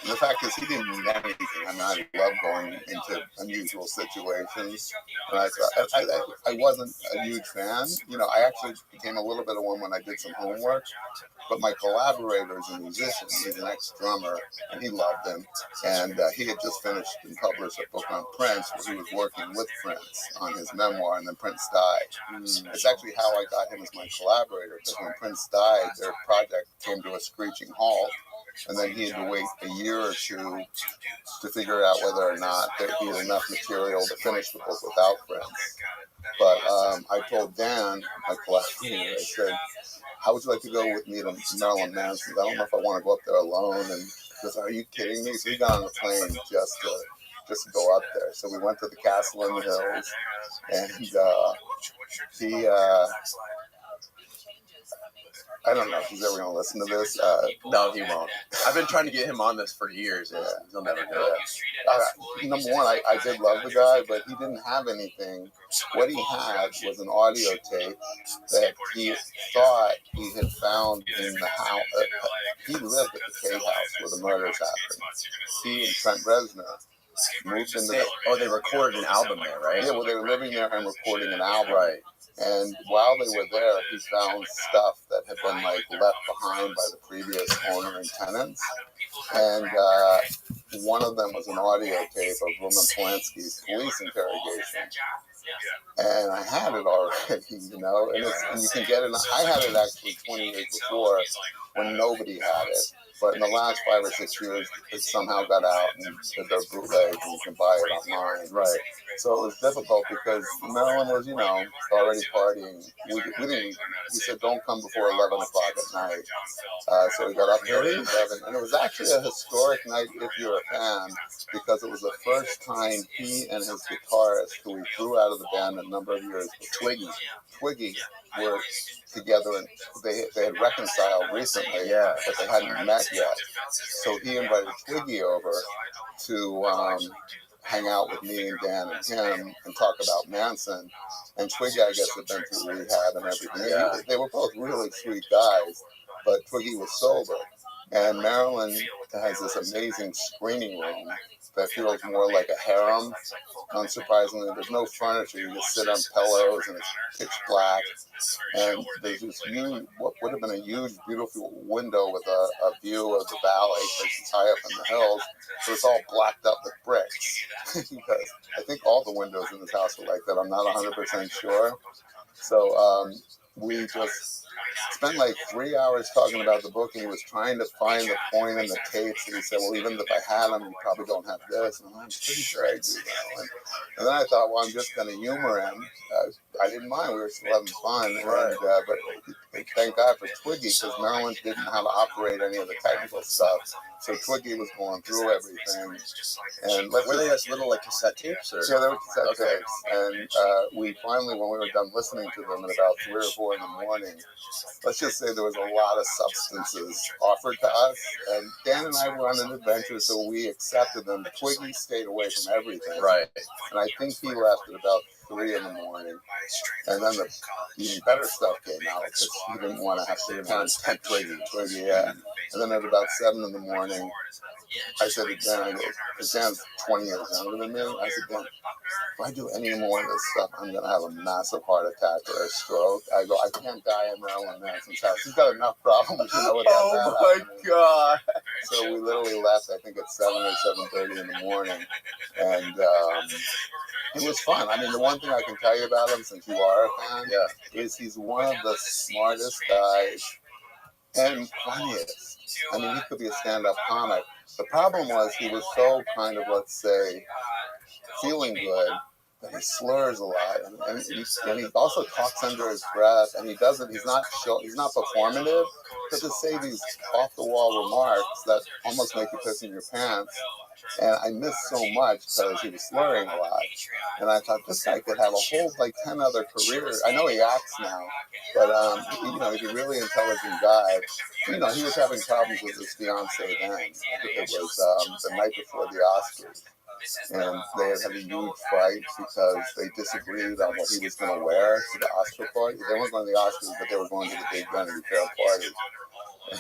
And the fact is, he didn't need anything. I mean, I love going into unusual situations. And I wasn't a huge fan. You know, I actually became a little bit of one when I did some homework. But my collaborator is a musician. He's an ex-drummer, and he loved him. And he had just finished and published a book on Prince, where he was working with Prince on his memoir, and then Prince died. It's actually how I got him as my collaborator, because when Prince died, their project came to a screeching halt. And then he had to wait a year or two to figure out whether or not he had enough material to finish the book without Prince. But I told Dan, my collaborator, I said, how would you like to go with me to Marilyn Manson's? I don't know if I want to go up there alone. And he goes, are you kidding me? So we got on the plane just to go up there. So we went to the castle in the hills, and he, I don't know if he's ever going to listen to this. No, he won't. I've been trying to get him on this for years, and he'll never do it. Number one, I did love the guy, but he didn't have anything. What he had was an audio tape that he thought he had found in the house. He lived at the K house where the murders happened. He and Trent Reznor moved into they recorded an album there, right? Yeah, well, they were living there and recording an album. Right. And while they were there, he found stuff that had been like left behind by the previous owner and tenants. And one of them was an audio tape of Roman Polanski's police interrogation. And I had it already, you know, and you can get it. I had it actually 20 years before when nobody had it. But in the last 5 or 6 years, it somehow got out and they're bootlegs and you can buy it online. Right. So it was difficult because Marilyn was, you know, already partying. We didn't, he said, don't come before 11 o'clock at night. So we got up there at 11. And it was actually a historic night if you're a fan, because it was the first time he and his guitarist, who he threw out of the band a number of years, Twiggy, were together, and they had reconciled recently, but they hadn't met yet. So he invited Twiggy over to hang out with me and Dan and him and talk about Manson. And Twiggy, I guess, had been through rehab and everything. Yeah. They were both really sweet guys, but Twiggy was sober. And Marilyn has this amazing screening room that feels more like a harem. Unsurprisingly, there's no furniture. You just sit on pillows and it's pitch black. And there's this huge, what would have been a huge, beautiful window with a view of the valley, because it's high up in the hills. So it's all blacked up with bricks. Because I think all the windows in this house were like that. I'm not 100% sure. So we just spent like 3 hours talking about the book, and he was trying to find the point in the tapes, and he said, well, even if I had them, you probably don't have this. And I'm pretty sure I do that one. And then I thought, well, I'm just going to humor him. I didn't mind. We were still having fun. And, but thank God for Twiggy, because Marilyn didn't know how to operate any of the technical stuff. So Twiggy was going through everything. And were they just little like cassette tapes? Or? Yeah, they were cassette tapes. And we finally, when we were done listening to them at about 3 or 4 in the morning, let's just say there was a lot of substances offered to us. And Dan and I were on an adventure, so we accepted them. Twiggy stayed away from everything. Right. And I think he left at about 3 in the morning. And then the even better stuff came out, because he didn't want to have to contact Twiggy, yeah. And then at about 7 in the morning, I said to Dan, because Dan's 20 years younger than me, I said, Dan, if I do any more of this stuff, I'm going to have a massive heart attack or a stroke. I go, I can't die in Marilyn Manson's house. He's got enough problems, you know, without that. Oh, my God. So we literally left, I think, at 7 or 7:30 in the morning. And it was fun. I mean, the one thing I can tell you about him, since you are a fan, is he's one of the smartest guys and funniest. I mean, he could be a stand-up comic. The problem was he was so kind of, let's say, feeling good that he slurs a lot, and he also talks under his breath, and he doesn't. He's not performative, but to say these off-the-wall remarks that almost make you piss in your pants. And I missed so much because he was slurring a lot. And I thought, this guy could have a whole, 10 other careers. I know he acts now, but, he's a really intelligent guy. You know, he was having problems with his fiancée then. It was the night before the Oscars. And they had a huge fight because they disagreed on what he was going to wear to the Oscar party. They weren't going to the Oscars, but they were going to the big Vanity Fair party.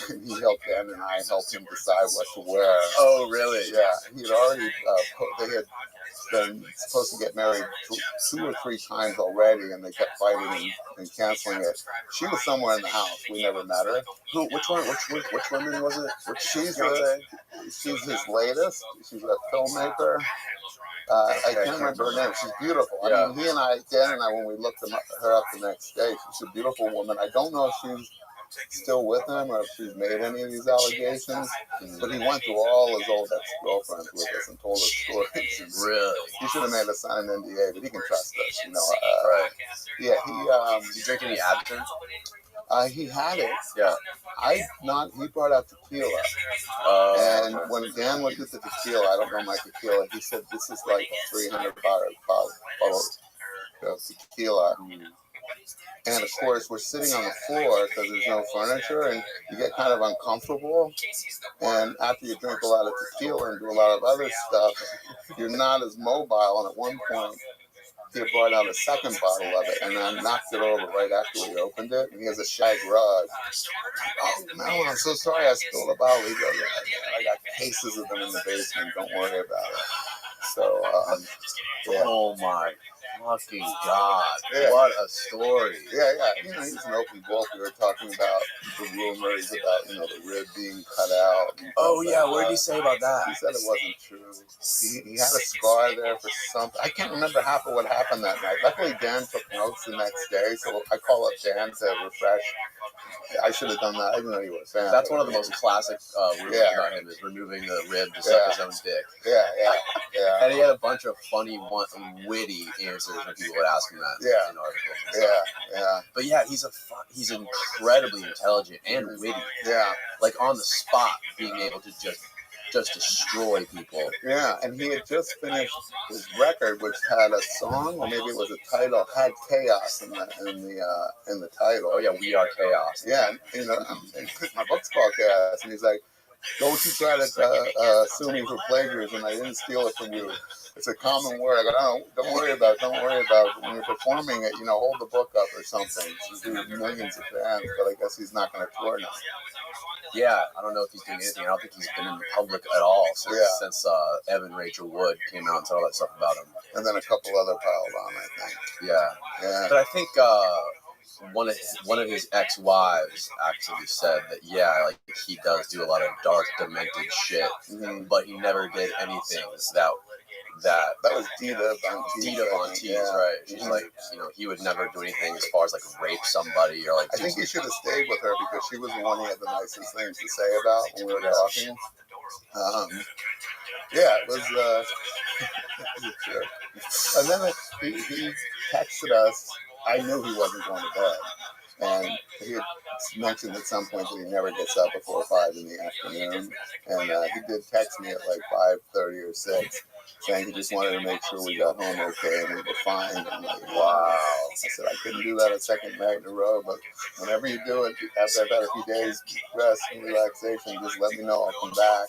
and he helped Dan and I help him decide what to wear. Oh, really? Yeah, he had already. They had been supposed to get married 2 or 3 times already, and they kept fighting and canceling it. She was somewhere in the house. We never met her. Who? Which one? Which woman was it? She's his latest. She's a filmmaker. I can't remember her name. She's beautiful. I mean, Dan and I, when we looked her up the next day, she's a beautiful woman. I don't know if she's still with him or if she's made any of these allegations, but he went through all his old ex-girlfriends with us and told us stories. Really? He should have made us sign an NDA, but he can trust us, you know. Right. Yeah, Did you drink any absinthe? He had it. Yeah. He brought out tequila. And when Dan looked at the tequila, I don't know my tequila, he said, this is like a 300 bottle of tequila. And of course, we're sitting on the floor because there's no furniture, and you get kind of uncomfortable. And after you drink a lot of tequila and do a lot of other stuff, you're not as mobile. And at one point, he brought out a second bottle of it, and I knocked it over right after we opened it. And he has a shag rug. Oh, no, I'm so sorry I spilled a bottle. He goes, I got cases of them in the basement. Don't worry about it. So, yeah. Oh, my fucking God. Yeah. What a story. Yeah. You know, he's an open book. We were talking about the rumors about, you know, the rib being cut out. Oh, yeah. What did he say about that? He said it wasn't true. He had a scar there for something. I can't remember half of what happened that night. Luckily, Dan took notes the next day, so I call up Dan to refresh. I should have done that. I didn't know you were a fan. That's one of the most classic rumors about him, is removing the rib to suck his own dick. Yeah. And he had a bunch of funny, witty answers when people would ask him that in articles. Yeah. But yeah, he's incredibly intelligent and witty. Yeah. Like on the spot, being able to just destroy people. Yeah, and he had just finished his record, which had a song, or maybe it was a title, had chaos in the title. Oh yeah, We Are Chaos. Yeah, and, you know, my book's called Chaos, and he's like, don't you try to sue me for plagiarism. I didn't steal it from you. It's a common word. I go, no, don't worry about it. When you're performing it, you know, hold the book up or something. There's millions of fans, but I guess he's not going to tour now. Yeah, I don't know if he's doing anything. I don't think he's been in the public at all since Evan Rachel Wood came out and said all that stuff about him. And then a couple other piled on, I think. Yeah. But I think one of his ex-wives actually said that like he does do a lot of dark, demented shit, but he never did anything that was Dita Von Teese, right? She's like, you know, he would never do anything as far as like rape somebody or like. I think he should have stayed with her because she was the one he had the nicest things to say about when we were talking. It was. Sure. And then he texted us. I knew he wasn't going to bed, and he had mentioned at some point that he never gets up before 5 in the afternoon, and he did text me at like 5:30 or 6. Saying he just wanted to make sure we got home okay and we were fine. And I'm like, wow. I said, I couldn't do that a second night in a row, but whenever you do it, after I've had a few days rest and relaxation, just let me know. I'll come back.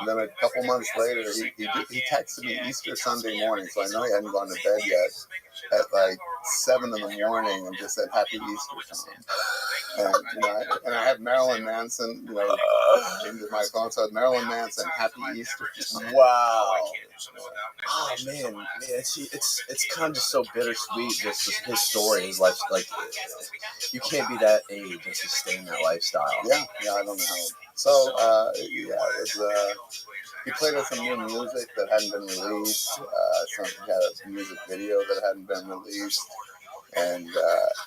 And then a couple months later, he texted me Easter Sunday morning, so I know he hadn't gone to bed yet, at like 7 in the morning, and just said, Happy Easter, Tom. And, you know, I have Marilyn Manson, you know, into my phone, so I have Marilyn Manson, Happy Easter. Wow. Oh man, it's kind of just so bittersweet. Just his story, his life. Like, you can't be that age and sustain that lifestyle. Yeah, I don't know how. So, it was. He played us some new music that hadn't been released. He had a music video that hadn't been released. And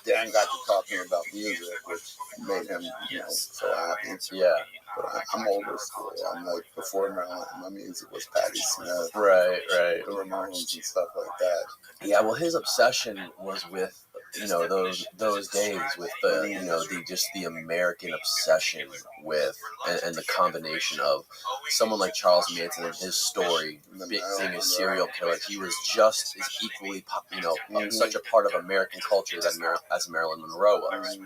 Dan got to talking about music, which made him, you know, so happy. Yeah. But I'm older school. I'm like before Maryland. My music was Patti Smith, right, the Ramones and stuff like that. Yeah, well, his obsession was with, you know, those days with the, you know, the American obsession with and the combination of someone like Charles Manson and his story being a serial killer. He was just as equally, you know, such a part of American culture as Marilyn Monroe was,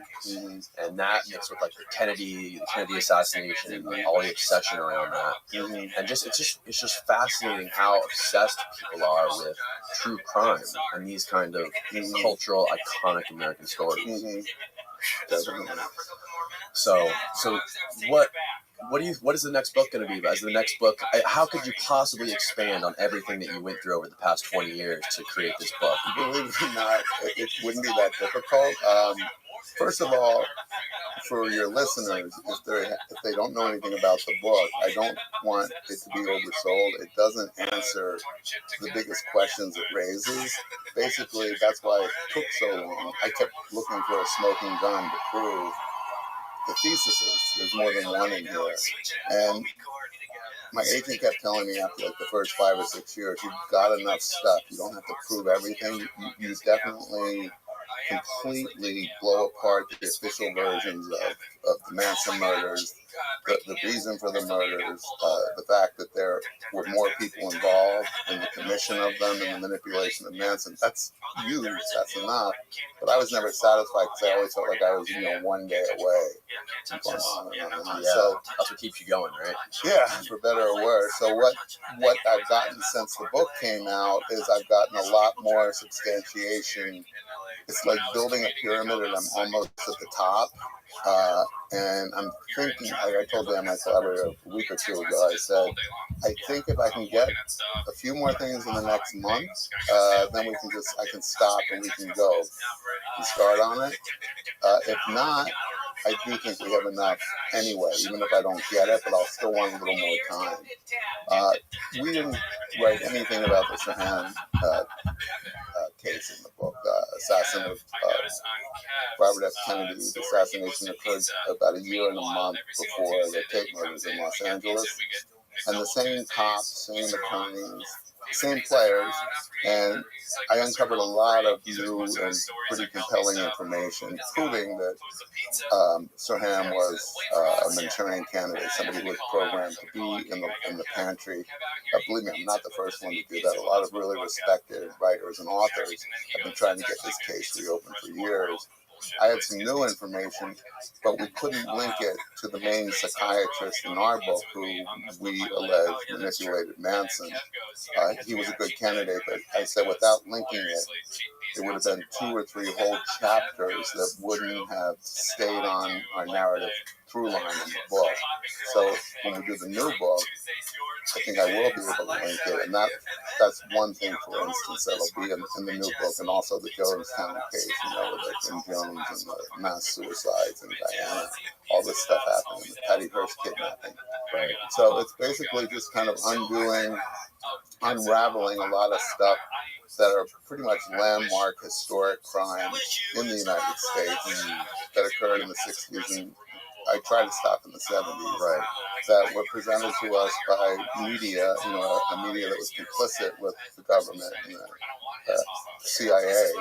and that mixed with like the Kennedy assassination and like, all the obsession around that, and it's just fascinating how obsessed people are with true crime and these kind of cultural iconic American stories. Definitely. So what is the next book going to be? As the next book, how could you possibly expand on everything that you went through over the past 20 years to create this book? Believe it or not, it wouldn't be that difficult. First of all, for your listeners, if they don't know anything about the book, I don't want it to be oversold. It doesn't answer the biggest questions it raises. Basically, that's why it took so long. I kept looking for a smoking gun to prove the theses. There's more than one in here. And my agent kept telling me after like the first 5 or 6 years, you've got enough stuff. You don't have to prove everything. You definitely completely blow apart the official versions of the Manson murders, the reason for the murders, the fact that there were more people involved in the commission of them and the manipulation of Manson. That's huge. That's enough. But I was never satisfied because I always felt like I was, one day away from going on and on and on. Yeah, so that's what keeps you going, right? Yeah, for better or worse. So what I've gotten since the book came out is I've gotten a lot more substantiation. It's like building a pyramid and I'm almost at the top. And I'm thinking, like I told them, my collaborator a week or two ago, I said, I think if I can get a few more things in the next month, then I can stop and we can go and start on it. If not, I do think we have enough anyway, even if I don't get it, but I'll still want a little more time. We didn't write anything about the Sirhan case in the book. Assassin of Robert F. Kennedy. The assassination occurred about a year and a month before the Tate murders in Los Angeles. And the same cops, same attorneys, same players, and I uncovered a lot of new and pretty compelling information proving that Sirhan was a Manchurian candidate, somebody who was programmed to be in the pantry. Believe me, I'm not the first one to do that. A lot of really respected writers and authors have been trying to get this case reopened for years. I had some new information, but we couldn't link it to the main psychiatrist in our book who we allege manipulated Manson. He was a good candidate, but I said without linking it, it would have been 2 or 3 whole chapters that wouldn't have stayed on our narrative through line in the book. So when we do the new book, I think I will be able to link it, and that's one thing, for instance, that'll be in the new book, and also the Jonestown case, with the Jim Jones and the mass suicides in Guyana. All this stuff happened, and the Patty Hearst kidnapping. Right. So it's basically just kind of unraveling a lot of stuff that are pretty much landmark historic crimes in the United States that occurred in the 60s, and I tried to stop in the 70s. Right. That were presented to us by media, a media that was complicit with the government and the CIA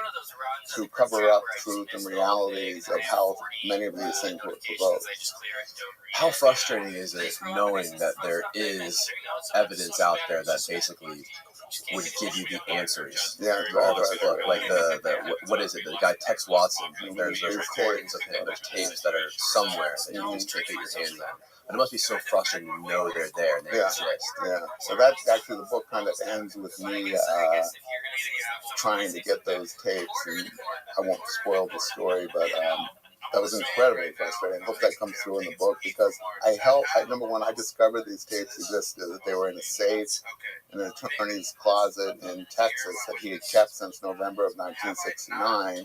to cover up truth and realities of how many of these things were provoked. How frustrating is it knowing that there is evidence out there that basically would give you the answers to all this book? Like what is it? The guy Tex Watson. There's recordings of him. There's tapes that are somewhere that you just can't get your hands on. And it must be so frustrating to know they're there and they exist. Yeah. So that's actually, the book kind of ends with me trying to get those tapes, and I won't spoil the story, but that was incredibly frustrating. I hope that comes through in the book, because number one, I discovered these tapes existed, that they were in a safe in an attorney's closet in Texas that he had kept since November of 1969.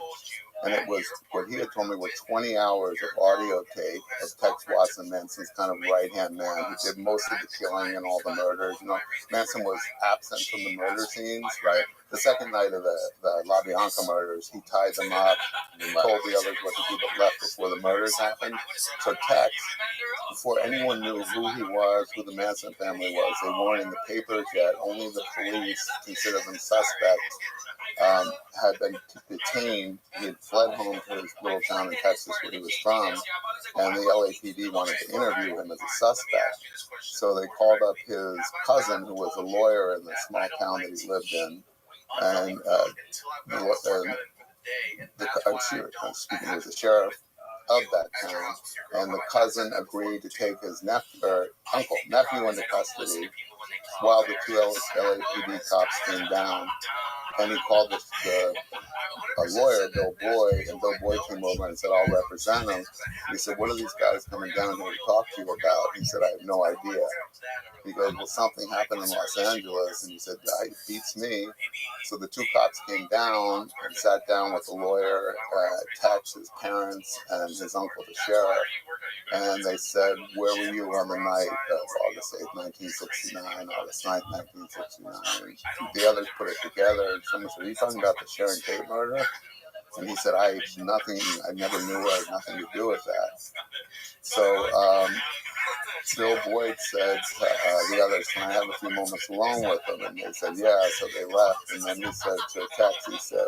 And it was, what he had told me, were 20 hours of audio tape of Tex Watson, Manson's kind of right-hand man, who did most of the killing and all the murders. Manson was absent from the murder scenes, right? The second night of the La Bianca murders, he tied them up and told the others what to do, but left before the murders happened. So Tex, before anyone knew who he was, who the Manson family was, they weren't in the papers yet, only the police considered them suspects, had been detained. He had fled home to his little town in Texas where he was from, and the LAPD wanted to interview him as a suspect. So they called up his cousin, who was a lawyer in the small town that he lived in, and he was the sheriff of that town, and the cousin agreed to take his nephew into custody while the 2 LAPD cops came down. and he called a lawyer, Bill Boyd, and Bill Boyd came over and said, I'll represent him. He said, what are these guys coming down here to talk to you about? He said, I have no idea. He goes, well, something happened in Los Angeles. And he said, it beats me. So the two cops came down and sat down with the lawyer, Tex, his parents, and his uncle, the sheriff. And they said, where were you on the night of August 8th, 1969, August 9th, 1969? And the others put it together. And someone said, are you talking about the Sharon Tate murder? And he said, I never knew I had nothing to do with that. So Bill Boyd said to the others, can I have a few moments alone with them? And they said, yeah. So they left. And then he said to Tex, he said,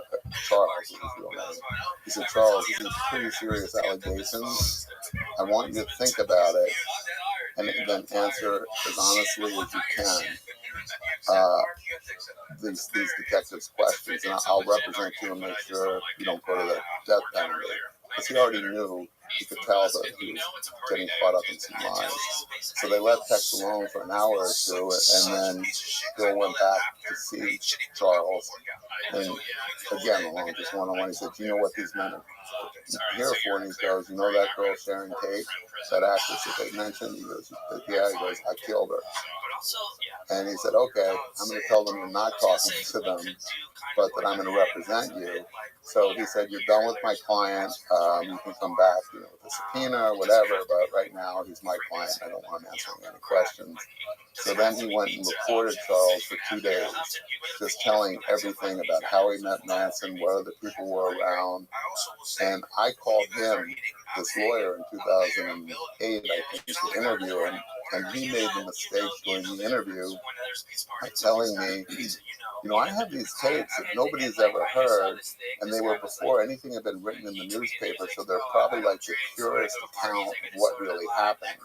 Charles, was his real name. He said, Charles, these are pretty serious allegations. I want you to think about it and then answer as honestly as you can these detectives' questions. And I'll represent you and make sure you don't go to the death penalty. Because he already knew, he could tell that he was getting caught up in some lies. So they left Tex alone for an hour or two, and then Bill went back to see Charles. And again, along just one-on-one, he said, do you know what these men are here for? And he goes, you know that girl Sharon Tate, that actress that they mentioned? He goes, yeah. He goes, I killed her. And he said, okay, I'm going to tell them you're not talking to them, but that I'm going to represent you. So he said, you're done with my client. You can come back, with a subpoena or whatever, but right now he's my client. I don't want him answering any questions. So then he went and reported Charles for 2 days, just telling everything about how he met Manson, what other people were around. And I called him, this lawyer, in 2008, I think, to interview him. And he made the mistake during the interview by telling me, I have these tapes that nobody's ever heard, and they were before anything had been written in the newspaper, so they're probably like the purest account of what really happened.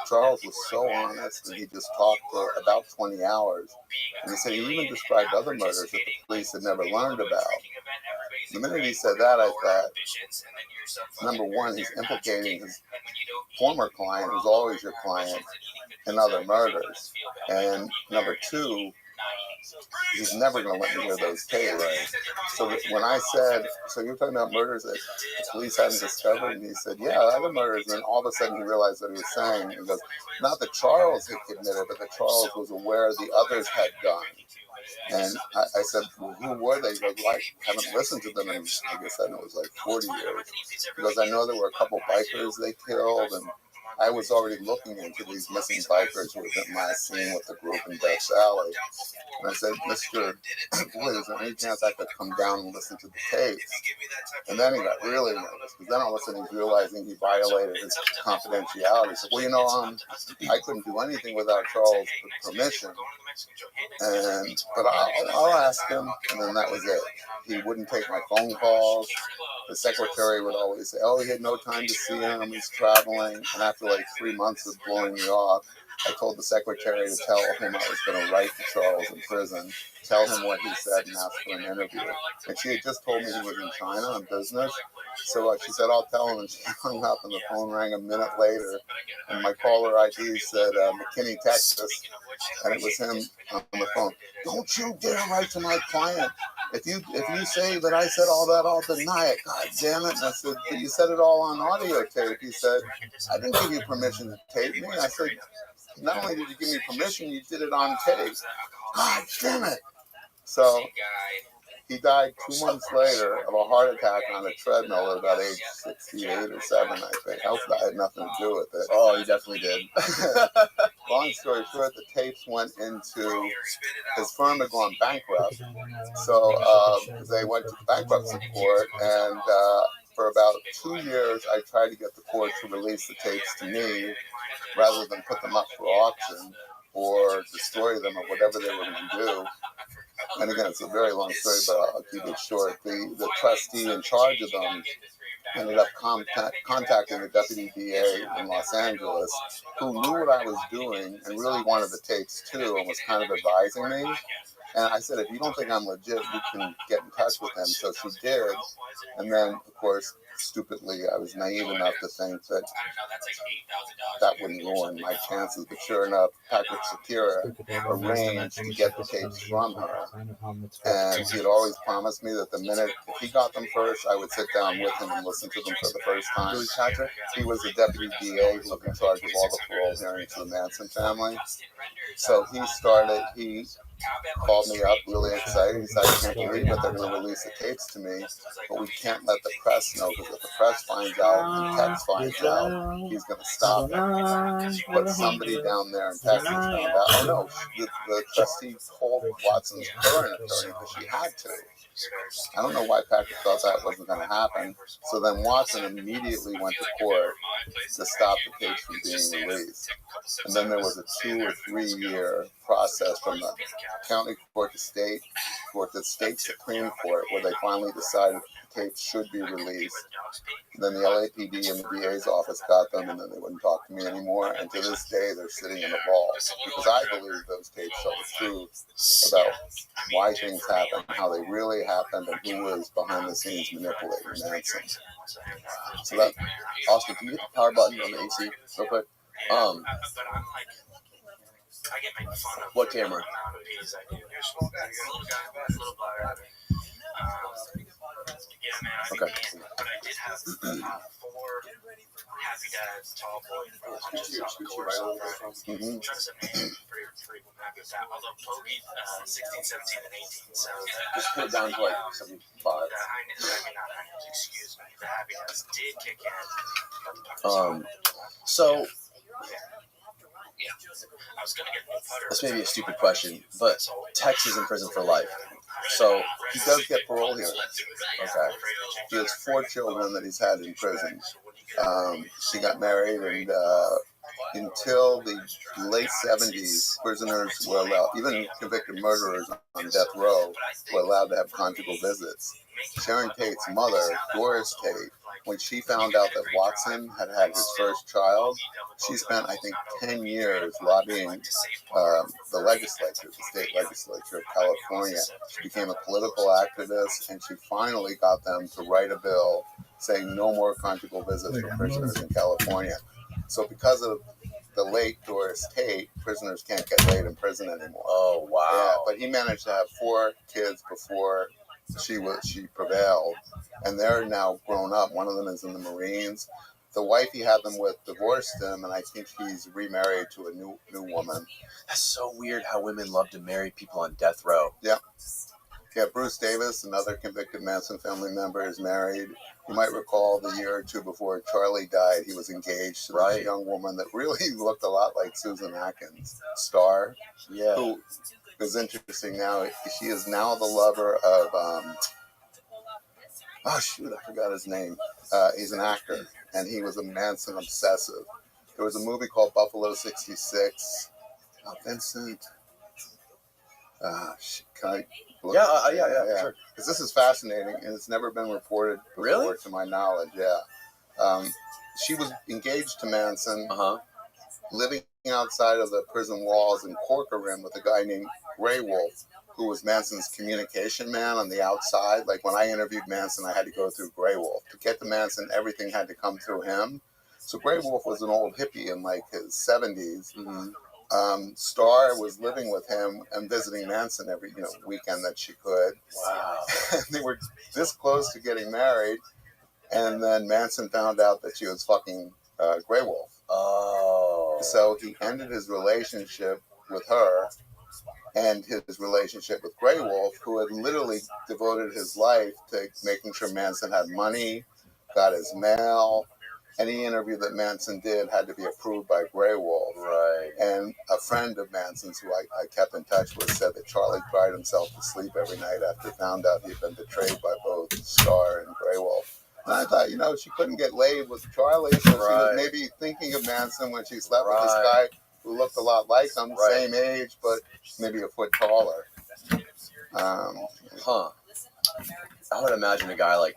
Charles was so honest, and he just talked for about 20 hours. And he said he even described other murders that the police had never learned about. The minute he said that, I thought, number one, he's implicating his former client, who's always your client, in other murders. And number two, he's never going to let me hear those tapes. Right. So when I said, so you're talking about murders that the police hadn't discovered? And he said, yeah, other murders. And then all of a sudden he realized what he was saying. He goes, not that Charles had committed, but that Charles was aware the others had done. And I said, well, who were they? He goes, well, I haven't listened to them in, I guess I know it was like 40 years. Because I know there were a couple bikers they killed, and I was already looking into these missing bikers who had been last seen with the group in Death Valley. And I said, Mr. Boyd, is there any chance I could come down and listen to the tapes? And then he got really nervous, because then all of a sudden he's realizing he violated his confidentiality. He said, well, I couldn't do anything without Charles' permission. But I'll ask him. And then that was it. He wouldn't take my phone calls. The secretary would always say, he had no time to see him, he's traveling. And after like 3 months of blowing me off, I told the secretary to tell him I was going to write to Charles in prison, tell him what he said, and ask for an interview. And she had just told me he was in China on business. So she said, I'll tell him. And she hung up, and the phone rang a minute later. And my caller ID said, McKinney, Texas. And it was him on the phone. Don't you dare write to my client. If you say that I said all that, I'll deny it. God damn it. And I said, but you said it all on audio tape. He said, I didn't give you permission to tape me. I said, not only did you give me permission, you did it on tape. God damn it. So he died 2 months later of a heart attack on a treadmill at about age 68 or 7, I think. Hopefully I had nothing to do with it. Oh, he definitely did. Long story short, the tapes went into, his firm had gone bankrupt. So they went to the bankruptcy court, and for about 2 years, I tried to get the court to release the tapes to me rather than put them up for auction or destroy them or whatever they were going to do. And again, it's a very long story, but I'll keep it short. The trustee in charge of them ended up contacting the deputy DA in Los Angeles, who knew what I was doing and really wanted the tapes too, and was kind of advising me. And I said, if you don't think I'm legit, you can get in touch with him. So she did. And then, of course, stupidly, I was naive enough to think that that wouldn't ruin my chances. But sure enough, Patrick Shakira arranged to get the tapes from her. And he had always promised me that the minute, if he got them first, I would sit down with him and listen to them for the first time. Who's Patrick? He was the deputy DA who was in charge of all the parole hearings for the Manson family. So he called me up really excited. He said, I can't believe it. They're going to release the tapes to me, but we can't let the press know, because if the press finds out, the Tex finds out, he's going to stop it. But somebody down there in Texas found out. Oh no, the trustee told Watson's current attorney that she had to. I don't know why Patrick thought that wasn't going to happen. So then Watson immediately went to court to stop the tapes from being released. And then there was a 2 or 3 year process from the county court to state court to state Supreme Court, where they finally decided the tapes should be released. Then the LAPD and the DA's office got them, and then they wouldn't talk to me anymore. And to this day, they're sitting in the vault, because I believe those tapes tell the truth about why things happen, how they really happened, and who was behind the scenes manipulating Manson. So that, Austin, can you hit the power button on the AC real quick? What camera? Okay. Happy Dads, Tall Boy, just off the course on Friday. Trying to set me pretty happy with that. Although Bogey, 16, 17, and 18. So just put it down to like 75. The Highness, excuse me. The Happy Dads did kick in. So yeah, I was gonna get a new putter. This may be a stupid question, but Tex is in prison for life. So he does get parole here. Okay. He has 4 children that he's had in prison. She got married, and until the late 70s, prisoners were allowed, even convicted murderers on death row, were allowed to have conjugal visits. Sharon Tate's mother, Doris Tate, when she found out that Watson had had his first child, she spent, I think, 10 years lobbying the legislature, the state legislature of California. She became a political activist, and she finally got them to write a bill saying no more conjugal visits for prisoners in California. So because of the late Doris Tate, prisoners can't get laid in prison anymore. Oh, wow. Yeah, but he managed to have 4 kids before she prevailed, and they're now grown up. One of them is in the Marines. The wife he had them with divorced him, and I think he's remarried to a new woman. That's so weird how women love to marry people on death row. Yeah. Yeah, Bruce Davis, another convicted Manson family member, is married. You might recall the year or 2 before Charlie died, he was engaged to this young woman that really looked a lot like Susan Atkins, Star, who is interesting now. She is now the lover of, I forgot his name. He's an actor, and he was a Manson obsessive. There was a movie called Buffalo 66. Vincent. Can I look? Yeah, sure. Because this is fascinating, and it's never been reported before, to my knowledge. Yeah. She was engaged to Manson, living outside of the prison walls in Corcoran with a guy named Grey Wolf, who was Manson's communication man on the outside. Like when I interviewed Manson, I had to go through Grey Wolf. To get to Manson, everything had to come through him. So Grey Wolf was an old hippie in like his 70s. Star was living with him and visiting Manson every weekend that she could. Wow. And they were this close to getting married, and then Manson found out that she was fucking Grey Wolf. Oh. So he ended his relationship with her and his relationship with Grey Wolf, who had literally devoted his life to making sure Manson had money, got his mail. Any interview that Manson did had to be approved by Grey Wolf. Right. And a friend of Manson's, who I kept in touch with, said that Charlie cried himself to sleep every night after he found out he'd been betrayed by both Star and Grey Wolf. And I thought, she couldn't get laid with Charlie, so she was maybe thinking of Manson when she slept with this guy who looked a lot like him, same age, but maybe a foot taller. I would imagine a guy like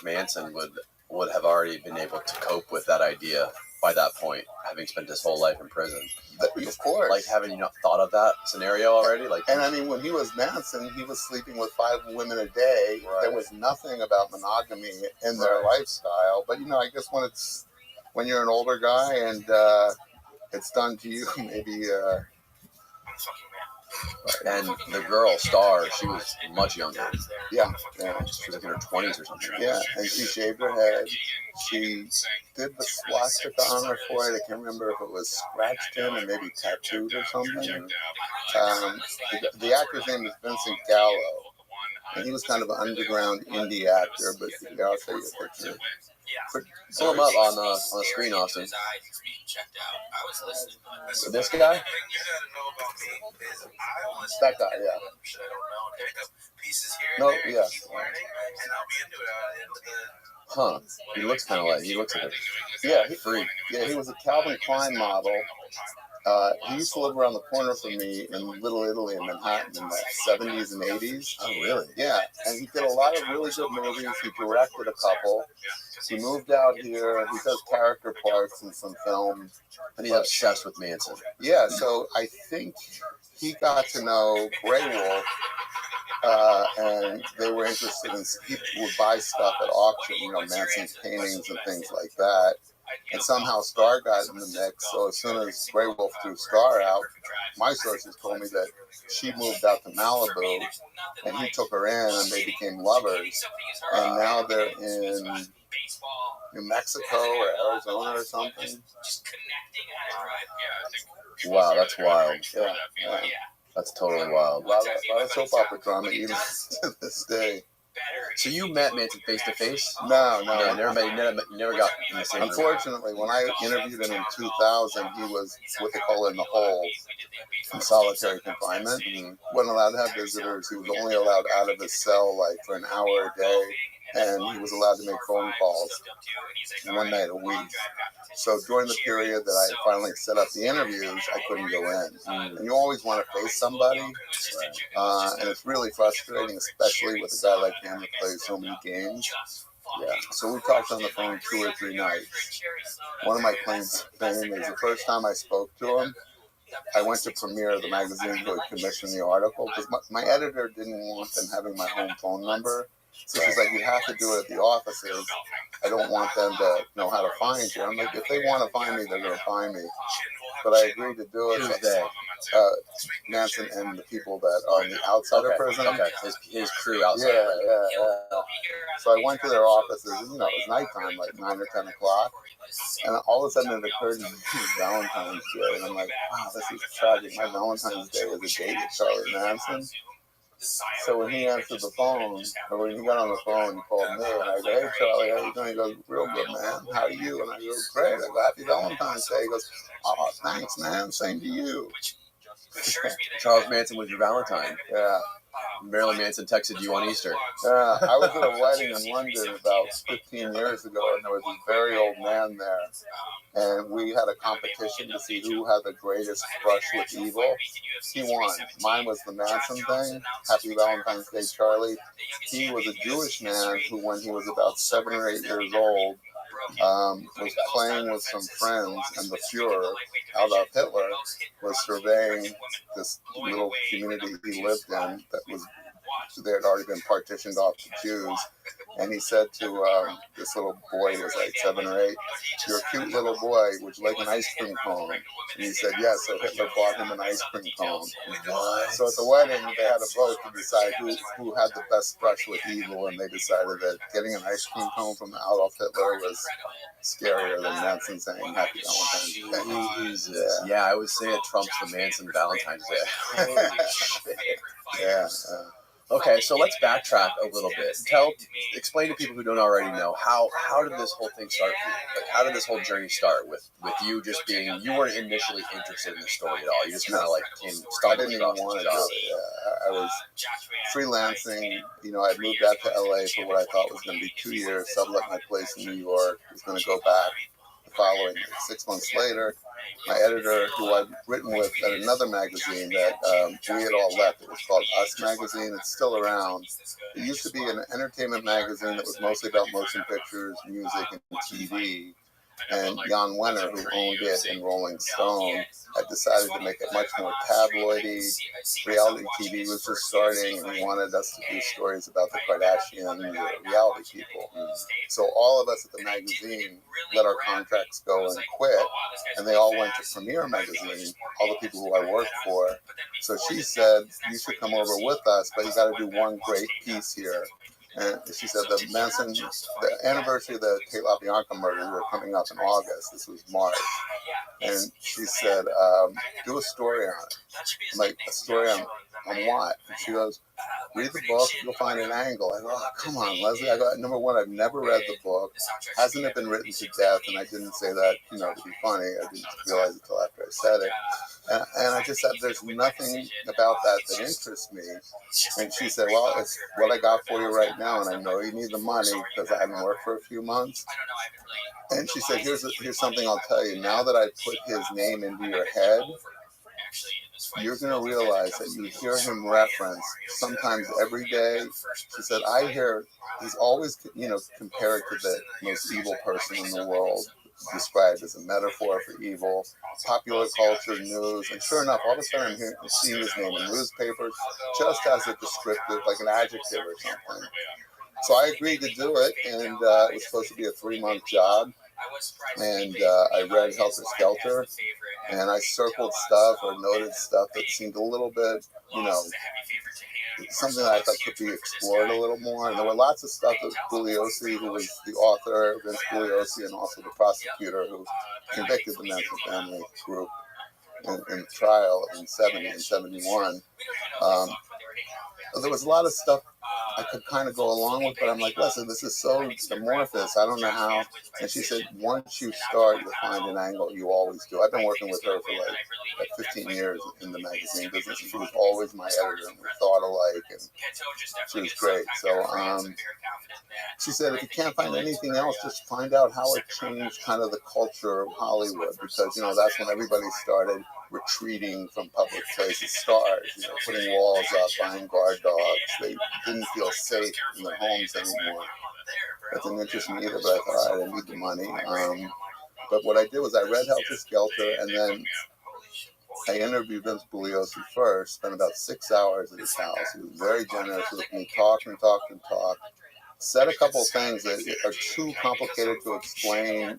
Manson would have already been able to cope with that idea. by that point, having spent his whole life in prison. Of course. Like, haven't you not thought of that scenario already? Like, and I mean, when he was Manson, he was sleeping with 5 women a day. Right. There was nothing about monogamy in their lifestyle. But, I guess when you're an older guy and it's done to you, maybe... and the girl, Star, she was much younger. Yeah. She was like in her 20s or something. Yeah, and she shaved her head. She did the swastika on her forehead. I can't remember if it was scratched in or maybe tattooed or something. The actor's name is Vincent Gallo, and he was kind of an underground indie actor, but yeah, I'll show you a picture. Pull him up on the screen, Austin. So this guy? That guy, yeah. No, yeah. Huh. He looks like a freak. Yeah, he was a Calvin Klein model. He used to live around the corner from me in Little Italy in Manhattan in the 70s and 80s. Oh, really? Yeah, and he did a lot of really good movies. He directed a couple. He moved out here. He does character parts in some films. And he's obsessed with Manson. Yeah, so I think he got to know Grey Wolf, and they were interested in, people would buy stuff at auction, Manson's paintings and things like that. And somehow Star got in the mix, so as soon as Grey Wolf threw Star out, my sources told me that she moved out to Malibu, and he took her in, and they became lovers. And now they're in New Mexico or Arizona or something. Wow, that's wild. Yeah. That's totally wild. A lot of soap opera drama even to this day. So you met Manson face to face? No. You never got in the same room. Unfortunately, when I interviewed him in 2000, he was what they call in the hole, in solitary confinement. He wasn't allowed to have visitors. He was only allowed out of his cell for an hour a day, and he was allowed to make phone calls 1 night a week. So during the period that I finally set up the interviews, I couldn't go in. And you always want to face somebody, and it's really frustrating, especially with a guy like him who plays so many games. Yeah. So we talked on the phone 2 or 3 nights. One of my claims to fame is the first time I spoke to him, I went to Premiere, the magazine who had commissioned the article, because my editor didn't want them having my home phone number. So she's like, you have to do it at the offices. I don't want them to know how to find you. I'm like, if they want to find me, they're going to find me. But I agreed to do it. Who's they? Manson and the people that are in the outside of prison. Okay, his crew outside. Yeah. So I went to their offices. It was nighttime, like 9 or 10 o'clock. And all of a sudden it occurred to me it was Valentine's Day. And I'm like, wow, this is tragic. My Valentine's Day was a date with Charlie Manson. So when he answered the phone, or when he got on the phone, he called me, and I go, hey, Charlie, how you doing? He goes, real good, man. How are you? And I go, great. I go, happy Valentine's Day. He goes, oh, thanks, man. Same to you. Charles Manson was your Valentine. Yeah. Marilyn Manson texted you on Easter. Yeah, I was at a wedding in London about 15 years ago, and there was this very old man there. And we had a competition to see who had the greatest brush with evil. He won. Mine was the Manson thing. Happy Valentine's Day, Charlie. He was a Jewish man who, when he was about 7 or 8 years old, was playing with some friends, and the Fuhrer, Adolf Hitler, was surveying this little community he lived in that was, there had already been partitioned off to Jews. And he said to this little boy who was like 7 or 8, you're a cute little boy, would you like an ice cream cone? And he said yes, so Hitler bought him an ice cream cone. So at the wedding, they had a vote to decide who had the best brush with evil, and they decided that getting an ice cream cone from Adolf Hitler was scarier than Manson saying Happy Valentine's Day. Jesus. Yeah, I would say it trumps the Manson Valentine's Day. Holy shit. Yeah. Okay, so let's backtrack a little bit. Explain to people who don't already know, how did this whole thing start for you? Like, how did this whole journey start with you just being, you weren't initially interested in the story at all. You just kind of like I didn't even want to do it. Yeah. I was freelancing. I moved out to LA for what I thought was going to be 2 years, sublet my place in New York, was going to go back the following 6 months later. My editor, who I'd written with at another magazine that we had all left, it was called Us Magazine. It's still around. It used to be an entertainment magazine that was mostly about motion pictures, music, and TV. And Jan Wenner, who owned it in Rolling Stone, had decided to make it much more tabloidy. Reality TV was just starting, and he wanted us to do stories about the Kardashians, the reality people. So all of us at the magazine let our contracts go and quit, and they all went to Premiere Magazine, all the people who I worked for. So she said, you should come over with us, but you got to do one great piece here. And she said the anniversary of the Kate LaBianca murder were coming up in August. This was March. And she said, do a story on it. I'm like, a story on what? And she goes, read the book, you'll find an angle. I go, oh, come on, Leslie. I go, number one, I've never read the book. Hasn't it been written to death? And I didn't say that, to be funny. I didn't realize it until after I said it. And I just said, there's nothing about that interests me. And she said, well, it's what I got for you right now, and I know you need the money because I haven't worked for a few months. And she said, here's something I'll tell you. Now that I put his name into your head, you're going to realize that you hear him referenced sometimes every day. She said, I hear he's always, compared to the most evil person in the world, described as a metaphor for evil, popular culture, news, and sure enough, all of a sudden I'm seeing his name in newspapers just as a descriptive, like an adjective or something. So I agreed to do it, and it was supposed to be a 3-month job, and I read Helter Skelter, and I circled stuff or noted stuff that seemed a little bit, something that I thought could be explored a little more. And there were lots of stuff that Bugliosi, who was the author, Vince Bugliosi, and also the prosecutor who convicted the Manson family group in trial in 70 and 71. There was a lot of stuff I could kind of go along with, but I'm like, listen, this is so amorphous. I don't know how. And she said, once you start, you'll find an angle. You always do. I've been working with her for like 15 years in the magazine business. She was always my editor, and we thought alike, and she was great. So she said, if you can't find anything else, just find out how it changed kind of the culture of Hollywood, because, that's when everybody started retreating from public places, stars, putting walls up, buying guard dogs. They didn't feel safe in their homes anymore. That didn't interest me either, but I thought, all right, I need the money. But what I did was I read Helter Skelter, and then I interviewed Vince Bugliosi first, spent about 6 hours at his house. He was very generous with me, talked. Said a couple of things that are too complicated to explain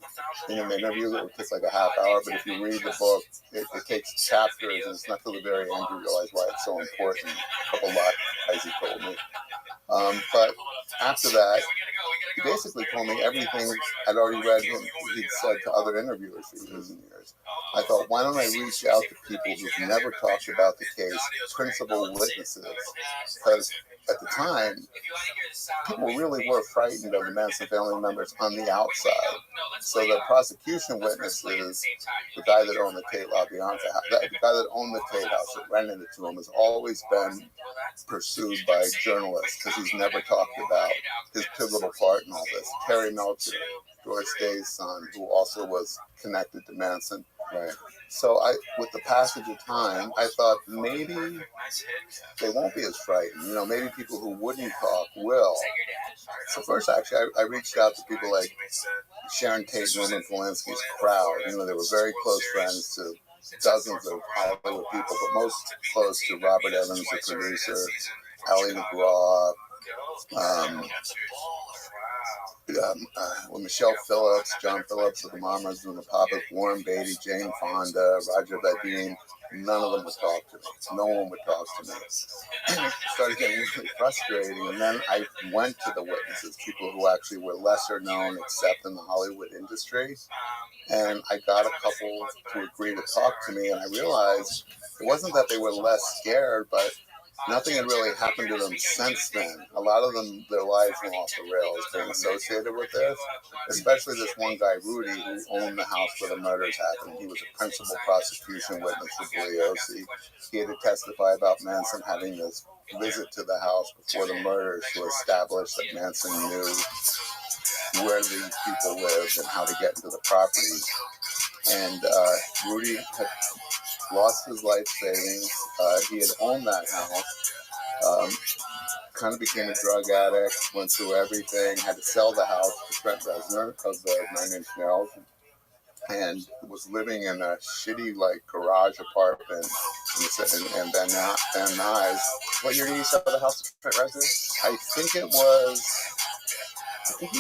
in an interview. It would take like a half hour, but if you read the book, it takes chapters, and it's not till the very end you realize why it's so important. A couple of lies he told me. But after that, he basically told me everything I'd already read he'd said to other interviewers for years and years. I thought, why don't I reach out to people who've never talked about the case, principal witnesses? Because at the time, people really were frightened of the Manson family members on the outside. So the prosecution witnesses, the guy that owned the Kate LaBianca, the guy that owned the Tate house that rented it to him, has always been pursued by journalists because he's never talked about his pivotal part in all this. Terry Melcher, Doris Day's son, who also was connected to Manson. Right. So with the passage of time, I thought maybe they won't be as frightened. Maybe people who wouldn't talk will. So first, actually, I reached out to people like Sharon Tate and Roman Polanski's crowd. They were very close friends to dozens of Hollywood people, but most close to Robert Evans, the producer, Ali McGraw, Michelle Phillips, John Phillips of the Mamas and the Papas, Warren Beatty, Jane Fonda, Roger Vadim. None of them would talk to me. No one would talk to me. And it started getting really frustrating. And then I went to the witnesses, people who actually were lesser known except in the Hollywood industry. And I got a couple to agree to talk to me. And I realized it wasn't that they were less scared, but nothing had really happened to them since then. A lot of them, their lives went off the rails being associated with this, especially this one guy, Rudy, who owned the house where the murders happened. He was a principal prosecution witness for Bugliosi. He had to testify about Manson having this visit to the house before the murders to establish that Manson knew where these people lived and how to get into the property. And Rudy had lost his life savings. He had owned that house, kind of became a drug addict, went through everything, had to sell the house to Trent Reznor of the Nine Inch Nails, and was living in a shitty like garage apartment in Van Nuys. What year did you sell the house at residence? I think he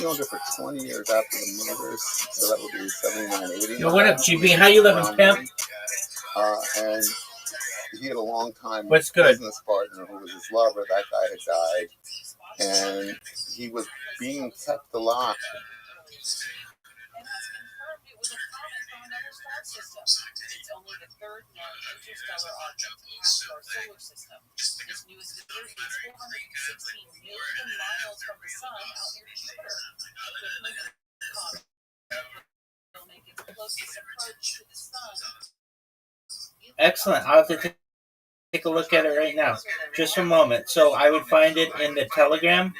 owned it for 20 years after the murders, so that would be 79, 80. Yo, what up, GB? How you living, pimp? And he had a long-time What's good? business partner who was his lover. That guy had died, and he was being kept alive. It's only the third known interstellar object past our solar system. This newest visitor is 416 million miles from the sun out near Jupiter. Will make its closest approach to the sun. Excellent. I'll have to take a look at it right now. Just a moment. So I would find it in the Telegram.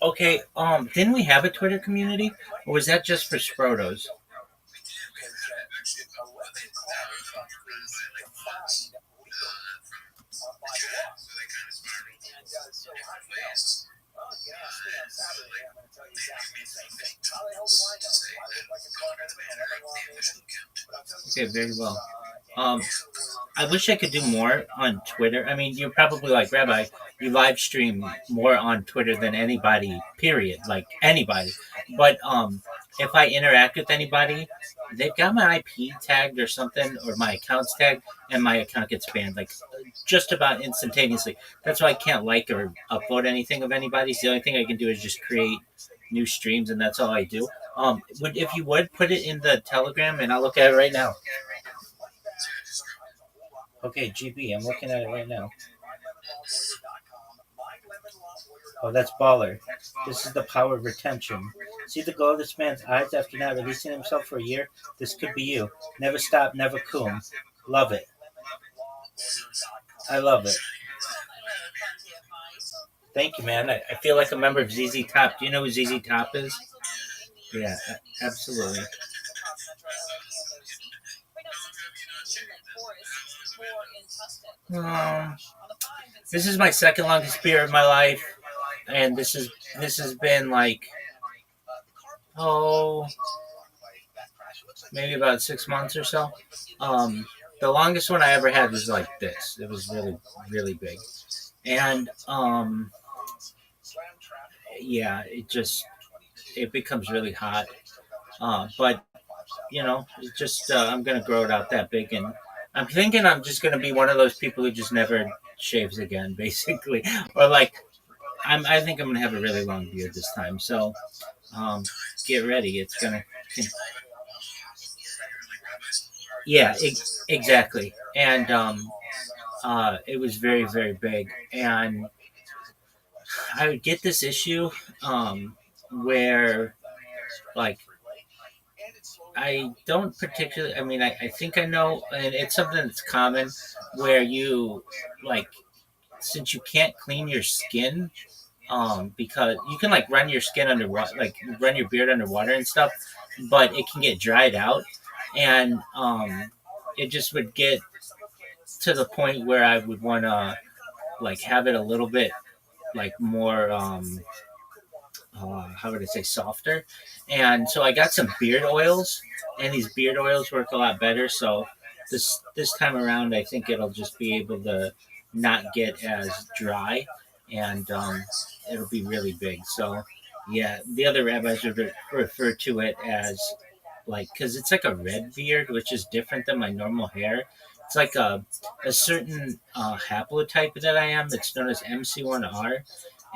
Okay, didn't we have a Twitter community? Or was that just for Sprotos? Okay, very well. I wish I could do more on Twitter. I mean, you're probably like, Rabbi, you live stream more on Twitter than anybody, period. Like anybody. But if I interact with anybody, they've got my IP tagged or something, or my account's tagged, and my account gets banned like just about instantaneously. That's why I can't like or upload anything of anybody's. The only thing I can do is just create new streams, and that's all I do. If you would put it in the Telegram, and I'll look at it right now. Okay, GB, I'm looking at it right now. Oh, that's baller. This is the power of retention. See the glow of this man's eyes after not releasing himself for a year? This could be you. Never stop, never coom. Love it. I love it. Thank you, man. I feel like a member of ZZ Top. Do you know who ZZ Top is? Yeah, absolutely. This is my second longest beer of my life, and this has been like maybe about 6 months or so. The longest one I ever had was like this. It was really, really big, and yeah, it becomes really hot. But it's just I'm gonna grow it out that big, and I'm thinking I'm just gonna be one of those people who just never shaves again, basically, or like I think I'm gonna have a really long beard this time. So get ready. It's gonna. Yeah, exactly, and it was very, very big, and I would get this issue where like I don't particularly. I mean, I think I know, and it's something that's common where you like, since you can't clean your skin, because you can like run your skin under water, like run your beard under water and stuff, but it can get dried out, and it just would get to the point where I would want to like have it a little bit like more. How would I say, softer, and so I got some beard oils, and these beard oils work a lot better. So this time around, I think it'll just be able to not get as dry, and it'll be really big. So yeah, the other rabbis would refer to it as like, because it's like a red beard, which is different than my normal hair. It's like a certain haplotype that I am. It's known as MC1R,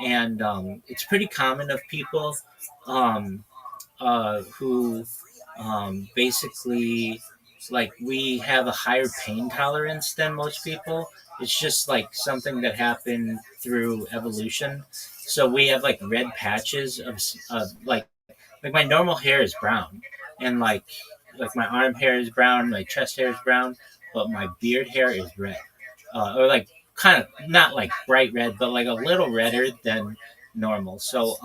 and it's pretty common of people who basically, like, we have a higher pain tolerance than most people. It's just like something that happened through evolution. So we have like red patches of like my normal hair is brown, and like my arm hair is brown, my chest hair is brown, but my beard hair is red, or like kind of not like bright red, but like a little redder than normal. So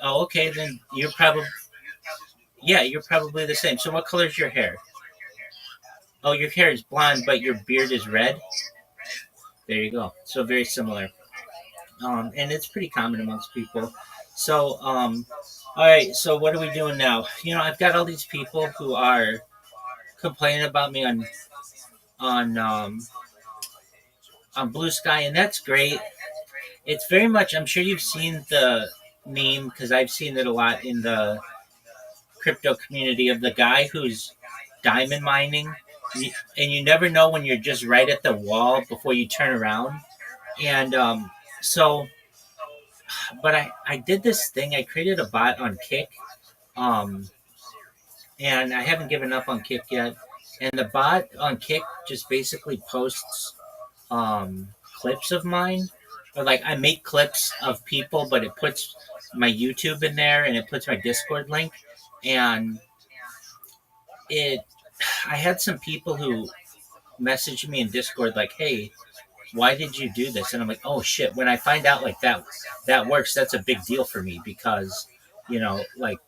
okay, then you're probably the same. So what color is your hair? Oh, your hair is blonde, but your beard is red. There you go. So very similar. And it's pretty common amongst people. So, all right. So what are we doing now? I've got all these people who are complaining about me on um, on Blue Sky, and that's great. It's very much. I'm sure you've seen the meme because I've seen it a lot in the crypto community of the guy who's diamond mining, and you never know when you're just right at the wall before you turn around. And so, but I did this thing. I created a bot on Kick, um, and I haven't given up on Kick yet. And the bot on Kick just basically posts clips of mine, or like I make clips of people, but it puts my YouTube in there and it puts my Discord link, and it. I had some people who messaged me in Discord like, "Hey, why did you do this?" And I'm like, "Oh shit!" When I find out like that works, that's a big deal for me because, like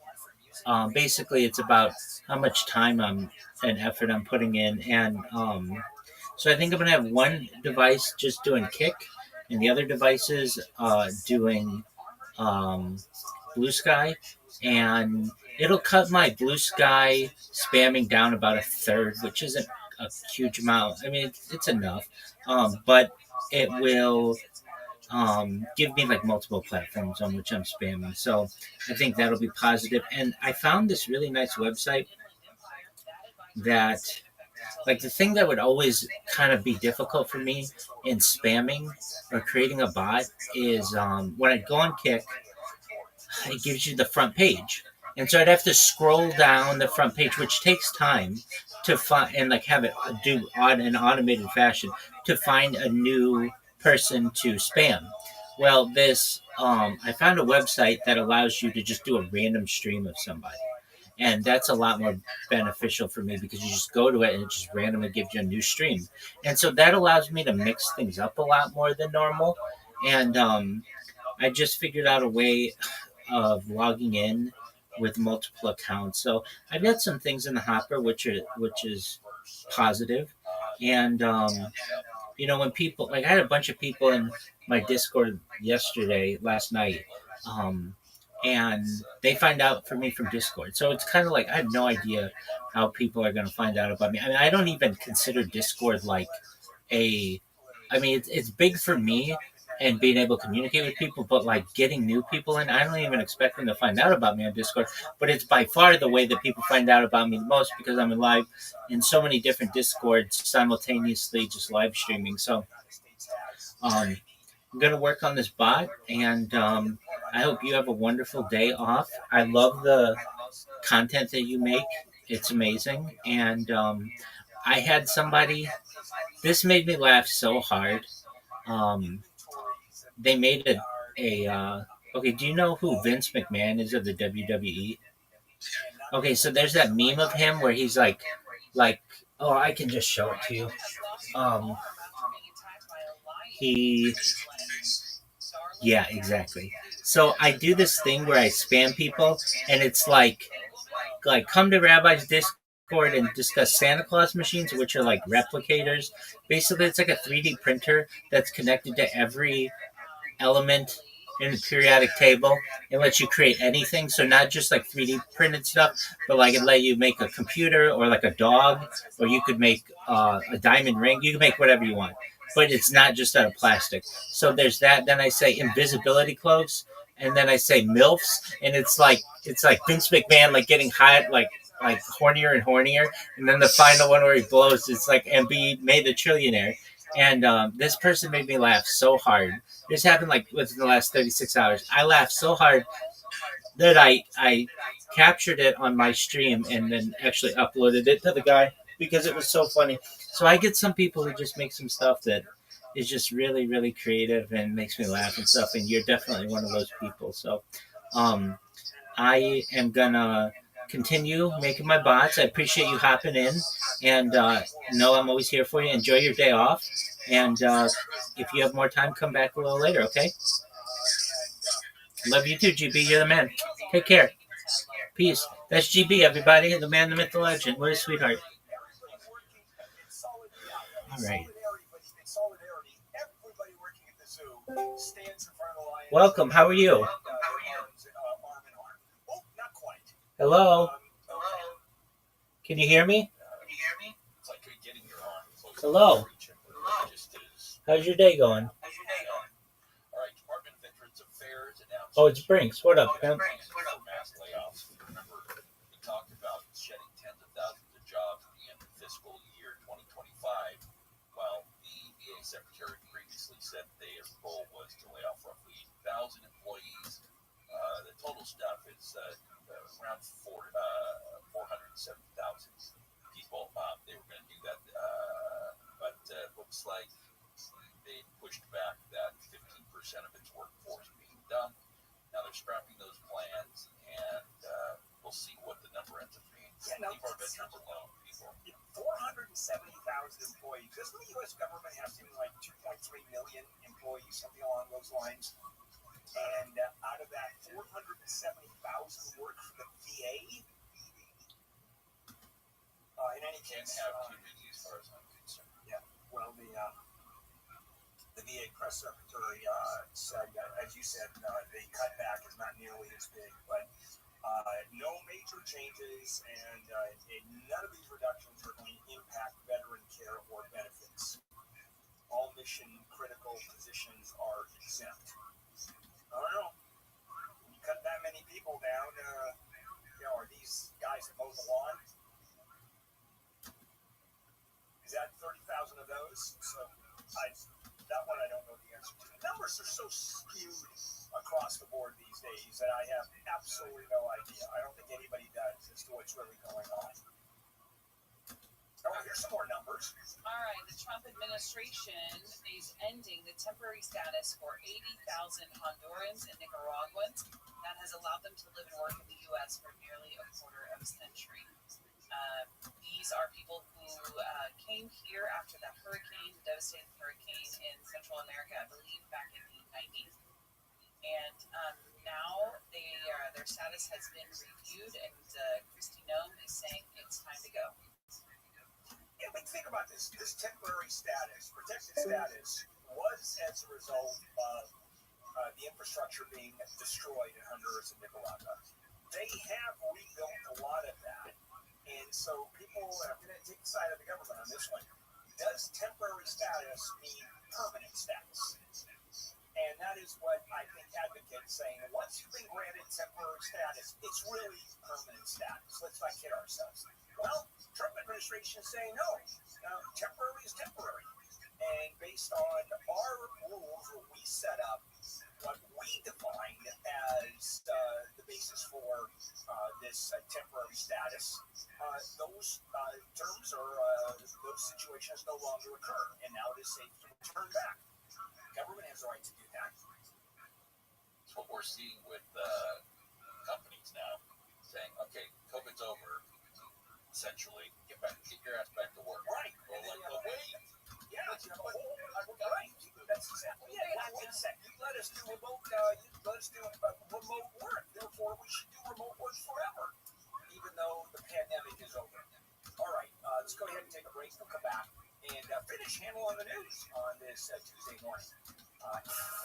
basically it's about how much time and effort I'm putting in, and so I think I'm gonna have one device just doing Kick, and the other devices doing um, Blue Sky, and it'll cut my Blue Sky spamming down about a third, which isn't a huge amount. I mean, it's enough, but it will give me like multiple platforms on which I'm spamming. So I think that'll be positive. And I found this really nice website that, like, the thing that would always kind of be difficult for me in spamming or creating a bot is when I go on Kick, it gives you the front page. And so I'd have to scroll down the front page, which takes time to find and like have it do on an automated fashion to find a new person to spam. Well, this I found a website that allows you to just do a random stream of somebody, and that's a lot more beneficial for me because you just go to it and it just randomly gives you a new stream, and so that allows me to mix things up a lot more than normal. And I just figured out a way of logging in with multiple accounts. So I've got some things in the hopper, which is positive. And when people like I had a bunch of people in my Discord last night, um, and they find out for me from Discord. So it's kind of like I have no idea how people are going to find out about me. I mean, I don't even consider Discord like a I mean, it's big for me and being able to communicate with people, but like getting new people in, I don't even expect them to find out about me on Discord. But it's by far the way that people find out about me the most because I'm live in so many different Discords simultaneously, just live streaming. So um, I'm going to work on this bot, and I hope you have a wonderful day off. I love the content that you make, it's amazing. And I had somebody, this made me laugh so hard. Um, they made okay, do you know who Vince McMahon is of the WWE? Okay, so there's that meme of him where he's like oh, I can just show it to you. um he Yeah, exactly. So I do this thing where I spam people, and it's like come to Rabbi's Discord and discuss Santa Claus machines, which are like replicators. Basically, it's like a 3D printer that's connected to every element in the periodic table. It lets you create anything. So not just like 3D printed stuff, but like it let you make a computer or like a dog, or you could make a diamond ring. You can make whatever you want, but it's not just out of plastic. So there's that. Then I say invisibility cloaks, and then I say milfs, and it's like Vince McMahon like getting hot like hornier and hornier, and then the final one where he blows, it's like and be made a trillionaire. And this person made me laugh so hard. This happened like within the last 36 hours. I laughed so hard that I captured it on my stream and then actually uploaded it to the guy because it was so funny. So I get some people who just make some stuff that is just really, really creative and makes me laugh and stuff. And you're definitely one of those people. So I am gonna continue making my bots. I appreciate you hopping in, and know I'm always here for you. Enjoy your day off, and if you have more time, come back a little later. Okay. Love you too, GB. You're the man. Take care. Peace. That's GB, everybody. The man, the myth, the legend. What a sweetheart. All right. Solidarity, everybody working at the zoo stands in front of the lions. Welcome. How are you? Arm in arm. Oh, not quite. Hello. Okay. Can you hear me? It's like getting your arm close. Hello. Just is. How's your day going? All right, Department of Veterans Affairs announced. Oh, it's Brinks. What up, pimp? Mass layoffs. Remember, we talked about shedding tens of thousands of jobs at the end of fiscal year 2025. Well, the VA Secretary previously said their goal was to lay off roughly 8,000 employees. The total staff is around 470,000 people. They were going to do that, but looks like they pushed back that 15% of its workforce being done. Now they're scrapping those plans, and we'll see what the number ends up being. Yeah, leave our veterans alone, people. 470,000 employees. Doesn't the U.S. government have something like 2.3 million employees, something along those lines? And out of that, 470,000 work for the VA. In any case, can't have too many as far as I'm concerned. Yeah. Well, the VA press secretary said, as you said, the cutback is not nearly as big, but no major changes, and none of these reductions are going to impact veteran care or benefits. All mission-critical positions are exempt. I don't know. When you cut that many people down, are these guys that mow the lawn? Is that 30,000 of those? So that one I don't know the answer to. The numbers are so skewed across the board these days that I have absolutely no idea. I don't think anybody does as to what's really going on. Oh, here's some more numbers. All right, the Trump administration is ending the temporary status for 80,000 Hondurans and Nicaraguans that has allowed them to live and work in the U.S. for nearly a quarter of a century. These are people who came here after that hurricane, the devastating hurricane in Central America, I believe, back in the 90s. And now their status has been reviewed, and Kristi Noem is saying it's time to go. Yeah, but think about this. This temporary status, protected status, was as a result of the infrastructure being destroyed in Honduras and Nicaragua. They have rebuilt a lot of that. And so people are going to take the side of the government on this one. Does temporary status mean permanent status? And that is what I think advocates saying. Once you've been granted temporary status, it's really permanent status. Let's not kid ourselves. Well, Trump administration is saying no. Temporary is temporary. And based on our rules, what we set up, what we defined as the basis for this temporary status, those terms or those situations no longer occur, and now it is safe to return back. The government has the right to do that. It's what we're seeing with companies now, saying, "Okay, COVID's over. Essentially, get your ass back to work." Right. Well, wait. Yeah, that's right. That's exactly it. Wait a second. You let us do remote. Remote work. Therefore, we should do remote work forever, even though the pandemic is over. All right. Let's go ahead and take a break. We'll come back and finish handling the news on this Tuesday morning.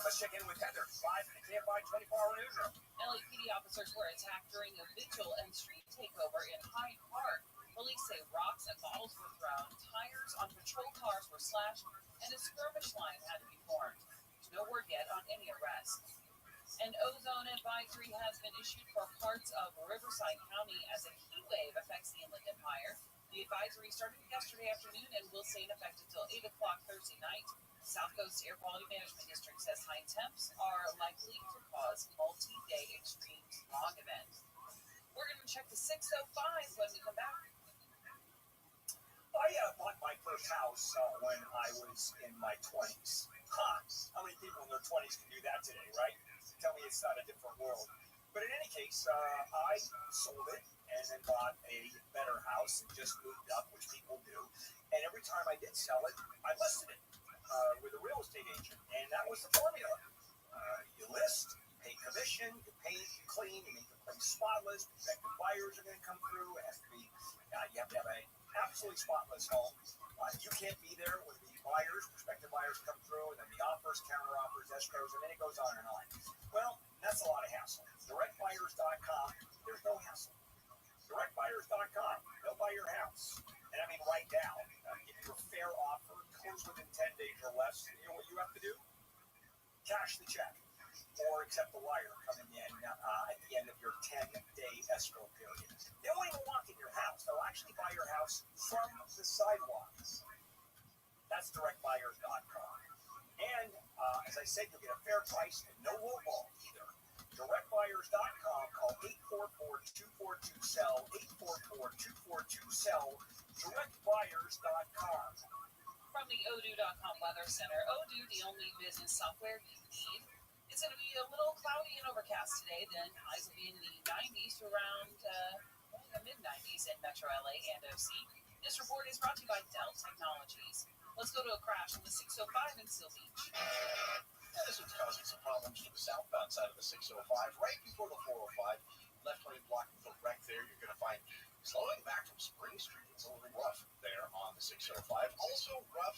Let's check in with Heather, live in the KFI 24-hour newsroom. LAPD officers were attacked during a vigil and street takeover in Hyde Park. Police say rocks and bottles were thrown, tires on patrol cars were slashed, and a skirmish line had to be formed. There's no word yet on any arrests. An ozone advisory has been issued for parts of Riverside County as a heat wave affects the Inland Empire. The advisory started yesterday afternoon and will stay in effect until 8 o'clock Thursday night. South Coast Air Quality Management District says high temps are likely to cause multi-day extreme smog events. We're going to check the 605 when we come back. I bought my first house when I was in my 20s. How many people in their 20s can do that today, right? Tell me it's not a different world. But in any case, I sold it and then bought a better house and just moved up, which people do. And every time I did sell it, I listed it with a real estate agent. And that was the formula. You list, you pay commission, you paint, you clean, you make the place spotless, prospective buyers are going to come through. It has to be, you have to have an absolutely spotless home. You can't be there when the prospective buyers come through, and then the offers, counter offers, escrows, and then it goes on and on. Well, that's a lot of hassle. DirectBuyers.com, there's no hassle. DirectBuyers.com, they'll buy your house. And I mean right now, give you a fair offer, close within 10 days or less. And you know what you have to do? Cash the check or accept the wire coming in at the end of your 10-day escrow period. They won't even walk in your house. They'll actually buy your house from the sidewalk. That's directbuyers.com. And as I said, you'll get a fair price and no lowball either. Directbuyers.com. Call 844-242-SELL, 844-242-SELL, directbuyers.com. From the Odoo.com Weather Center, Odoo, the only business software you need. It's going to be a little cloudy and overcast today. Then highs will be in the 90s to around the mid-90s in Metro LA and OC. This report is brought to you by Dell Technologies. Let's go to a crash on the 605 in Seal Beach. This one's causing some problems to the southbound side of the 605, right before the 405. Left lane blocking the wreck there. You're going to find slowing back from Spring Street. It's a little rough there on the 605. Also rough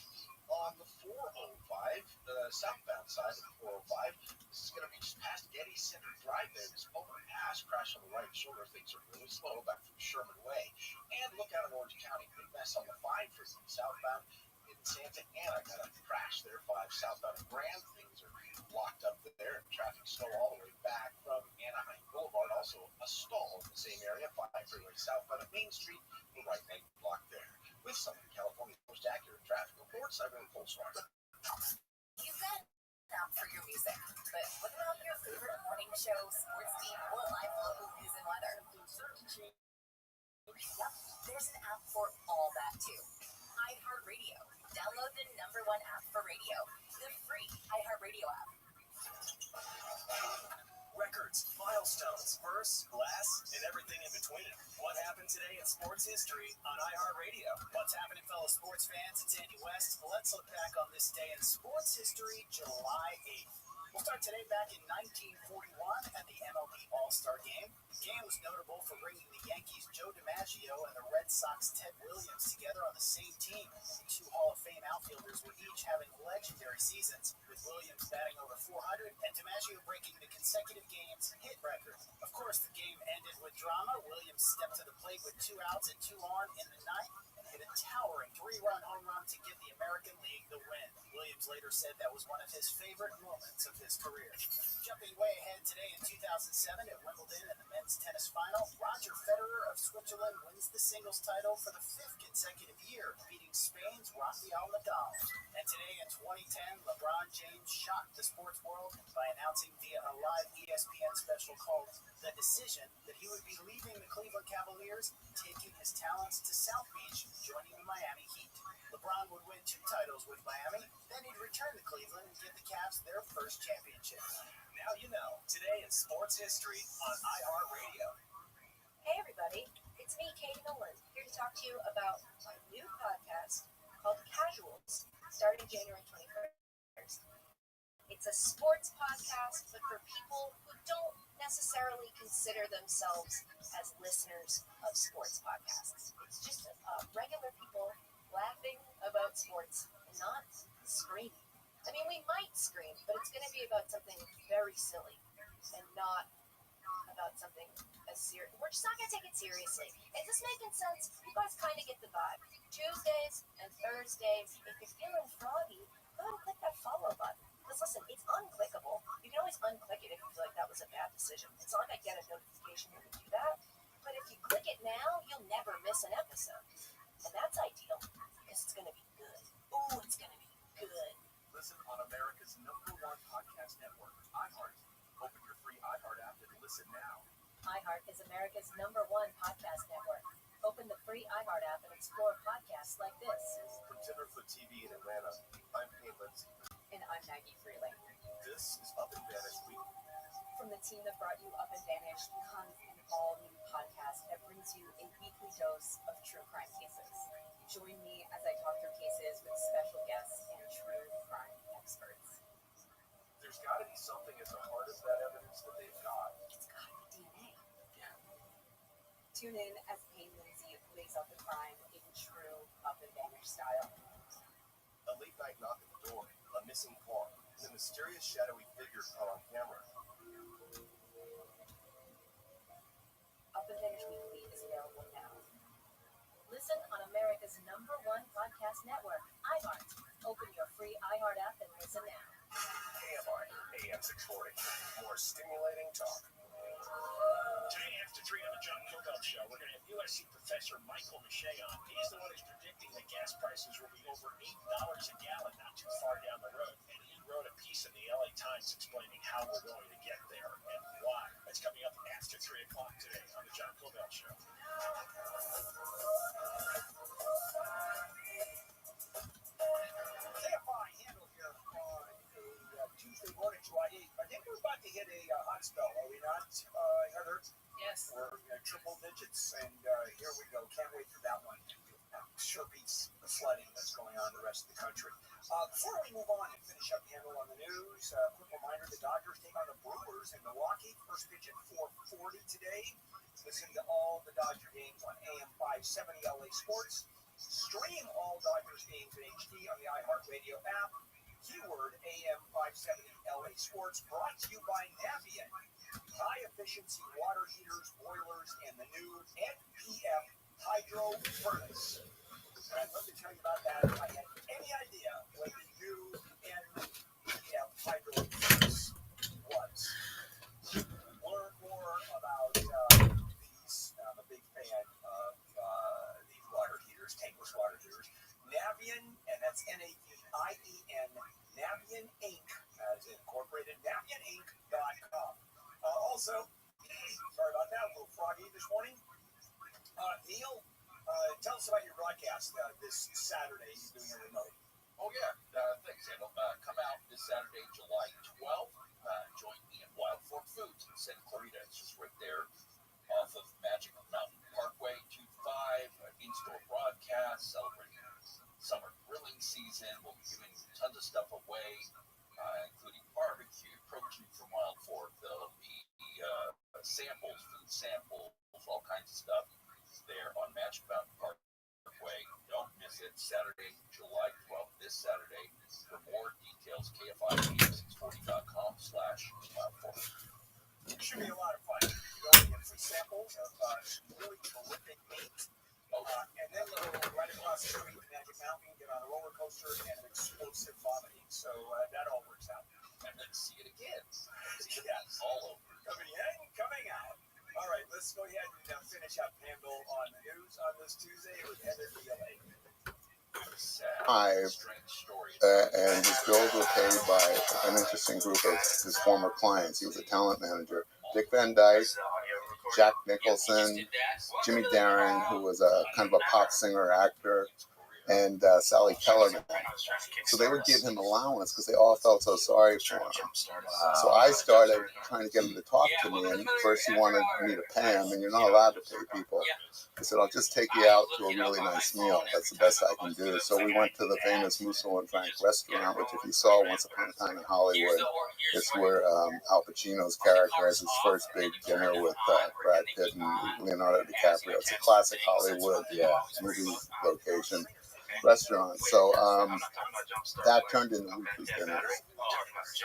on the 405, the southbound side of the 405. This is going to be just past Getty Center Drive there. This overpass crash on the right shoulder. Things are really slow back from Sherman Way. And look out in Orange County. Big mess on the 5 for southbound in Santa Ana. Got a crash there, 5 southbound in Grand. Things are locked up there. Traffic slow all the way back from Anaheim Boulevard. Also a stall in the same area. 5 freeway southbound at Main Street. The right lane blocked there. With some of California's most accurate traffic reports, I'm in Full Swat. You've got an app for your music, but what about your favorite morning show, sports team, or live local news and weather? Yep, there's an app for all that too. iHeartRadio. Download the #1 app for radio, the free iHeartRadio app. Records, milestones, firsts, last, and everything in between. What happened today in sports history on iHeartRadio? What's happening, fellow sports fans? It's Andy West. Let's look back on this day in sports history, July 8th. We'll start today back in 1941 at the MLB All-Star Game. The game was notable for bringing the Yankees' Joe DiMaggio and the Red Sox' Ted Williams together on the same team. The 2 Hall of Fame outfielders were each having legendary seasons, with Williams batting over 400 and DiMaggio breaking the consecutive games hit record. Of course, the game ended with drama. Williams stepped to the plate with 2 outs and 2 on in the ninth and hit a towering 3-run home run to give the American League the win. Williams later said that was one of his favorite moments of his career. Jumping way ahead today in 2007 at Wimbledon in the men's tennis final, Roger Federer of Switzerland wins the singles title for the 5th consecutive year, beating Spain's Rafael Nadal. And today in 2010, LeBron James shocked the sports world by announcing via a live ESPN special called The Decision that he would be leaving the Cleveland Cavaliers, taking his talents to South Beach, joining the Miami Heat. LeBron would win 2 titles with Miami, then he'd return to Cleveland and give the Cavs their first championship. Now you know, today in sports history on iHeartRadio. Hey everybody, it's me, Katie Nolan, here to talk to you about my new podcast called Casuals, starting January 21st. It's a sports podcast, but for people who don't necessarily consider themselves as listeners of sports podcasts. It's just regular people laughing about sports and not screaming. I mean, we might scream, but it's going to be about something very silly and not about something as serious. We're just not going to take it seriously. Is this making sense? You guys kind of get the vibe. Tuesdays and Thursdays, if you're feeling froggy, go ahead and click that follow button. Because listen, it's unclickable. You can always unclick it if you feel like that was a bad decision. It's not like I get a notification when you do that. But if you click it now, you'll never miss an episode. And that's ideal, because it's going to be good. Ooh, it's going to be good. Listen on America's #1 podcast network, iHeart. Open your free iHeart app and listen now. iHeart is America's #1 podcast network. Open the free iHeart app and explore podcasts like this. From Tenderfoot TV in Atlanta, I'm Payne Lindsay. And I'm Maggie Freeling. This is Up and Vanished Week. From the team that brought you Up and Vanished comes an all-new podcast that brings you a weekly dose of true crime cases. Join me as I talk through cases with special guests and true crime experts. There's got to be something at the heart of that evidence that they've got. It's got to be DNA. Tune in as Payne Lindsay lays out the crime in true up and banger style. A late night knock at the door, a missing car, and a mysterious shadowy figure caught on camera. Up and Bangers Weekly is available now. Listen on America's #1 podcast network, iHeart. Open your free iHeart app and listen now. KMI, AM 640. More stimulating talk. Today after 3 on the John Kilbelt Show, we're going to have USC professor Michael Mache on. He's the one who's predicting that gas prices will be over $8 a gallon not too far down the road. And he wrote a piece in the LA Times explaining how we're going to get there and why. That's coming up after 3 o'clock today on the John Kilbelt Show. KFI handle here on a Tuesday morning, July 8th. I think we're about to hit a hot spell, are we not, Heather? Yes. We're triple digits, and here we go. Can't wait for that one. Sure beats the flooding that's going on in the rest of the country. Before we move on and finish up handle on the news, quick reminder, the Dodgers take on the Brewers in Milwaukee. First pitch at 4:40 today. Listen to all the Dodger games on AM 570 LA Sports. Stream all Dodgers games in HD on the iHeartRadio app. Keyword AM 570 LA Sports, brought to you by Navien. High efficiency water heaters, boilers, and the new NPF Hydro Furnace. And I'd love to tell you about that if I had any idea what the new NPF Hydro Furnace was. Learn more about these. I'm a big fan of these water heaters, tankless water heaters. Navien, and that's Navien, Navien Inc. as incorporated, NavienInc.com. Also, sorry about that, a little froggy this morning. Neil, tell us about your broadcast this Saturday. You're doing a remote. Oh, yeah. Thanks, Handle. Come out this Saturday, July 12th. Join me at Wild Fork Foods in Santa Clarita. It's just right there off of Magic Mountain Parkway, 2-5. In-store broadcast, celebrating summer grilling season. We'll be giving tons of stuff away, including barbecue, protein from Wild Fork. There'll be samples, food samples, all kinds of stuff there on Magic Mountain Parkway. Don't miss it. Saturday, July 12th, this Saturday. For more details, KFI640.com/wildfork. It should be a lot of fun. You go and get free samples of some really terrific meat. And then you go right across the street to Magic Mountain, get on a roller coaster, and an explosive vomiting. So that all works out. And then see it again. Yes. All over. Coming in, coming out. All right, let's go ahead and finish up handle on the news on this Tuesday with Heather DLA. And his bills were paid by an interesting group of his former clients. He was a talent manager. Dick Van Dyke, Jack Nicholson, Jimmy Darren, who was a kind of a pop singer actor, and Sally Kellerman. So they would give him allowance because they all felt so sorry for him. So I started trying to get him to talk to me, and first he wanted me to pay him, and you're not allowed to pay people. I said, I'll just take you out to a really nice meal. That's the best I can do. So we went to the famous Musso and Frank restaurant, which if you saw Once Upon a Time in Hollywood, it's where Al Pacino's character has his first big dinner with Brad Pitt and Leonardo DiCaprio. It's a classic Hollywood movie location restaurant. So that turned into weekly dinners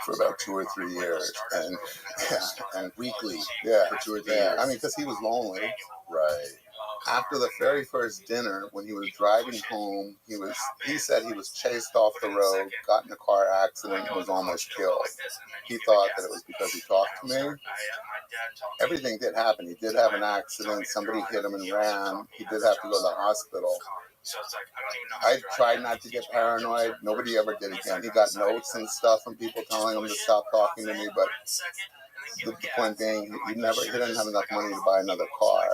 for about 2 or 3 years, and Weekly. for 2 or 3 years. I mean, because he was lonely. Right. After the very first dinner, when he was driving home, he said he was chased off the road, got in a car accident, and was almost killed. He thought that it was because he talked to me. Everything did happen. He did have an accident. Somebody hit him and ran. He did have to go to the hospital. I tried not to get paranoid. Nobody ever did again. He got notes and stuff from people telling him to stop talking to me, but the point being, he didn't have enough money to buy another car.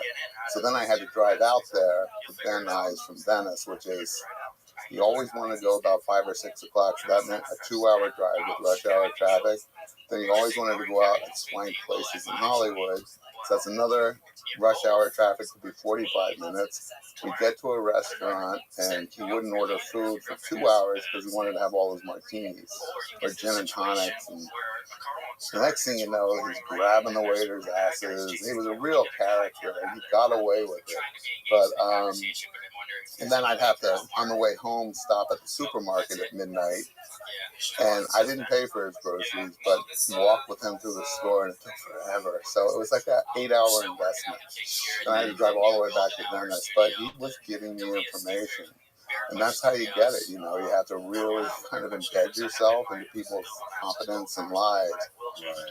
So then I had to drive out there to Van Nuys from Venice, which is, he always wanted to go about 5 or 6 o'clock. So that meant a 2-hour drive with rush hour traffic. Then he always wanted to go out and swank places in Hollywood. So that's another rush hour traffic could be 45 minutes. We get to a restaurant and he wouldn't order food for 2 hours because he wanted to have all his martinis or gin and tonics. And the next thing you know, he's grabbing the waiters' asses. He was a real character and he got away with it. But, and then I'd have to, on the way home, stop at the supermarket at midnight. And I didn't pay for his groceries, but walk with him through the store, and it took forever. So it was like an 8-hour investment. And I had to drive all the way back to Venice, but he was giving me information. And that's how you get it, you know. You have to really kind of embed yourself into people's confidence and lives.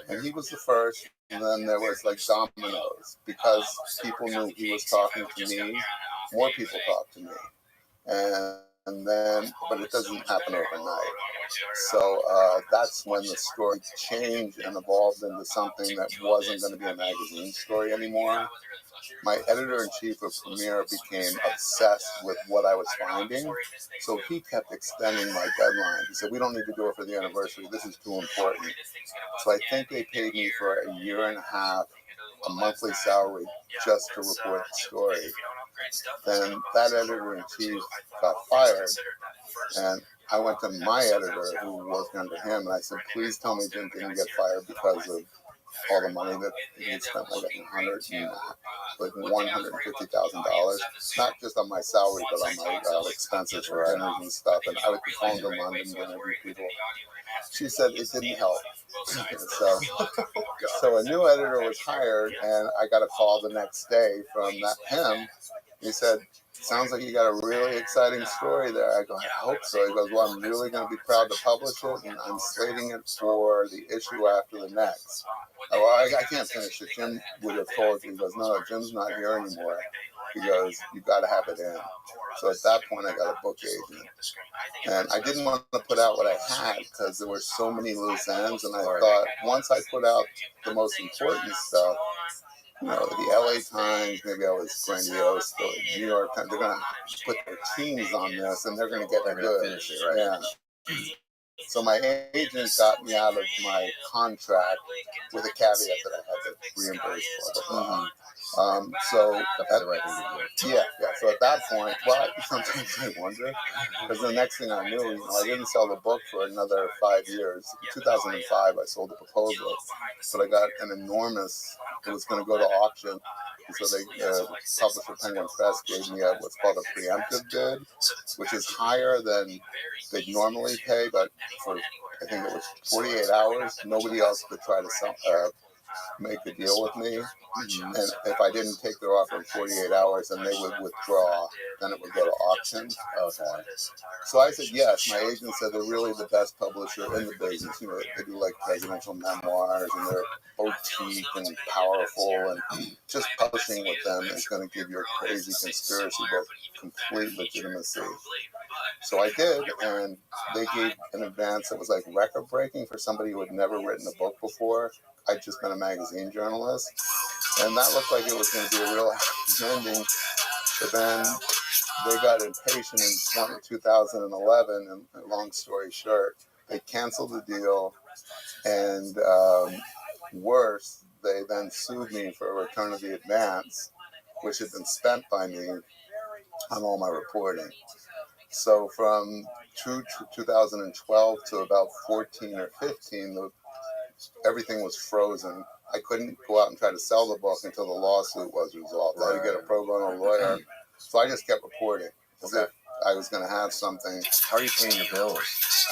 And he was the first, and then there was like dominoes. Because people knew he was talking to me, more people talked to me. And then, but it doesn't happen overnight. So that's when the story changed and evolved into something that wasn't going to be a magazine story anymore. My editor-in-chief of Premiere became obsessed with what I was finding, so he kept extending my deadline. He said, we don't need to do it for the anniversary, this is too important. So I think they paid me for a year and a half, a monthly salary, just to report the story. Then that editor-in-chief got fired, and I went to my editor who worked under him, and I said, please tell me Jim didn't get fired because of all the money that he had spent, like $150,000, not just on my salary, but on my expenses for dinners and stuff. And I would be phone to London and interview people. She said it didn't help. So a new editor was hired, and I got a call the next day from him. He said, sounds like you got a really exciting story there. I go, I hope so. He goes, well, I'm really going to be proud to publish it, and I'm slating it for the issue after the next. Well, I can't finish it. Jim would have told you. He goes, no, Jim's not here anymore. He goes, you got to have it in. So at that point, I got a book agent. And I didn't want to put out what I had because there were so many loose ends. And I thought, once I put out the most important stuff, you know, the LA Times, maybe I was grandiose, the New York Times, they're going to put their teams on this and they're going to get it good. Finish it, right? Yeah. So my agent got me out of my contract with a caveat that I had to reimburse, blah, blah, blah. So so at that point, well, sometimes I wonder, because the next thing I knew, you know, I didn't sell the book for another 5 years. In 2005, I sold the proposal, but I got an enormous, it was going to go to auction. And so they, publisher Penguin Press gave me what's called a preemptive bid, which is higher than they normally pay, but for, I think it was 48 hours, nobody else could try to sell, make a deal with me. And if I didn't take their offer in 48 hours, then they would withdraw. Then it would go to auction. Okay. So I said yes. My agent said they're really the best publisher in the business. You know, they do like presidential memoirs, and they're boutique and powerful, and just publishing with them is going to give your crazy conspiracy book complete legitimacy. So I did, and they gave an advance that was like record breaking for somebody who had never written a book before. I'd just been a magazine journalist, and that looked like it was going to be a real happy ending. But then they got impatient in 2011, and long story short, they canceled the deal, and worse, they then sued me for a return of the advance, which had been spent by me on all my reporting. So from 2012 to about 14 or 15, everything was frozen. I couldn't go out and try to sell the book until the lawsuit was resolved. I had to get a pro bono lawyer. So I just kept reporting as if I was going to have something. How are you paying your bills?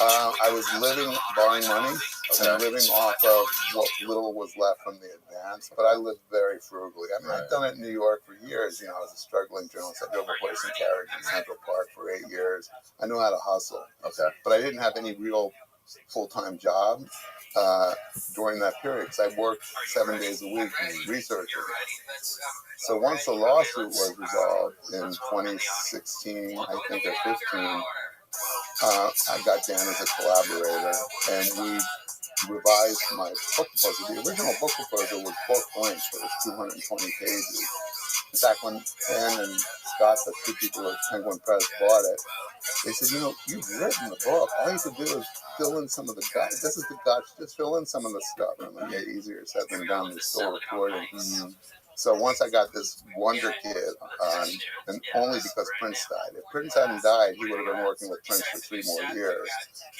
I was living, borrowing money, and living off of what little was left from the advance. But I lived very frugally. I mean, I've done it in New York for years. You know, I was a struggling journalist. I drove a horse and carriage in Central Park for 8 years. I knew how to hustle. Okay. But I didn't have any real full-time job during that period because I worked 7 days a week researching. So once the lawsuit was resolved in 2016, I think, or 15, I got Dan as a collaborator, and we revised my book proposal. The original book proposal was book length. It was 220 pages. In fact, when Dan and Scott, the two people at Penguin Press, bought it, they said, you know, you've written the book. All you have to do is fill in some of the guts. This is the guts. Just fill in some of the stuff. And I'm like, yeah, easier said than done. We're still recording. So once I got this Wonder Kid on, and only because Prince died. If Prince hadn't died, he would have been working with Prince for 3 more years.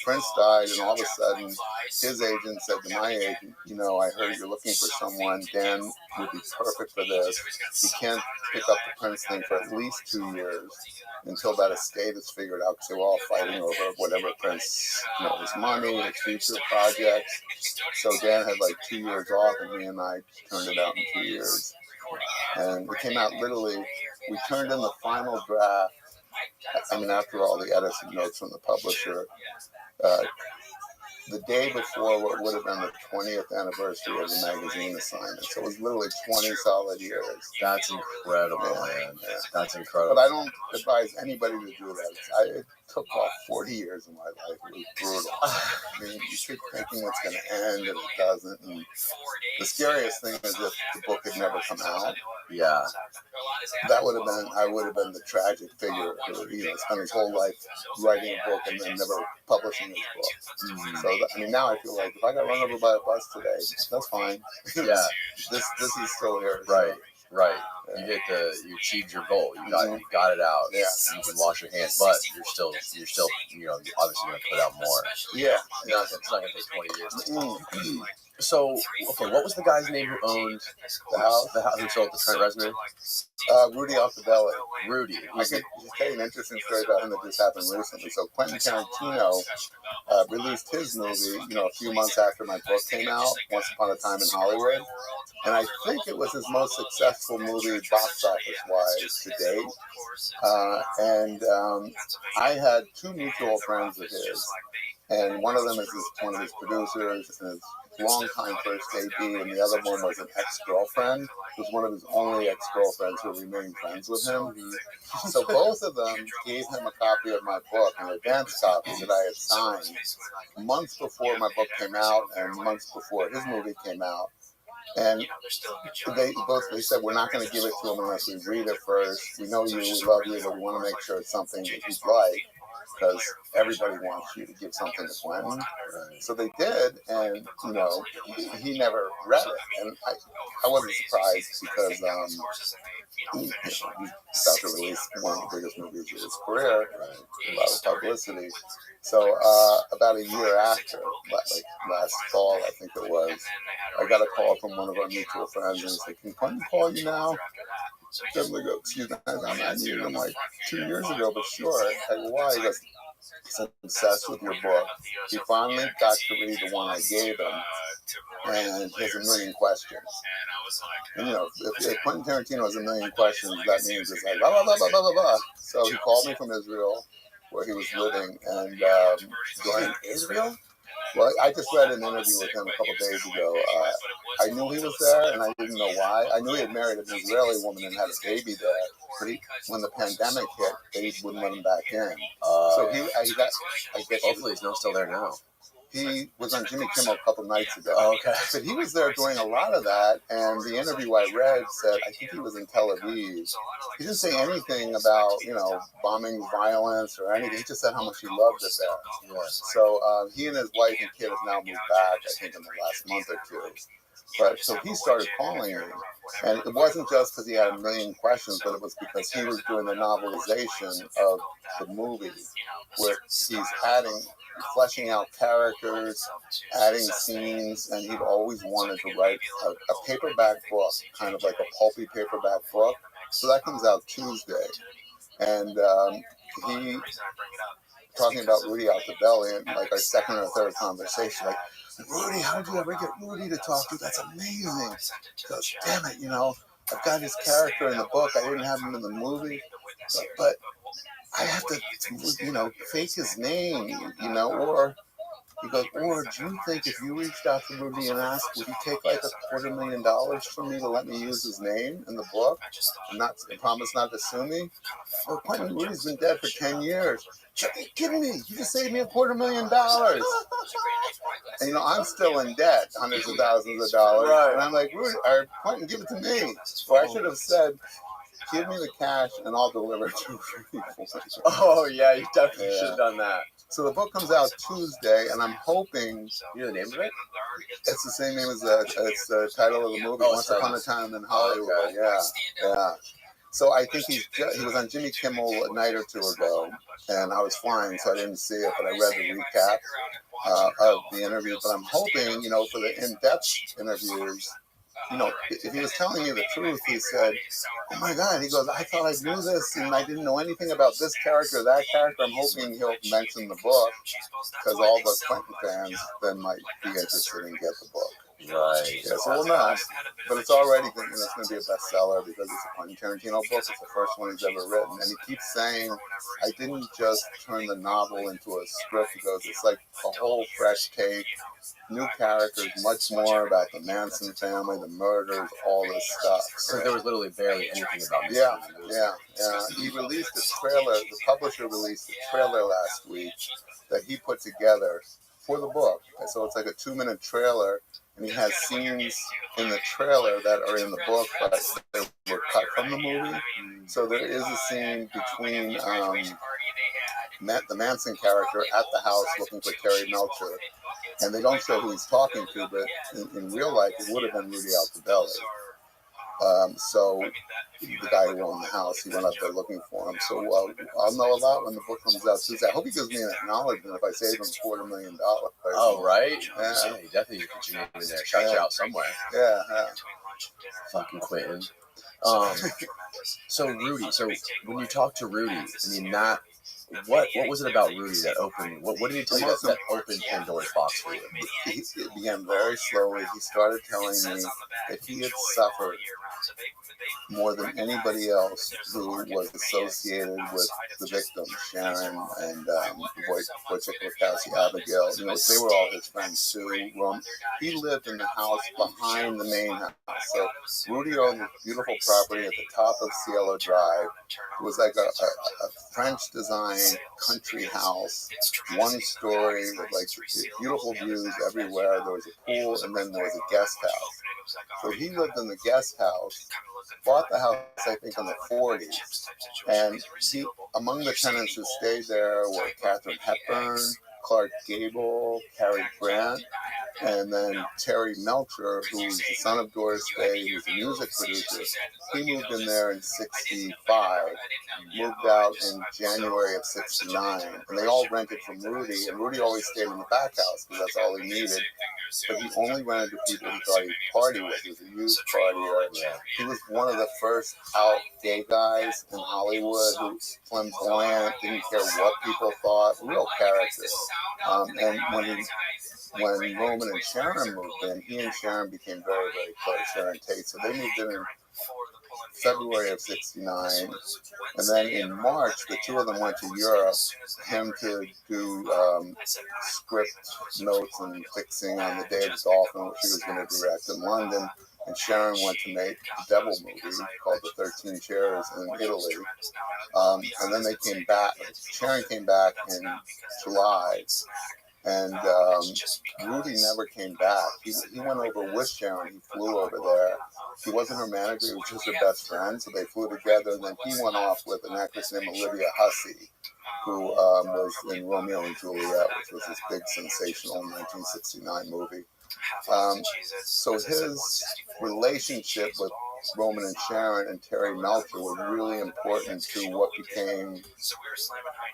Prince died, and all of a sudden, his agent said to my agent, you know, I heard you're looking for someone. Dan would be perfect for this. He can't pick up the Prince thing for at least 2 years until that estate is figured out, because they were all fighting over whatever Prince, you know, his money, his future projects. So Dan had like 2 years off, and me and I turned it out in 2 years. And it came out literally, we turned in the final draft, I mean, after all the edits and notes from the publisher, the day before what would have been the 20th anniversary of the magazine assignment. So it was literally 20 solid years. That's incredible, man. Yeah. That's incredible. But I don't advise anybody to do that. It took off 40 years of my life. It was brutal. I mean, you keep thinking it's going to end, and it doesn't. And the scariest thing is if the book had never come out. Yeah. That would have been, I would have been the tragic figure who, you know, spent his whole life writing a book and then never publishing his book. So, I mean, now I feel like if I got run over by a bus today, that's fine. Yeah. This is still here. Right. So. Right. You achieved your goal. You got it out. Yeah. You can wash your hands, but you're still, you know, obviously going to put out more. Yeah. It's not going to take 20 years. So, okay, what was the guy's name who owned The house? Who sold the Trent Reznor? Rudy Off the Belly. Rudy. I could tell you an interesting story about him that just happened recently. So Quentin Tarantino released his movie, you know, a few months after my book came out, Once Upon a Time in Hollywood. And I think it was his most successful movie box office-wise to date. I had 2 mutual friends of his. And one of them is one of his producers and his longtime first AD, and the other one was an ex-girlfriend, who was one of his only ex-girlfriends who remained friends with him. So both of them gave him a copy of my book, an advance copy that I had signed months before my book came out and months before his movie came out. And they said, we're not going to give it to him unless we read it first. We know you, we love you, but we want to make sure it's something that he'd like, because everybody wants you to give something to Quentin. So they did, and, you know, he never read it. And I wasn't surprised, because he's about to release one of the biggest movies of his career, a lot of publicity. So about a year after, like last fall, I think it was, I got a call from one of our mutual friends, and he said, can Quentin call you now? I'm like, excuse me, I needed him like 2 years ago, but sure. I go, why? He goes, he's obsessed with your book. He finally got to read the one I gave him, and he has a million questions. And, you know, if Quentin Tarantino has a million questions, that means it's like, blah, blah, blah, blah, blah, blah, blah. So he called me from Israel, where he was living, and in Israel? Well, I just read an interview with him a couple days ago. I knew he was there, and I didn't know why. I knew he had married an Israeli woman and had a baby there, but when the pandemic hit, they wouldn't let him back in. So I guess Hopefully he's not still there now. He was on Jimmy Kimmel a couple nights ago. Oh, okay. But he was there doing a lot of that, and the interview I read said, I think he was in Tel Aviv. He didn't say anything about, you know, bombing violence or anything. He just said how much he loved it there. Yeah. So he and his wife and kid have now moved back, I think, in the last month or 2. But so he started calling me, and it wasn't just because he had a million questions, but it was because he was doing a novelization of the movie, where he's fleshing out characters, adding scenes, and he'd always wanted to write a paperback book, kind of like a pulpy paperback book. So that comes out Tuesday, and he talking about Rudy Out the Belly, and like our second or third conversation, like, Rudy, how did you ever get Rudy to talk to? That's amazing. He goes, damn it, you know, I've got his character in the book. I didn't have him in the movie, but I have to, you know, fake his name, you know, or he goes, or do you think if you reached out to Rudy and asked, would he take like $250,000 from me to let me use his name in the book and promise not to sue me? Well, Quentin, Rudy's been dead for 10 years. Are you kidding me? You just saved me $250,000. And, you know, I'm still in debt, hundreds of thousands of dollars. Right. And I'm like, Rudy, or Quentin, give it to me. Or I should have said, give me the cash and I'll deliver it to you. Oh yeah, you definitely should have done that. So the book comes out Tuesday, and I'm hoping. You know the name of it? It's the same name as it's the title of the movie, Once Upon a Time in Hollywood. Okay. Yeah. So I think he was on Jimmy Kimmel a night or two ago, and I was flying, so I didn't see it, but I read the recap of the interview. But I'm hoping, for the in-depth interviews, if he was telling me the truth, he said, "Oh my God," he goes, "I thought I knew this, and I didn't know anything about this character, or that character." I'm hoping he'll mention the book, because all the Clinton fans then might be interested and get the book. Right. Yeah, so we'll know. But it's already it's going to be a bestseller because it's a Quentin Tarantino book. It's the first one he's ever written. And he keeps saying, I didn't just turn the novel into a script. He goes, it's like a whole fresh take, new characters, much more about the Manson family, the murders, all this stuff. So there was literally barely anything about this. Yeah. He released a trailer. The publisher released a trailer last week that he put together for the book. So it's like a 2-minute trailer. And he has scenes in the trailer that are in the book, but they were cut from the movie. So there is a scene between the Manson character at the house looking for Terry Melcher. And they don't show who he's talking to, but in real life, it would have been Rudy Altobelli. So the guy who owned the house, he went up there looking for him. So I'll know a lot when the book comes out Tuesday. I hope he gives me an acknowledgement if I save him $250,000. Oh, right? Yeah. You definitely need to put your name in there. Shout you out somewhere. Yeah. Fucking Quentin. So Rudy, when you talk to Rudy, what was it about Rudy that opened? What did he tell you that opened Pandora's box for you? It began very slowly. He started telling me that he had suffered more than anybody else who was associated with the victims, Sharon and Wojciech Lukowski, Abigail. They were all his friends too. He lived in the house behind the main house. So Rudy owned a beautiful property at the top of Cielo Drive. It was like a French design country house, one story with like beautiful views everywhere. There was a pool, and then there was a guest house. So he lived in the guest house, bought the house, I think, in the 40s. And among the tenants who stayed there were Katharine Hepburn, Clark Gable, Cary Grant, and then Terry Melcher, who's the son of Doris Day, who's a music producer. He moved in there in 65, moved out in January of 69, and they all rented from Rudy, and Rudy always stayed in the back house because that's all he needed. But he only rented to people he thought he'd party with. He was a youth partier. He was one of the first out gay guys in Hollywood who was flamboyant, didn't care what people thought, real character. And when Roman and Sharon moved in, he and Sharon became very, very close, Sharon Tate. So they moved in February of 69. And then in March, the two of them went to Europe, him to do script notes and fixing on The Day of the Dolphin, which he was going to direct in London. And Sharon went to make the Devil movie called The 13 Chairs in Italy. And then they came back. Sharon came back in July. And Rudy never came back. He went over with Sharon. He flew over there. He wasn't her manager. He was just her best friend. So they flew together. And then he went off with an actress named Olivia Hussey, who was in Romeo and Juliet, which was this big sensational 1969 movie. So his relationship with Roman and Sharon and Terry Melcher was really important to what became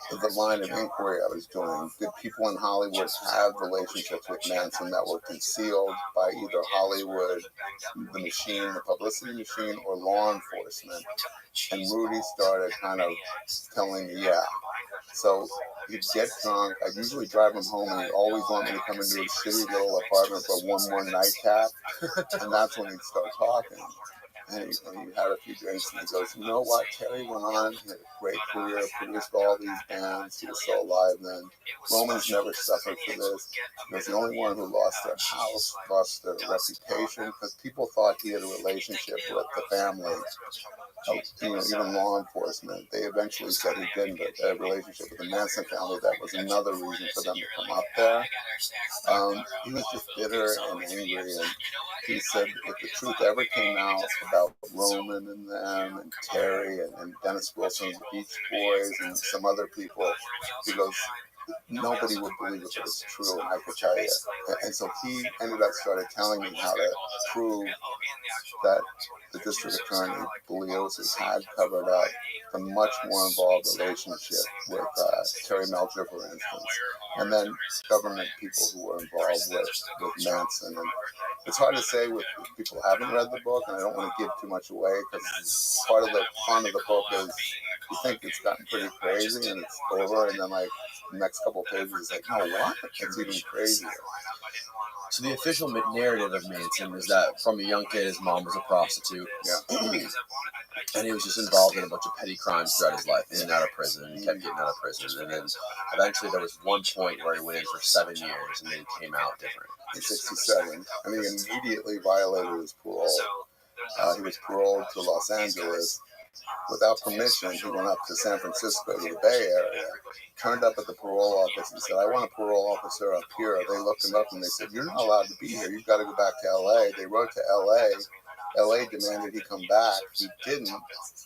the line of inquiry I was doing. Did people in Hollywood have relationships with Manson that were concealed by either Hollywood, the machine, the publicity machine, or law enforcement? And Rudy started kind of telling me, yeah. So he'd get drunk. I'd usually drive him home, and he'd always want me to come into his shitty little apartment for one more nightcap. And that's when he'd start talking. And he had a few drinks, and he goes, you know what, Terry went on, he had a great career, produced all these bands, he was still alive then. Roman's never suffered for this. He was the only one who lost their house, lost their reputation, because people thought he had a relationship with the family, even law enforcement. They eventually said he didn't, but a relationship with the Manson family, that was another reason for them to come up there. He was just bitter and angry, and he said if the truth ever came out about Roman and them and Terry and Dennis Wilson, the Beach Boys, and some other people. He goes, nobody would believe it, but it's true, and I could tell you. And so he ended up started telling me how to prove that the district attorney, Bugliosi, had covered up a much more involved relationship with Terry Melcher, for instance, and then government people who were involved with Manson. And it's hard to say with people who haven't read the book, and I don't want to give too much away, because part of the fun of the book is you think it's gotten pretty crazy and it's over, and then like the next couple of pages is like, no, what? It's even crazier. So the official narrative of Manson is that from a young kid, his mom was a prostitute. Yeah. And he was just involved in a bunch of petty crimes throughout his life, in and out of prison. He kept getting out of prison. And then eventually there was one point where he went in for 7 years and then he came out different. In 67. And he immediately violated his parole. He was paroled to Los Angeles. Without permission, he went up to San Francisco, to the Bay Area, turned up at the parole office and said, I want a parole officer up here. They looked him up and they said, you're not allowed to be here. You've got to go back to L.A. They wrote to L.A. L.A. demanded he come back. He didn't.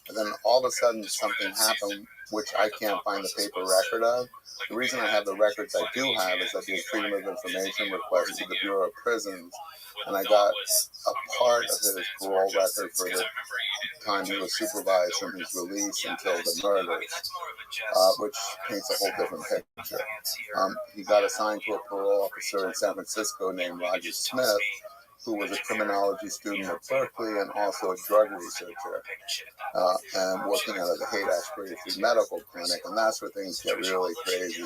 And then all of a sudden something happened, which I can't find the paper record of. The reason I have the records I do have is I did Freedom of Information request to the Bureau of Prisons, and I got a part of his parole record for the time he was supervised from his release until the murders, which paints a whole different picture. He got assigned to a parole officer in San Francisco named Roger Smith, who was a criminology student at Berkeley and also a drug researcher, and working out of the Haight-Ashbury Medical Clinic, and that's where things get really crazy.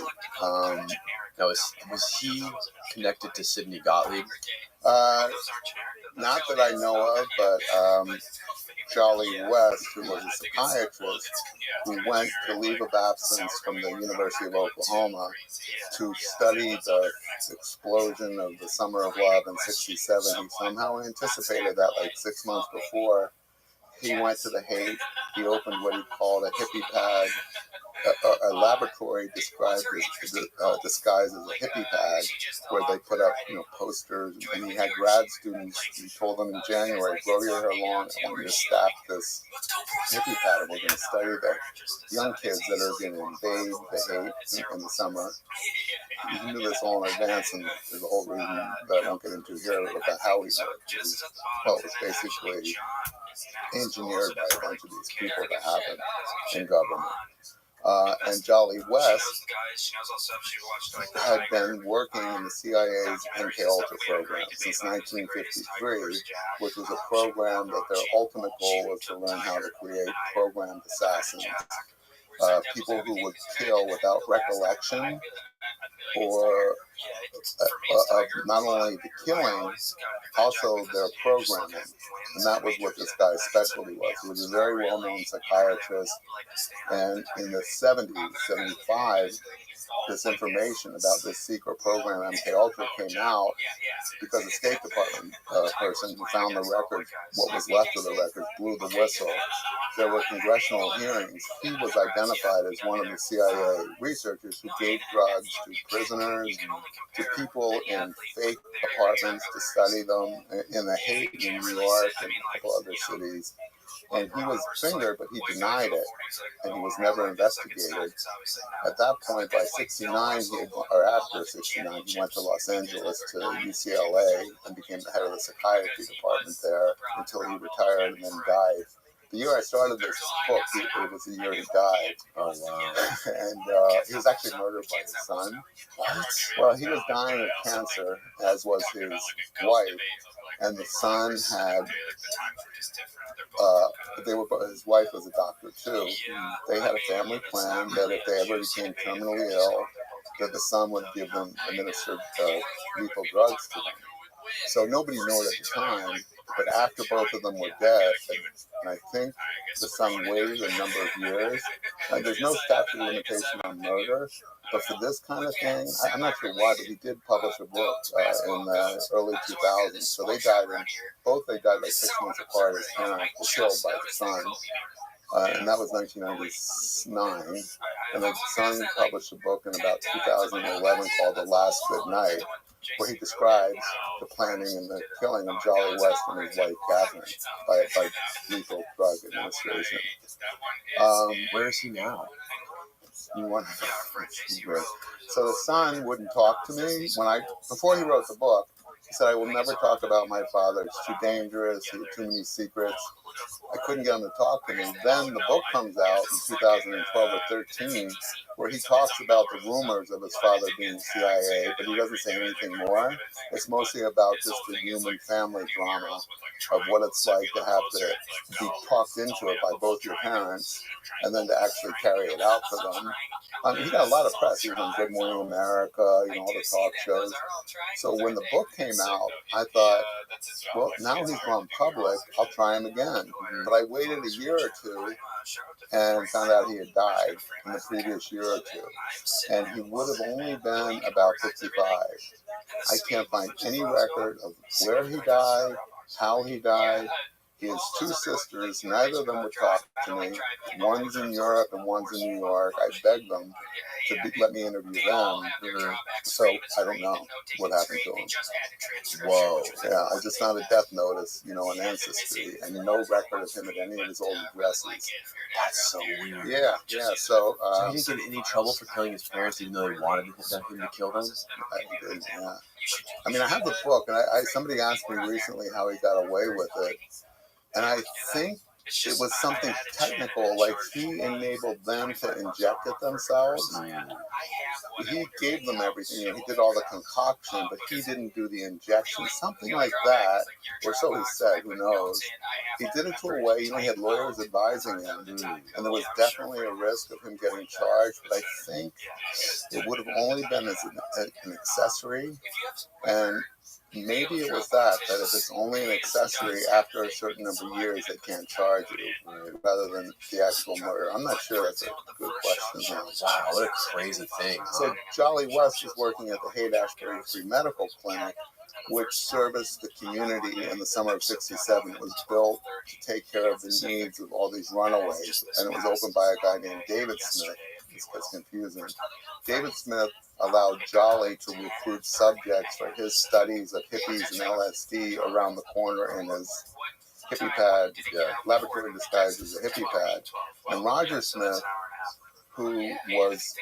Now, was he connected to Sidney Gottlieb? Not that I know of, but Charlie West, who was a psychiatrist, who went to leave of absence from the University of Oklahoma to study the explosion of the Summer of Love in '67. He somehow anticipated that like 6 months before. He went to the Haight. He opened what he called a hippie pad, a laboratory disguised as a hippie pad, where they put up, posters. And he had grad students. He told them in January, grow your hair long. I want you to staff this hippie pad, and we're going to study the young kids that are going to invade the Haight in the summer. He knew this all in advance, and there's a whole reason that I won't get into here about how he worked. It was basically engineered by a bunch of these people to happen in government. And Jolly West had been working in the CIA's MK Ultra program since 1953, which was a program that their ultimate goal was to learn how to create programmed assassins, people who would kill without recollection, or not only the killing, also their programming. And that was what this guy's specialty was. He was a very well-known psychiatrist, and in the 70s, 75, this information about this secret program, MK Ultra, came out because the State Department person who found the records, what was left of the records, blew the whistle. There were congressional hearings. He was identified as one of the CIA researchers who gave drugs to prisoners, to people in fake apartments to study them in the Haight in New York and a couple other cities. And he was fingered, but he denied it, and he was never investigated. At that point, by 69, or after 69, he went to Los Angeles to UCLA and became the head of the psychiatry department there until he retired and then died. The year I started this book, it was the year he died. Oh, wow. And he was actually murdered by his son. What? Well, he was dying of cancer, as was his wife. And the son had, his wife was a doctor too. They had a family plan that if they ever became terminally ill, that the son would give them administered lethal drugs to them. So nobody knew it at the time, but after both of them were dead, and I think the son waited a number of years. There's no statute of limitation on murder, but for this kind of thing, I'm not sure why, but he did publish a book in the early 2000s. So they died like 6 months apart. His parents were killed by the son. And that was 1999. And the son published a book in about 2011 called The Last Good Night, where he describes the planning and the killing of Jolly West and his wife Catherine by lethal drug administration. Where is he now? You want to know? So the son wouldn't talk to me before he wrote the book. He said, "I will never talk about my father. It's too dangerous. He had too many secrets." I couldn't get him to talk to me. Then the book comes out in 2012 or 13, where he talks about the rumors of his father being CIA, but he doesn't say anything more. It's mostly about just the human family drama of what it's like to have to be talked into it by both your parents and then to actually carry it out for them. He got a lot of press. He was on Good Morning America, all the talk shows. So when the book came out, I thought, well, now he's gone public, I'll try him again. But I waited a year or two and found out he had died in the previous year or two. And he would have only been about 55. I can't find any record of where he died, how he died. He has two sisters. Neither of them would talk to me. One's in Europe and one's in New York. I begged them to let me interview them. So I don't know what happened to him. Whoa. Yeah, I just found a death notice, an ancestry, and no record of him at any of his old addresses. That's so weird. Yeah. So he didn't get in any trouble for killing his parents, even though he wanted him to kill them? I did, yeah. I mean, I have the book, and somebody asked me recently how he got away with it. And I think it was something technical, like he enabled them to inject it themselves. He gave them everything. He did all the concoction, but he didn't do the injection. Something like that, or so he said, who knows. He did it to a way, he had lawyers advising him, and there was definitely a risk of him getting charged, but I think it would have only been as an accessory, and maybe it was that if it's only an accessory after a certain number of years, they can't charge you rather than the actual murder. I'm not sure. That's a good question. Wow, what a crazy thing. So Jolly West is working at the Haight-Ashbury Free Medical Clinic, which serviced the community in the summer of '67. It was built to take care of the needs of all these runaways, and it was opened by a guy named David Smith. This gets confusing. David Smith allowed Jolly to recruit subjects for his studies of hippies and LSD around the corner in his hippie pad, laboratory disguised as a hippie pad. And Roger Smith, who was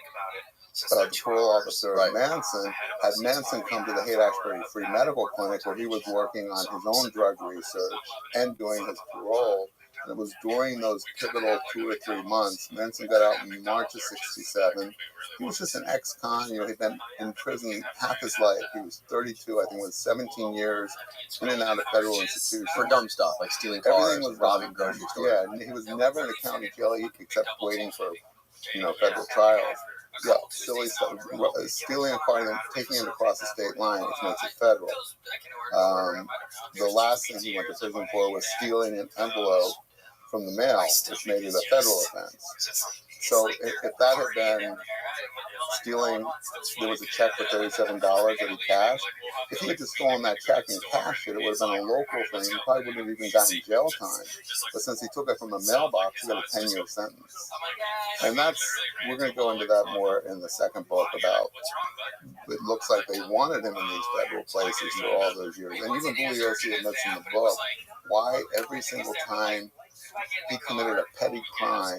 the parole officer of Manson, had Manson come to the Haight-Ashbury Free Medical Clinic where he was working on his own drug research and doing his parole. And it was during those pivotal 2 or 3 months. Manson got out in March of '67. He was just an ex-con. He'd been in prison half his life. He was 32, I think it was 17 years, in and out of federal institutions. For dumb stuff, like stealing cars, everything was robbing grocery stores. Yeah, he was never in a county jail except waiting for, federal trials. Yeah, silly stuff. Stealing a car and then taking it across the state line, which makes it federal. The last thing he went to prison for was stealing an envelope from the mail, which made it a federal offense. So if that had been stealing, there was a check for $37 that he cashed. If he had just stolen that check and cashed it, it would have been a local thing. He probably wouldn't have even gotten jail time. But since he took it from a mailbox, he got a 10-year sentence. And we're going to go into that more in the second book about, it looks like they wanted him in these federal places for all those years. And even Bugliosi admits in the book, why every single time he committed a petty crime.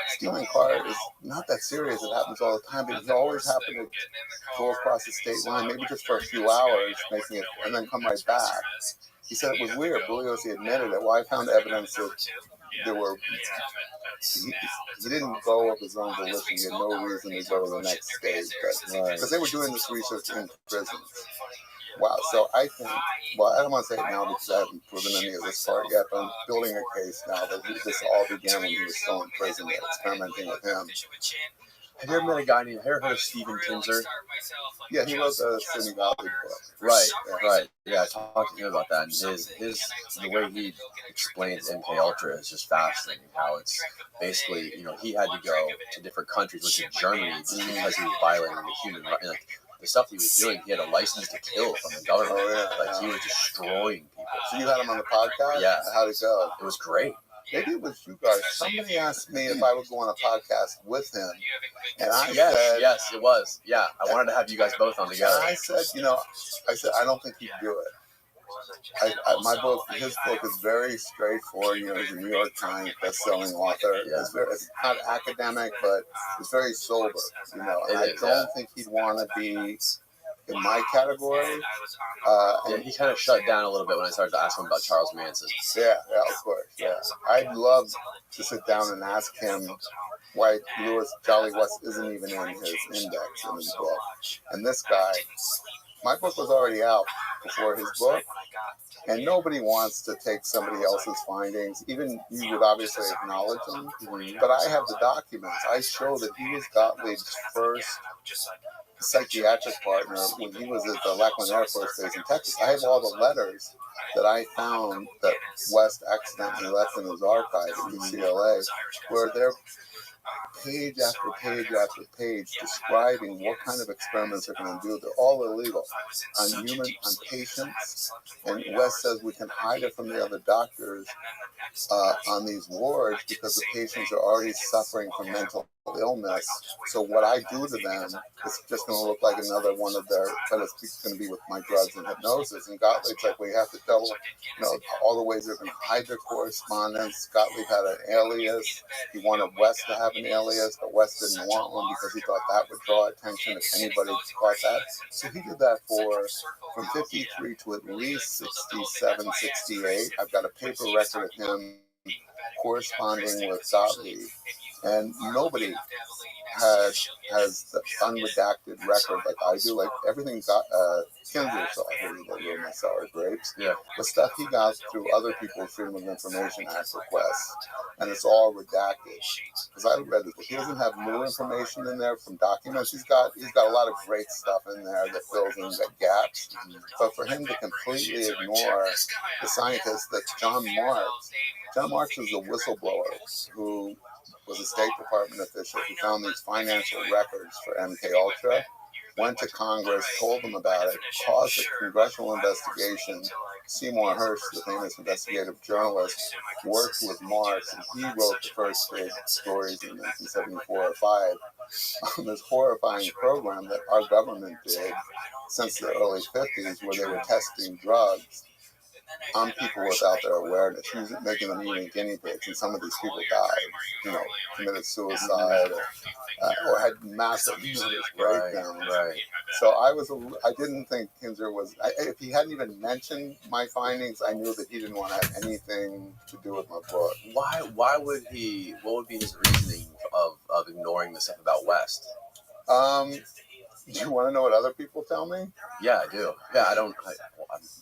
Stealing cars is not that serious. It happens all the time, but he always happened to go across the state line, maybe just for a few hours, making it, and then come right back. He said it was weird. Bugliosi admitted it. Well, I found evidence that there were. He didn't go of his own volition. He had no reason to go to the next stage, because they were doing this research in prison. Wow, so I think, I don't want to say it now because I haven't proven any of this part yet, but I'm building a case now that this all began when he was still in prison. They're experimenting with him. Have you ever met a guy named, have you ever heard of Stephen Kinzer? Yeah, he wrote the Sidney Valley book. Right. Yeah, I talked to him about that, and the way he explains MK Ultra is just fascinating. How it's basically, he had to go to different countries, went to Germany because he was violating the human rights. The stuff he was doing, he had a license to kill from the government. He was destroying people. So you had him on the podcast? Yeah. How'd it go? It was great. maybe it was you guys. Somebody asked me if I would go on a podcast with him, and I Yes, said, yes, it was. Yeah, I wanted to have you guys both on together. and I said, I don't think he'd do it. My book, his book is very straightforward. He's a New York Times best-selling author. Yeah. It's not academic, but it's very sober. I don't think he'd want to be in my category. Yeah, he kind of shut down a little bit when I started to ask him about Charles Manson. Yeah, of course. Yeah, I'd love to sit down and ask him why Jolly West isn't even in his index in his book. And this guy, my book was already out before his book, and nobody wants to take somebody else's findings. Even you would obviously acknowledge them, but I have the documents. I show that he was Gottlieb's first psychiatric partner when he was at the Lackland Air Force Base in Texas. I have all the letters that I found that West accidentally left in his archive at UCLA, where they're page after page after page describing what kind of experiments they're going to do. They're all illegal on patients. And West says we can hide it from the other doctors on these wards because the patients are already suffering from mental illness. So what I do to them is just going to look like another one of their, but it's going to be with my drugs and hypnosis. And Gottlieb's like, we have to double, all the ways they're going to hide their correspondence. Gottlieb had an alias. He wanted West to have an alias, but West didn't want one because he thought that would draw attention if anybody caught that. So he did that from 53 to at least 67, 68. I've got a paper record of him corresponding with Gottlieb, and nobody has the unredacted record like I do. Like everything Kinzer saw, my sour grapes. Yeah. The stuff he got through other people's Freedom of Information Act requests, and it's all redacted. Because I read it, he doesn't have new information in there from documents. He's got a lot of great stuff in there that fills in the gaps. But for him to completely ignore the scientists that John Marks is a whistleblower who was a State Department official who found these financial records for MK Ultra, went to Congress, told them about it, caused a congressional investigation. Seymour Hersh, the famous investigative journalist, worked with Marks, and he wrote the first big stories in 1974 or 5 on this horrifying program that our government did since the early 50s, where they were testing drugs on people without their awareness, making them eating guinea pigs, and some of these people died, committed suicide, or had massive nervous breakdowns. Right. So I didn't think Kinzer was. If he hadn't even mentioned my findings, I knew that he didn't want to have anything to do with my book. Why would he? What would be his reasoning of ignoring the stuff about West? Do you want to know what other people tell me? Yeah, I do. Yeah, I'm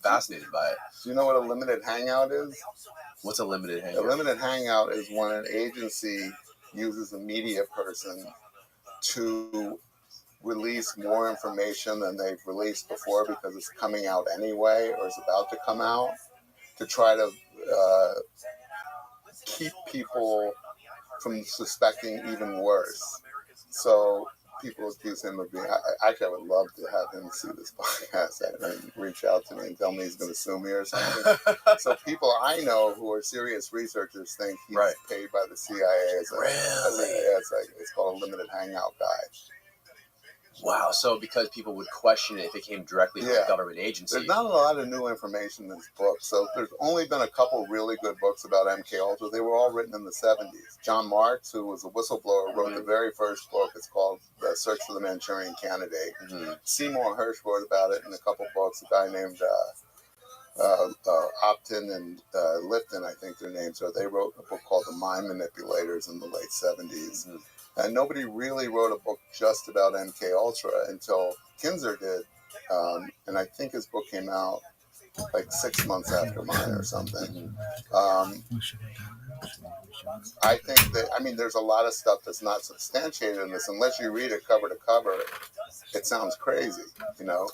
fascinated by it. Do you know what a limited hangout is? What's a limited hangout? A limited hangout is when an agency uses a media person to release more information than they've released before because it's coming out anyway or is about to come out, to try to keep people from suspecting even worse. So people accuse him of being. Actually, I would love to have him see this podcast and reach out to me and tell me he's going to sue me or something. So people I know who are serious researchers think he's paid by the CIA it's called a limited hangout guy. Wow. So because people would question it if it came directly from a government agency. There's not a lot of new information in this book. So there's only been a couple really good books about MK Ultra. They were all written in the 70s. John Marks, who was a whistleblower, wrote the very first book. It's called The Search for the Manchurian Candidate. Seymour Hersh wrote about it in a couple books. A guy named Opton and Lipton, I think their names are. They wrote a book called The Mind Manipulators in the late 70s. And nobody really wrote a book just about MK Ultra until Kinzer did. And I think his book came out like 6 months after mine or something. I think that, there's a lot of stuff that's not substantiated in this. Unless you read it cover to cover, it sounds crazy,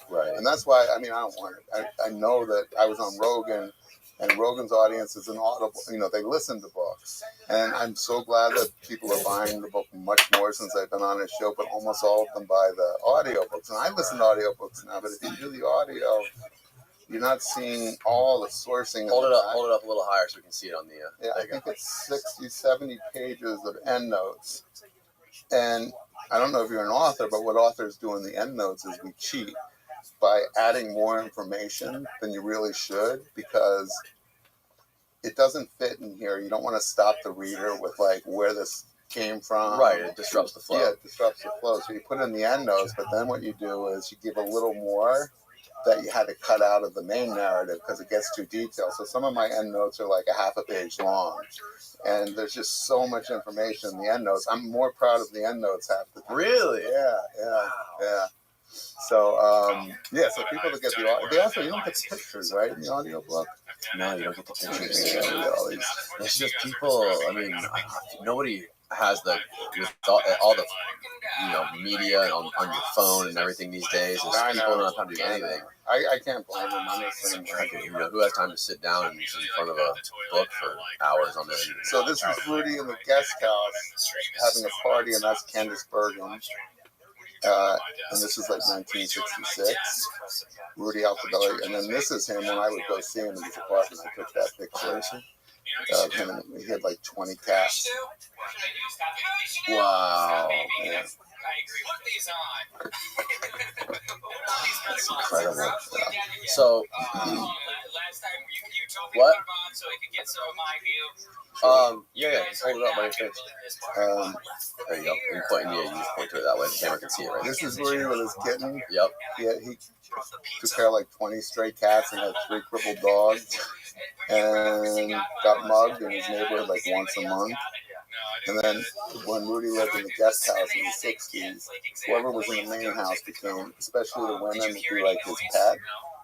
Right. And that's why, I don't want it. I know that I was on Rogan, and Rogan's audience is an audible, they listen to books. And I'm so glad that people are buying the book much more since I've been on his show, but almost all of them buy the audiobooks. And I listen to audiobooks now, but if you do the audio, you're not seeing all the sourcing. Hold it up a little higher so we can see it on the. Yeah, I think it's 60, 70 pages of endnotes. And I don't know if you're an author, but what authors do in the endnotes is we cheat by adding more information than you really should, because it doesn't fit in here. You don't want to stop the reader with like where this came from. Right, it disrupts the flow. Yeah, it disrupts the flow. So you put in the endnotes, but then what you do is you give a little more that you had to cut out of the main narrative because it gets too detailed. So some of my endnotes are like a half a page long, and there's just so much information in the endnotes. I'm more proud of the endnotes half the time. Really? Yeah. So so people that get the author, you don't get the pictures, right, in the audiobook? No, you don't get the pictures. Yeah, all these. It's just people. I mean, nobody has the with all the media on your phone and everything these days. There's people don't have time to do anything. I can't blame them. I'm the same way. Who has time to sit down in front of a book for hours on end? So this is Rudy in the guest house having a party, and that's Candace Bergen. And this is like 1966. Rudy Altobelli, and then this is him when I would go see him in his apartment. I took that picture of him, and he had like 20 cats. Wow. Yeah. That's incredible. Yeah. So, what? Yeah, just hold it up by your face. There you go. You just point to it that way. The camera can see it, right? This is Rudy with his kitten. Yep. Yeah, he took care of like 20 stray cats and had 3 crippled dogs, and got mugged in his neighborhood like once a month. And then when Rudy lived in the guest house in the 60s, whoever was in the main house became, especially the women, would be like his pet.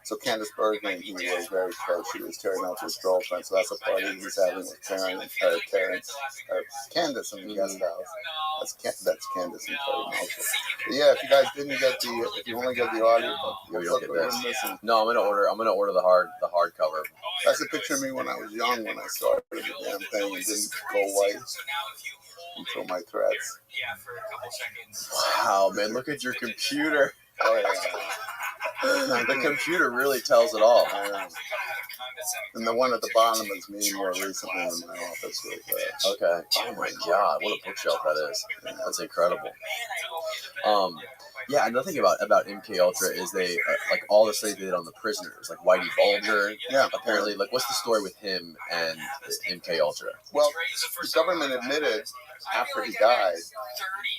So Candace Bergen, he was very close. She was tearing up his girlfriend. So that's a party he's having with Candace in the guest house. That's Candace and Terry Melcher. But yeah, if you guys didn't get if you only get the audio, you don't get this. No, I'm gonna order the hardcover. That's a picture of me when I was young, when I started the damn thing and didn't go white until my threats. Wow, man, look at your computer. Oh yeah. The computer really tells it all. And the one at the bottom is me more recently in my office with okay. Oh my God, what a bookshelf that is. That's incredible. Yeah, another thing about MK Ultra is they like all the studies they did on the prisoners, like Whitey Bulger. Yeah. Apparently, like what's the story with him and MK Ultra? Well, the government admitted after he died,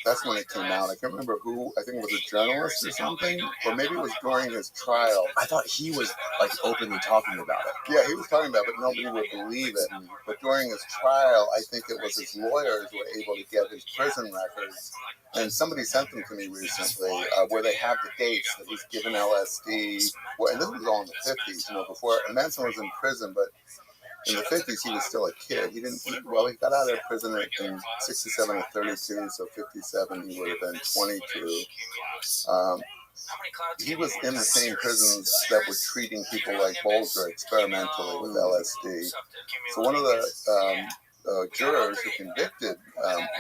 that's when it came out. I can't remember who. I think it was a journalist or something, or maybe it was during his trial. I thought he was like openly talking about it. Yeah, he was talking about it, but nobody would believe it. But during his trial, I think it was his lawyers were able to get his prison records. And somebody sent them to me recently, where they have the dates that he's given LSD. Well, and this was all in the 50s, before Manson was in prison, but in the 50s he was still a kid. He got out of prison in 67 or 32, so 57 he would have been 22. He was in the same prisons that were treating people like Bulger experimentally with LSD. So one of the jurors who convicted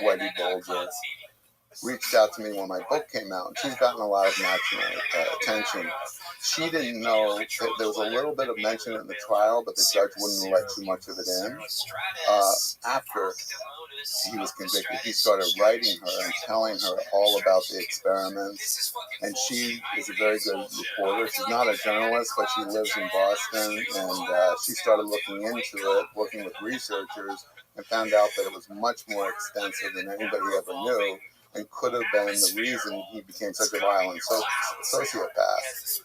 Whitey Bulger reached out to me when my book came out, and she's gotten a lot of national attention. She didn't know that there was a little bit of mention in the trial, but the judge wouldn't let too much of it in. After he was convicted, he started writing her and telling her all about the experiments, and she is a very good reporter. She's not a journalist, but she lives in Boston, and she started looking into it, working with researchers, and found out that it was much more extensive than anybody ever knew, and could have been the reason he became such a violent sociopath.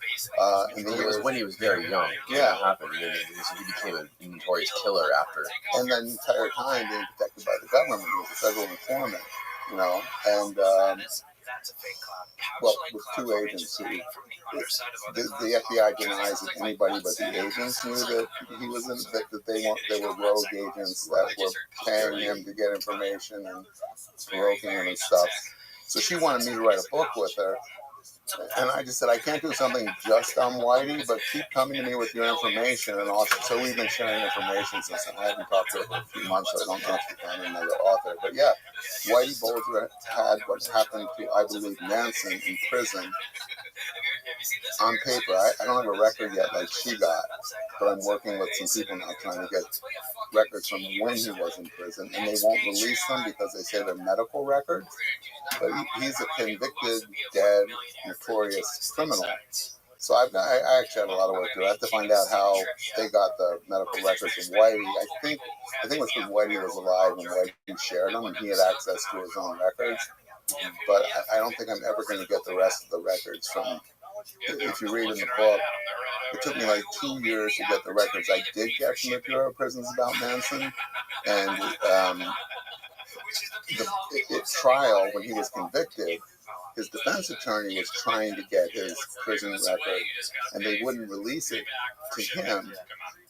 It was when he was very young. Yeah. That happened. He became a notorious killer after. And then the entire time being protected by the government. He was a federal informant, and with 2 agents who, the FBI denies that anybody but the agents knew that he was that they were rogue agents that were paying him to get information and provoking him and stuff. So she wanted me to write a book with her. And I just said, I can't do something just on Whitey, but keep coming to me with your information. And also, so we've been sharing information since then. I haven't talked to her for a few months, so I don't know if she found another author. But yeah, Whitey Bulger had what happened to, I believe, Manson in prison. on paper, I don't have a record yet like she got, but I'm working with some people now trying to get records from when he was in prison, and they won't release them because they say they're medical records. But he's a convicted, dead, notorious criminal. So I actually have a lot of work to do. I have to find out how they got the medical records of Whitey. I think it was because Whitey was alive and Whitey shared them, and he had access to his own records. But I don't think I'm ever going to get the rest of the records from. If you read in the book, it took me like 2 years to get the records I did get from the Bureau of Prisons about Manson, and the trial when he was convicted. His defense attorney was trying to get his prison record, and they wouldn't release it to him.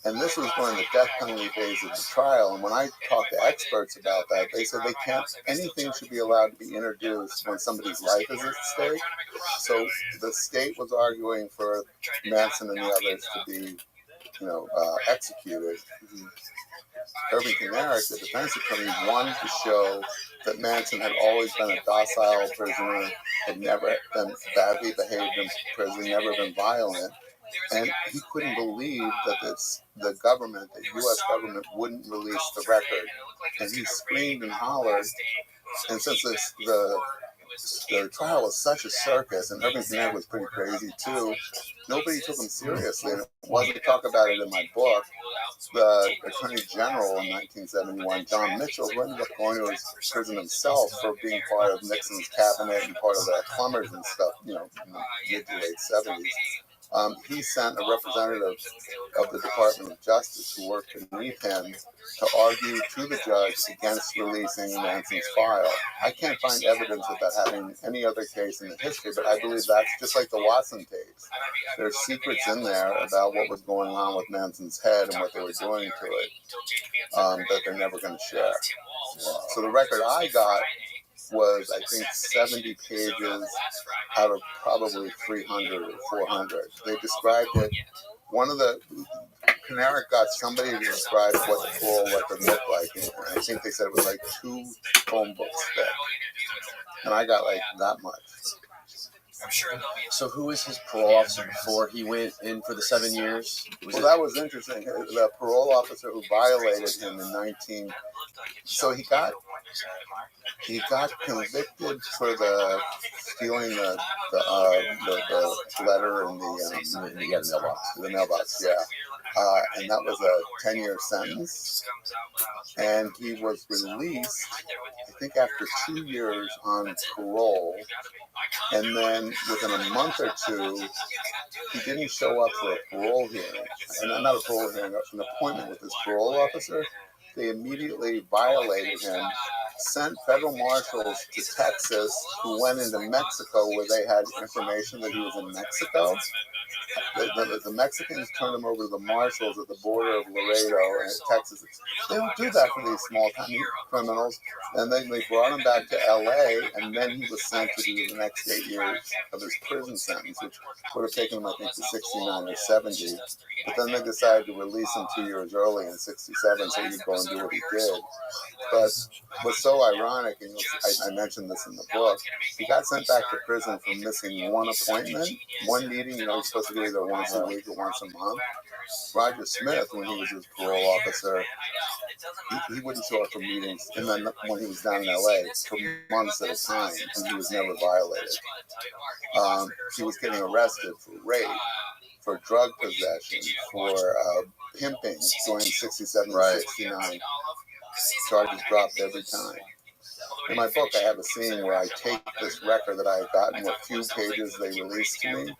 And this was during the death penalty phase of the trial. And when I talked to experts about that, they said anything should be allowed to be introduced when somebody's life is at stake. So the state was arguing for Manson and the others to be, executed. Irving Kinnaird, the defense attorney, wanted to show that Manson had always been a docile prisoner, had never been badly behaved in prison, never been violent, and he couldn't believe that the government, the U.S. government, wouldn't release the record. And he screamed and hollered, and since the trial was such a circus, and Irving Kinnaird was pretty crazy too, nobody took him seriously. And it wasn't talk about it in my book. The Attorney General in 1971, John Mitchell, who ended up going to his prison himself for being part of Nixon's cabinet and part of the plumbers and stuff, in the mid to late 70s. He sent a representative of the Department of Justice who worked beneath him to argue to the judge against releasing Manson's file. I can't find evidence of that having any other case in the history, but I believe that's just like the Watson tapes. There's secrets in there about what was going on with Manson's head and what they were doing to it that they're never going to share. So the record I got was, I think, 70 pages out of probably 300 or 400. They described it. Kinnaird got somebody to describe what the parole record looked like, and I think they said it was like 2 phone books thick. And I got like that much. So who was his parole officer before he went in for the 7 years? That was interesting. The parole officer who violated him in so he got convicted for stealing the letter in the mailbox. And that was a 10-year sentence. And he was released, I think, after 2 years on parole. And then within a month or two, he didn't show up for a parole hearing. And not a parole hearing, an appointment with his parole officer. They immediately violated him, sent federal marshals to Texas, who went into Mexico where they had information that he was in Mexico. The Mexicans turned him over to the marshals at the border of Laredo and Texas. They don't do that for these small-time criminals. And then they brought him back to L.A., and then he was sent to do the next 8 years of his prison sentence, which would have taken him, I think, to 69 or 70. But then they decided to release him 2 years early in 67, so he'd go and do what he did. But what's so ironic, and I mentioned this in the book, he got sent back to prison for missing one appointment, one meeting. He's supposed to be either once a week or once a month. Roger Smith, when he was his parole officer, he wouldn't show up for meetings, and then when he was down in LA for months at a time, and he was never violated. He was getting arrested for rape, for drug possession, for pimping during 67 and 69. Charges dropped every time. In my book, I have a scene where I take this record that I had gotten, what few pages they released to me,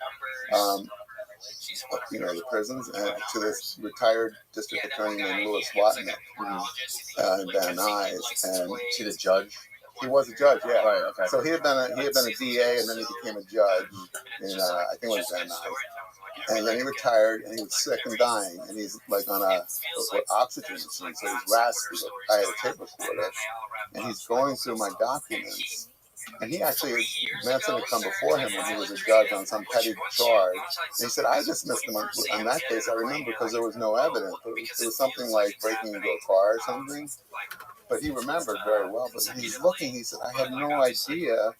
the prisons, and to this retired district attorney named Louis Watnick in Van Nuys, and to the judge. He was a judge, yeah. Right, okay. So he had been a DA, and then he became a judge in I think it was Van Nuys. And then he retired, and he was sick and dying, and he's like on a oxygen machine, so he's raspy. I had a tape recorder, and he's going through my documents, And he actually, Manson had come before him when he was a judge on some petty charge. And he said, I dismissed him on that case, I remember, because there was no evidence. It was something like breaking into a car or something. But he remembered very well. But he's looking, he said, I had no idea.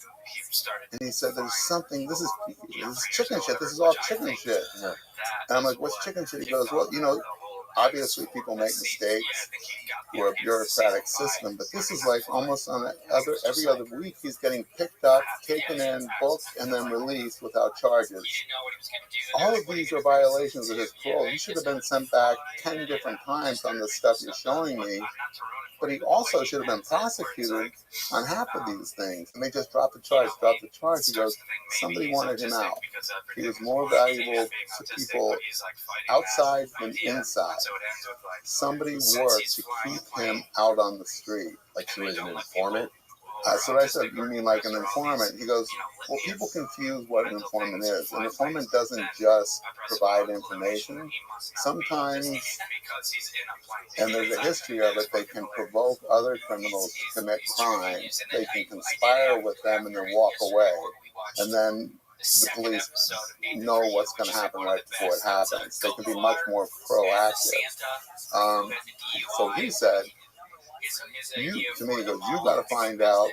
And he said, there's something, this is chicken shit. This is all chicken shit. Yeah. And I'm like, what's chicken shit? He goes, well, you know, obviously people make mistakes. We're a bureaucratic system, but this is like almost on every other week he's getting picked up, taken in, booked, and then released without charges. All of these are violations of his parole. He should have been sent back 10 different times on the stuff you're showing me, but he also should have been prosecuted on half of these things. And they just dropped the charge. He goes, somebody wanted him out. He was more valuable to people outside than inside. Somebody worked to keep him out on the street. Like he was an informant? That's what I said. You mean like an informant? He goes, well, people confuse what an informant is. An informant doesn't just provide information. Sometimes, and there's a history of it, they can provoke other criminals to commit crimes. They can conspire with them and then walk away. And then the police know what's going to happen right before it happens. They can be much more proactive. So he said, to me, he goes, you got to find out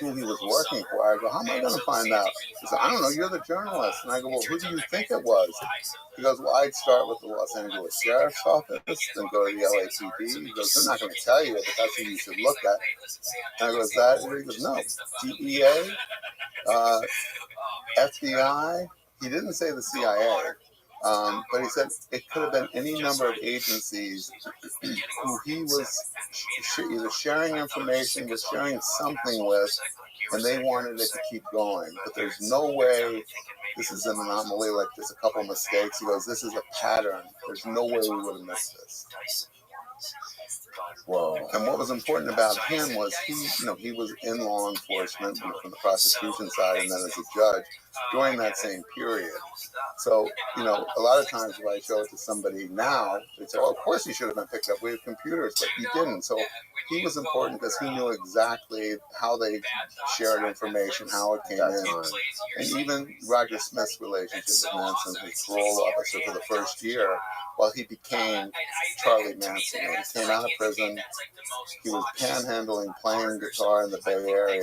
who he was working for. I go, how am I going to find out? He said, I don't know, you're the journalist. And I go, well, who do you think it was? He goes, well, I'd start with the Los Angeles Sheriff's Office, then go to the LAPD. He goes, they're not going to tell you, but that's who you should look at. And I go, is that? And he goes, no, DEA, FBI. He didn't say the CIA. But he said it could have been any number of agencies who he was either sharing information, was sharing something with, and they wanted it to keep going. But there's no way this is an anomaly, like there's a couple of mistakes. He goes, this is a pattern. There's no way we would have missed this. Whoa. And what was important about him was he was in law enforcement from the prosecution side and then as a judge during that same period. So, a lot of times when I show it to somebody now, they say, oh, of course he should have been picked up. We have computers, but he didn't. So he was important because he knew exactly how they shared information, how it came in. And even Roger Smith's relationship with Manson, his parole officer for the first year, while he became Charlie Manson. When he came out of prison, he was panhandling, playing guitar in the Bay Area,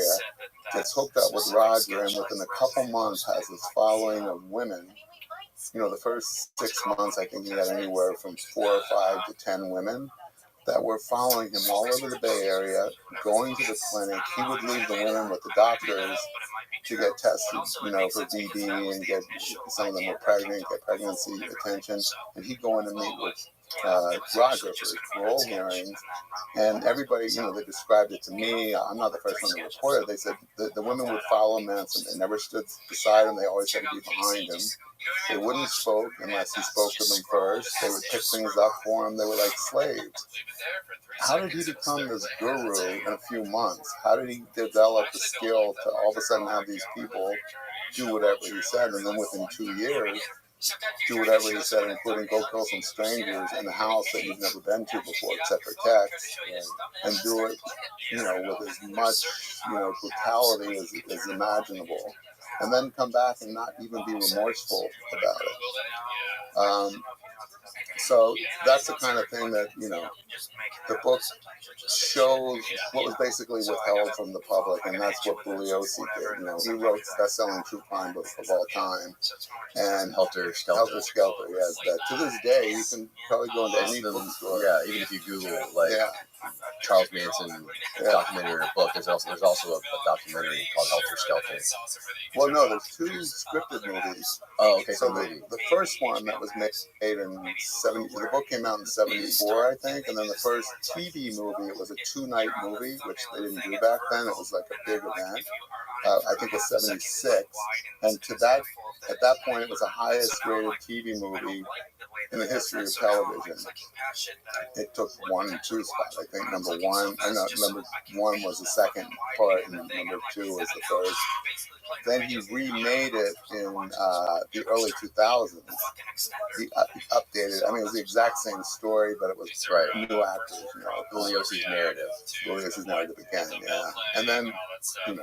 gets hooked up with Roger, and within a couple months has this following of women. The first 6 months, I think he had anywhere from 4 or 5 to 10 women that were following him all over the Bay Area, going to the clinic. He would leave the women with the doctors to get tested, for VD and get, some of them were pregnant, get pregnancy attention. And he'd go in and meet with Roger for his parole hearings. And everybody, they described it to me. I'm not the first one to report it. They said the women would follow Manson. They never stood beside him. They always had to be behind him. They wouldn't spoke unless he spoke to them first. They would pick things up for him. They were like slaves. How did he become this guru in a few months? How did he develop the skill to all of a sudden have these people do whatever he said? And then within 2 years, do whatever he said, including go kill some strangers in a house that you've never been to before, except for text, and do it, with as much, brutality as imaginable. And then come back and not even be remorseful about it. So that's the kind of thing that, the book shows what was basically withheld from the public, and that's what Bugliosi did. He wrote the best-selling true crime book of all time, and Helter Skelter. Yes, that to this day you can probably go into any bookstore. Yeah, even if you Google Charles Manson documentary or book, there's also a documentary called Helter Skelter. Well, no, there's 2 scripted movies. Oh, okay. So the first one that was made in 70, the book came out in 74, I think, and then the first TV movie, it was a 2-night movie, which they didn't do back then. It was like a big event. I think it was 76, and at that point, it was the highest rated TV movie in the history of television. It took 1 and 2 spots. I think number one was the second part, and number 2 was the first. Then he remade it in the early 2000s. He updated. I mean, It was the exact same story, but it was new actors. Bugliosi's narrative. Bugliosi's narrative again, yeah. And then, in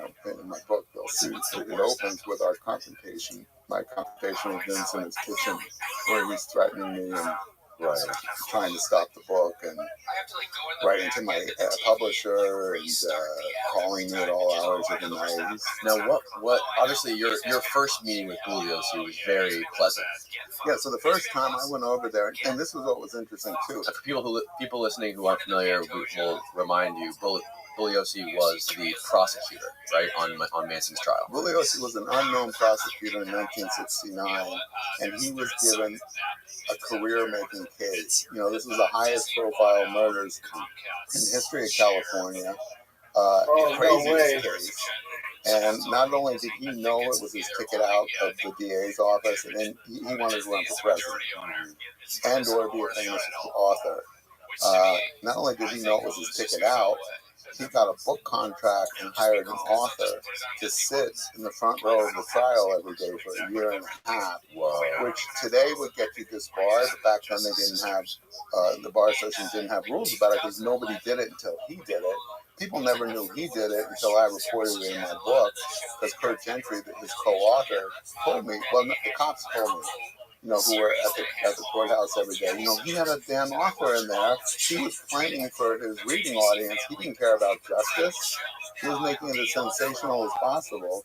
my book, they'll see it opens with our confrontation. My confrontation with Vince in his kitchen, where he's threatening me and trying to stop the book, and writing to my publisher and calling me at all hours of the night. Now, what? Obviously, your first meeting with Bugliosi was very pleasant. Yeah. So the first time I went over there, and this was what was interesting too. For people listening who aren't familiar, we will remind you, Bugliosi was the prosecutor, right, on Manson's trial. Bugliosi was an unknown prosecutor in 1969, and he was given a career-making case. This was the highest profile murders in the history of California. Craziest case. And not only did he know it was his ticket out of the DA's office, and then he wanted to run for president and or be a famous author. Not only did he know it was his ticket out, he got a book contract and hired an author to sit in the front row of the trial every day for a year and a half, which today would get you disbarred. But back then they didn't have, the bar association didn't have rules about it because nobody did it until he did it. People never knew he did it until I reported it in my book, because Kurt Gentry, his co-author, told me, the cops told me, who were at the courthouse every day. He had a damn author in there. He was planning for his reading audience. He didn't care about justice. He was making it as sensational as possible.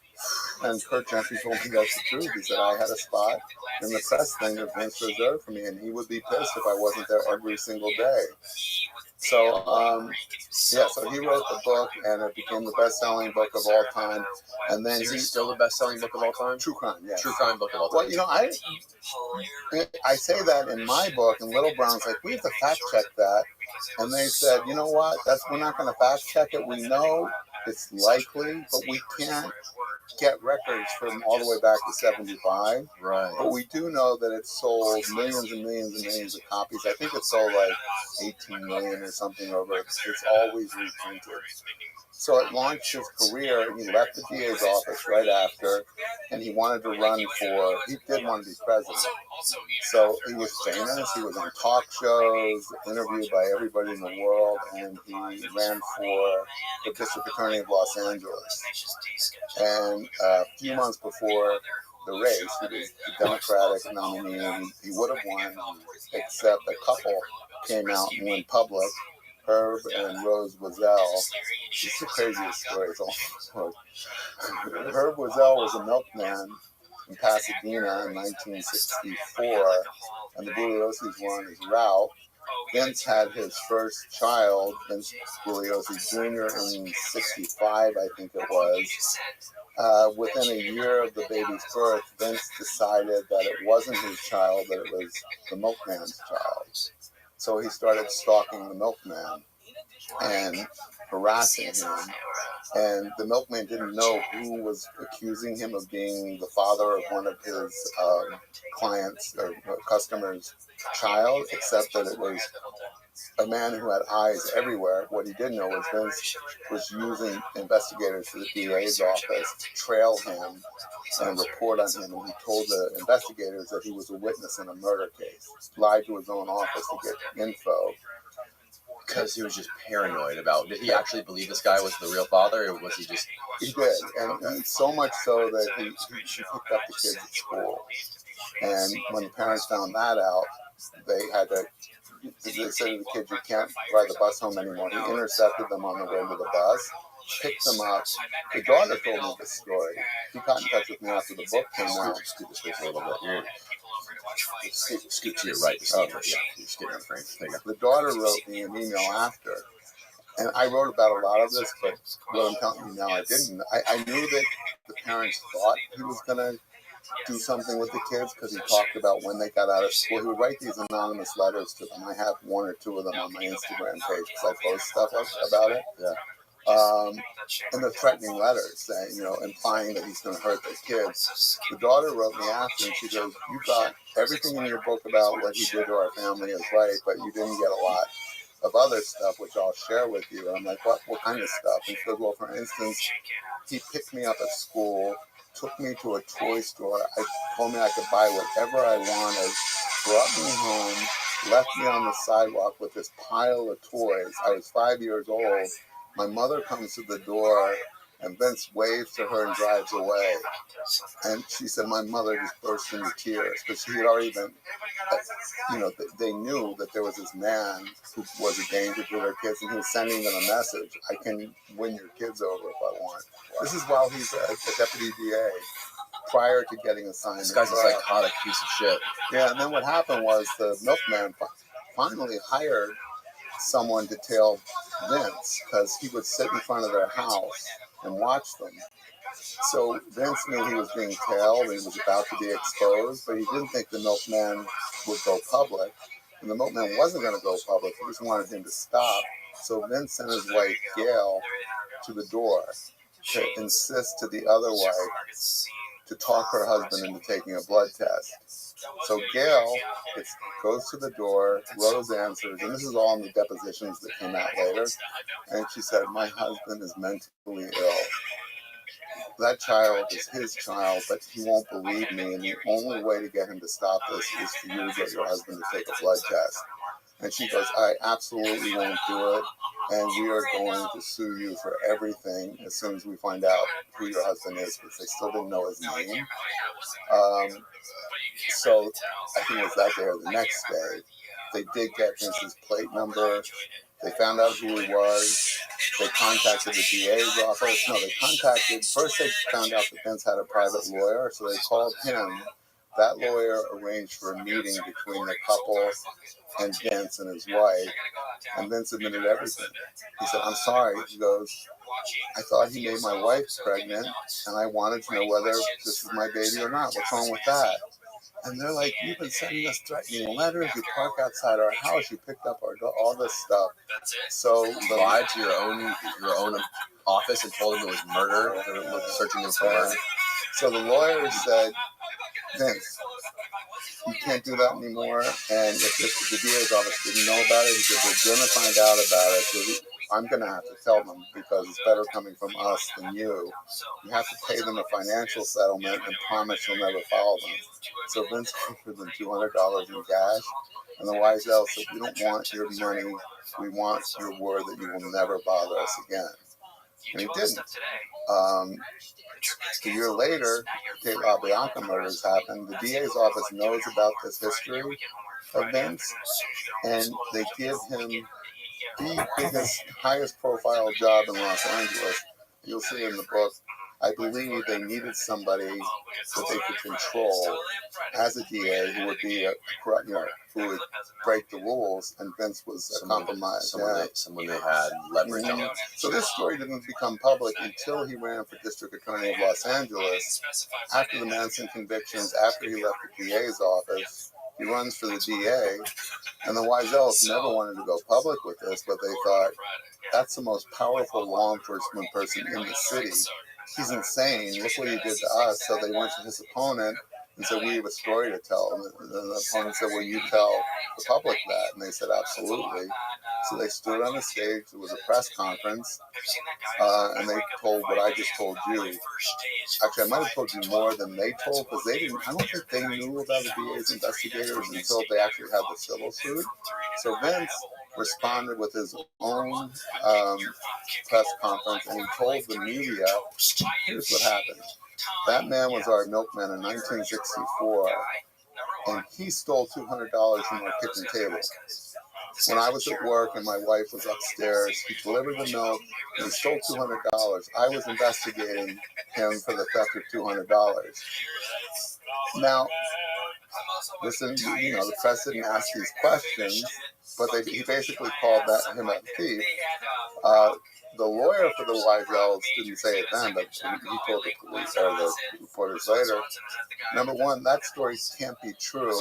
And Kurt Gentry told me that's the truth. He said I had a spot in the press thing that Vince reserved for me, and he would be pissed if I wasn't there every single day. So, so he wrote the book, and it became the best-selling book of all time. And then he's still the best-selling book of all time? True crime, yes. True crime book of all time. Well, I say that in my book, and Little Brown's like, we have to fact-check that. And they said, you know what, we're not going to fact-check it. We know it's likely, but we can't get records from all the way back to 75. Right. But we do know that it sold millions and millions and millions of copies. I think it sold like 18 million or something over. It's always reprinted. So it launched his career, and he left the DA's office right after, and he wanted to he did want to be president. So he was famous, he was on talk shows, interviewed by everybody in the world, and he ran for the district attorney of Los Angeles. And a few months before the race, he was the Democratic nominee, and he would have won, except a couple came out and went public. Herb and Rose Wazell. It's the craziest story. Herb Wazell was a milkman in Pasadena in 1964, and the Bugliosis were on his route. Vince had his first child, Vince Bugliosi Jr., in 65, I think it was. Within a year of the baby's birth, Vince decided that it wasn't his child, that it was the milkman's child. So he started stalking the milkman and harassing him. And the milkman didn't know who was accusing him of being the father of one of his clients or customers' child, except that it was a man who had eyes everywhere. What he didn't know was Vince was using investigators to the DA's office to trail him and report on him. And he told the investigators that he was a witness in a murder case. Lied to his own office to get info. Because he was just paranoid about, did he actually believe this guy was the real father, or was he just... He did, and so much so that he picked up the kids at school. And when the parents found that out, they said to the kids, you can't ride the bus home anymore. He intercepted them on the way to the bus, picked them up. The daughter told me this story. He got in touch with me after the book came out. Scoot this way for a little bit. Scoot to your right. Yeah, just get in the frame. There you go. The daughter wrote me an email after. And I wrote about a lot of this, but what I'm telling you now, I didn't. I knew that the parents thought he was going to do something with the kids because he talked about when they got out of school. He would write these anonymous letters to them. I have one or two of them on my Instagram page because I post stuff about it. Yeah. And the threatening letters saying, implying that he's going to hurt the kids. The daughter wrote me after, and she goes, you got everything in your book about what he did to our family is right, but you didn't get a lot of other stuff, which I'll share with you. And I'm like, what kind of stuff? And she goes, well, for instance, he picked me up at school, took me to a toy store. Told me I could buy whatever I wanted, brought me home, left me on the sidewalk with this pile of toys. I was 5 years old. My mother comes to the door, and Vince waves to her and drives away. And she said my mother just burst into tears, because she had already been, they knew that there was this man who was a danger to their kids, and he was sending them a message: I can win your kids over if I want. This is while he's a deputy DA, prior to getting assigned. This guy's a psychotic piece of shit. Yeah, and then what happened was the milkman finally hired someone to tail Vince, because he would sit in front of their house and watch them. So Vince knew he was being tailed and he was about to be exposed, but he didn't think the milkman would go public. And the milkman wasn't going to go public. He just wanted him to stop. So Vince sent his wife, Gail, to the door to insist to the other wife to talk her husband into taking a blood test. So Gail goes to the door, Rose answers, and this is all in the depositions that came out later, and she said, my husband is mentally ill. That child is his child, but he won't believe me, and the only way to get him to stop this is for you to get your husband to take a blood test. And she goes, I absolutely won't do it, and we are going to sue you for everything as soon as we find out who your husband is, because they still didn't know his name. So I think it was that day or the next day, they did get Vince's plate number. They found out who he was. They contacted the DA's office. First they found out that Vince had a private lawyer, so they called him. That lawyer arranged for a meeting between the couple and Vince and his wife, and Vince admitted everything. He said, I'm sorry. He goes, I thought he made my wife pregnant, and I wanted to know whether this is my baby or not. What's wrong with that? And they're like, you've been sending us threatening letters. You park outside our house. You picked up all this stuff. So you lied to your own office and told them it was murder. They were searching them for murder. So the lawyer said, Vince, you can't do that anymore. And if the DA's office didn't know about it, he said, they're going to find out about it. So I'm going to have to tell them, because it's better coming from us than you. You have to pay them a financial settlement and promise you'll never follow them. So Vince offered them $200 in cash, and the Wiesel said, we don't want your money. We want your word that you will never bother us again. And he didn't. A year later, the LaBianca murders happened. The DA's office knows about this history of Vince, and they give him the biggest, highest profile job in Los Angeles. You'll see in the book, I believe they needed somebody that they could control as a DA who would be who would break the rules, and Vince was a compromise. Someone they had leverage on. So this story didn't become public until he ran for district attorney of Los Angeles. After the Manson convictions, after he left the DA's office, he runs for the DA, and the Wiesels never wanted to go public with this, but they thought, that's the most powerful law enforcement person in the city. He's insane. Look what he did to us. So they went to his opponent and said, we have a story to tell. And the opponent said, will you tell the public that? And they said, absolutely. So they stood on the stage. It was a press conference. And they told what I just told you. Actually, I might have told you more than they told, because I don't think they knew about the DA's investigators until they actually had the civil suit. So Vince responded with his own press conference, and he told the media, here's what happened. That man was our milkman in 1964, and he stole $200 from our kitchen table. When I was at work and my wife was upstairs, he delivered the milk and he stole $200. I was investigating him for the theft of $200. Now, listen, the press didn't ask these questions, but he basically called him a thief. The lawyer for the Wiesels didn't say it then, but he told the police or the reporters later. Number one, that story can't be true,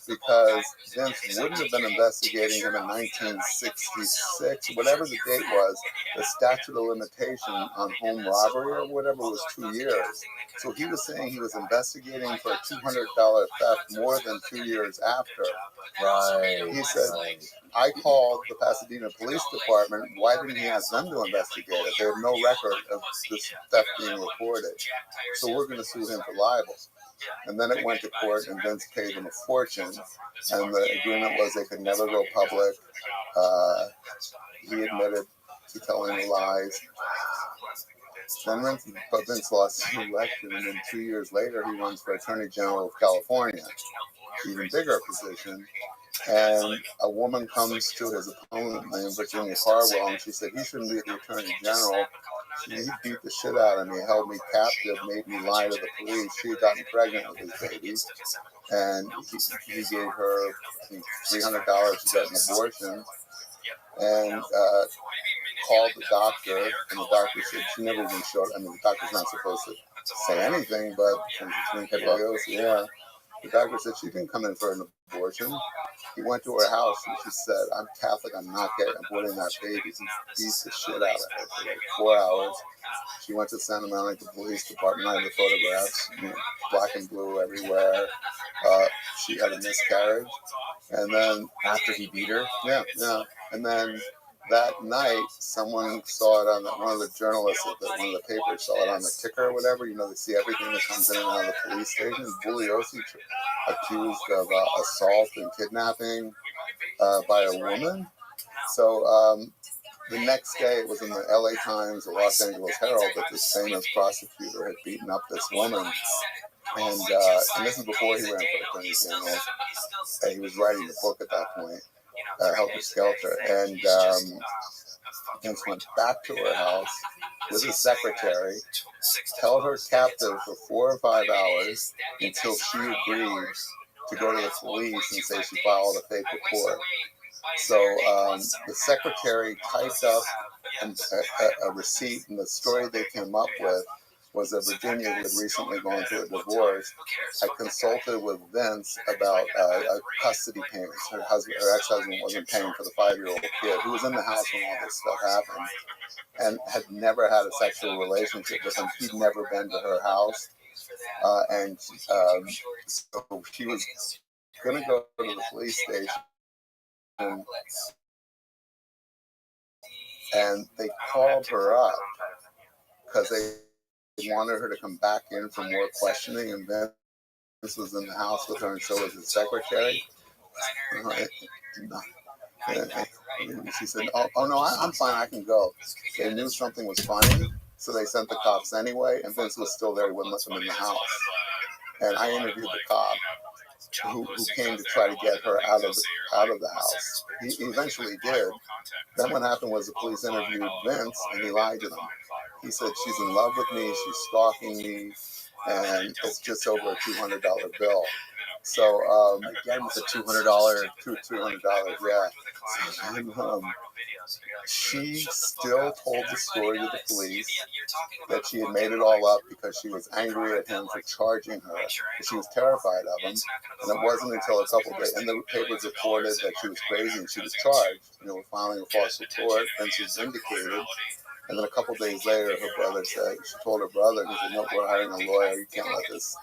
because Vince wouldn't have been investigating him in 1966, whatever the date was. The statute of limitation on home robbery or whatever was 2 years. So he was saying he was investigating for a $200 theft more than 2 years after. Right. He said, I called the Pasadena Police Department. Why didn't he ask them to investigate it? They have no record of this theft being reported. So we're going to sue him for libel. And then it went to court, and Vince paid them a fortune. And the agreement was they could never go public. He admitted to telling the lies. Then Vince lost the election, and then 2 years later, he runs for Attorney General of California, even bigger position. And a woman comes to his opponent named Virginia Carwell, and she said, he shouldn't be the Attorney General. He beat the shit out of me, held me captive, made me lie to the police. She had gotten pregnant with his baby, and he gave her, I think, $300 to get an abortion, and called the doctor, and the doctor said she never even showed. I mean, the doctor's not supposed to say anything, but since it's been the doctor said she didn't come in for an abortion. He went to her house and she said, I'm Catholic, I'm not aborting that baby. He beat the shit out of her for like 4 hours. She went to Santa Monica Police Department. I have the photographs, black and blue everywhere. She had a miscarriage. And then After he beat her? Yeah. And then that night, someone saw it on one of the journalists at one of the papers saw it on the ticker or whatever. They see everything that comes in and out of the police station. Bugliosi accused of assault and kidnapping by a woman. So the next day, it was in the LA Times, the Los Angeles Herald, that this famous prosecutor had beaten up this woman. And this is before he ran for Attorney General. He was writing a book at that point. Helter Skelter, and Vince went back to her house with his secretary, held her captive for 4 or 5 hours until she agreed to go to the police and say she filed a fake report. So the secretary typed up a receipt, and the story they came up with was that Virginia, who had recently gone through a divorce, had consulted with Vince about custody payments. Her ex-husband wasn't paying for the 5-year-old kid who was in the house when all this stuff happened, and had never had a sexual relationship with him. He'd never been to her house, and so she was going to go to the police station, and they called her up because they wanted her to come back in for more questioning, and Vince was in the house with her, and so was his secretary. And she said, oh no, I'm fine, I can go. They knew something was funny, so they sent the cops anyway, and Vince was still there. He wouldn't let them in the house. And I interviewed the cop who came to try to get her out of the house. He eventually did. Then what happened was the police interviewed Vince, and he lied to them. He said, she's in love with me, she's stalking me, and it's just over a $200 bill. So Again, with the $200, $200, yeah. And, she still told the story to the police that she had made it all up because she was angry at him for charging her. She was terrified of him, and it wasn't until a couple of days, and the papers reported that she was crazy and she was charged, with filing a false report, and she was vindicated. And then a couple of days later, her brother said, she told her brother, and he said, no, we're hiring a lawyer, you can't let this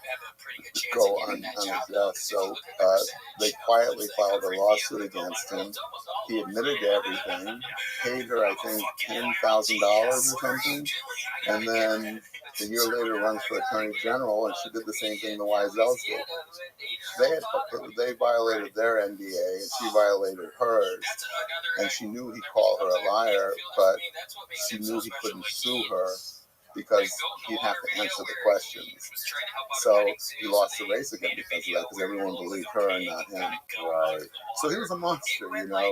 go unaddressed. So they quietly filed a lawsuit against him. He admitted to everything, paid her, I think, $10,000 or something, and then a year later runs for Attorney General, and she did the same thing the Wiesels did. They violated their NDA, and she violated hers, and she knew he'd call her a liar, but she knew he couldn't sue her because he'd have to answer the questions. So he lost the race again because of that, because everyone believed her and not him. Right. So he was a monster, and that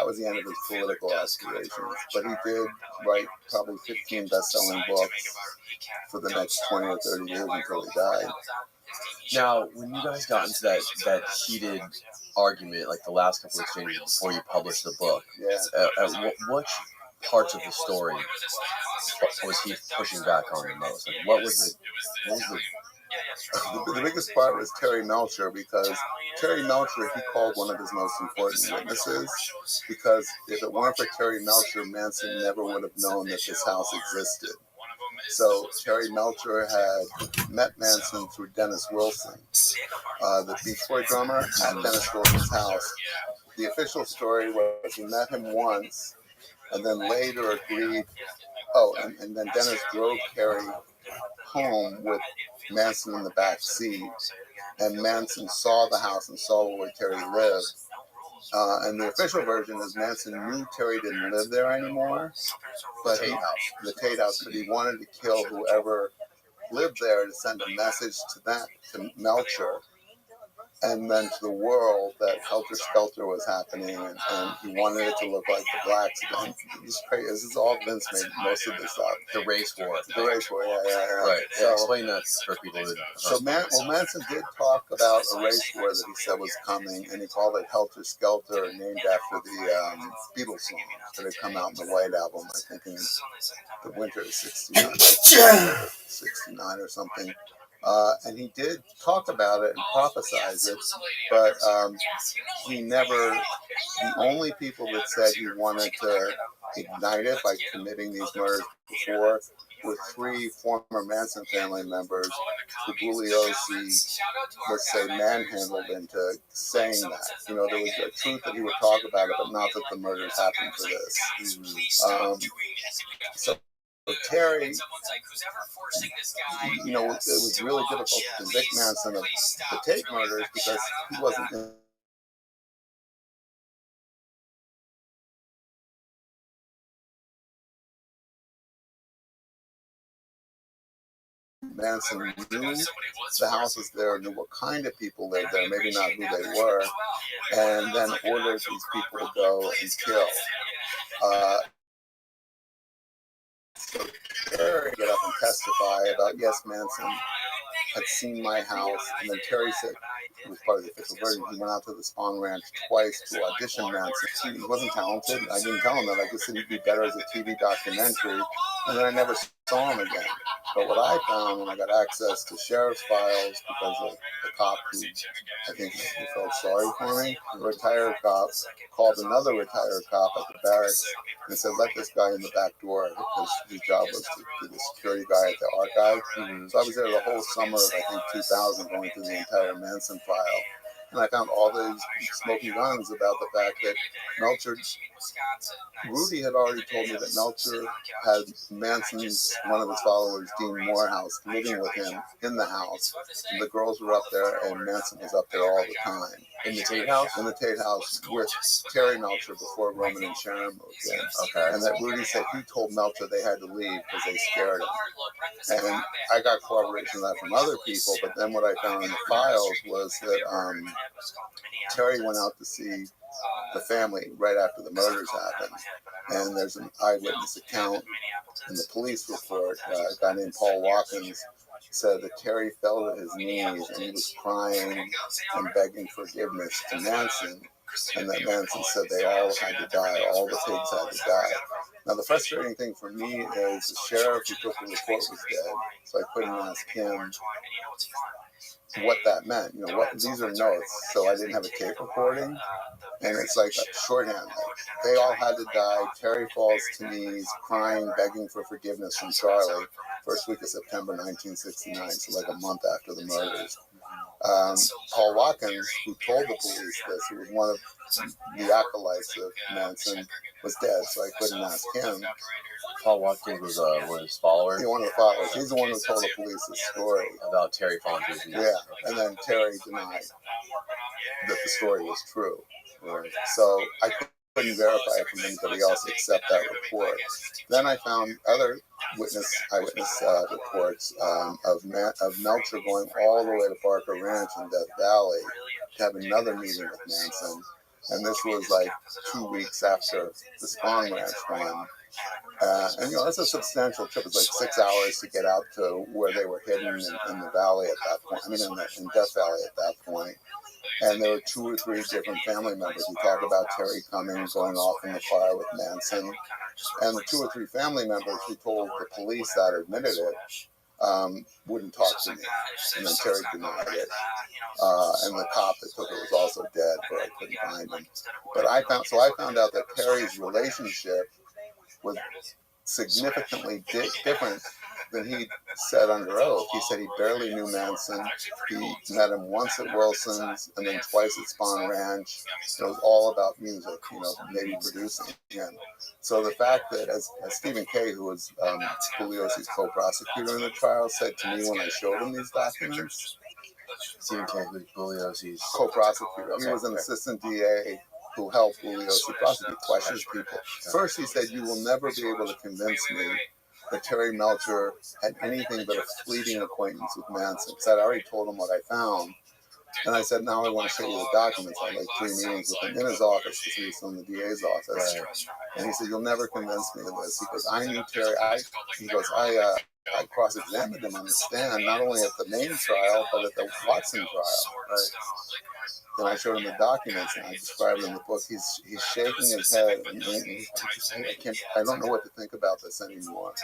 was the end of his political aspirations. But he did write probably 15 best-selling books for the next 20 or 30 years until he died. Now, when you guys got into that heated argument, like the last couple of exchanges before you published the book, what parts of the story was he pushing back on the most? Like, what was the biggest part was Terry Melcher, because Terry Melcher, he called one of his most important witnesses, because if it weren't for Terry Melcher, Manson never would have known that this house existed. So Terry Melcher had met Manson through Dennis Wilson, the Beach Boy drummer, at Dennis Wilson's house. The official story was he met him once and then later agreed. Oh, and then Dennis drove Terry home with Manson in the back seat, and Manson saw the house and saw where Terry lived. And the official version is Manson knew Terry didn't live there anymore, but the Tate House, but he wanted to kill whoever lived there to send a message to Melcher, and then to the world that Helter Skelter was happening, and he wanted it to look like the blacks. And this is all Vince made most of this up. The race war. The race war, yeah. Right. So, explain that for people who So Manson did talk about a race war that he said was coming, and he called it Helter Skelter, named after the Beatles song that had come out in the White Album, I think in the winter of 69 or something. And he did talk about it and prophesize it, but he never, the only people that said he wanted to ignite it by committing these murders before were three former Manson family members who Bugliosi, let's say, manhandled into saying that. You know, there was a truth that he would talk about it, but not that the murders happened for this. So Terry, you know, it was really difficult to convict Manson of the Tate murders because he wasn't in Manson knew the house was there, knew what kind of people lived there, maybe not who they were, and then ordered these people to go and kill. So Terry got up and testify about, yes, Manson had seen my house, and then Terry said, it was part of the official version, he went out to the Spahn Ranch twice to audition Manson. He wasn't talented. I didn't tell him that. I just said he'd be better as a TV documentary, and then I never saw him again. But what I found when I got access to sheriff's files, because of the cop who I think he felt sorry for me, the retired cop called another retired cop at the barracks and said, let this guy in the back door, because his job was to be the security guy at the archive. So I was there the whole summer of, I think, 2000, going through the entire Manson file. And I found all these smoking guns about the fact that Melcher, Rudy had already told me that Melcher had Manson's, one of his followers, Dean Morehouse, living with him in the house. And the girls were up there, and Manson was up there all the time. In the Tate House? In the Tate House with Terry Melcher before Roman and Sharon moved in. Okay. And that Rudy said he told Melcher they had to leave because they scared him. And I got corroboration of that from other people, but then what I found in the files was that Terry went out to see the family right after the murders happened. And there's an eyewitness account in the police report. A guy named Paul Watkins said that Terry fell to his knees and he was crying and begging forgiveness to Manson, and that Manson said they all had to die, all the pigs had to die. Now the frustrating thing for me is the sheriff who took the report was dead, so I couldn't ask him what that meant. You know, what these are notes, so I didn't have a tape recording, and it's like a shorthand. Like, they all had to die. Terry falls to knees, crying, begging for forgiveness from Charlie. First week of September 1969, so like a month after the murders. Paul Watkins, who told the police this, who was one of the acolytes of Manson, was dead, so I couldn't ask him. Paul Watkins was one of his followers? Yeah, one of the followers. He's the one who told the police the story. About Terry falling to his knees. Yeah, and then Terry denied that the story was true. Right. So I couldn't verify it from anybody else except that report. Then I found other eyewitness reports of Melcher going all the way to Barker Ranch in Death Valley to have another meeting with Manson. And this was like 2 weeks after the Spahn Ranch one. And you know, that's a substantial trip. It's like 6 hours to get out to where they were hidden in the valley at that point. I mean, in Death Valley at that point. And there were 2 or 3 different family members who talked about Terry coming, going off in the car with Manson. And the 2 or 3 family members who told the police that admitted it wouldn't talk to me. And then Terry denied it. And the cop that took it was also dead, but I couldn't find him. But I found out that Terry's relationship was significantly different then he said under oath, he said he barely knew Manson. He met him once at Wilson's and then twice at Spawn Ranch. It was all about music, maybe producing him. So the fact that, as Stephen Kay, who was Bugliosi's co-prosecutor in the trial, said to me when I showed him these documents, Stephen Kay, who's Bugliosi's co-prosecutor. He was an assistant DA who helped Bugliosi prosecute, questions people. First, he said, "You will never be able to convince me that Terry Melcher had anything but a fleeting acquaintance with Manson, because I'd already told him what I found." And I said, "Now I want to show you the documents." I had like 3 meetings with him in his office, because he was in the DA's office. And he said, "You'll never convince me of this." He goes, "I knew Terry." I cross-examined him on the stand, not only at the main trial, but at the Watson trial. Right? Then I showed him the documents, and I described in the book. He's shaking his head, and I don't know what to think about this anymore.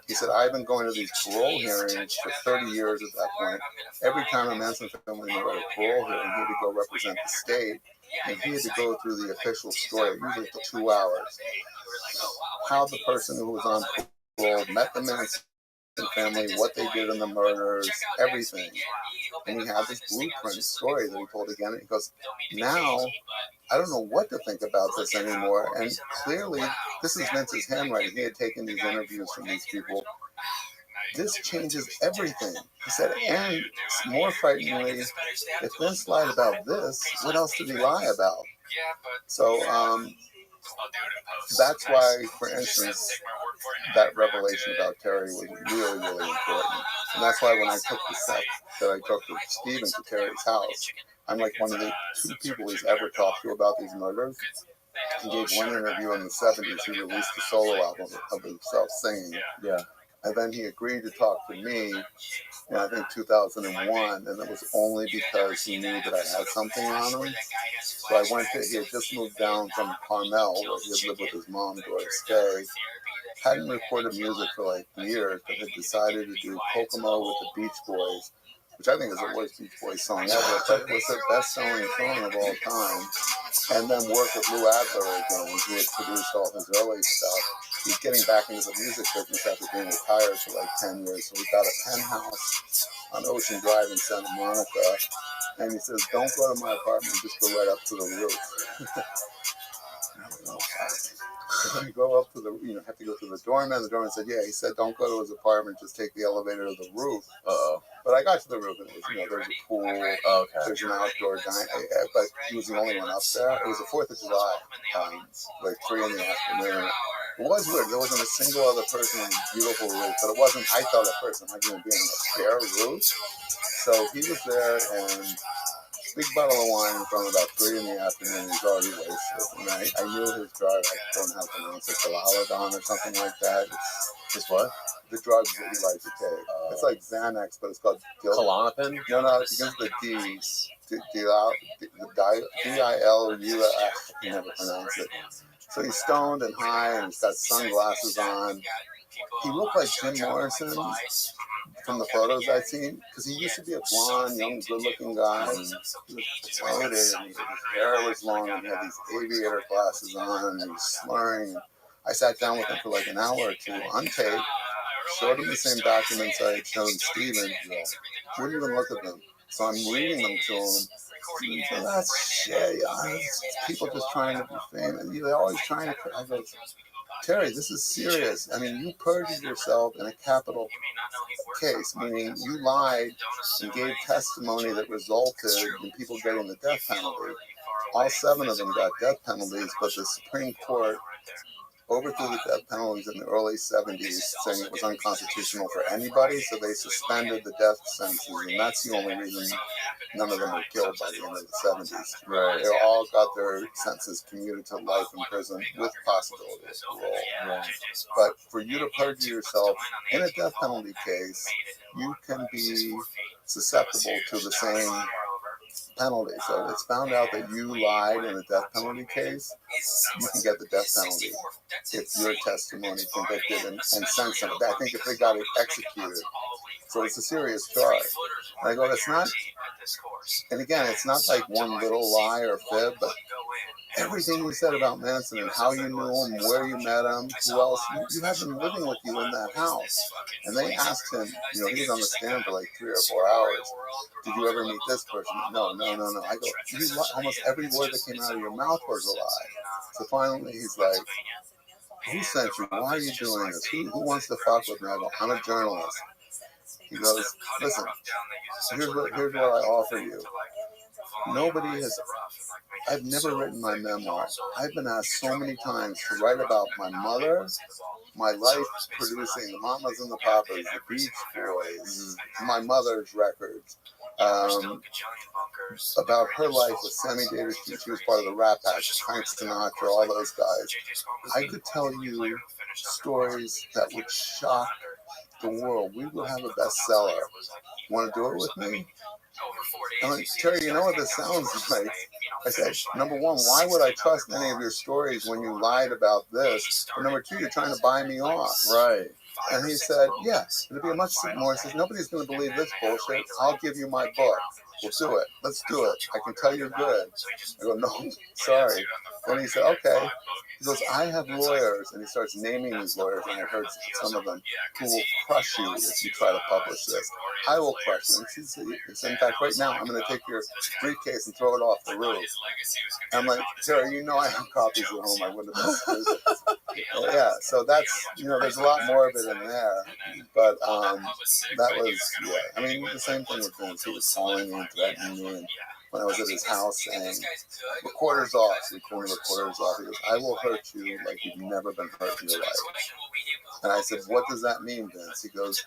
He said, "I've been going to these parole hearings for 30 years at that point. Every time a Manson family member had a parole hearing, he had to go represent the state, and he had to go through the official story, usually for 2 hours. How the person who was on parole met the Manson family, what they did in the murders, everything." And he had this blueprint story that he told again. And he goes, "Now, I don't know what to think about this anymore." And clearly, this is Vince's handwriting. He had taken these interviews from these people. "This changes everything." He said, and more frighteningly, if Vince lied about this, what else did he lie about? So that's why, for instance, that revelation about Terry was really, really important. And that's why when I took the step that I took with Stephen to Terry's house, I'm like one of the 2 people he's ever talked to about these murders. He gave one interview in the 70s. He released a solo album of himself singing. Yeah. And then he agreed to talk to me in, I think, 2001. And it was only because he knew that I had something on him. So I went to, he had just moved down from Carmel, where he had lived with his mom, Doris Day. Hadn't recorded music for like years, but had decided to do Kokomo with the Beach Boys, which I think is the worst Beach Boys song ever, but it was their best-selling song of all time. And then work with Lou Adler again. He had produced all his early stuff. He's getting back into the music business after being retired for like 10 years. So we got a penthouse on Ocean Drive in Santa Monica. And he says, "Don't go to my apartment, just go right up to the roof." I don't know. So you go up to the, have to go to the doorman. The doorman said, "Yeah." He said, "Don't go to his apartment, just take the elevator to the roof." Uh-oh. But I got to the roof, and it was, there's a pool, there's an outdoor dining, but he was the only one up there. It was the 4th of July, like 3 in the afternoon. It was weird. There wasn't a single other person on the beautiful roof, but it wasn't, I felt at first, I'm not going to be on a bare roof. So he was there, and big bottle of wine in front of about 3 in the afternoon. He's already wasted. And I knew his drug. I don't have to know. It's like Dilaudon or something like that. It's what? The drugs that he likes to take. It's like Xanax, but it's called Klonopin? No, it begins with D. D-I-L-U. I can never pronounce it. So he's stoned and high, and he's got sunglasses on. He looked like Jim Morrison from the photos I'd seen, because he used to be a blonde, young, good-looking guy. He was bloated, and his hair was long, and he had these aviator glasses on, and he was slurring. I sat down with him for like an hour or 2 on tape, showed him the same documents I had shown Stephen. Wouldn't even look at them. So I'm reading them to him. So that's shit. People just trying to be famous. They're always trying to. I go, "Terry, this is serious. I mean, you perjured yourself in a capital case, meaning you lied and gave testimony that resulted in people getting the death penalty. All 7 of them got death penalties, but the Supreme Court overthrew the death penalties in the early 70s, saying it was unconstitutional for anybody, so they suspended the death sentences, and that's the only reason none of them were killed by the end of the 70s. Right. They all got their sentences commuted to life in prison with possibility of parole. Right. But for you to perjure yourself in a death penalty case, you can be susceptible to the same penalty. So it's found out that you lied in a death penalty case, you can get the death penalty if your testimony convicted and sentenced. I think if they got it executed. So it's a serious charge. And I go, it's not, and again, it's not like one little lie or fib, but everything he said about Manson and how you knew him, where you met him, who else, you had them living with you in that house. And they asked him, you know, he was on the stand for like 3 or 4 hours. Did you ever meet this person? No. I go, almost every word that came out of your mouth was a lie. So finally he's like, who sent you? Why are you doing this? Who wants to fuck with me? I go, I'm a journalist. He goes, listen, here's what I offer you. I've never written my memoir. I've been asked so many times to write about my mother, my life producing the Mamas and the Papas, the Beach Boys, my mother's records, about her life with Sammy Davis. She was part of the Rat Pack, Frank Sinatra, all those guys. I could tell you stories that would shock the world. We would have a bestseller. Want to do it with me? I'm like, Terry, you know what this sounds like? I said, number one, why would I trust any of your stories when you lied about this? And number two, you're trying to buy me off. Right. And he said, yes, it'll be a much more. He says, nobody's going to believe this bullshit. I'll give you my book. We'll do it. Let's do it. I can tell you're good. I go, no, sorry. Then he said, okay. He goes, I have lawyers. And he starts naming these lawyers. And I heard some of them who will crush you if you try to publish this. I will crush you. And in fact, right now, I'm going to take your briefcase and throw it off the roof. And I'm like, Terry, you know I have copies at home. I wouldn't have been stupid. Yeah, so that's, you know, there's a lot more of it in there. But that was, yeah. I mean, the same thing with Vince. He was calling me and threatening me. And when I was at his house saying, recorders off. We called the recorders off. He goes, I will hurt you like you've never been hurt in your life. And I said, what does that mean, Vince? He goes,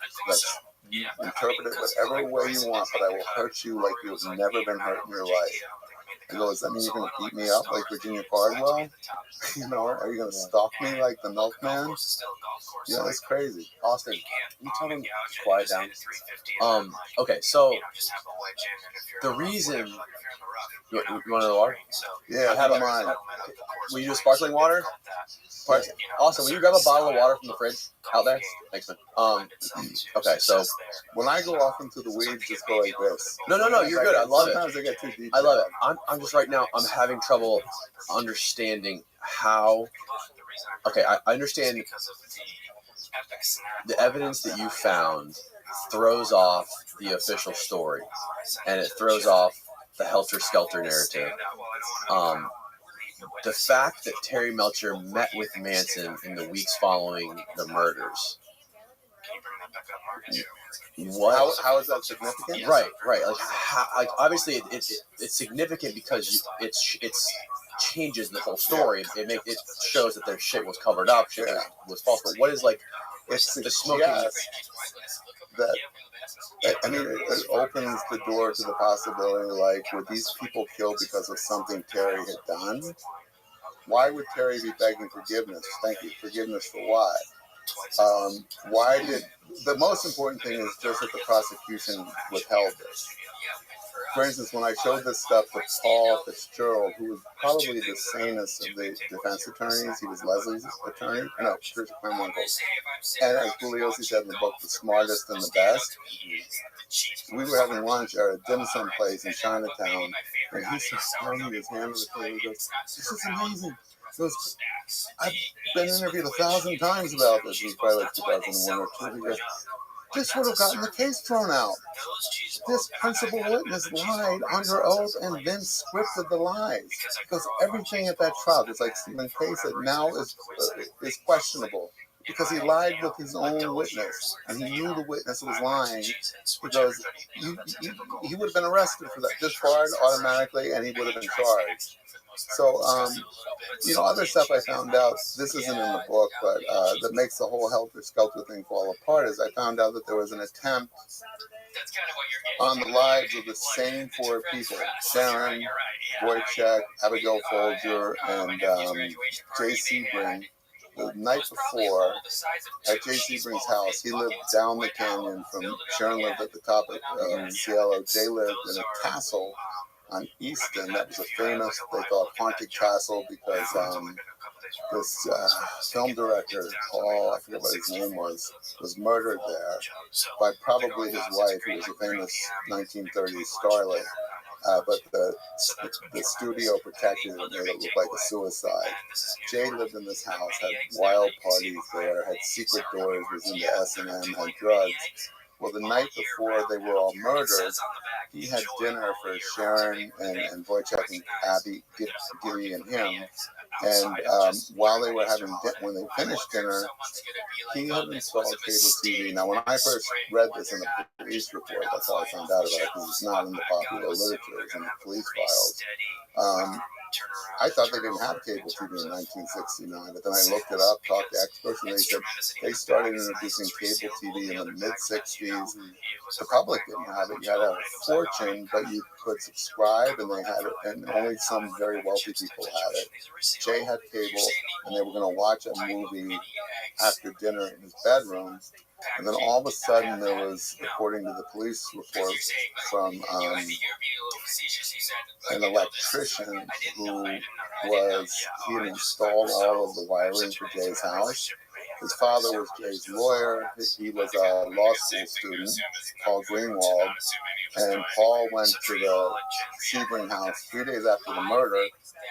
you interpret it whatever way you want, but I will hurt you like you've never been hurt in your life. He goes, that means you're going to beat me up like Virginia Cardwell? You know, are you going to stalk me like the milkman? Yeah, that's crazy. Austin, can you tell him to quiet down? Okay, so the reason... You want another water? Yeah, I have mine. Will you do sparkling water? Austin, will you grab a bottle of water from the fridge out there? Thanks, man. Okay, so when I go off into the weeds, just go like this. No, you're good. I love it. Sometimes I get too deep. I love it. I'm just right now, I'm having trouble understanding how... Okay, I understand the evidence that you found throws off the official story, and it throws off the helter-skelter narrative. The fact that Terry Melcher met with Manson in the weeks following the murders. How is that significant? Right. Like obviously, it's significant because it changes the whole story. It shows that their shit was covered up, shit was false. But what is like? It's the smoking. That I mean, it opens the door to the possibility, like, were these people killed because of something Terry had done? Why would Terry be begging forgiveness? Thank you. Forgiveness for what? Why did... The most important thing is just that the prosecution withheld this. For instance, when I showed this stuff to Paul Fitzgerald, who was probably the sanest of the defense attorneys, he was Leslie's attorney, no, Patricia Quinn-Winkle, and as Juliosi said in the book, the smartest and the best. We were having lunch at a dim sum place in Chinatown, and he starts throwing his hand on the table. He goes, "This is amazing." He goes, "I've been interviewed 1,000 times about this." It was probably like 2001 or 2. He goes, "This would have gotten the case thrown out. This principal witness lied under oath, and then scripted the lies." Because everything at that trial, just like Stephen Kay said, now is questionable. Because he lied with his own witness, and he knew the witness was lying. Because he would have been arrested for that, disbarred automatically, and he would have been charged. So, other stuff I found out, this isn't in the book, but that makes the whole helter-skelter thing fall apart, is I found out that there was an attempt on the lives of the same 4 people, Sharon, Wojciech, Abigail Folger, and Jay Sebring. The night before, at Jay Sebring's house, he lived down the canyon from... Sharon lived at the top of Cielo. Jay lived in a castle on Easton. That was a famous, they thought, haunted castle because this film director, Paul, I forget what his name was murdered there by probably his wife, who was a famous 1930s starlet. but the studio protected it and made it look like a suicide. Jay lived in this house, had wild parties there, had secret doors, was into S&M, had drugs. Well, the night before they were all murdered, he had dinner for Sharon and Wojciech and Abby, Gibby and him. And while they were having when they finished dinner, he had installed cable TV. Now, when I first read this in the police report, that's how I found out about it, because it's not in the popular literature, it's in the police files. I thought they didn't have cable TV in 1969, but then I looked it up, talked to experts, and they said they started introducing cable TV in the mid-60s. The public didn't have it. You had to have a fortune, but you could subscribe, and they had it, and only some very wealthy people had it. Jay had cable, and they were going to watch a movie after dinner in his bedroom, and then all of a sudden there was, according to the police reports, from an electrician who he had installed all of the wiring for Jay's house. His father was Jay's lawyer. He was a law school student, Paul Greenwald, and Paul went to the Sebring house 3 days after the murder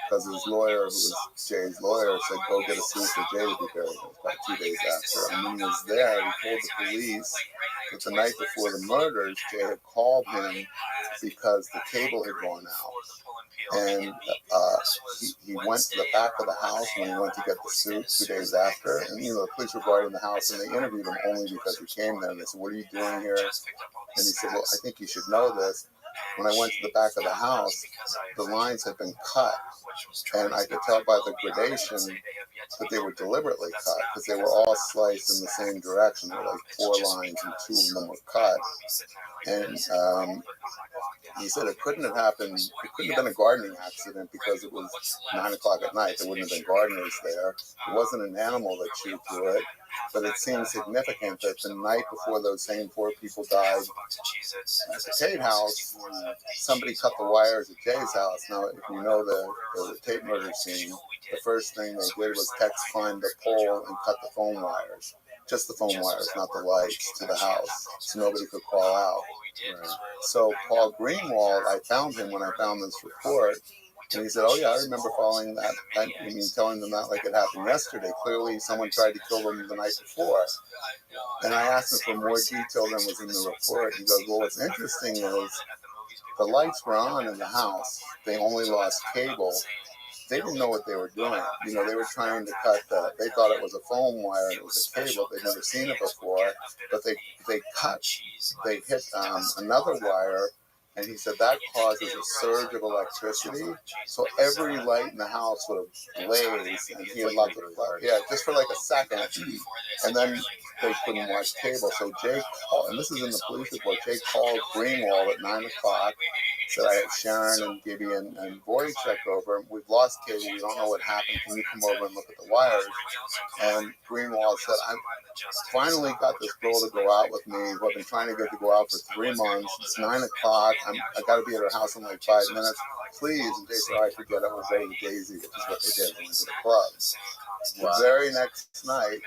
because his lawyer, who was Jay's lawyer, said, go get a suit for Jay to be buried. It was about 2 days after. And when he was there, he told the police that the night before the murders, Jay had called him because the cable had gone out. And he went to the back of the house when he went to get the suit 2 days after. And, the police were guarding the house, and they interviewed him only because he came there. And they said, what are you doing here? And he said, well, I think you should know this. When I went to the back of the house, the lines had been cut. And I could tell by the gradation that they were deliberately cut because they were all sliced in the same direction. There were like 4 lines, and 2 of them were cut. And he said it couldn't have happened. It couldn't have been a gardening accident because it was 9 o'clock at night. There wouldn't have been gardeners there. It wasn't an animal that chewed through it. But it seems significant that the night before those same 4 people died at the Tate house, somebody cut the wires at Jay's house. Now, if you know the Tate murder scene, the first thing they did was climb the pole and cut the phone wires. Just the phone wires, not the lights, to the house, so nobody could crawl out. Right. So Paul Greenwald, I found him when I found this report, and he said, oh yeah, I remember following that. I mean, telling them that like it happened yesterday. Clearly someone tried to kill them the night before. And I asked him for more detail than was in the report. He goes, well, what's interesting is the lights were on in the house. They only lost cable. They didn't know what they were doing. They were trying to cut they thought it was a foam wire and it was a cable. They'd never seen it before, but they hit another wire, and he said that causes a surge of electricity. So every light in the house would have blazed, and he had lots of fire. Yeah, just for like a second, and then they couldn't watch cable. So Jay called, and this is in the police report, Jay called Greenwald at 9 o'clock, said, I had Sharon and Gibby and Boy check over. We've lost cable. We don't know what happened. Can you come over and look at the wires? And Greenwald said, I finally got this girl to go out with me, who I've been trying to get to go out for 3 months. It's 9 o'clock. I got to be at her house in like 5 minutes. Please. And Jay said, I forget it. We'll go to Daisy, which is what they did. They went to the club. Wow. The very next night,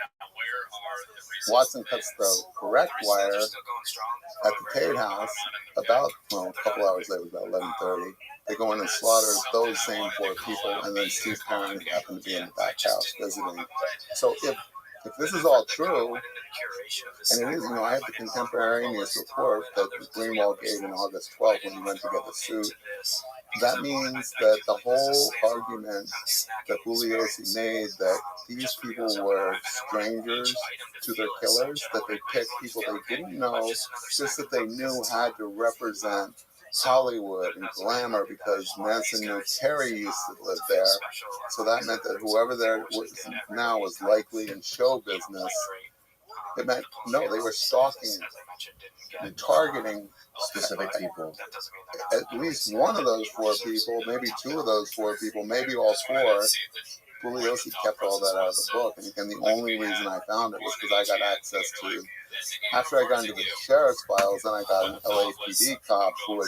Watson cuts the correct wire at the Tate house a couple hours later, about 11:30. They go in and slaughter those same 4 people, and then Steve Perrin happened to be in the back house visiting. So if this is all true, and it is, I have the contemporaneous report that Greenwald gave in August 12th when he went to get the suit. That means that the whole argument that Bugliosi made, that these people were strangers to their killers, that they picked people they didn't know, just that they knew had to represent Hollywood and glamour, because Manson knew Terry used to live there. So that meant that whoever there was now was likely in show business. It meant, no, they were stalking and targeting specific people. At least one of those 4 people, maybe 2 of those 4 people, maybe all 4. Bugliosi kept all that out of the book, and the only reason I found it was because I got access to, after I got into the sheriff's files, then I got an LAPD cop who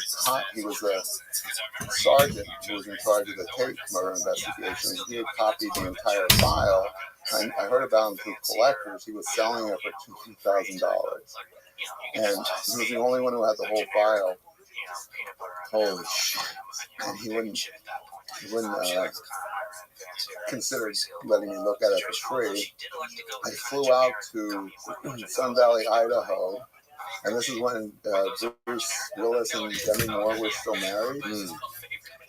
he was a sergeant who was in charge of the Tate murder investigation. He had copied the entire file. I heard about him through collectors. He was selling it for $2,000. And he was the only one who had the whole file. Holy shit. And he wouldn't consider letting me look at it for free. I flew out to Sun Valley, Idaho, and this is when Bruce Willis and Demi Moore were still married.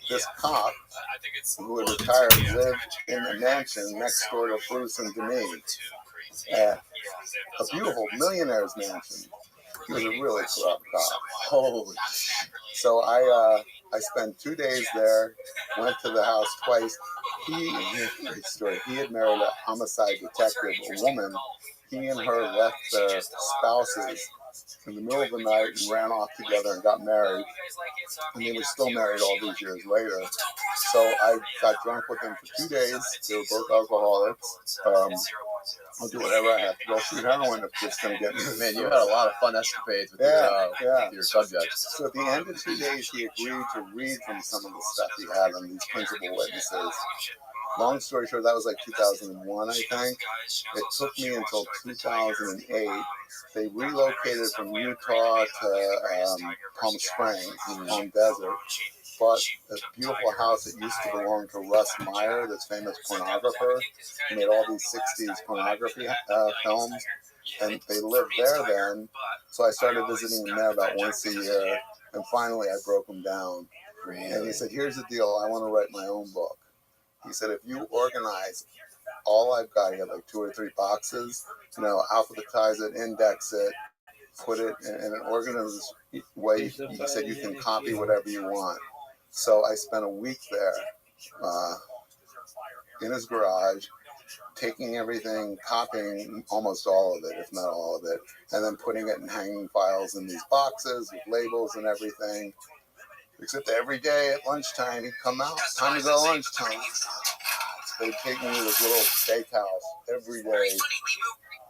This cop, who had retired, lived in a mansion next door to Bruce and Demi. A beautiful millionaire's mansion. He was a really corrupt cop. Holy. So I spent 2 days there, went to the house twice. Great story. He had married a homicide detective, a woman. He and her left their spouses in the middle of the night and ran off together and got married. And they were still married all these years later. So I got drunk with them for 2 days. They were both alcoholics. I'll do whatever I have to go shoot heroin if it's going to get me. Man, you had a lot of fun escapades with your subjects. So at the end of 2 days, he agreed to read from some of the stuff he had on these principal witnesses. Long story short, that was like 2001, I think. It took me until 2008. They relocated from Utah to Palm Springs, Palm Desert. Bought a beautiful house that used to belong to Russ Meyer, this famous pornographer. He made all these 60s pornography films, and they lived there then. So I started visiting him there about once a year, and finally I broke him down. And he said, here's the deal, I want to write my own book. He said, if you organize all I've got, he had like 2 or 3 boxes, alphabetize it, index it, put it in an organized way. He said, you can copy whatever you want. So I spent a week there in his garage, taking everything, copying almost all of it, if not all of it, and then putting it in hanging files in these boxes with labels and everything. Except every day at lunchtime, he'd come out. Time to go lunchtime. They'd take me to this little steakhouse every day.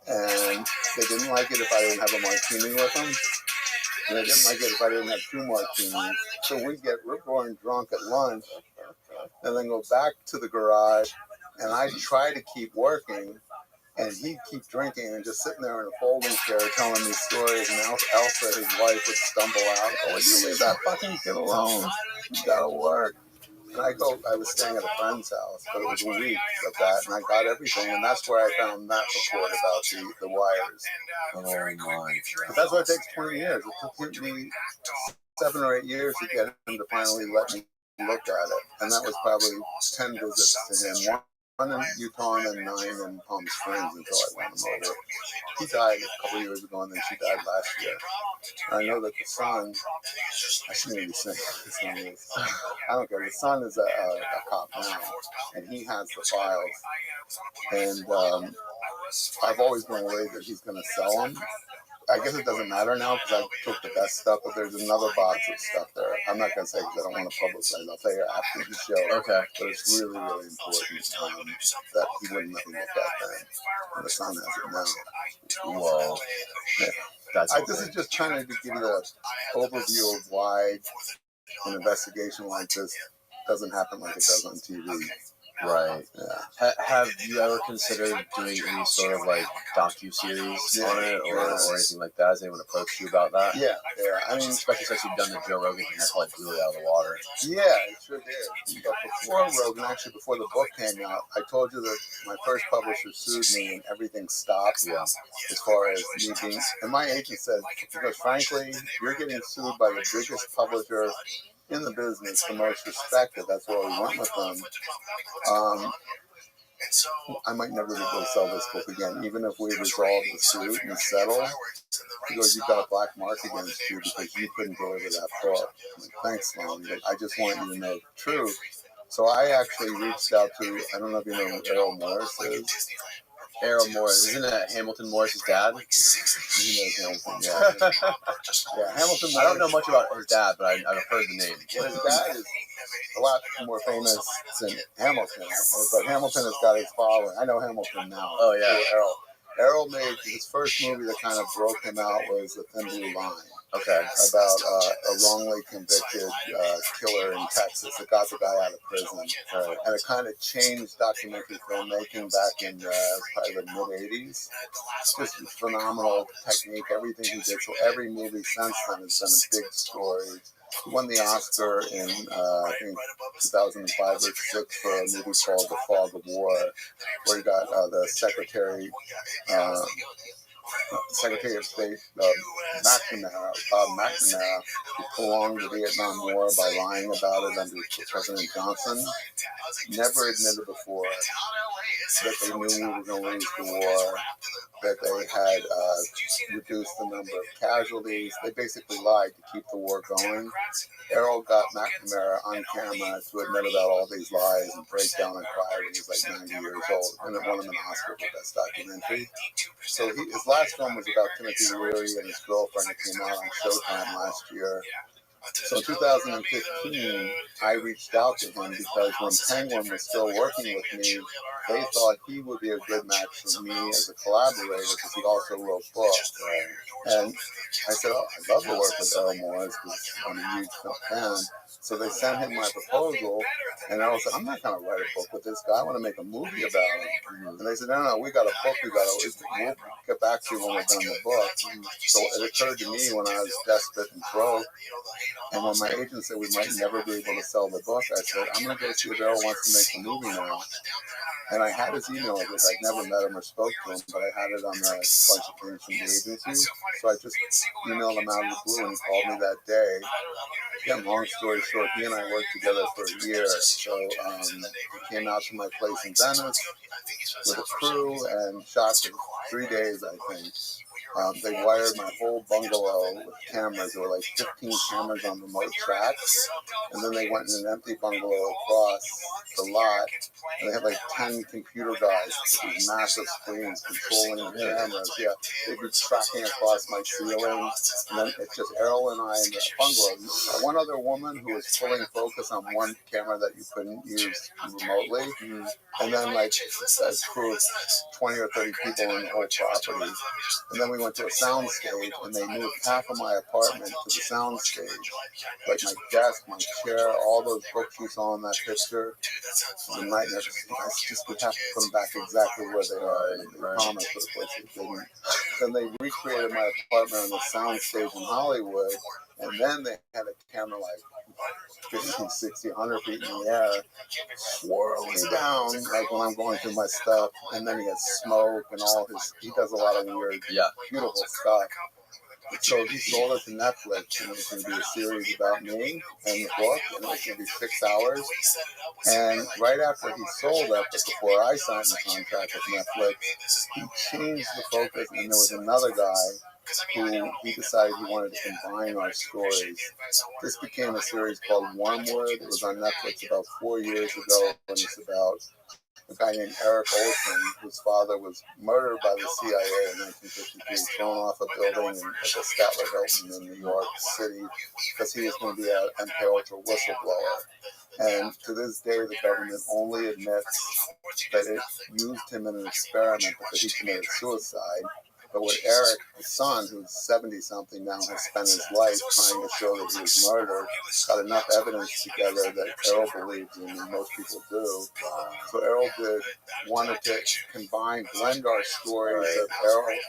And they didn't like it if I didn't have a martini with them. And they didn't like it if I didn't have 2 martinis. So we'd get rip-roaring drunk at lunch and then go back to the garage. And I'd try to keep working. And he'd keep drinking and just sitting there in a folding chair telling me stories. And Elsa, his wife, would stumble out. Oh, you leave that fucking kid alone. You gotta work. And I was staying at a friend's house, but it was a week of that. And I got everything. And that's where I found that report about the wires. Oh, my. But that's why it takes 20 years. It took me 7 or 8 years to get him to finally let me look at it. And that was probably 10 visits to him. 1 in Utah and 9 in Palm Springs until I won him over. He died a couple years ago, and then she died last year. And I know that the son, I shouldn't even say the son is, I don't care, the son is a cop now, and he has the files. And I've always been worried that he's going to sell them. I guess it doesn't matter now because I took the best stuff, but there's another box of stuff there. I'm not going to say because I don't want to publicize. I'll tell you after the show. Okay. But it's really, really important that he wouldn't let me look at that. And the son has it now. Whoa. Yeah. This is just trying to give you the overview of why an investigation like this doesn't happen like it does on TV. Right. Yeah. Have you ever considered doing any sort of like docu-series on it or anything like that? Has anyone approached you about that? Yeah. I mean, especially since you've done the Joe Rogan thing, that probably blew it out of the water. Yeah, it sure did. But before Rogan, actually before the book came out, I told you that my first publisher sued me and everything stopped. Yeah. As far as me being, and my agent said, because frankly, you're getting sued by the biggest publisher in the business, the most respected. That's why we went with them. I might never be able to sell this book again, even if we resolve the suit and settle. Because you've got a black mark against you because you couldn't deliver that book. I'm like, thanks, Mom. I just want you to know the truth. So I actually reached out to, I don't know if you know who Errol Morris is. Errol Morris, isn't it Hamilton Morris's dad? He knows Hamilton, yeah. Yeah, Hamilton Morris. I don't know much about his dad, but I've heard the name. Well, his dad is a lot more famous than Hamilton, but Hamilton has got his following. I know Hamilton now. Oh, yeah. Errol made his first movie that kind of broke him out was The Thin Blue Line. Okay. about a wrongly convicted killer in Texas that got the guy out of prison. And it kind of changed documentary filmmaking back in probably the mid-'80s. Just phenomenal technique, everything he did. So every movie since then has been a big story. He won the Oscar in, I think, 2005 or 6 for a movie called The Fog of War, where he got the Secretary of State McNamara, Bob McNamara, who prolonged the Vietnam War by lying about it under President Johnson. Never admitted before that they knew we were going to lose the war, that they had reduced the number of casualties. They basically lied to keep the war going. Errol got McNamara on camera to admit about all these lies and break down and cry when he was like 90 years old, and it won him an Oscar for Best Documentary. So his last film was about Timothy Leary and his girlfriend. It came out on Showtime last year. So in 2015, I reached out to him because when Penguin was still working with me, they thought he would be a good match for me as a collaborator because he also wrote books. And I said, oh, I'd love to work with Errol Morris because I'm a huge fan. So they sent him my proposal, and Errol said, I'm not going to write a book with this guy. I want to make a movie about him. And they said, no, we got a book. We'll get back to you when we're done the book. So it occurred to me when I was desperate and broke, and when my agent said we might never be able to sell the book, I said, I'm going to go see if Errol wants to make the movie now. And I had his email address. I'd never met him or spoke to him, but I had it on a bunch of things from the agency. So I just emailed him out of the blue, and he called me that day. Again, long story short, he and I worked together for a year. So he came out to my place in Venice with a crew and shot for 3 days, I think. They wired my whole bungalow with cameras. There were like 15 cameras on remote tracks. And then they went in an empty bungalow across the lot. And they had like 10 computer guys with these massive screens controlling the cameras. Yeah, they'd be tracking across my ceiling. And then it's just Errol and I in the bungalow. One other woman who was pulling focus on one camera that you couldn't use remotely. And then like a crew of 20 or 30 people on the whole property. And then we went to a sound stage, and they moved half of my apartment to the sound stage. Like my desk, my chair, all those books you saw in that picture. The night, I just would have to put them back exactly where they are. And they promised, but of course they didn't. Then they recreated my apartment on the sound stage in Hollywood, and then they had a camera like 50, 60, 100 feet in the air, swirling down, like when I'm going through my stuff, and then he has smoke and he does a lot of weird, beautiful stuff. So he sold it to Netflix, and it was going to be a series about me and the book, and it was going to be 6 hours. And right after he sold it, but before I signed the contract with Netflix, he changed the focus, and there was another guy who he decided he wanted to combine our stories. This became a series called Wormwood. It was on Netflix about 4 years ago, and it's about a guy named Eric Olson, whose father was murdered by the CIA in 1953, thrown off a building at the Statler Hilton in New York City because he was going to be an MK Ultra whistleblower. And to this day, the government only admits that it used him in an experiment, but that he committed suicide. But with Eric, his son, who's 70-something now, has spent his life trying to show that he was murdered, got enough evidence together that Errol believes in, and most people do. So Errol wanted to blend our stories of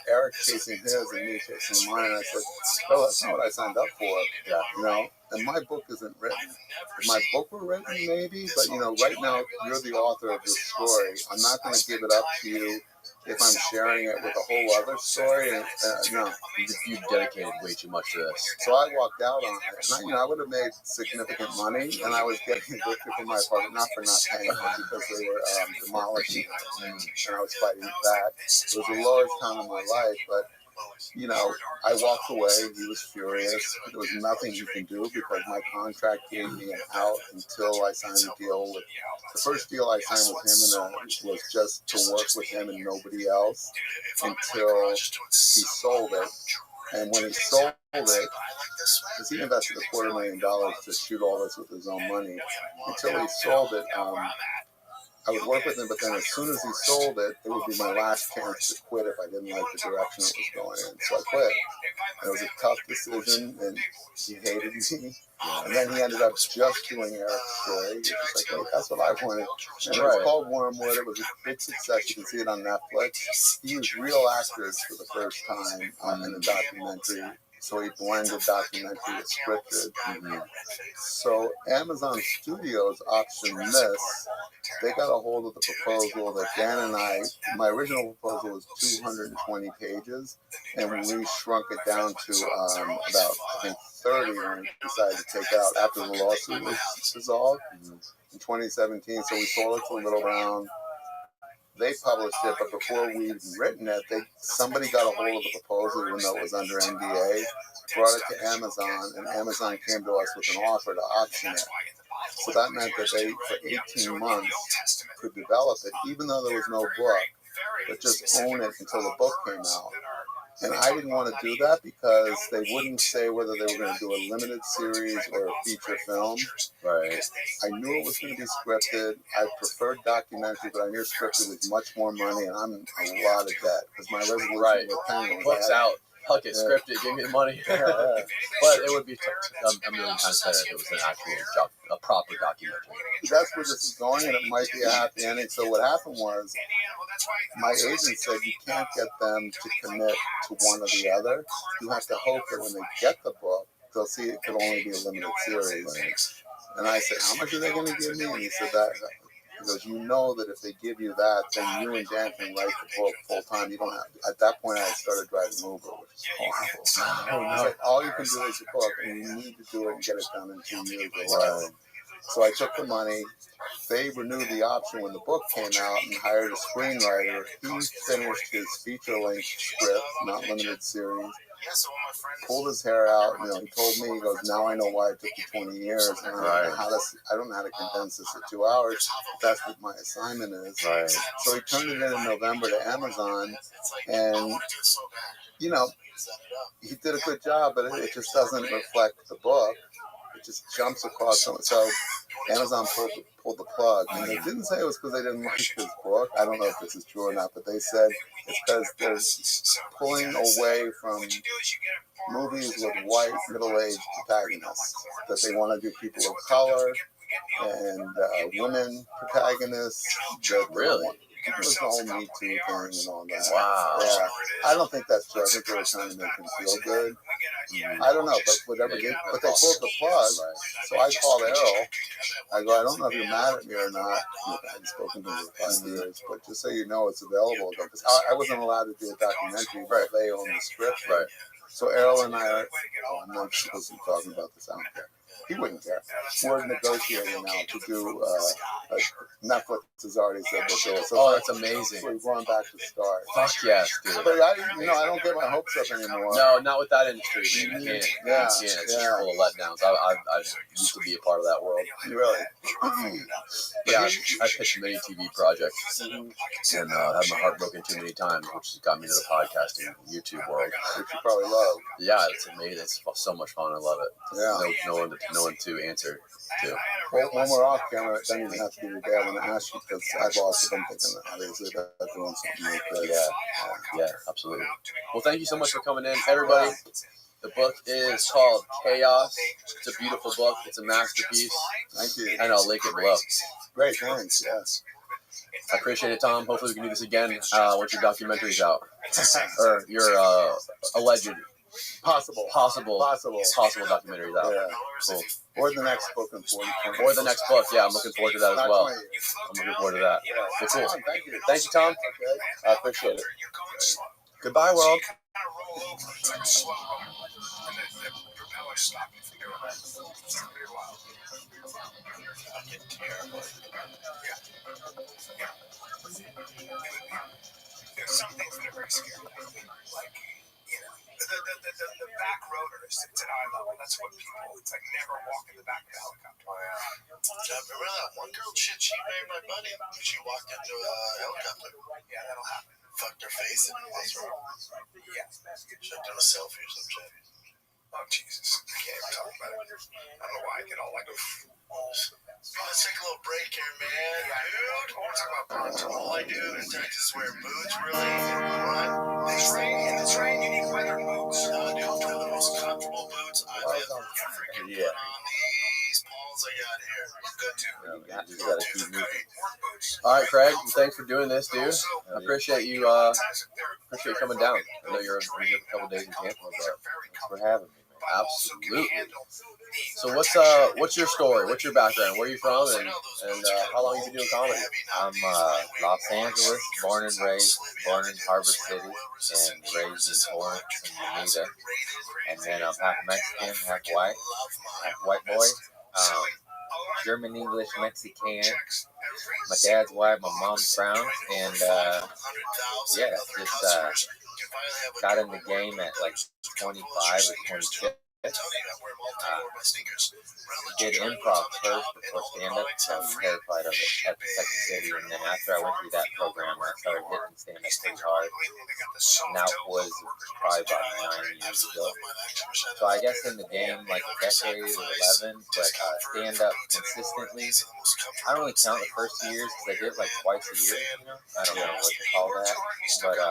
Eric chasing his and me chasing mine. And I said, oh, that's not what I signed up for. You know, and my book isn't written. If my book were written, maybe, but you know, right now you're the author of this story. I'm not going to give it up to you if I'm sharing it with a whole other story. No, you've dedicated way too much to this. So I walked out on it, and I would have made significant money, and I was getting evicted from my apartment, not for not paying, but because they were demolishing it, and I was fighting that. It was the lowest time of my life, but you know, I walked away. He was furious. There was nothing he can do because my contract gave me an out until I signed a deal with. The first deal I signed with him was just to work with him and nobody else until he sold it. And when he sold it, because he invested $250,000 to shoot all this with his own money, until he sold it, I would work with him, but then as soon as he sold it, it would be my last chance to quit if I didn't like the direction it was going in. So I quit. It was a tough decision, and he hated me. And then he ended up just doing Eric's story. He was just like, wait, that's what I wanted. And it was called Wormwood. It was a big success. You can see it on Netflix. He used real actors for the first time in a documentary. So he blended documentary with scripted. Mm-hmm. So Amazon Studios optioned this. They got a hold of the proposal that Dan and I, my original proposal was 220 pages, and we shrunk it down to about, I think, 30 when we decided to take it out after the lawsuit was dissolved in 2017. So we sold it to Little Brown. They published it, but before we even written it, somebody got a hold of the proposal, even though it was under NDA, brought it to Amazon, and Amazon came to us with an offer to option it. So that meant that they, for 18 months, could develop it, even though there was no book, but just own it until the book came out. And I didn't want to do that because they wouldn't say whether they were going to do a limited series or a feature film. Right. I knew it was going to be scripted. I preferred documentary, but I knew scripted was much more money, and I'm in a lot of debt because my resolution with Penguin books out. Fuck it, scripted, give me the money. But it would be a million times better if it was an actual a proper documentary. That's where this is going, and it might be a happy ending. So what happened was, my agent said you can't get them to commit to one or the other. You have to hope that when they get the book, they'll see it could only be a limited series. And I said, how much are they going to give me? And he said that. He goes, you know that if they give you that, then you and Dan can write the book full time. You don't have. At that point, I had started driving Uber, which is horrible. He's like, all you can do is your book, and you need to do it and get it done in 2 years. Right. So I took the money. They renewed the option when the book came out and hired a screenwriter. He finished his feature-length script, not limited series. Pulled his hair out. You know, he told me, he goes, now I know why it took you 20 years. And I don't know how to condense this in 2 hours. That's what my assignment is. Right. So he turned it in November to Amazon, and you know, he did a good job, but it just doesn't reflect the book. It just jumps across. So Amazon pulled the plug, and they didn't say it was because they didn't like his book. I don't know if this is true or not, but they said it's because they're pulling away from movies with white middle-aged protagonists, that they want to do people of color and women protagonists. Really? It was the whole Me Too thing and all that. Wow. Yeah. I don't think that's true. I think they were trying to make him feel good. I don't know, but whatever. But they pulled the plug. So I called Errol. I go, I don't know if you're mad at me or not. I haven't spoken to him for 5 years, but just so you know, it's available. Because I wasn't allowed to do a documentary, but they own the script. Right. So Errol and I are, I'm not supposed to be talking about this. I don't care. He wouldn't care. We're negotiating now to do, Netflix has already said they'll do it. So that's amazing. So we're going back to start. Fuck yes, dude. But I don't get my hopes up anymore. No, not with that industry, man. You can't. Yeah. It's just full of letdowns. I used to be a part of that world. Really? Yeah, I pitched many TV projects and had my heart broken too many times, which got me to the podcasting YouTube world. Which you probably love. Yeah, it's amazing. It's so much fun. I love it. Yeah. No one to answer to. Well, when we're off camera, then you have to give your dad an ask you because I've lost it. I'm thinking obviously they're doing something like that. Yeah, absolutely. Well, thank you so much for coming in, everybody. The book is called Chaos. It's a beautiful book. It's a masterpiece. Thank you. And I'll link it below. Great, thanks. Yes. I appreciate it, Tom. Hopefully we can do this again once your documentary's out. Or your alleged possible documentary's out. Yeah. Cool. Or the next book in 40. Or the next book. Yeah, I'm looking forward to that as well. I'm looking forward to that. Well, cool. Thank you. Thank you, Tom. Okay. I appreciate it. Goodbye, world. There's some things that are very scary. Like, you know, the back rotors, it's at eye level. That's what people, it's like never walk in the back of the helicopter. Oh, yeah. Remember that one girl? Shit, she married my buddy. She walked into a helicopter. Yeah, that'll happen. Fucked her face and was wrong. Yeah. Should have done a selfie or some shit. Oh, Jesus. I can't even talk about it. I don't know why I get all like, Let's take a little break here, man. Dude, I want to talk about boots. All I do in Texas wear boots, really. Run. It's rain, you need weather boots. Dude, they're the most comfortable boots I've ever freaking put on. These balls I got here. Look good, too. You just gotta keep moving. All right, Craig. Well, thanks for doing this, dude. I appreciate you. Appreciate you coming down. I know you're here for a couple days in Tampa, but Thanks for having me, man. absolutely. So what's your story? What's your background? Where are you from, and how long have you been doing comedy? I'm Los Angeles, born and raised, born in Harbor City, and raised in Torrance and Bonita. And then I'm half Mexican, half white boy. German, English, Mexican. My dad's white, my mom's brown, and yeah, just got in the game at like 25 or 26. Did improv first before stand-up, so I was terrified of it at the Second City, and then after I went through that program, I started hitting stand-up pretty hard, and that was probably about 9 years ago. So I guess in the game, like a decade or 11, but stand-up consistently, I don't really count the first 2 years, because I did like twice a year, you know? I don't know what to call that, but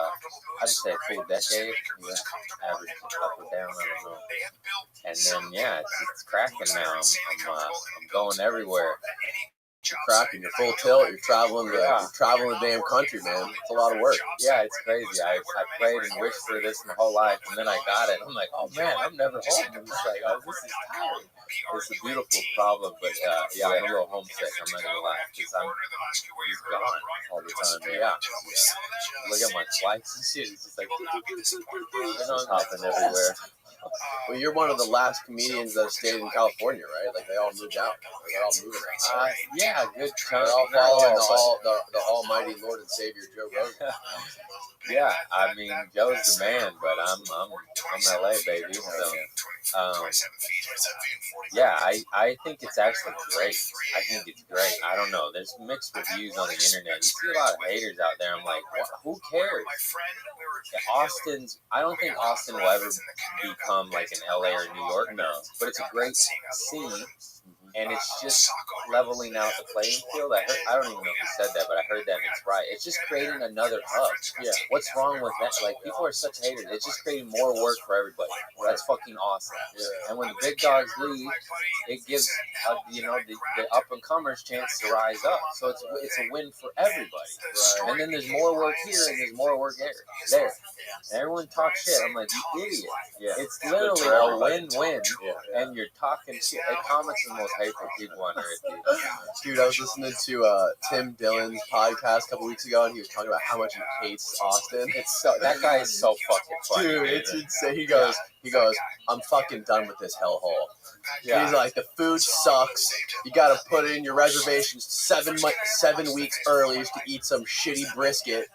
I'd say a full decade, yeah, average up or down, I don't know. And then, yeah, it's cracking now. I'm going everywhere. You're cracking. You're full tilt. You're traveling the damn country, man. It's a lot of work. Yeah, it's crazy. I prayed and wished for this my whole life, and then I got it. I'm like, oh man, I'm never home. I'm just like, oh, this is tiring. It's a beautiful problem, but yeah, I'm a little homesick. I'm not gonna lie, because I'm just gone all the time. Yeah. Look at my flights and shit. It's just like, hopping everywhere. Well, you're one of the last comedians that stayed in California, right? Like they all moved out. They're all moving out. Yeah, good chunk. They're all following the almighty Lord and Savior Joe Rogan. Yeah, I mean Joe's the man, but I'm LA baby. So yeah, I think it's actually great. I think it's great. I don't know. There's mixed reviews on the internet. You see a lot of haters out there. I'm like, who cares? I don't think Austin will ever become like an LA or New York, no. But it's a great scene, and it's just leveling out the playing field. I don't even know who said that, but I heard that and it's right. It's just creating another hub. Yeah. What's wrong with that? Like, people are such haters. It's just creating more work for everybody. That's fucking awesome. Yeah. And when the big dogs leave, it gives the up and comers chance to rise up. So it's a win for everybody. Right. And then there's more work here and there's more work there. And everyone talks shit. I'm like, you idiot. Yeah. It's literally a win-win, and you're talking shit. Hey, comics are the most hateful people on earth, dude. I was listening to Tim Dillon's podcast a couple weeks ago, and he was talking about how much he hates Austin. That guy is so fucking funny. Dude, it's insane. He goes, I'm fucking done with this hellhole. Yeah. He's like, the food sucks. You got to put in your reservations 7 weeks early to eat some shitty brisket.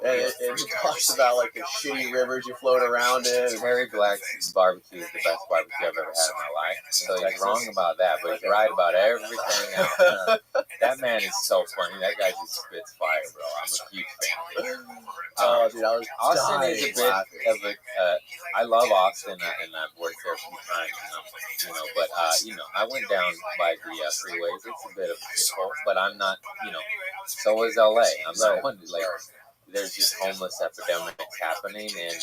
And he talks about like the shitty rivers you float around in. Terry Black's barbecue is the best barbecue I've ever had in my life. So he's wrong about that, but he's right about everything else. That man is so funny. That guy just spits fire, bro. I'm a huge fan. Dude, Austin is a bit of a. I love Austin, and I've worked there a few times. But I went down by the freeways. It's a bit of a shithole, but I'm not. So is LA. I'm not one to like. There's just homeless epidemics happening, and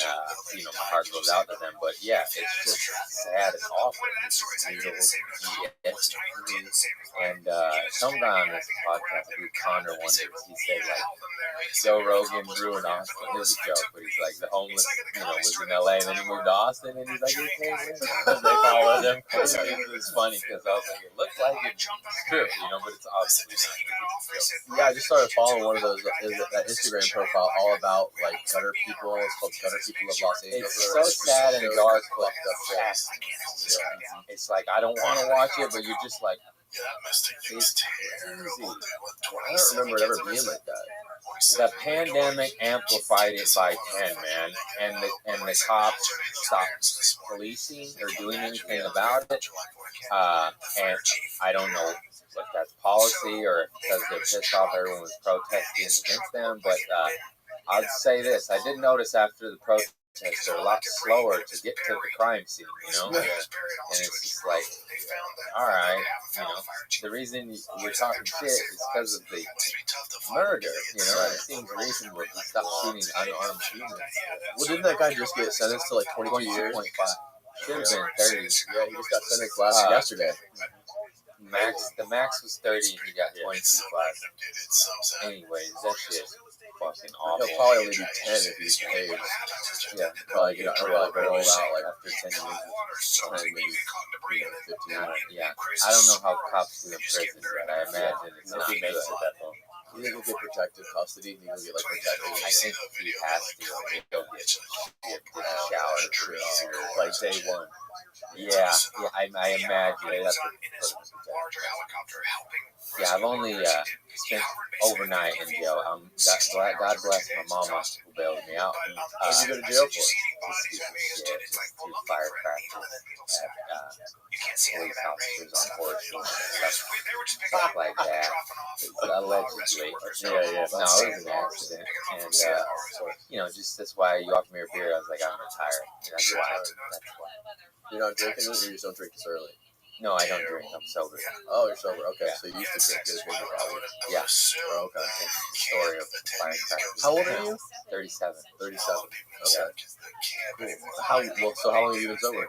my heart goes out to them. But yeah, it's just sad and awful. And some guy on this podcast, Connor, wonders. He said like Joe Rogan ruined Austin. It was a joke, but he's like the homeless, was in LA, and then he moved to Austin, and he's like, you can't live. They followed him. It was funny because I was like, it looks like it's true, but it's obviously not. Yeah, I just started following one of those that Instagram profile all about like gutter people. It's called Gutter People of Los Angeles. It's so sad and dark, fucked up shit. It's like I don't want to watch it, but you're just like, it's crazy. I don't remember it ever being like that. The pandemic amplified it by 10, man, and the cops stopped policing or doing anything about it. And I don't know if that's policy or because they're pissed off everyone was protesting against them, but I'd say this. I did notice after the protest protests are a lot slower to get to the crime scene, you know? And it's just like, all right, you know, the reason we're talking shit is because of the murder, you know? It seems reasonable to stop shooting unarmed humans. Well, didn't that guy just get sentenced to like 22 years? 22.5. Should have been 30. Yeah, he just got sentenced yesterday. The max was 30 and he got 22.5. Anyways, that shit's fucking awful. He'll probably only do 10 if he behaves. Yeah, Probably get rolled out like after 10 years. 10, maybe 15. Yeah, I don't know how cops do in prison, but I imagine it's not good. You think he'll get protective custody? You think he'll get like protective? I think he has to. He'll get shower like day one. Yeah, I imagine they have to put him in protective. Yeah, I've only spent overnight in jail. God bless my mama who bailed me out. What did you go to jail for? Just two firecrackers at police officers on horses and stuff like that. Allegedly. Yeah. No, it was an accident. And, you know, just that's why you offered me a beer. I was like, I'm retired. That's why. You're not drinking it, or you just don't drink this early? No, I don't drink. I'm sober. Oh, you're sober. Okay, Yeah. so you used to drink. You're drinking probably. Yeah. Oh, okay. The story of the firecrackers. How old are you? 37. 37. Okay. Cool. So how long have you been sober?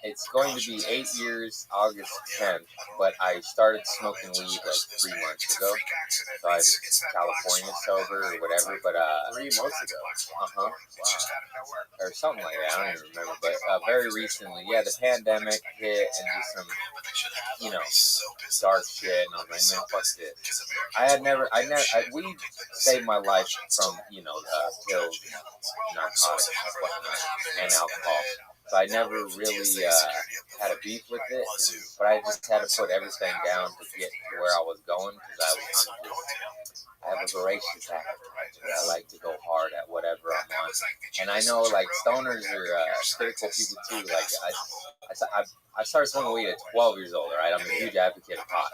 It's going to be 8 years, August 10th, but I started smoking weed like 3 months ago. So I'm California sober or whatever, but 3 months ago. Wow. Or something like that. I don't even remember. But very recently, yeah, the pandemic hit and just some, you know, dark shit, and I was like, man, fuck this. Weed saved my life from, you know, pills, narcotics, and alcohol. So I never really had a beef with it, but I just had to put everything down to get to where I was going because I have a voracious appetite. I like to go hard at whatever I'm on. And I know, like, stoners are critical people too. Like, I started smoking weed at 12 years old, right? I'm a huge advocate of pot.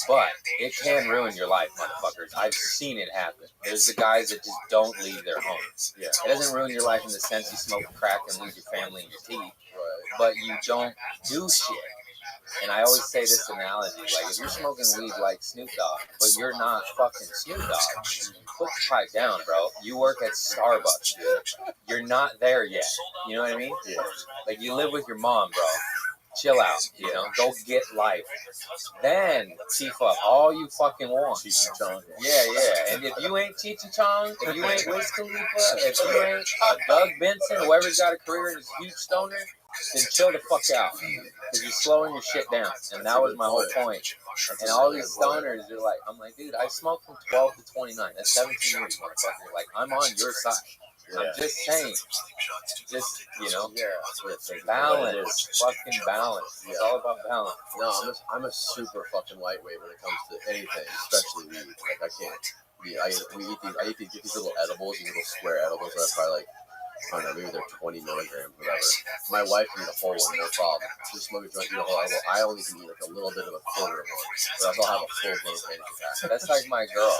But it can ruin your life, motherfuckers. I've seen it happen. There's the guys that just don't leave their homes. Yeah. It doesn't ruin your life in the sense you smoke crack and lose your family and your teeth, but you don't do shit. And I always say this analogy, like, if you're smoking weed like Snoop Dogg, but you're not fucking Snoop Dogg, put the pipe down, bro. You work at Starbucks, dude. You're not there yet. You know what I mean? Yeah. Like, you live with your mom, bro. Chill out, you know, go get life. Then teeth up all you fucking want. Yeah. And if you ain't Cheech and Chong, if you ain't Wiz Khalifa, if you ain't Doug Benson, whoever's got a career in this huge stoner, then chill the fuck out. Because you're slowing your shit down. And that was my whole point. And all these stoners are like, I'm like, dude, I smoked from 12 to 29. That's 17 years, motherfucker. Like, I'm on your side. Yeah. I'm just saying, you know, balance, fucking balance. It's all about balance. No, I'm a super fucking lightweight when it comes to anything, especially weed. Like, I can't. I eat these little edibles, these little square edibles that are probably like, I don't know, maybe they're 20 milligrams, whatever. My wife can eat a whole one, no problem. Just smoke a joint, eat a whole edible. I only can eat like a little bit of a quarter of one, but I'll have a full blown panic attack. That's like my girl.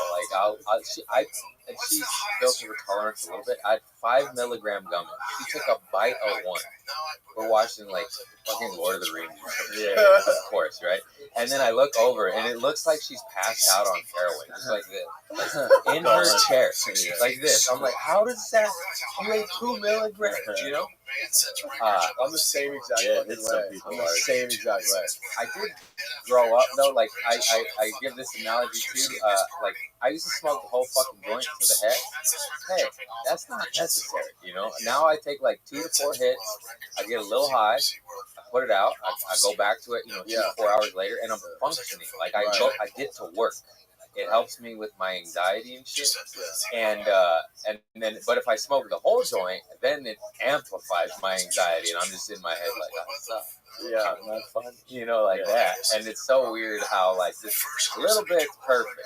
Like, she's built her tolerance a little bit. I had 5 milligram gummies. She took a bite of one. We're watching like fucking Lord of the Rings. Yeah, of course, right? And then I look over, and it looks like she's passed out on heroin, just like this, in her chair, like this. I'm like, how does that? You ate 2 milligrams, you know? I'm the same exact way. I'm the same exact way. I did grow up though. Like I give this analogy too. Like I used to smoke the whole fucking joint to the head. Hey, that's not necessary, you know. Now I take like 2 to 4 hits. I get a little high. I put it out. I go back to it, you know, 2 to 4 hours later, and I'm functioning. Like I get to work. It helps me with my anxiety and shit. And then, but if I smoke the whole joint, then it amplifies my anxiety, and I'm just in my head like, oh, what's up? Yeah, that's fun. You know, like that. And it's so weird how like this little bit's perfect.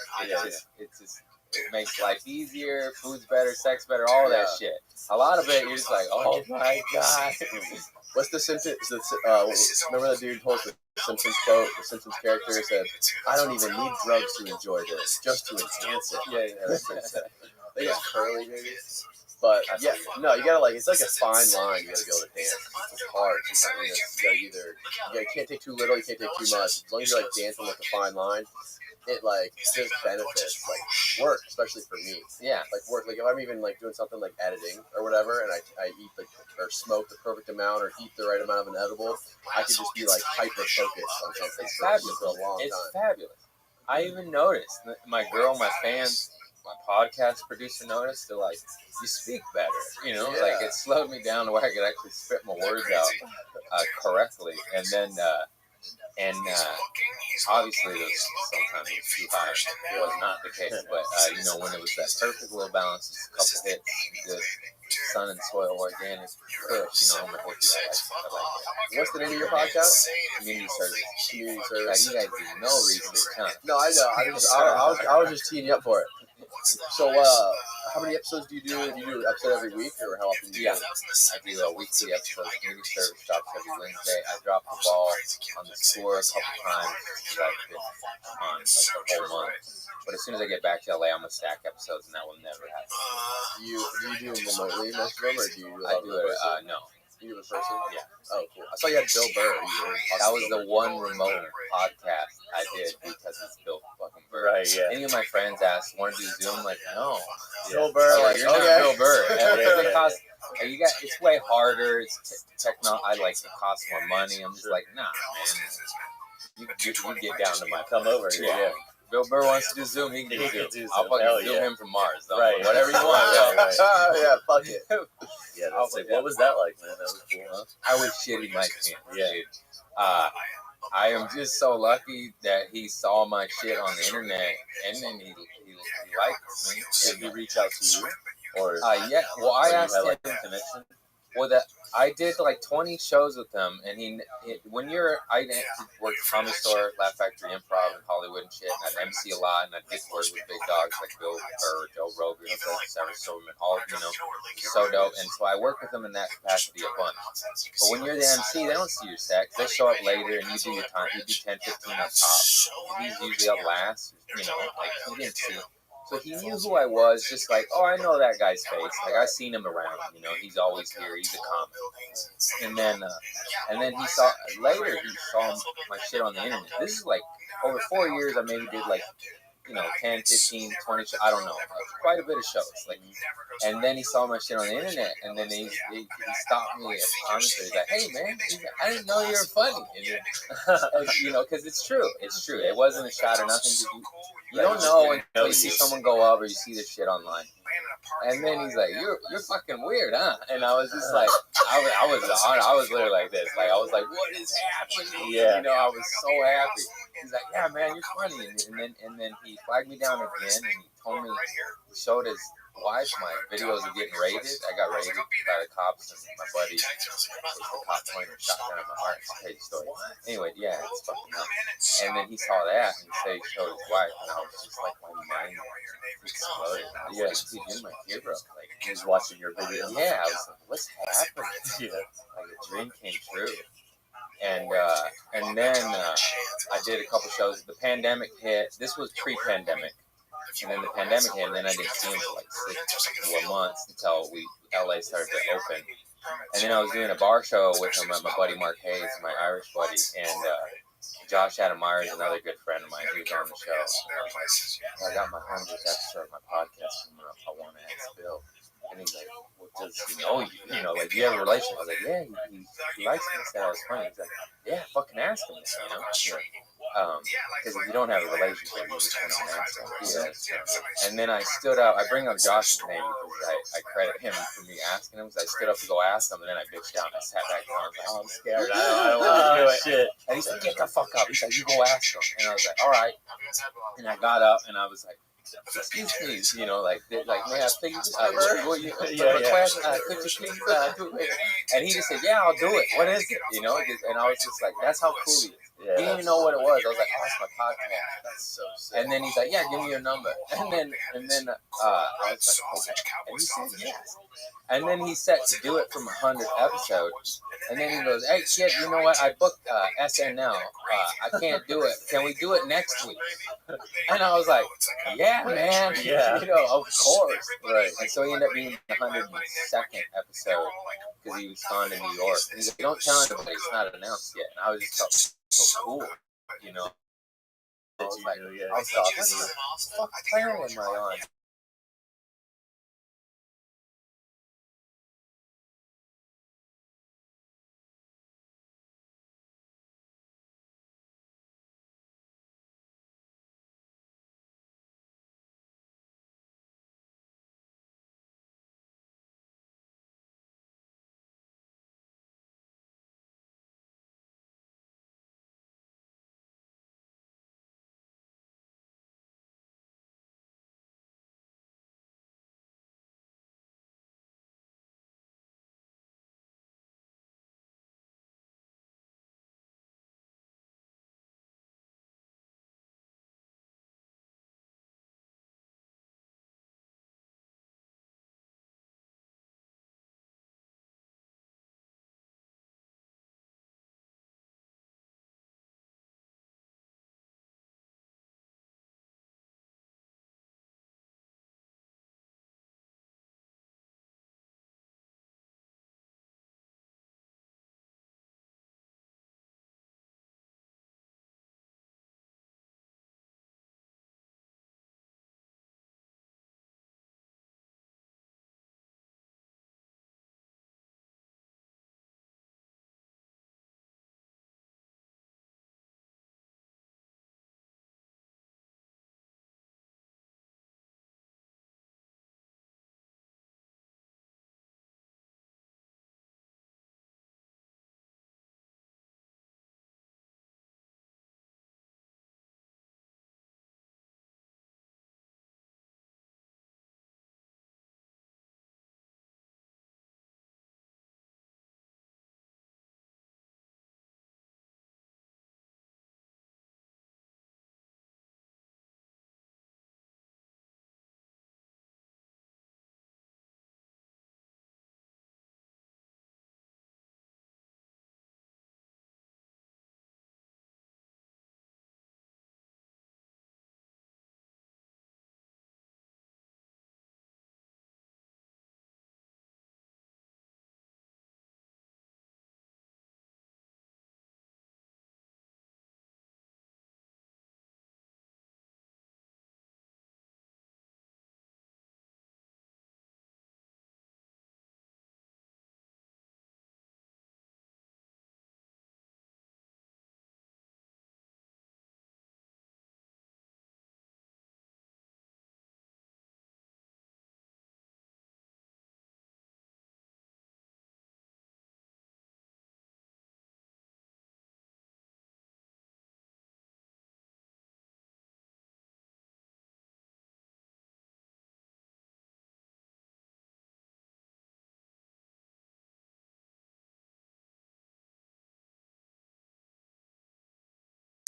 It makes life easier, food's better, sex better, all that shit. A lot of it, you're just like, oh my god. What's the Simpsons? Remember that dude told the Simpsons quote? The Simpsons character said, "I don't even need drugs to enjoy this, just to enhance it." Yeah, that's what it said. They got curly, baby. But That's yeah, weird. no, you gotta like, it's like a fine line. You gotta be able to dance. It's hard. Sometimes you can't take too little, you can't take too much. As long as you're like dancing like a fine line, it like just benefits like work, especially for me. Yeah. Like work, like if I'm even like doing something like editing or whatever, and I eat like or smoke the perfect amount or eat the right amount of an edible, I can just be like hyper focused on something It's for fabulous. a long It's time. fabulous. I even noticed that my girl, my fans, my podcast producer noticed. They're like, "You speak better." You know, Yeah. like it slowed me down to where I could actually spit my words out correctly. And then, obviously, it was sometimes it was too high. It was not the case, but you know, when it was that perfect little balance, just a couple hits, good sun and soil organic kush. You know, I'm a hippie. I like that. What's the name of your podcast? Community service. Community Yeah, service. you guys do no research, huh? No, I know. I was just teeing you up for it. So, how many episodes do you do? Do you do an episode every week, or how often do you Yeah, do it? I do a weekly episode of Community Service drops every Wednesday. I dropped the ball on the score a couple times because I've been on like the whole month. But as soon as I get back to LA, I'm gonna stack episodes, and that will never happen. Do you do them remotely most of them, or do you do I do it. No. You do it in person? Yeah. Oh, cool. I saw you had Bill Burr. That was the one remote podcast I did because it's Bill fucking Burr. Right, yeah. Any of my friends asked, "Want to do Zoom?" Like, no. Bill Burr, like, You're okay. not Bill Burr. It costs. It's way harder. It's I like it costs more money. I'm just like, nah, man. You get down to my Come over. Yeah. Bill Burr wants to do Zoom, he can do Zoom. I'll fucking Zoom him from Mars. Though. Right. Whatever you want. Yeah, fuck it. Yeah, that's like, what was that like, man? That was cool, huh? I was shitting my pants. Yeah. Dude. I am just so lucky that he saw my shit on the internet and then he liked me. Did he reach out to you? Or Yeah. Well, I you asked had, like, him. a connection? Well, I did like 20 shows with him, and I worked Comedy Store, Laugh Factory, Improv, and Hollywood and shit, and I'd MC a lot, and I'd get to work with big dogs like Bill Burr, Joe Rogan, Sarah Silverman, all, so dope. And so I work with them in that capacity a bunch. But when you're the MC, they don't see your set. They show up later, and you do your time. You do 10, 15 up top. He's usually up last, like he didn't see. So he knew who I was, just like, oh, I know that guy's face. Like, I've seen him around, he's always here. He's a comic. And then he saw my shit on the internet. This is like, over 4 years, I maybe did like, 10, 15, 20 shows. I don't know. Quite a bit of shows. And then he saw my shit on the internet, and then he stopped me at comments. He's like, hey, man, I didn't know you were funny. And, because it's true. It's true. It wasn't a shot or nothing. You don't know until you see someone go up or you see this shit online. And then he's like, you're fucking weird, huh? And I was just like, I was literally like this. Like, I was like, what is happening? Yeah. I was so happy. He's like, yeah, man, you're funny. And then he flagged me down again, and he told me, he showed his wife my videos are getting raided. I got raided by the cops, and my buddy, the cop pointed a shotgun at my heart. It's a crazy story. Anyway, yeah, it's fucking nuts. And then he saw that, and he showed his wife, and I was just like, my mind exploded. I was like, dude, you're my hero. Like, he was watching your video. yeah, I was like, what's happening? Yeah. Like, a dream came true. And then I did a couple shows. The pandemic hit. This was pre-pandemic. And then the pandemic hit, and then I didn't see him for like 6 more months until LA started to open. And then I was doing a bar show with him at my buddy Mark Hayes, my Irish buddy, and Josh Adam Myers, another good friend of mine, he was on the show. And I got my 100th episode of my podcast coming up. I want to ask Bill. And he's like, well, does he know you? Do you have a relationship? I was like, yeah, he likes me. He said I was funny. He's like, yeah, fucking ask him, because if you don't have a relationship, you just want to ask him. Yeah. And then I stood up. I bring up Josh's name because I credit him for me asking him. So I stood up to go ask him, and then I bitched down. I sat back down. I was like, oh, I'm scared. I don't want to do it. Shit. And he's like, get the fuck up. He's like, you go ask him. And I was like, all right. And I got up, and I was like, excuse me, may I please request, could you please do it? And he just said, yeah, I'll do it. What is it? And I was just like, that's how cool he is. He didn't even know what it was. I was like, oh, it's my podcast. That's so sick. And then he's like, yeah, give me your number. And then I was like, okay. And he said yes. And then he set to do it from 100 episodes. And then he goes, hey, kid, you know what? I booked SNL. I can't do it. Can we do it next week? And I was like, yeah, man. Yeah. You know, of course. Right. And so he ended up being the 102nd episode because he was gone to New York. And he's like, don't tell anybody. It's not announced yet. And I was just felt so cool, you know. I was like, I was talking to you. What planet am I on?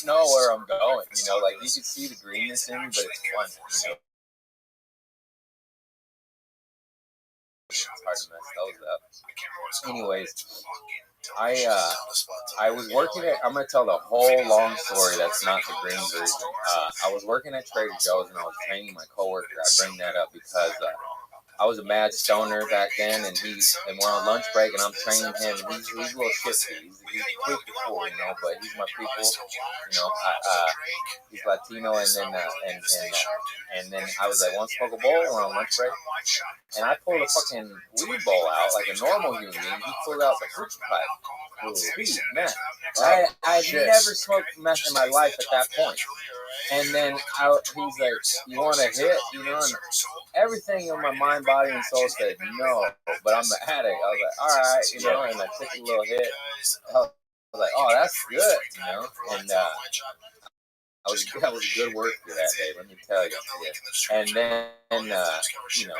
Know where I'm going, you know, like you can see the greenness in me, but it's fun, you know. It's hard to mess those up. Anyways, I was working at, I'm gonna tell the whole long story that's not the green version. I was working at Trader Joe's and I was training my coworker. I bring that up because I was a mad stoner back then, and we're on lunch break, and I'm training him, and he's a little shifty. He's pretty cool, you know, but he's my people, you know. He's Latino, and then I was like, "Want to smoke a bowl?" We're on lunch break, and I pulled a fucking weed bowl out like a normal human being. He pulled out the hooch pipe. Sweet, man. I'd never smoked meth in my life at that point. And then he's like, "You want a hit?" You know, and everything in my mind, body, and soul said no, but I'm an addict. I was like, all right, you know, and I took a little hit. I was like, oh, that's good, you know, and that was good work for that day, let me tell you. And then, you know,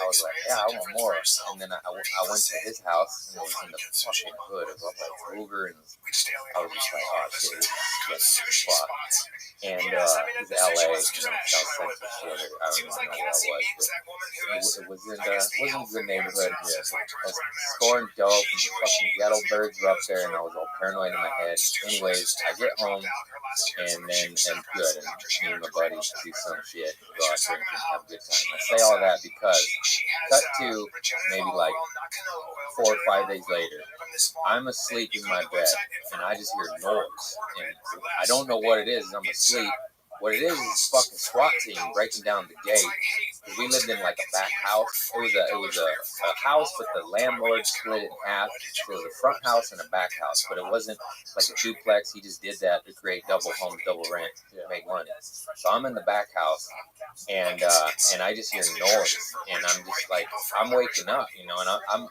I was like, yeah, I want more. And then I went to his house, and it was in the fucking hood. It was all like Ruger, and I was just like, oh shit, this is sketchy as fuck. And it was LA, South Central shit. I don't even know where that was, but it wasn't a good neighborhood. Yeah. I was scoring dope, and fucking ghetto birds were up there, and I was all paranoid in my head. Anyways, I get home, and then, and good, and me and my buddy do some shit, go out drinking, have a good time. I say all that because, cut to maybe like 4 or 5 days later, I'm asleep in my bed, and I just hear noise, and I don't know what it is. I'm asleep. What it is a fucking SWAT team breaking down the gate. We lived in like a back house. It was a house, but the landlord split it in half. So it was a front house and a back house, but it wasn't like a duplex. He just did that to create double homes, double rent, to make money. So I'm in the back house, and I just hear noise, and I'm just like, I'm waking up, and I'm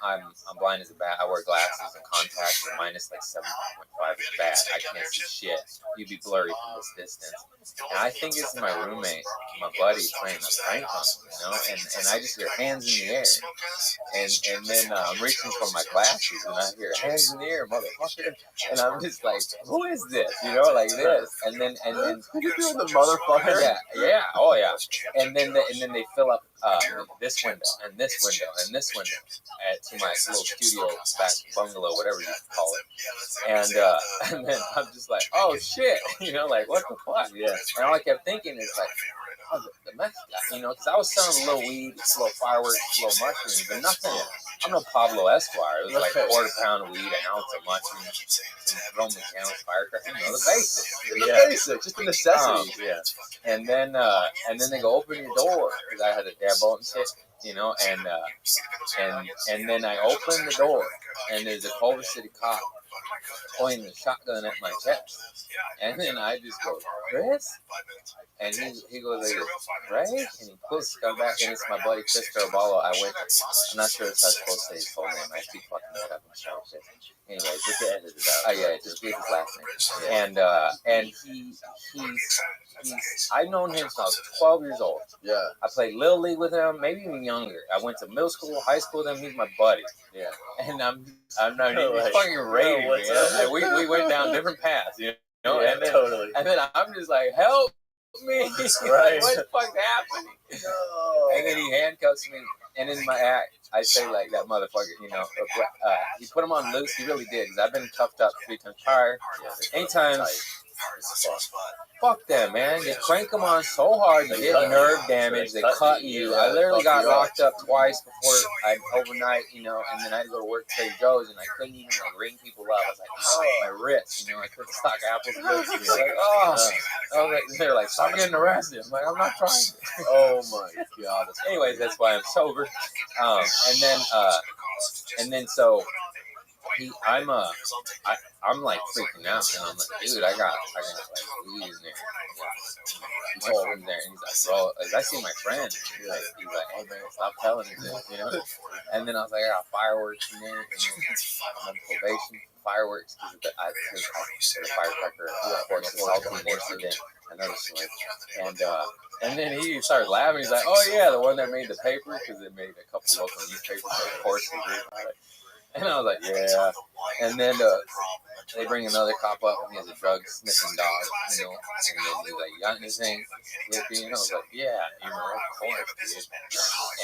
blind as a bat. I wear glasses and contacts, and minus like 7.5 is bad. I can't see shit. You'd be blurry from this distance. And I think it's my roommate, my buddy, playing a prank on me, and I just hear hands in the air. And then I'm reaching for my glasses, and I hear hands in the air, motherfucker. And I'm just like, who is this? Like this. And then You're doing the motherfucker. Yeah, oh yeah. And then they fill up this window and this window and this window to my little studio back bungalow, whatever you call it. And then I'm just like, oh shit, like what the fuck? Yeah. And all I kept thinking is like, oh, the meth guy, because I was selling a little weed, a little fireworks, a little mushrooms, but nothing. I'm no Pablo Escobar. It was like a quarter pound of weed, an ounce of mushrooms, some Roman candles, firecrackers, the basics. The basics, just the necessities. And then they go, open your door, because I had a dab boat and shit, and then I open the door, and there's a Culver City cop pointing a shotgun at my chest. And then I just go, Chris? And he goes like, Ray? And he pulls his gun back, and it's my buddy Chris Caraballo. I'm not sure if I was supposed to say his full name. I keep fucking that up and show shit. Anyway, just to edit it out. Oh yeah, just leave his last name. And I've known him since I was 12 years old. Yeah. I played Little League with him, maybe even younger. I went to middle school, high school with him. He's my buddy. Yeah. And I'm not even fucking raving, man. We went down different paths, Yeah, and then, totally. And then I'm just like, help me. Right. What the fuck's happening? No. And then he handcuffs me. And in my act, I say like that motherfucker, he put him on loose. He really did, because I've been cuffed up 3 times prior. Anytime. Fuck them, man. They crank them on so hard, you get nerve damage. They cut you. I literally got locked up twice before overnight, and then I had to go to work at Trader Joe's, and I couldn't even ring people up. I was like, oh, my wrist, I couldn't stock apples. They're like, stop getting arrested. I'm like, I'm not trying. Oh my god. Anyways, that's why I'm sober. And then so. I'm like freaking out, and I'm like, dude, I got like weed in there. He told him there, and he's like, bro, I see my friend. He's like, hey man, stop telling me this, And then I was like, I got fireworks in there, and I'm on probation, fireworks, because I the firecracker, another story, and then he started laughing. He's like, oh yeah, the one that made the paper, because it made a couple local newspapers, so of course he did about it. And I was like, yeah. And then they bring another cop up, and he has a drug sniffing dog, And then he's like, you got anything? And I was like, yeah, of course, dude.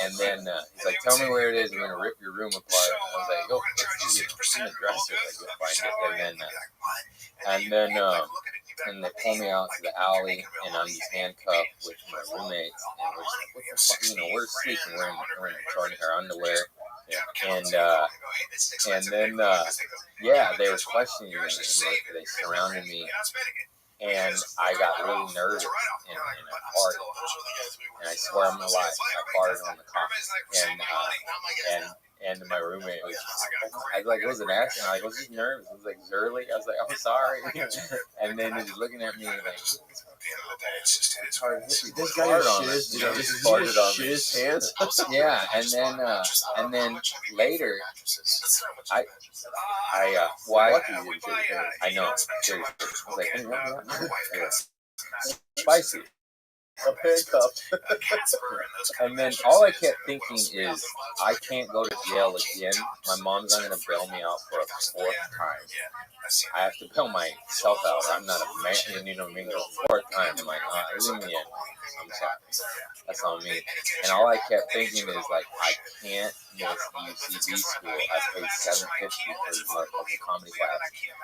And then he's like, tell me where it is. I'm gonna rip your room apart. And I was like, oh, it's in the dresser. Like, you'll find it. And they pull me out to the alley, and I'm just handcuffed with my roommates, and we're just like, what the fuck? We're sleeping, we're in our underwear. And then they were questioning me, and they surrounded me, and I got really nervous, and I farted, and I swear I'm alive, I farted on the carpet, and my roommate was, I was like, it was an accident. I was just nervous. It was like Zurley. I was like, I'm sorry. And then he was looking at me and like, it's hard. This guy just farted on me. His pants. Yeah, and then later, I know. Seriously. I was like, hey, spicy. A handcuff. And then all I kept thinking is, I can't go to jail again. My mom's not going to bail me out for a fourth time. I have to bail myself out. I'm not a man, you know what I mean? The fourth time, I'm like, leave me in. I'm sorry. That's on me. And all I kept thinking is, like, I can't miss UCB school. I paid $750 for the comedy class.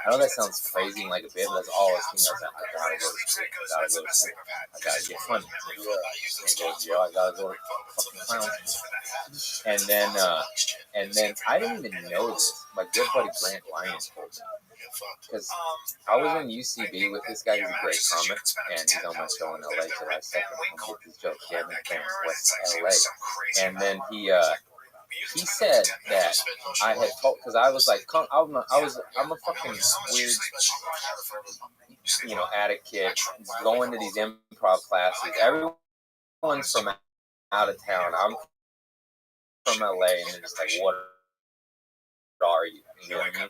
I know that sounds crazy and like a bit, but that's all I was thinking. I was like, I gotta go to school. I gotta go to school. I gotta get money. I can't go to jail. I gotta go to fucking clown school. And then I didn't even know this. My good buddy Grant Lyons told me. Because I was in UCB with this guy. He's a great comic, and he's on my show in LA July 2nd. Come get these jokes. He had me fans West LA. And then he said that I had told, because I was like, I'm a fucking weird, addict kid going to these improv classes. Everyone's from out of town. I'm from LA, and they're just like, what are you? You know what I mean?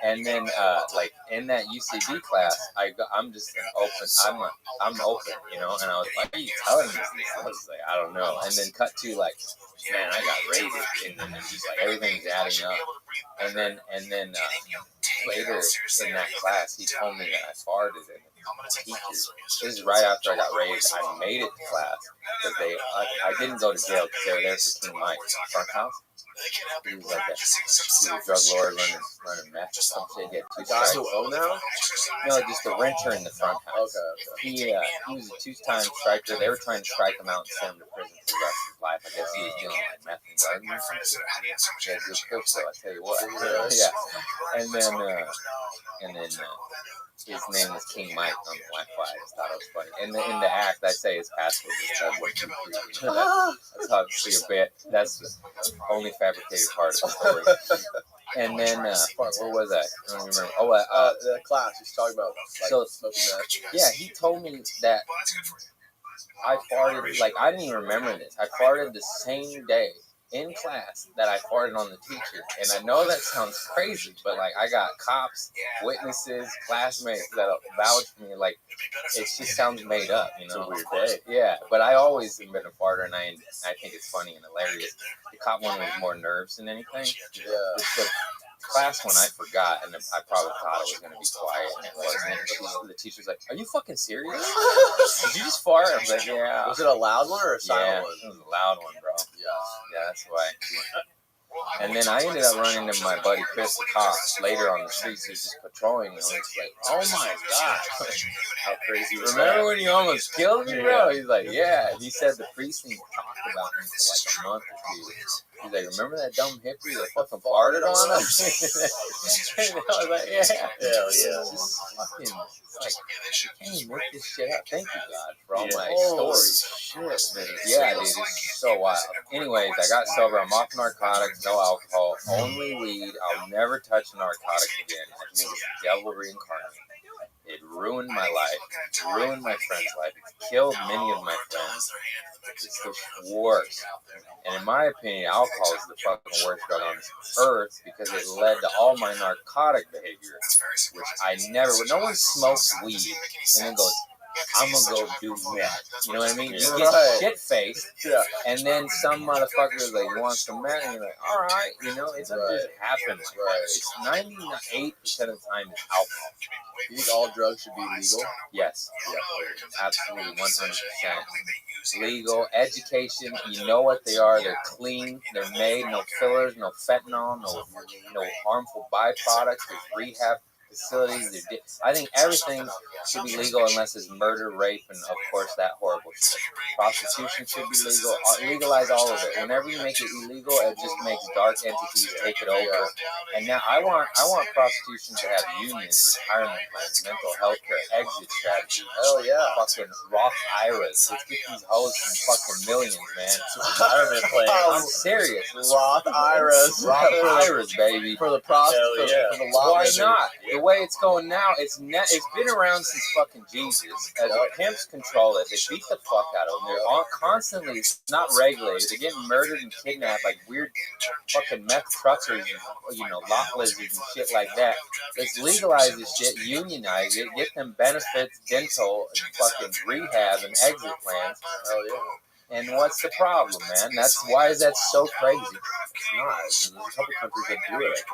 And then, like in that UCB class, I'm just open. I'm open, and I was like, "Why are you telling me this?" I was like, "I don't know." And then cut to like, man, I got raided, and then it's just like everything's adding up. And then later in that class, he told me that I farted in the teachers. This is right after I got raided. I made it to class because I didn't go to jail because they were there for King Mike front house. He was like a drug lord running meth or some shit. He had 2 strikes. Who own now? No, just the renter in the front house. Okay. He was a 2-time striker. They were trying to strike him out and send him to prison for the rest of his life. I guess he was dealing like meth and drugs or something. Yeah, good cook, though, I tell you what. Yeah. And then his name is King Mike on the Black Flag. I thought it was funny. And in the act, I say his password is 123. That's obviously a bit. That's the only fabricated part of the story. And then, where was I? I don't remember. Oh, the class he's talking about. Like, smoking meth. Yeah, he told me that I farted. Like, I didn't even remember this. I farted the same day in class that I farted on the teacher. And I know that sounds crazy, but like I got cops, witnesses, classmates that'll vouch for me. Like, it just sounds made up, It's a weird day. Yeah, but I always have been a farter, and I think it's funny and hilarious. The cop one was more nerves than anything. Yeah. The class one I forgot, and I probably thought it was going to be quiet, and it wasn't. The teacher's like, "Are you fucking serious? Did you just fart?" I was like, "Yeah." Was it a loud one or a silent one? It was a loud one, bro. Yeah, that's why. And then I ended up running into my buddy Chris, the cop, later on the streets. He was just patrolling, and I was like, "Oh my gosh, how crazy was remember that? when you almost killed me, bro?" He's like, "Yeah." He said the precinct talked about me for like a month or 2. He's like, "Remember that dumb hippie that fucking farted on us?" And I was like, "Yeah." Hell yeah. It's just fucking, like, I can't even make this shit up. Thank you, God, for all my Holy stories. shit, man. Yeah, dude, it's so wild. Anyways, I got sober. I'm off narcotics, no alcohol, only weed. I'll never touch narcotics again. I think it's the devil reincarnated. It ruined my life. It ruined my friend's life. It killed many of my friends. It's the worst. And in my opinion, alcohol is the fucking worst drug on this earth because it led to all my narcotic behavior, which I never. When no one smokes weed and then goes, "I'm gonna go do meth." You know what I mean? You get shit faced, and then some motherfucker is like, "You want some meth?" And you're like, "All right," it doesn't just happen like that. It's 98% of the time it's alcohol. Do you think all drugs should be legal? Yes, absolutely, 100%. Legal, education, you know what they are. They're clean, they're made, no fillers, no fentanyl, no harmful byproducts. There's rehab facilities. I think everything should be legal unless it's murder, rape, and of course that horrible shit. Prostitution should be legal. Legalize all of it. Whenever you make it illegal, it just makes dark entities take it over. And now I want prostitution to have unions, retirement plans, mental health care, exit strategy. Hell yeah. Fucking Roth IRAs. Let's get these hoes some fucking millions, man. Retirement plan. I'm serious. Roth IRAs. Roth IRAs, baby. For the prostitutes. Yeah. For the Why lobby. not? The the way it's going now, it's been around since fucking Jesus. As the pimps control it, they beat the fuck out of them. They're all constantly, it's not regulated. They're getting murdered and kidnapped like weird fucking meth truckers and, lot lizards and shit like that. Let's legalize this shit, unionize it, get them benefits, dental, fucking rehab and exit plans. Hell yeah. And what's the problem, man? Why is that so crazy? It's not. There's a couple countries that do it,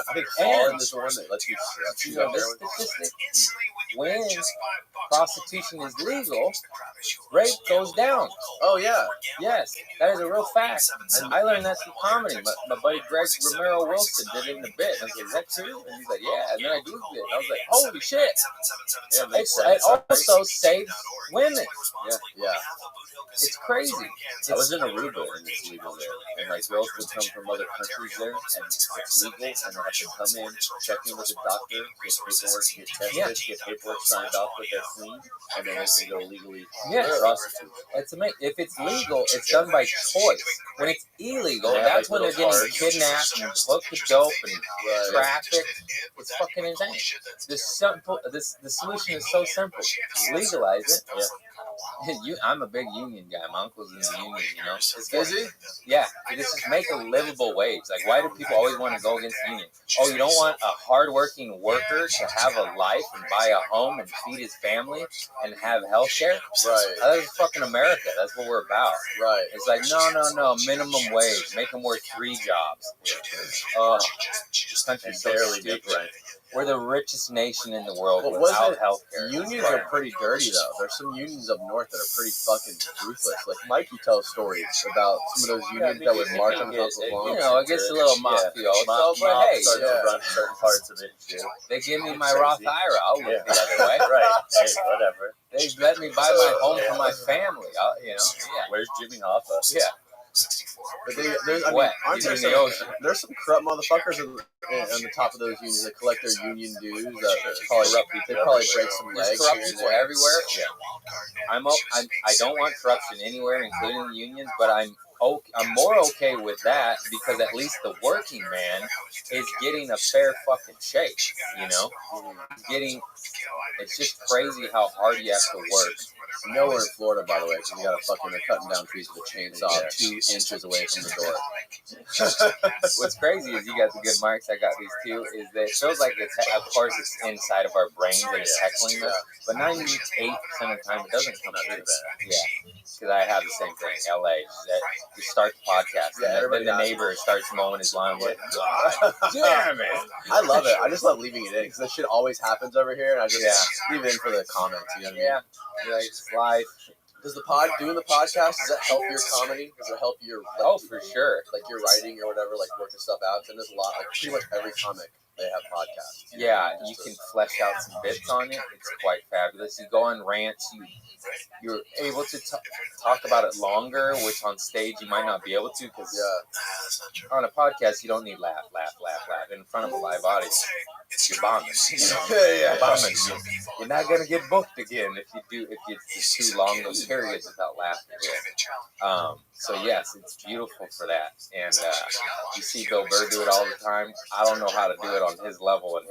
I think Holland is the one that lets you shoot up there. The statistic, when prostitution is legal, rape goes down. Oh, yeah. Yes, that is a real fact. And I learned that through comedy. My buddy Greg Romero Wilson did it in a bit. And I was like, is that true? And he's like, yeah. And then I Googled it. And I was like, holy shit. Yeah, it also saves women. Yeah. It's crazy. I was in Aruba and it's legal there. And like girls would come from other countries there and it's legal and they have to come in, check in with the doctor, get paperwork, get tested, get paperwork signed off with their clean, and then they can go legally prostitute. It's amazing. If it's legal, it's done by choice. When it's illegal, that's when they're getting kidnapped and hooked to dope and trafficked. It's fucking insane. The solution is so simple. Legalize it. I'm a big union guy. My uncle's in the union, Is he? Yeah. Just make a livable wage. Like, why do people always want to go against the union? Oh, you don't want a hardworking worker to have a life and buy a home and feed his family and have health care? Right. That's fucking America. That's what we're about. Right. It's like, no. Minimum wage. Make them work 3 jobs. This country's so stupid. We're the richest nation in the world without health care. Unions are pretty dirty, though. There's some unions up north that are pretty fucking ruthless. Like, Mikey tells stories about some of those unions that would march on top of lawns. It gets a little mafioso, but hey, to run certain parts of it, too. They give me my Roth IRA. I'll look the other way. Right. Hey, whatever. They let me buy my home for my family. Where's Jimmy Hoffa? Yeah. But there's some corrupt motherfuckers on the top of those unions that collect their union dues. They probably break some legs. There's corrupt people everywhere. Yeah. I don't want corruption anywhere, including the unions, but I'm more okay with that because at least the working man is getting a fair fucking shake. It's just crazy how hard you have to work. Nowhere in Florida, by the way, because they're cutting down trees with a chainsaw 2 inches away from the door. What's crazy is you got the good marks. I got these too. Is that it feels like of course, it's inside of our brains and it's heckling us, but 98% of the time it doesn't come out of that. Yeah, because I have the same thing. LA, you start the podcast, and then the neighbor starts mowing his lawn. Like, damn it! I love it. I just love leaving it in because that shit always happens over here, and I just leave it in for the comments. You know what I mean? It's life. Does doing the podcast, does that help your comedy? Does it help your for sure. Like your writing or whatever, like working stuff out? And there's a lot, like pretty much every comic they have podcasts. Yeah, you can flesh out some bits on it. It's quite fabulous. You go on rants. You're able to talk about it longer, which on stage you might not be able to because on a podcast you don't need laugh in front of a live audience. You're bombing. You're bombing. You're not gonna get booked again if it's too long those periods without laughing. So yes, it's beautiful for that. And you see Bill Burr do it all the time. I don't know how to do it on his level and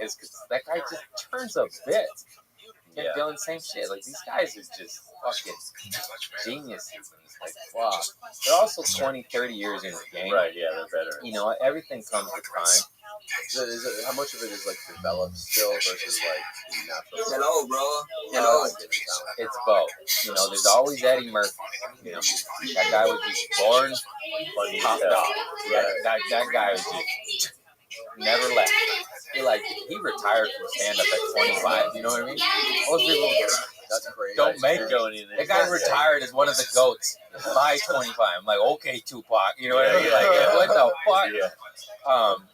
that guy just turns a bit. They're doing the same shit. Like, these guys are just fucking geniuses. And it's like, wow. They're also 20, 30 years in the game. Right, yeah, they're better. Everything comes with time. How much of it is, like, developed still versus, like, natural? Hello, bro. Hello. It's both. There's always Eddie Murphy. That guy was just born top dog. That guy was just never left. He retired from stand-up at 25. You know what I mean? Most people That's crazy. don't make it. That guy retired as one of the GOATs by 25. I'm like, okay, Tupac. You know what I mean? Like, what the fuck? Yeah.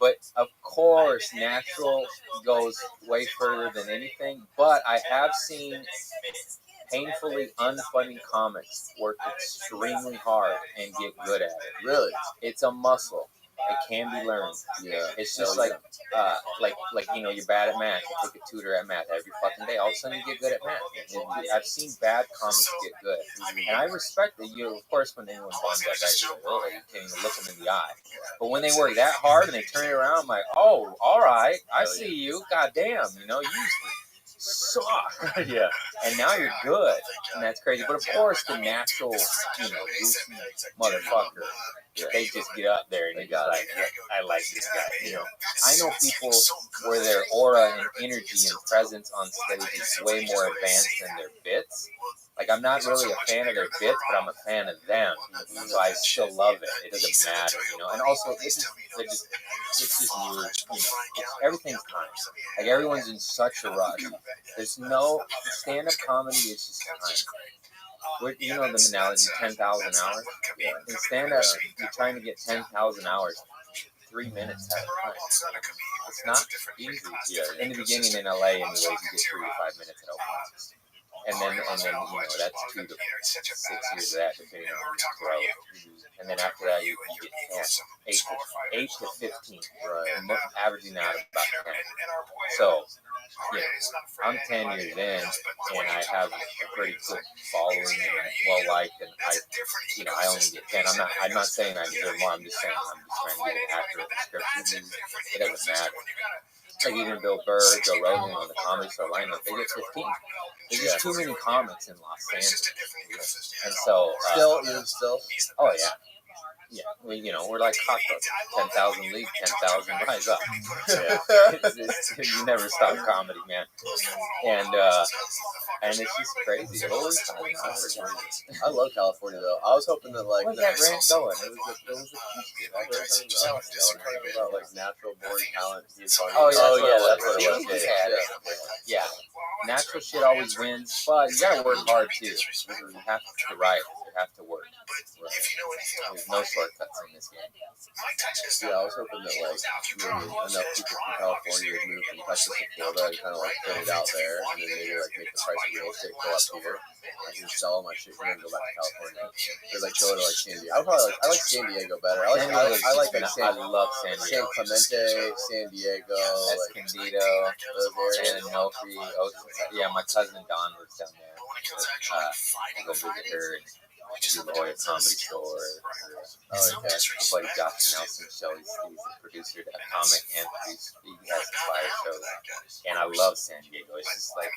But of course, natural goes way further than anything. But I have seen painfully unfunny comics work extremely hard and get good at it. Really? It's a muscle. It can be learned. Yeah. It's just like you're bad at math. You take a tutor at math every fucking day. All of a sudden, you get good at math. I've seen bad comics get good, and I respect that. You, of course, when anyone bombs that guy, you're like, oh, you can't even look them in the eye. But when they work that hard and they turn it around, I'm like, oh, all right, I see you. Goddamn, you used to suck. Yeah. And now you're good, and that's crazy. But of course, the natural, goofy motherfucker, they just get up there and they got like, I like this guy. I know people where their aura and energy and presence on stage is way more advanced than their bits. Like, I'm not really a fan of their bits, but I'm a fan of them, so I still love it. It doesn't matter, And also, it's just new, everything's time. Like, everyone's in such a rush. There's no stand-up comedy. It's just time. The analogy, 10,000 hours. In stand-up, you're trying to get 10,000 hours. 3 minutes at a time. It's not easy. Yeah. In the beginning in LA, anyways, you get 3 to 5 minutes at open mics. And then that's 2 to 6 years of that, depending on your growth. And then after that, you get 10, 8 to 15, right? Averaging out about 10. So, I'm 10 years in, and I have a pretty good following and well-liked, and I only get 10. I'm not saying I deserve more. I'm just saying I'm just trying to get an accurate description. It doesn't matter. Like even Bill Burr, Joe Rogan on the Comedy Store lineup, they get 15. There's just too many comics in Los Angeles, and so still. Oh yeah. Yeah, we're like cockroaches. 10,000 leave, 10,000 rise up. You never stop comedy, man. And it's just crazy. I love California though. I was hoping that Where's that rant going? It was about like natural born talent. That's what it was. Yeah. Natural shit always wins, but you gotta work hard too. You have to write. You have to work. There's no shortcuts in this game. Yeah, I was hoping that maybe enough people from California would move from Texas to Florida and kind of fit it out there, and then maybe make the price of real estate go up here. I can sell all my shit and then go back to California. Or go to San Diego. I like San Diego better. I love San Diego. San Clemente, San Diego, Escondido, San Onofre, yeah, my cousin Dawn lives down there. I go visit her and do the Hoya Comedy Store. My buddy Josh Nelson show. He's the producer of that comic and he has Inspired shows. And I love San Diego. It's just like,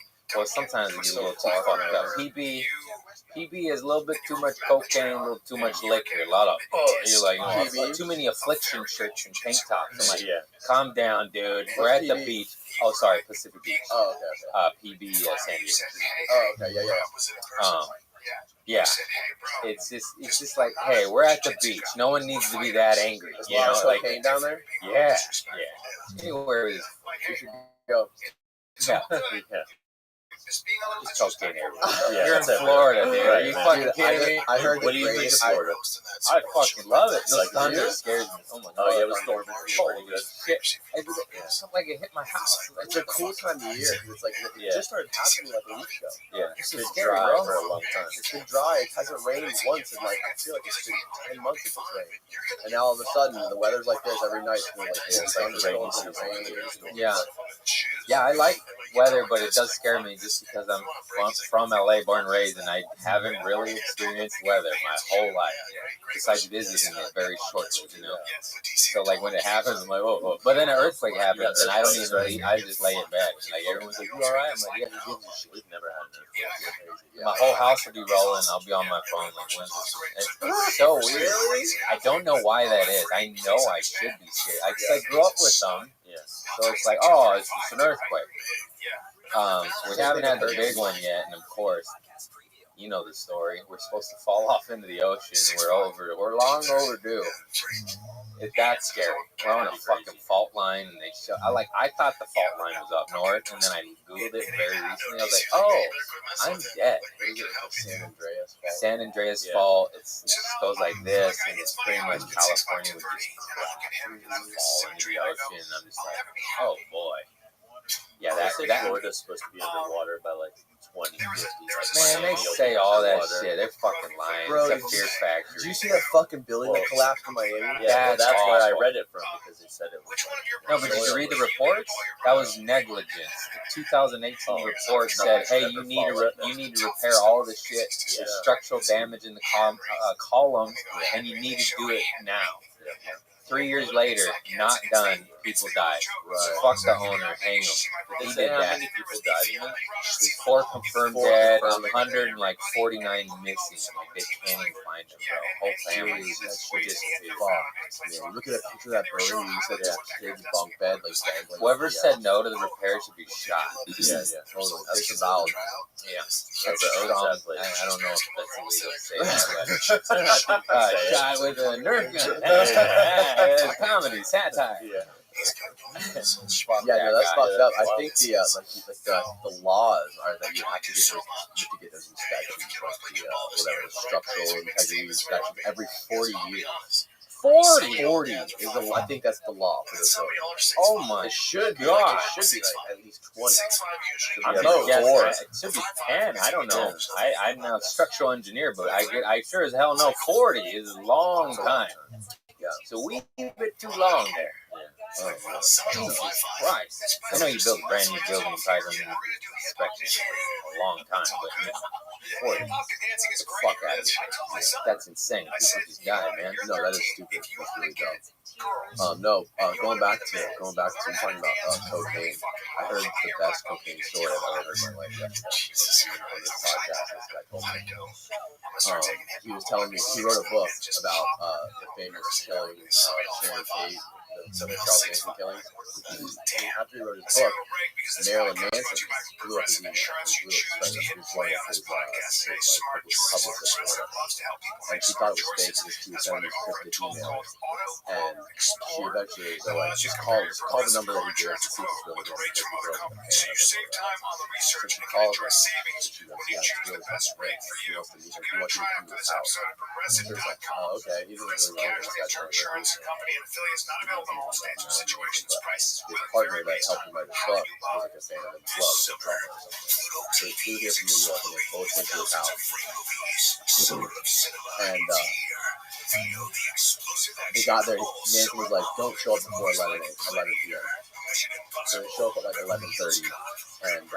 sometimes it gets a little too fucked up. PB is a little bit too much cocaine, a little too much liquor, a lot of you're like, too many affliction shirts and tank tops. I'm like, calm down, dude. We're at the beach. Oh, sorry, Pacific Beach. Oh, okay. PB San Diego. Oh, okay, yeah. Yeah, it's just like, hey, we're at the beach. No one needs to be that angry. You know, like down there. Yeah. Anywhere is we should go. Yeah. Just cocaine everywhere. You're in Florida, dude. Are you fucking kidding me? I heard what do you think of Florida? I fucking love it. The thunder scares me. Oh my god. Oh yeah, it was storming. Holy shit! Something like it hit my house. It's a cool time of year. It's like it just started happening like a week ago. Yeah, it's been scary, dry bro. for a long time. It's been dry. It hasn't rained once in I feel like it's been 10 months since it's rained. And now all of a sudden the weather's like this every night. It's like rain. Yeah, I like weather, but it does scare me just because I'm from LA, born and raised, and I haven't really experienced weather my whole life, besides visiting it very shortly, So like when it happens, I'm like, whoa. But then an earthquake happens, and I don't even leave. I just lay in bed. Like everyone's like, you all right? I'm like, yeah, who gives a shit? We've never had an earthquake. My whole house will be rolling. I'll be on my phone like, when's this? It's so weird. I don't know why that is. I know I should be scared. I grew up with them. So it's like, oh, it's an earthquake. We haven't had the big one yet, and of course, you know the story. We're supposed to fall off into the ocean. We're long overdue. That's scary. We're on a fucking fault line, and I thought the fault line was up north, and then I googled it very recently. I was like, oh, I'm dead. San Andreas Fault. It just goes like this, and it's pretty much California would just fall into the ocean. And I'm just like, oh boy. Yeah, Florida's supposed to be underwater by like 20, 50. Man, they say all that shit. They're fucking lying. Bro, It's a fear factory. Did you see that fucking building that collapsed in Miami? Yeah, that's where I awful. read it from because they said it was. No, but did you read the reports? That was negligence. The 2018 report said, "Hey, you need to repair all the shit. There's structural damage in the columns, and you need to do it now." 3 years later, not done. People died. Right. Fuck the owner. Hang him. Did He they say did how that. many people died in it? There's 4 confirmed dead, 149 missing. Like they can't even find them, bro. Whole families. That That's shit just is fucked, man. Look at that picture of that building. You said that kid's bunk bed, like dangling. Whoever said no to the repair should be shot. Yeah, totally. That's disavowed. Yeah. That's a strong. sadly. I don't know if that's illegal to say that, but shot with a Nerf gun. Comedy, satire. Yeah. Fuck Yeah, that no, that's guy. fucked up. I think the laws are that you have to get those inspections, like the whatever structural integrity inspections every 40 years. 40 is the I think that's the law for those buildings. Oh my It should be. God. It should be like at least 20. I'm Yeah, just guessing. four. It should be 10. I don't know. I'm not a structural engineer, but I sure as hell know 40 is a long time. Yeah. So we keep it too long there. Oh, wow. Jesus Christ. I know you built a brand new building, you probably don't need inspection for a long time, but you know, 40. Get the fuck out of here. That's insane. People just died, man. No, that is stupid. That's really dumb. Going back to talking about cocaine. I heard the best cocaine story I've ever heard in my life yesterday on this podcast. This guy told me. He was telling me he wrote a book about the famous killing Sharon Tate, the Charles Manson killings. After he wrote his book, Marilyn Manson blew up his email. He blew up his one of his publicists or whatever. And she thought it was fake because she was sending these cryptic emails. And she eventually was like, just call the number that he gave us to see if it's really good. So you save time on the research So she and called connect her. your savings She to goes, the yeah, it's really that's fucking right great. for He you. wants to meet her. He You're wants going to to try meet out his this house. episode of She was like, Progressive.com. okay. He doesn't Progressive really know Casualty this guy. Insurance Company and affiliates not available in all states or situations. Prices His will partner vary that based helped on him write his how book you was buy. like a fan of his club or drummer or something. So he flew here from New York and they both went to his house. And they got there. Manson was like, don't show up before 11 p.m. So they show up at like 11:30, and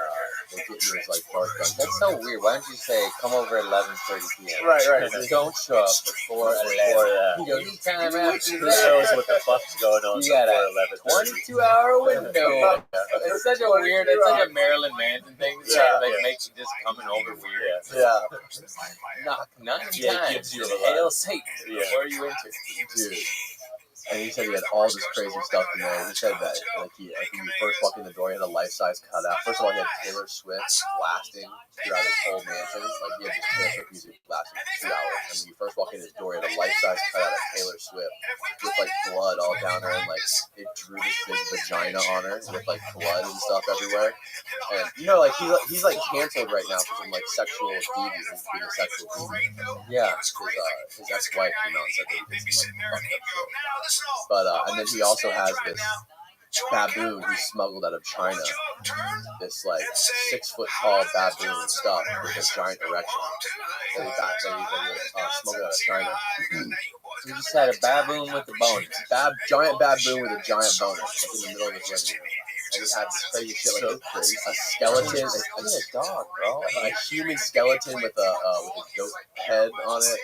they get into his like dark dungeon. That's so weird. Why don't you say, come over at 11:30 p.m.? Right. Don't show up before 11. You need time after Who knows that. what the fuck's going on You got before a 11:30? 22-hour window. It's such a Marilyn Manson thing. Makes you just coming over weird. Yeah, Knock 9 Yeah, it times. gives you and a hail Satan Yeah. before you enter. dude. And he said he had all this crazy stuff in there. He said that when you first walk in the door, he had a life-size cutout. First of all, he had Taylor Swift blasting throughout his whole mansion. Like he had this Taylor Swift music blasting for 2 hours. And when you first walk in his door, he had a life-size cutout of Taylor Swift with like blood all down her, and like it drew this big vagina on her with like blood and stuff everywhere. And you know, like he's like canceled right now for some like sexual deviant, he's being a sexual deviant. Yeah. His ex-wife came out and said that he did some like fucked up shit. But and then he also has this baboon he smuggled out of China. This like 6 foot tall baboon stuff with a giant erection that he smuggled out of China. You just had a baboon with a bonus. Giant baboon with a giant bonus, like in the middle of his living room. And he had this crazy shit like a skeleton, a dog, bro. a human skeleton with a goat head on it.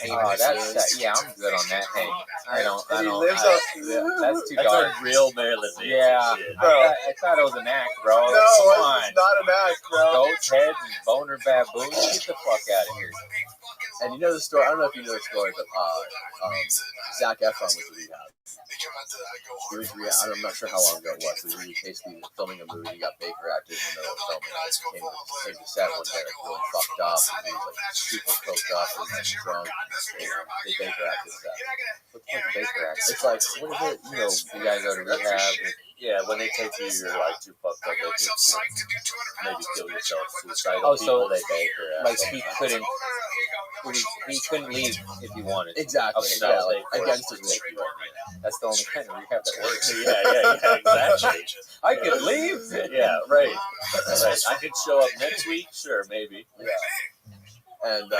Oh, that's yeah. I'm good on that. Hey, I don't. That's too That's dark. a real Marilyn Manson Yeah, shit. I thought it was an act, bro. Like, No, come on. it's not an act, bro. Goats, heads, and boner baboons. Get the fuck out of here. And you know the story. I don't know if you know the story, but Zac Efron was in rehab. He was rehab. I'm not sure how long ago it was. But he was basically filming a movie. He got Baker acted in the middle of filming. Came to set one day like really fucked up. And he was like super coked up and like drunk. And they Baker acted set. What the fuck is Baker act? It's like what is it? You know, You gotta go to rehab. Yeah, when they take you, you're like too fucked up. They maybe kill yourself, suicidal Oh, so people, they Baker. like he couldn't. he couldn't leave if he wanted. Exactly. Okay, Yeah, no, like like, against his will. That's the only kind of rehab that works. Yeah, exactly. I could leave. Yeah, right. Right. I could show up next week, sure, maybe. Yeah. And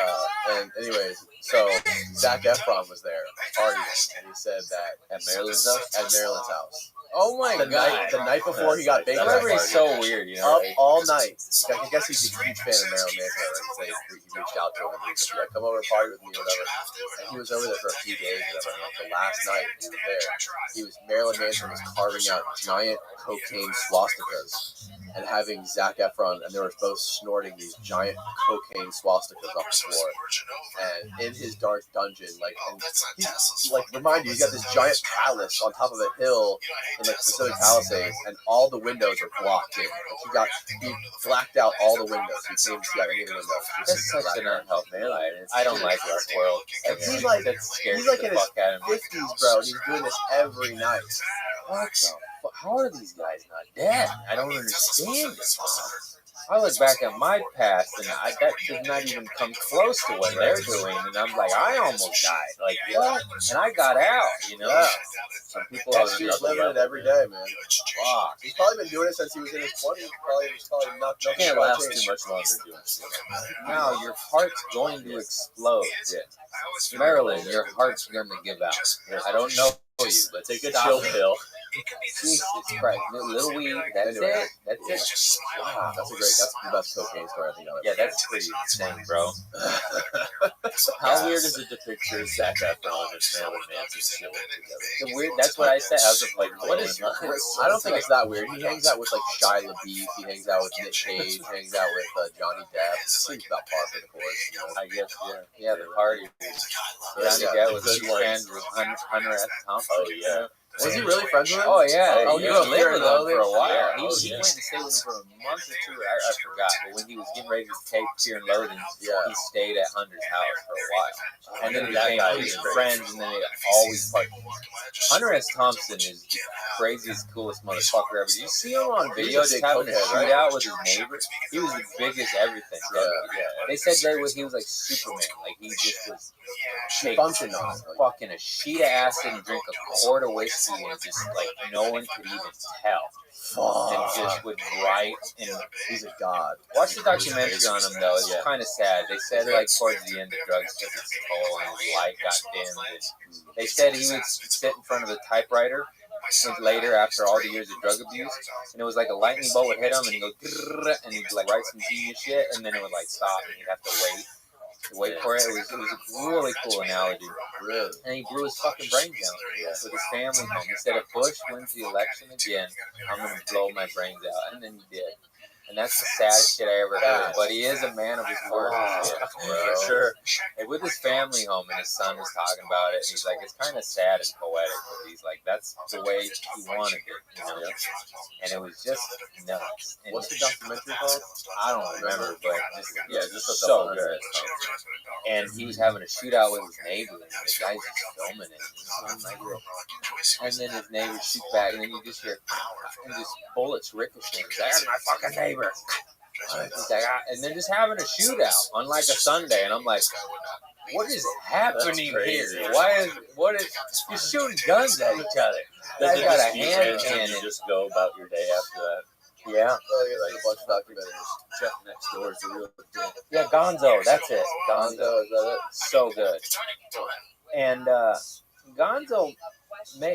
anyways, so Zac Efron was there partying, and he said that At Maryland's house? at Maryland's house. Oh my The night before he got baked. Trevor is so weird, you know. Up all night. I guess he's a huge fan of Marilyn Manson. Right? So he reached out to him and he said, "Yeah, come over and party with me, or whatever." And he was over there for a few days, or whatever. And like the last night he was there, Marilyn Manson was carving out giant cocaine swastikas and having Zac Efron, and they were both snorting these giant cocaine swastikas off the floor. And in his dark dungeon, like, and he's, like, remind you, he's got this giant palace on top of a hill in like Pacific Palisades, and all the windows are blocked in. Like, he blacked out all the windows. He can't see out any of the windows. That's such an unhealthy life. I don't like this world. And he's like, That scares he's like the in his fuck out of me. 50s, bro, and he's doing this every night. What the fuck? How are these guys not dead? I don't understand this. I look back at my past, and that did not even come close to what they're doing, and I'm like, I almost died. Like, what? And I got out, you know? Yeah. Some people are He's living it every day, man. Wow. He's probably been doing it since he was in his 20s. Probably not. You can't last too much longer doing shit. Now your heart's going to explode. Yeah. Marilyn, your heart's going to give out. I don't know you, but Take a chill pill. Jesus Christ. Little weed, that's it. That's it. Wow, that's the best cocaine story I think I've ever. Yeah, that's pretty insane, bro. How weird is it to picture Zac Efron and Marilyn Manson chilling together? The weird, that's what I said. I was just like, what is I don't think it's that weird. He hangs out with like Shia LaBeouf. He hangs out with Nick Cage. He hangs out with Johnny Depp. Seems about par for the course. You know? I guess, yeah, the party. Johnny Depp was good friends with Hunter S. Thompson. Oh, yeah. Was he really friends with him? Oh, yeah. Oh, He you was were living with him there, for a while. yeah. He Oh, went yeah. to stay with him for a month or two. I forgot. But when he was getting ready to tape Fear and Loathing, he stayed at Hunter's house for a while. And then That they guy became is good great. friends, and then they always party. Hunter S. Thompson is the craziest, coolest motherfucker ever. Did you see him on video He's a just big having a cokehead, right? shootout with his neighbor? He was the biggest everything. They said he was like Superman. Like, he just was take Functioning on it. fucking a sheet of acid and drink a quart of whiskey, and just like no one could even tell. And just would write, and He's a god. watch the documentary on him though. It's kind of sad. They said like towards the end the drugs took its toll and his light got dimmed. And they said he would sit in front of a typewriter later after all the years of drug abuse, and it was like a lightning bolt would hit him, and he'd go grrr, and he'd like write some genius shit, and then it would like stop, and he'd have to wait for it. It was a really cool analogy. Really? And he blew his fucking brains out with his family home. He said, if Bush wins the election again, I'm going to blow my brains out. And then he did. And that's the saddest shit I ever heard. But he is a man of his word. For sure. And with his family home, and his son was talking about it, and he's like, it's kind of sad and poetic, but he's like, that's the way he wanted it, you know? And it was just nuts. And What's the documentary called? I don't remember, but Just look so up on good. And he was having a shootout with his neighbor, and the guy's just filming it. And then his neighbor shoots back, and then you just hear, and just bullets ricocheting. He's like, that's my fucking neighbor. He's like, and they're just having a shootout on like a Sunday, and I'm like, what is happening here? What is you're shooting guns at each other? Does I it got just a be hand and cannon. you just go about your day after that? Yeah. Oh, yeah, like a bunch of documentaries. Check next door is the real deal. Yeah, Gonzo, that's it. Gonzo, Gonzo, is that it? so good. And Gonzo,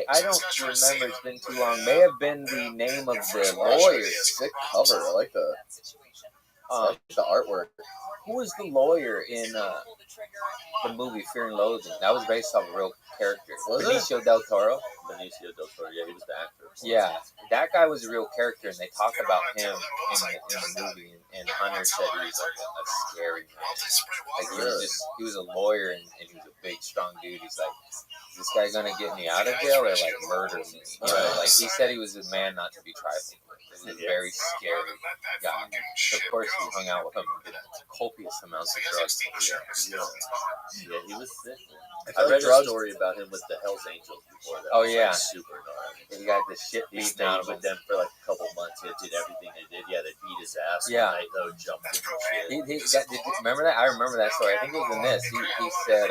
I don't remember, it's been too long, may have been the name of the lawyer. Sick cover. I like the artwork. Who was the lawyer in the movie Fear and Loathing? That was based off a real character. Was it? Benicio del Toro. Benicio del Toro, yeah, he was the actor. Yeah, that guy was a real character, and they talk about him in the movie. And Hunter said he was like a scary man. Like he was a lawyer, and he was a big, strong dude. He's like, is this guy gonna get me out of jail or like murder me? You know, like he said he was a man not to be trifled with. He was a very scary guy. So of course he hung out with him and did copious amounts of drugs. Yeah, he was sick. Man. I I read drugs- a story about him with the Hell's Angels before that. Oh, was, yeah. like, super gnarly. He got the shit He beaten out stayed of with him. them for like a couple months. He did everything they did. Yeah, they beat his ass. Yeah. One night, though, jumped him and shit. Remember that? I remember that story. I think it was in this. He said,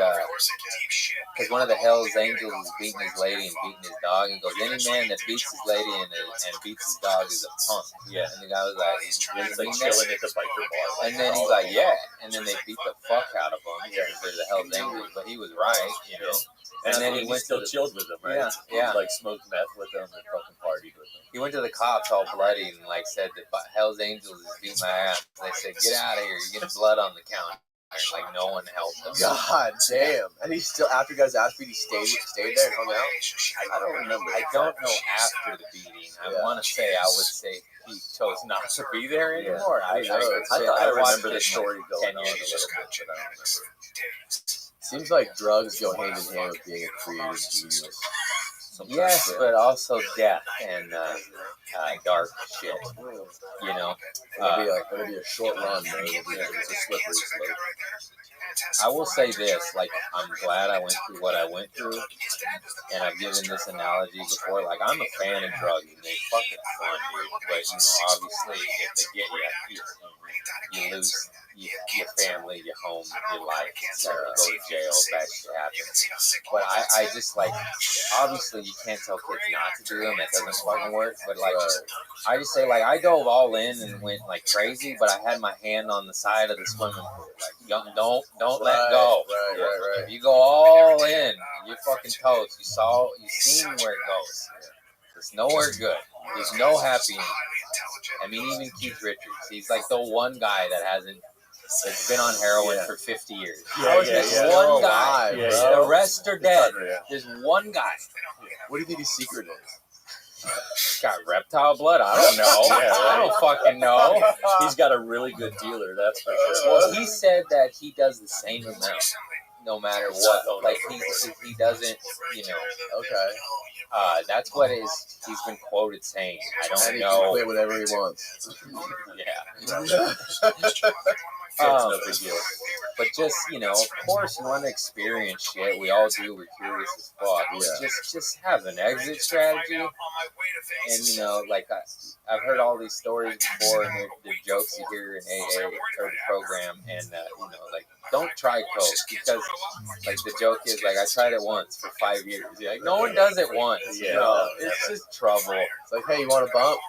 because one of the Hell's Angels is beating his lady and beating his dog, and he goes, any man that beats his lady and beats his dog is a punk. Yeah. And the guy was like, He's like chilling at the biker bar. and then he's like, yeah. And then they beat the fuck out of him because they're the Hell's Angels. But he was right, you know. And then he he went still to the- chilled with them, right? Yeah, yeah. Like smoked meth with them and fucking partied with them. He went to the cops all bloody and like said that Hell's Angels is beating my ass. They said, get out of here. You're getting blood on the counter. Like no one helped him. God damn. And he still, after he got his ass beat, he stayed there and hung out? I don't remember. I don't know after the beating. I want to say, I would say he chose not to be there anymore. I thought I remember the story going on a little bit, but I don't remember. Seems like drugs go hand in hand with being a creative genius. Sometimes, Yes, but also death and dark shit. You know, it'll be a short run, though. It's a slippery slope. I will say this: like, I'm glad I went through what I went through, and I've given this analogy before. Like, I'm a fan of drugs, and they fucking fun, dude. But you know, obviously, if they get you lose your family, your home, your life, etc. Go to jail, bad shit happens. But I just like, obviously, you can't tell kids not to do them. That doesn't fucking work. But like, I just say like, I dove all in and went like crazy, but I had my hand on the side of the swimming pool. Like, don't let go. Right. If you go all in, you're fucking toast. You seen where it goes. It's nowhere good. There's no happy ending. I mean, even Keith Richards, he's like the one guy that's been on heroin for 50 years. One guy. The rest are dead. There's one guy. What do you think his secret is? Got reptile blood? I don't know. I don't fucking know. He's got a really good dealer, that's for sure. Well, he said that he does the same amount, no matter what. Like, he doesn't, you know. Okay. That's what he's been quoted saying. I don't And he know. can play whatever he wants. Yeah. No big deal. But just, you know, of course you want to experience shit. We all do. We're curious as fuck. Yeah. Just have an exit strategy. And, you know, like I've heard all these stories before, and they're jokes you hear in AA or the program. And, you know, like, don't try coke, because, like, the joke is, like, I tried it once for 5 years. You're like, no one does it once. Yeah. No, it's just trouble. It's like, hey, you want a bump?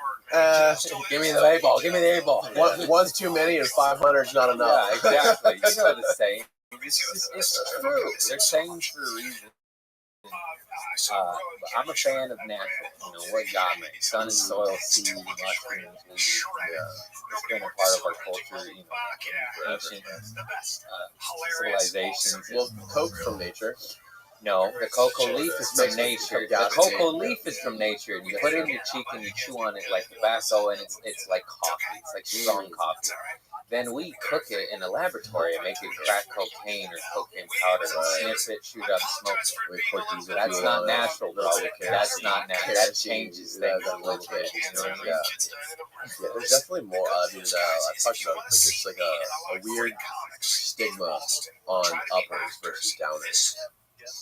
Give me the A-ball. Give me the A-ball. One's too many and 500 is not enough. Yeah, exactly. You know the saying. It's true. They're sayings for a reason. I'm a fan of natural. You know what God made: sun and soil, seeds, mushrooms, leaves. It's been a part of our culture. You know, ancient civilizations. Well, coke from nature. No, the cocoa leaf is from Makes it nature. come The down cocoa to leaf is from nature, and you put it in your cheek and you chew on it like tobacco, and it's like coffee. It's like strong coffee. Then we cook it in a laboratory and make it crack cocaine or cocaine powder, and sniff it, shoot up, smoke it. That's not natural, bro. That's not natural. That changes things a little bit. You know what I mean? Yeah, there's definitely more. I mean, I've talked about it, like there's like a weird stigma on uppers versus downers.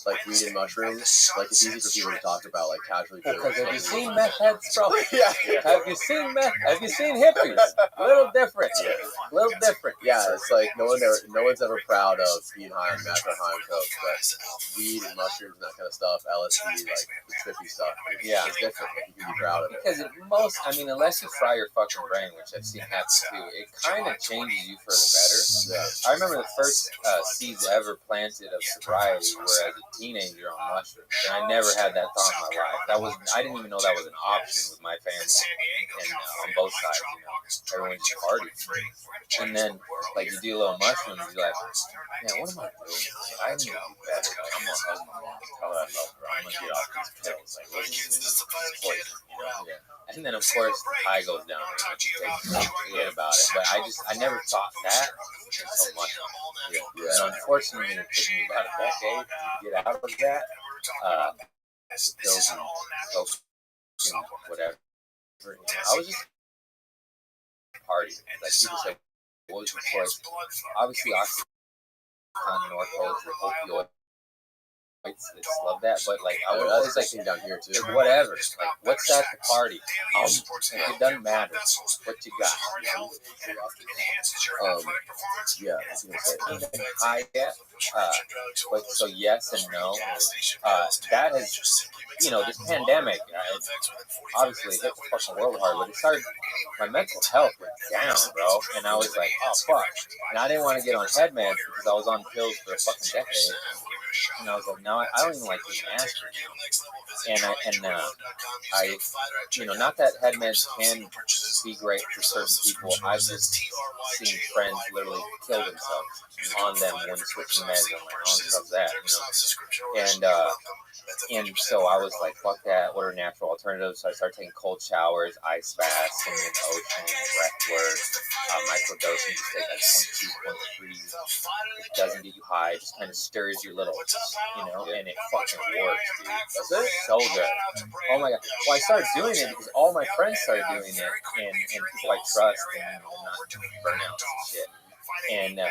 Like weed and mushrooms, like it's easy for people to talk about, like casually. Because have you seen meth heads, bro? Yeah. Have you seen meth? Have you seen hippies? A little different. A little different. Yeah, it's like no one's ever proud of being high on meth or high on coke, but weed and mushrooms and that kind of stuff, LSD, like the trippy stuff, it's different. Like, you can be proud of it. Because unless you fry your fucking brain, which I've seen happen too, it kind of changes you for the better. Yeah. I remember the first seeds ever planted of sobriety were as a teenager on mushrooms, and I never had that thought in my life. I didn't even know that was an option with my family, and on both sides, you know, everyone just partied. And then, like, you do a little mushrooms, you're like, man, what am I doing? I need to be better. Like, I'm gonna hug my mom, tell her I love her. I'm gonna get off these pills. Like, what's this poison? You know? Yeah. And then, of course, the high goes down, and I just forget about it. But I never thought that until much. And unfortunately, it took me about a decade to get out of that. pills and coke and whatever. I was just partying. Like people say, what was your choice? Obviously, Oxycontin, Norcos, or opioids. I just love that, but like I would always like down here too. Like, whatever, like what's at the party? It doesn't matter what you got. Yeah, I was gonna say. High yet, but so yes and no. That has, this pandemic obviously hit the fucking world hard, but it started. My mental health went down, bro, and I was like, oh fuck, and I didn't want to get on head meds because I was on pills for a fucking decade. And I was like, no, I don't even like taking aspirin. And not that head meds can be great for certain people. I've just seen friends literally kill themselves on them when switching meds. I'm like, oh, stuff that, And so I was like, fuck that. What are natural alternatives? So I started taking cold showers, ice baths, swimming in the ocean, breath work, microdosing. Just take like 0.2, 0.3. It doesn't get you high. It just kind of stirs your little, and it fucking works, dude. It's so good. Oh my god. Well, I started doing it because all my friends started doing it, and people I trust, and not burnouts and shit. And I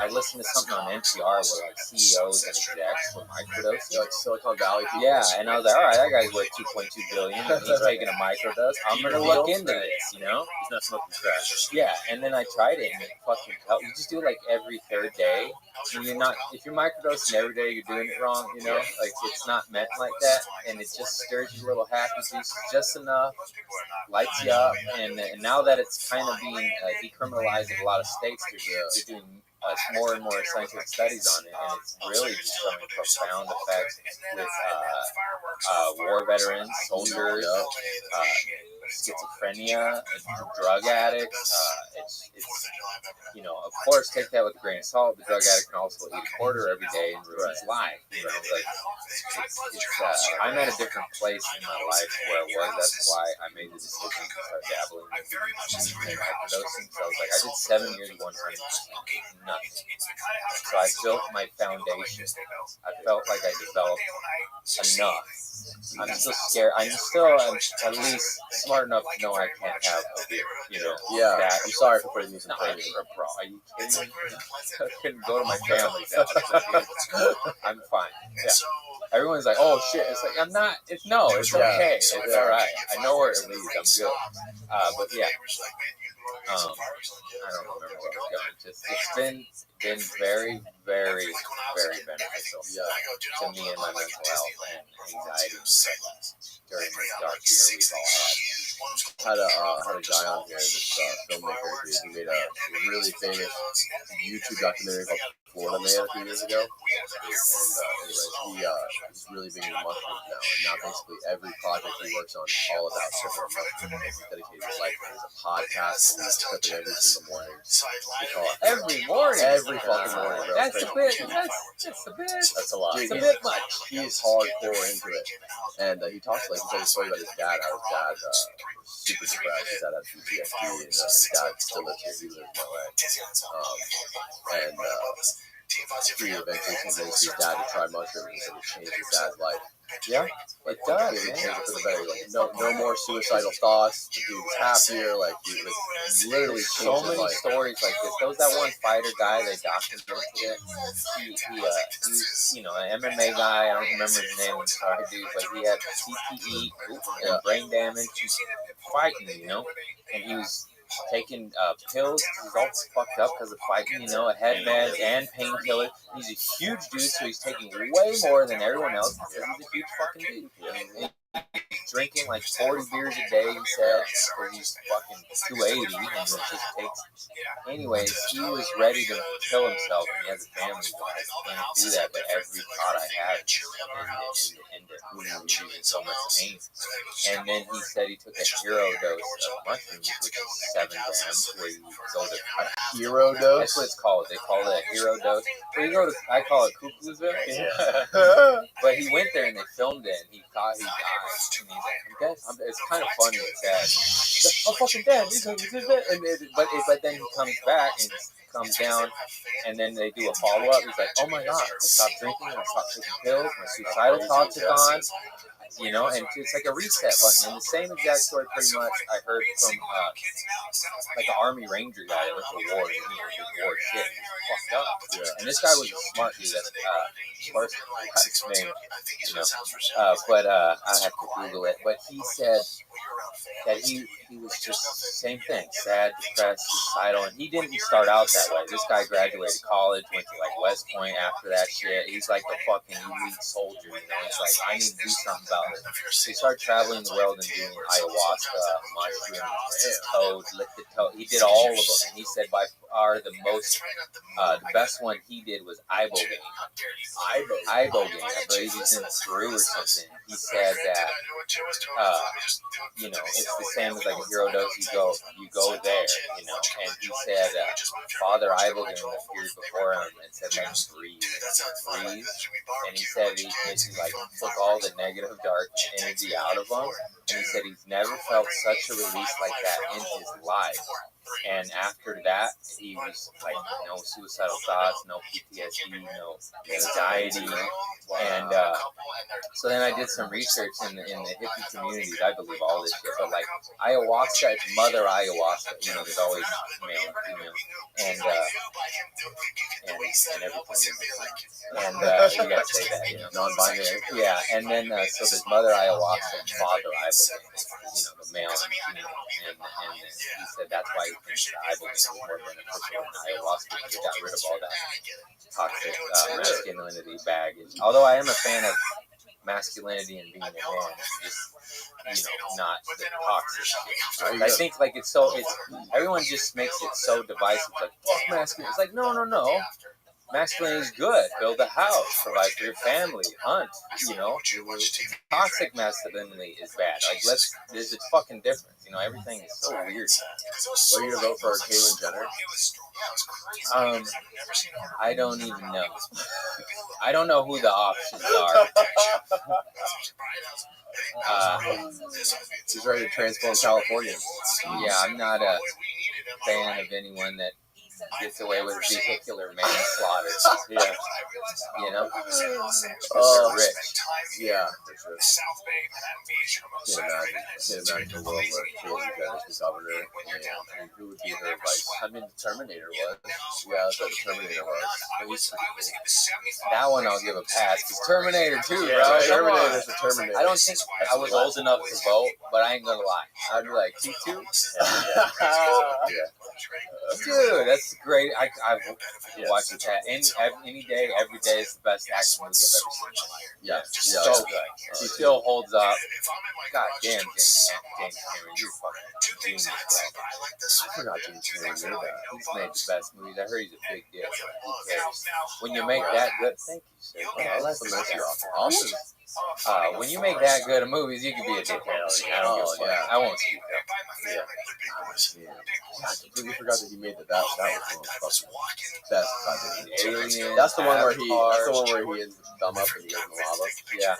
listened to something on NPR where like CEOs and execs were microdosing, like Silicon Valley people. Yeah, and I was like, all right, that guy's worth $2.2 billion. And he's taking a microdose. I'm gonna look into this, He's not smoking trash. Yeah, and then I tried it, and it fucking helped. You just do it like every third day. And if you're microdosing every day, you're doing it wrong. Like it's not meant like that, and it just stirs your little happy juice just enough, lights you up, and now that it's kind of being decriminalized in a lot of states. They're doing more and more scientific studies on it, and it's really just showing profound effects with war veterans, soldiers, schizophrenia, drug addicts. Of course, take that with a grain of salt. The drug addict can also eat a quarter every day and ruin his life. I'm at a different place in my life where I was. That's why I made the decision to start dabbling in microdosing. So I was like, I did 7 years, 100%, nothing. So I built my foundation. I felt like I developed enough. I'm still scared. I'm at least smart enough to know I can't have a beer. Yeah. I'm sorry for putting these in front of you, bro. Are you kidding me? I couldn't go to my family. I'm fine. Yeah. Everyone's like, oh shit. It's like, I'm not. It's okay. It's all right. I know where it leads. I'm good. But yeah. I don't remember where I was going. It's been very, very, very beneficial to me and my mental health and anxiety during this dark year we've all had. Had a guy on here, this filmmaker, dude. He made a really famous YouTube documentary called Florida Man a few years ago. And he's really big into mushrooms now. And now basically every project he works on is all about tripping on mushrooms. He's dedicated his life. There's a podcast and he's tripping every single morning. Every morning? Every fucking morning, bro. That's a bit. That's a lot. Dude, it's a bit much. He's hardcore into it. And he talks he told a story about his dad, how his dad was super depressed. His dad had PTSD, and his dad still lives here. He lives in LA. He eventually convinced his dad to try mushrooms, and it changed his dad's life. Yeah, it does. It changed it for the better. Like, no more suicidal thoughts. The dude was happier. Literally so many stories like this. There was that one fighter guy they documented it. He's an MMA guy. I don't remember his name. I'm sorry, dude. But he had CTE and brain damage. He's fighting, and he was taking pills. He's all fucked up because of fighting, head meds and painkillers. He's a huge dude, so he's taking way more than everyone else because he's a huge fucking dude. He's drinking like 40 beers a day, he said, because he's fucking 280, and it just takes... Anyways, he was ready to kill himself, and he has a family, but I can't do that, but every thought I had in the end he was in so much pain. And then he said he took a hero dose of mushrooms, which is 7 grams, where you go to A hero dose? That's what it's called. They call it a hero dose. Where you go to, I call it Cuckoo'sville. Yeah. But he went there and they filmed it, and he thought he died. And he's like, I'm dead. It's kind of funny. It's sad. He's like, I'm fucking dead. But then he comes back and comes down, and then they do a follow-up. He's like, oh my God, I stopped drinking, I stopped taking pills, my suicidal thoughts are gone. You know, and it's like a reset button. And the same exact story, pretty much, I heard from like an Army Ranger guy that went to war. You know, did war shit. He's fucked up. Yeah. And this guy was a smart dude. That's his name. You know, but I have to Google it. But he said that he was just same thing, sad, depressed, suicidal, and he didn't start out that way. This guy graduated college, went to like West Point after that shit. He's like a fucking elite soldier, you know. It's like, I need to do something about it. So he started traveling the world and doing ayahuasca, mushrooms, toad, liquid toad. He did all of them, and he said by far the best one he did was ibogaine. Ibogaine, I believe he's in Peru or something. He said that, you know, it's the same as like a hero dose. You go there, you know. And he said Father Ibogaine appeared before him and said, like, breathe. And he said he like took all the negative dark energy out of him. And he said he's never felt such a release like that in his life. And after that, he was like, no suicidal thoughts, no PTSD, no anxiety. And so then I did some research in the hippie communities. I believe all this shit, but like ayahuasca, it's mother ayahuasca. You know, there's always male and female, and everything. And you gotta say that, you know, non-binary. Yeah, and then so there's mother ayahuasca and father ibogaine, you know, the male and female. And he said that's why he thinks the ibogaine is more beneficial than ayahuasca, because it got rid of all that toxic masculinity baggage. Although I am a fan of masculinity and being a man, just, you know, not the toxic shit. I think like it's everyone just makes it so divisive, like masculine. It's like no. Masculinity is good. Build a house, provide for your family, hunt. You know, toxic masculinity is bad. Like there's a fucking difference. You know, everything is so weird. What are you gonna vote for, Caitlyn Jenner? I don't even know. I don't know who the options are. She's ready to transform California. Yeah, I'm not a fan of anyone that gets away with vehicular manslaughter. Yeah, you know, they're rich. Yeah, for sure. Can't imagine a world where Caitlyn Jenner's the governor, and who would be her vice? I mean, the Terminator was. Yeah, that's what the Terminator was. But he's pretty cool. That one I'll give a pass, because Terminator 2, Yeah, bro. Terminator's the Terminator. I don't think I was old enough to vote, but I ain't gonna lie. I'd be like, T2? Yeah. Dude, that's great. I've watched it any day, every day. Is the best action movie I've ever seen in my life. Yeah. So good. She still holds up. God damn, James Cameron, you're fucking genius, bro. I forgot James Cameron knew that. He's made the best movies. I heard he's a big deal. Who cares? When you make that good, thank you, sir. Oh, that's the mess you awesome. When you make that good of movies, you can be a dickhead. I don't give a fuck. I won't speak up. Yeah. I completely forgot that he made that. That was one of the best goddamn Alien. That's the one where he ends the thumb up and he goes in the lava. Yeah.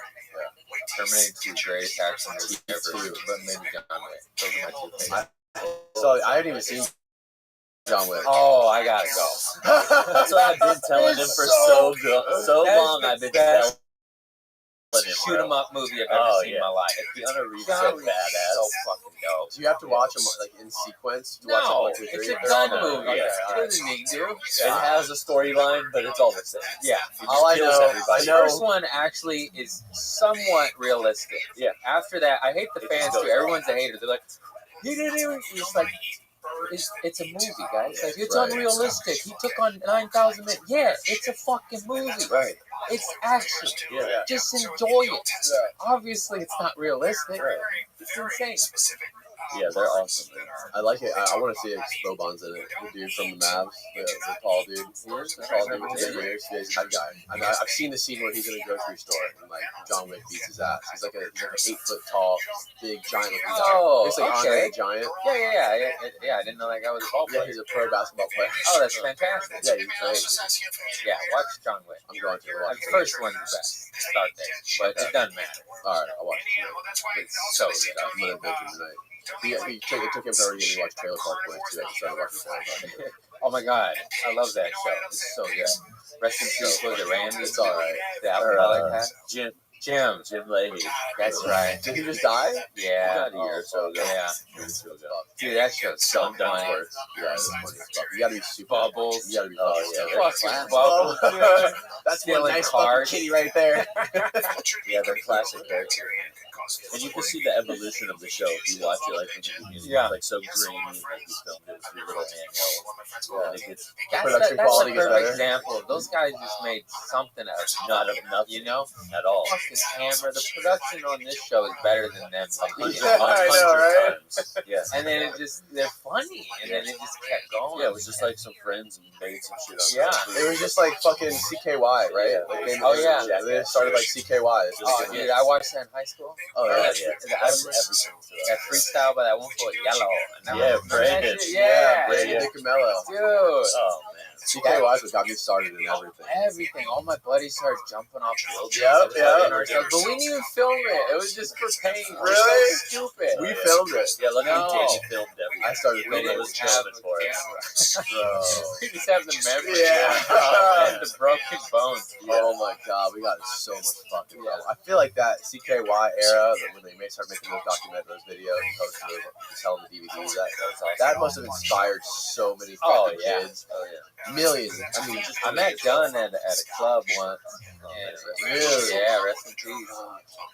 Terminator 2, greatest action movie ever, but maybe John Wick. Those are my two favorites. So I haven't even seen John Wick. Oh, I gotta go. That's what I've been telling him for so long. I've been telling him. Shoot 'em up movie I've ever seen in my life. Keanu Reeves so So badass. fucking dope. Do you have to watch them like in sequence? Do you watch No, them 1, 2, 3? it's a They're all gun done. movie. Okay, It all right. doesn't need to. It has a storyline, but it's all the same. Yeah. He All I just kills know- everybody. The first one actually is somewhat realistic. Yeah. After that, I hate the fans too. Everyone's a hater. They're like, he didn't even. It's like, it's a movie, guys. Like, it's Right. unrealistic. He took on 9,000 men. Yeah, it's a fucking movie. Right. It's action. Yeah. Just enjoy it. Obviously, it's not realistic. It's insane. Yeah, they're awesome. Man. I like it. I want to see Boban's in it. The dude from the Mavs, the tall dude. The tall dude with the ears. Yeah, he's a bad guy. I've seen the scene where he's in a grocery store and like John Wick beats his ass. He's like an 8 foot tall, big giant looking guy. Oh, He's like okay. Andre the Giant. Yeah. I didn't know that guy was a ball player. Yeah, he's a pro basketball player. Oh, that's fantastic. Yeah, he's great. Yeah, watch John Wick. I'm going to watch The first one's the best. Start there, but it doesn't matter. All right, I'll watch it. It's so good. I'm gonna binge it tonight. It took him forever to get me to watch Trailer Park Boys too. I just started watching Trailer Park. Oh my god, I love that show. It's so good. Rest in peace, was it Randy? It's all right. The alcoholic hat. Jim Leahy. That's right. Did he just die? Yeah. About a year or so ago. Yeah. Dude, that show's so funny. Yeah, it's funny stuff. You gotta be super Bubbles. You gotta be Fucking fucking Bubbles. That's one Stealing nice cars. fucking kitty right there. Yeah, they're classic characters. And you can see the evolution of the show if you watch it, like from the beginning. Yeah. It's like so grainy, like we filmed it with your little handheld. And it gets Production That's quality a gets perfect better. example. Those guys just made something out of not of nothing, you know? at all. Fucking camera. The production on this show is better than them. Like, Yeah, I know, right? Yeah. And then they're funny. And then it just kept going. Yeah, it was just like some friends and made some shit on Yeah. It was just like fucking CKY, right? Yeah. Like Oh, yeah. They started like CKY. It's just Oh, like, dude, I watched that in high school. oh yeah. That freestyle by that one for Yellow. And that Yeah, was- Brandon. Yeah. Brady DiCamello. Dude. Oh man. CKY is what got me started in everything. Everything. All my buddies started jumping off buildings. Yep, and yep. fucking ourselves, but we didn't even film it. It was just for pain. Really? So stupid. We filmed it. Yeah, let me No. Danny filmed everything. I started We filming didn't it. was have filming a for it. camera. Bro. We just have the memory. Yeah. And the broken bones. Oh my god, we got so much fucking Yeah. I feel like that CKY era, when they started making those documentaries, videos, and posting those, selling the DVDs, that must have inspired so many Oh, fucking yeah. kids. Oh yeah. Millions. I mean, I met Gunn at a club once. And Really? Yeah, rest in peace.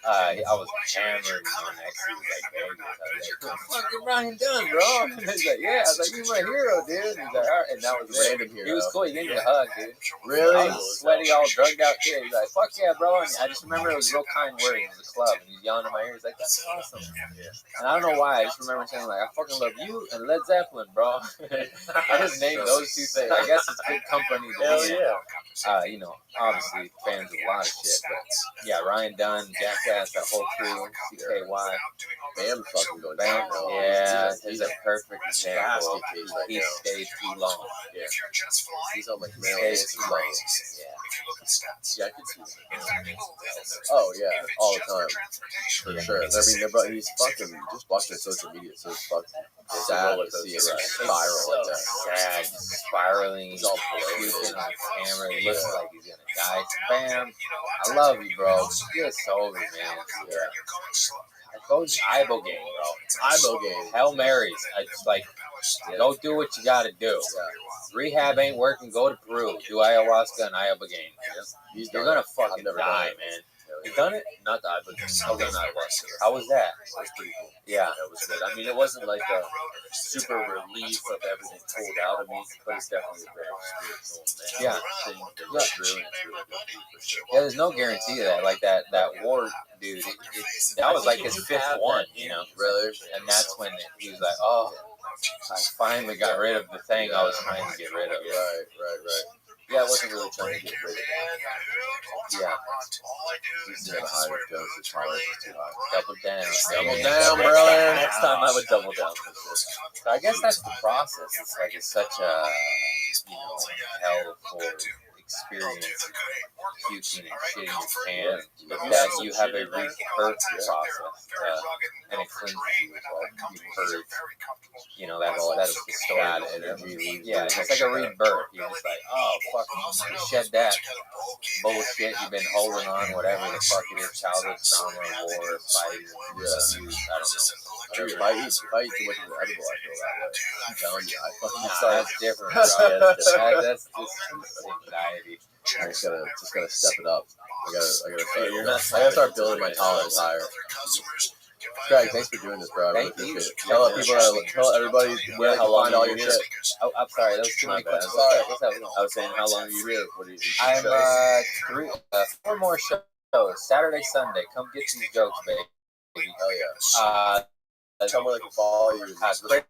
I was hammered, and next to me was like, baby. I was like, fucking Ryan Dunn, bro. And he's like, yeah. I was like, you're my hero, dude. And he's like, all right. And that was it. random hero. He was cool. He gave me a hug, dude. Really? I was sweaty, all drugged out kid. He's like, fuck yeah, bro. And I just remember it was real kind words. It was a club. And he's yelling in my ear. He's like, that's awesome. And I don't know why. I just remember saying, like, I fucking love you and Led Zeppelin, bro. I just named those two things. I guess it's good company to Hell be in. yeah. You know, obviously fans of a lot of shit, but yeah, Ryan Dunn, Jackass, that whole crew, CKY, Bam fucking going Bam, down, bro. yeah, He's he's a perfect example. basket case right He now. stayed too long. Yeah. He's on like He male stayed and too long. Yeah, I can see that. Oh yeah, all the time. For sure. I mean, but he's fucking just watching social media, so it's fucking sad to see it spiral like that. Sad, spiraling, He's all puking on camera. He looks like he's gonna die. Bam, I love you, bro. Get sober, man. Yeah. Coach Ibo game, bro. Ibo game. Hail Marys. It's like, go do what you gotta do. Yeah. Rehab ain't working. Go to Peru. Do ayahuasca and Ibogaine. He's You're done gonna it. fucking I've never die, done it. man. You done it? Not the Ivan. Okay, not once. How was that? It was pretty cool. Yeah. That was good. I mean, it wasn't like a super relief of everything pulled out of me, but it's definitely a very spiritual Yeah. thing to go through, and it's really good for sure. Yeah, there's no guarantee of that. Like that war dude, that was like his fifth one, you know. Really? And that's when he was like, oh, I finally got rid of the thing I was trying to get rid of. Right. Yeah, I wasn't really trying to get rid of it. Yeah. He's never high dose. His tolerance is too high. Double down. Double down, brother. Next time I would double down for sure. So I guess that's the process. It's like it's such a hellful experience, puking and shitting your pants, but that you have a rebirth process, and it cleanses you as well. You purge, you know, that's the story. Bad energy. Yeah, it's like a rebirth. You're just like, oh, fuck, you shed that bullshit you've been holding on, whatever the fuck it is, childhood trauma, war, fighting, abuse, I don't know. Dude, if I eat too much of an edible, I feel that way. I'm telling you, I fucking Nah, start. that's different, bro. That's just anxiety. I just gotta step it up. I gotta You're not start building my tolerance higher. Greg, thanks for doing this, bro. I really Thank you. appreciate it. Tell everybody where they how can long find all you your here? shit. Oh, I'm sorry, that was too many My bad. questions. Sorry. What's up? I was saying, how long are you here? What do you I'm shows? 4 more shows. Saturday, Sunday. Come get these jokes, baby. Hell yeah. Tell me where they can follow you. Craig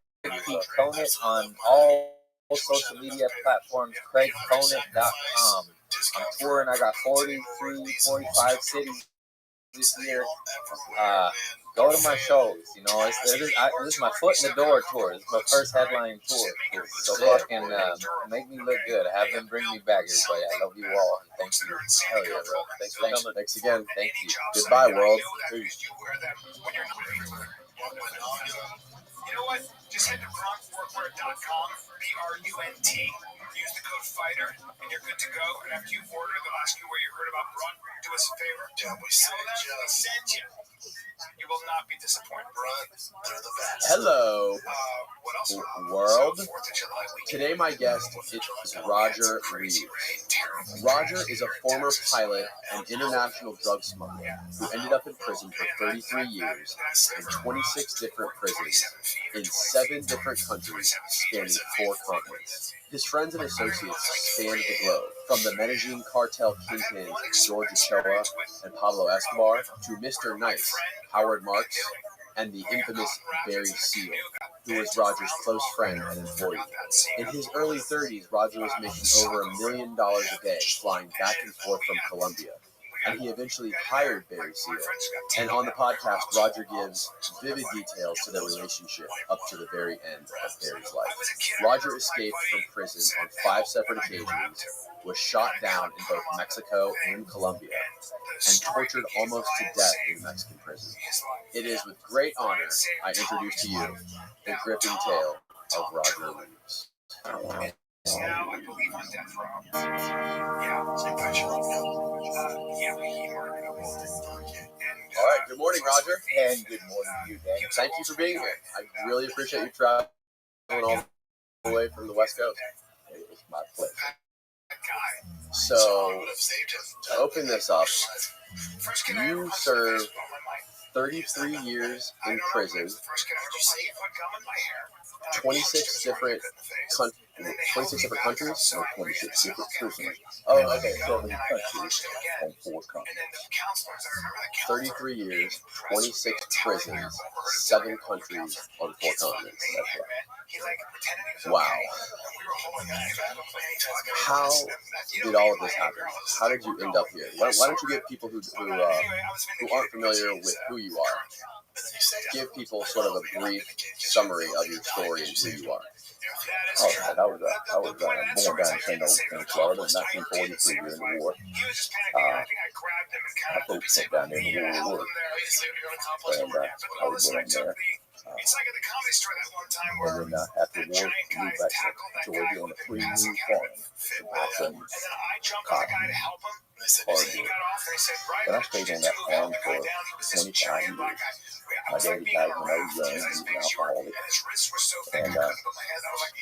P. Conant on all social media platforms. CraigConant.com. I'm touring. I got 45 cities this year. Go to my shows. You know, this is my foot in the door tour. This is my first headline tour. So fucking make me look good. Have them bring me back, everybody. I love you all, and thank you. Hell yeah, bro. Thanks for coming. Thanks again. Thank you. Goodbye, world. Peace. You know what? Just head to BruntWorkwear.com, BRUNT. Use the code FIGHTER, and you're good to go. And after you order, they'll ask you where you heard about Brunt. Do us a favor. We send you. You will not be disappointed. Brunt, they're the best. Hello, What else? world. Today my guest is Roger Reeves. Roger is a former pilot and international drug smuggler who ended up in prison for 33 years in 26 different prisons in 7 different countries spanning 4 continents. His friends and associates spanned the globe, from the Medellin cartel kingpins George Ochoa and Pablo Escobar to Mr. Nice, Howard Marks, and the infamous Barry Seal, who was Roger's close friend and employee. In his early 30s, Roger was making over $1 million a day flying back and forth from Colombia, and he eventually hired Barry Seal. And on the podcast, Roger gives vivid details to their relationship up to the very end of Barry's life. Roger escaped from prison on 5 separate occasions, was shot down in both Mexico and Colombia, and tortured almost to death in Mexican prison. It is with great honor I introduce to you the gripping tale of Roger Reeves. Now, I believe on death row. All right, good morning, Roger. And good morning to you, Dan. Thank you for being here. I really appreciate you traveling all the way from the West Coast. It's my pleasure. So, to open this up, you served 33 years in prison, 26 different countries. 26 different prisoners. Oh, okay. 7 countries on 4 continents. 33 years, 26 prisons, 7 countries on 4 continents. That's right. Wow. How did all of this happen? How did you end up here? Why don't you give people who aren't familiar with who you are, give people sort of a brief summary of your story and who you are? All right, I was born down in St. Augustine, Florida, in 1943 during the war. My folks went down there in the war to work, and I was born there. And then after the war, we moved back to Georgia on a 3-year farm. Cotton, hard work. And I stayed on that farm for 25 years. My daddy died when I was young. He was an alcoholic. And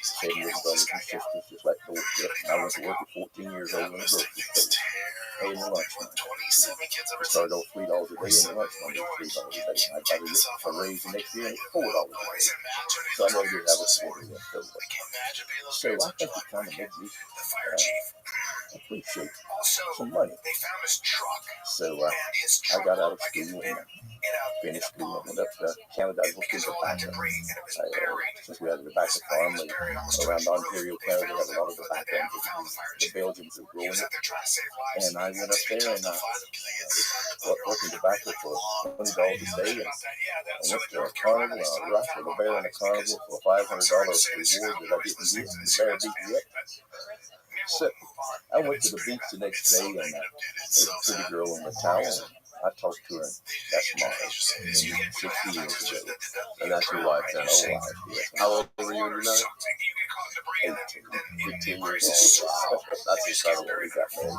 stayed with brothers and sisters, just like the worship. And I went to work at 14 years old in the grocery store, paying the lunch money. We started off $3 a day, and the lunch money was $3 a day. And I got a raise the next year, and it was $4 a day. So I never did have a quarter left over. So I think it kind of made me appreciate some money. So I got out of school and finished school and went up to Canada to work in tobacco. Since we had a tobacco farm around Ontario, Canada, we had a lot of tobacco, and the Belgians were growing it. And I went up there and working tobacco for $20 a day, and I went to a carnival, and I rifled a bear in a carnival for $500 reward that I didn't get, and the bear beat me up. So I went to the beach the next day, and there was a pretty girl in the towel, and I talked to her, and that's mine, 60 years ago. And that's your wife now. Oh, wow. Yes. How old were you when you met her? 18 years old. Wow. That's incredible. We got married a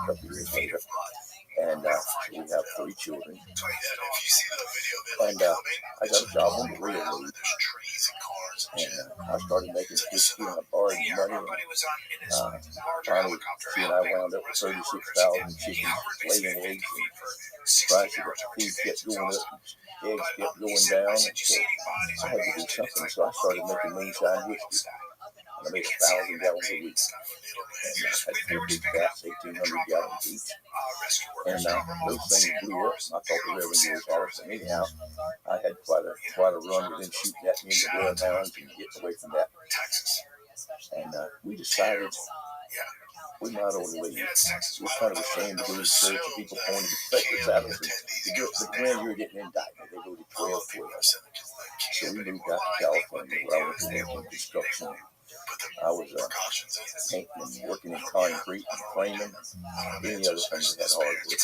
couple years later. And we have 3 children. And I got a job on the railroad. And I started making 50, and I borrowed money. And finally, she and I wound up with 36,000 chickens, laying eggs, and the price of the food kept going up, and eggs kept going down. And so I had to do something. So I started making moonshine whiskey. And I made 1,000 gallons a week. And I had 4 big vats, 1,800 gallons each. And those things blew up. I thought the revenue was out of it. Anyhow, I had quite a run with them shooting at me in the bloodhounds and getting away from that. And we decided we might ought to leave. We were kind of ashamed to go to church and people pointed the fingers at us. But when you were getting indicted, they go to 12. So we moved out to California where I was working in construction. I was painting and working in concrete and framing and any other thing that had hard work.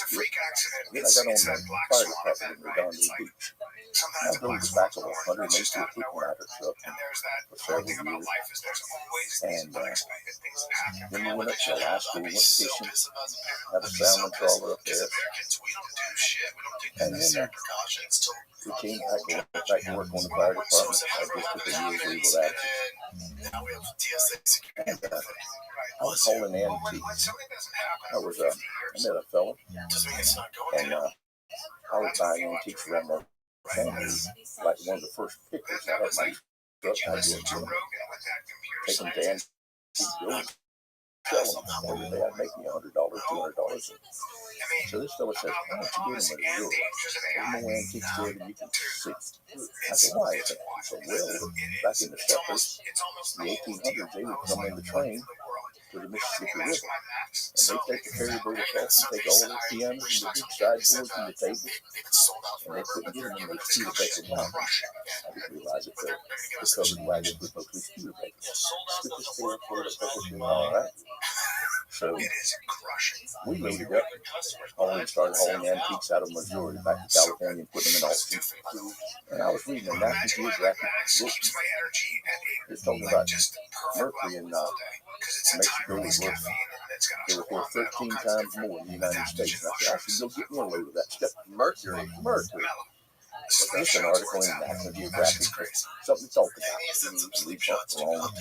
Then I got on the fire department in Redondo Beach. I drove the back of a 108-foot ladder truck for several years. And then we went up to Alaska, we went fishing, had a salmon trawler up there. And then we came back to work on the fire department. I just took a year's leave of absence. And I was hauling antiques. I met a fellow, and I was buying antiques around the family, like one of the first pickers. I had my truck, I did take them to antique stores, sell them every day. I'd make me $100, $200. So this fellow says, why don't you get them at a Euro? There's no antique store that you can see. I said, why is that? He said, well, back in the settlers, the 1800s, they would come in the train to the Mississippi River. And they take the ferry boat across and take all the pianos and the big sideboards and the tables. And they couldn't get them in those Studebaker wagons. I didn't realize it, the covered wagons were mostly Studebakers. Took this thing up for the all right. So we loaded up, started hauling antiques out of Missouri back to California and putting them in auction. And I was reading a National Geographic book. It's talking about mercury in Mexico was worth 13 times more in the United States. And I said, I should go get me a load of that stuff. Mercury. It's an article in National Geographic, something to talk about. We bumped along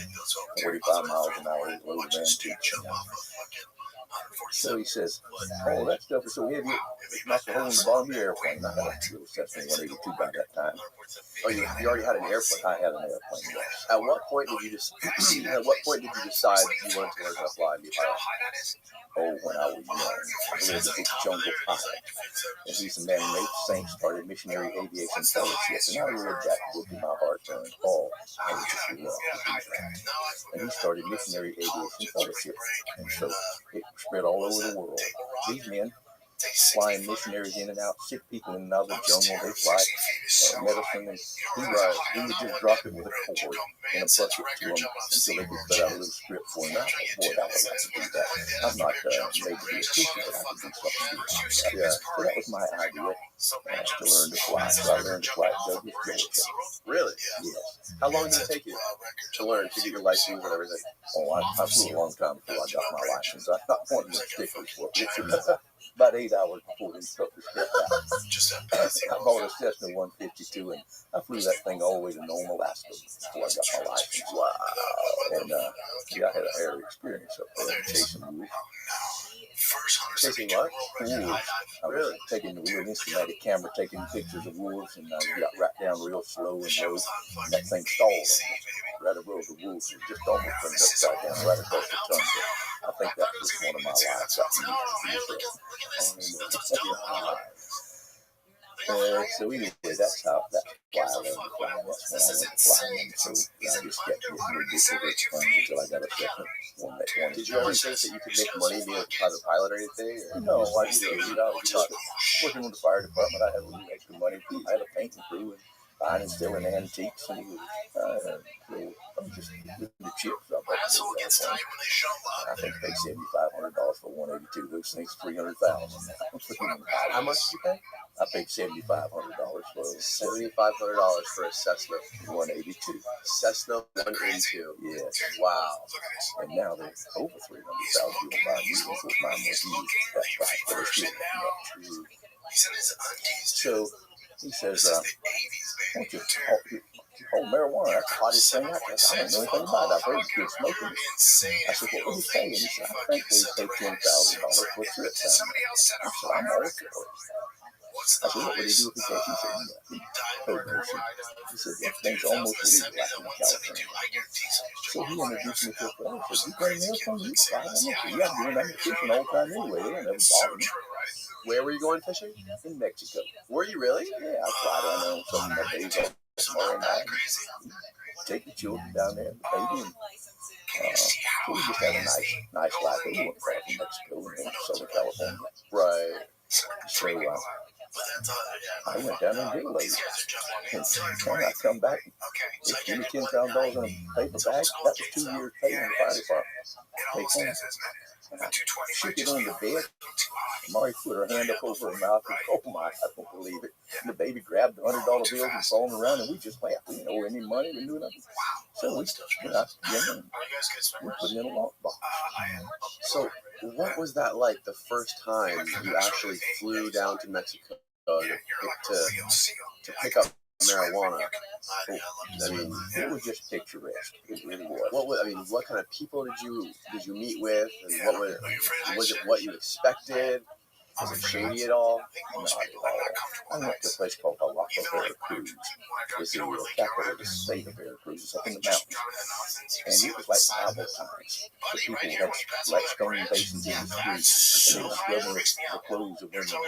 45 miles an hour, load of antiques. So he says, oh, that stuff is so heavy, it knocked a hole in the bottom of your airplane. I had a little Cessna 182 by that time. Oh, you already had an airplane? I had an airplane, yes. At what point did you decide you wanted to learn how to fly and be a pilot? Oh, when I was young, I read the book Jungle Pilot. And he's a man who made saints, started Missionary Aviation Fellowship. And I read that book in my heart and oh, I was just in love with that. And he started Missionary Aviation Fellowship. And so it spread all over the world. These men flying missionaries in and out, sick people in and out of the jungle, they fly medicine, and he would just drop it with a cord in a bucket to them until they could cut out a little strip for him. Boy, I would like to do that. I'm not made to be a teacher, but I could do something like that. Yeah. So that was my idea to learn to fly. So I learned to fly at Douglas, Georgia. Really? Yes. How long did it take you to learn, to get your license and everything? Oh, I flew a long time before I got my license. I got one of the stickers for it. About 8 hours before the instructor stepped out. I bought a Cessna 152 and I flew that thing all the way to Nome, Alaska before I got my license. Wow. And I had a hairy experience up there chasing wolves. Chasing what? Wolves. I was taking the real instamatic camera, taking pictures of wolves, and I got right down real slow and low. And that thing stalled right above the wolves. It just almost turned upside down right across the tundra. I think that was one of my lives. So anyway, that's why I learned to fly. That's when I went flying. So I just kept getting ridiculous until I got a second one that wanted. Did you ever think that you could make money being a private pilot or anything? Or? No, I didn't. Working with the fire department, I had a little extra money. I had a painting crew and buying and selling antiques. And so I was just getting the chips up. I think I paid $7,500 for 182. Those things $300,000. How much did you pay? I paid $7,500 for $7,500 for a Cessna 182. Cessna 182. Yes. Wow. And now they're over $300,000. You can buy new ones with mine was used at that price, but it's still not. So he says, won't you hold marijuana? That's the hottest thing out there. I don't know anything about it. I've heard kids smoking it. I said, what would he pay? And he said, I think they pay $10,000 for a trip down there. I said, I'm all for it. I said, what would he do if he catch you? He said, probation. He said, that thing's almost legal like in California. So he introduced me to a fellow. He said, you got an airplane? You fly on it? Yeah, I'm doing that fishing all the time anyway. They don't ever bother me. Where were you going fishing? In Mexico. Were you really? Yeah, I fly down there on some of my days off tomorrow night. Take the children down there, the baby, and so we just had a nice life. We went far from Mexico and then Southern California. Right. So I went down there and did a load. And when I come back, they give me $10,000 in a paper bag. That was 2 years pay in the fire department. Take home. And I shook it on the bed. Mari put her hand up over her mouth and, oh my, I don't believe it. And the baby grabbed the $100 bills and thrown around, and we just laughed. We didn't owe any money, we knew nothing. So we went out together and we put it in a lockbox. So what was that like the first time you actually flew down to Mexico to pick up marijuana? I mean, it was just picturesque. It really was. What kind of people did you meet with, and was it what you expected? Was it shady at all? Not at all. I went to a place called Veracruz. It's the capital of the state of Veracruz. It's up in the mountains. And it was like Bible times. The people had like stone basins in the streets, and they were scrubbing the clothes of women.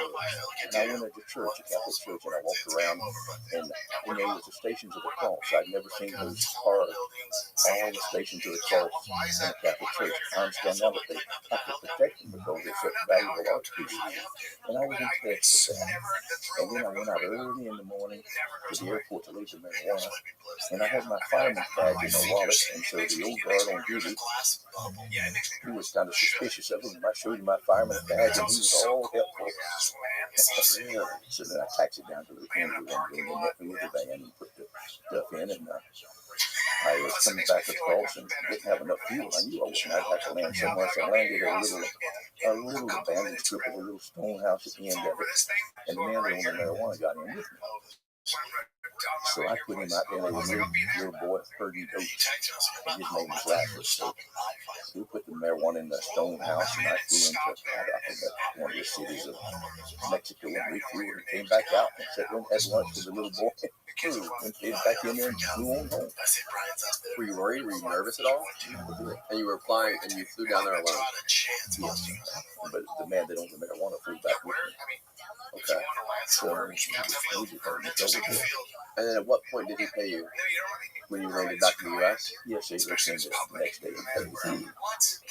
And I went into church, a Catholic church, and I walked around, and there was the Stations of the Cross. I'd never seen those carved, all the Stations of the Cross in a Catholic church. I understand now that they have to protect them because they're such valuable art pieces. And I was impressed with that. And then I went out early in the morning to the airport to leave the marijuana. And I had my fireman's badge in my wallet. And so the old guard on duty, he was kind of suspicious of him. I showed him my fireman's badge, and he was all helpful. So then I taxied down to the corner and met me with the van and put the stuff in. And I was coming back across and didn't have enough fuel. I knew I wouldn't have to land somewhere, so I landed at a little abandoned strip of a little stone house at the end of it. And the man that owned the marijuana got in with me. So I put him out there, and there was a little boy herding goats. And his name was Rabbi. So we put the marijuana in the stone house, and I flew into one of the cities of Mexico, and we flew and came back out and sat there and had lunch with the little boy. And came back in there and flew on home. Were you worried? Were you nervous at all? And you were flying, and you flew down there alone? Yes. But the man that owned the marijuana flew back with me. Okay. So and then at what point did he pay you? When you landed back in the U.S.? Yes, he returned it the next day and paid me.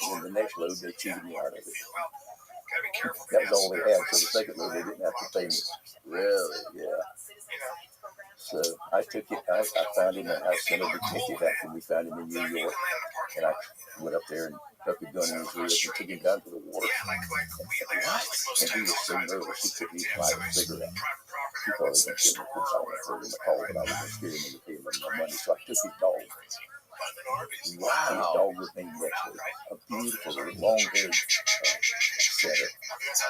And then the next load, they cheated me out of it. That was all they had. So the second load, they didn't have to pay me. Really? Yeah. So I took it. I found him, and I sent a detective after we found him in New York. And I went up there and took a gun in his ribs and took him down to the water. And he was so nervous he couldn't even light a cigarette. He thought he was going to kill me. Of course, I went for him in the call, but I was going to scare him into paying him no money. So I took his dog. Wow. His dog was named Wesley, a beautiful, long-haired setter.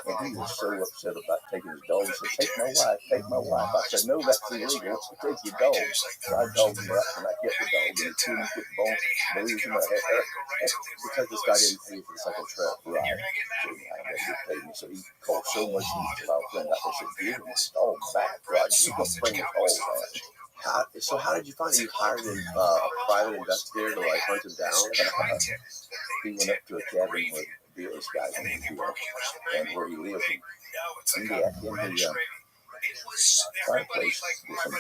And he was so upset about taking his dog. He said, take my wife. I said, no, that's illegal. Take your dog. So I dogged him out, and I kept the dog, and he chewed him, put bones, bruised him. Because this guy didn't pay for the second trip. Right. So I never paid me. So he called so much heat till I was running out. They said, give him his dog back. Right. He's going to bring his dog back. How did you find it? You hired a private investigator to like hunt him down? He went up to a cabin where this guy was and where he lived in the fireplace with some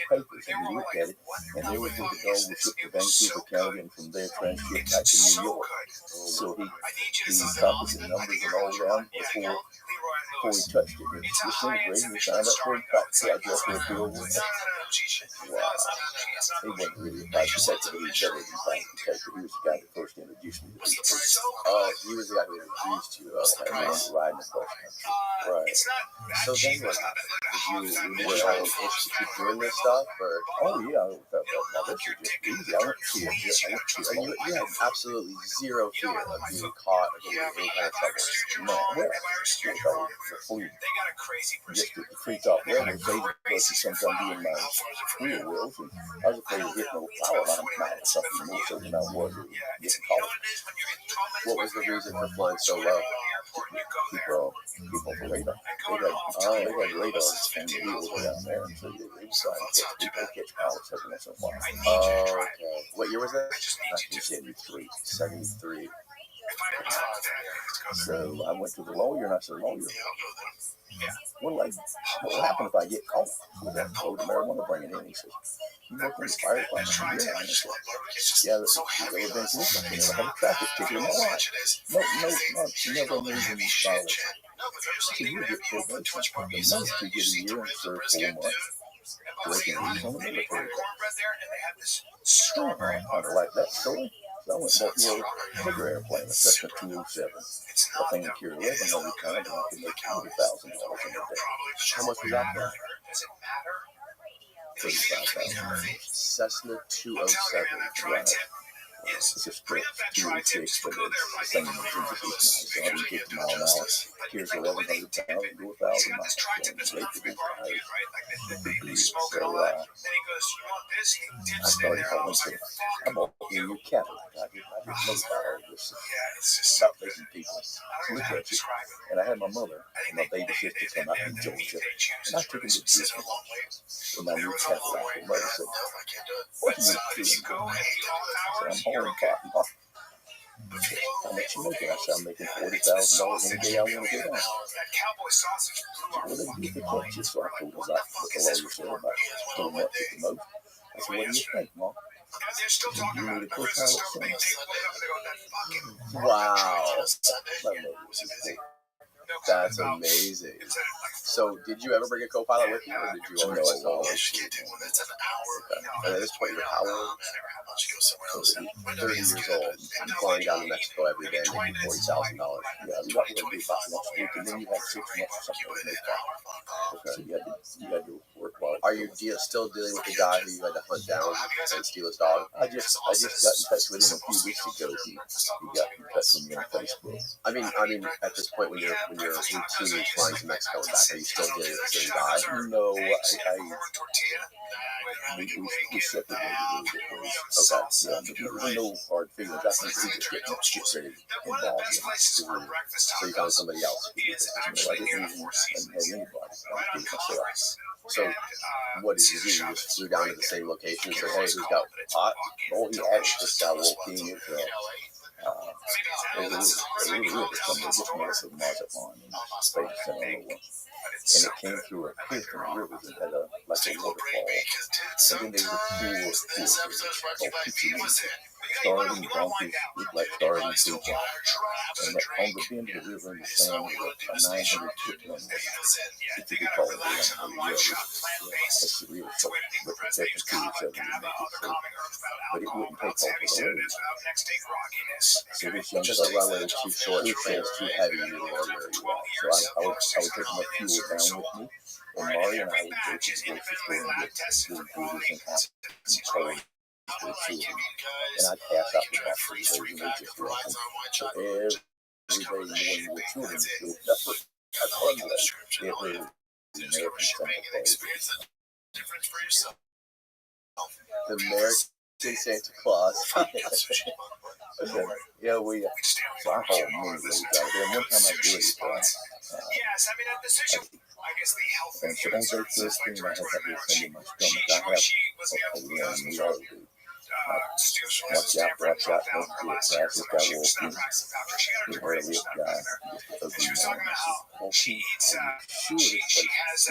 papers, and he looked at it, and there was where the dog was shipped to Vancouver County, and from there transshipped back to New York. So he copied the numbers and all down before he touched it. And disintegrated, and he signed up for a tax address for a bill. Wow. He wasn't really a private detective, but he was better than a private detective. He was the guy that first introduced me to these people. Oh, he was the guy who introduced you. Okay, riding across country. Right. So then what happened? Did you have an itch to keep doing this stuff? Or? Oh, yeah. Now, this is just easy. I went to see it. You had absolutely zero fear of being caught or getting any kind of trouble. No, well, before you get to the treetop level, they sometimes be in my wheel wheels, and I was afraid of hitting a power line or something more so than I was getting caught. What was the reason for flying so low? keep on the radar. They got radars and the wheels down there, and so they try to catch pilots every once in a while. Oh, okay. What year was that? 1973. 73. So I went to the lawyer and I said, lawyer, what'll happen if I get caught with that load of marijuana bringing in? He says, you work in the fire department? Yeah. And I said, yeah, there have been conditions. I never had a traffic ticket in my life. No, never made any violation. So you get probation. The most you get a year and serve 4 months. Breaking rules on the military. I like that story. So I went and bought me a bigger airplane, a Cessna 207. That thing would carry 1,100 pounds, and I could make $40,000 in a day. How much was that for? $35,000. Cessna 207. Right. It's a stretch 206, but it's the same engine, just nice. 150 mile an hour. Carries 1,100 pounds and go 1,000 miles. And the rate to be high. So I started hauling to I bought a new Cadillac. I didn't know about all this. Stop making people look at you. And I had my mother and my baby sister come out from Georgia. And I took them to Disney. And my new Cadillac. And mother said, what are you doing? I said, I'm hauling cotton. How much you making? I said, I'm making $40,000 any day I want to go down. Well, they get the catch you. So I told her what the lawyer said about 4 months at the most. I said, what do you think, Mom? You need a co-pilot soon. Wow. That's amazing. So, did you ever bring a co-pilot with you, or did you always solo? At this point, you're how old? 30 years old. I'm flying down to Mexico every day, making $40,000. Yeah, you got to do about once a week, and then you have 6 months or something to make that. Okay, you got to work while. Are you still dealing with the guy who you had to hunt down and steal his dog? I just got in touch with him a few weeks ago. He got in touch with me on Facebook. I mean, at this point, when you're routinely flying to Mexico and back, are you still dealing with the same guy? No, we separated a little bit. Okay, there were no hard feelings. I think we just get ready involved in it. So you found somebody else. I didn't have anybody. I did myself. So what did you do? You just flew down to the same location and said, hey, who's got pot? Oh, he had just got a little king. It was really good. Just north of Mazatlan and Space Center. And it came through a cliff in the river that had like a waterfall. And then there was a pool called Pizza. Starving donkeys looked like starving people. And on the bend of the river in the sand was a 900-foot runway. It could be called the runway. That's the real short, but the technical 207 to make it so. But it wouldn't take off with the road. So this young Just the runway was too short, too heavy, you know, where you are. So I would take my fuel down with me, and Mari and I would go to the grocery store and get little goodies and apples and toys for the children. And I'd pass out the boxes and they just drink them. So every day morning with children, that's what I fun with. It was the American The American Santa Claus. So, yeah, so I hauled many loads out there. And one time I did it, and so on day 13, I had that little thing in my stomach. I have, we all do. Watch out, don't do it. I just got a little thing. The hairy guy, just ugly man. Well, sure this place. Yes,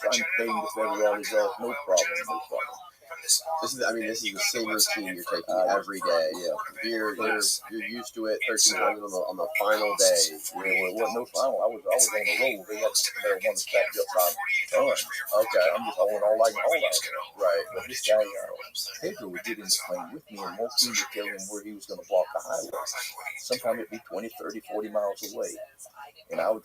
I'm paying this every all these off. No problem. This is the same routine you're taking every day. Yeah, You're used to it. 13 on the final day. Yeah, well, it wasn't no final. I was on the road. They had marijuana stacked up by tons. Okay. I'm just hauling all I can haul out. Right. But this guy, Pedro, would get in the plane with me and walk through to tell him where he was going to block the highway. Sometimes it'd be 20, 30, 40 miles away. And I would,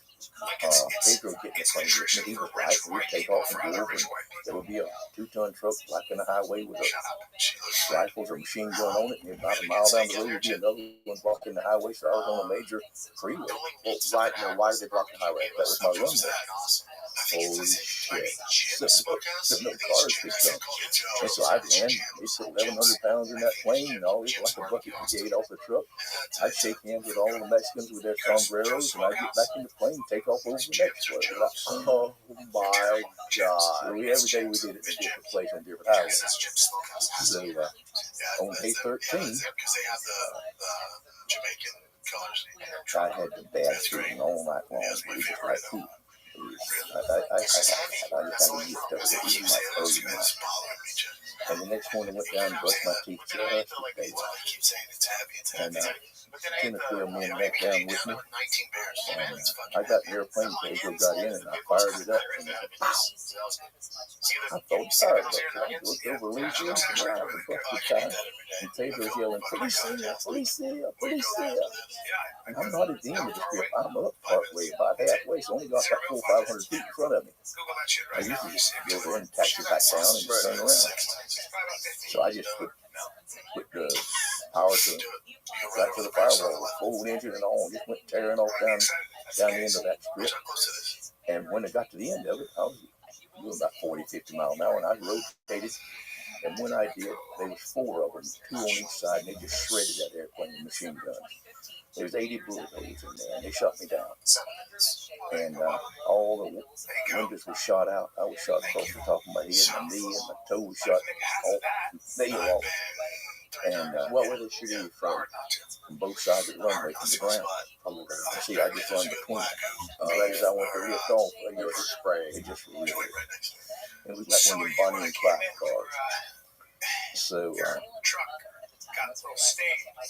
Pedro would get in the plane with me. He would ride, we'd take off and go over. And there would be a 2-ton truck blocking the highway with a rifles or machine gun on it. And about a mile down the road would be another one blocking the highway. So I was on a major freeway. Well, why did they block the highway? That was my runway. Holy shit. So no cars could come. And so I ran, they put 1,100 pounds in that plane and all this like a bucket brigade off the truck. I'd shake hands with all the Mexicans with their sombreros, and I'd get back in the plane and take off over the next one. Oh my God. So every day we did it in a different place on different highways. So on day 13, I had the bad feeling all night long. It was just like, ooh. I just had a gift of it in my early night. And the next morning I went down and brushed my teeth just as they were. And 10 or 12 men went down with me. And I got in the airplane, Pedro got in, and I fired it up. And I thought fired up. I looked over Louisiana, and I was busted time. And Pedro's yelling, "Policia, policia, policia." And I'm not at the end of the strip. I'm up partway, about halfway, so I only got about 400 or 500 feet in front of me. I usually just go there and taxi back down and just turn around. So I just put the power to right to the firewall, full engine and all, just went tearing off down the end of that strip. And when I got to the end of it, I was doing about 40, 50 miles an hour, and I rotated. And when I did, there was 4 of them, 2 on each side, and they just shredded that airplane with machine guns. There was 80 bullet holes in there, and they shot me down. And all the windows were shot out. I was shot across the top of my head, my knee, and my toe was shot off, nail off. And what were they shooting you from? From both sides of the runway, from the ground. See, I just run between. Right as I went to lift off, they just sprayed. It just really. It was like one of them Bonnie and Clyde cars. So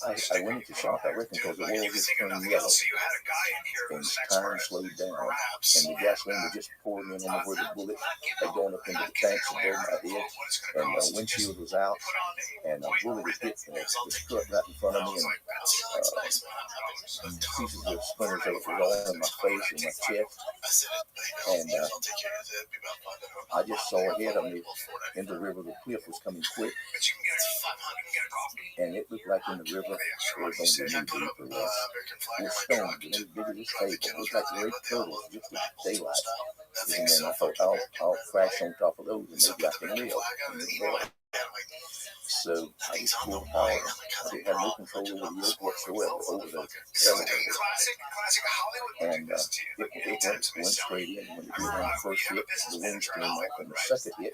I went into shock, I reckon, because the world just turned yellow. And time slowed down. And the gasoline was just pouring in on where the bullets had gone up into the tanks above my head. And the windshield was out. And a bullet had hit the strut right in front of me. And pieces of splinters of it were all in my face and my chest. And I just saw ahead of me in the river, the cliff was coming quick. And it looked like in the river, it was going to be knee deep or less. It was stones, and they were big as a table. It looked like great turtles, just like daylight. And then I thought, I'll crash on top of those, and maybe I can live. So I just pulled power. I didn't have no control over the yoke whatsoever, over the elevator. And it went straight in. When it did on the first hit, the wings came off, and the second hit,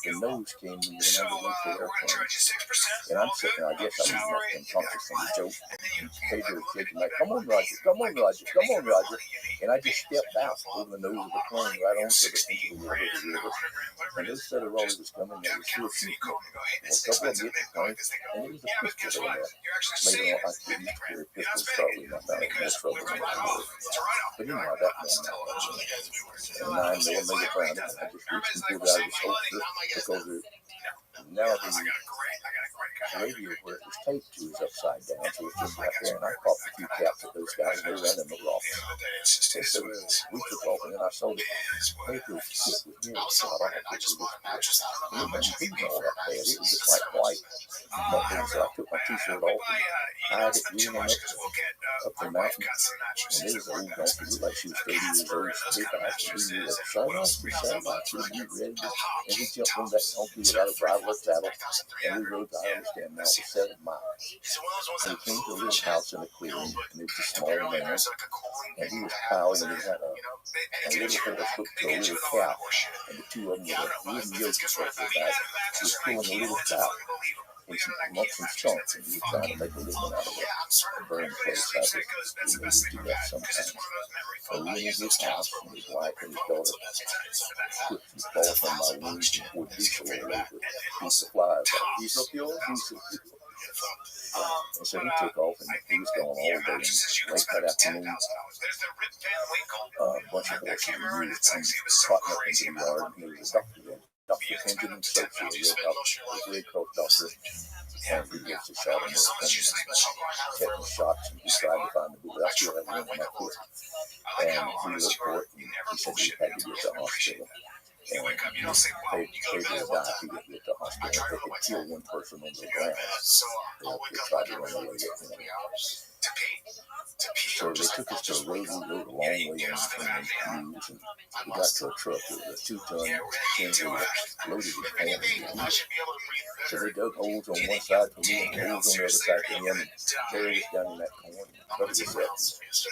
the nose came in underneath the airplane. And I'm sitting there, I guess I was knocked unconscious from the joke. And Pedro was shaking like, "Come on, Roger, come on, Roger, come on, Roger." And I just stepped out over the nose of the plane right onto the river. And this set of rollers was coming, they were still shooting. A couple of them hit the plane, and there was a pistol in there. Later on, I couldn't carry pistols, probably not found more trouble than I would. But anyway, that one, and 9mm round, and I just reached and pulled it out of his holster because now the radio where it was taped to is upside down, so it's just right there. And I popped a few caps at those guys, and they ran them off. And so we took off, and then I saw that Pedro's foot was nearly shot off. It was bleeding all that bad. It was just like white. So I took my t-shirt off and tied it, leaning up the mountain. And there was an old donkey, looked like she was 30 years old. She big eyes, and we knew that shot off, she was ready. And we jumped on that donkey without a driverless saddle, and we rode the Irish Dam. Now it was 7 miles. And we came to a little house in a clearing, and it was a small man, and he was plowing, and he had a little horse hooked to a little cow, and the 2 of them with a wooden yoke across their back was pulling a little cow amongst some stumps, and he was trying to make a living out of it. A burning place. We do that sometimes. So we went in his house, and his wife and his daughter put some cloth on my wings and poured diesel all over it. Piece of flies. Diesel fuel? Diesel fuel. And so he took off, and he was gone all day. And late that afternoon, a bunch of horses were used and caught up into the yard, and there was a doctor there. Dr. Benjamin Stokes, a Red Cross doctor, and he gives a shot in there, taking shots, and he tried to find the bullet. I still have one in my foot. And he looked for it, and he said he had to get to the hospital. And Pedro died to get to the hospital. They could kill one person on the ground. They tried to run away with him. So they took us to a road. We rode a long way on mules, and we got to a truck. It was a 2-ton 10-wheeler loaded with corn. So they dug holes on one side for me and holes on the other side for him, and buried us down in that corn and covered us up.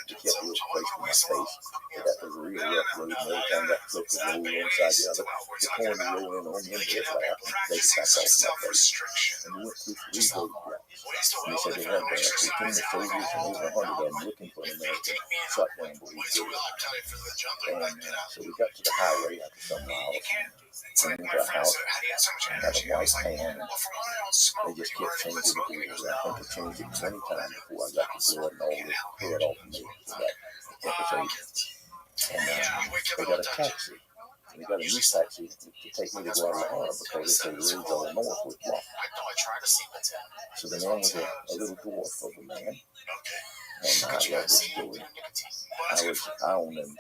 We kept a little place for my face. But that was a real rough road, and every time that truck would roll one side the other, the corn would roll in on me and dead laugh and take it back off my face. And we went through 3 roadblocks. And they said they had 10 soldiers and over 100 of them looking for an American shotgun boys. And so we got to the highway after some miles. Went into a house, had a white pan, and they just kept changing the wheels. I think they changed it 20 times before I got the blood and all this blood off of me for that episode. And they got a taxi. And they got a new taxi to take me to Guadalajara because they said the roads all north was blocked. So the man was a little dwarf of a man. And I love this story. I owned them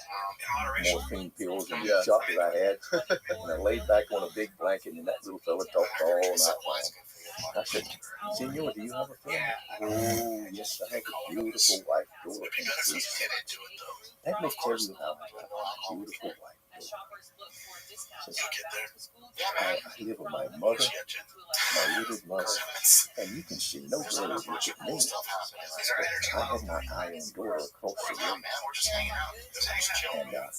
morphine pills and the shot that I had. And I laid back on a big blanket, and that little fella talked all night long. I said, Senor, do you have a family? Oh, yes, I have a beautiful wife, Dora, and 3 sons. That may tell you how I got a beautiful wife. I live with my mother, my little mother, and you can see no girl look at me. I had my eye on Dora across the room. And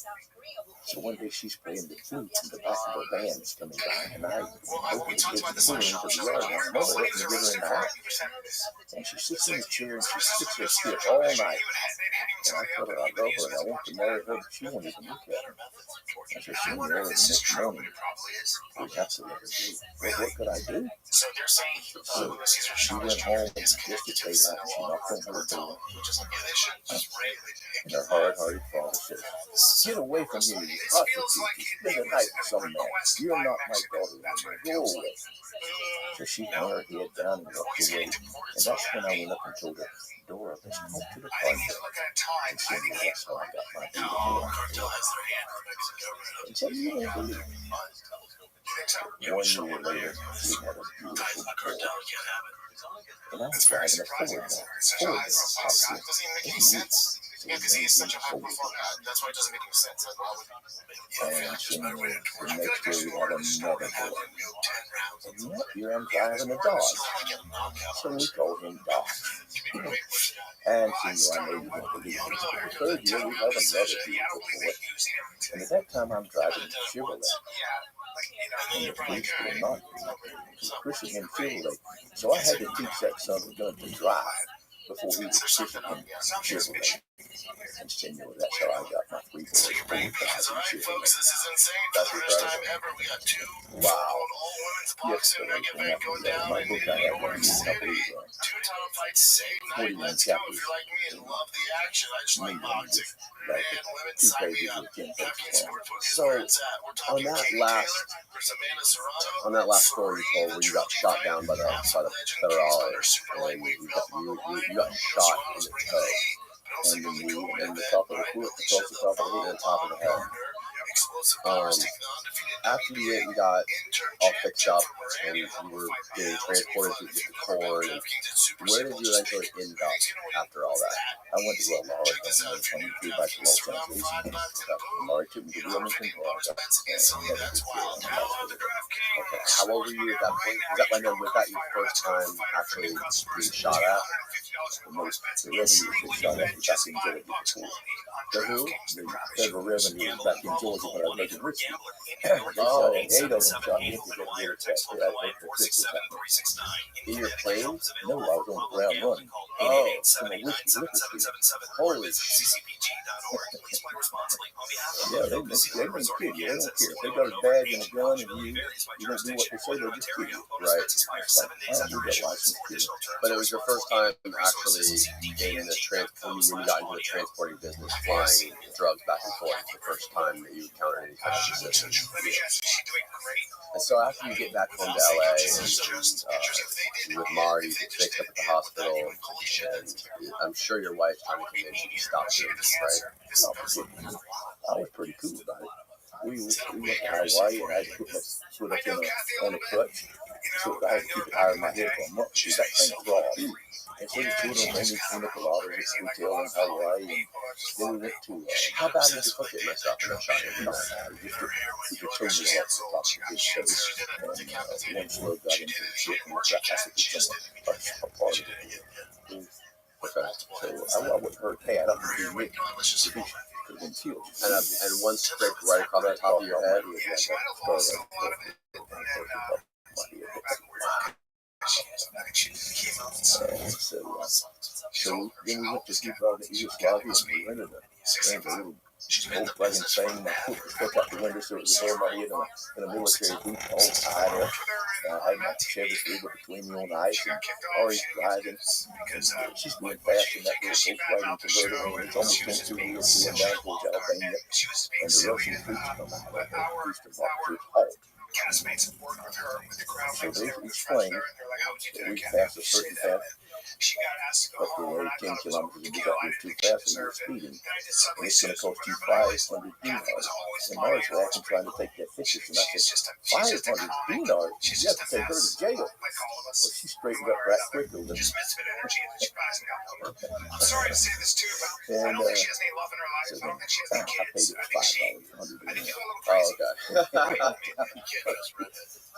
so one day she's playing the flute, and the back of her band is coming by, and I opened the door into the yard, and my mother let me get her in the house. And she sits in the chair, and she sits there still all night. And I tell her I love her, and I want to marry her, but she won't even look at her. I said, Senor, the next morning, we have to let her do. Well, what could I do? So she went home, and just at daylight, and she knocked on her door. And her hard-hearted father said, get away from here, you prostitute. You spend the night with some man. You're not my daughter anymore. Go away. So she hung her head down and walked away. And that's when I went up and told her, Dora, let's go to the party. And she knew that's how I got my beautiful wife. And so you won't believe it. 1 year later, we had a beautiful boy. And I was driving a Ford now. Ford taxi. Because he is such a high profile guy. That's why it doesn't make any sense. And so the next year we had another boy. And that year I'm driving a Dodge. So we called him Dodge. And so I know you won't believe it. The 3rd year we have another beautiful boy. And at that time I'm driving a Chevrolet. And the police were not Christian in Chevrolet. So I had to teach that son of a gun to drive before he was Christian in Chevrolet. And Senor, that's how I got my 3 boys. So you're bringing fans, all right, folks? This is insane. For the first time ever, we got 2 all-women's boxing. I get back going down. My book I have one, 2-time fights saved. 41 chapters. If you're like me and love the action, I just like boxing. Like 2 pages with 10 pages. So on that last story you told, where you got shot down by the federales, and you got shot in the toe, and the knee, and the top of the foot, across the top of the head, and the top of the head. After you got all fixed up and you were getting transported to the court, and where did you eventually end up after all that? I went to Guadalajara and flew back to Los Angeles. Married to me to Wilmington, Okay, how old were you at that point? Was that your first time actually being shot at? The revenue was shot at back in Georgia before. The who? The federal revenue was back in Georgia when I was making whiskey. They shot at 8 of them shot me to get near In your plane? No, I was on the ground running. Oh, From a whiskey liquor store. holy shit. Yeah, they don't kill you. They don't care. If they got a bag and a gun and you don't do what they say, they'll just kill you. Right. Like, I don't do that license kill. But it was your first time actually in the when you got into the transporting business, flying drugs back and forth. The first time that you encountered any kind of resistance. And so after you get back home to LA and with Marty, you get fixed up at the hospital, and I'm sure your wife's trying to convince you to stop doing this, right? I was pretty cool about it. We went to Hawaii and I put my foot up on a crutch So I had to keep it higher in my head for a month because that thing throbbed. And so the two of them made me pina coladas at the hotel in Hawaii. And then we went to, How bad did your foot get messed up in that shot? just the toenail off the top of his face. And one slug got into the shit and got half of it from a part of it. Okay. So I wouldn't hurt Pat. I would be Nick. Could have been killed. And one scraped right across the top of your head. So then we went to Yugoslavia and we rented a little Volkswagen thing. My foot was stuck out the window, so it was above my head in a military boot all tied up. I had my Chevy Regal between me on the ice and Ari's driving. She's going fast in that little Volkswagen convertible, and it's almost 22 wheels going down towards Albania. And the Russian troops come out like a Eastern Bloc troops halt. So they explained that we passed a certain path up to where 10 kilometers and we got here too fast and we were speeding. And it's going to cost you 500 dinars. And Mars was actually trying to take that picture. And I said, 500 dinars? You have to take her to jail. Well, she straightened up right quickly. And I'm sorry to say this too, but I don't think she has any love in her life. I don't think she has any kids. I think $5. I think you're a little crazy.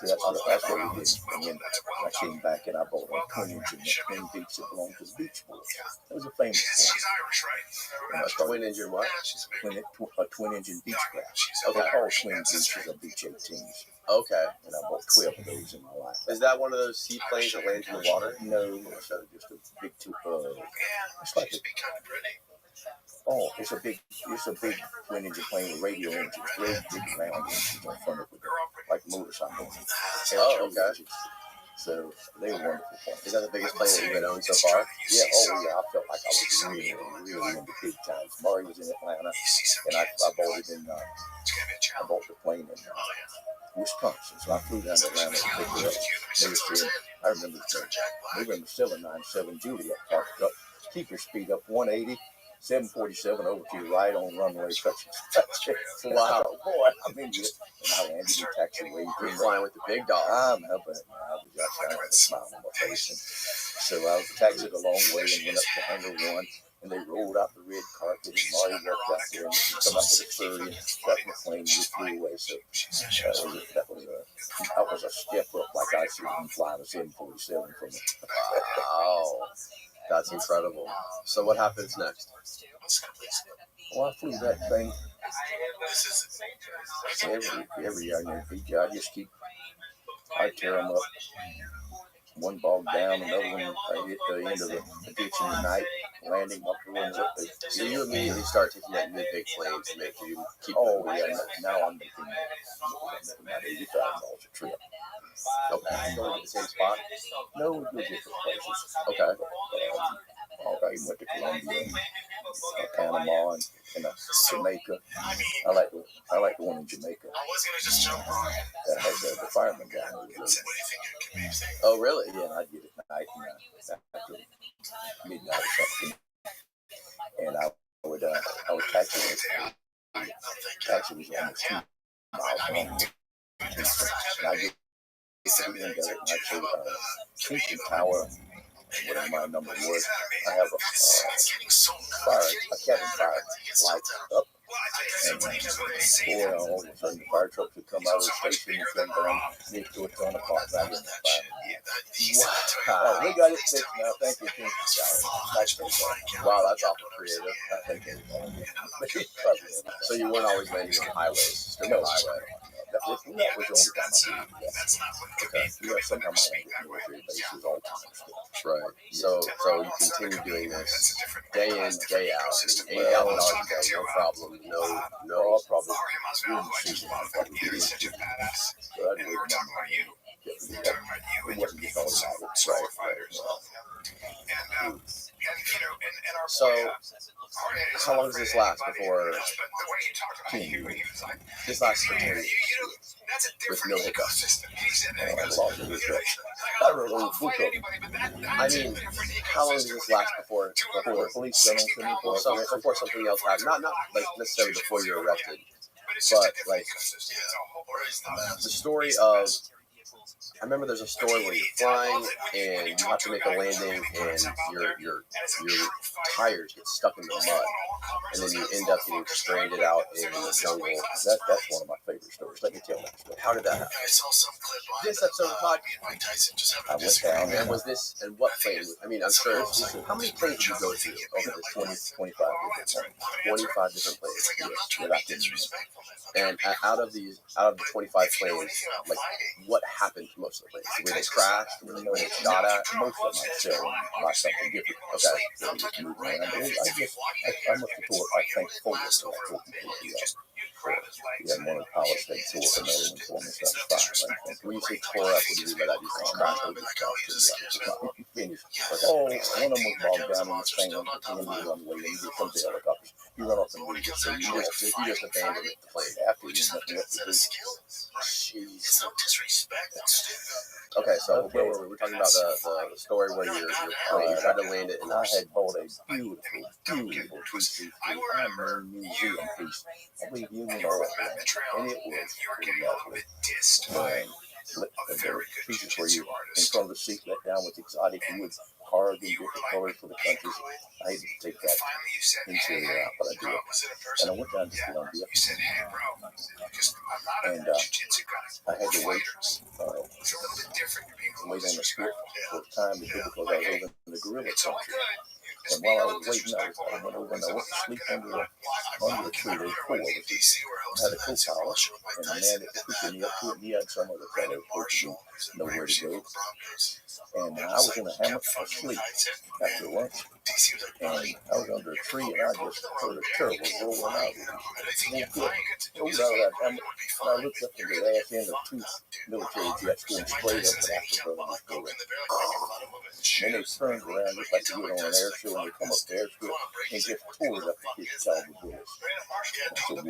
That's what we did. And then I came back and I bought a twin engine, that twin beach that belonged to the Beach Boys. That was a famous one. She's Irish, right? Twin engine what? A twin engine Beechcraft. Okay. They call twin beaches or Beach 18s. Okay. And I bought 12 of those in my life. Is that one of those seaplanes that lands in the water? No, it's just a big it's like it's a big twin engine plane with radio engines, great big round engines on front of it, like motorcycles. Oh, okay. So they were wonderful planes. Is that the biggest plane that you've been owned so far? Yeah, I felt like I was really into big times. Murray was in Atlanta, and I bought it in, I bought the plane in Wisconsin. So I flew down to Atlanta to pick it up. I remember the 797 Juliet parked up, keep your speed up 180. 747 over to your right on runway touching. Wow. Boy, I'm into it. And I landed in taxiway. You're flying with the big dog. I'm helping. I was just trying to smile on my face. And so I was taxied a long way and went up to Hangar 1. And they rolled out the red carpet and Marty walked out there and come up with a flurry and got my plane and just flew away. So that was a step up like I should have been flying a 747 from it. Wow. That's incredible. So what happens next? Well, I flew that thing every year near Fiji. I tear them up. One bogged down, another one I hit the end of the ditch in the night, landing up the ones up there. So you immediately start taking that new big planes to make you keep now I'm making about $80,000 a trip. Okay. Going to the same spot? No, we go different places. Okay. I went to Colombia, Panama, and Jamaica. I like the one in Jamaica. That has the fireman guy. Oh, really? Yeah, and I did it at night after midnight or something. And I would taxi it. Taxi was almost 2 miles long. And I get everything together, and I say, Kingston Tower, whatever my number was, I have a cabin fire lights up. And boy, all of a sudden the fire trucks would come out of the station and come down next to a ton of parts out in the fire. Wow. We got it fixed now. Thank you, Kingston Tower. Wow, that's awful creative. I think it So you weren't always landing on highways, no highway. That was the only time I did that. Okay. Yeah, sometimes I landed military bases all the time. Right. So you continue doing this day in, day out, $8,000 a day, no problem, no problem. During the season, I probably did it. So I'd wait it wasn't just all about it. So, how long does this last before this lasts for 10 years with no hiccups? I mean, how long does this last before the police don't before something else happens? Not like necessarily before you're arrested, but like the story of I remember there's a story where you're flying and you have to make a landing and your tires get stuck in the mud and then you end up getting stranded out in the jungle. That's one of my favorite stories. Let me tell that story. How did that happen? This episode of the pod. I went down And was this, and what plane? I mean, I'm sure. How many planes did you go to over the 25 different 25 different planes? that I can remember. And out of the 25 planes, like, what happened to most of the planes? Were they crashed? Were they shot at? Most of them I said by something different. Okay. So we just moved around. I must have tore, I think, 4 of them. We had one of the pilots that tore up another one for me, so that's fine. When you say tore up, what do you mean by that? You just crashed? Finished. Oh, one of them was bogged down in the thing on the runway, and you get some of the helicopters. You run off and leave it, so you just abandoned the plane. after you nothing else to do. Jeez. Okay, so where were we? We're talking about the story where you tried to land it, and I had bought a beautiful two-seat, museum piece. I believe Union Oil, and it was lovely. There were pieces where you, in front of the seat, let down with exotic wood carved in different colors for the countries. I hated to take that interior out, but I did. And I went down to Columbia, and I had to wait on the script for time because I was over in the gorilla country. And while I was waiting, I went over and I went to sleep under a tree. There were 4 of us. I had a co-pilot, and the man that was picking me up to it, he had some other fellow coaching nowhere to go. And I was in a hammock asleep after lunch, and I was under a tree, and I just heard a terrible rolling out. Rolled out of that hammock, and I looked up at the ass end of 2 military jets going straight up and after brother was going. And they turned around just like you would on an air show, and they come up the airstrip and just tore it up to his caliber bullets. I said, woo, woo, woo.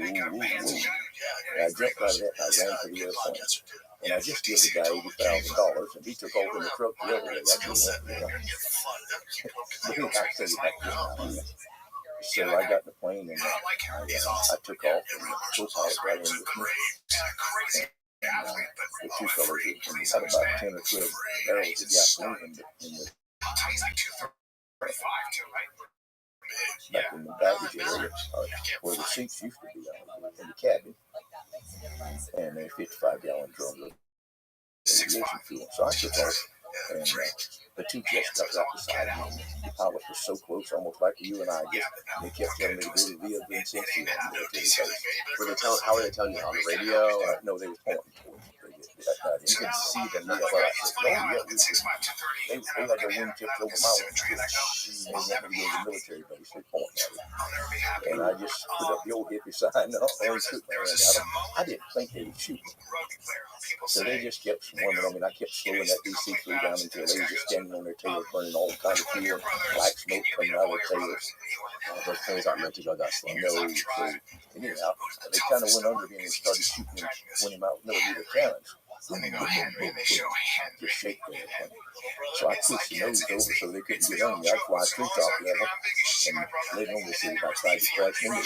And I jumped out of that, and I ran to the airplane. And I just gave the guy $80,000, and he took off in the truck the other way. I didn't want to, but he got said he had to. So I got in the plane, and I took off, and the co-pilot got in with me. And the 2 fellows, and we had about 10 or 12 barrels of gasoline in the back in the baggage area, where the seats used to be in the cabin, and a 55-gallon drum of aviation fuel. So I took off, and the 2 jets got right beside me. The pilot was so close, almost like you and I. They kept telling me to go to Via Vicencio. How were they telling you, on the radio? Or? No, they were pointing towards me. You can see them. They had their wingtips over my wingtips. They wanted me to go to the military base. They pointed at it. And I just put up the old hippie sign up and shoot my hand at them. I didn't think they would shoot me. So they just kept swarming on me, and I kept slowing that DC-3 down until they were just standing on their tails, burning all kinds of fuel, black smoke coming out of their tails. Those planes aren't meant to go that slow. No, so anyhow, they kind of went under me and started shooting 20-millimeter cannons. Just shake the airplane. So I pushed the nose over so they couldn't get on me. I'd fly treetop level, and later on they said if I tried to crash into them.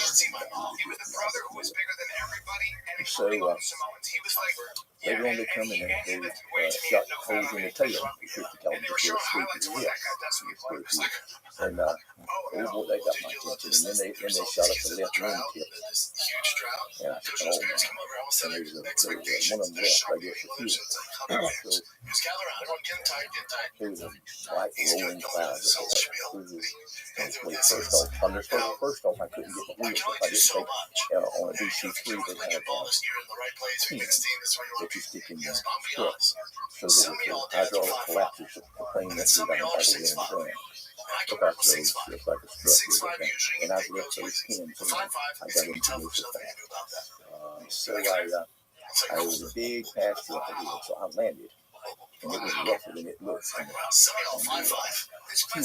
So later on they come in and they shot holes in the tail. 50 caliber shell sweep in the hip. And oh boy, they got my attention. And then they shot up the left wing tip. And I said, oh my. And there was one of them left, I guess, a few. So there was a black rolling cloud. First off, I couldn't get the wheels if I didn't take on a DC-3 that had pins that you stick in your strut. So that the hydraulic collapses the plane that goes down the back of the ground. So it's just like a strut here. And I've left those pins, so I got into most of that. So I was a big pasture up the hill, so I landed. And it was rougher than it looked. And fuel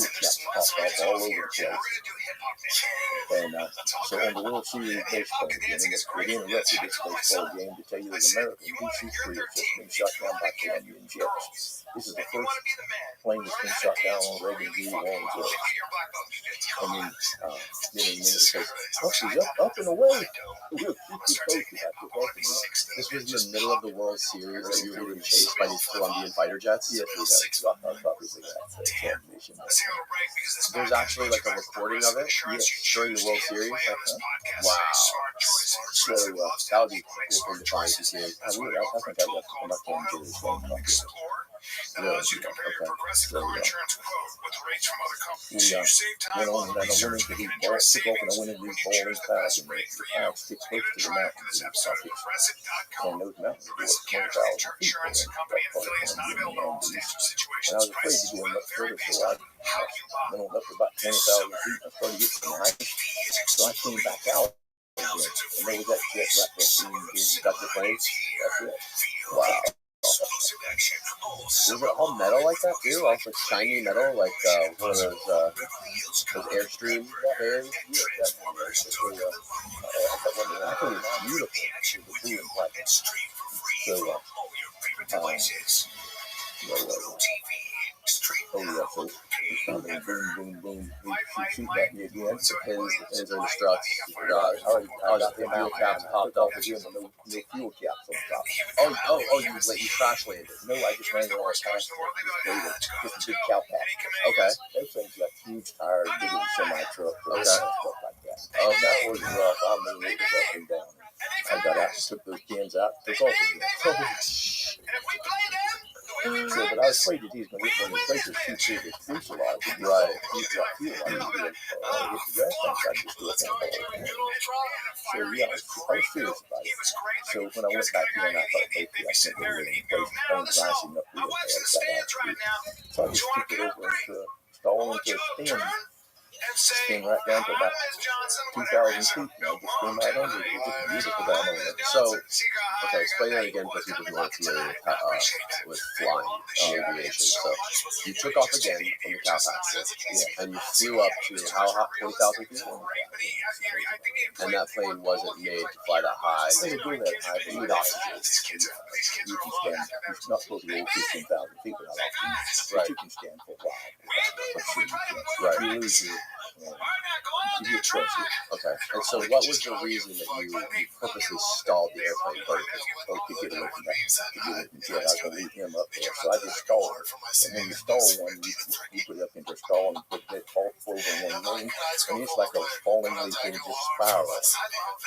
caps popped off all over the place. And so on the World Series baseball game, it interrupted this baseball game to tell you that American DC-3 has just been shot down by Colombian jets. This is the first plane that's been shot down on Reagan G. Wong's and then in a minute it says, Huxley's up and away. We'll keep you posted after talking. This was in the middle of the World Series that you were being chased by these Colombian fighter jets. Yes, we got our copies of that transmission. There's actually like a recording of it during the World Series. Wow. So That would be a cool thing to find to see. I think I got enough time to do this thing. Really? You compare your Progressive car insurance quote with rates from other companies. We You save time went on on and I went into these balls, took off and I went into these bowling paths and the paths sticks close to the mountains and stuff. And those mountains were 20,000 feet. And I was afraid to go much further, so I went up to about 20,000 feet and I started getting some height. So I came back out again. And there was that jet right there. Got your plane? That's it. Wow. Was it all metal like that too? All like shiny metal, like one of those Airstream bearings? Yeah, that one. I thought it was beautiful. It was blue and white. So, boom, boom, boom. He shoot at me again. The pins are in the struts. I got him out. Caps popped off off. again. No fuel caps on top. You crash landed. No, I just ran on past just a big cow pack. Okay. Those things got huge tires, bigger than semi-truck, Okay. stuff like that. Oh, that was rough. I mean, it was up and down. I got out and took those cans out, took off again. So, but I was afraid that he's going to get one of the places too big with fuselage. Right. He's got fuel. I need to get the gas tank. I just do a thing. So, yeah, I was serious about it. So, when I went back in, I thought, okay, I can't get rid of the place. The phone's nice enough to so I just took it over into stall into a spin right down to about 2,000 feet. And I just came right under it. It was just beautiful down there. So, okay, explain that again for people who aren't familiar with flying aviation. So, you took off again from the cow pack, and you flew up to how high? 20,000 feet? And that plane wasn't made to fly that high. They do that high, but you need oxygen. You can stand. It's not supposed to go 15,000 feet without oxygen. But you can stand for a while. Right. You lose your you get pressure. Okay. And so, what was the reason that you purposely stalled the airplane vertically? To get away from that. To get away from jet. I was going to leave him up there. So I just stalled. And when you stall one, you put it up into a stall and put that all over one wing. And it's like a falling leaf and just spiral.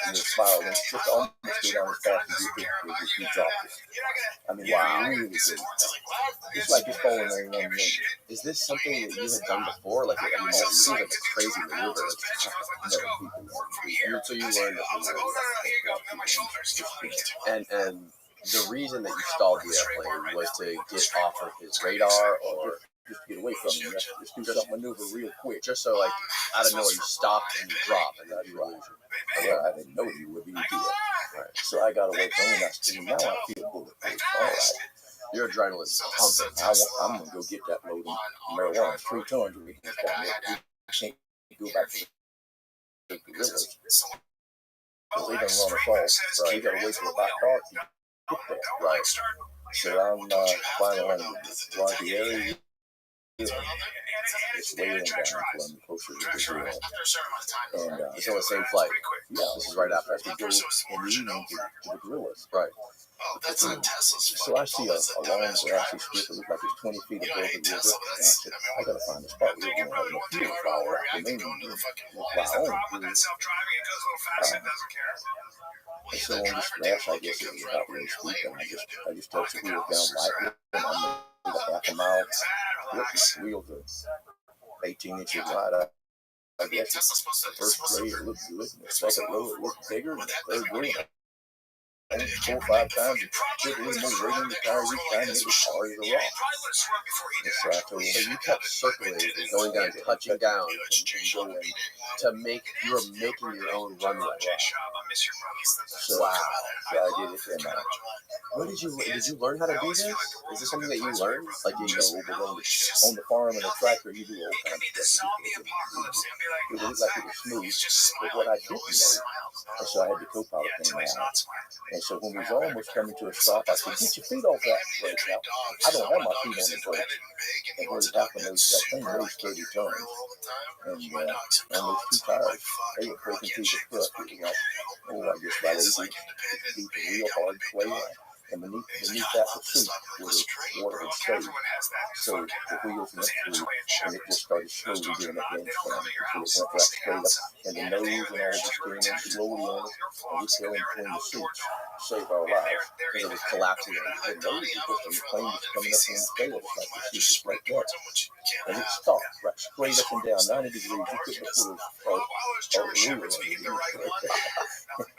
And it's spiraling. It's just almost go down as fast as you could if you dropped it. I mean, wow. Really good. It's like just falling on one wing. Is this something that you had done before? Like, I mean, it seems like a crazy maneuver. And so you learned it from and the reason that you stalled the airplane was to get off of his radar, or just to get away from him. Just do some maneuver real quick. just so like out of nowhere you stop and you drop and then you lose you. Yeah, I didn't know you would be here. Right. So I got away from him. And now I feel bulletproof. All right. Your adrenaline's pumping. I'm going to go get that load of marijuana. 3 tons of it. I can't go back to the gorillas. Because they don't run us off. Right. You got to wait till about dark to get there. Right. So I'm flying around the area. It's way down from closer to the grill. And It's on the same flight. yeah, This is right after. we go in the evening to the gorillas. Right. That's on Tesla's. So I see a long grassy strip that looks like it's 20 feet above the river. And I said, I got to find a spot where we're going to have enough fuel for our afternoon. We'll fly home. And so on this grass, I guess it was about really steep, and I just touched the wheels down lightly, and I made a half a mile. Look, the wheels are 18 inches wide. I guess the first grade it looked good, and the second row it looked bigger, and the third grade and 4 or 5 times it took a little more weight in the tires each time, and it was hard as a rock. And so I told him, So you kept circling and going down, touching down, and going to make you were making your own runway. So, wow. So I did it, and Where did you learn how to do this? Is this something that you learned? like you know, but on the farm and the tractor, you do all kinds of stuff. It looked like it was smooth, but what I didn't know, and so I had the co-pilot thing out. And so when we was almost coming to a stop, I said, "Get your feet off that brake." Now, I don't have my feet on the brake. And what had happened is that thing raised 30 tons. And on those two tires, they were breaking through the foot. It was like, oh, I guess about 80 feet, real hard clay line. And beneath that was seat where the water had stayed. So the wheels went through, and it just started slowly doing that game stand. So it went right straight up, and the nose and all just came in slowly on us, and we fell in between the seats to save our lives. Because it was collapsing. The nose was the plane was coming up on the tail, like the seat just like that. And it stopped right straight up and down, 90 degrees. You couldn't have put a ruler on it.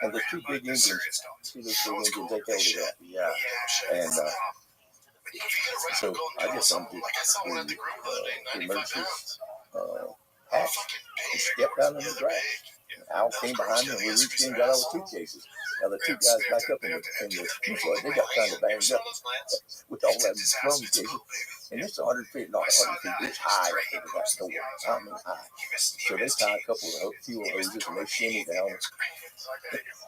And the two big engines, see those big engines, they held it up. Yeah. And so I guess I'm the emergency hatch and stepped out in the grass. Al came behind me, and we reached in and got our suitcases. Now the two guys back up in the fuselage, they got kind of banged up with all that drum cases. And it's 100 feet, not 100 feet, it's high over that door. I mean high. So they tie a couple of fuel hoses and they shimmy down, and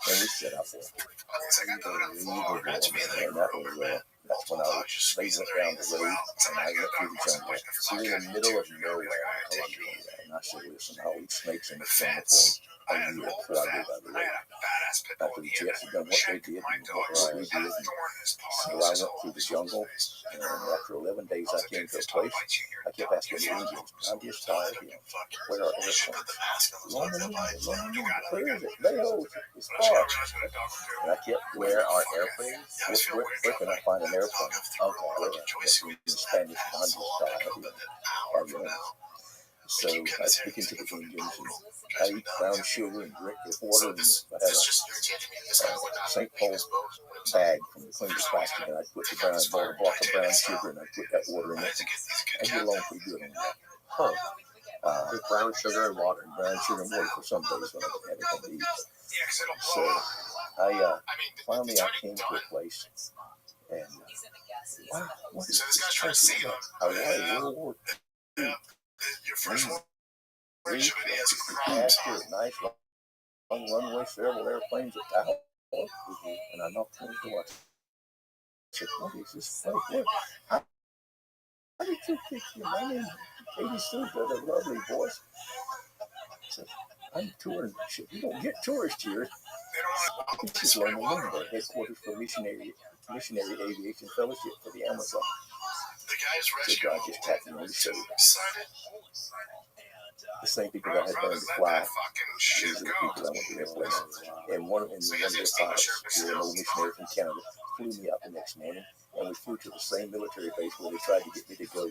we set out there. Unbelievable, man. And that's when they went down the road and I went through the jungle. So you're in the middle of nowhere in Colombia. And I said, listen, I'll eat snakes in the jungle for a year before I go by the road. After the Jets had done what they did and what we did. And so I went through the jungle, and after 11 days I came to a place. I kept asking the Indians, I'm just tired here. Where are airplanes? London, where is it? It's far. And I kept, where are airplanes? Where can I find an airplane? Okay, in Spanish, so I speak into the Indians, and I eat brown sugar and drink the water, and I had a St. Paul bag from the cleanest plastic, and I put the brown, bought a block of brown sugar, and I put that water in it. I get along pretty good on that. Huh. With brown sugar and water. Brown sugar and water for some days when I didn't have anything to eat. So I finally I came to a place, and wow, what is this place? Hawaii, World War II. Your first one. Pasture, nice long runway, several airplanes at Tower. And I knocked on the door. I said, what is this place? How did you pick your name? Katie Sue got a lovely voice. I said, I'm touring. She said, you don't get tourists here. This is Loma Linda, headquarters for Missionary Aviation Fellowship for the Amazon. The guy just tapped me on the shoulder. The same people that had learned to fly, these are the people that went to their place. And one of their pilots, who was an old missionary from Canada, flew me out the next morning, and we flew to the same military base where they tried to get me to go.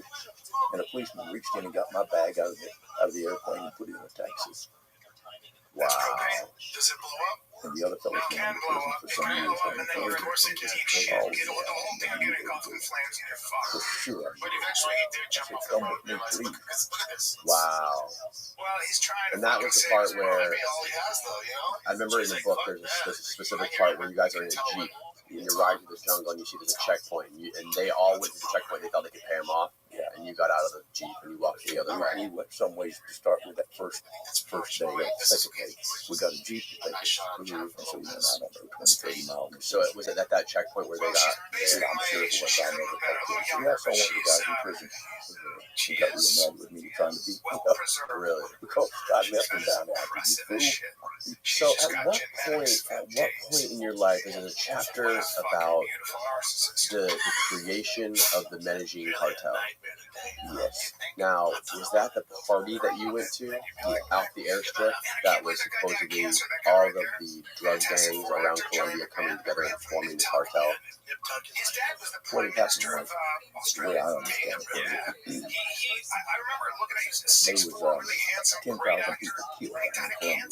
And a policeman reached in and got my bag out of the airplane and put it in a taxi. Wow. Does it blow up? And the other fellow was in prison for some years. Of course, they can't you don't want the whole thing getting off in flames in your For fuck. sure. But eventually he did jump off the Come road. with me, please. Look at this. Wow. Well, he's trying to And that was the part where all he has, though, you know? I remember in the book there's a specific part where you guys are in a Jeep and you're riding through the jungle and you see there's a checkpoint and they all went to the checkpoint. They thought they could pay him off. Yeah. And you got out of the Jeep and you walked the other way. We went some ways to start with that first day, second day. We got a Jeep to take us through, and so we went, I don't know, 20, 30 miles. So was it at that checkpoint where they got? Yeah, I'm sure it was. I never talked to him. So yeah, I saw one of the guys in prison. He got real mad with me trying to beat me up. Really? Because I left him down there. I said, you fool. So at what point in your life is there a chapter about the creation of the Medellin cartel? Yes. Now, was that the party that you went to out the airstrip that was supposedly all of the drug gangs around Colombia coming together and forming the cartel? What had happened was, the way I understand it, there was 10,000 people killed in Colombia,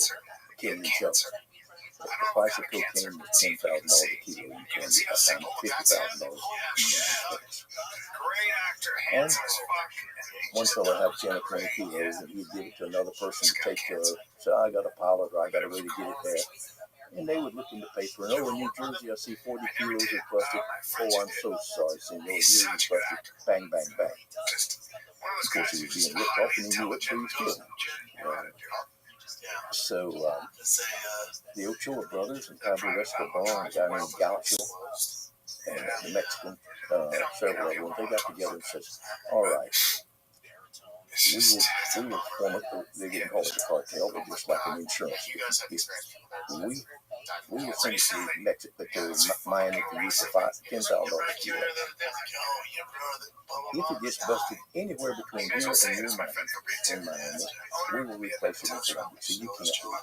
killing each other. The price of cocaine was $10,000 a kilo in Colombia. I found $50,000 in the United States. And one fellow had 10 or 20 kilos, and he'd give it to another person to take care of. So I got a pilot, or I got a way to get it there. And they would look in the paper, and in New Jersey, I see 40 kilos of busted. Oh, I'm so sorry, senor. You're busted. Bang, bang, bang. Of course, he was being ripped off, and he knew it, so he was killed. So, the Ochoa brothers and Pablo Escobar and a guy named Gaucho and the Mexican, several of them, they got together and said, all right, we will form it. They didn't call it a cartel, but just like an insurance. We will send it to Mexico, to Miami for you for $10,000 a kilo. If it gets busted anywhere between here and your Miami, we will replace it in Colombia. So you can't do it.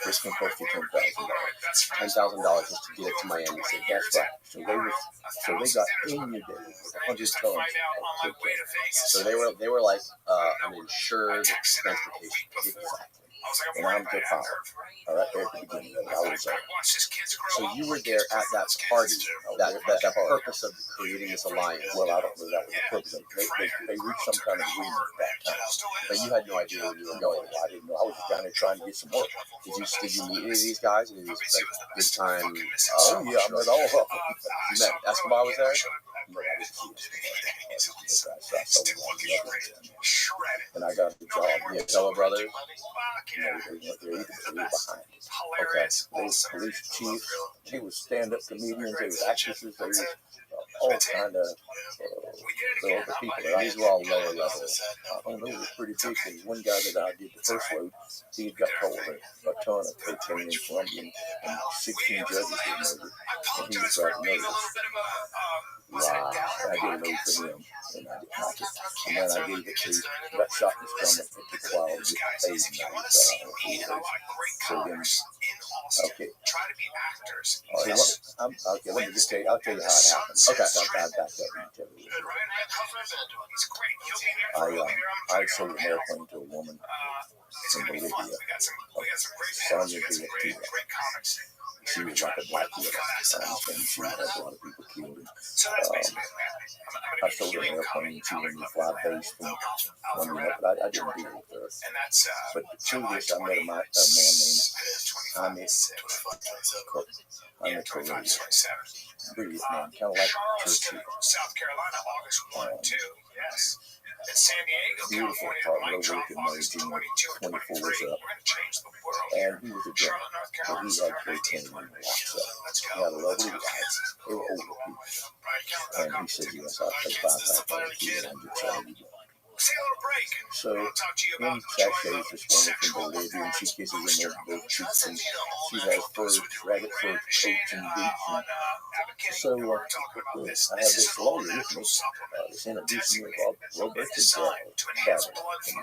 This can cost you $10,000 just to get it to Miami City. That's right. So they got inundated with 100 tons of cocaine. So they were like an insured transportation. Exactly. And I'm the power. All right, there at the beginning of it, I was there. So you were there at that party, that purpose of creating this alliance. Well, I don't know that was the purpose of it. They reached some kind of agreement at that time. But you had no idea where you were going. I didn't know. I was down there trying to get some work. Did you meet any of these guys? It was like big time. Oh yeah, I met all of them. You met Escobar was there? No, I didn't see Escobar. And I got the job. The Ochoa brothers. They were behind. Okay. They was police chiefs. They was stand-up comedians. They was actresses. They was all kind of other people. These were all lower level. I don't know. It was pretty big. There was one guy that I did the first load. He had got told a ton of cocaine in Colombia, and 16 judges were murdered. And he was driving notice. Wow. I did a note for him, and I didn't like it. And then I gave it to, got shot in the stomach. It took a while to get paid. So then, okay. All right, okay, let me just tell you, I'll tell you how it happened. Okay. I'll back up and tell you. I sold an airplane to a woman in Bolivia, Sonia Villa. She was like a black widow, and she had a lot of people killed. I sold her an airplane, and she wanted me to fly base from Colombia, but I didn't deal with her. But through this, I met a man named Jaime Correa. Brilliant man, kind of like Churchill. South Carolina, August 1, 2, yes. In San Diego, Beautiful California, apartment, Mike John, August August 22 and 23. 24 was We're up. going to change the world. And he was a drunk, Charlotte, North but Carolina, he had cocaine in the locked up. He had a lovely wife. They were older people. And he said, yes, I'll pay $5,000 a kilo and just tell you. So in sachets this woman from Bolivia, and she kisses him on both cheeks, and she has rabbit fur coats and boots. And so I have this lawyer with me, that's introducing me to Roberta Cabot from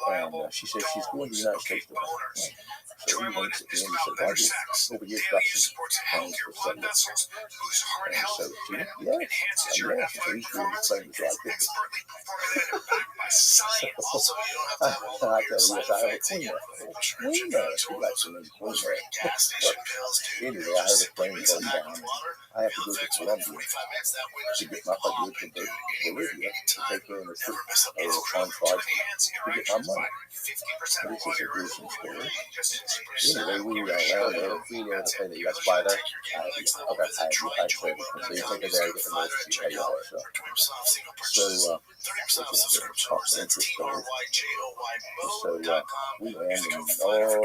Bogota. And she says she's going to the United States to buy. So he went to the end and said, Roger, over here's got some plans for Sunday. And so she went, yes. So he's doing the things like this. I tell you, yes, I have a queen there. Queen there. She likes the name Queen there. Anyway, I have a plane going down. I have to go to Colombia to get my Bolivia to take her in a trip on Friday to get my money. This is a gruesome story. Anyway, we were around there. We were able to pay that you guys fly there. Okay, I traded. So you take it there, get the most, you pay all that stuff. So, interest story. So, we landed and they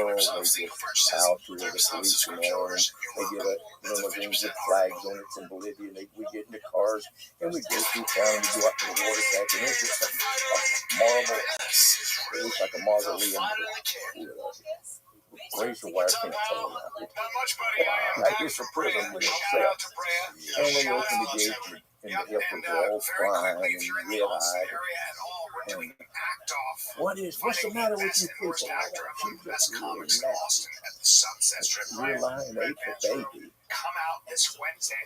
just out through the police and all, and they get a limousine with flags on it from Bolivia, and we get in the cars, and we go through town, and we go out to the water tank, and it's just a marble, it looks like a mausoleum. Razor wire fence all around it. Like it's a prison in itself. And when you open the gate, and the helpers are all crying and red-eyed. And what's the matter with you people? She's just really nasty. You're lying to eat the baby. Come out this Wednesday.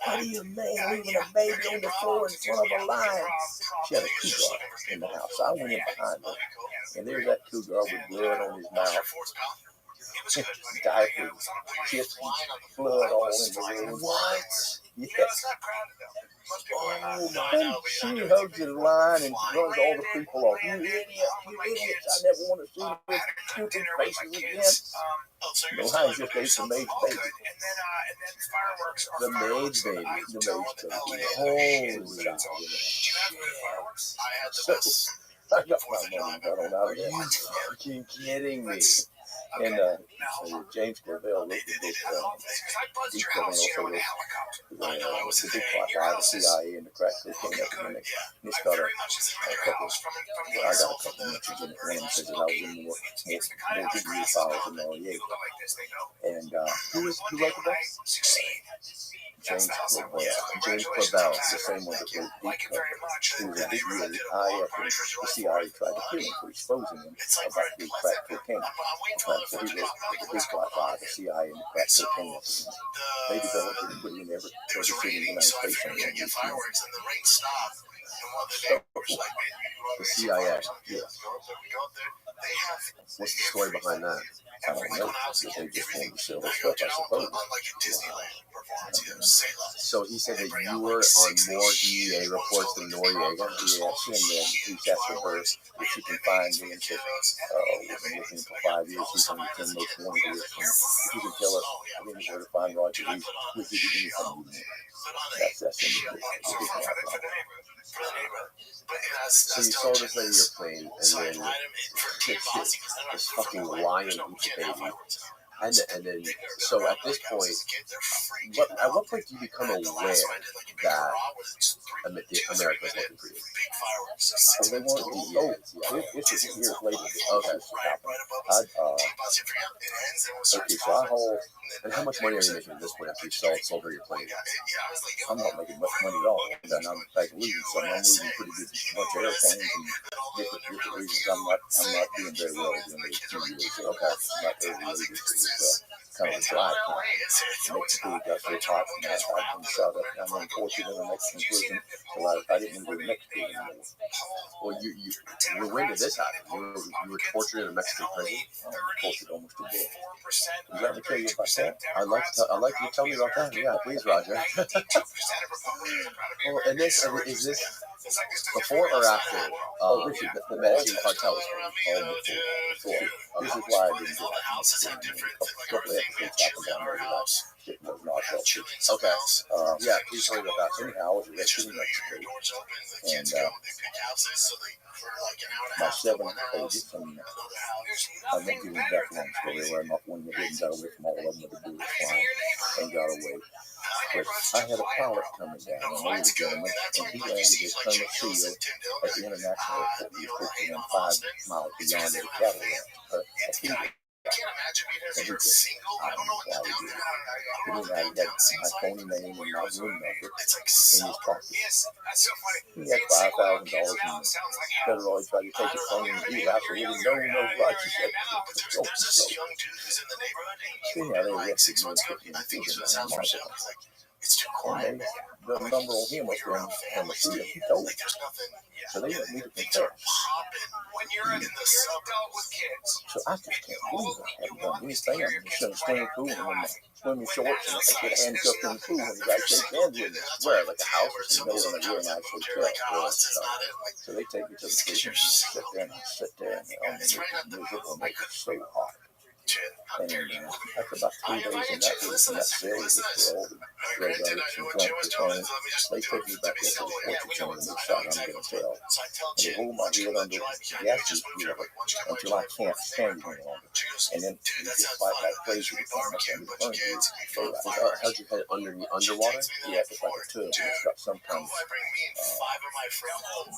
How do you man leaving a baby on the floor in front of a lion? She had a cougar in the house. So I went in behind her, and there's that cougar with blood on his mouth. Diapers, chips, blood all in the room. What? Yes. It's not crowded though. Most people are not. Oh, No, I know. she hugs in line and runs all the people off. You idiots! I never want to see your stupid faces again. No, how is this the maid's baby? And then fireworks are The fireworks. maid's baby. I The was down maid's with baby. LA. Holy Do you have good fireworks? I had the So, best. I got my money got on out of Are you that. fucking kidding me? And James Clavell wrote the book, Deep Clavell, so the big plot guy, the CIA, and the crack cocaine epidemic. And it's got a couple, I got a couple mentions in it. One of them says that I was in more degree files than Noriega. And who wrote the book? James Clavell. James Clavell. The same one that wrote Deep Cover. He was a big year at IF, and the CIA tried to kill him for exposing him about the crack cocaine. So he wrote the big plot by the CIA and the crack cocaine epidemic. They developed it and put it in every city in the United States. And The CIA. Yes. What's the story behind that? I don't know. They just wanted to sell their stuff, I suppose. So he said that you were on more DEA reports than Noriega. Yes, and then he's asking her if she can find me and said, we've been looking for 5 years. He's only 10 most wanted to list. If you can tell us anywhere to find Roger, we'll give you anything you need. That's in the big So you sold us out of your plane, and then this fucking lion eats a baby. And then, so at this point, at what point do you become aware that America is looking for you? So they wanted to, this is years later. Okay. Okay, so I haul. And how much money are you making at this point after you sold her your plane? I'm not making much money at all. And I'm in fact losing some. I'm losing pretty good bunch of airplanes and different reasons. I'm not doing very well during those 2 years. So okay, not very well. It was kind of a dry time. Mexico got so hot and I've been shot up. I'm in Portugal in a Mexican prison. So I didn't go to Mexico anymore. Well, when did this happen? You were tortured in a Mexican prison? Tortured almost to death. Would you like me to tell you about that? I'd like you to tell me about that. Yeah, please, Roger. Well, and is this before or after the Medellin cartel was formed? Before. This is why I didn't get it. A couple of episodes happened down there that it was not helpful. Okay. Yeah, please tell me about that. Anyhow, I was arrested in Mexico. And my 7 oldest, and I won't give you that long story where I'm not one that didn't got away from all of them with the blue flying and got away. But I had a pilot coming down, an older gentleman, and he landed his Plymouth Seal at the international airport. He was 5 miles beyond the cattle ranch. I can't imagine being And he here said, single. I don't know why he did it. But then I had my phony name and my room number in his pocket. That's so funny. He had $5,000 in federal. He tried to take it from him. He was absolutely no right. He said, There's this young dude who's in the neighborhood. anyhow, they arrested me and put me in I think prison. his house for sale. He's like, it's too quiet. The number on him was from the seal. He told me. There's nothing. So they let me to Things are confess. popping when you're in the suburb with kids. So I just can't believe I haven't done anything. I'm just in a swimming pool and in my swimming shorts and I get handcuffed in the pool and the guy shakes hands with me. Where, like a house or No, something? in a real nice hotel. So they take me to the prison and sit there and I sit there and it's miserable and it's so hot. And after about 3 days in that cell, just for all the drug addicts and drunk people, they took me back there to the torture chamber and they shot I'm going to tell. And they hold my head under the gas heat until I can't stand it any longer. And then you just fight like crazy to come up and burn you. So How'd you head underwater? yeah, it's like a tub. It's got some kind of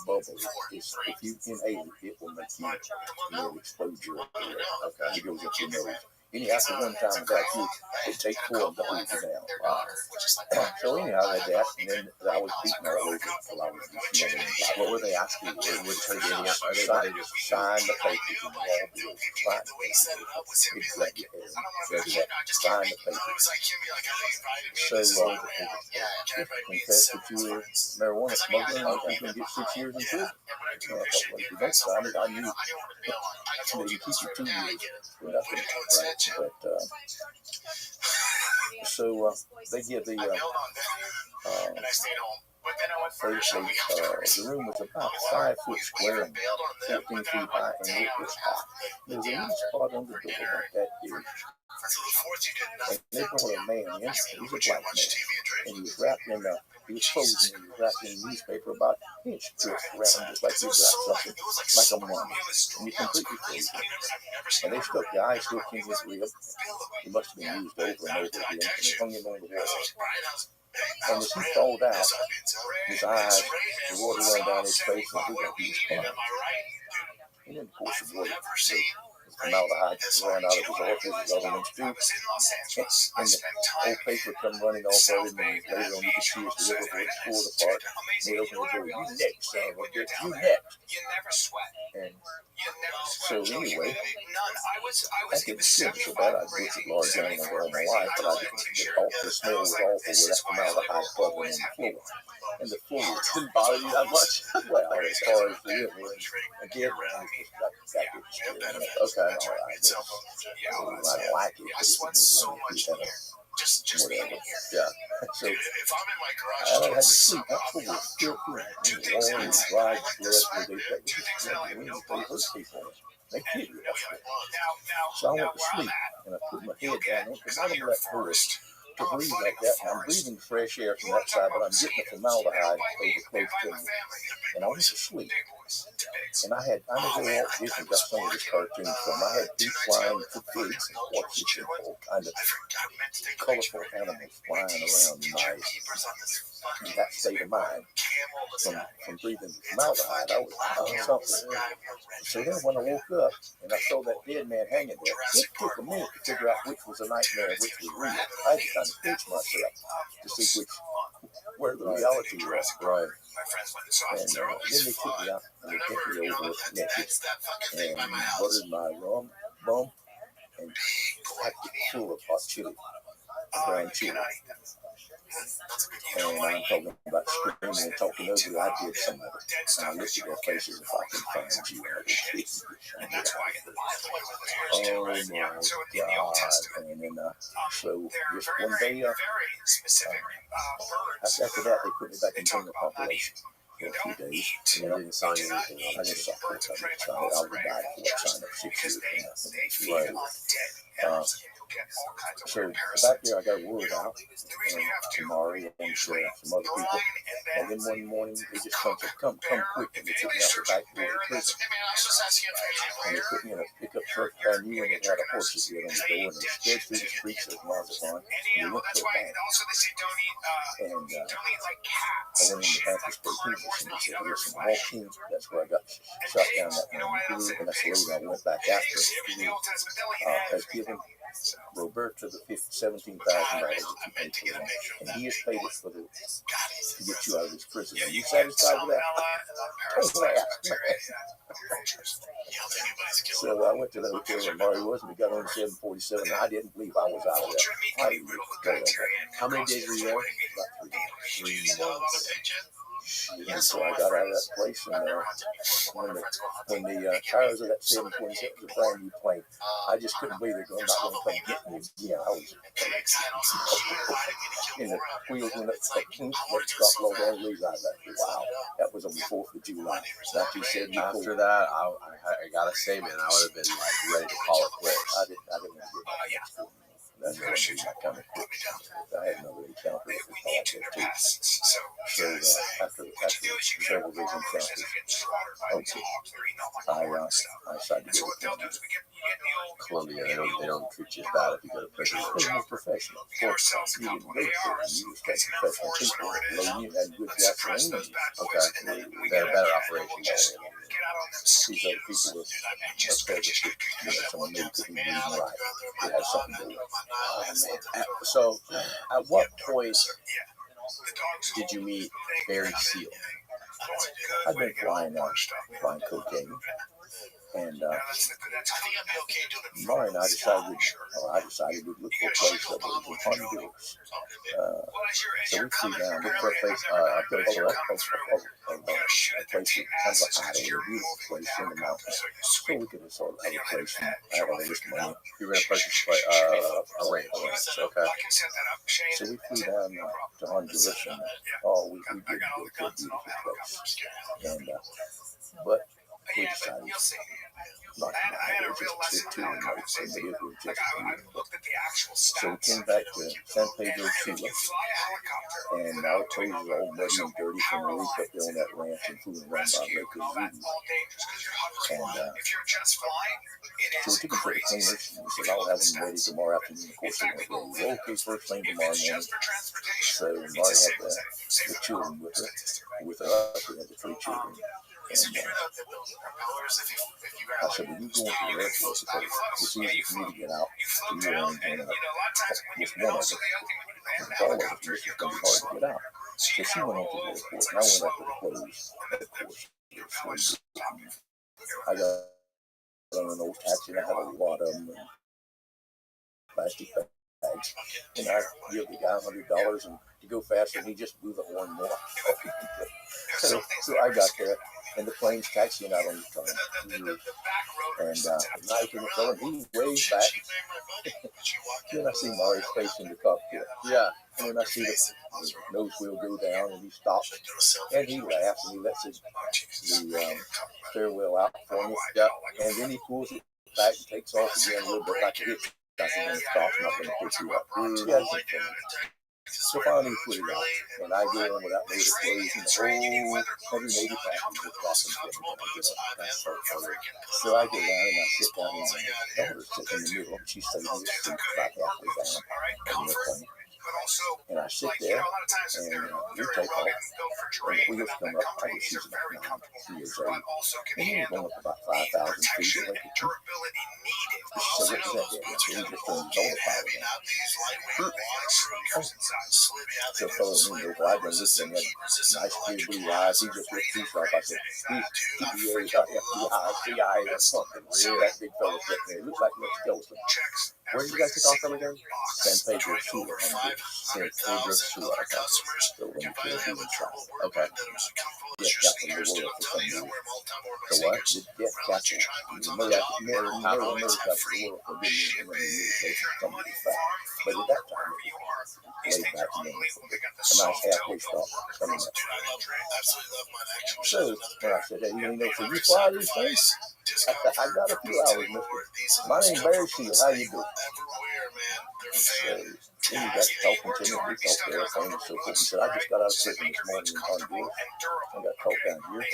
bubble. If you inhale it, it will make you really explode your okay. It goes up your nose. Anyhow, after one time back, it takes 4 of them to hold you down. So anyhow, I did that, and then I was beaten all over until I was young. What were they asking you? Were they trying to get any Sign the papers and all bills. Sign the papers. Exactly. Sign the papers. So, confess that you were marijuana smuggling, you can get 6 years in prison. If you don't sign it, I knew maybe keep you 2 years for nothing. Right? But, so they give the and I stayed home. But then I went for the room was about 5 foot square and 14 feet high, and it was hot. There was a little spot on the door about that big. Until the fourth, you did And they brought a man in. He was a black man, and he was wrapped in he was frozen, and he was wrapped in a newspaper about an inch thick around him, just like you wrap something, like a mummy. And he completely frozen. And they stuck the ice hook in his rib. He must have been used over and over again, and they hung him on the wall. And as he thawed out, his eyes, the water ran down his face, and he was crying. And then, of course, the water, formaldehyde ran out of his orifices, other ones too. And the old paper come running off of him, and later on you could see his liver was pulled apart. And they opened the door, "You next, son of a bitch, you next." And so anyway, I didn't feel so bad. I butchered large animals all my life, but I didn't get off. The smell was awful with that formaldehyde covering on the floor. And the floor didn't bother you that much? Well, as far as the liver and get around, it just got okay, all right. I don't like it. I sweat so much. Just whatever. Yeah. So I had to sleep. That floor was filthy and warm and dry blood where they hurt people. They killed you. So I went to sleep and I put my head down on the bottom of that floor to breathe like that. And I'm breathing fresh air from that side, but I'm getting the formaldehyde over close to me. And I went to sleep. And I never walked this and got some of this cartoon from. I had deep flying for pigs and horses and all kind of colorful animals flying around in that state of mind from breathing formaldehyde. I was something. So then when I woke up and I saw that dead man hanging there, it took a minute to figure out which was a nightmare and which was real. I had to kind of pinch myself to see where the reality was. Right. And then they took me out and they took me over naked and buttered my bum and packed it full of hot chili, ground chili. And I'm talking about screaming and talking ugly. I did some of it. And I looked at their faces if I could find you. Oh my God. And then, so just one day, after that, they put me back in general population for a few days. You didn't sign anything. I just saw full time. I would die for sign up 6 years for nothing. Right. So back there, I got word out to Mari and some other people. And then one morning, they just come quick, and they took me out the back door of the prison. And they put me in a pickup truck brand new, and it had a horse's head on the door, and they sped through the streets of Mazatlan, and we went to a bank. And I went in the bank to speak English, and they said, "Listen, walk in." That's where I got shot down that morning, and that's the lady I went back after. Has given Roberta the $17,000 that you paid for him, and he has paid it to get you out of this prison. Are you satisfied with that? So I went to the hotel where Mari was, and we got on 747, and I didn't believe I was out of there. How many days were you there? About 3 months. And so I got out of that place, and when the tires of that 727 was a brand new plane, I just couldn't believe they're going to come get me. Yeah, I was. And the wheels went up, let's low down and leave out of that. Wow, that was on the 4th of July, 1974. After that, I gotta say, man, I would have been like ready to call it quits. I didn't want to get back. That's what I kind of quit. I had another encounter with the politics too. So after several of these encounters, I decided to go to Columbia. They don't treat you as bad if you go to prison. It's more professional. Of course, you didn't go to prison. You just got professional people. You had good gasoline. Okay. They had a better operation going. These other people were upset that someone maybe couldn't read and write. They had something to do. Oh, man. So, at what point did you meet Barry Seal? I've been flying cocaine. And Mari and I decided we'd look for a place that was in Honduras. So we flew down, looked for a place, place, kind of a hideaway, a beautiful place in the mountains. So we could sort of have a place and have all this money. You were going to purchase a ranch. Okay. So we flew down to Honduras, and we did go to a beautiful place. And but we decided not to have just too much, and it was just beautiful. So we came back to San Pedro Sula, and I'll tell you, it was all muddy and dirty from the week up there on that ranch and fooling around by Lake Azul. And so we took him to the cleaners, and we said, I'll have them ready tomorrow afternoon. Of course, they weren't ready. Well, okay, first thing tomorrow morning. So Marty had the children with her. With us, we had the 3 children. And I said, well, you go into the airport because it's easy for me to get out to you and with one of us. With all of us, it's going to be hard to get out. So she went on to the airport, and I went after the clothes. Of course, I got on an old taxi, and I had a lot of them, and plastic bags. And I give the guy $100 and to go faster, and he just blew the horn more. So I got there, and the plane's taxiing out on the turn. And Mike in the phone, he waves back. Then I see Mari's face in the cockpit. Yeah. And then I see the nose wheel go down, and he stops. And he laughs, and he lets the farewell out for me. Yeah. And then he pulls it back and takes off again a little bit like a hitch. I said, I'm stopping, I'm going to pick you up. So finally put it out, and I go in without native clothes, and the whole 180 passengers walking together. So I go down and I sit down, and my daughter sits in the middle, and she's sitting in the seat about halfway down on the plane. And I sit there, and we take off, and the wheels come up. I guess she's about 9 years old, and he was going up about 5,000 feet away. So what was that? He just turned his autopilot on. So fellow me knows I done this thing, had nice clear blue eyes. He just ripped his off. I said, he's TBA, FBI, CI, or something. Yeah, that big fellow sitting there. He looks like a skeleton. Where did you guys take off from again? San Pedro Sula. San Pedro Sula. So when you feel the inside. Okay. Death capital of the world for some reason. The what? The death capital. The murder capital of the world for being in the some of the fact. But at that time, way back then, a nice halfway stop coming up. So when I said, hey, you know, so you fly these things? I got a few hours, mister. My name's Barry Shield. How you doing? So then he got to talking to me. We talked to airplane and so forth. He said, I just got out of prison this morning in Honduras. I got caught down here.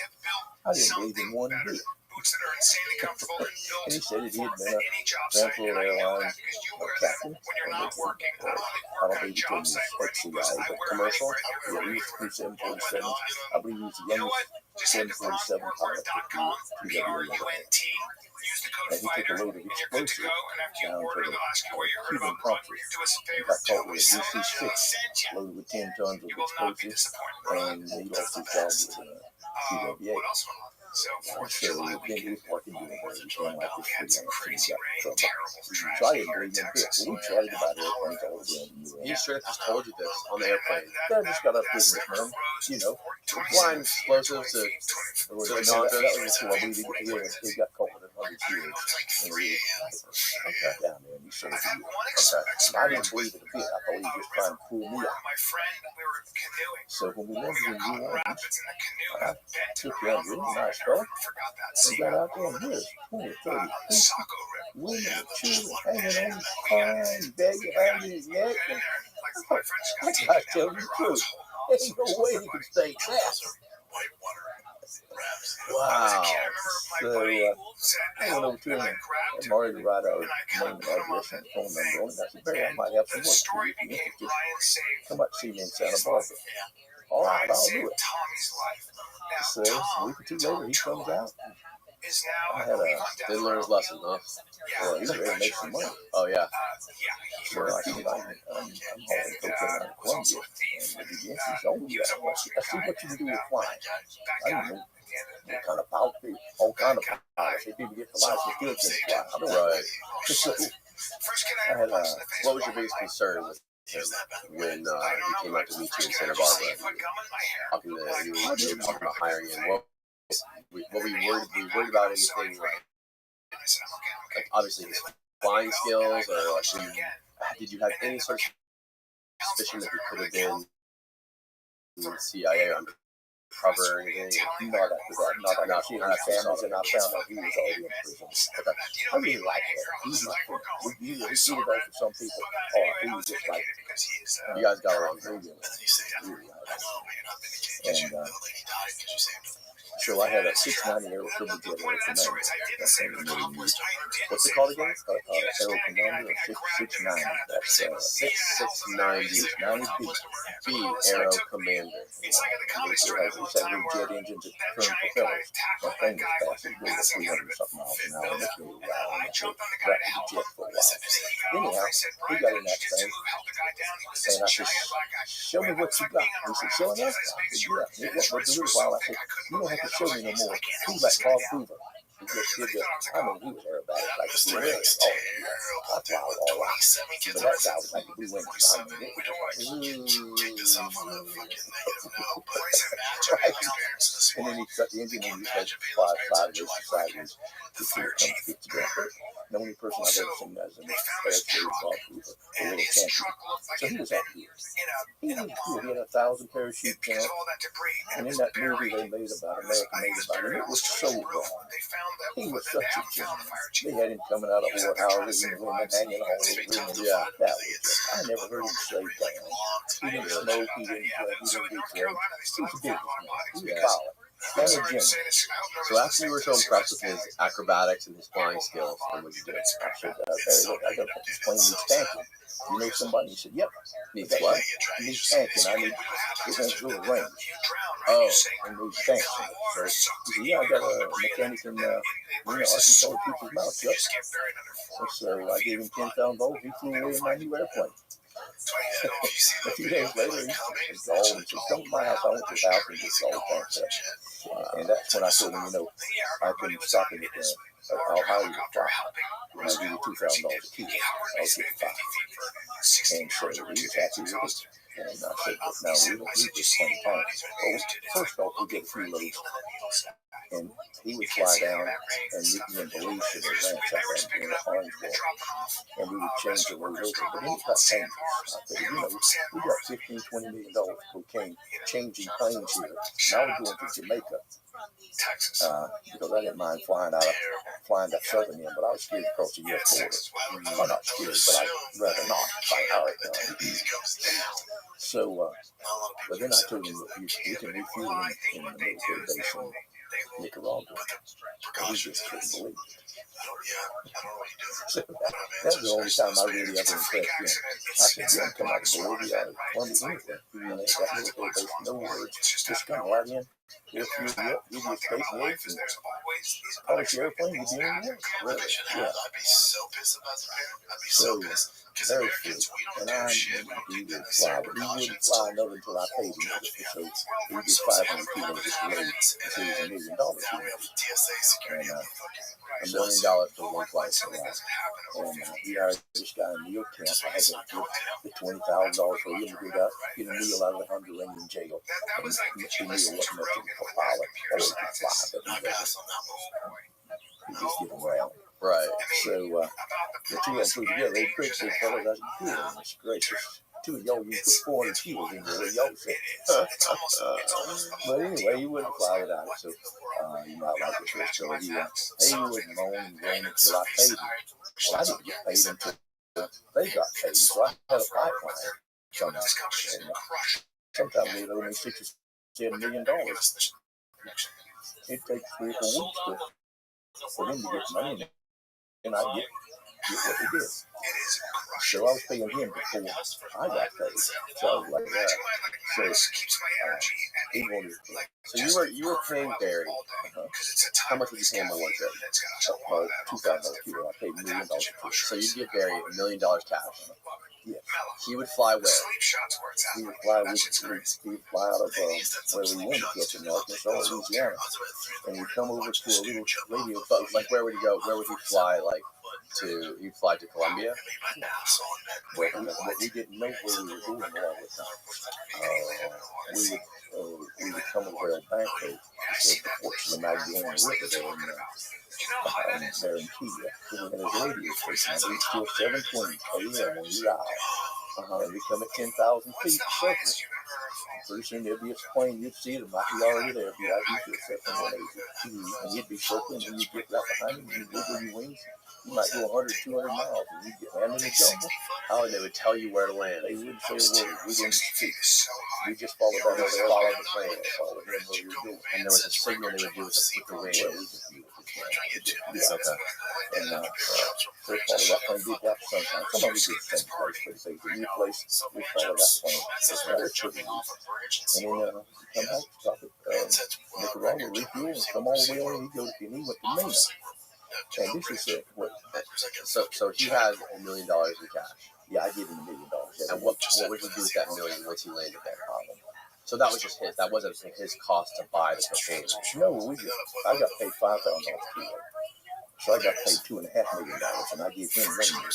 I didn't believe in one bit. And he said that he had been a Transport Airlines captain. I don't believe he told me he was ex-CIA, but commercial. Yeah, he was 747. I believe he was the youngest 747 pilot with the TWA. And he took a load of explosives down to the Cuban property. He got caught with a DC-6 loaded with 10 tons of explosives, and he lost his job with TWA. So then he was working doing like this freelance, and he got trouble. So I didn't believe him a bit. We chatted about airplanes all the time. He should have just told you this on the airplane. I just got up business, man. You know, flying explosives to that was before I believe he got caught with 100 kilos. Okay, down there, and he showed me. Okay, I didn't believe it a bit. I thought he was just trying to pull me out. So when we landed in New Orleans, I took you out really nice car. We got out there, and here's 20, 30 people, women and children hanging on his crying, begging, hanging his neck. I gotta tell you the truth. There ain't no way he can stay that. Wow. So I went over to him and Marty to write our name and address and phone number on it. I said, Barry, I might have some work for you if you're interested. Come up and see me in Santa Barbara. All right, I'll do it. So a week or two later, he comes out. I had didn't learn his lesson, huh? Well, he's ready to make some money. Oh, yeah. So I said, I'm hauling cocaine out of Colombia. And he said, oh, yeah, I see what you can do with flying. I didn't know what kind of power, all kind of power. If people get the license, still can fly. I don't know. Right. So I had what was your biggest concern with him when he came out to meet you in Santa Barbara. You were talking about hiring him. What were you worried about anything like obviously his flying skills, or like did you have any sort of suspicion that he could have been CIA undercover or anything? Not after that. Not after families, and I found out he was already in prison. Okay. I really like that. He's my friend. You see the guy for some people. Oh, he was just like, you guys got along really well. And so I had a 690 Aero Triple Jet Aero Commander. That's really used. What's it called again? Aero Commander 690. That's 690 B Aero Commander. It has new jet engines that turn propellers. That thing is fast. It goes at 300 something miles an hour. And it can ride on that jet for a while. Anyhow, we got in that thing. And I said, show me what you got. He said, show enough? I said, yeah. It went for a little while. I said, you don't have to show me no more. He's like Bob Hoover. He just did that. I mean, he was aerobatic like a blue wing. Oh, I fly all right. But that guy was like a blue wing. I mean, it was and then he cut the engine and he had to fly sideways to see it come to the ground. The only person I've ever seen that is in the parachute was Bob Hoover, a little champion. So he was up here. He was cool. He had 1,000 parachute camp. And in that movie they made about American made about him, it was so wrong. He was such a genius. They had him coming out of whorehouses and women hanging all over him. Yeah, that was just, I never heard him say down. He didn't smoke, he didn't drink, he didn't get drunk. He was a businessman. He was solid. And a genius. So after you were so impressed with his acrobatics and his flying skills, what would you do? I said, hey, look, I got this plane needs tanking. You know somebody? He said, yep. Needs what? Needs tanking. I need, it won't go to range. Oh. And needs tanks. So he said, yeah, I got a mechanic in Arkansas to keep his mouth shut. So I gave him 10,000 volts. He flew away in my new airplane. A few days later, he called and said, come to my house. I went to his house and just all tanked up. And that's when I told him, I couldn't stop him at I'll hire you to fly. And I'll give you $2,000 a kilo. I'll get 5. And so he was happy with it. And I said, but now we don't need this plane time. Well, first off, we get a few loads. And he would fly down and meet me in Belize at the ranch out there in the Orangeburg. And we would change the road over. But then it got dangerous. I figured, we got $15-20 million of cocaine changing planes here. Now we're going to Jamaica. Because I didn't mind flying that southern end, but I was scared to cross the U.S. border. Well, not scared, but I'd rather not find how it done. So, but then I told him, we can refuel in the military base in Nicaragua. He just couldn't believe it. So that was the only time I really ever impressed him. I said, yeah, come out to Bolivia, Colombia, anything. And that military base, no words, just come right in. If you give you a space eggs and polish your airplane, you'd be in there. Really? Yeah. So, very sweet. And he would fly, but he wouldn't fly another until I paid him. So he did 500 kilos just to raise until he was $1 million. And $1 million for one flight. And he hired this guy in New York camp. I had to give the $20,000 for him to get a meal out of the Hungarian jail. And the meal wasn't much of a pilot, or he could fly, but he just didn't well. Right. So the two of them flew together. They tricked these fellas. I said, goodness gracious. Two of y'all, you put 400 kilos in there. Y'all said. But anyway, he wouldn't fly without it. So you might like it first. So he wouldn't moan and groan until I paid him. Well, I didn't get paid until they got paid. So I had a pipeline. Sometimes they owe me $6 or $7 million. It takes 3 or 4 weeks for them to get money, and I get what they did. So I was paying him before I got paid. So I was like that. So he wanted to pay. So you were paying Barry. How much was you paying on one trip? $2,000 a kilo. I paid $1 million. So you'd give Barry $1 million cash. Yeah. He would fly where? He would fly out of where we wanted to catch in Arkansas, Louisiana. And we'd come over to a little radio but like where would he go? Where would he fly? Like He'd fly to Colombia. Well, what we didn't know where we were going a lot of the time. We would come over there on bank road. So the ports of the Magdalena River there in Key. So we had a radio station. We still 720 AM on the dial. And we come at 10,000 feet circle. Pretty soon there'd be a plane, you'd see it, it might be already there, it'd be like you just set from 180. And you'd be circling, and you'd get right behind him, and you'd wiggle your wings. You might go 100, 200 miles, and you'd get land in the jungle. Oh, and they would tell you where to land. They wouldn't say a word. We didn't speak. We just followed They that. just followed the plane. Followed him where you were going. And there was a signal they would do with the Well, wings. we just knew what the plane did. Yeah, okay. And so we followed that plane, did that sometimes. Some of us did the same place, but if they were a new place, we followed that plane. That was pretty easy. And then come back to stop at Nicaragua, refuel, and come all the way on, and he went to Mina. And this is it. So he had $1 million in cash. Yeah, I gave him $1 million. And what would he do with that million once he landed there? So that was just his. That wasn't his cost to buy the cocaine. No, I got paid $5,000 a kilo. So I got paid $2.5 million, and I gave him $1 million.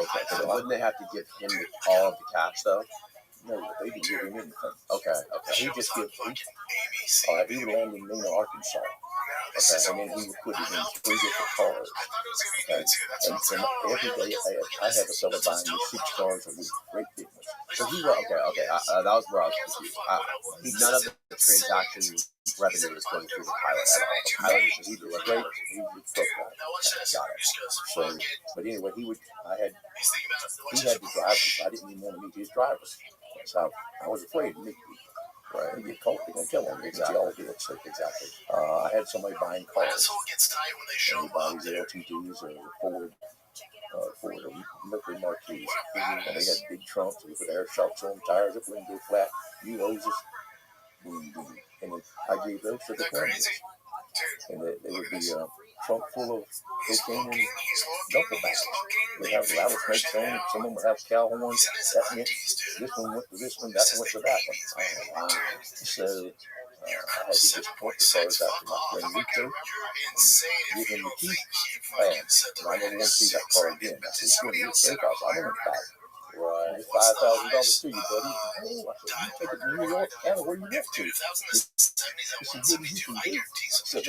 Okay, so wouldn't they have to give him all of the cash though? No, they didn't give him anything. Okay. He just gives. He would land in Mina, Arkansas. Okay, and then he would put it in 3 different cars. Okay, and from every day I had a fellow buying me 6 cars a week. Great business. So he was okay. That was where I was confused. None of the transaction revenue was going through the pilot at all. The pilot was just was great. He was truck guy. Got it. So, but anyway, he had the drivers. I didn't even want to meet his drivers. So I was afraid to meet people. Right, and get caught, they're going to kill them. Exactly. All do it. So, exactly. I had somebody buying cars. And he bought these LTDs or Ford Mercury Marquis. And they had big trunks. We put air shocks on, tires that wouldn't go flat, new hoses. And then I gave those to the Colombians. And they would be a trunk full of cocaine and duffel bags. They have rattlesnakes on it. Some of them would have cow horns. That meant this one went to this one, that one went to that one. So I had to just point the cars out to my friend Rico and give him the key. And I never want to see that car again. I said, "Sure, you're safe. I don't want to buy it." Right. It's $5,000 to you, buddy. Oh, I said, "You take it to New York, Canada, where you went to. It's as good as you can do." So they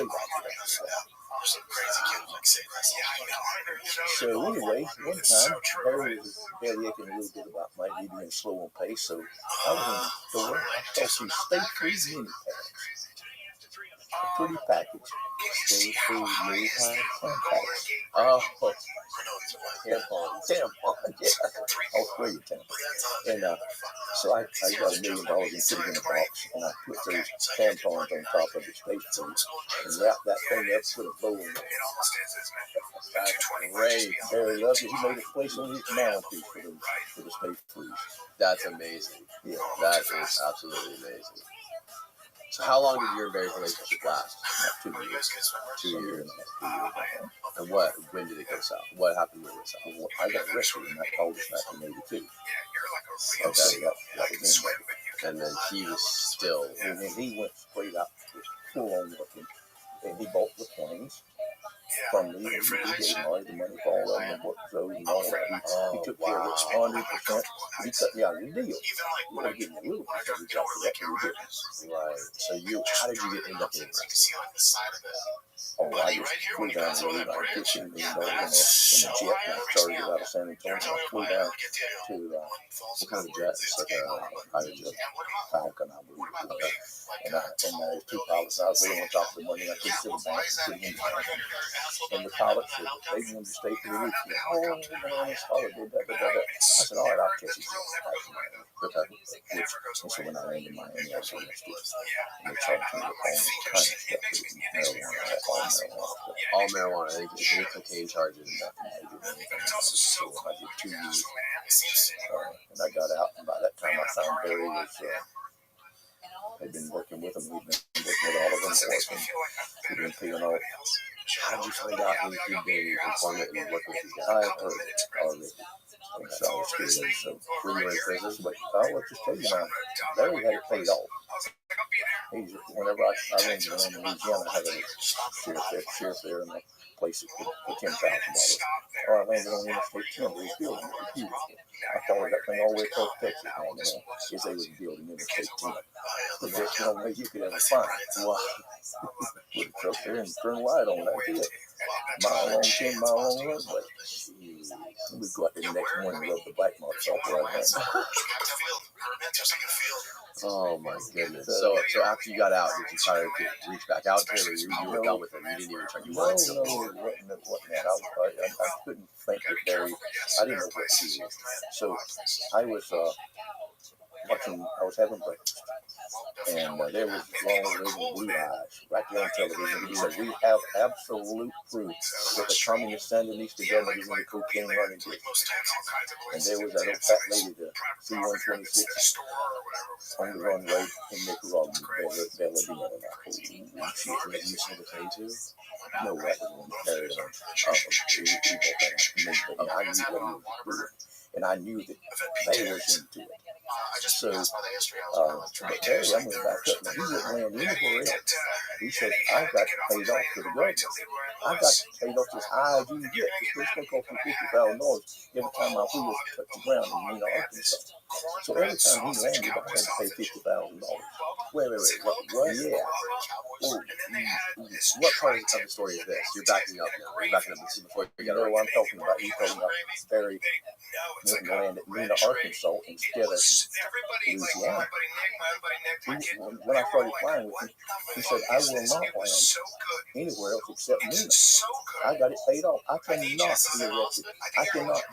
So anyway, one time, Barry was belly aching a little bit about might be being slow on pace, so I was in the store. I saw some Stay Free mini packs. A pretty package. Stay Free mini packs. Oh, tampon, yeah. Australia tampon. And so I got $1 million and put it in a box, and I put those tampons on top of the Stay Free and wrapped that thing up, put a bow in it. That's great. Barry loved it. He made a place on his mantelpiece for the Stay Free. That's amazing. Yeah, that is absolutely amazing. So how long did your and Barry's relationship last? About 2 years. 2 years. 2 years. And when did it go south? What happened when it went south? Well, I got arrested in that August 1982. Okay. That was him. And then he was still. And then he went straight up, full on looking, and he bought the planes from me. He gave me all the money for all of them, and what those and all that. He took care of it 100%. He cut me out of the deal. You want to give me a little bit of the job for that, you did. Right. So how did you end up being arrested? Oh, I just flew down the road. I was $15 million in a jet, and I started out of San Antonio. I flew down to What kind of jet? It's like a private jet, Falcon, I believe. And there's 2 pilots. I was waiting on top of the money. I couldn't sit down. And the pilot said, "They wanted to stay for the week." "Oh, we're going on this holiday." I said, "All right, I'll catch you." And so when I landed in Miami, I was arrested. And they charged me with all kinds of stuff. All marijuana. They did any cocaine charges. So I did 2 years. And I got out, and by that time I found Barry was had been working with him. We'd been working with all of them. We'd been paying off. How did you find out he'd been informant and working with these guys? I heard it already. And so I was scared. So when you were in prison? But I'll just tell you now, Barry had it paid off. whenever I ran to Louisiana, I had a sheriff there in a place that could for $10,000. Or I landed on Interstate 10, where he's building it. Beautiful. I followed that thing all the way across Texas, man, as they was building Interstate 10. The best way you could ever find. Wow. Put a truck there and turn wide on that deal. Mile long, 10 mile long roadway. We'd go out there the next morning and rub the bike marks off where I had. Oh my goodness. So after you got out, did you try to reach back out to it, or you were done with it? You didn't even try to No, it wasn't that. I couldn't think that Barry, I didn't know what to do. So I was having breakfast. And there was long blue eyes right there on television. He said, "We have absolute proof that the communist Sandinista government is in the cocaine running business." And there was that old fat lady, the C-126, on the runway in Nicaragua, Belladina. And I she was mission of the thing too? no, that was on the carrier. I knew what he was doing. And I knew that they was into it. So, but Terry, I'm going to back up. Now, he wouldn't land anywhere else. He said, "I got paid off to the government. I got paid off as high as you can get. It's going to cost me $50,000 every time my wheels touch the ground in Mena, Arkansas." So every time he landed, I had to pay $50,000. Wait. What? Yeah. What part of the story is this? You're backing up now. You're backing up. This is before you got I'm talking about. You're talking about Barry went and landed at Mena, Arkansas instead of Louisiana. When I started flying with him, he said, "I will not land anywhere else except Mena. I got it paid off. I cannot be arrested. I cannot get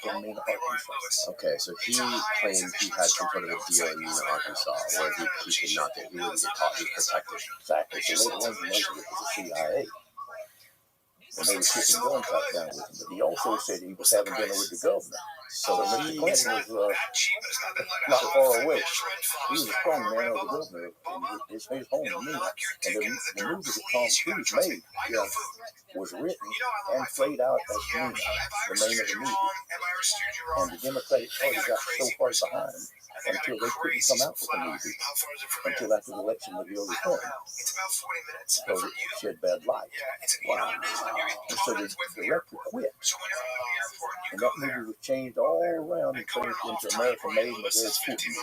caught in Mena, Arkansas." Okay, so he claimed he had some sort of a deal in Mena, Arkansas, where he could not get, he wouldn't get caught, he was protected. Exactly. So later on, he knows it was the CIA. And they were shipping guns back down with him. But he also said he was having dinner with the governor. So Mr. Clinton was not far away. He was a strong man of the governor. And his home in Mena. And the movie that Tom Cruise made was written and played out as Mena, the name of the movie. And the Democratic Party got so far behind until they couldn't come out with the movie until after the election of Hillary Clinton. Because it shed bad light. Wow. And so the director quit. And that movie was changed all around and changed into American Made and the Very Putin.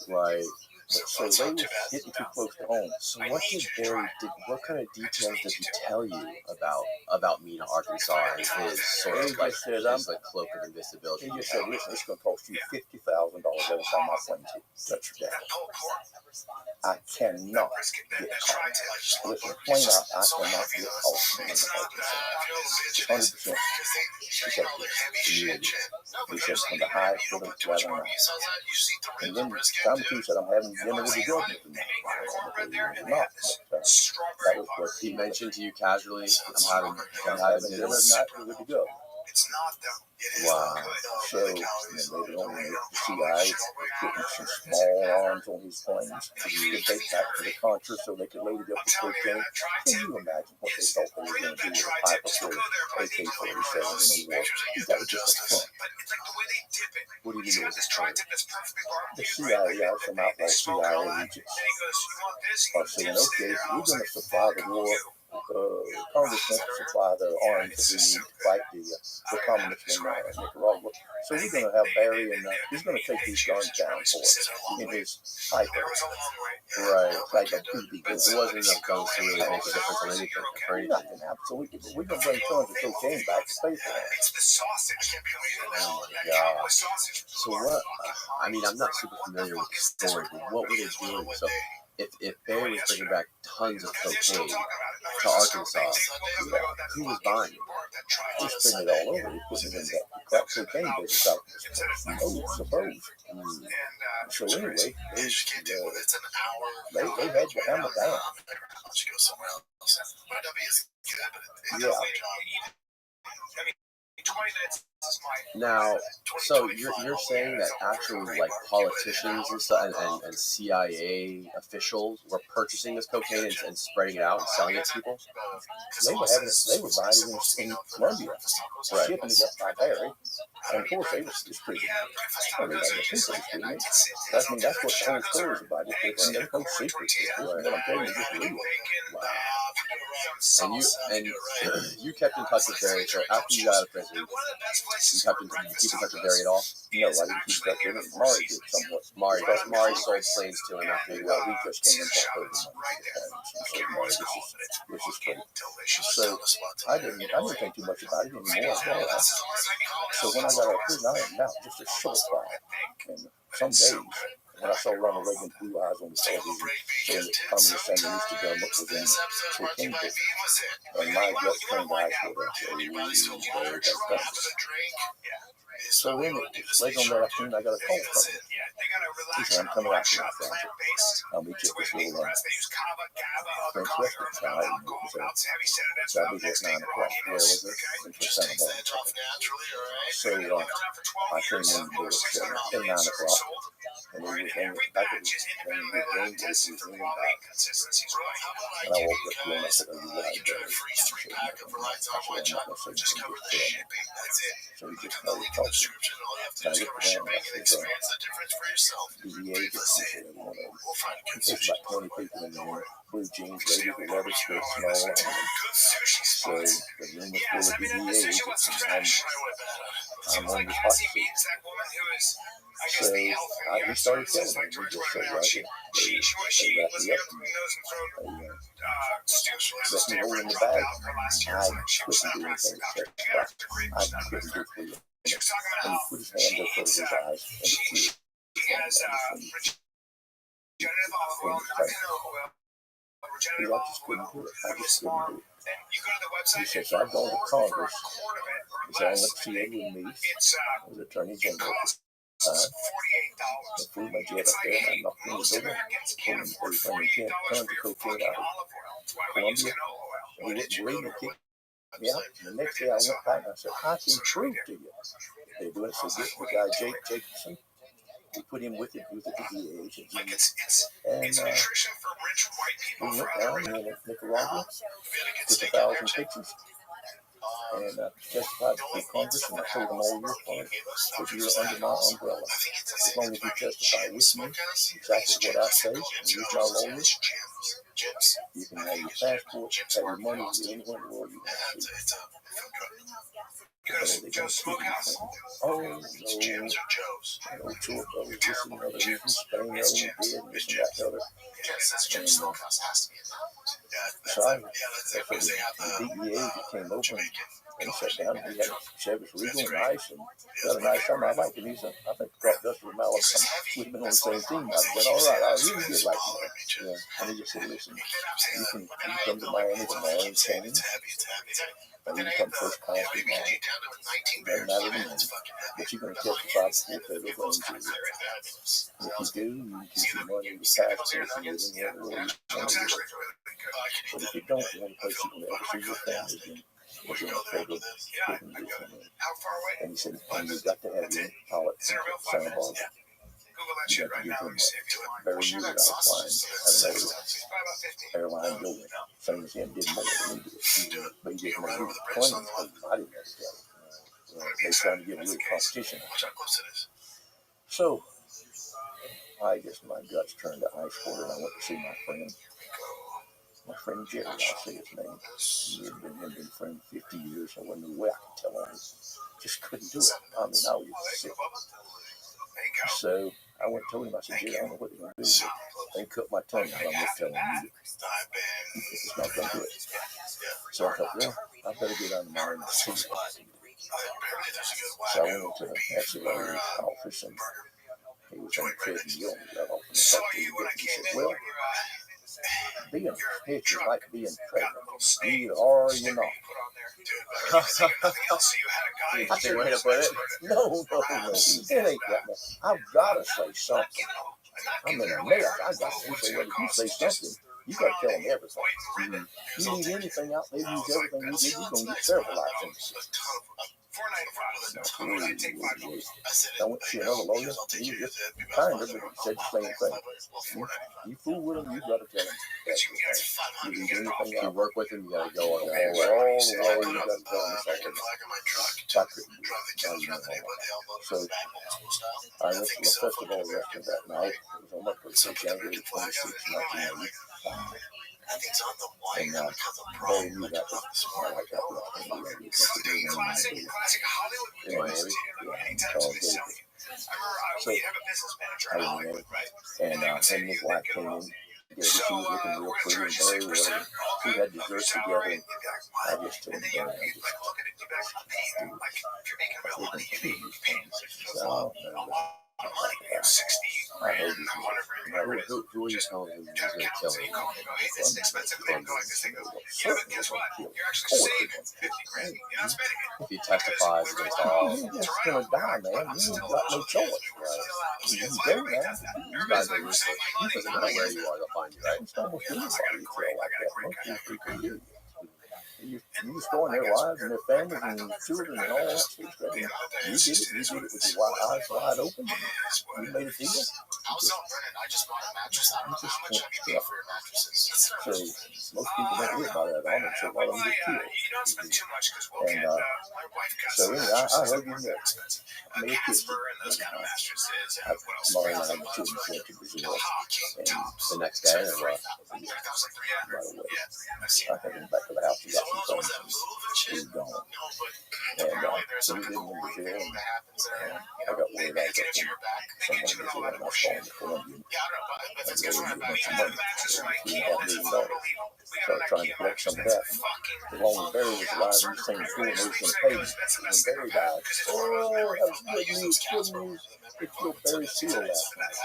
Right. So they were getting too close to home. So what did Barry what kind of details did he tell you about Mena, Arkansas, and his sort of like cloak of invisibility? He just said, "Listen, it's going to cost you $50,000 every time my plane touches down. I cannot get caught. Listen, plain out, I cannot get caught in Arkansas. 100% protected. He said, from the highest to the right on that. And then Tom Cruise said, "I'm having dinner with the government tonight." Not. That was what he mentioned to you casually. I'm having dinner tonight with the government. Wow. So, and then later on, the CIA putting some small arms on these planes to take back to the Contra so they could load it up with cocaine. Can you imagine what they thought they were going to do with a pipe full of AK-47 in the war? That was just fun. What do you mean it was a fun? The CIA, some outright CIA agents are saying, "Okay, we're going to supply the war. Congress wants to supply the arms that we need to fight the communists in Nicaragua. So we're going to have Barry and he's going to take these guns down for us in his hyper." Right. Like a BB gun. It wasn't enough guns to really make a difference on anything. Nothing, absolutely. But we're going to bring tons of cocaine back to pay for that. Oh my God. So what? I mean, I'm not super familiar with the story, but what were they doing? So if Barry was bringing back tons of cocaine to Arkansas, who was buying it? He's spreading it all over. He's putting it in that crack cocaine business out there. Suppose. So anyway, they had to hammer down. Yeah. 20 minutes is my. Now, so you're saying that actually like politicians and stuff and CIA officials were purchasing this cocaine and spreading it out and selling it to people? They were buying it in Colombia, Right. shipping it up by ferry, and of course they were distributing it. I mean, like the people distributing it. That's what the whole story is about. There's no secret. What I'm telling you, just real. And you kept in touch with Barry. So after you got out of prison, you keep in touch with Barry at all? No, I didn't keep touch with it. Mari did somewhat. Mari sold planes to him after you got We just came in for the money. This is crazy. So I didn't think too much about it anymore. So when I got out of prison, I went out just a short while. And some days, when I saw Ronald Reagan's blue eyes on the television, saying that communist Sandinista government was in cocaine business, and my gut turned ice water. So then, later on that afternoon, I got a call from him. He said, I'm coming after my friend. I'll meet you at this little French restaurant. So I didn't know it was there. So I'll be there at 9 o'clock. Where was it? It was Santa Barbara. So I came in the door at 9 o'clock. And then we came back and we came back. And I woke up to him and I said, are you right, Barry? I'm not going to say anything. So he just started talking. So I looked around and I said, the agent, he said, there's about 20 people in there, blue jeans, ladies with leather skirts and all. So the room was full of DEA agents, and I'm on the hot seat. So he started telling me, he just said, right here, they wrapped me up and they let me hold in the bag. I couldn't do anything to check. I couldn't do it. And he put his hand up over his eyes and the tears came down his face. I just couldn't do it. He said, so I go to Congress. He said, I went to see Edwin Meese, the Attorney General at the time. I flew my jet up there and I knocked on the door, told him they were bringing 10 tons of cocaine out of Colombia. And he wouldn't believe me. Yeah, the next day I went back and I said, I can prove to you. They're doing it. So get the guy, Jake Jacobson. We put him with the DEA agent. And we went down in Nicaragua, took 1,000 pictures, and testified to Congress, and I told them all your part that you're under my umbrella. As long as you testify with me, exactly what I say, and use my lawyers, you can have your passport, have your money, do anywhere in the world you want to. They don't speak anything. Oh, no, this and another reason, Spain, other did, this and that other. And, so the DEA that came over and sat down, and he had Chevy's legal and nice, and got a nice time. I liked him. He's I think Crop Duster with Malcolm would have been on the same team. I'd have been all right. I really did like him. Yeah. And he just said, listen, you can come to Miami tomorrow and train, and you can come first class tomorrow. It doesn't matter to me, but you're going to testify before federal grand jury. If you do, you can keep your money in your passport and live anywhere in the world you want to live. But if you don't, the only place you can ever see your family again is in a federal prison system. And he said, and you've got to have your pilot from Santa Barbara. You got to give him a very new without flying, have another airline building. Same as him, did more than he did. But he didn't know who was playing. I didn't know that. They trying to get a little competition. So I guess my guts turned to ice water, and I went to see my friend Jerry. I'll say his name. He had been friends 50 years. I wasn't no way I could tell him. Just couldn't do it. I mean, I was sick. So I went and told him, I said, Jerry, I don't know what they're going to do. They cut my tongue out. I'm just telling you. It's not going to do it. So I thought, well, I better get on the mind and see. So I went into the FCA's office, and he was on the treadmill, and got off and talked to him. He said, well, being a pitcher is like being pregnant. You are or you're not. Interesting way to put it. No. It ain't that much. I've got to say something. I'm in America. I got to say, well, if you say something, you got to tell them everything. You need anything out there, use everything you do, you're going to get several life sentences. I went to see another lawyer. He was just kind of, but he said the same thing. You fool with him, you got to tell him. You leave anything If you out. work with him, you gotta go all the All way. the way, you got to tell him. So I couldn't do it. So I went to the festival rest of that night. It was on my birthday, January 26, 1985. And Barry knew that was my wife got lost in the radio. In Miami. Charles Davis. So I went in, and him and his wife came in together. She was looking real pretty and very well. We had dessert together. And I just told him, Barry, I heard you. Who were you telling him he was gonna kill him? If he testifies against all, You're just gonna die, man. You ain't got no choice. right? You go, man. You guys are ruthless. It doesn't matter where you are, they'll find you, right? It's almost anybody you kill like that. Most people do. You destroying their lives and their families and children and all that stuff. You did it with your eyes wide open. You made a deal. So most people don't hear about that. I don't say, well, I'm get killed. And so anyway, I heard you next. I made a kiss. Molly and I had the children went to Brazil. And The next day, or what? right away. I had him back to the house. He got some things and he was gone. And so we did in Brazil. And I got word out that someone was there and I was calling to Colombia. I really need a bunch of money. $3.5 million. Started trying to collect some of that. As long as Barry was alive, he was saying school and they was going to pay me. When Barry died, oh, that was good news, good news. They killed Barry Seal last night.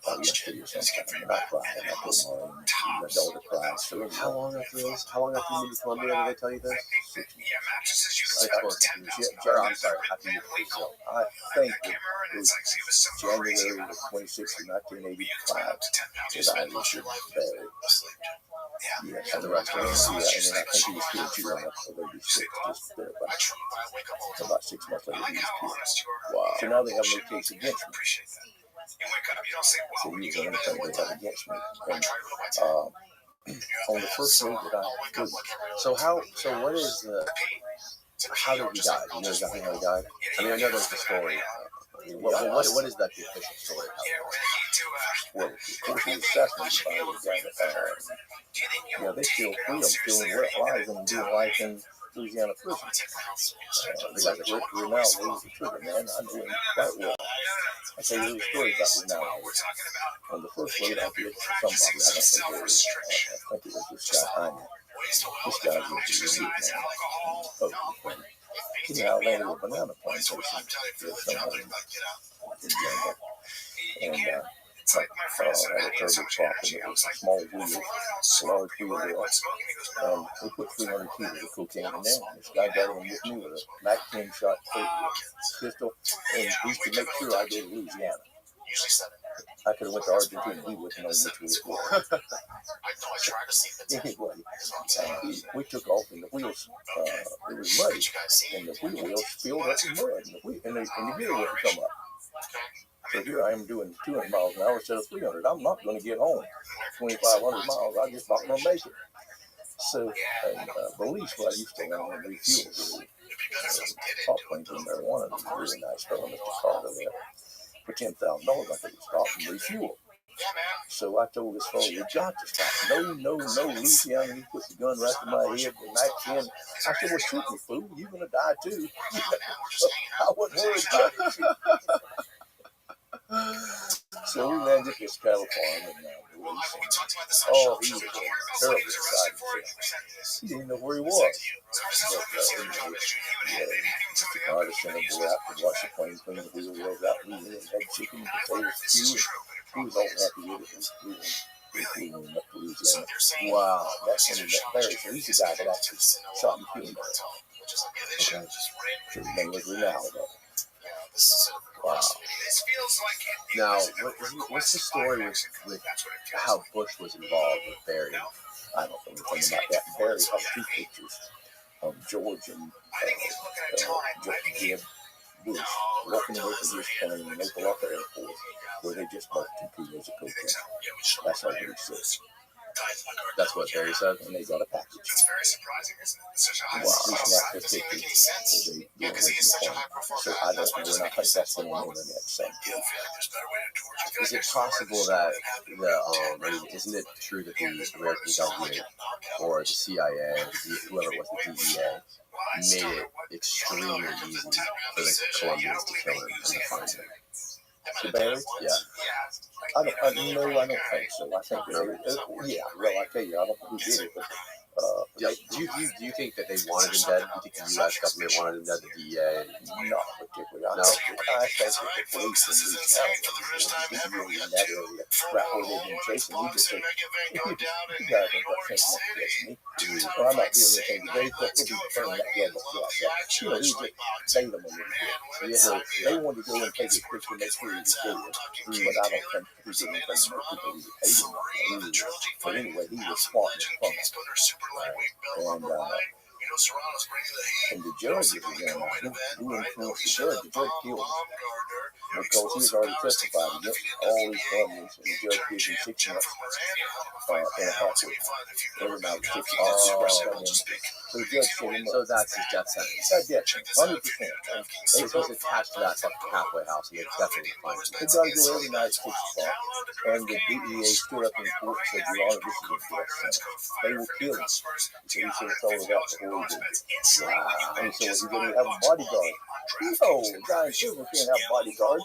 Oh, yesterday or sometime. And I cried and I told Molly and my daughter cried. So How long after this? How long after you moved to Colombia did they tell you this? 6 months. I'm sorry, after you moved to Brazil. I think it was January the 26th of 1985 that I was Barry. Yes, At the restaurant. Yeah, and then I think he was killed too. I don't know, maybe 6, just there, about 6 months later, he was killed. Wow. So now they have no case against me. So use anything they have against me. And on the first day that I could. So what is the, how did he die? Do you know exactly how he died? I mean, I know there's the story. What is that the official story? Well, of course, he was assassinated by the guy that they still free him, still in wet lives and doing life in Louisiana prison. Like Rick Renal, he was the trigger man. I'm doing quite well. I tell you a little story about Renal. On the first load I did for somebody, I think it was this guy Hyman. This guy was a really man. Oh, anyhow, I landed a banana plantation with somebody in jungle. And had a turbo prop and it was a small wheel, a large wheel wheel. And we put 300 kilos of cocaine in there. This guy got in with me with a Mac 10 shot pistol, and he used to make sure I go to Louisiana. I could have went to Argentina, he wouldn't know which way it was. Anyway, we took off and the wheels, it was muddy, and the wheel wheels filled up in mud, and the gear wouldn't come up. So here I am doing 200 miles an hour instead of 300. I'm not going to get home 2,500 miles. I'm just not going to make it. So, Belize, where I used to land and refuel, top planes with marijuana, was a really nice fellow, Mr. Carter there. For $10,000, I could stop and refuel. So I told this fellow, we got to stop. No, Louisiana. He put the gun right to my head, the Mac 10. I said, well, shoot me, fool. You're going to die too. I wasn't worried about it. So we landed at this cattle farm in Belize. Oh, he was terribly excited. He didn't even know where he was. But I just sent him to go out and watch the plane clean the wheel wells out. We had chicken, potatoes, stew. He was all happy with it. We flew him up to Louisiana. Wow. That's when he met Barry. So he's the guy that actually shot and killed him. Okay. So his name was Ronaldo. Wow. Now, what's the story with how Bush was involved with Barry? I don't know anything about that. Barry had 2 pictures. George and Jeb Bush walking away from his plane in Opa-locka Airport, where they just bought 2 kilos of cocaine. That's all he said. That's what Barry said. And they got a package. That's very surprising, isn't it? Such a high Wow. level. It Doesn't even make any sense. Yeah, because he is such a high performer. So I don't know, and I think that's been on the internet. So. You don't feel like there's a better way to torture. Is it possible that I mean, isn't it true that the American government or the CIA, whoever it was, the DEA, made it extremely easy for the Colombians to kill him and to find him? To Barry? Yeah. I don't think so. I think yeah. Well, I tell you, I don't know who did it, but Do you think that they wanted him dead? Do you think the U.S. government wanted him dead? The DEA? not particularly. No. I think the police and these out in that area, right where they've been chasing me, just say, you guys ain't got sense enough to chase me. Well, I'm not doing anything today, but we'll be returning that gun before I got. You know, he just bait them a little bit. So they wanted to go and take his picture and make sure he was dead. But I don't think he did anything to make people either hate him. But anyway, he was smart and fun. And the judge is who influenced the judge. The judge killed him because he has already testified against all these felonies, and the judge gives him 6 months and a half with him. Every night, 6 months. So the judge set him up. So that's his death sentence. That's death sentence, 100%. So he's attached to that fucking halfway house, and they definitely find him. He got to go every night at 6 o'clock. And the DEA stood up in court and said, Your Honor, this is a death sentence. They will kill him. So he should have told it out before he did it. Wow. And he said, well, he didn't have a bodyguard. No, guy in prison can't have bodyguards. He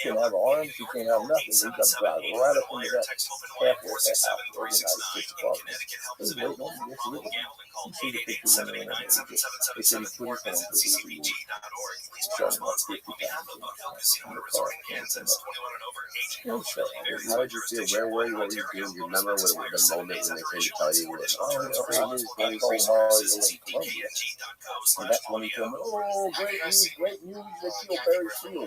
can't have arms. He can't have nothing. He got to drive right up into that halfway house every night at 6 o'clock. He was waiting on him. You see the pictures in there. They said he put his hand through his shot him up 50 times in the car. How did you feel? Where were you? What were you doing? You remember the moment when they came to tell you that? I called Mario in Colombia. And that's when he told me, oh, great news, they killed Barry Seal, you know.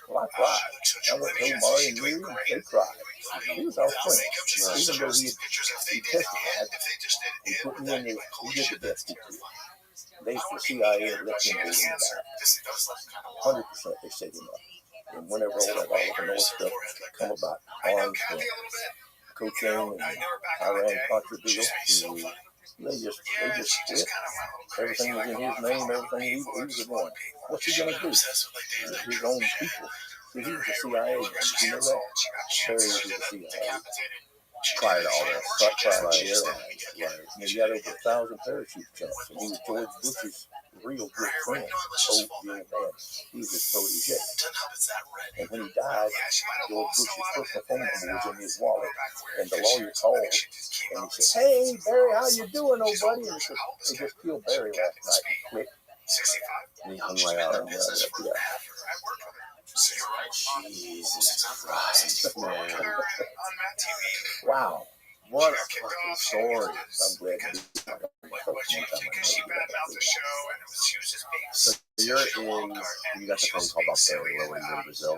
Well, I cried. I went to Mario and Lee, and they cried. He was our friend. Even though he testified, he put me in the, he did the best he could. The CIA had let him go in back. 100% they set him up. And whenever all the North stuff come about, arms and cocaine and Iran Contra deal, they just quit. Everything was in his name, everything he was doing. What's he going to do? His own people. See, he was a CIA agent. You know that? Barry was a CIA. Prior to all this. Prior to everything. And he got over 1,000 parachute jumps. And he was George Bush's real good friend. Oh, yeah, man. He was his protege. And when he died, George Bush's personal phone number was in his wallet. And the lawyer called and he said, hey, Barry, how you doing, old buddy? And he said, they just killed Barry last night. And click. And he hung right out. Yeah. Jesus Christ, man. Wow. What a fucking story. I'm glad to So you're in, you got the phone call about Barry when you were in Brazil.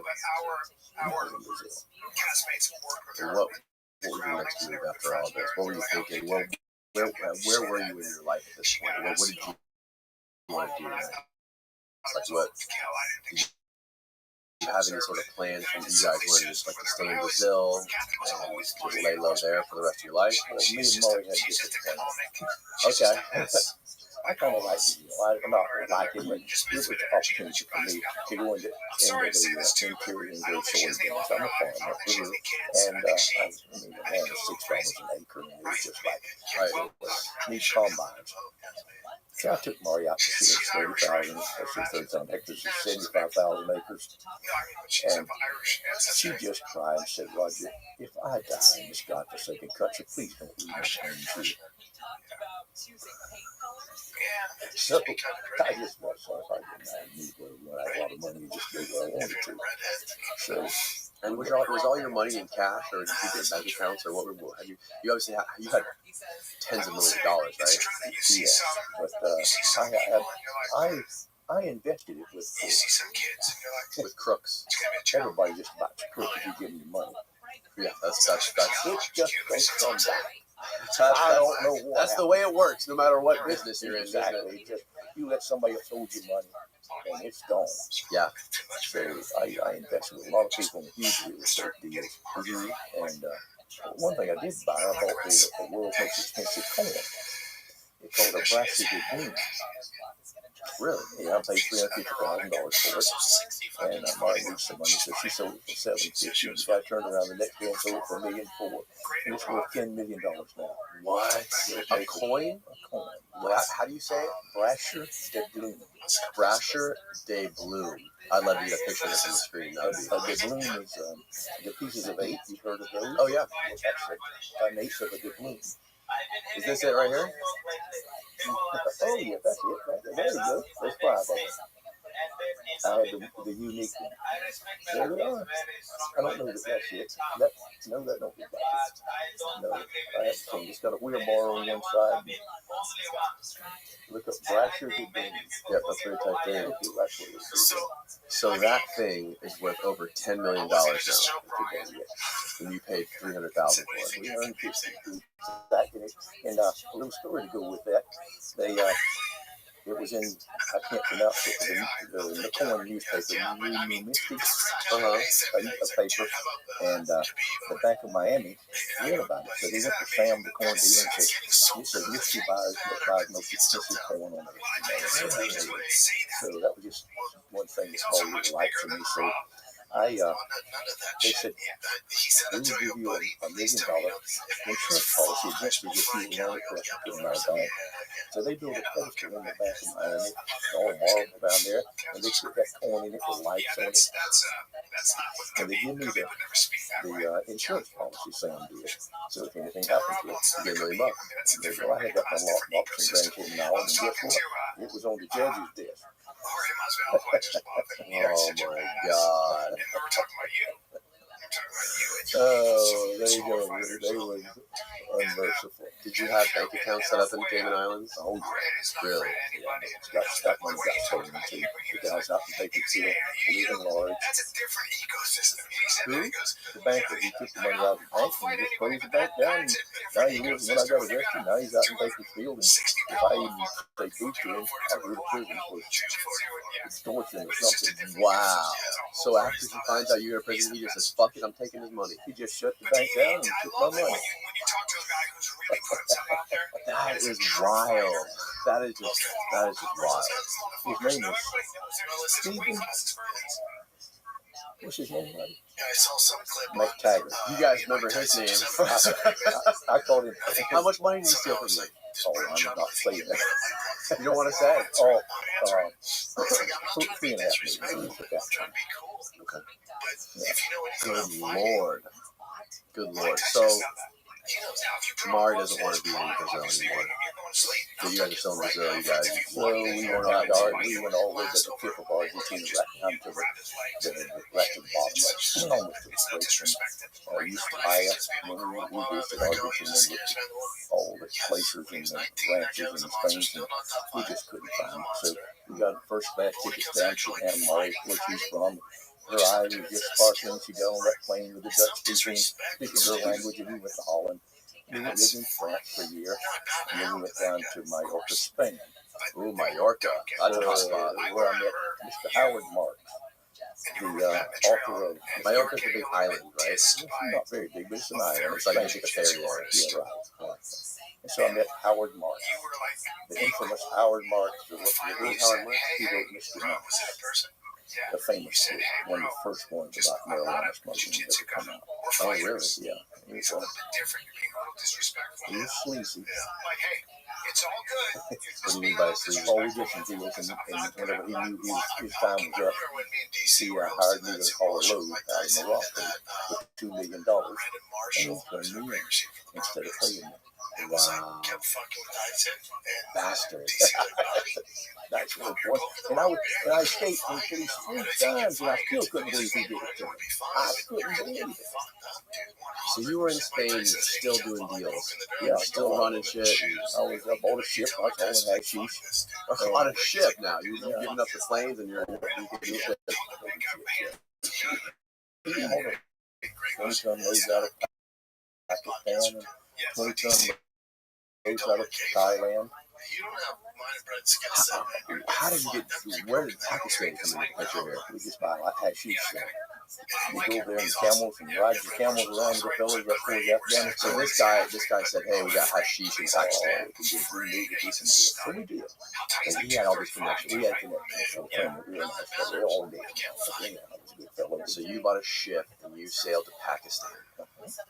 What was your next move after all this? What were you thinking? Where were you in your life at this point? What did you want to do next? Like what? Did you have any sort of plans from you guys wanted just like to stay in Brazil and just lay low there for the rest of your life? Well, me and Murray had different plans. Okay. I kind of like it, I'm not like it, but it was an opportunity for me to go into the interior and grow soybeans. I'm a farmer, and I mean, the land is $6 an acre, and it was just like, need combines. So I took Mari out to see it's 30,000 hectares, 75,000 acres. And she just cried and said, Roger, if I die in this godforsaken country, please don't leave my home here. So I just was so if I didn't when I had a lot of money and just do what I wanted to. So, and was all your money in cash, or did you keep it in bank accounts, or what? You obviously had tens of millions of dollars, right? Yeah, but I invested it with crooks. Everybody just about to crook if you give me money. Yeah, that's it just don't come back. I don't know what. That's the way it works, no matter what business you're in. Exactly. Just you let somebody else hold your money, and it's gone. Yeah. So I invested with a lot of people in huge real estate deals. And one thing I did buy, I bought the world's most expensive coin. It's called a brassy de. Really? Yeah, I paid $350,000 for it, and I borrowed some money, so she sold it for $750,000. The guy turned around the next day and sold it for $1.4 million, and it's worth $10 million now. What? A coin? A coin. How do you say it? Brasher de Bloom. Brasher de Bloom. I'd love to get a picture of this on the screen. De Bloom is the pieces of 8. You've heard of those? Oh, yeah. That's an eighth of a de Bloom. Is this it right here? Oh, yeah, that's it. Right there. There you go. There's 5 of them. I had the unique one. There they are. I don't know that that's it. No, that don't look like it. No, I haven't seen it. It's got a wheel bar on one side. Look up Brasher de Bloom. Yep, that's what I typed in. Okay, that's what it is. So that thing is worth over $10 million now. And you paid $300,000 for it. We earned 50 back in it. And a little story to go with that. It was in, I can't pronounce it, the Coin newspaper, New Mystic, a paper, and the Bank of Miami read about it. So they went to Sam, the corn dealer, and said, Mystery buys the most expensive corn on earth. So that was just one thing that called me to light for me. So they said, we will give you $1 million insurance policy against you if you want it to in our bank. So they built a pedestal in the Bank of Miami, all marble down there, and they put that coin in it with lights on it. And they give me the insurance policy, Sam did. So if anything happens to it, you get $1 million. So I had that in my lockbox and grandchildren now, and guess what? It was on the judge's desk. Oh my God. Oh, there you go. They were unmerciful. Did you have bank accounts set up in the Cayman Islands? Oh, yeah. Really? Yeah, that money got stolen too. The guys out in Bakersfield, living large. Who? The banker. He took the money out of the bank and just closed the bank down. And now he lives, when I got arrested, now he's out in Bakersfield. And if I even say boot to him, I'll go to prison for extortion or something. Wow. So after he finds out you're in prison, he just says, fuck it, I'm taking his money. He just shut the bank down and took my money. That is wild. That is just wild. His name was Stephen. What's his name, buddy? McTaggart. You guys remember his name. I called him. How much money did he steal from you? Oh, I'm not saying that. You don't want to say? Oh, $3.5 million. Okay. Good Lord. Good Lord. So, Mari doesn't want to be in Brazil anymore. So you guys are still in Brazil, you guys. Well, we went all the way to the tip of Argentina, right down to the bottom, almost to the equation. I used to buy us when we visited Argentina and looked at all the places and the ranches and things, and we just couldn't find them. So we got the first class tickets down to Anna Mari, where she's from. Her eyes were just sparkling. She got on that plane with the Dutch speaking her language, and we went to Holland. We lived in France for a year, and then we went down to Mallorca, Spain. Ooh, Mallorca. That's a hot spot. Where I met Mr. Howard Marks, the author of... Mallorca's a big island, right? It's not very big, but it's an island. It's like a ferry. Yeah, right. And so I met Howard Marks, the infamous Howard Marks. Who's Howard Marks? He wrote Mr. Nice. The famous book, one of the first ones about marijuana smoking that ever come out. Oh, really? Yeah. He was sleazy. What do you mean by sleazy? Oh, we did some deals, and whenever he knew his time was up, he hired me to haul a load out of Morocco with $2 million, and he turned me in instead of paying me. Wow. Bastard. Nice little boy. And I escaped from police 3 times, and I still couldn't believe he did it to me. I couldn't believe it. So you were in Spain still doing deals? Yeah, still running shit? I bought a ship. I was hauling hashish. On a ship now? You've given up the planes and you're doing shit. 20-ton loads out of Pakistan and 20-ton out of Thailand. You don't have minor bread skin set. How did you get? Where did Pakistan come into the picture here? We just buy like hashish. You go there in the camels and ride your camels around the village up towards Afghanistan. So this guy said, "Hey, we got hashish in Pakistan. We need to do some deals. So we did. And he had all these connections. We had connections. Real nice fellow. They all did. Yeah, I was a good fellow. So you bought a ship and you sailed to Pakistan.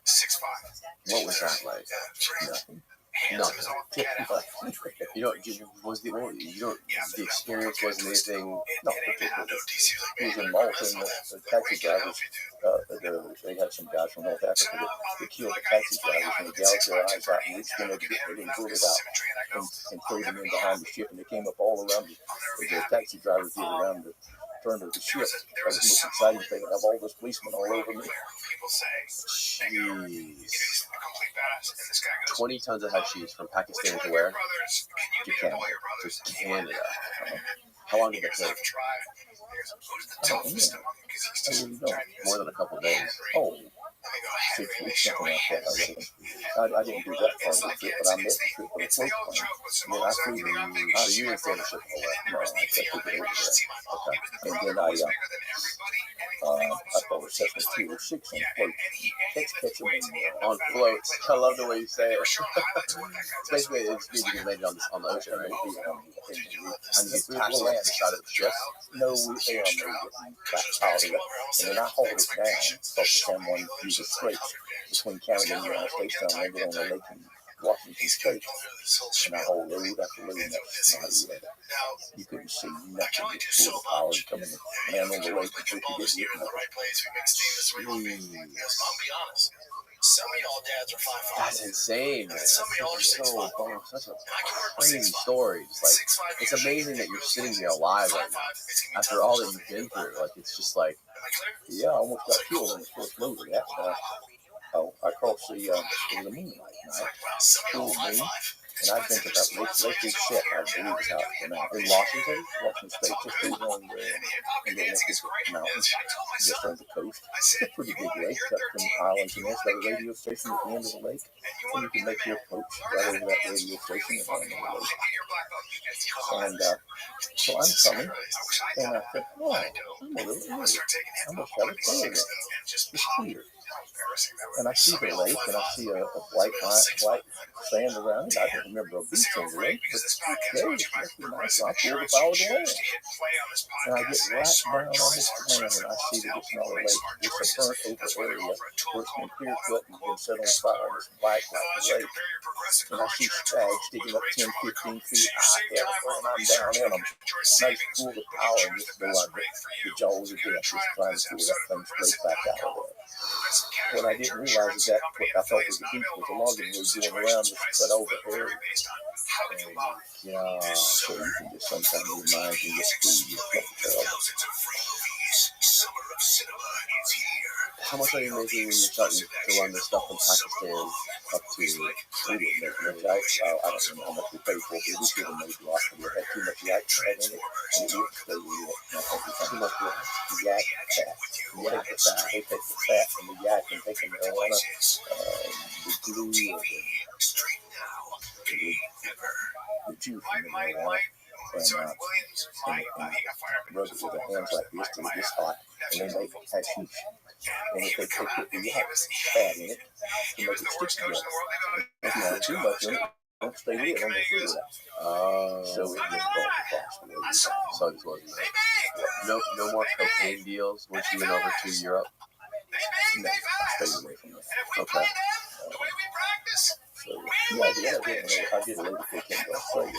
6'5". What was that like? Nothing. Hands of his own You know, the experience wasn't anything. No, he was in Malta, and the taxi drivers, they had some guys from North Africa that killed the taxi drivers, and they gouged their eyes out and reached in there to get them bullet out and threw them in behind the ship, and they came up all around the taxi drivers did around the turn of the ship. That was the most exciting thing. I have all those policemen all over me. Jeez. 20 tons of hashish from Pakistan to where? To Canada. To Canada. How long did that take? I don't know. More than a couple of days. Oh, 6 weeks, something like that. I didn't do that part of the trip, but I missed the trip for the first time. Then I flew to So you didn't stay on the ship the whole way? No, I took it over there. Okay. And then I thought it was Cessna 206 on float. Catch them On floats. I love the way you say it. It's basically, it's good to get landed on the ocean, right? And you get attached to the side of the ship. No, we get back out of it. And then I hold it down, so someone use a strait between Canada and the United States down there on the lake in Washington State. And I hold load after load next to you couldn't see nothing but full of power coming man on the lake until you get hit. Some of y'all dads are 5'5". That's insane, man. Some of y'all are 6'5". Such a crazy story. It's amazing that you're sitting here alive right now after all that you've been through. Like, it's just like, yeah, I almost got killed in the first load of that. I crossed the moonlight night, full moon, and I think about Lake Shep, I believe is how it's pronounced. in Washington? Washington State, just over on the mountains, just on the coast. It's a pretty big lake, cut from islands, and there's got a radio station at the end of the lake, and you can make your approach right over that radio station and on the lake. And so I'm coming, and I said, oh, I'm a little early. I must have a tail. It's clear. And I see the lake, and I see a white sand around it. I don't remember a beach on the lake, but there was nothing nice. So I pulled the power of the land. And I get right down on this land, and I see that it's not a lake. It's a burnt over area where it's been clear cut and been set on fire. It's black like the lake. And I see stags sticking up 10, 15 feet high, and I'm down in them. And I just pull the power and just go like the jaws of death, just trying to pull that thing straight back out of there. What I didn't realize is that what I thought was the beach was a logging road going around this cut over area. Yeah. So you can just sometimes your mind can just fool you. How much are you making when you're starting to run this stuff from Pakistan up to? We didn't make much. I don't know how much we paid for it. We should have made a lot. We had too much yak fat in it, and it wouldn't stay with it. Too much yak fat. They take the fat from the yak and take the marijuana, the glue, or the juice from the marijuana, and rub it with their hands like this till it gets hot, and then make hashish. And if they put the yak fat in it, to make it stick together. If you want too much in it, don't stay with it on the food. So it just brought the cost away. So it wasn't no more cocaine deals once you went over to Europe? No, stay away from that. Okay. So, yeah, I did a later cocaine to Australia.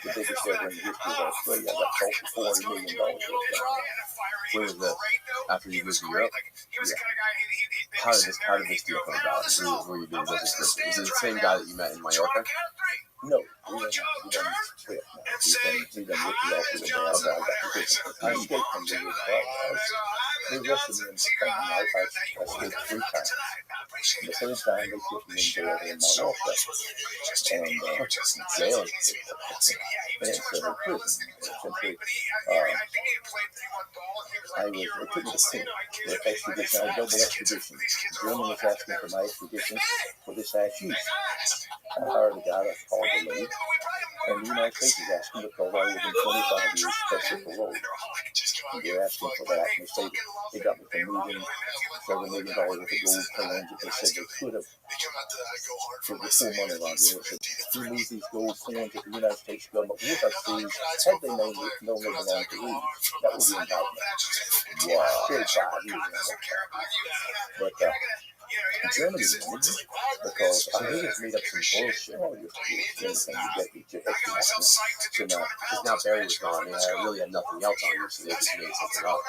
The biggest ever in the history of Australia. I got caught for $40 million. When was this? After you moved to Europe? Yeah. How did this deal come about? Were you doing business with? Was it the same guy that you met in Mallorca? No, we done split now. We done ripped it off with a bad guy. I escaped from the they arrested me in Spain. I escaped 3 times. The third time they put me in jail in Mallorca. And jail. And it's a prison. Essentially, they took me to court. The extradition, I double extradition. The German was asking for my extradition for this hashish. I hired a guy that's called the lead, and the United States is asking because I was in 25 years special parole. And they're asking for that, and they say they got me $1 million, $7 million worth of gold coins that they said they could have for before money laundering. They said, if you lose these gold coins that the United States government would have seized, had they known that no they belonged to we, that would be indictment. Wow. 35 years ago. But Germany wanted me because I just made up some bullshit. Oh, you're anything you get, you get extra. So now, Because now Barry was gone, and I really had nothing else on you, so they just made something up.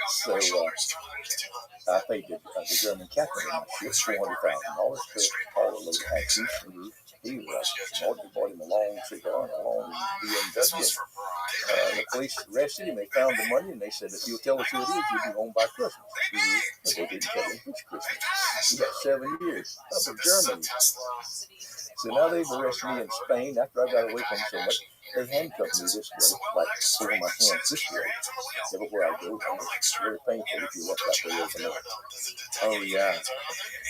So I paid the German captain on my ship $400,000 to call a little taxi. He bought him a long cigar and a long BMW. The police arrested him. They found the money, and they said, if you'll tell us who it is, you'll be home by Christmas. But they didn't tell him which Christmas. He got 7 years up in Germany. So now they've arrested me in Spain after I got away from them so much. They handcuffed me this way, like over my hands this way. Everywhere I go, it's very painful if you look that way overnight. Oh, yeah.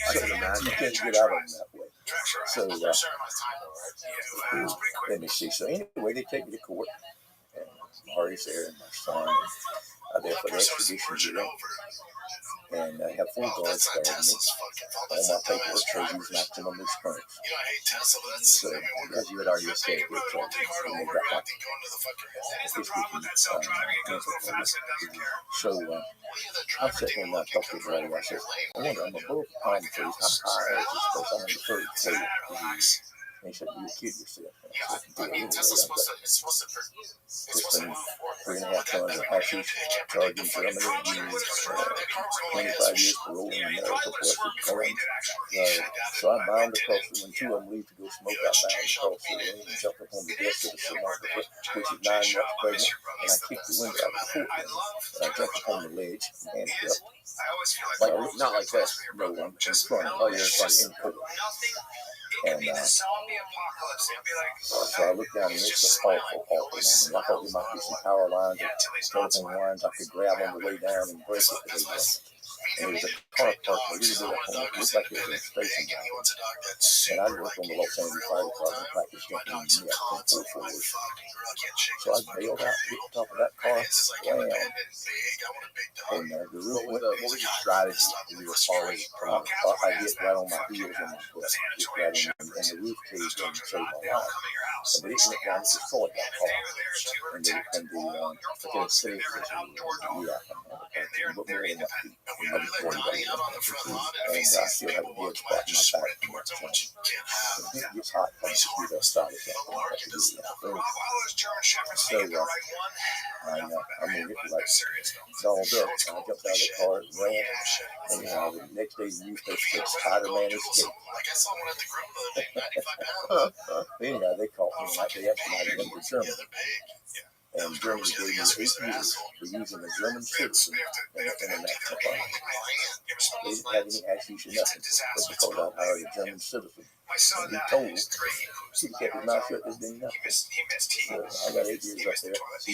I can imagine. You can't get out of them that way. So, let me see. So anyway, they take me to court, and Marty's there, and my son, and there for the extradition hearing. And I have 4 guards guarding me. All my paperwork shows he's maximum restraint. So, Because you had already escaped. and they got my So I'm sitting there and I talk to the lady. I said, I wonder, I'm above palm trees. How high is this place? I'm on the 3rd floor. And he said, you kid yourself. I said, yeah, just been 3.5 tons of hashish charged in Germany, 25 years parole in America, plus the crime. So I'm bound across the when 2 of them leave to go smoke, I'm bound across the room and jump up on the desk of the stenographer, which is 9 months pregnant, and I kick the window out of the courtroom. And I jump up on the ledge and handcuffed. Like, not like this. No, I'm in front. Oh, you're in front. In court. And so I looked down, and it's an awful moment. I thought there might be some power lines or telephone lines I could grab on the way down and break it. And there was a car parked a little bit up on it. It looked like it was a station wagon. And I worked on the Los Angeles Fire Department, practiced jumping in the net from 4 floors. So I bailed out, hit the top of that car, wham. And the roof What went. was your strategy when you were falling from I get right on my heels and my foot, just right in, and the roof caved in and saved my life. But it went down, it destroyed that car. And the city, yeah, but more than that, and I still have a dead spot in my back. It gets hot from the side of that. So, I mean, it was like dolled up. I jumped out of the car and ran. And the next day, the newspaper said Spider-Man escaped. Anyhow, they caught me like they extradited me to Germany. And Germany gave me 8 years for using a German citizen in an international crime. They didn't have any hashish or nothing, but because I hired a German citizen, and he told me, he kept his mouth shut, there's been nothing. So I got 8 years up there. So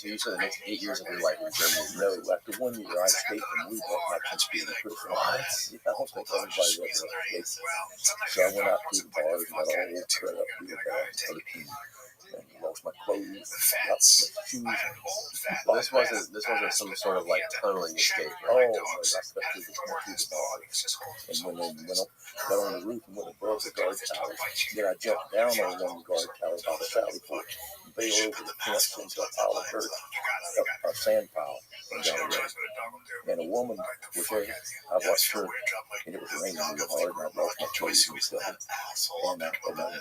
you said the next 8 years of your life in Germany. No, after 1 year, I escaped from Louisville, my country in prison. I don't think everybody ever escaped. So I went out to the bars and got all cut up through the bars, 13. And lost my clothes, got my shoes. This wasn't some sort of like tunneling escape. Oh, I stepped through the bars. And when they went up, got on the roof and went above the guard tower, then I jumped down on one of the guard towers out of Sally Port, bailed over the fence into a pile of dirt, a sand pile, and got away. And a woman was there. I watched her, and it was raining real hard, and I lost my clothes and stuff, and my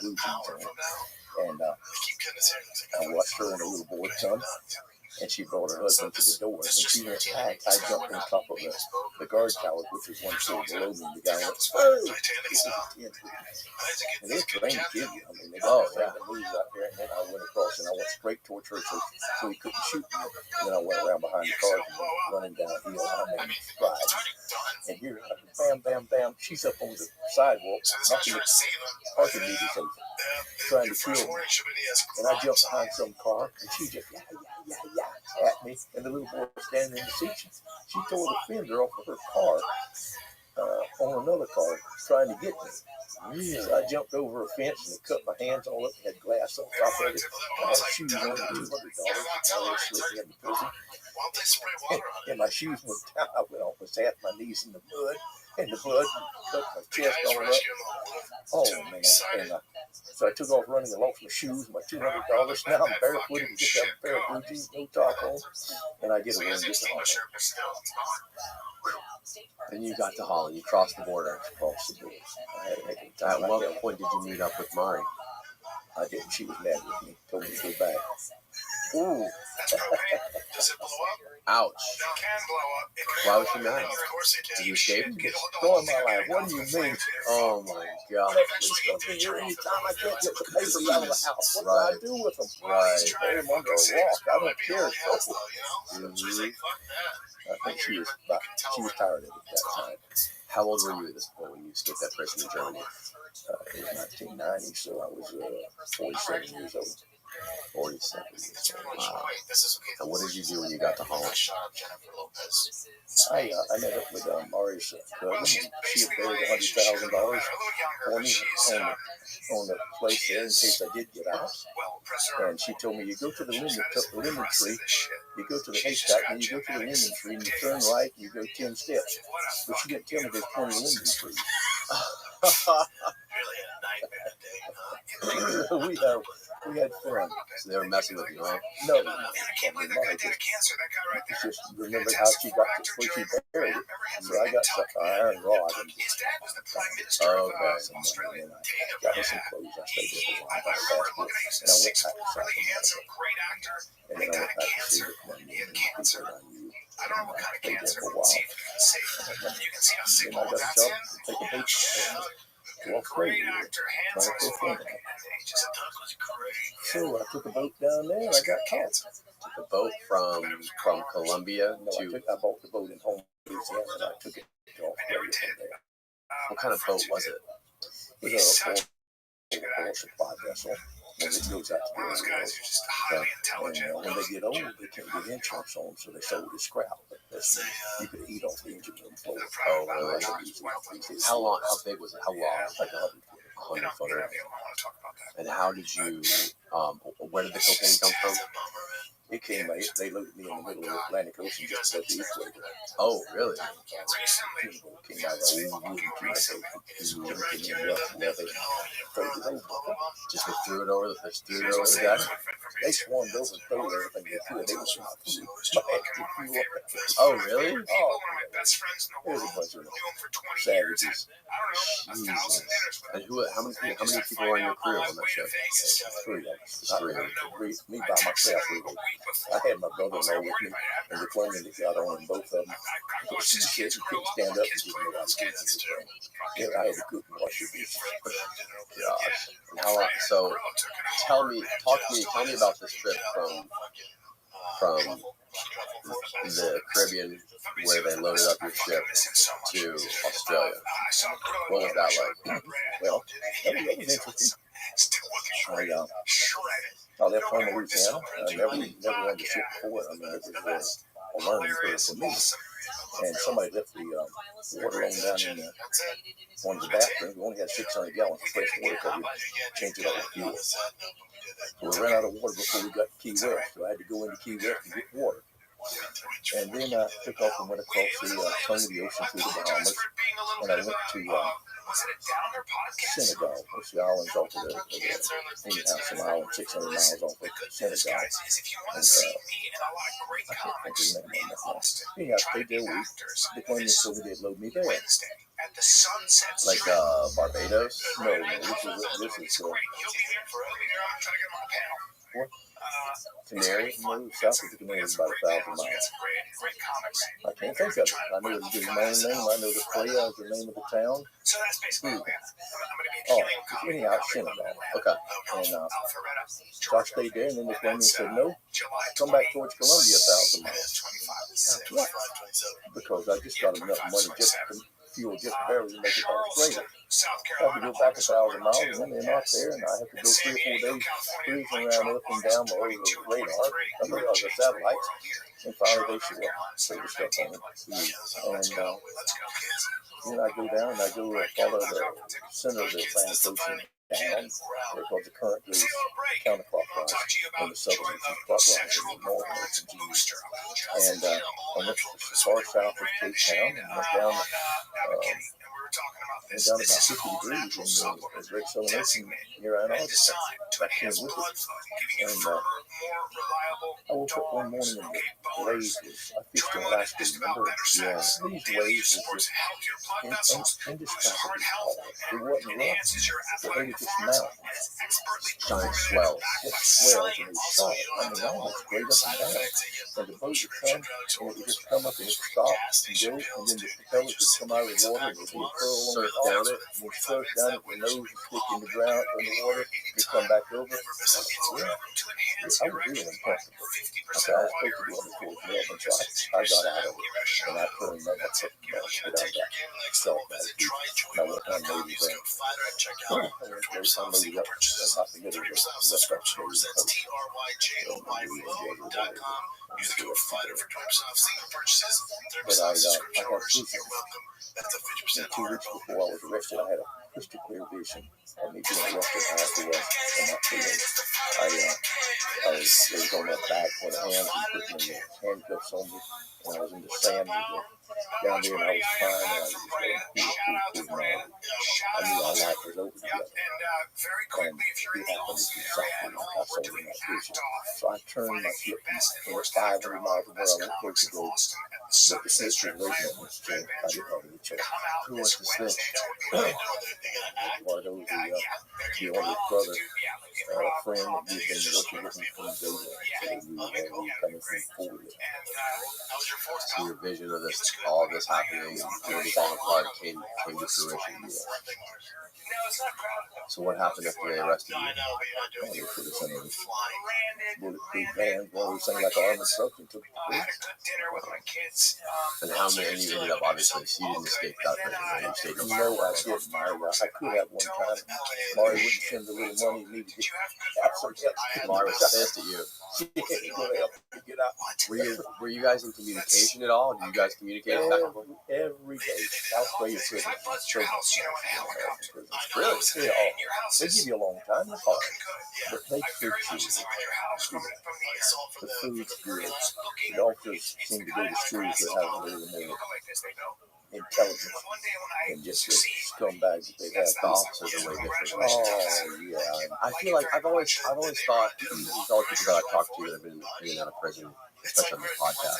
blue jeans on. And I watched her and a little boy come, and she brought her husband to the door. And when she went back, I jumped on top of the guard tower, which was one floor below me, and the guy went, oh! And it's rain to kill you. I mean, they got the moves out there, and then I went across, and I went straight towards her, so he couldn't shoot me. And then I went around behind the car, and running downhill, and I made strides. And here, bam, bam, bam, she's up on the sidewalk, knocking the parking meters over, trying to kill me. And I jumped behind some car, and she just, at me, and the little boy was standing in the seat. She tore the fender off of her car, on another car trying to get me. So I jumped over a fence and it cut my hands all up. Had glass on top of it. I had shoes on $200. I slipped me in the prison. And my shoes went down. I went off was half my knees in the mud, and the blood cut my chest all up. Oh man! And so I took off running and lost my shoes, my $200. Now I'm barefooted and just have a pair of blue jeans, no top on, and I get away and get to Holland. And you got to Holland. You crossed the border. Across the border. At what point did you meet up with Mari? I didn't. She was mad with me. Told me to go back. Ooh. Ouch. Why was she mad? Did you escape? Destroy my life. What do you mean? Oh my God. Here anytime I can't get the papers out of the house. What Right. do I do with them? Right. Put them under a rock. I don't care. Mhm. I think she was tired of it at that time. How old were you at this point when you escaped that prison in Germany? It was 1990, so I was 47 years old. 47 years old. Wow. And what did you do when you got to Holland? I met up with Mari's cousin. She had paid $100,000 for me on the place there in case I did get out. And she told me, you go to the lemon tree, you go to the haystack, and you go to the lemon tree, and you turn right, and you go 10 steps. But she didn't tell me there's 20 lemon trees. we had fun. So they were messing with you, huh? No, just remember how she got to where she buried it. So I got some iron rod and and I got her some clothes. I stayed there for a while. I got a passport, and I went back to South America. And then I went back to see the community and people that I knew. I don't know what kind of Stayed there cancer, for a but while. you can see how sick Then I all got a that's job in. to take a picture to Great Australia. actor, Trying handsome to as put fuck. fun out. Just was great. So I took a boat down there and I got caught. Took a boat from Colombia No, to... I bought the boat in home, Louisiana, and I took it to Australia from there. What kind of boat was it? It was a oil supply vessel. When it goes out to the Those guys are just oil. highly And intelligent. when they get old, they can't get insurance on them, so they sold the scrap. But you could eat off the engine room floor. Oh, really? How long? How big was it? How long? Like 100 feet. 100 foot. I want to talk about that. And how did you? Where did the cocaine come from? It came, they loaded me in the middle of the Atlantic Ocean just above the equator. Oh, really? It came out of old wooden plantation. Just they threw it over the deck? They swarmed over and stole everything they could. They was not food. Oh, really? Oh, there's a bunch of savages. Jesus. And how many people were on your crew on that ship? Three of us. Just three. Me by myself. Really. I had my brother-in-law with me, and the Colombian that got on them, both of them. She said she couldn't stand up and didn't know how to do anything. Yeah, I had to cook and wash your dishes. Gosh. And how long? So, tell me about this trip from the Caribbean, where they loaded up your ship, to Australia. What was that like? Well, that was interesting. I left home in Louisiana. I never on the ship before. I mean, it was a learning curve for me. And somebody left the water line down in one of the bathrooms. We only had 600 gallons of fresh water because we changed it all to fuel. So we ran out of water before we got to Key West, so I had to go into Key West and get water. And then I took off and went across the tongue of the ocean through the Bahamas, and I went to Senegal, which the islands off of some island 600 miles off of Senegal. And I can't think of the name of it. Anyhow, I stayed there a week. The Colombians told me they'd load me there. Like Barbados? No, this is what? Canary? No, south of the Canary is about 1,000 miles. I can't think of it. I know the main name. I know the playa is the name of the town. Oh, anyhow, Senegal. Okay. And so I stayed there, and then the Colombian said, no, come back towards Colombia 1,000 miles. What? Because I just got enough money just to fuel just barely to make it to Australia. I have to go back 1,000 miles, and then they're not there, and I have to go 3 or 4 days cruising around up and down below the radar, under the satellites, and finally they show up, so the stuff on it. And Then I go down and I go follow the center of the plantation down. Because the current goes counterclockwise and the southern is clockwise and the north is and I went as far south as Cape Town and went down about 50 degrees in the Great Southern Ocean near Antarctica. I came with it. And I woke up one morning and the waves was, I fished in Alaska, remember? Yeah. These waves were just indescribably tall. It wasn't rough, but they were just mountains. Giant swells. Just swells, and it was sharp. I mean, almost straight up and down. And the boat would come, and it would just come up and it would stop and go, and then the propellers would come out of the water, and it would curl Surf down it. and would surf down it, the nose would stick in the ground, in the water, it'd come back over. Yeah. I was real uncomfortable. Okay, I was supposed to be on the fourth level, so I got out of it, and I couldn't remember what I got felt bad. And I went down Navy Bank. I went down Navy up, I forget it was West Coast Navy Coast. Use the code FIGHTER for 20% off single purchases. But I had vision. And 2 weeks before I was arrested, I had a crystal clear vision of me being arrested after that, and not feeling. I was on my back with hands and putting the handcuffs on me, and I was in the sand down there, and I was crying, and I was just going, I knew our life was over together. And it happened exactly like I saw in that vision. So I turned my ship and went 500 miles from where I was supposed to go. But the snitch was waiting on me, so I didn't have any choice. Who was the snitch? Eduardo, the older brother, friend that we've been working with him from day one. So we were coming from Florida. So your vision of this, all this happening, and this all apart came to fruition. Yeah. So what happened after they arrested you? Oh, they put us in those bulletproof vans, one of those things like armored trucks, and took the police. And how many? And you ended up obviously, so you didn't escape that prison, right? You stayed in No, I didn't, Mario. I could have one time. Mario wouldn't send the little money he needed to have some help. Mario was pissed at you. Get out. Were you guys in communication at all? Did you guys communicate back and forth? Every day. Australia prison. Really? Yeah, they give you a long time to talk, but they treat you. The food's good. The doctors seem to go to schools that have a little more intelligence than just the scumbags that they have. The officers are way different. Oh, yeah. I feel like I've always thought, these all the people that I've talked to that have been in and out of prison, especially on this podcast,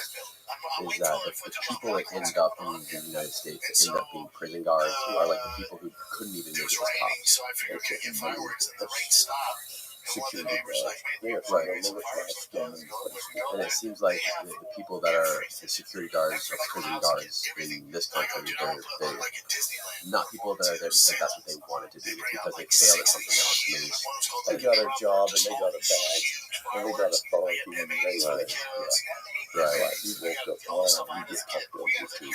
is that the people that end up in the United States that end up being prison guards are like the people who couldn't even make it as cops. Security guards. They are Right. right. And it seems like the people that are the security guards or prison guards in this country, they're not people that are there because that's what they wanted to do, it's because they failed at something else. Maybe. They got a job and they got a badge and they got authority and they right. You woke up wrong, you get talked over to.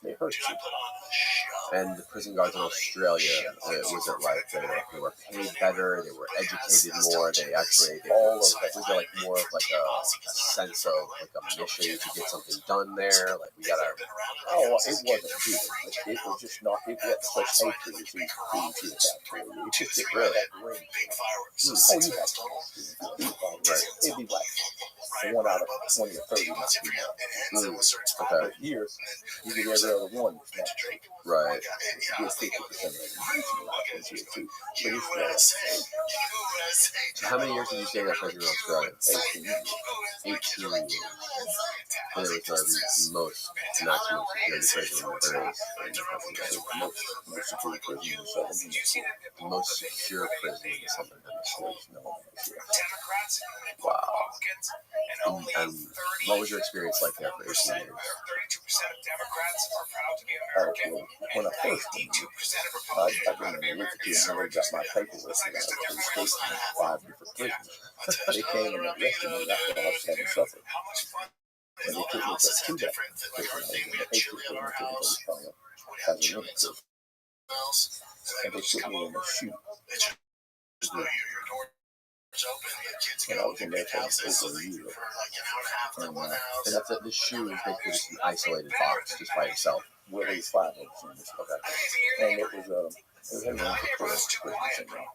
They hurt you. And the prison guards in Australia, was it like they were paid better, they were educated more, they all of that, was there like more of like a sense of like a mission to get something done there? Like we gotta. Oh, it wasn't good. It was just not. It wasn't such hatred as you feel about it. It just didn't really that ring. Oh, you have to. Right. It'd be like 1 out of 20 or 30 not too much. Okay. But here, you get every other one. Right. You get 50% of it. But it's So how many years did you stay in that prison in Australia? 18 years. 18 years. And it was the most maximum security prison there is in the country. Most security prison in Southern Hemisphere. The most secure prison in the Southern Hemisphere. No, Wow. And what was your experience like there for 18 years? When I first went, I've been in the Institute and I got my paperwork and I was stationed in 5 different prisons. They came and arrested me after I was having suffered. And they took me to that prison. And they took me to and they put me in a chute. And I was in there for over a year. And that's it. The shoe is basically just an isolated box just by itself. Well, there was 5 of us in this. Okay. And it was we had room for 12 Christmas in there.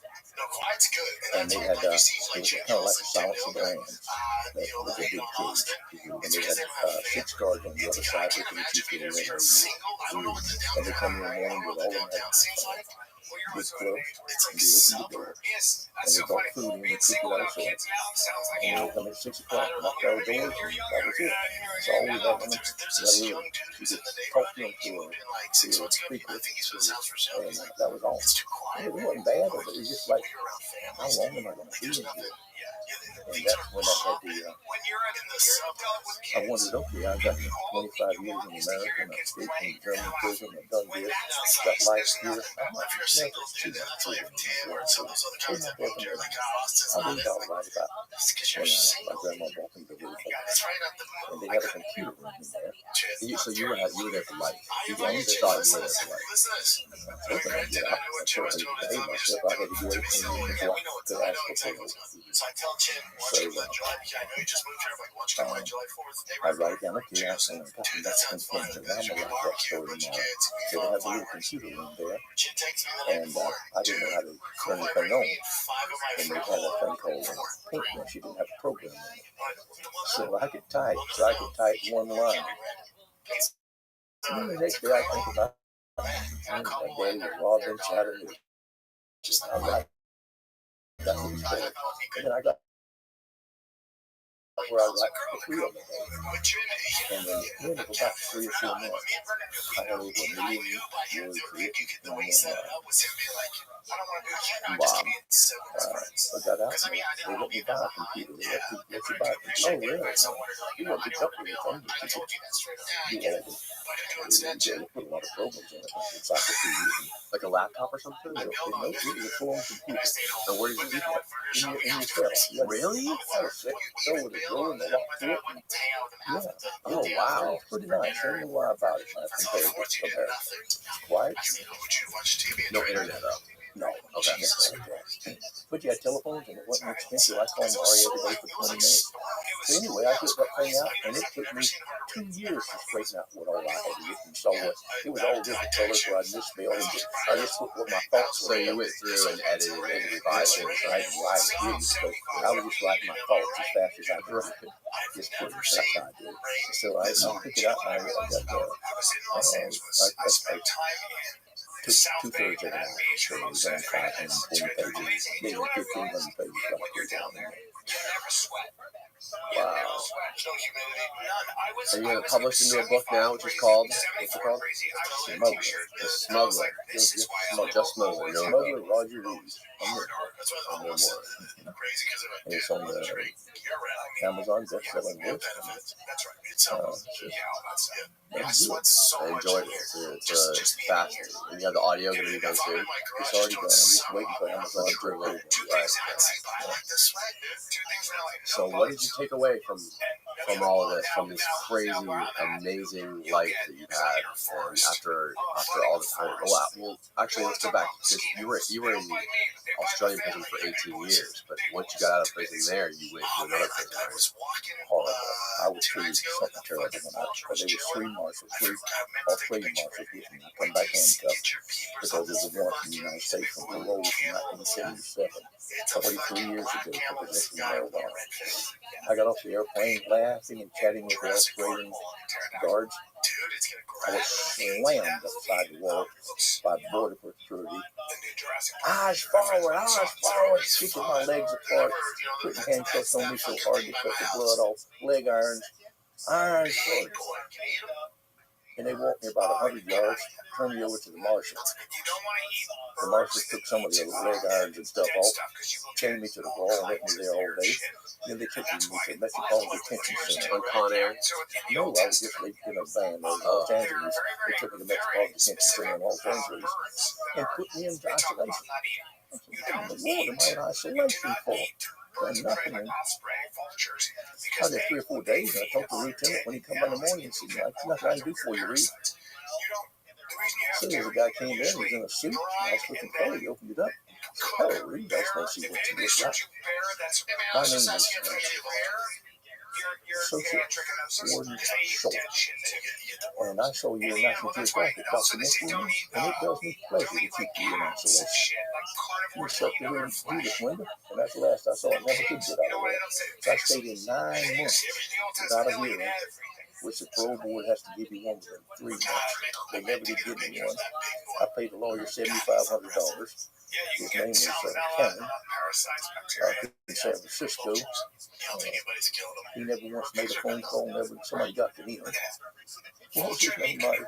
And they had it was kind of like a Silence of the Lambs. That was a big cage. And they had 6 guards on the other side with the chief of the ring. And they come in the morning with all of them had big clubs, and they opened the door, and they brought food in, they cooked it ourselves, and they would come at 6 o'clock, knocked our doors, and that was it. That's all we had. I mean, you could talk to them to speak with, and that was all. It wasn't bad, but it was just like, how long am I going to be in here? And that's when I had the, I wondered, okay, I've got 25 years in America, and I escaped from German prison, I've done this, got life here. I'm not never too much freedom in the world, so I read all right about when my grandma brought me to Louisville, and they had a computer room in there. So you were there for life. You only thought you were there for life. I was hoping I'd get out. I told her to behave myself. I had to do everything before I could ask for parole. So I write it down. Okay, I said, that's contingent. I'm going to write that story tomorrow. So they have a little computer room there, and I didn't know how to turn anything on. And they had a thing called Paintbrush. You didn't have a program in it. So I could type. So I could type one line. And the next day I think about my day with Robin Chatterley. I'm like, that's what it's called. And then I got where I was like, the 3 of them. And then at the end of about 3 or 4 months, I had over 1 million words written in one line. Bob, I got out and they let me buy a computer. They let you buy a computer. Oh, really? You want to pick up with your phone, but you could do all this. They put a lot of programs in it, like encyclopedia. Like a laptop or something? No, it was a full-on computer. And where did you do that? In your cell. Really? I was sick. So with a door and a lock to it. Yeah. Oh, wow. It's pretty nice. I don't know why about it. I compared it to America. It's quiet. No internet, though. No. Okay. But you had telephones and it wasn't expensive. I called Mario every day for 20 minutes. So anyway, I took that thing out and it took me 2 years to straighten out what all I had written. So it was all different colors where I misspelled and I just put what my thoughts were. So you went through and edited and revised it. I didn't write it really because I was just writing my thoughts as fast as I could. Just put it. That's how I did it. So I took it out and I got took 2/3 of it out. So it was on 540 pages, maybe 1,500 pages. Wow. Are you going to publish into a book now, which is called, what's it called? Smuggler. The Smuggler. Just Smuggler. No, Smuggler Roger Reed. I'm no more. And it's on the Amazon best-selling list. I enjoyed it. It's fascinating. And you have the audio going to be done too? It's already done. I'm just waiting for Amazon to approve it. Right. So what did you take away from all of this, from this crazy, amazing life that you had, and after all the time? Well, actually, let's go back, because you were in the Australian prison for 18 years, but once you got out of prison there, you went to another prison. Horrible. I was treated something terrible when I was there. There were 3 marshals, Australian marshals with me. I come back handcuffed because there was a warrant in the United States from parole from 1977, 43 years ago for possession of marijuana. I got off the airplane laughing and chatting with the Australian guards. I was slammed upside the wall by border security. Eyes forward, kicking my legs apart, putting handcuffs on me so hard to cut the blood off, leg irons, eyes forward. And they walked me about 100 yards, turned me over to the marshals. The marshals took some of the leg irons and stuff off, chained me to the wall, and left me there all day. Then they took me to Metropolitan Detention Center. On Con Air? No, I was just in a van in Los Angeles. They took me to Metropolitan Detention Center in Los Angeles and put me into isolation. I said, what in the world am I in isolation for? And nothing. I was there 3 or 4 days, and I told the lieutenant when he come by in the morning, he said, there's nothing I can do for you, Reed. So the guy came in, he was in a suit, nice looking fellow, he opened it up. Hello, Reed, I was going to see what you look like. My name is associate warden short. And I saw your National Geographic documentary, and it does me pleasure to keep you in isolation. You shut the Judith window, and that's the last I saw. It never did get out of there. So I stayed in 9 months without a hearing, which the parole board has to give you one within 3 months. They never did give me one. I paid the lawyer $7,500. His name is Cameron, in San Francisco. He never once made a phone call, never somebody got to him. What was his name, Mike?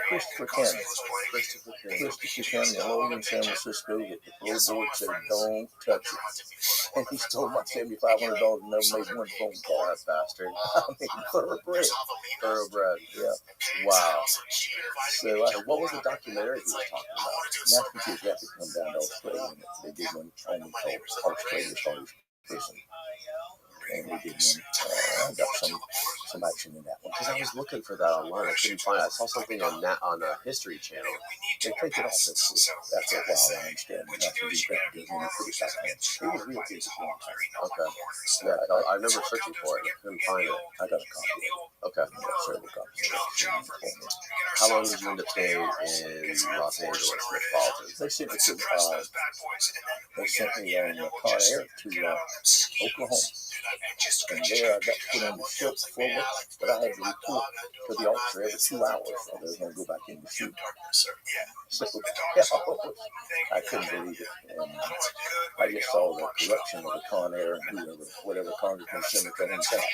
Christopher Cameron. Christopher Cameron, a lawyer in San Francisco, that the parole board said, don't touch it. And he stole my $7,500 and never made one phone call. That bastard. I mean, thoroughbred. Thoroughbred. Yeah. Wow. So And what was the documentary he was talking about? National Geographic come down to Australia, and they did one only called Australia Started Prison. And we did one. I got some action in that one. Because I was looking for that online. I couldn't find it. I saw something on a History Channel. They take it off after a while, I understand. National Geographic doesn't even put it back on. It was real good. Okay. Yeah, I remember searching for it. I couldn't find it. I got a copy of it. Okay. I got several copies of it. How long did you end up staying in Los Angeles metropolitan? They sent me to Con Air to Oklahoma. And there I got put on the ship forward, but I had to report to the officer every 2 hours, or they were going to go back in the chute. So, yeah, I couldn't believe it. And I just saw the corruption of the Con Air and whatever Congressman Senator and that.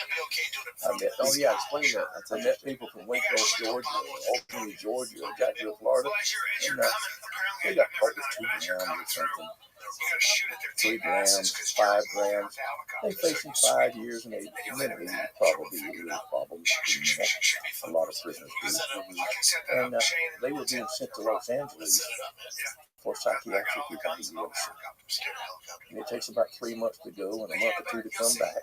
Explain that. I met people from Waycross, Georgia, Albany, Georgia, Jacksonville, Florida, and they got caught with 2 grams or something. 3 grams, 5 grams. They facing 5 years and 8 minutes. Probably a real problem. A lot of prisoners do. And they were being sent to Los Angeles for psychiatric evaluation. And it takes about 3 months to go and a month or 2 to come back.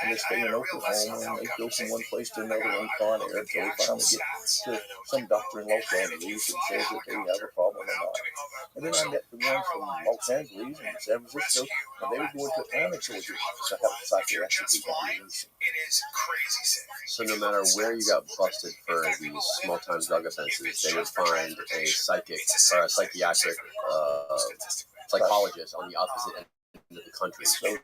And they stay in Oklahoma, and they go from one place to another on Con Air until they finally get to some doctor in Los Angeles and says that they have a problem or not. And then I met the one from Los Angeles and San Francisco, and they were going to Atlanta, Georgia to have a psychiatric evaluation. So no matter where you got busted for these small-time drug offenses, they would find a psychic or a psychiatric psychologist on the opposite end of the country. So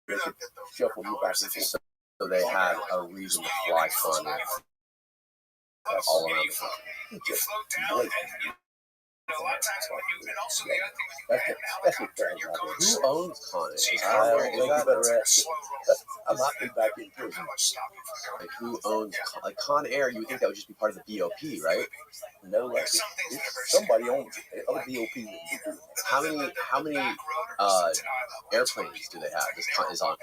they could shuffle you back and forth. So they had a reason to fly Con Air all around the country. It's just blatant. That's what Who owns Con Air? I might be back in prison. Like who owns Con Air? You would think that would just be part of the BOP, right? No, somebody owns it. Other BOP wouldn't be doing it. How many airplanes do they have? I saw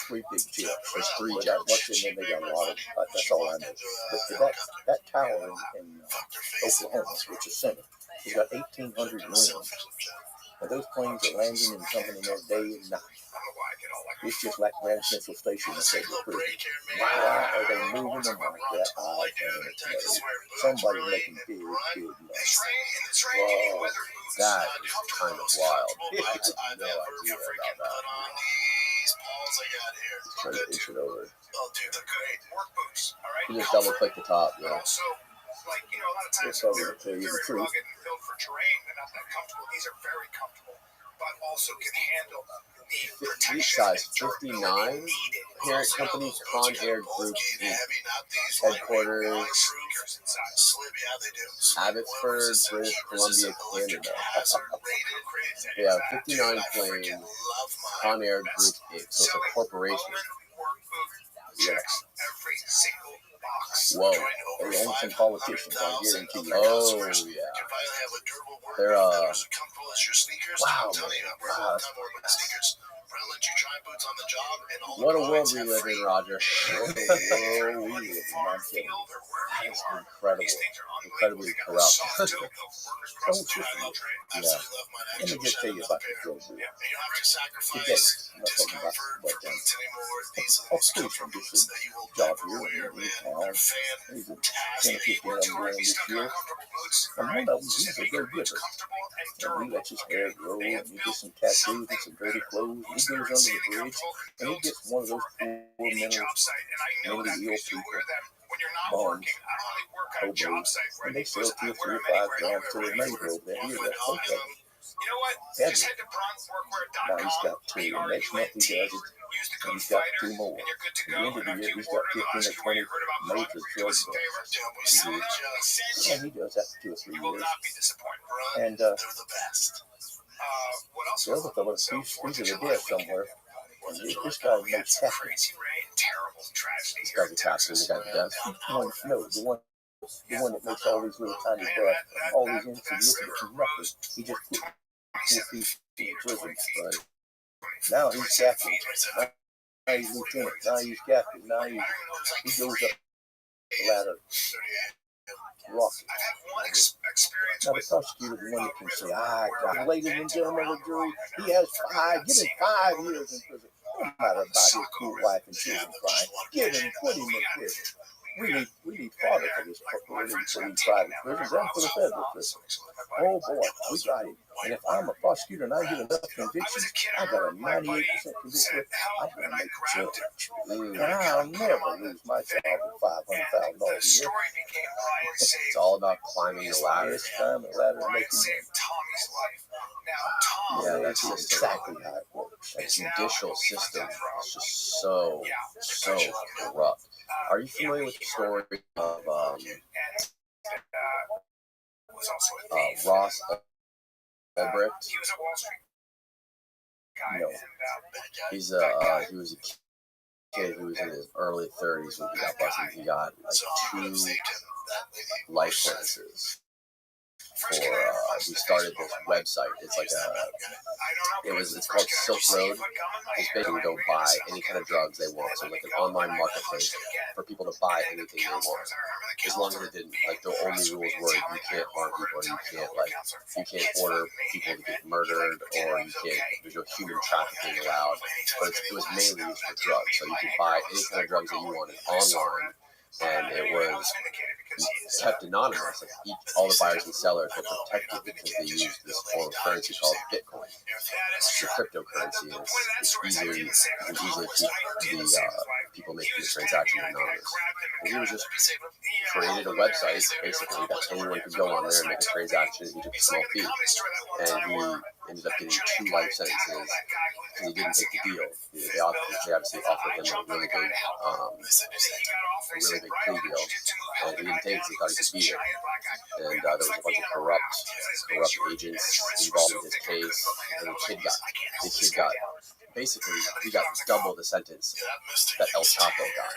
3 big jets. There's 3 jets, and then they got a lot of. That's all I know. But that tower in Oklahoma, which is center, has got 1,800 rooms. And those planes are landing and coming in there day and night. It's just like Grand Central Station in Federal Prison. Why are they moving them like that? I can't know. Somebody making big money. Whoa, that is kind of wild. I had no idea about that. They should over. You just double click the top, yeah. Like, you know, a lot of times It's over they're to you the very truth. rugged and built for terrain. They're not that comfortable. These are very comfortable, but also can handle the protection These guys, and durability 59 needed. parent company, Con Air Group Inc. Headquarters, Abbotsford, British Columbia, Canada. Yeah, 59 planes, Con Air Group Inc. So it's a corporation. Yes. Every single box. Whoa. They own some politicians, I guarantee you. Oh, yeah. They're, wow. What a world we live in, Roger. We live in, I'm telling you. is incredibly corrupt. Whole system. Yeah. Let me just tell you about the drug war. Today, I'm not talking about what I'll see from this job here in the town. There's 10 or 15 of them going this year. And one of them, he's a go-getter. And he lets his hair grow, and he gets some tattoos and some dirty clothes, and he goes under the bridge, and he gets one of those poor mentally ill people, bums, hobos, and they sell 2 or 3 or 5 grams to their neighbor over there. Here's that whole thing. You know what? Just head to Now he's got 2, and next month he does it, and he's got 2 more. At the end of the year, he's got 15 or 20 major drug deals. And he does that for 2 or 3 years. And the other fellow, he's in a death somewhere. And this guy makes captain. This guy's a captain. The guy death. The one that makes all these little tiny deaths, all these insignificant nothing. He just put 4 feet in prison. Right. Now he's captain. Now he's lieutenant. Now he's captain. Now he goes up the ladder. Rocket. Now the prosecutor, the one that can say, God, ladies and gentlemen of the jury, he has 5, give him 5 years in prison. No matter about his cool wife and children crying. Give him 20 in prison. We need fodder for these private prisons and for the federal prisons. Oh boy, we got him. And if I'm a prosecutor and I get enough convictions, I got a 98% conviction, I'm going to make a judge. And I'll never lose my job at $500,000 a year. It's all about climbing the ladder. Yes, climbing the ladder and making Yeah, that's exactly how it works. The judicial system is just so corrupt. Are you familiar with the story of Ross Ulbricht? No. He was a kid who was in his early 30s when he got busted. He got like 2 life sentences for he started this website. It's like it's called Silk Road. It's basically go buy any kind of drugs they want. So like an online marketplace for people to buy anything they want. As long as it didn't, like the only rules were you can't harm people, you can't order people to get murdered, or there's no human trafficking allowed. But it was mainly used for drugs. So you could buy any kind of drugs that you wanted online, and it was kept anonymous. Like all the buyers and sellers were protected because they used this form of currency called Bitcoin. It's a cryptocurrency, and it's easier. You can easily keep the people making the transaction anonymous. And he was just created a website basically that anyone could go on there and make a transaction. He took a small fee, and he ended up getting 2 life sentences because he didn't take the deal. They obviously offered him a really big plea deal, and he didn't take it. He thought he could beat it. And there was a bunch of corrupt agents involved in his case, and the kid got basically he got double the sentence that El Chapo got.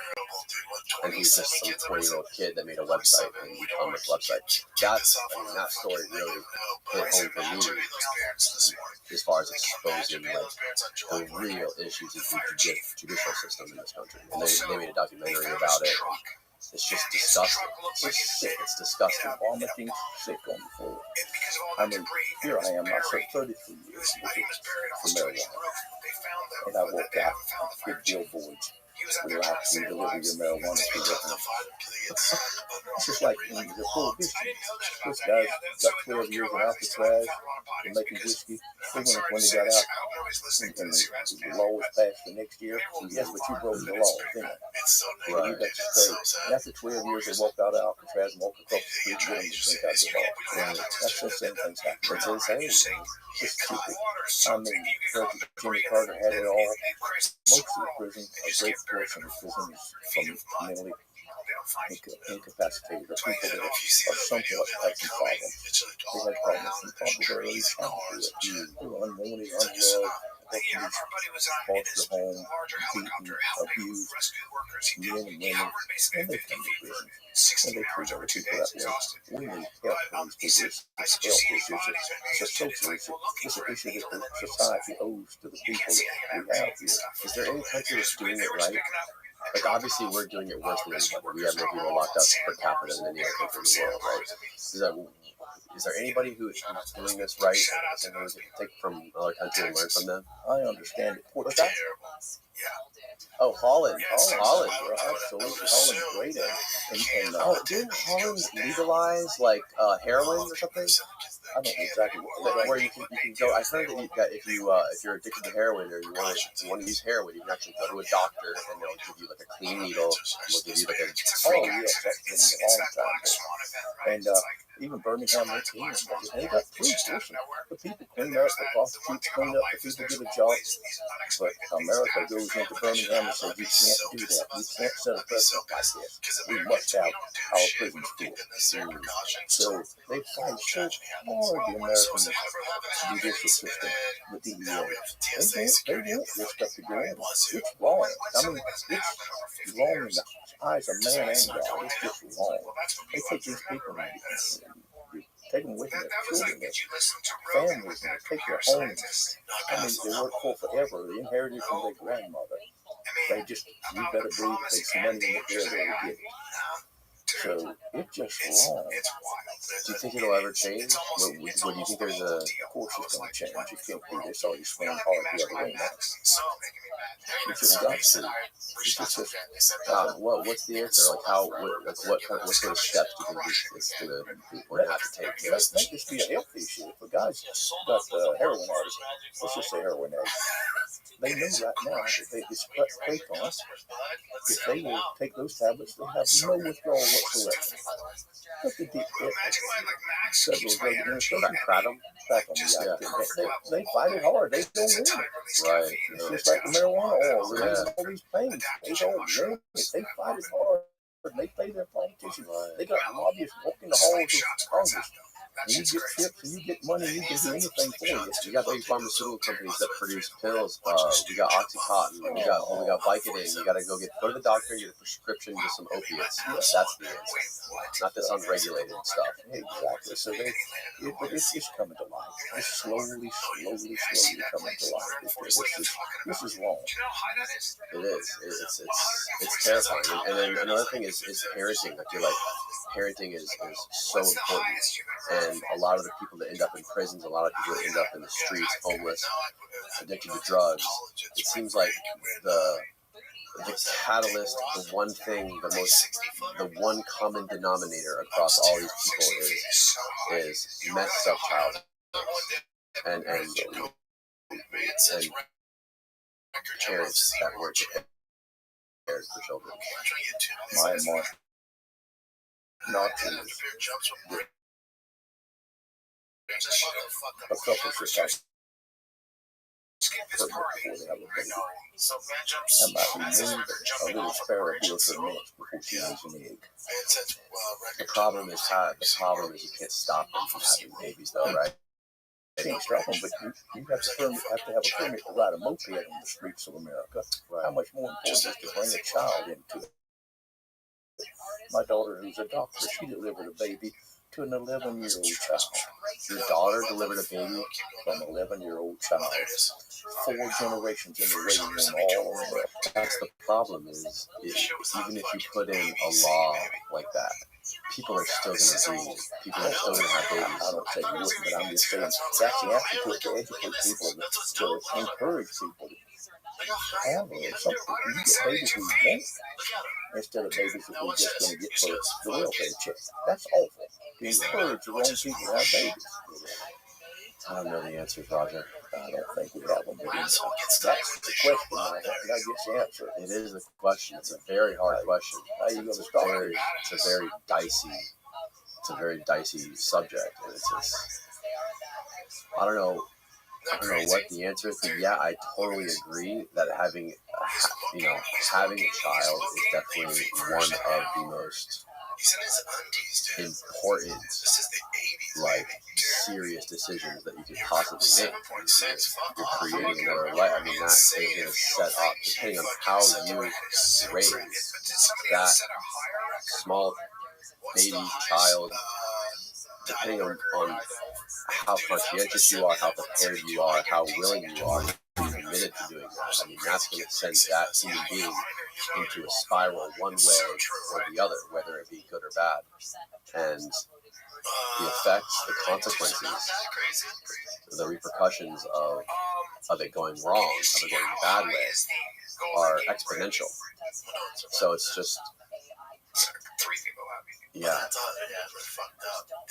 And he's just some 20-year-old kid that made a website and become this website. That story really hit home for me as far as exposing like the real issues of the judicial system in this country. And they made a documentary about it. It's just disgusting. It's just sick. It's disgusting. Vomiting sick on the floor. I mean, here I am, I served 33 years for marijuana. And I worked out with billboards. Relax and deliver your marijuana to your It's just like when you're full of whiskey. This guy's got 12 years in Alcatraz for making whiskey. When they got out and the law was passed the next year, yes, but you broke the law, didn't you? Right. You got straight. And after 12 years, they walked out of Alcatraz and walked across the street and drink out the bar. Right. That's the same thing's happening. It's insane. It's stupid. I mean, President Jimmy Carter had it all. Most of the prison, a great portion of prison is from mentally incapacitated or people that are somewhat have some problems. They had problems from their early childhood. They were unwanted, unloved, foster home, beaten, abused, men and women, and they come to prison. And they treat other people that way. We need help for these people. It's a health issue. It's a social issue. It's an issue that the society owes to the people that we have here. Is there any country that's doing it right? like obviously we're doing it worse than anybody. We have more people locked up per capita than any other country in the world, right? Is there anybody who is doing this right and who can take from another country and learn from them? I understand it. Portugal. Oh, Holland. Holland. Absolutely. Holland's great at it. And Didn't Holland legalize like heroin or something? I don't know exactly what Where you can go. I heard that if you're addicted to heroin or you want to use heroin, you can actually go to a doctor and they'll give you like a clean needle. And they'll give you like a oh yes, that's been a long time. And even Birmingham, they got police. Listen, the people clean up, the prostitutes clean up, the people get a job. But America goes into Birmingham and says, you can't do that. You can't set a precedent like this. We must have our prisons full. So they fight so hard, the American judicial system, the DEA. They want this stuff to go in. It's wrong. I mean, it's wrong in the eyes of man and God. It's just wrong. They take these people and take them away from their children, their families, and they take their homes. I mean, they work for forever. They inherited from their grandmother. They just, you better believe if they see money in it, they're going to get it. So it's just wrong. Do you think it'll ever change? What do you think there's a... Of course it's going to change. You can't do this all you swing hard the other way now. It's just got to. It's just, what's the answer? Like how? What sort of steps do you think we're going to have to take? That may just be a health issue. If a guy's got heroin addict, let's just say heroin addict, they know right now that they just cut on. If they will take those tablets, they have no withdrawal whatsoever. But the deep federal drug administration crack them. They fight it hard. They don't win it. Right. It's just like the marijuana oil. All these things. They don't win it. They fight it hard. They pay their politicians. They got lobbyists walking the halls of Congress. And you get tips and you get money and you can do anything for you. We got big pharmaceutical companies that produce pills. We got OxyContin. We got Vicodin. You got to go to the doctor and get a prescription to some opiates. That's the answer. Not this unregulated stuff. Exactly. So it's coming to life. It's slowly coming to life. This is wrong. It is. It's terrifying. And then another thing is parenting. I feel like parenting is so important. And a lot of the people that end up in prisons, a lot of people that end up in the streets, homeless, addicted to drugs, it seems like the catalyst, the one common denominator across all these people is messed up childhood and parents that weren't prepared for children. My mom, not a couple of sisters before they have a baby. That might be a little sparrow built for minutes before she lays an egg. The problem is you can't stop them from having babies, though, right? You can't stop them, but you have to have a permit to ride a moped on the streets of America. Right. How much more important is to bring a child into it? My daughter, who's a doctor, she delivered a baby to an 11-year-old child. Your daughter delivered a baby from an 11-year-old child. 4 generations in the waiting room all over. That's the problem is even if you put in a law like that, people are still going to breed. People are still going to have babies. I don't say you wouldn't, but I'm just saying that's the answer to it, to educate people, to encourage people to have something. You get babies who want instead of babies that we're just going to get for the welfare check. That's awful. To encourage the wrong people to have babies. I don't know the answers, Roger. I don't think we have them. That's the question. I guess the answer. It is the question. It's a very hard question. How you going to start? It's a very dicey subject. And it's just, I don't know what the answer is, but yeah, I totally agree that having a child is definitely one of the most important, serious decisions that you could possibly make. You're creating another life. I mean, that is going to set up, depending on how you raise that small baby child, depending on how conscientious you are, how prepared you are, how willing you are to committed to doing that. I mean, that's going to send that human being into a spiral one way or the other, whether it be good or bad. And the effects, the consequences, the repercussions of it going wrong, of it going the bad way, are exponential. So it's just, yeah.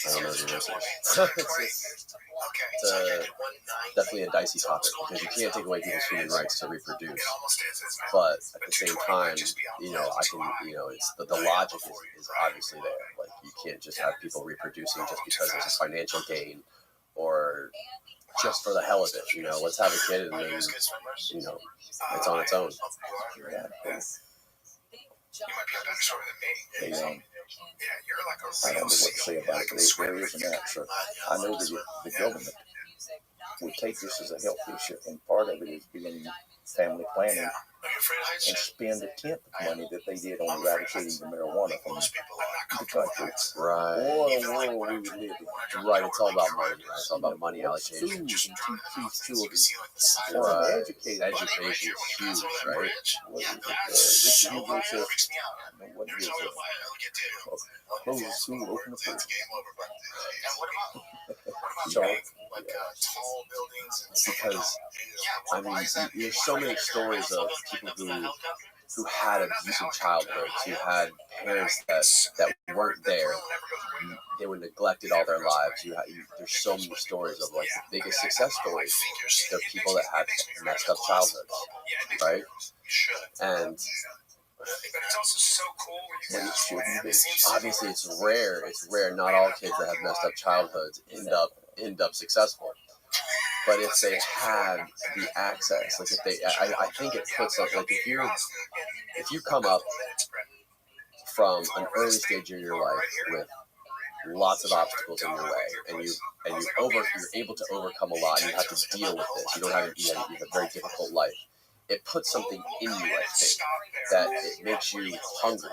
I don't know the answer. It's definitely a dicey topic because you can't take away people's human rights to reproduce. But at the same time, it's the logic is obviously there. Like, you can't just have people reproducing just because there's a financial gain or just for the hell of it. Let's have a kid and then, it's on its own. Yeah. You might be a better story than me. You're like a I don't know what to say about it, but there is an answer. I know that the government would take this as a health issue, and part of it is being family planning and spend a tenth of money that they did on eradicating the marijuana from the country. Right. What a world we would live in. Right, it's all about money, right? It's all about money allocation. Schools and teach these children. Right. Education. Education is huge, right? What is it? This Hugo says, I don't know what it is. Close the school, open the pool. So, because, I mean, there's so many stories of people who had abusive childhoods, who had parents that weren't there. They were neglected all their lives. There's so many stories of, like, the biggest success stories. They're people that had messed up childhoods, right? And obviously it's rare. It's rare. Not all kids that have messed up childhoods end up successful. But if they had the access, like I think it puts up, like, if you come up from an early stage in your life with lots of obstacles in your way, and you're able to overcome a lot, and you have to deal with this. You have a very difficult life. It puts something in you, I think, that it makes you hungry,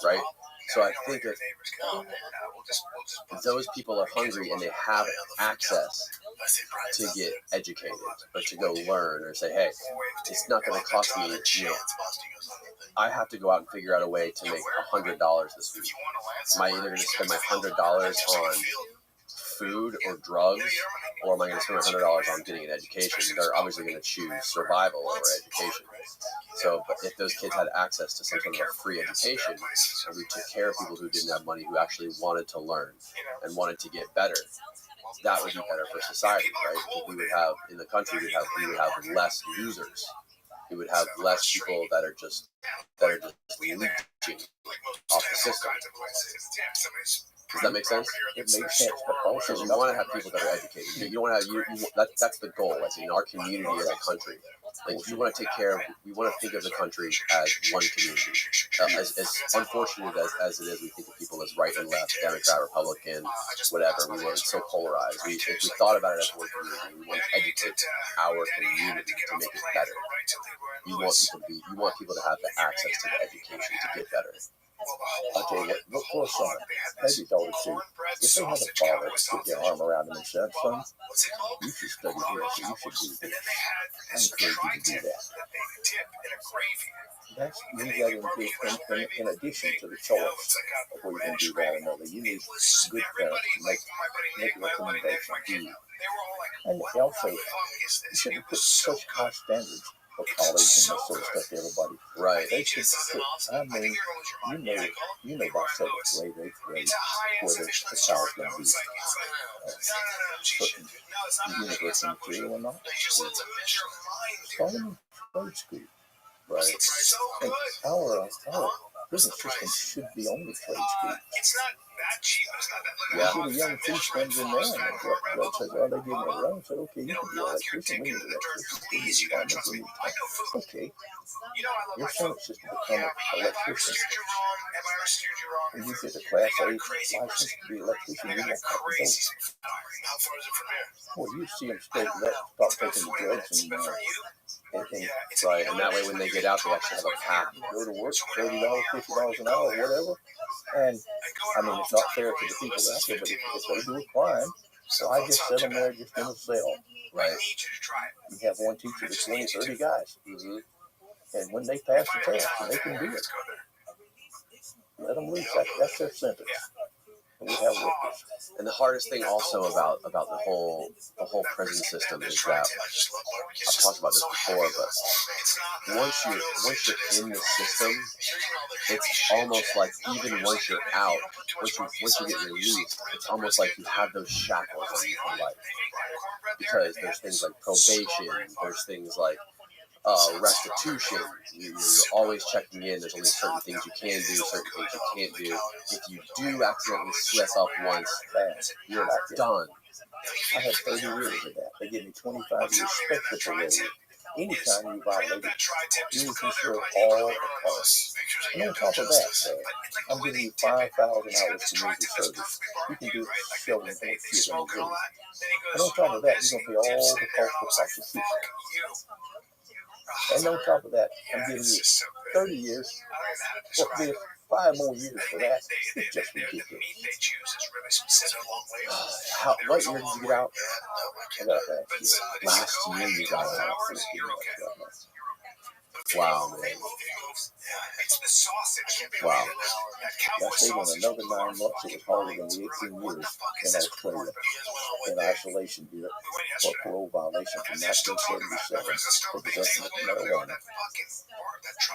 right? So I think if those people are hungry and they have access to get educated or to go learn or say, hey, it's not going to cost me, I have to go out and figure out a way to make $100 this week. Am I either going to spend my $100 on food or drugs, or am I going to spend $100 on getting an education? They're obviously going to choose survival over education. So, but if those kids had access to some kind of a free education, and we took care of people who didn't have money, who actually wanted to learn and wanted to get better, that would be better for society, right? Because we would have, in the country, we would have less losers. We would have less people that are just leeching off the system. Does that make sense? It makes sense, but also Because you want to have people that are educated. You want to have that's the goal. As in our community, as a country, like, you want to take care of. We want to think of the country as one community. As unfortunate as it is, we think of people as right and left, Democrat, Republican, whatever. It's so polarized. If we thought about it as one community, we want to educate our community to make it better. You want people to have the access to the education to get better. I'll tell you what, look for a son, maybe daughter too. If they have a father to put their arm around them and say, son, you should study here, so you should do this. I encourage you to do that. That's, you got to in addition to the choice of where you can do that or another. You need good parents to make recommendations. And also, you shouldn't put such high standards for college and that sort of stuff to everybody. Right. They should put, I mean, you know by 7th grade, 8th grade, where the child's going to be put in university material or not. Start them in grade school. Right. And our prison system should be only trade school. Yeah. You get a young thief comes in there and the judge says, oh, they give me a run. I said, okay, you can be an electrician. We need electricity. Okay. Your son is just to become an electrician. And you get a Class A license to be an electrician. You won't have to go. Well, you see them straight left, stop taking the drugs and right, and that way when they get out, they actually have a path. Go to work, $30, $50 an hour, whatever. And I mean, it's not fair to the people out there, but if they do a crime, So I just sit them there just in a cell. Right. You have one teacher to 20, 30 guys. Mm-hmm. And when they pass the test, and they can do it, let them loose. That's their sentence. And we have workers. And the hardest thing also about the whole prison system is that I've talked about this before, but once you're in the system, it's almost like even once you're out, once you get released, it's almost like you have those shackles on you for life. Because there's things like probation, there's things like restitution. You're always checking in. There's only certain things you can do, certain things you can't do. If you do accidentally slip up once, you're done. I had 30 years of that. They gave me 25 years spectacle. Anytime you violate it, you can serve all the costs. And on top of that, I'm giving you 5,000 hours community service. You can do 7 or 8 years on the road. And on top of that, you're going to pay all the cost of prosecution. And on top of that, I'm giving you 30 years. Well, there's 5 more years for that. It's just ridiculous. What year did you get out? Last year you got out. Wow, man. Wow. I stayed on another 9 months. It was harder than the 18 years in Australia in isolation here for parole violation from 1977 for possession of marijuana.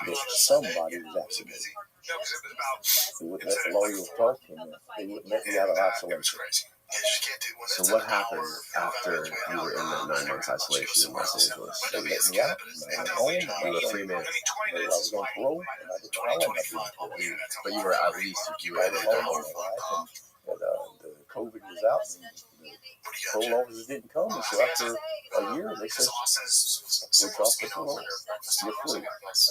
But somebody was after me. They wouldn't let the lawyers talk, and they wouldn't let me out of isolation. So what happened after you were in that 9 months isolation in Los Angeles? They let me out. I went home. You were a free man. I was on parole, and I didn't know what I did. But you were at least you were able to go home. And the COVID was out, and the parole officers didn't come. And so after a year, they said, switch off the parole. You're free. I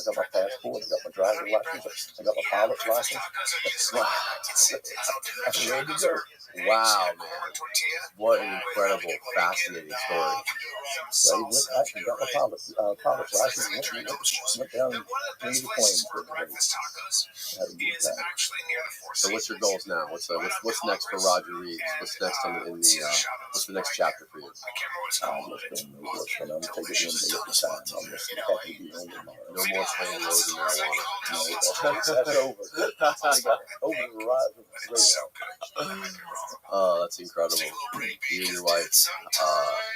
got my passport. I got my driver's license. I got my pilot's license. Wow. I'm ready to go. Wow, man. What an incredible, fascinating story. So I actually got my pilot's license and went down and cleaned the planes for the day. Had a good time. So what's your goals now? What's next for Roger Reeves? What's next what's the next chapter for you? I just don't know what's going on. I'm taking it one day at a time. I'm just happy to be home tomorrow. No more playing roads and marijuana. No, that's over. Over the horizon. Oh, that's incredible. You and your wife,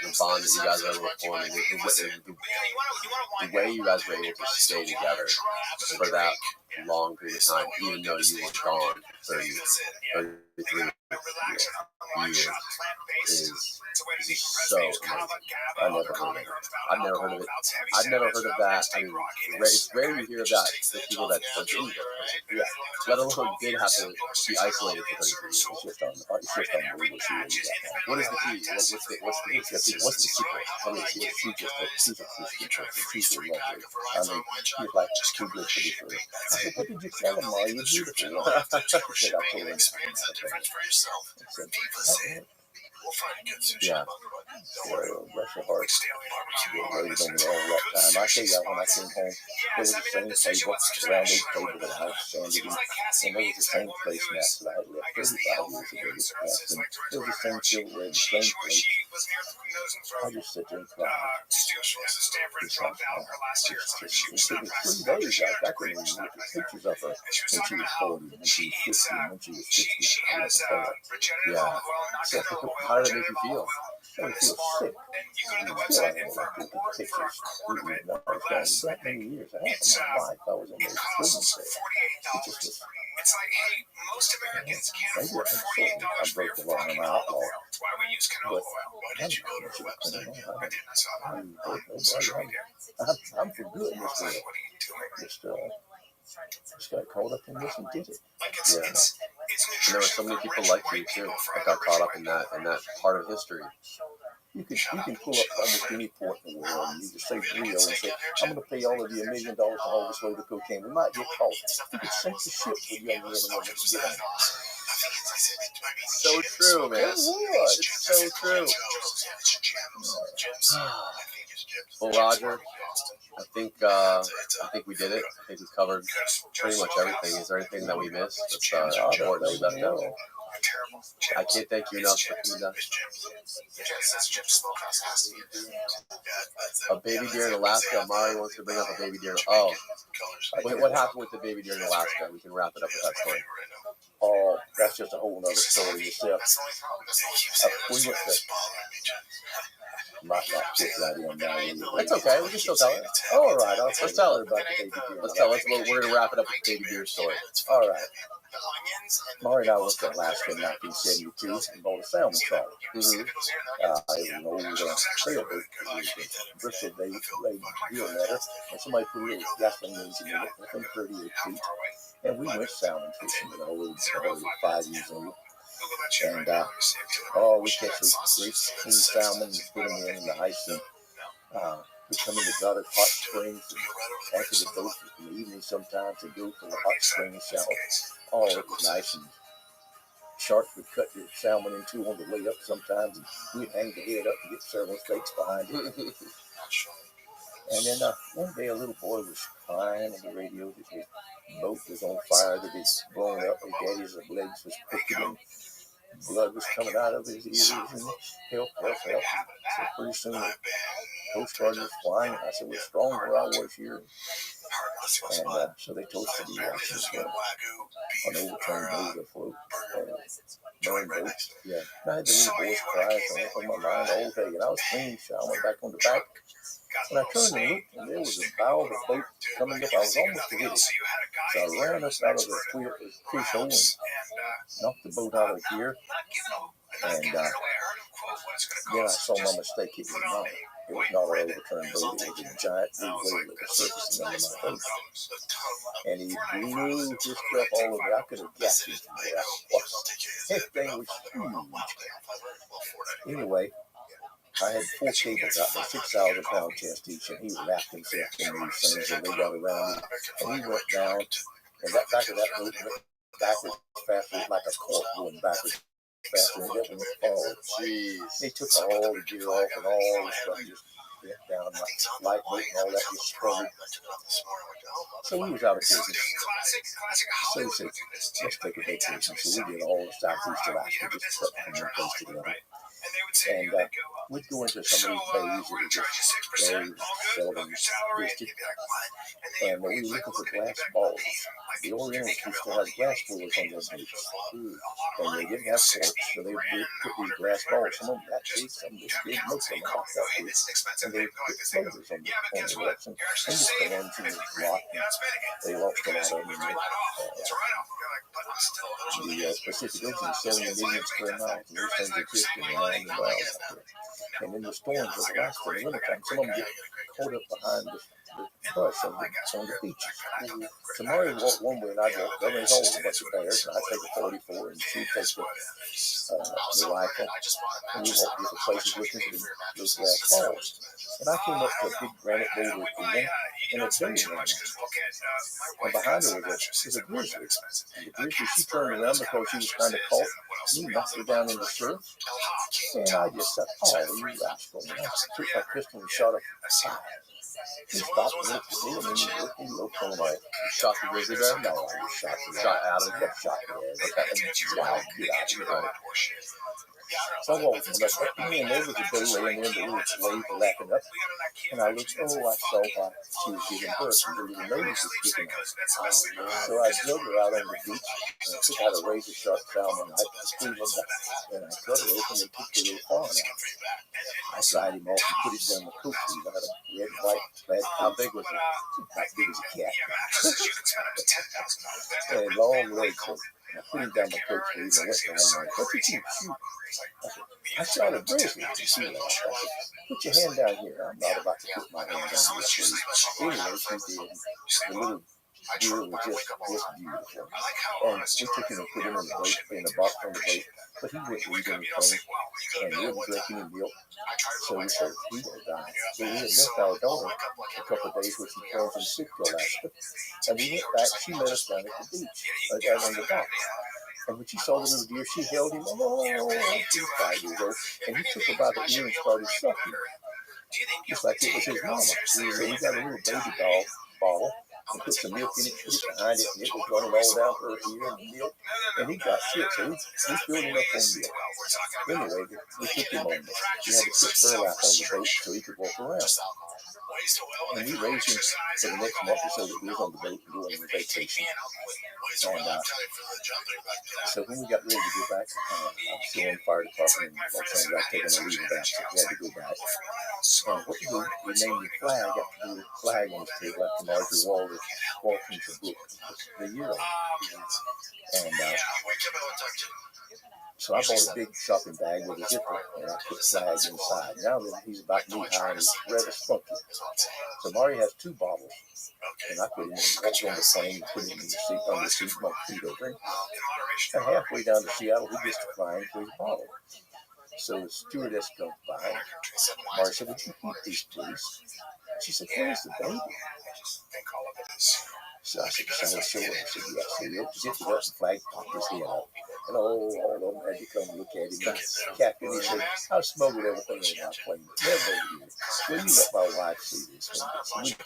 the bond that you guys are able to form, the way you guys were able to stay together for that long period of time, even though you were gone for 33 years, is so amazing. I've never heard of it. I've never heard of that. I mean, it's rare you hear of that. The people that didn't get it. Yeah. Let alone did have to be isolated for 33 years. It's just unbelievable. What is the key? What's the secret? Tell me the secret. She's lovely. I mean, she's like too good to be true. I said, what did you tell him, Ma? You're beautiful. She said, I told him. I said, yeah. Well, bless her heart. She waited on me all that time. I tell you, when I came home, there was the same table, round oak table that I was standing in. And there was the same placemat that I had left 35 years ago. And there was the same silverware, the same plate. I just sit there and cry. It took me 3 days. I couldn't even look at pictures of her when she was 40, when she was 50, and when she was 60. I wasn't there. Yeah. So, how did it make you feel? I feel sick. I don't like looking at pictures. That many years I had in my life, I was in those prisons there. It just was. It's like, hey, most Americans can't afford I broke the law and I'm an outlaw. That's why we use canola oil. Why did you go to her website? I didn't. I saw that. I'm for good in this world. Just got caught up in this and did it. Yeah. And there were so many people like you too that got caught up in that part of history. You can pull up almost any port in the world and you just say Rio and say, I'm going to pay all of you $1 million to haul this load of cocaine. We might get caught. You can sink the ship with you and never know what to get on. So true, man. It's so true. Well, Roger, I think we did it. I think we covered pretty much everything. Is there anything that we missed that's important that we left out? I can't thank you enough for coming down. A baby deer in Alaska. Mari wants to bring up a baby deer. Oh, what happened with the baby deer in Alaska? We can wrap it up with that story. Oh, that's just a whole nother story yourself. We went to, might not fit right in now. That's okay. We can still tell it. Oh, all right. Let's tell it. About the baby deer. We're going to wrap it up with the baby deer story. All right. Mari and I went to Alaska in 1972 and bought a salmon trawler. Mm-hmm. It was an old sailboat. It was a Bristol laid deal letter, and somebody put a little gasoline engine in it, I think 38 feet. And we went salmon fishing with all those 5 years old. And we catch these great clean salmon and put them in the ice. And we come in the gutter, hot springs, and anchor the boat in the evening sometimes and go to the hot spring shower. Oh, it was nice. And sharks would cut the salmon in two on the way up sometimes, and we'd hang the head up to get several steaks behind it. And then one day a little boy was crying on the radio that his boat was on fire, that he's blown up, his daddy's legs was crooked, and blood was coming out of his ears, and help. So pretty soon the Coast Guard was flying, and I said, we're strong where I was here. And so they toasted the actions for an overturned boat afloat, burned boat. Yeah. And I had the little boy's cries on my mind all day, and I was clean, so I went back on the back. And I turned and looked, and there was a bow of a boat coming up. I was almost to hit it. So I ran us out of the fish hole and knocked the boat out of gear. And then I saw my mistake. It was not. It was not an overturned boat. It was a giant blue whale that was surfacing under my boat. And he blew his stuff all over. I could have gapped it from where I was. That thing was huge. Anyway, I had 4 cables out there, 6,000 pound test each, and he wrapped himself in these things, and they got around him, and he went down, and that back of that boat went backwards faster, like a cork going backwards faster, and it went forward. Jeez. They took all the gear off, and all the stuff just went down, like light boat and all that just sprung. So we was out of business. So we said, let's take a vacation. So we did all the Southeast Alaska, just put from one place to the other. And we'd go into some of these bays that were just very seldom visited. And we were looking for glass balls. The Orientals used to have glass balls on their boats. And they didn't have corks, so they would put these glass balls. Some of them that big, some just big, most of them about that big. And they would put floaters on the wrecks and just the ones in the rock. They lost a lot of them in the Pacific Ocean, 70 million square miles. And those things are drifting around the miles out there. And in the storms of Alaska in the wintertime, some of them get caught up behind the brush on the beaches. So Mari walked one way and I'd walk the other. There's always a bunch of bears, and I'd take a 44 and she'd take the rifle. And we walked different places looking for those glass balls. And I came up to a big granite boulder at the end, and a deer ran out. And behind her was a grizzly. And the grizzly, she turned around because she was kind of caught. He knocked her down in the surf. And I just said, oh, you rascal. And I took my pistol and shot her. He stopped and looked at me, and then he looked on my. You shot the grizzly bear? No, I just shot the Shot Adam. Shot the bear. Get out of here. So I walked up to me, and there was a doe laying there, the little wave lapping up. And I looked, I saw how she was giving birth, and the little nose was sticking out. So I drug her out on the beach, and I took out a razor sharp salmon, and I squeezed her, and I cut her open and took the little fawn out. I dried him off and put it down the coat. He had a red, white, bad coat. How big was he? As big as a cat. And long legs. I put him down my coat sleeve and I went behind him. What did you shoot? I shot a grizzly. I said, put your hand down here. I'm not about to put my hand down your sleeve. Anyway, she did. The little deer was just beautiful. And we took him and put him in the boat, in a box on the boat. But he wouldn't eat anything and wouldn't drink any milk. So we said, he will die. So we had left our daughter a couple of days when she came from sick to Alaska. And we went back. She met us down at the beach, down on the dock. And when she saw the little deer, she held him. Oh, he was 5 years old. And he took her by the ear and started sucking her, just like it was his mama. So we got a little baby doll bottle. and put some milk in it, put it behind it, and it was running all down her ear and milk. And he got sick, so he's building up on milk. Anyway, we took him on. We had to put burlap on the boat so he could walk around. And we raised him for the next month or so that we was on the boat and going on vacation. And so when we got ready to go back, I'm still in the fire department and Los Angeles taking a leave of absence. We had to go back. What we do, we named the flag after the flag on the table after Marjorie Walton's book, The Year on it. And so I bought a big shopping bag with a zipper, and I put the flag inside. Now that he's about knee high and he's rather spunky. So Mari has 2 bottles, and I put him in, walked on the plane, put him in the seat, on the seat, my feet over him. And halfway down to Seattle, he gets to crying for his bottle. So the stewardess comes by, and Mari said, "Would you eat these, please?" She said, "Where's the baby?" So I said, "Shall I show her?" I said, "Yes." So he opened it up, the flag popped his head up. And all of them had to come look at him. The captain, he said, "I smuggled everything in my plane, but never over here. Will you let my wife see this?" So we did.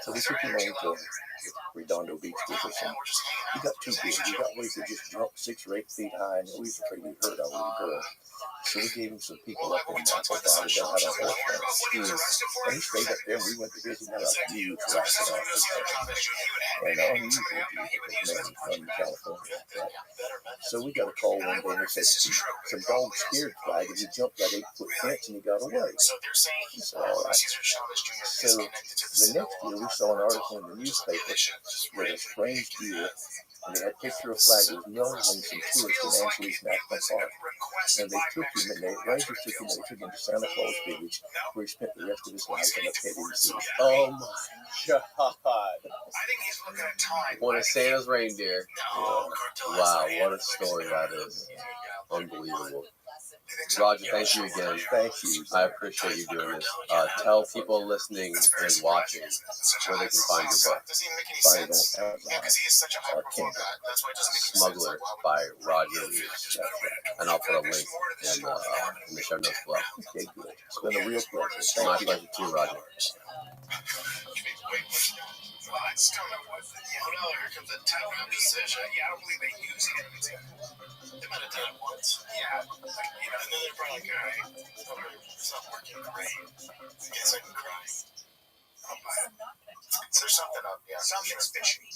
So we took him on to Redondo Beach with us, and he got too big. He got where he could just jump 6 or 8 feet high, and we was afraid he'd hurt our little girl. So we gave him some people up in Napa Valley that had a horse run. And he stayed up there, and we went to visit him. A huge rocket office. And unusual because man from California. So we got a call one day, and they said some dog scared flag, and he jumped that 8-foot fence, and he got away. So, all right. So the next year, we saw an article in the newspaper with a strange deer, and they had a picture of a flag that was muzzling some tourists in Angeles National Park. And they took him, and the rangers took him to Santa Claus Village, where he spent the rest of his life in a petting zoo. Oh my God. One of Santa's reindeer. Wow, what a story that is. Unbelievable. Roger, thank you again. Thank you. I appreciate you doing this. Tell people listening and watching where they can find your book. Find it on Amazon or Kindle. Smuggler by Roger Reeves. And I'll put a link in the show notes below. Okay, good. It's been a real pleasure. My pleasure too, Roger. Here comes a tough decision. Yeah, I don't believe they use it. They might have done it once. Yeah. And then they're probably like, all right, it's not working great. I guess I can cry. I'll buy it. So there's something up, yeah. Something's fishy here.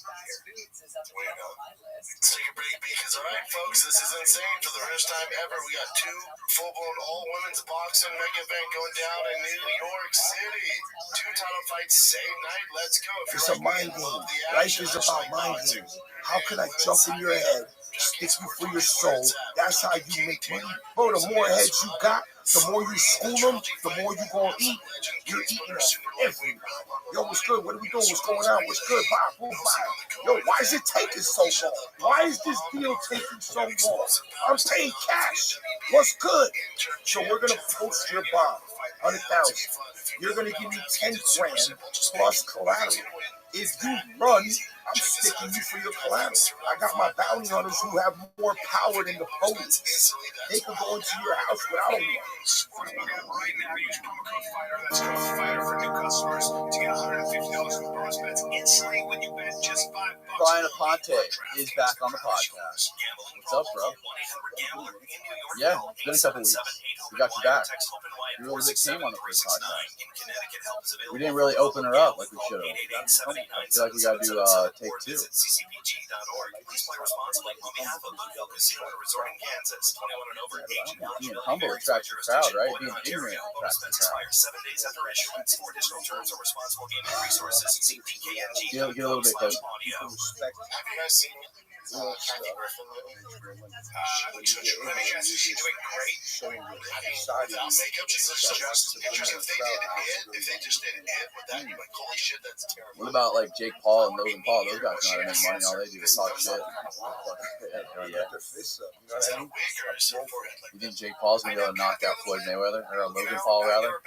Way to go. Let's take a break because, all right, folks, this is insane. For the first time ever, we got 2 full-blown all-women's boxing mega event going down in New York City. 2 title fights, same night. Let's go. It's a mind game. Life is about mind games. How can I jump in your head, stick you for your soul? That's how you make money. Bro, the more heads you got, the more you school them, the more you gonna eat. You're eating everything. Yo, what's good? What are we doing? What's going on? What's good? Bye, boom, bye. Yo, why is it taking so long? Why is this deal taking so long? I'm paying cash. What's good? So we're gonna post your bond, 100,000. You're gonna give me 10 grand plus collateral. If you run, I'm sticking you for your collateral. I got my bounty hunters who have more power than the police. They can go into your house without a warrant. Right now, use promo code FIGHTER. That's code FIGHTER for new customers to get $150 in bonus bets instantly when you bet just $5. Brian Aponte is back on the podcast. What's up, bro? Yeah, it's been a couple weeks. We got you back. You really good team on the first podcast. We didn't really open her up like we should have. I feel like we got to do take 2. Please play responsibly on behalf of Boonville Casino and Resort in Kansas. 21 and over. Being humble attracts the crowd, right? Being ignorant attracts the crowd. 7 days after issuance. For additional terms or responsible gaming resources, see PKNG. Get a little bit closer. Have you guys seen Kathy Griffin? She's doing great. Without makeup, she's just interesting. If they just did it, would that be like, holy shit, that's terrible. What about like Jake Paul and Logan Paul? Those guys know how to make money. All they do is talk shit. You think Jake Paul's gonna be able to knock out Floyd Mayweather or Logan Paul rather?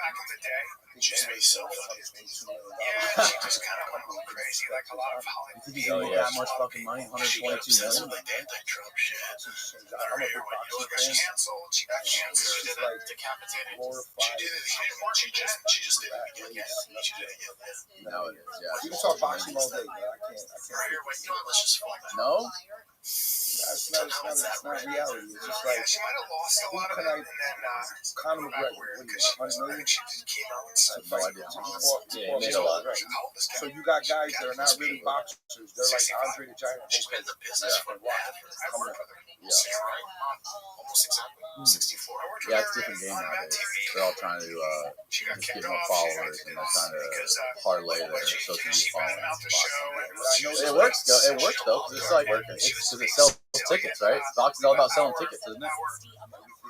Just be so funny. Yeah, she just kind of went a little crazy, like a lot of Hollywood. You think he's gonna make that much fucking money? $122 million. Like anti-Trump shit. I'm a big boxing fan. She got cancer. She did decapitated. She just did it again. She did it again. Now it is, yeah. You can talk boxing all day, man. I can't. Right here, wait, you know what? Let's just fall back. No? That's not reality. It's just like, she might have lost a lot of it, and then Conor McGregor, what do you want, 100 million? she came out and said, No idea. Yeah, he made a lot. So you got guys that are not really boxers. They're like Andre the Giant. she's been in the business for what? I've worked with her. Yeah. Right? Almost exactly. 64. I worked with Yeah, her it's a different game on Mad nowadays. TV. They're all trying to She got just get kicked more off. followers, and they're trying to parlay their social media She following. ran out the show. It works though. It works though. 'Cause it's like because it sells tickets, right? Boxing's all about selling tickets, isn't it?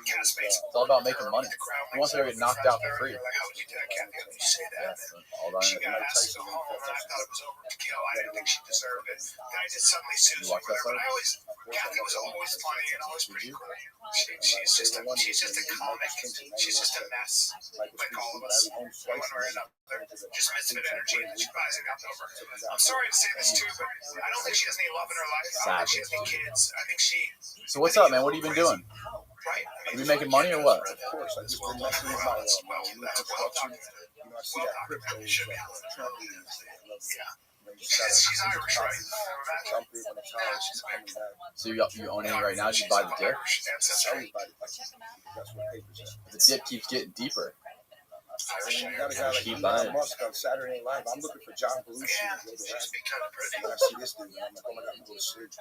It's all about making money. Who wants to get knocked out for free? How would you do that, Kathy? How would you say that? All about She it. got asked to go home, and I thought it was over to kill. I didn't think she deserved it. Then I did suddenly You Susan, watch that whatever. fight? I always, Kathy was always funny and always pretty cool. She's just a comic. She's just a mess. Like all of us. One way or another. Just misfit energy and she buys it comes over. I'm sorry to say this too, but I don't think she has any love in her life. I don't think she has any kids. I think she. So what's up, man? What have you been doing? Right. You been making money or what? Of course, I just been messing with my new construction. You know, I see that crypto is Trump is. She's Irish, right? Jump in when it's hard, she's coming back. So you own any right now? Did you buy the dip? That's right. That's what papers are. The dip keeps getting deeper. You got a guy like Keep Elon buying. Musk on Saturday Night Live. I'm looking for John Belushi. Yeah, to go to she's that. become pretty. When I see this dude, I'm like, oh my God, I'm going to sleep.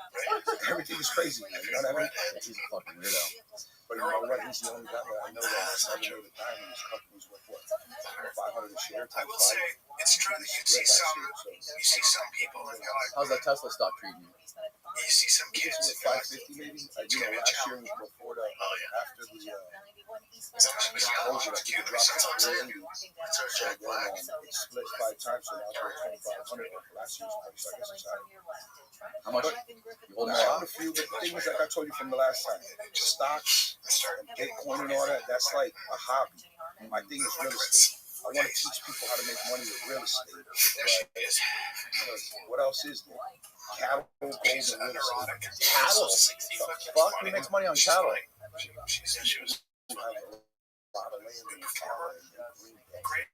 Everything is crazy, man. You know what I mean? He's a fucking weirdo. But you know what? He's the only guy that I know that has never made a dime in his company's worth what? 500 a share I times will say, 5. it's true that you see some people and you're like, How's that Tesla stock treating you? you see some kids It's and you're like, 550 maybe. You know, last year was before the, after the closure, I think it dropped to 380. So then it split 5 times, so now it's worth 2,500. Last year's price, I guess it's higher. How much? You holding I that own a few, but the thing is, like I told you from the last time, stocks and Bitcoin and all that, that's like a hobby. My thing is real estate. I want to teach people how to make money with real estate. Because what else is there? Cattle, gold, and real estate. Cattle? Fuck, who makes money on cattle? she said she was You have a lot of land in Florida and Green Bay. great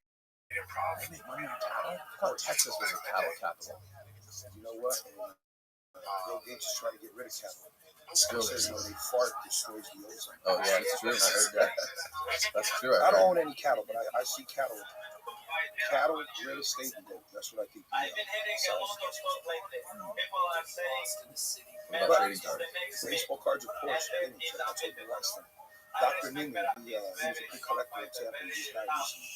improv. They make money on cattle? I thought Texas was a cattle capital. You know what? Bill Gates is trying to get rid of cattle. Still, He says, they fart destroys the ozone. oh yeah, that's true. I heard that. That's true. I don't heard. own any cattle, but I see cattle. Cattle, real estate, and gold. That's what I think. What about trading cards? Baseball cards, of course. I told you last time. Dr. Newman, he was a big collector in Tampa. He just died recently.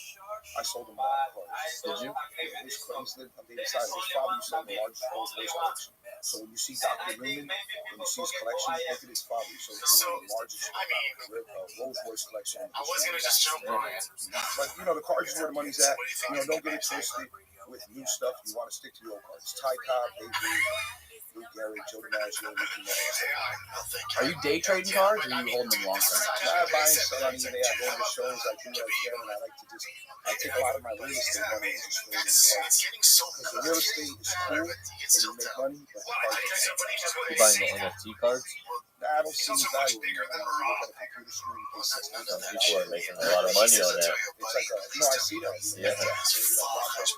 I sold him a lot of cards. Did you? Yeah, he's lived on the other side. His father used to have the largest Rolls Royce collection. So when you see Dr. Newman, when you see his collection, look at his father. So he's the largest Rolls Royce collection. I was going to just jump on it. But, you know, the cards is where the money's at. You know, don't get it twisted with new stuff. You want to stick to the old cards. Ty Cobb, Avery, Luke Garrett, Joe DiMaggio, Mickey Mouse. Are you day trading cards or are you holding them long term? I buy and sell on eBay. I go to the shows. I do what I can, and I like to just. I take a lot of my real estate money and just throw it in cards. Because the real estate is cool and you make money, but the cards. You buying the NFT cards? I don't see the value in it. When you look at a computer screen, you pay $600. People are making a lot of money on that. It's like no, I see that. Yeah. That's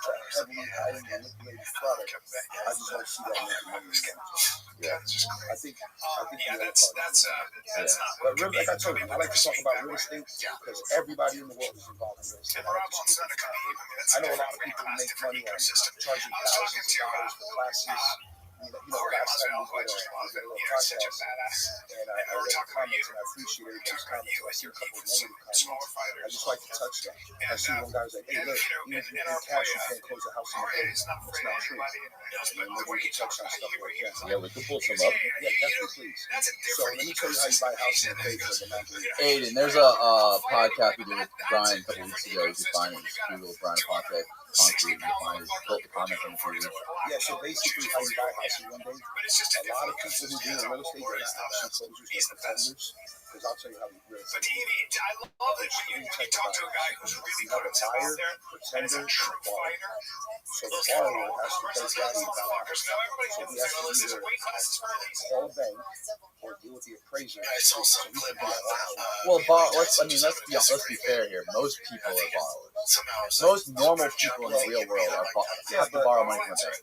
a heavily highly manipulated product. I just don't see that making money. Yeah. I think the other part. Yeah. But really, like I told you, I like to talk about real estate because everybody in the world is involved in real estate. I know a lot of people who make money on charging thousands of dollars for classes. You know, last time we did a little podcast, and I read the comments, and I appreciate everybody's comments. I see a couple of negative comments. I just like to touch that. I see one guy who's like, hey, look, even if you pay cash, you can't close a house in the day. It's not true. And maybe we can touch on stuff like that. Yeah, we could pull some up. Yeah, definitely, please. So let me tell you how you buy a house in the day for the month. Aiden, there's a podcast we did with Brian a couple weeks ago. You can find it. Just Google Brian Podcast Concrete. You'll find it. Put the comments on the video. Yeah, so basically how you buy a house in one day, a lot of people who do real estate, they're not option closers, they're pretenders. Because I'll tell you how we really. But I love it when you talk to a guy who's really put himself out there and is a true fighter. So the Those people borrower has to pay versus value those motherfuckers. Now everybody So wants he to has know to this is a either weight class for a reason. call the bank or deal with the appraiser. I saw some clip on Well, let's be fair here. Most people are borrowers. Most normal people in the real world have to borrow money from a bank.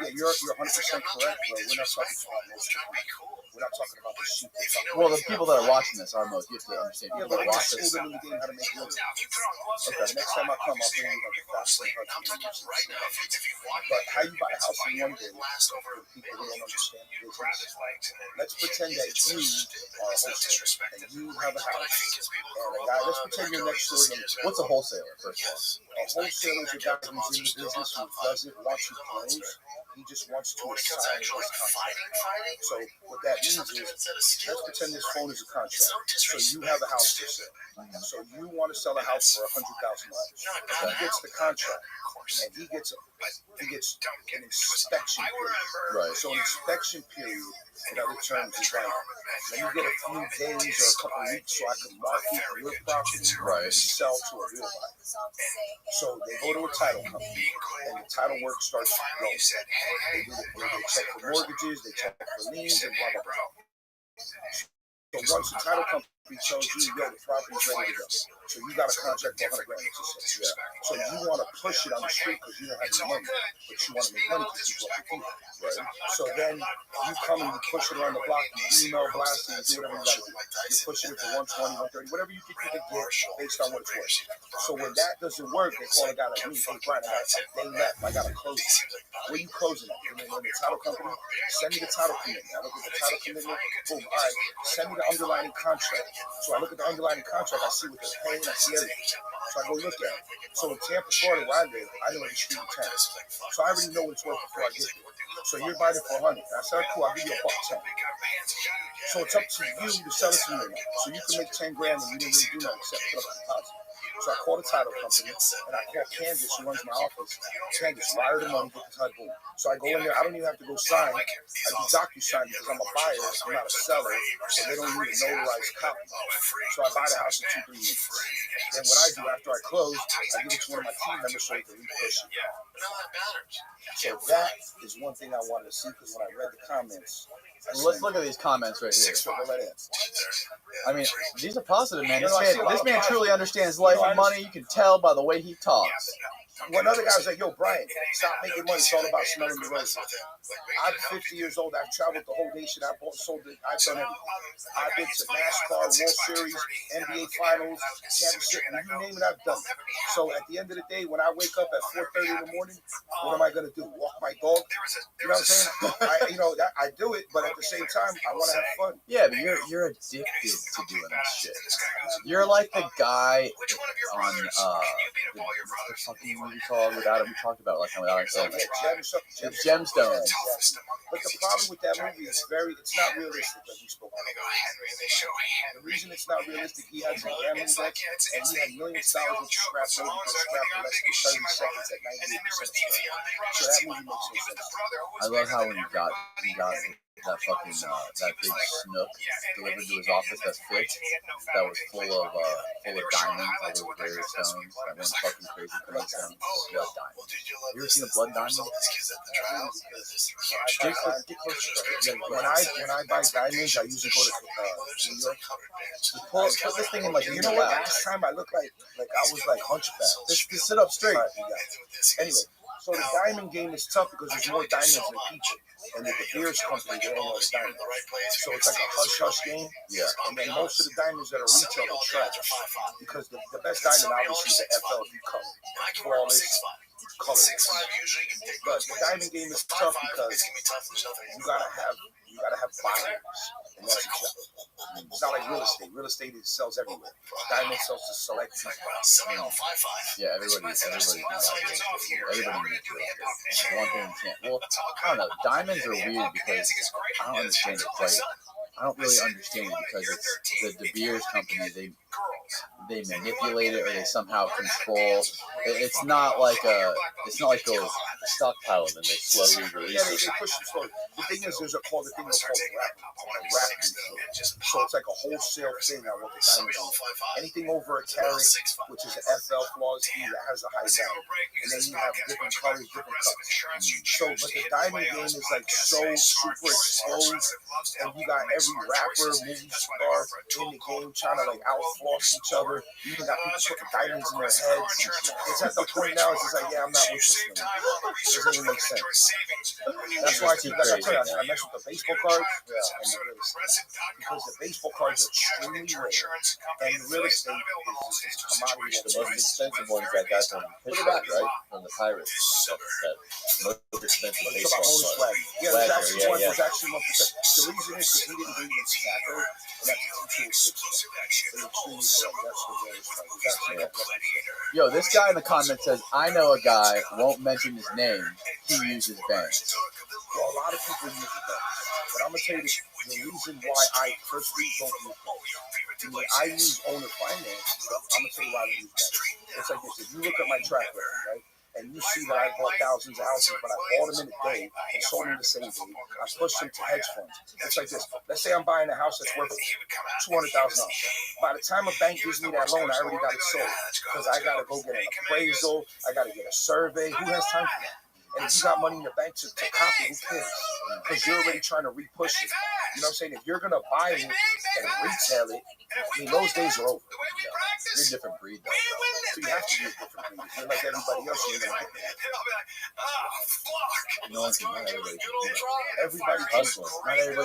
Yeah, you're 100% correct, bro. We're not talking about most people. We're not talking about the sheep. Well, the people that are watching this are most. You have to understand. Yeah, People but that I watch schooled this. them in the game how to make money. Okay, Next time I come, I'll bring you like a fast and I'm talking right now. If you want, But how you buy a house in one day, last over people who don't understand you grab his business. legs and then Let's pretend that you are a wholesaler and you have a house and a guy. Let's pretend you're next door to me. What's a wholesaler, first of all? A wholesaler is a guy who's in the business who doesn't want to close. He just wants to assign his contract. So what that means is, let's pretend this phone is a contract. So you have a house for sale. So you want to sell a house for $100,000. He gets the contract, and he gets an inspection period. Right. So an inspection period, in other terms, is like, let me get a few days or a couple of weeks so I can market your property Right. and sell to a real buyer. So they go to a title company, and the title work starts to go. They check for mortgages, they check for liens, and blah, blah, blah. So once the title company tells you, yo, the property's ready to go, so you got a contract for $100,000. So you want to push it on the street because you don't have any money, but you want to make money because you want to keep it. Right? So then you come and you push it around the block, you email blast it, you do whatever you got to do. You push it for 120, 130, whatever you think you can get based on what it's worth. So when that doesn't work, they call a guy like me, hey, Brian, they left, I got to close it. Where you closing at? And then when the title company, send me the title commitment. I look at the title commitment, boom, all right, send me the underlying contract. So I look at the underlying contract, I see what they're paying, I see everything. So I go look at it. So in Tampa, Florida, where I live, I know the street in town. So I already know what it's worth before I get there. So you're buying it for $100. I said, cool, I'll give you $110. So it's up to you to sell it to me now. So you can make $10,000 and you didn't really do nothing except put up a deposit. So I call the title company and I call Candace, who runs my office. Candace, wire the money, get the title, boom. So I go in there, I don't even have to go sign. I do DocuSign because I'm a buyer, I'm not a seller, so they don't need a notarized copy. So I buy the house in 2-3 minutes. Then what I do after I close, I give it to one of my team members so they can repush it. So that is one thing I wanted to see because when I read the comments, Let's look at these comments right here. so go ahead. I mean, these are positive, man. No, I see a lot This of man positive. truly understands life and money. You can tell by the way he talks. One other guy was like, yo, Brian, stop making money. It's all about smelling the roses. I'm 50 years old. I've traveled the whole nation. I've sold it. I've done everything. I've been to NASCAR, World Series, NBA Finals, championship, and you name it, I've done it. So at the end of the day, when I wake up at 4:30 in the morning, what am I going to do? Walk my dog? You know what I'm saying? I do it, but at the same time, I want to have fun. Yeah, but you're addicted to doing this shit. You're like the guy on there's something movie called without him. We talked about it last time without saying it. Gemstones. But the problem with that movie is it's not realistic, like we spoke about. The reason it's not realistic, he has a gambling deck, and he had millions of dollars of scrap over for scrap for less than 30 seconds at 98%. So that movie makes no sense. I love how when you got that fucking that big snook delivered to his office that's fixed, that was full of diamonds, all those various stones. That one fucking crazy green stone, blood diamond. You ever seen a blood diamond? When I buy diamonds, I usually go to New York. Put this thing in like You know what? Last time I looked like I was like hunchback. Just sit up straight. Anyway, so the diamond game is tough because there's more diamonds than people. And the beers company, they don't know the diamonds. So it's like a hush-hush game. Yeah. And then most of the diamonds that are retail are trash. Because the best diamond, obviously, is the FLV color. Flawless color. But the diamond game is tough because you gotta have buyers. And that's a job. It's not like real estate. Real estate sells everywhere. Diamond sells to select people. Yeah, everybody needs real estate. Everybody needs real estate. One thing you can't. Well, I don't know. Diamonds are weird because I don't understand it quite. I don't really understand it because it's the De Beers company. They manipulate it or they somehow control. It's not like stockpile them and they slowly release Yeah, they them. push it slowly. The thing is, there's a thing called wrap. So it's like a wholesale thing on what the diamonds are. Anything over a carat, which is an FL flaws E, that has a high value. And then you have different colors, different cuts. So, but the diamond game is like so super exposed, and you got every rapper, movie star in the game trying to like outfloss each other. You even got people putting diamonds in their heads. It's at the point now, it's just like, yeah, I'm not with this thing. It doesn't even make sense. That's why I tell you, I mess with the baseball cards and the real estate. Because the baseball cards are extremely rare, and the real estate is commodity. The most expensive ones I got from Pittsburgh, right? From the Pirates. That most expensive baseball card. Yeah, there's actually one. There's actually one. The reason is because he didn't believe in tobacco, and that's a 206. Yo, this guy in the comments says, I know a guy, won't mention his name, he uses banks. Well, a lot of people use banks. But I'm going to tell you the reason why I personally don't use banks. When I use owner finance, I'm going to tell you why I don't use banks. It's like this. If you look at my track record, right? And you see that I bought thousands of houses, but I bought them in a day and sold them the same day. I pushed them to hedge funds. It's like this. Let's say I'm buying a house that's worth $200,000. By the time a bank gives me that loan, I already got it sold. Because I got to go get an appraisal. I got to get a survey. Who has time for that? And if you got money in the bank to copy, who cares? Because you're already trying to repush it. You know what I'm saying? If you're going to buy it and retail it, I mean, those days are over. You're a different breed, though. So you have to be a different breed. You're like everybody else. You're going to get that. No one can, not everybody can do that. Everybody hustles.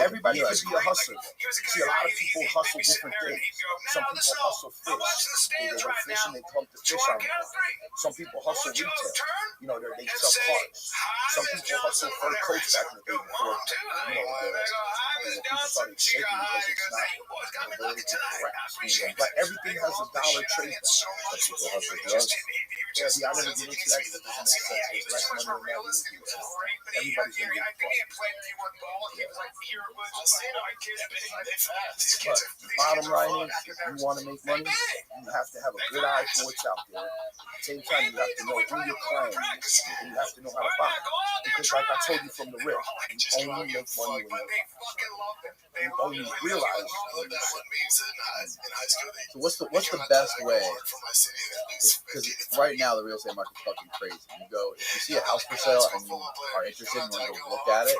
Everybody could be a hustler. See, a lot of people hustle different things. Some people hustle fish. They go fishing, they pump the fish out. Some people hustle retail. You know, they sell cars. Some people hustle fur coats back in the day before, people started shaking because it's not very correct. But everything has a dollar trade back. Some people hustle drugs. Yeah, see, I never get into that because it doesn't make sense. There's less money in that. Everybody's going to get But bottom line is, if you want to make money, you have to have a good eye for what's out there. At the same time, you have to know who your client is, and you have to know how to buy. Because like I told you from the rip, you only make money when you buy. You only realize when you sell. So what's the best way? Because right now the real estate market's fucking crazy. You go, if you see a house for sale and you are interested and want to go look at it,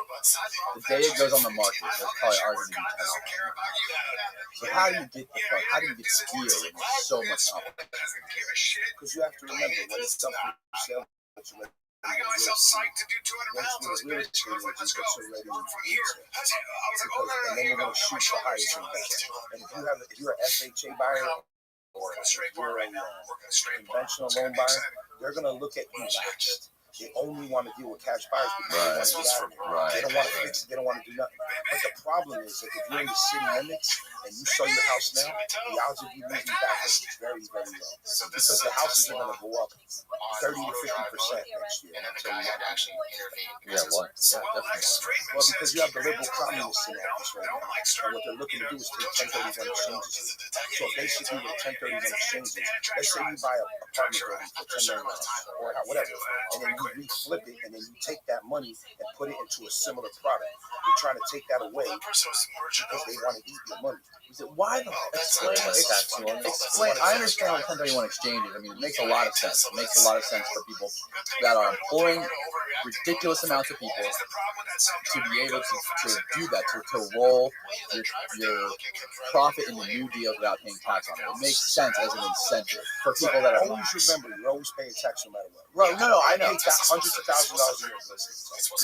the day it goes on the market, there's probably already going to be 10 offers. So how do you get the fun? How do you get skill when there's so much competition? Because you have to remember, when it's something for sale, I got myself psyched to do 200 pounds on this bench. Let's go. And then we're going to shoot the highest investor. And if you're an FHA buyer or you're a conventional loan buyer, they're going to look at you last. They only want to deal with cash buyers because they want to get out of there. They don't want to fix it. They don't want to do nothing. But the problem is that if you're in the city limits and you sell your house now, the odds of you losing back is very, very low. Because the houses are going to go up 30 to 50% next year. And until you Yeah, what? Yeah, definitely. Well, because you have the liberal communists in office right now. And what they're looking to do is take 1031 exchanges. So basically with 1031 exchanges, let's say you buy an apartment building for $10 million or whatever, and then you reflip it, and then you take that money and put it into a similar product. They're trying to take that away because they want to eat your money. Why the explain? I understand what 1031 exchange is. I mean, it makes a lot of sense. It makes a lot of sense for people that are employing ridiculous amounts of people to be able to do that, to roll your profit into new deals without paying tax on it. It makes sense as an incentive for people that are always remember you're always paying tax no matter what. Right? No, I know. Hundreds of thousands of dollars a year.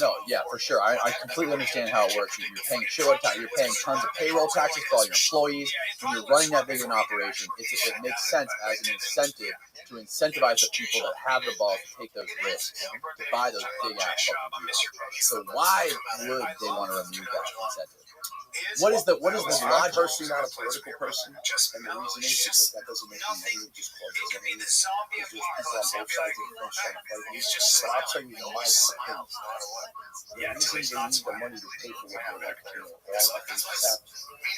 No, yeah, for sure. I completely understand how it works. You're paying shitload of tax. You're paying tons of payroll taxes for all your employees. When you're running that big of an operation, it makes sense as an incentive to incentivize the people that have the balls to take those risks, to buy those big ass fucking deals. So why would they want to remove that incentive? What is the logic? I'm personally not a political person, and the reason is because that doesn't make me money. It just causes enemies. There's people on both sides of the fence trying to fight me. But I'll tell you my opinion. The reason they need the money to pay for what they're like, all the things that happen.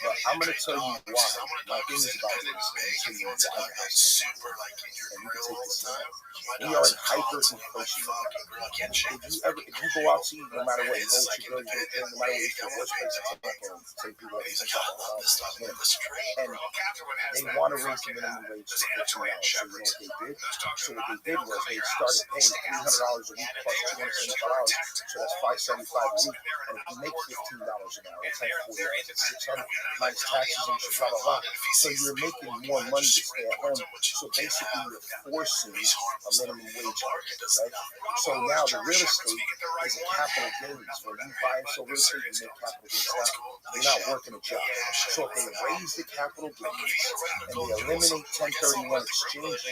But I'm going to tell you why. My thing is about this, and you can take this time. We are in hyperinflation. If you go out to eat, no matter what, you go with your girl, you get no matter what, it's the worst place to take people that and they want to raise the minimum wage to $15. So you know what they did? So what they did was they started paying $300 a week plus $275, so that's $575 a week. And if you make $15 an hour, it's like $40, it's $600 minus taxes and blah blah blah. So you're making more money to stay at home. So basically, you're forcing a minimum wage market, right? So now the real estate is a capital gains. When you buy and sell real estate, you make capital gains. Now, you're not working a job. So if they raise the capital gains and they eliminate 1031 exchanges,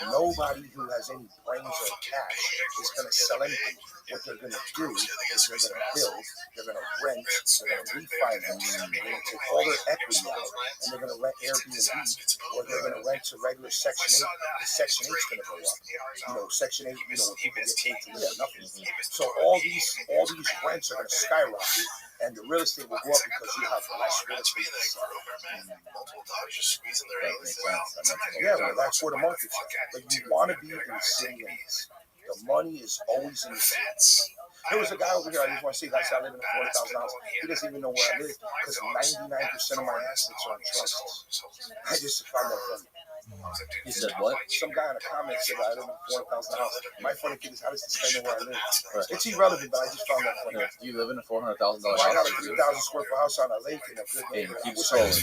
nobody who has any brains or cash is going to sell anything. What they're going to do is they're going to build, they're going to rent, they're going to refinance, they're going to take all their equity out, and they're going to rent Airbnb, or they're going to rent to regular Section 8. The Section 8 is going to go up. You know, Section 8, you know, when people get paid to live nothing. So all these rents are going to skyrocket, and the real estate will go up because you have less real estate to sell. Yeah, well, that's where the market's at. But you want to be in cities. The money is always in the city. There was a guy over here, I just want to say, guys, I live in a $40,000 house. He doesn't even know where I live because 99% of my assets are in trusts. I just found that funny. He said what? Some guy in the comments said I live in a $400,000 house. My funny thing is, how does this guy know where I live? Right. It's irrelevant, but I just found that funny. Do you live in a $400,000 house? I got a 3,000 square foot house on a lake in a good neighborhood. Keep scrolling.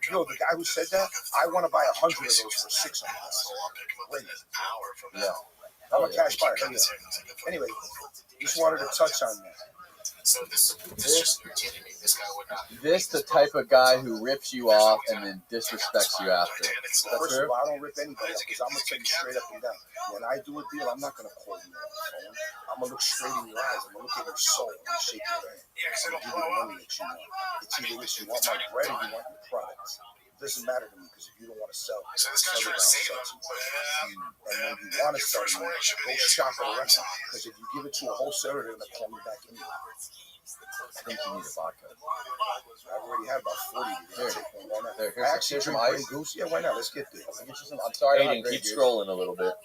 Yo, the guy who said that, I want to buy 100 of those for $600. Wait. Yeah. I'm a cash buyer. Anyway, just wanted to touch on that. This the type of guy who rips you off and then disrespects you after. First of all, I don't rip anybody off because I'm going to tell you straight up and down. When I do a deal, I'm not going to call you on the phone. I'm going to look straight in your eyes. I'm going to look at your soul and shake your hand. I'm going to give you the money that you want. It's either this, you want my bread or you want your product. It doesn't matter to me because if you don't want to sell, sell it out, sell to you. And when you want to sell, go shop at a restaurant because if you give it to a wholesaler, they're going to call me back anyway. I think you need a vodka. I've already had about 40. There, I actually some drink ice. Grey Goose. Yeah, why not? Let's get this. I'll get you some. I'm sorry. Aiden, keep scrolling a little bit.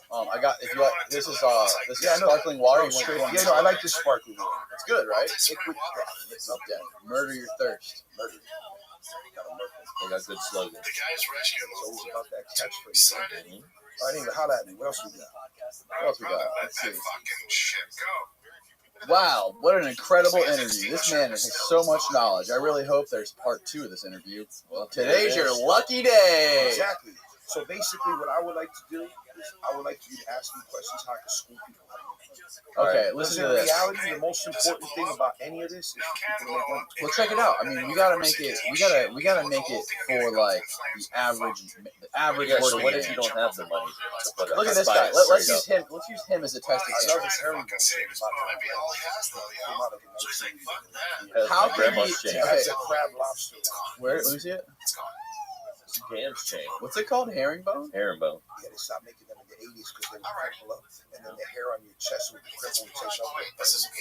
I got. If you like, this is sparkling water. Yeah, no, I like this sparkling water. It's good, right? Liquid death. It's up there. Murder your thirst. Murder. They got good slogans. It's always about that catchphrase. Right? All right, anyway, holla at me. What else we got? What else we got? Let's see. Wow, what an incredible interview. This man has so much knowledge. I really hope there's part 2 of this interview. Well, today's your lucky day. Exactly. So basically what I would like to do is I would like you to ask me questions how I can school people. Okay, listen to this. In reality, the most important thing about any of this is for people to make money. Well, check it out. I mean, we gotta make it. We gotta make it for like the average. Yeah, so what if you don't have the money? Look at this guy. Let's use him. Let's use him as a test I love example. this herringbone thing. How can he? It has a crab lobster. Where? Let me see it. Jams chain. What's it called? Herringbone. Herringbone. Yeah, they stopped making them in the 80s because they would crumple up, and then the hair on your chest would cripple and take off. Does it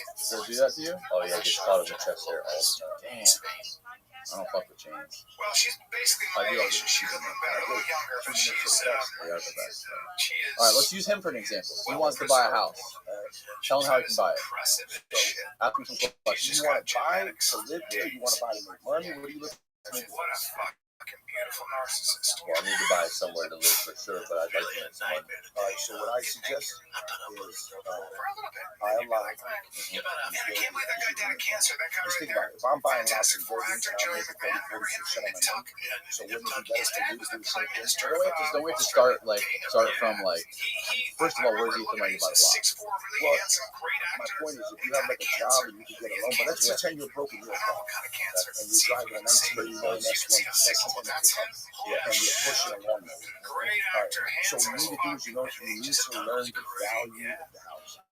do that to you? Oh yeah, just caught in the chest hair all the time. Damn. I don't fuck with chains. Well, she's basically I do my all age. the She's a little bit younger, but she's They are the best. she is. All right, let's use him for an example. He wants to buy a house. Tell him how he can buy it. Impressive as shit. Ask him some questions. You want to buy to live there? You want to buy to make money? What are you looking What a fucking beautiful narcissist. Well, I need to buy somewhere to live for sure, but I'd like to make some money. All right, so what I suggest is buy a lot. I can't believe that guy died of cancer. That guy Just right think about there. it. If I'm buying lots Fantastic of four buildings actor and I'm Joey making Graham. 30, 40% of my money, so wouldn't it be better for me to do the same thing? Don't we have to start from like. First of all, where does he get the money to buy the lot? Well, my point is, if you have like a job and you can get a loan, but let's pretend you're broke and you're a car, and you're driving a 1989 S1 and you're pushing a lawnmower. All right. So what you need to do is, you need to learn the value of the house.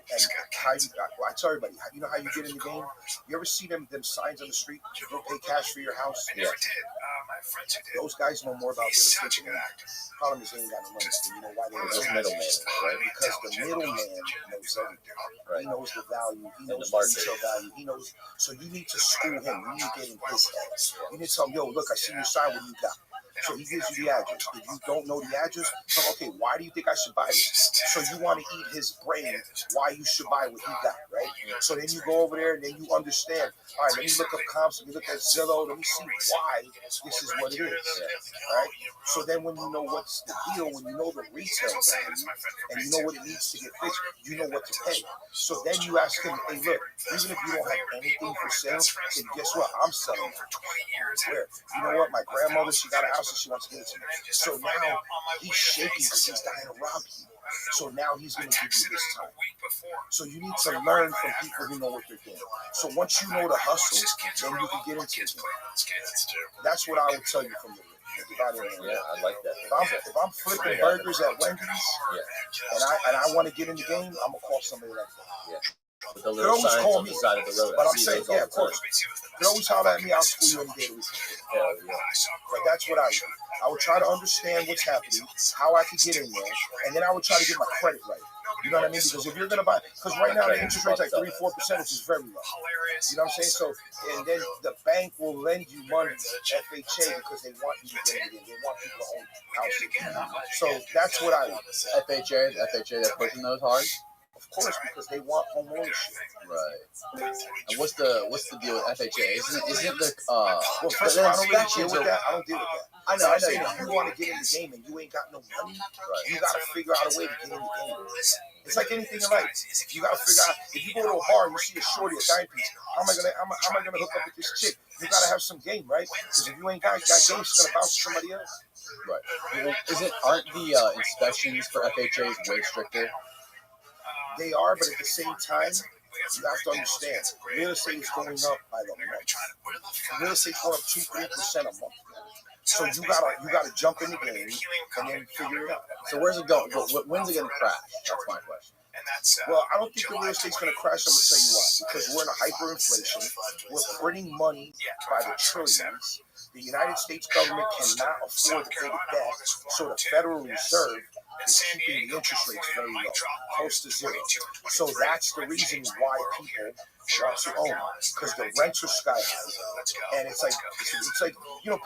And how you, I tell everybody, you know how you get in the game? You ever see them signs on the street? You'll pay cash for your house. I never did. My friends who did. Those guys know more about real He's estate such a than good me. actor. Problem is they ain't got no money. So you know why they ain't Those got middlemen, money? right? Because the middleman knows everything. Right. He knows the value. He knows the the market. retail value. He knows. So you need to school him. You need to get in his head. You need to tell him, yo, look, I see your sign. What do you got? So he gives you the address. If you don't know the address, so okay, why do you think I should buy this? So you want to eat his brain why you should buy what he got, right? So then you go over there and then you understand. All right, let me look up comps, let me look at Zillow, let me see why this is what it is, right? So then when you know what's the deal, when you know the retail value, and you know what it needs to get fixed, you know what to pay. So then you ask him, hey, look, even if you don't have anything for sale, then guess what? I'm selling it. Where? You know what? My grandmother, she got a house and she wants to give it to me. So now he's shaking because he's dying to rob you. So now he's going to give you this time. So you need to learn from people who know what they're doing. So once you know the hustle, then you can get into it. That's what I would tell you from the Yeah, I like that. If I'm flipping burgers at Wendy's, and I want to get in the game, I'm gonna call somebody like that. Yeah. With the little signs on the side of the road. But I'm saying, yeah, of course. You can always holler at me. I'll school you any day of the week. Hell yeah. But that's what I would do. I would try to understand what's happening, how I could get in there, and then I would try to get my credit right. You know what I mean? Because if you're gonna buy, because right now the interest rate's like 3-4%, which is very low. You know what I'm saying? So, and then the bank will lend you money to FHA because they want you to get it in. They want people to own houses. So that's what I would. FHA, they're pushing those hard. Of course, because they want home ownership. Right. And what's the deal with FHA? Isn't the well, first of all, I don't really deal with that. I don't deal with that. I know. If you want to get in the game and you ain't got no money, you got to figure out a way to get in the game. It's like anything in life. You got to figure out. If you go to a bar and you see a shorty, a dime piece, how am I gonna hook up with this chick? You got to have some game, right? Because if you ain't got game, she's gonna bounce to somebody else. Right. Well, aren't the inspections for FHAs way stricter? They are, but at the same time, you have to understand, real estate is going up by the month. Real estate's going up 2-3% a month. So you gotta jump in the game and then figure it out. So where's it going? When's it gonna crash? That's my question. Well, I don't think the real estate's going to crash. I'm going to tell you why. Because we're in a hyperinflation. We're printing money by the trillions. The United States government cannot afford to pay the debt. So the Federal Reserve is keeping the interest rates very low, close to zero. So that's the reason why people want to own, because the rents are sky high. And it's like,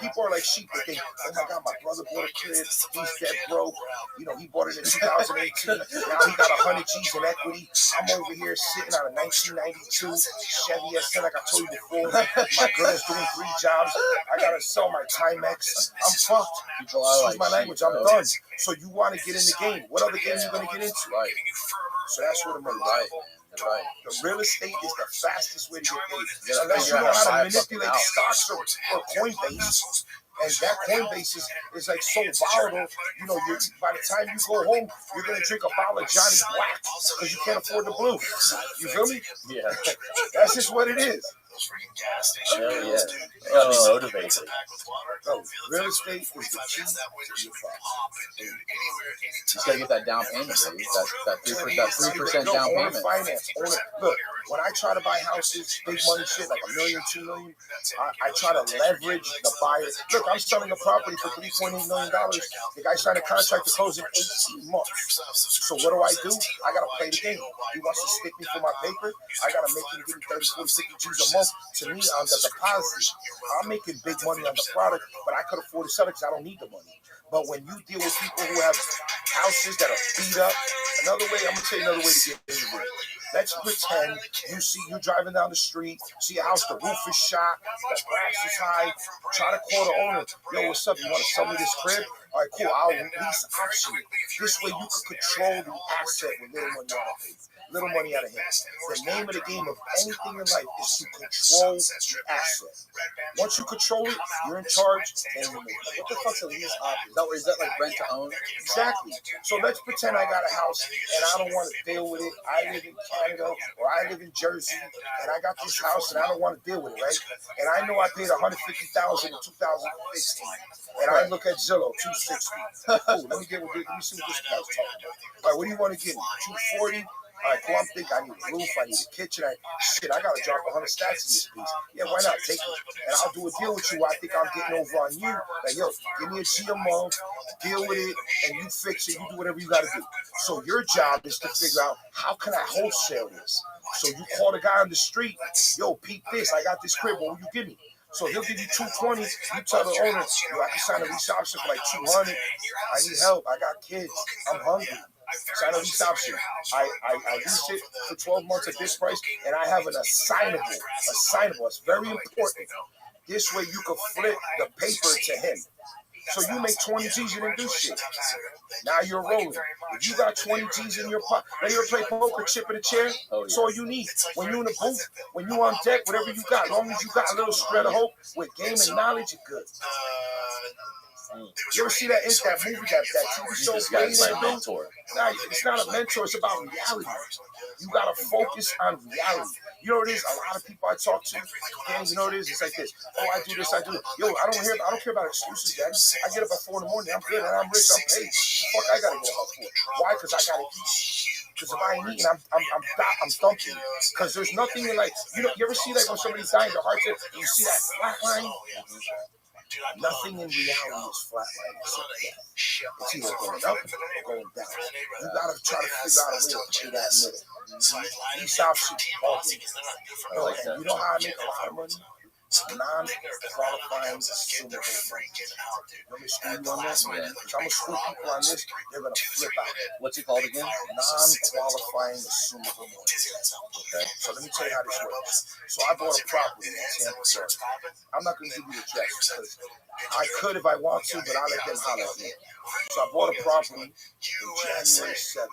people are like sheep. They think, oh my God, my brother bought a crib. He's dead broke. He bought it in 2018. Now he got 100 G's in equity. I'm over here sitting on a 1992 Chevy S10, like I told you before. My girl's doing 3 jobs. I got to sell my Timex. I'm fucked. Excuse my language. I'm done. So you want to get in the game. What other game are you going to get into? Right. So that's what I'm going to do. Right. The real estate is the fastest way to get paid. Unless you know how to manipulate stocks or Coinbase. And that Coinbase is like so volatile. By the time you go home, you're going to drink a bottle of Johnny Black because you can't afford the blue. You feel me? Yeah. That's just what it is. Hell yeah. Gotta be motivated. No, real estate is the key to your You gotta get that down payment, baby. That 3% down payment. Finance. Look, when I try to buy houses, big money shit, like $1 million, $2 million, I try to leverage the buyer. Look, I'm selling a property for $3.8 million. The guy signed a contract to close in 18 months. So what do? I gotta play the game. He wants to stick me for my paper. I gotta make him give me 30, 40, 50 G's a month to me on the deposit. I'm making big money on the product, but I could afford to sell it because I don't need the money. But when you deal with people who have houses that are beat up, I'm going to tell you another way to get in the room. Let's pretend you driving down the street, see a house, the roof is shot, the grass is high, try to call the owner. Yo, what's up? You want to sell me this crib? All right, cool. I'll lease option it. This way you can control the asset with little money out of hand. The name of the game of anything in life is to control the asset. Once you control it, you're in charge. And what the fuck's a lease option? Is that like rent to own? Exactly. So let's pretend I got a house and I don't want to deal with it. I live in Canada or I live in Jersey and I got this house and I don't want to deal with it, right? And I know I paid $150,000 in 2015. And I look at Zillow, 260. Cool, let me see what this guy's talking about. All right, what do you want to get? 240? All right, cool. I'm thinking I need a roof, I need a kitchen. I got to drop 100 stats in this piece. Yeah, why not? Take it. And I'll do a deal with you. I think I'm getting over on you. Like, yo, give me a G a month, deal with it, and you fix it. You do whatever you got to do. So your job is to figure out, how can I wholesale this? So you call the guy on the street, yo, peep this. I got this crib. What will you give me? So he'll give you 220. You tell the owner, yo, I can sign a lease option for like 200. I need help. I got kids. I'm hungry. Sign a lease option. I lease it for 12 months at this price, and I have an assignable. It's very important. This way you can flip the paper to him. So you make 20 G's, you didn't do shit. Now you're rolling. If you got 20 G's in your pocket, now you play poker, chip in a chair, that's all you need. When you're in the booth, when you on deck, whatever you got, as long as you got a little spread of hope with game and knowledge, you're good. You ever see that movie, that TV show? This guy's my mentor. Nah, it's not a mentor, it's about reality. You gotta focus on reality. You know what it is? A lot of people I talk to, Danny, you know what it is? It's like this. Oh, I do this, I do it. Yo, I don't care about excuses, Daddy. I get up at 4 in the morning, I'm good, and I'm rich, I'm paid. Fuck, I gotta get up at 4. Why? Because I gotta eat. Because if I ain't eating, I'm thumping. Because there's nothing in like, you ever see like when somebody's dying, their heart's and you see that flat line? Nothing in reality is flatline except death. It's either going up or going down. You gotta try to figure out a way to play that middle. These options, you know how I make a lot of money? Non-qualifying assumable money. Let me school you on that, man. Because I'm gonna school people on this, they're gonna flip out. What's it called again? Non-qualifying assumable money. Okay, so let me tell you how this works. So I bought a property in Tampa, Florida. I'm not gonna give you the address because I could if I want to, but I'll let them holler at me. So I bought a property in January 7th,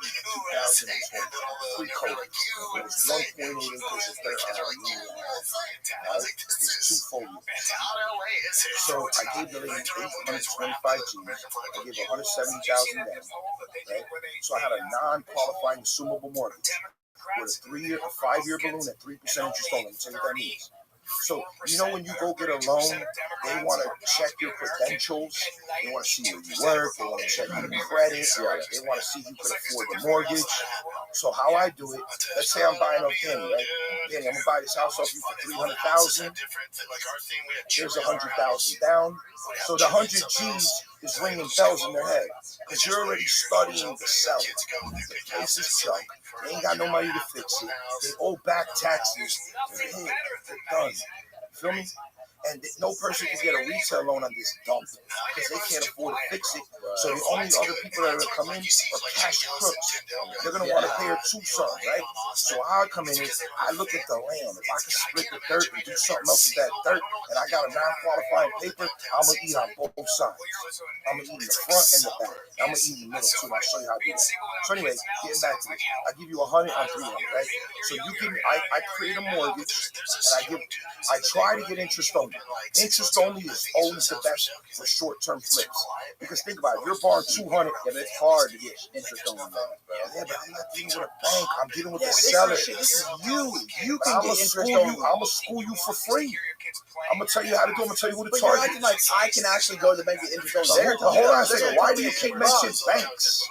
2020, pre-COVID. It was 1.8 acres of dirt on our new land. It's 2 foliage. So I gave the lady 825 G's. I gave 170,000 down. Right? So I had a non-qualifying assumable mortgage with a 5-year balloon at 3% interest only. Let me tell you what that means. So, you know, when you go get a loan, they want to check your credentials. They want to see where you work. They want to check your credit. They want to see if you can afford the mortgage. So how I do it, let's say I'm buying off Danny, right? Danny, I'm going to buy this house off you for $300,000. There's 100,000 down. So the 100 G's is ringing bells in their head because you're already studying the seller. The place is junk. They ain't got no money to fix it. They owe back taxes. They're done. Feel me? And no person can get a retail loan on this dump because they can't afford to fix it. So the only other people that are going to come in are cash crooks. They're going to want to pay her $2 right? So how I come in is I look at the land. If I can split the dirt and do something else with that dirt, and I got a non-qualifying paper, I'm going to eat on both sides. I'm going to eat in the front and the back. I'm going to eat in the middle too. I'll show you how to do that. So anyway, getting back to this, I give you 100 on 300, right? So you give me, I create a mortgage, and I try to get interest only. Interest only is always the best for short-term flips. Because think about it, you're borrowing 200, and it's hard to get interest only loans, bro. Yeah, but I'm not dealing with a bank. I'm dealing with the seller. This is you. You can get interest only. I'm gonna school you for free. I'm gonna tell you how to do. I'm gonna tell you who to target. You're acting like I can actually go to the bank and get interest only. Hold on a second. Why do you keep mentioning banks?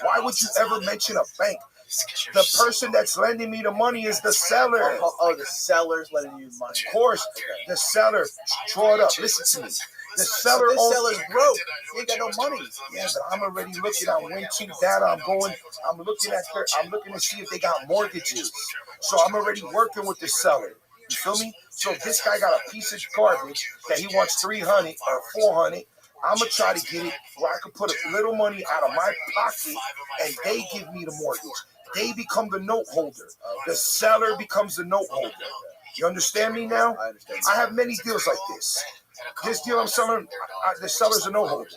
Why would you ever mention a bank? The person that's lending me the money is the seller. Oh, the seller's lending you money. Of course, the seller. Draw it up. Listen to me. The seller. So this seller's broke. He ain't got no money. Yeah, but I'm already looking at Win2 data. I'm looking to see if they got mortgages. So I'm already working with the seller. You feel me? So if this guy got a piece of garbage that he wants 300 or 400. I'm going to try to get it where I can put a little money out of my pocket and they give me the mortgage. They become the note holder. The seller becomes the note holder. You understand me now? I understand. I have many deals like this. This deal I'm selling, the seller's a note holder.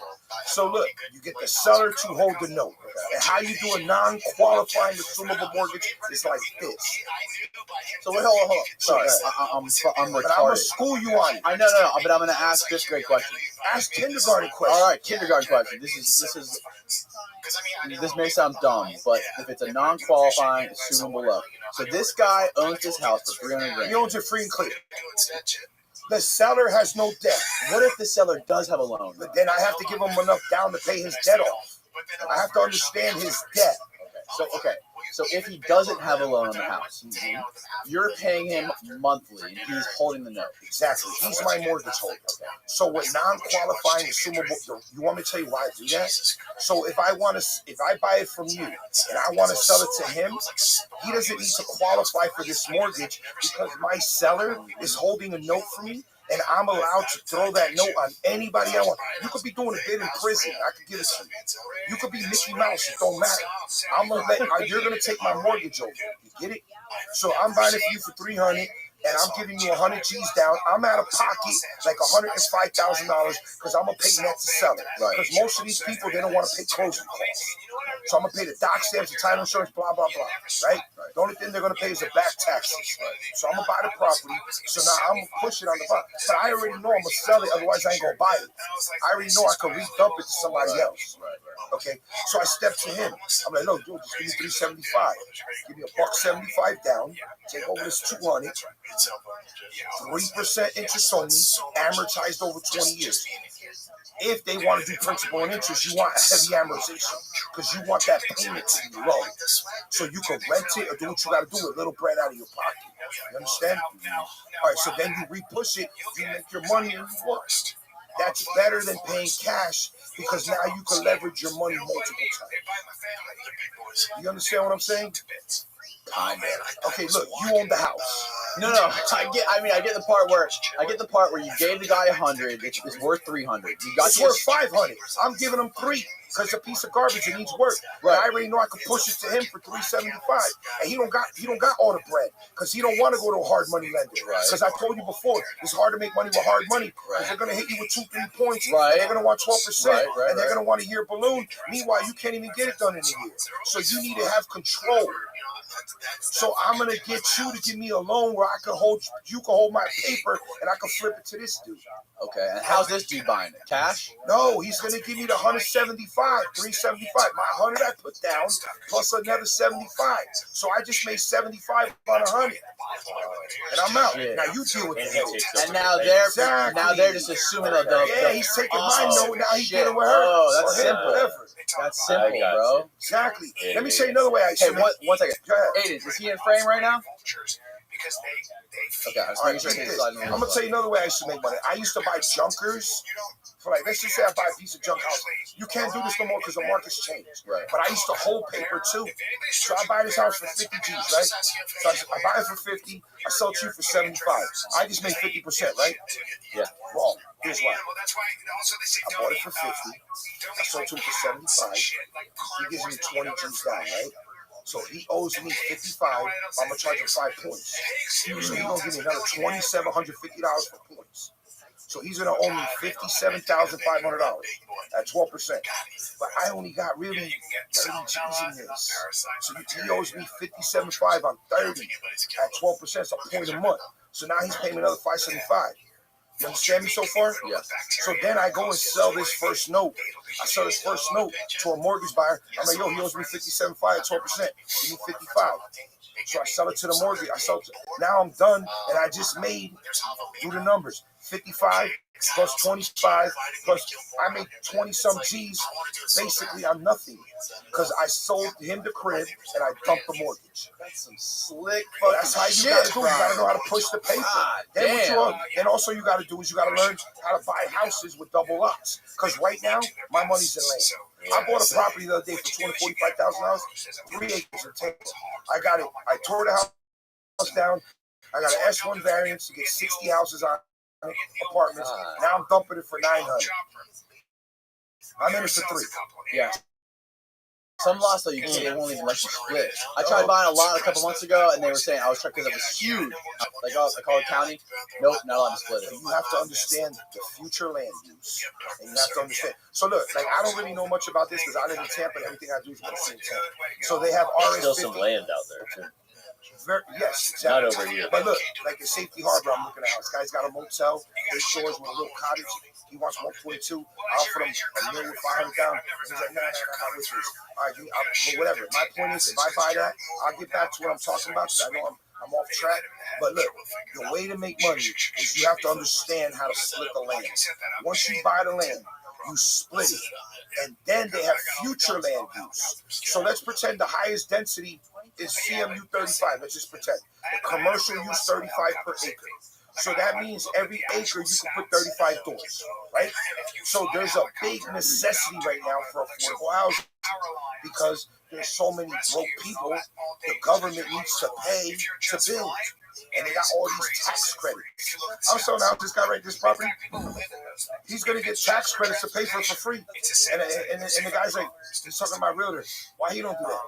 So look, you get the seller to hold the note. And how you do a non-qualifying assumable mortgage is like this. So wait, hold on. Sorry, I'm retarded. But I'm going to school you on it. I know, but I'm going to ask this great question. Ask kindergarten question. All right, kindergarten question. This may sound dumb, but if it's a non-qualifying assumable loan, so this guy owns this house for $300,000. He owns it free and clear. The seller has no debt. What if the seller does have a loan? But then I have to give him enough down to pay his debt off. I have to understand his debt. So if he doesn't have a loan on the house, you're paying him monthly, and he's holding the note. Exactly. He's my mortgage holder. So with non-qualifying assumable, you want me to tell you why I do that? So if I buy it from you and I want to sell it to him, he doesn't need to qualify for this mortgage because my seller is holding a note for me. And I'm allowed to throw that note on anybody I want. You could be doing a bid in prison. I could give it to you. You could be Mickey Mouse. It don't matter. You're going to take my mortgage over. You get it? So I'm buying it for you for $300, and I'm giving you 100 G's down. I'm out of pocket like $105,000 because I'm going to pay net to sell it. Because most of these people, they don't want to pay closing costs. So I'm going to pay the doc stamps, the title insurance, blah, blah, blah. Right? The only thing they're going to pay is the back taxes. So I'm going to buy the property. So now I'm going to push it on the bottom. But I already know I'm going to sell it, otherwise I ain't going to buy it. I already know I can re-dump it to somebody else. Okay? So I step to him. I'm like, no, dude, just give me $375. Give me $175 down. Take over this 200. 3% interest only, amortized over 20 years. If they want to do principal and interest, you want a heavy amortization because you want that payment to be low. So you can rent it or do what you got to do with little bread out of your pocket. You understand? All right, so then you re-push it, you make your money and you work. That's better than paying cash because now you can leverage your money multiple times. You understand what I'm saying? Kind of. Okay, look, you own the house. No, I get the part where you gave the guy 100, it's worth 300. It's worth 500. I'm giving him 3 because it's a piece of garbage. It needs work. Right. I already know I can push it to him for 375, and he don't got all the bread because he don't want to go to a hard money lender. Because I told you before, it's hard to make money with hard money because they're gonna hit you with 2-3 points. And they're gonna want 12%, and they're gonna want a year balloon. Meanwhile, you can't even get it done in a year. So you need to have control. So I'm gonna get you to give me a loan where you can hold my paper and I can flip it to this dude. Okay, and how's this dude buying it? Cash? No, he's gonna give me the 175, 375. My 100 I put down plus another 75. So I just made 75 on 100, and I'm out. Yeah. Now you deal with it. And now they're just assuming he's taking my note. Now he's dealing with her. Oh, that's simple. Whatever. That's simple, bro. Exactly. Let me tell you another way I Hey, one second. Aiden, is he in frame right now? Okay, All right, I'm gonna tell you another way I used to make money. I used to buy junkers for let's just say I buy a piece of junk house. You can't do this no more because the market's changed. Right. But I used to hold paper too. So I buy this house for 50 G's, right? So I buy it for 50. I sell it to you for 75. I just made 50%, right? Yeah. Wrong. Here's why. I bought it for 50. I sold it to him for 75. He gives me 20 G's down, right? So he owes me 55. I'm gonna charge him 5 points. So he's gonna give me another $2,750 for points. So he's gonna owe me $57,500 at 12%. But I only got really 30 G's in this. So he owes me $57,500 on 30 at 12%. It's a point a month. So now he's paying me another $575. You understand me so far? Yeah. So then I go and sell this first note. I sell this first note to a mortgage buyer. I'm like, yo, he owes me $57,500 at 12%. Give me 55. So I sell it to the mortgage. Now I'm done, and I just made, do the numbers, 55 plus 25 plus I made 20 some G's basically on nothing because I sold him the crib and I dumped the mortgage. That's some slick That's how you gotta do. You gotta know how to push the paper. Then also you gotta do is you gotta learn how to buy houses with double lots. Because right now my money's in land. I bought a property the other day for $245,000, 3 acres in Tampa. I got it. I tore the house down. I got an S1 variance to get 60 houses on apartments. Now I'm dumping it for 900. I'm in it for 3. Yeah. Some lots though you can't. They won't even let you split. I tried buying a lot a couple months ago, and they were saying I was trying because it was huge. Like Collier County, nope, not allowed to split it. You have to understand the future land use, and you have to understand. So look, like I don't really know much about this because I live in Tampa, and everything I do is in the same Tampa. So they have RS50. Still some land out there too. Yes, exactly. Not over here. But look, like in Safety Harbor, I'm looking at a house. Guy's got a motel, 8 floors with a little cottage. He wants 1.2. I offer him $1 million with 500 down. He's like, nah, with this. All right, but whatever. My point is, if I buy that, I'll get back to what I'm talking about because I know I'm off track. But look, the way to make money is you have to understand how to split the land. Once you buy the land, you split it. And then they have future land use. So let's pretend the highest density is CMU 35. Let's just pretend. The commercial use 35 per acre. So that means every acre you can put 35 doors, right? So there's a big necessity right now for affordable housing because there's so many broke people. The government needs to pay to build. and they got all these tax credits. I'm so now this guy right this property, he's gonna get tax credits to pay for it for free. And the guy's like, he's talking about realtor. Why he don't do that?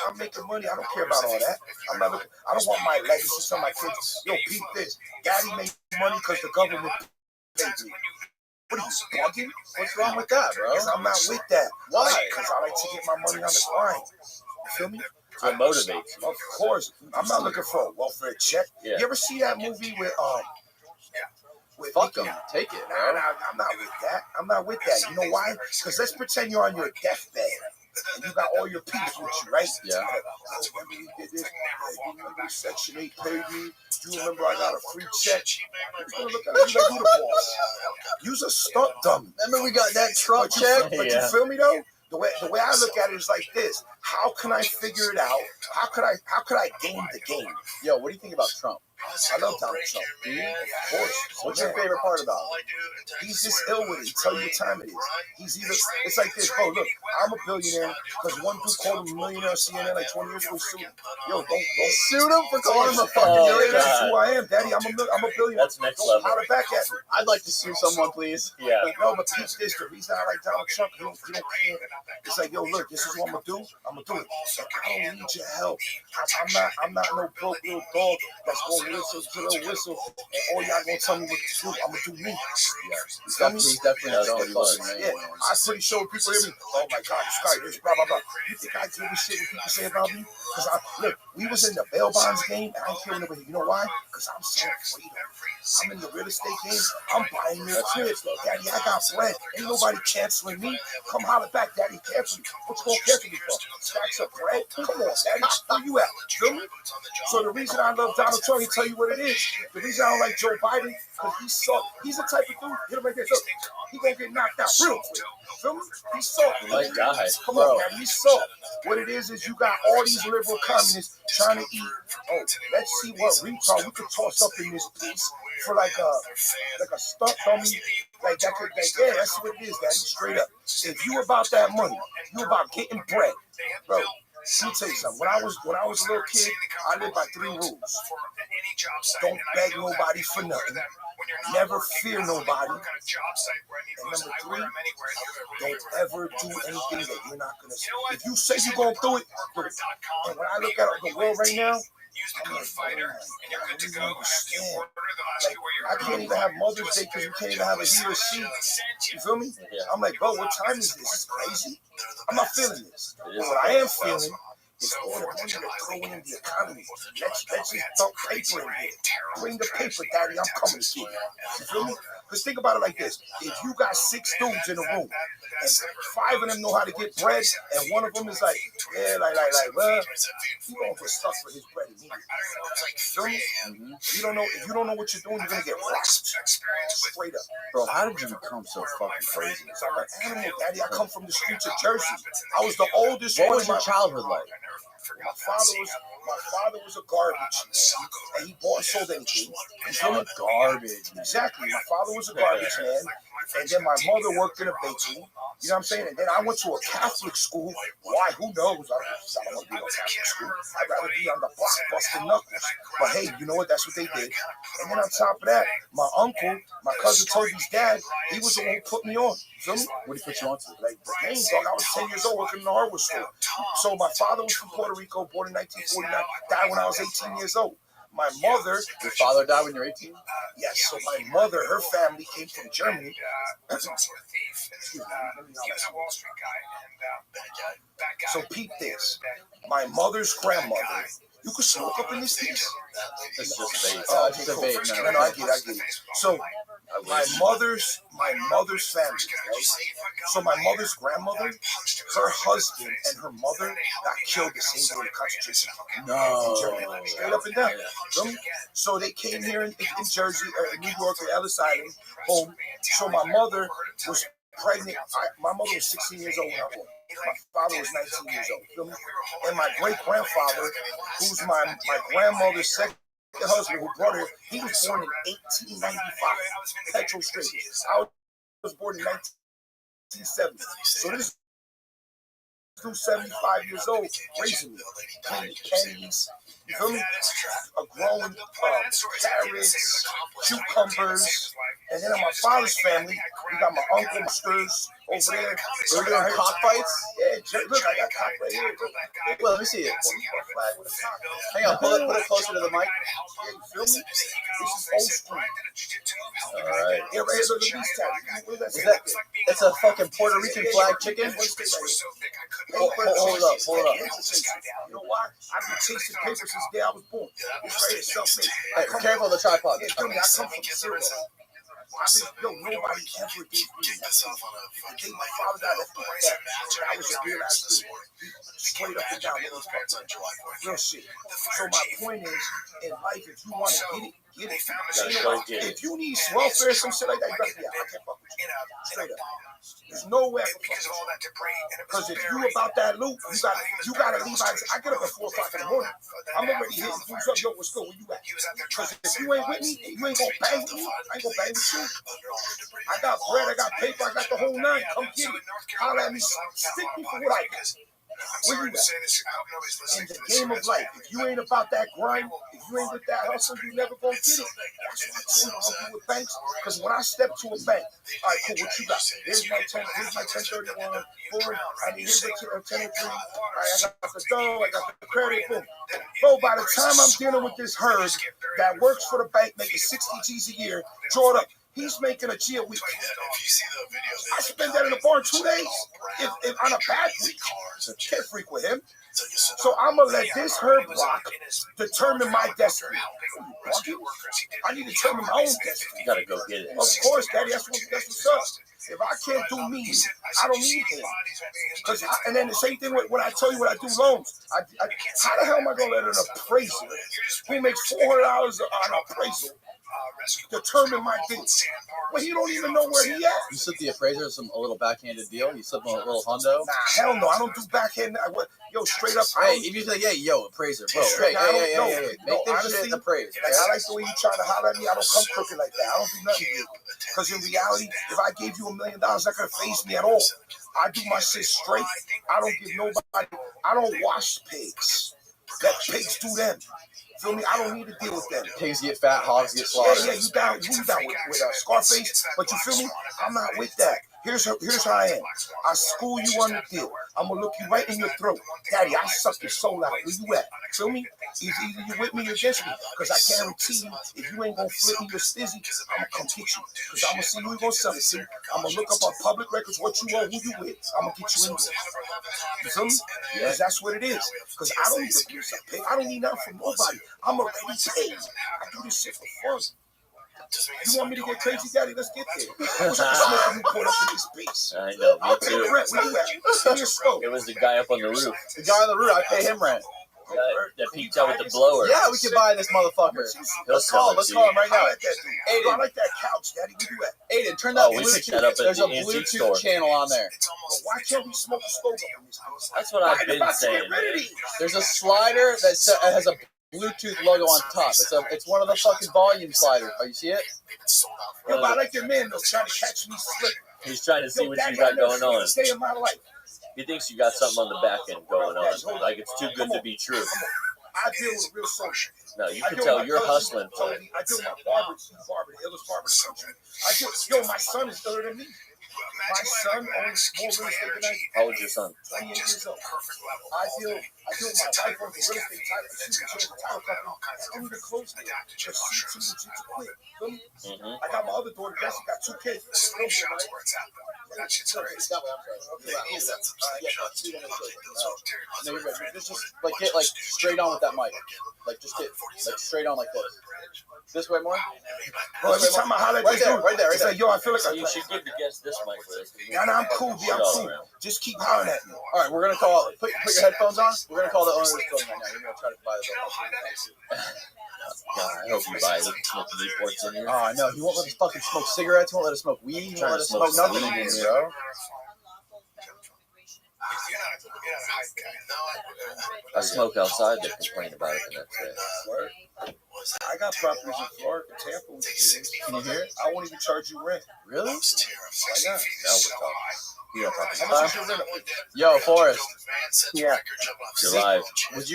I'm making money. I don't care about all that. I'm not looking. I don't want my legacy to tell my kids, yo, peep this. Daddy made money because the government paid me. What are you bugging? What's wrong with that, bro? Because I'm not with that. Why? Because I like to get my money on the grind. You feel me? So it motivates you. Of course. I'm not looking for a welfare check. Yeah. You ever see that movie with Fuck them. Take it, bro. Nah, I'm not with that. I'm not with that. You know why? Because let's pretend you're on your deathbed. And you got all your peeps with you, right? Yeah. Remember you did this? You remember Section 8 paid me? You remember I got a free check? You're gonna look at it, you like, who the boss? You's a stunt dummy. Remember we got that Trump But check? you feel me though? The way I look at it is like this. How can I figure it out? How could I game the game? Yo, what do you think about Trump? I love Donald Trump. Of course. What's your favorite part about him? He's just ill with it. He tell you what time it is. He's either, it's like this, bro, look, I'm a billionaire because one dude called him a millionaire on CNN like 20 years ago, sued him. Yo, don't Suit him for calling him a fucking millionaire. millionaire? That's who I am, daddy. I'm a billionaire. That's next Don't level. holler back at me. I'd like to sue someone, please. Yeah. No, but teach this. The reason I like Donald Trump, he don't care. It's like, yo, look, this is what I'm gonna do. I'm gonna do it. Like, I don't need your help. I'm not no broke little dog that's gonna whistle to the whistle, and all y'all gonna tell me what to do. I'm gonna do me. Yeah. He's definitely not That's what he fucking Yeah, man. I'm pretty sure people hear me. Oh my God, this guy, this blah blah blah. You think I give a shit what people say about me? Because look, we was in the bail bonds game, and I ain't killing nobody. You know why? Because I'm so freedom. I'm in the real estate game. I'm buying your crib, daddy. I got bread. Ain't nobody canceling me. Come holler back, daddy. Cancel me. What you gonna cancel me for? Stacks of bread? Come on, daddy. Where you at? Feel me? So the reason I love Donald Trump, he tell you what it is. The reason I don't like Joe Biden, because he's the type of dude, hit him right there, look, he gonna get knocked out real quick. Feel me? He's soft. My guy. Come on, man, he's soft. What it is you got all these liberal communists trying to eat. Oh, let's see what retard we could toss up in this piece for like a stunt dummy. Like that could, like, yeah, that's what it is, daddy, straight up. If you about that money, you about getting bread, bro. Let me tell you something. When I was a little kid, I lived by 3 rules. Don't beg nobody for nothing. Never fear nobody. And number 3, don't ever do anything that you're not gonna say. If you say you're gonna do it, do it. And when I look at the world right now, I'm like, I don't even understand. Like, I can't even have Mother's Day because you can't even have a he or she. You feel me? Yeah. I'm like, bro, what time is this? It's crazy. I'm not feeling this. But what I am feeling is all the money they're throwing in the economy. Let's just dump paper in here. Bring the paper, daddy. I'm coming to see you. You feel me? Because think about it like this. If you got 6 dudes in a room, and 5 of them know how to get bread, and one of them is like, yeah, well, he gonna get stuck for his bread immediately. Feel me? You don't know, if you don't know what you're doing, you're gonna get rocked. Straight up. Bro, how did you become so fucking crazy? I'm an animal, daddy. I come from the streets of Jersey. I was the oldest What one. was your childhood like? My father was a garbage man, and he bought and sold anything. You feel me? Garbage. Exactly. My father was a garbage man, and then my mother worked in a bakery. You know what I'm saying? And then I went to a Catholic school. Why? Who knows? I don't want to be in a Catholic school. I'd rather be on the block busting knuckles. But hey, you know what? That's what they did. And then on top of that, my uncle, my cousin Toby's dad, he was the one who put me on. You feel me? What did he put you on to? Like the game, dog. I was 10 years old working in the hardware store. So my father was from Puerto Rico, born in 1949, died when I was 18 years old. My mother... Your father died when you were 18? Yes, so my mother, her family came from Germany. So peep this. My mother's grandmother... You could smoke up in this piece? It's just vape. Oh, It's a cool. vape. No, I get it. So my mother's family, right? So my mother's grandmother, her husband and her mother got killed the same day in the concentration camp. No. Straight up and down. Feel me? So they came here in Jersey, or in New York, or Ellis Island, home. So my mother was pregnant. My mother was 16 years old when I was born. My father was 19 years old. Feel me? And my great-grandfather, who's my grandmother's second husband who brought her, he was born in 1895. Petrol Street. I was born in 1970. So this dude 75 years old raising me. Playing Kenny's. You feel me? Growing carrots, cucumbers, and then on my father's family, we got my uncle, my sisters over there. We're doing cockfights? Yeah, look, I got cock right here. Well, let me see it. Hang on, put it closer to the mic. Yeah, you feel me? This is old school. Alright. Yeah, right here, look at these tabs. Is that? It's a fucking Puerto Rican flag chicken. Hold it up. You know why? I've been chasing paper since the day I was born. It's right here, self-made. Hey, careful of the tripod. Yeah, feel me? I come from zero. Nobody ever gave me that. I think my father died after that. I was a real ass dude. Straight up and down. Real shit. So my point is, in life, if you want to get it, get it. If you need welfare or some shit like that, you got to be out. I can't fuck with you. Straight up. There's no way I can fuck with you. Because if you about that loop, you got to leave. I get up at 4 o'clock in the morning. I'm already hitting dudes up. Yo, what's good? Where you at? Because if you ain't with me, you ain't going to bang with me. I ain't going to bang with you. I got bread, I got paper, I got the whole nine. Come get it. Holler at me. Stick me for what I got. Where you at? In the game of life, if you ain't about that grind, if you ain't with that hustle, you never gonna get it. That's why I told you I'm with banks. Because when I step to a bank, all right, cool, what you got? Here's my 1031, boom. I need here's a 1003. All right, I got the dough, I got the credit, boom. Bro, by the time I'm dealing with this herd that works for the bank, making 60 G's a year, draw it up. He's making a G a week. I spend that in the bar in 2 days. If on a bad week, can't freak with him. So I'm gonna let this herb block determine my destiny. I need to determine my own destiny. You gotta go get it. Of course, Daddy. That's what's up. If I can't do me, I don't need him. And then the same thing when I tell you when I do loans. How the hell am I gonna let an appraiser who makes $400 on appraisal determine my thing? Well, he don't even know where he at. You slip the appraiser a little backhanded deal. You slip him a little hundo. Nah, hell no. I don't do backhand. Yo, straight up. Hey, if you say, yo, appraiser, bro. Hey. Make this shit appraise. Okay? I like the way you trying to holler at me. I don't come crooked like that. I don't do nothing. Because in reality, if I gave you $1 million, it's not gonna faze me at all. I do my shit straight. I don't give nobody. I don't wash pigs. Let pigs do them. Feel me? I don't need to deal with them. Pigs get fat, hogs get slaughtered. Yeah, you down with Scarface, but you feel me? I'm not with that. Here's how I am. I school you on the deal. I'm gonna look you right in your throat. Daddy, I suck your soul out. Where you at? Feel me? Either you with me or against me. Because I guarantee you, if you ain't gonna flip me your stizzy, I'm gonna come get you. Because I'm gonna see who you gonna sell it to. I'm gonna look up on public records what you want, who you with. I'm gonna get you in there. You feel me? Because that's what it is. Because I don't need to use a pay. I don't need nothing from nobody. I'm already paid. I do this shit for fun. You want me to get crazy, Daddy? Let's get there. I wish I could smoke you put up in this space. I know, me I'll pay too. the rent. Where you at? Give me a stove. It was the guy up on the roof. The guy on the roof, I pay him rent. That peeked out with the blower. Yeah, we can buy this motherfucker. Let's call him right now. I like that dude. Aiden, I like that couch, Daddy. Where you at? Aiden, turn that we picked Bluetooth. that up at There's the a antique Bluetooth store. channel on there. But why can't we smoke a stove up in this house? That's what I've been saying. There's a slider that has a Bluetooth logo on top. It's one of the fucking volume sliders. Oh, you see it? Yo, but I like your man though, trying to catch me slipping. He's trying to see what Daddy, you got I never going on. Stay in my life. He thinks you got something on the back end going on. Like it's too good to be true. I deal with a real social. No, you can tell you're hustling for it. I deal with my barber, the illest barber in the country. My son is iller than me. My son owns more real estate than I do. How old's your son? 28 years old. I deal with my wife on the real estate title. She's a title company. I don't even close me. But she too legit to quit. Feel me? I got my other daughter, Jesse, got 2 kids. That shit's crazy. No, you're good. Just get straight on with that mic. Just get straight on like this. This way more. Bro, every time I holler at right there. Say, yo, I feel like You should give the guest this mic for this. Yeah, I'm cool, B. I'm cool. Just keep hollering at me. All right, we're gonna call. Put your headphones on. We're gonna call the owner of this building right now. We're gonna try to buy the God, I hope you buy it. Smoke the Newports in here. Oh, I know. He won't let us fucking smoke cigarettes. He won't let us smoke weed. He won't let us smoke nothing in here, bro. I smoke outside. They complain about it the next day. I got properties in Florida, Tampa. Can you hear it? I won't even charge you rent. Really? Why not? Now we're talking. You don't talk How much is your rental? Yo, Forrest. Yeah. You're live. Would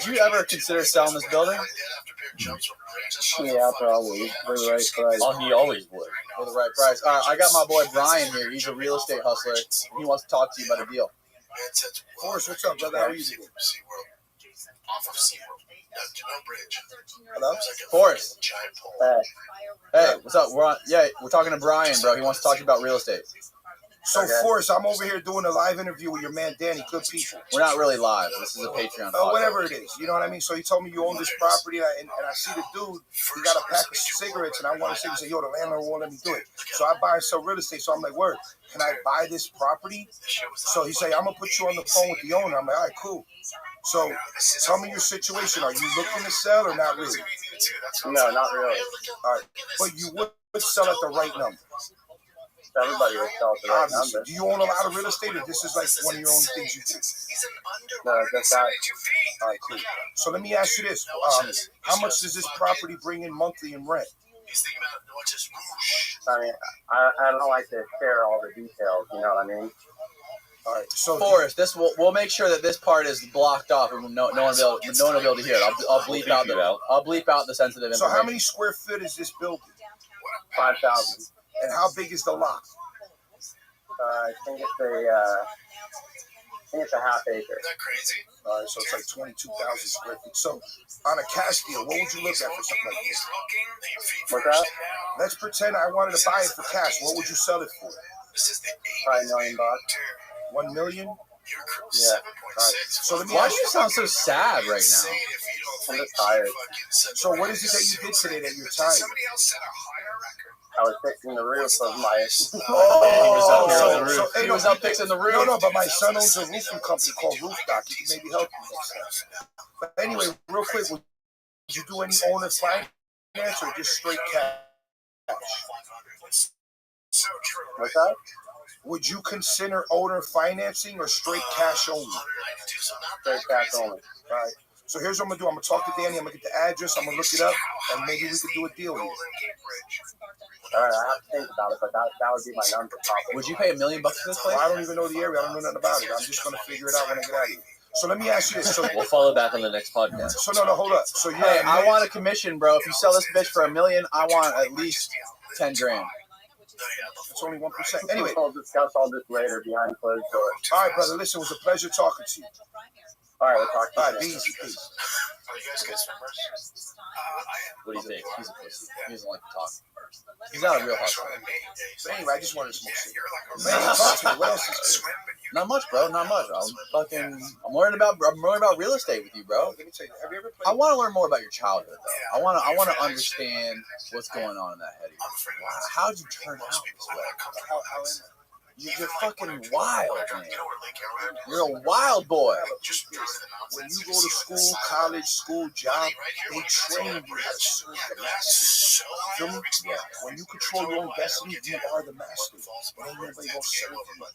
you ever consider selling this building? Yeah, probably. For the right price. Oh, he always would. For the right price. All right, I got my boy Brian here. He's a real estate hustler. He wants to talk to you about a deal. Forrest, what's up, brother? How are you doing? Off of SeaWorld. No bridge. Hello? Forrest. Hey. Hey, what's up? We're talking to Brian, bro. He wants to talk to you about real estate. So, Okay. Forrest, I'm over here doing a live interview with your man Danny. Good people. We're not really live. This is a Patreon. Oh, whatever it is. You know what I mean? So he told me you own this property, and I see the dude, he got a pack of cigarettes, and I want to say, he said, yo, the landlord won't let me do it. So I buy and sell real estate. So I'm like, word, can I buy this property? So he said, I'm going to put you on the phone with the owner. I'm like, all right, cool. So tell me your situation. Are you looking to sell or not really? No, not really. All right. But you would sell at the right number. Everybody would sell at the right Obviously. number. Do you own a lot of real estate, or this is like one of your own things you do? No, just that. All right, cool. So let me ask you this. How much does this property bring in monthly in rent? I mean, I don't like to share all the details, you know what I mean? All right, so Forrest, we'll make sure that this part is blocked off, and no one will be able to hear it. I'll bleep out the sensitive information. So how many square feet is this building? 5,000. And how big is the lot? I think it's a half acre. All right, so it's like 22,000 square feet. So on a cash deal, what would you look at for something like this? What's that? Let's pretend I wanted to buy it for cash. What would you sell it for? Probably $1 million. 1 million? Yeah. Right. So let me Why ask do you sound so sad right now? I'm just tired. So what is it that you did today that you're tired? I was fixing the roof of my. He was up fixing the roof. No, but my son owns a roofing company called Roof Doc. He can maybe help you next time. But anyway, real quick, would you do any owner finance or just straight cash? What's that? Would you consider owner financing or straight cash only? Straight cash only. All right. So here's what I'm going to do. I'm going to talk to Danny. I'm going to get the address. I'm going to look it up, and maybe we could do a deal here. All right, I have to think about it, but that would be my number probably. Would you pay $1 million for this place? Well, I don't even know the area. I don't know nothing about it. I'm just going to figure it out when I get out of here. So let me ask you this. So, We'll follow back on the next podcast. so no, hold up. So Hey, I want a commission, bro. If you sell this bitch for $1 million, I want at least 10 grand. It's only 1%. Anyway. We'll discuss all this later behind closed doors. All right, brother. Listen, it was a pleasure talking to you. All right, we'll talk to you. All right, easy. What do you think? He's a pussy. He doesn't like to talk. He's not a real hustler. But anyway, I just wanted to smoke shit. Man, talk to me. What else is good? Not much, bro. Not much. I'm learning about real estate with you, bro. Let me tell you. Have you ever I played? want to learn more about your childhood, though. I want to understand what's going on in that head of yours. How'd you turn out this way? How in You're fucking wild, man. You're a wild boy. When you go to school, college, job, they train you how to serve the master. You feel me? Yeah. When you control your own destiny, you are the master. Ain't nobody gonna serve you.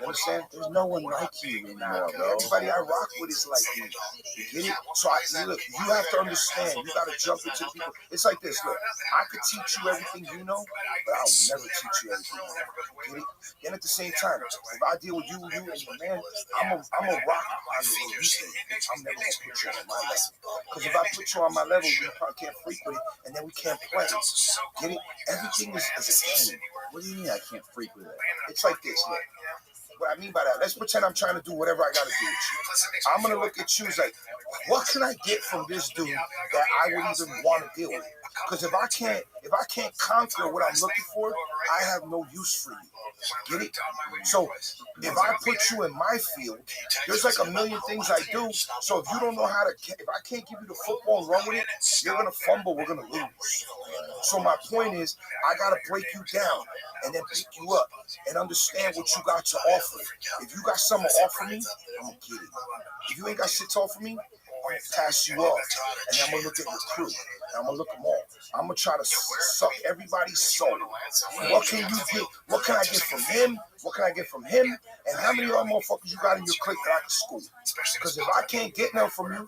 You understand? There's no one like you anymore, bro. Everybody I rock with is like you. You get it? So look, you have to understand. You gotta jump into people. It's like this. Look, I could teach you everything you know, but I'll never teach you everything you know. Get it? And at the same time, if I deal with you and your man, I'm a rock on the little weekend. I'm never gonna put you on my level. Because if I put you on my level, you probably can't freak with it, and then we can't play. Get it? Everything is a game. What do you mean I can't freak with it? It's like this, look. What I mean by that, let's pretend I'm trying to do whatever I gotta do with you. I'm gonna look at you as like, what can I get from this dude that I would even want to deal with? Because if I can't conquer what I'm looking for, I have no use for you. Get it? So if I put you in my field, there's like a million things I do. So if you don't know how to, if I can't give you the football and run with it, you're gonna fumble. We're gonna lose. So my point is, I gotta break you down and then pick you up and understand what you got to offer. If you got something to offer me, I'm gonna get it. If you ain't got shit to offer me, I'm gonna pass you off, and I'm gonna look at your crew, and I'm gonna look them all. I'm gonna try to suck everybody's soul. What can you get? What can I get from him? What can I get from him? And how many other motherfuckers you got in your clique that I can school? Because if I can't get nothing from you,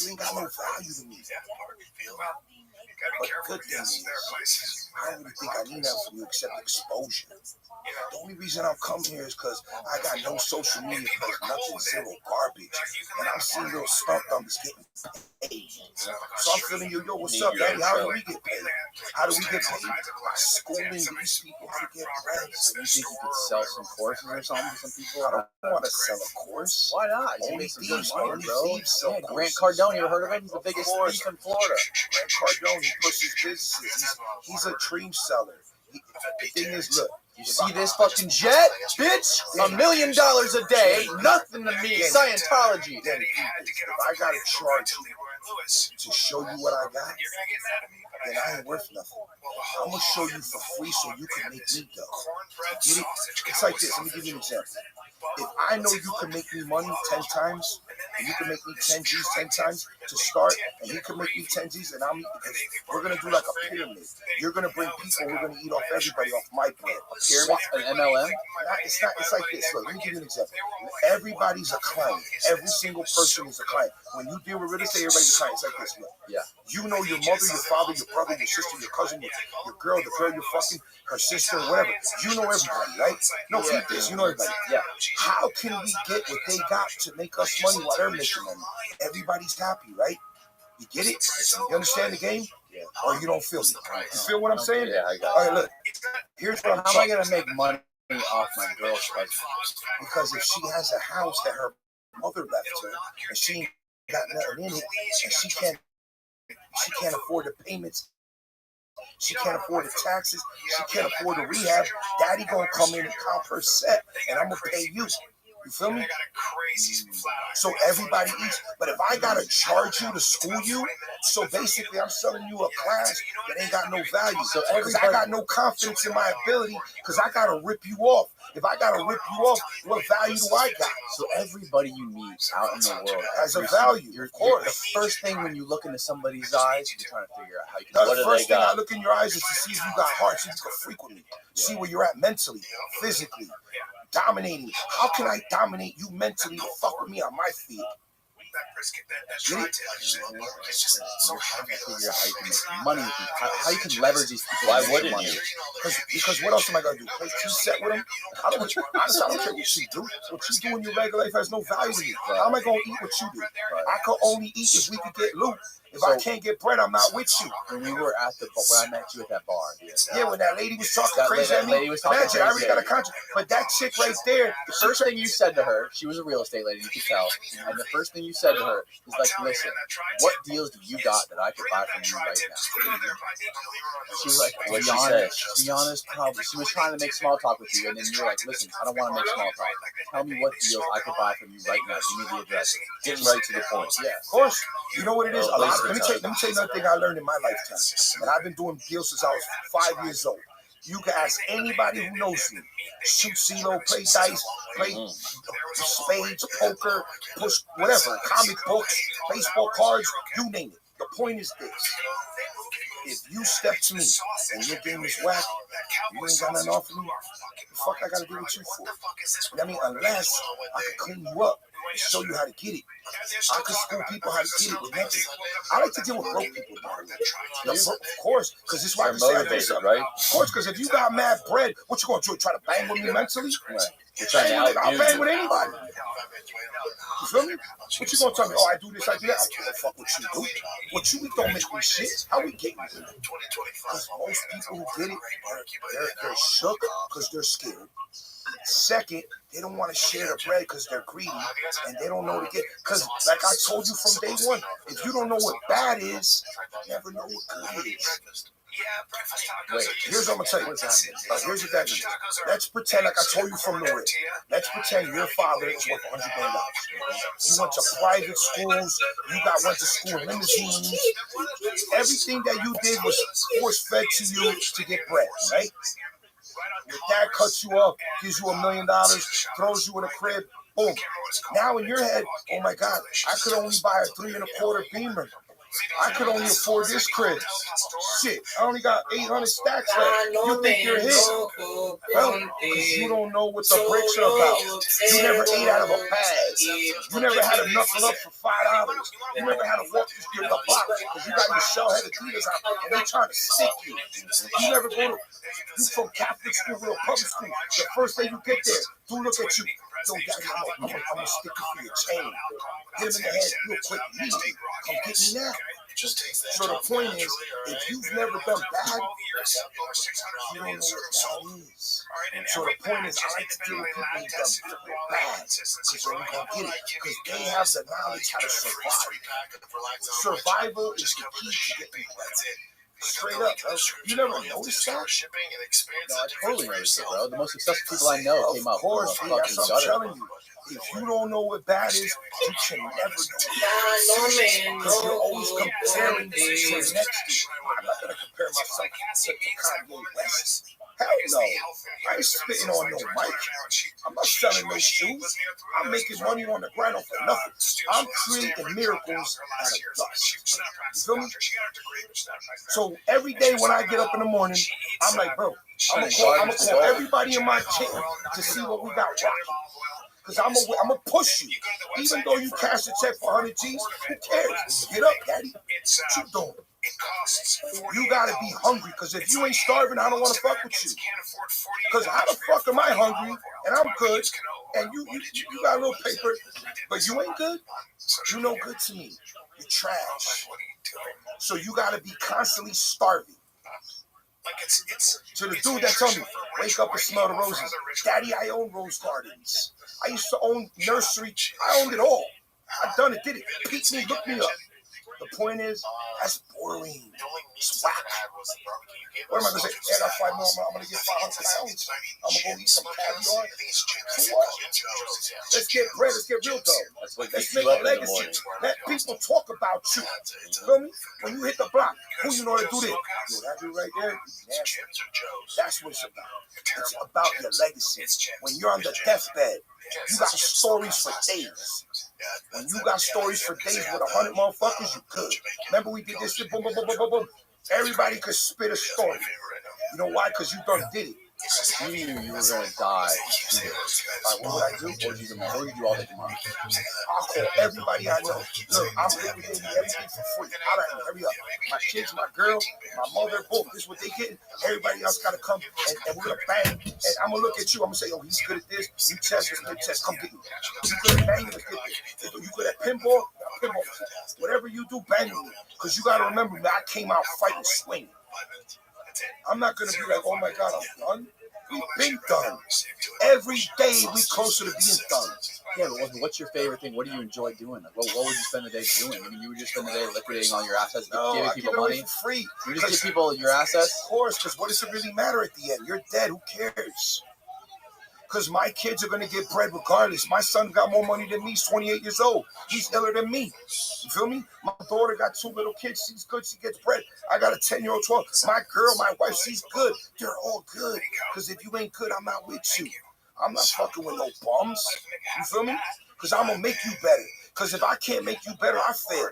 you ain't got no value to me. But the good thing is, I don't really think I need that from you except exposure. The only reason I'm coming here is because I got no social media because nothing, zero garbage. And I'm seeing little stunt numbers getting paid. So I'm feeling you, yo, what's up, Daddy? How do we get paid? How do we get paid? By schooling these people to get bread. So you think you could sell some courses or something to some people? I don't want to sell a course. Why not? You Only make some good thieves, money, only bro. thieves sell Yeah, Grant courses. Cardone, you ever heard of him? He's the biggest thief in Florida. Grant Cardone, he pushes businesses. He's a dream seller. The thing is, look. You see this fucking jet, bitch? $1 million a day, nothing to me. Scientology. Then if I gotta charge you to show you what I got, then I ain't worth nothing. I'm gonna show you for free so you can make me go. Get it? It's like this. Let me give you an example. If I know you can make me money 10 times, and you can make me 10 G's 10 times to start, and he can make me 10 G's, and we're gonna do like a pyramid. You're gonna bring people, we're gonna eat off everybody off my bread. A pyramid? An MLM? It's like this. Look, let me give you an example. Everybody's a client. Every single person is a client. When you deal with real estate, everybody's a client. It's like this. Look. Yeah. You know your mother, your father, your brother, your sister, your cousin, your girl, the girl you're fucking, her sister, whatever. You know everybody, right? No, keep this. You know everybody. Yeah. How can we get what they got to make us money while they're making money? Everybody's happy, right? You get it? You understand the game? Yeah. Or you don't feel it? You feel what I'm saying? Yeah, I got it. All right, look. Here's what I'm How am I going to make money off my girl's cousin? Because if she has a house that her mother left her, and she ain't got nothing in it, and she can't afford the payments, she can't afford the taxes, she can't afford the rehab, Daddy gonna come in and comp her set, and I'm gonna pay you. You feel me? So everybody eats. But if I gotta charge you to school you, so basically I'm selling you a class that ain't got no value. So because I got no confidence in my ability, because I gotta rip you off. If I gotta rip you off, what value do I got? So everybody you meet out in the world has a value. Of course. The first thing when you look into somebody's eyes, you're trying to figure out how you can. The first thing I look in your eyes is to see if you got heart, so you can freak with me. See where you're at mentally, physically. Dominating. How can I dominate you mentally to fuck with me on my feet? You're trying to figure out how you can make money with them, how you can leverage these people. Why wouldn't you? Because what else am I gonna do? Play two-set with them? Honestly, I don't care what you do. What you do in your regular life has no value to me. How am I gonna eat what you do? I could only eat if we could get loot. If I can't get bread, I'm not with you. When we were at when I met you at that bar. Yeah, when that lady was talking crazy at me. Imagine, I already got a contract. But that chick right there, the first thing you said to her, she was a real estate lady, you could tell. And the first thing you said to her is like, listen, what deals do you got that I could buy from you right now? She was like, to be honest, probably. She was trying to make small talk with you, and then you were like, listen, I don't want to make small talk. Tell me what deals I could buy from you right now. Give me the address. Getting right to the point. Yeah, of course. You know what it is? Let me tell you another thing I learned in my lifetime. And I've been doing deals since I was 5 years old. You can ask anybody who knows me. Shoot CeeLo, play dice, play spades, poker, push, whatever, comic books, baseball cards, you name it. The point is this. If you step to me and your game is whack, you ain't got nothing off of me, the fuck I gotta do with you for? I mean, unless I can clean you up and show you how to get it. I can school people how to get it with nothing. I like to deal with broke people. Of course, because this is why I can say I do something. Right? Of course, because if you got mad bread, what you gonna do? Try to bang with me mentally? Right. You're trying to outdo I'll bang with anybody. You feel me? What you gonna tell me? Oh, I do this, I do that. I don't give a fuck what you do. What you eat don't make me shit. How we getting it? Because most people who get it, they're shook because they're scared. Second, they don't want to share the bread because they're greedy and they don't know to get. Because, like I told you from day one, if you don't know what bad is, you never know what good is. Wait, here's what I'm gonna tell you. Here's what that is. Let's pretend, like I told you from the rip. Let's pretend your father is worth $100 million. You went to private schools. You went to school in limousines. Everything that you did was force fed to you to get bread, right? Your dad cuts you up, gives you $1 million, throws you in a crib, boom. Now in your head, oh my God, I could only buy a 3 1/4 Beamer. I could only afford this crib. Shit, I only got 800 stacks left. You think you're hit? Well, because you don't know what the bricks are about. You never ate out of a bag. You never had to knuckle up for $5. You never had to walk through the block because you got your shell-head Adidas on and they trying to stick you. You never go to, you from Catholic school or public school. The first day you get there, dude look at you. Yo, daddy, I'm gonna stick you for your chain. Hit him in the head real quick. Immediately. Come get me now. So the point is, if you've never done bad, you don't know what bad is. So the point is, I like to deal with people who've done bad, because they're gonna get it, because they have the knowledge how to survive. Survival is the key to getting better. Straight up, bro. You never noticed that? No, I totally noticed it, bro. The most successful people I know came out from a fucking that's what I'm gutter. telling you. If you don't know what bad is, you can never know. Because you're always comparing to the next dude. I'm not going to compare myself to Kanye West. Hell no. I ain't spitting on no mic. I'm not selling no shoes. I'm making money on the grind off of nothing. I'm creating miracles out of dust. You feel me? So every day when I get up in the morning, I'm like, bro, I'm going to call everybody in my chain to see what we got rocking. Because I'm gonna push you. Even though you cash a check for 100 G's, who cares? Get up, daddy. What you doing? You gotta be hungry, because if you ain't starving, I don't want to fuck with you. Because how the fuck am I hungry and I'm good, and you got a little paper, but you ain't good? You no good to me. You're trash. So you gotta be constantly starving. To the dude that told me, wake up and smell the roses. Daddy, I own rose gardens. I used to own nursery. I owned it all. I done it, did it. Peep me, look me up. The point is, that's boring. It's whack. What am I going to say? Yeah, I got 5 more. I'm going to get 500 pounds. I'm going to go eat some caviar. For what? Let's get bread. Let's get real dough. Let's make a legacy. Let people talk about you. You feel me? When you hit the block, who you know to do this? Yo, that dude right there, that's what it's about. It's about your legacy. When you're on the deathbed, you got stories for days. When you got stories for days with 100 motherfuckers, you good. Remember we did this shit, boom, boom, boom, boom, boom, boom. Everybody could spit a story. You know why? Because you done did it. You knew you were going to die. What would I do? What would you do all day tomorrow? I'll call everybody I know. Look, I'm liquidating everything for free. All right, hurry up. My kids, my girl, my mother, boom. This is what they getting. Everybody else got to come, and we're going to bang. And I'm going to look at you. I'm going to say, oh, he's good at this. You test this, good test. Come get me. You good at banging, let's get this. You good at pinball? Pinball. Whatever you do, bang me. Because you got to remember that I came out fighting, swinging. I'm not going to be like, oh, my God, I'm done. We've been done. Every day we closer to being done. Yeah, but what's your favorite thing? What do you enjoy doing? Like, what would you spend the day doing? I mean, you would just spend the day liquidating all your assets, giving people money? For free. You just give people your assets? Of course, because what does it really matter at the end? You're dead. Who cares? Because my kids are going to get bread regardless. My son got more money than me. He's 28 years old. He's iller than me. You feel me? My daughter got 2 little kids. She's good. She gets bread. I got a 10-year-old, 12. My girl, my wife, she's good. They're all good. Because if you ain't good, I'm not with you. I'm not fucking with no bums. You feel me? Because I'm going to make you better. Because if I can't make you better, I fail.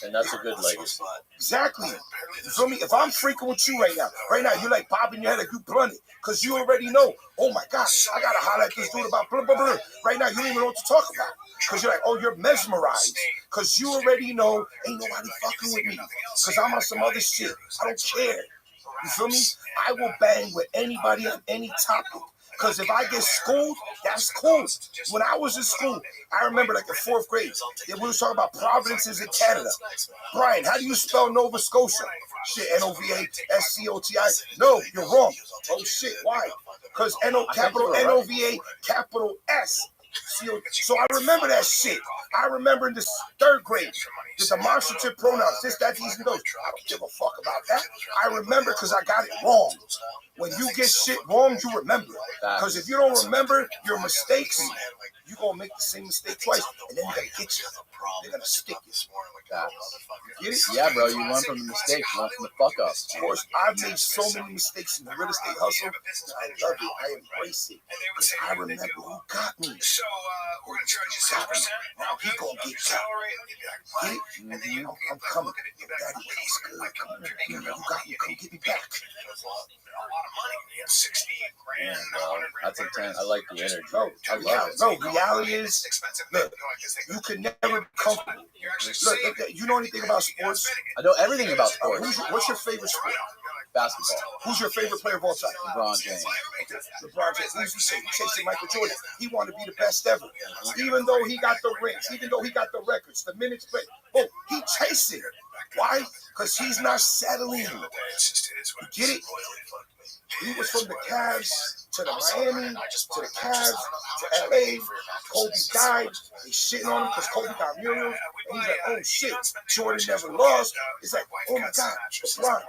And that's a good legacy. Exactly. You feel me? If I'm freaking with you right now, you're like bobbing your head like you blunted. Because you already know, oh my God, I got to holler at this dude about blah, blah, blah. Right now, you don't even know what to talk about. Because you're like, oh, you're mesmerized. Because you already know, ain't nobody fucking with me. Because I'm on some other shit. I don't care. You feel me? I will bang with anybody on any topic. Because if I get schooled, that's cool. When I was in school, I remember like in 4th grade, we were talking about provinces in Canada. Brian, how do you spell Nova Scotia? Shit, N-O-V-A-S-C-O-T-I. No, you're wrong. Oh shit, why? Because capital N-O-V-A, capital S. So I remember that shit. I remember in the 3rd grade, the demonstrative pronouns, this, that, these, and those. I don't give a fuck about that. I remember because I got it wrong. When you get shit wrong, you remember. Because if you don't remember your mistakes, you're going to make the same mistake twice, and then they're going to get you. They're going to stick you. Get it? Yeah, bro, you learn from the mistakes, you learn from the fuck ups. Of course, I've made so many mistakes in the real estate hustle. I love it. I embrace it. Because I remember who got me. So we're gonna charge you 6%. Now he gonna get got. Get it? Mm-hmm. I'm coming. Daddy, it's good. Come on. You got me. Come get me back. A lot of money. You have 60 grand. That's intense. I like the energy. No, I love it. no, reality is, look, you can never be comfortable. Look, you know anything about sports? I know everything about sports. What's your favorite sport? Basketball. Who's your favorite player of all time? LeBron James. LeBron James. Who's he chasing Michael Jordan? He wanted to be the best ever. Even though he got the rings, even though he got the records, the minutes played. Oh, he chasing. Why? Because he's not settling. You get it? He was from the Cavs to the Miami, to the Cavs, to LA. Kobe died. They shitting on him because Kobe got murdered. And he's like, oh shit, Jordan never lost. It's like, oh my God, LeBron.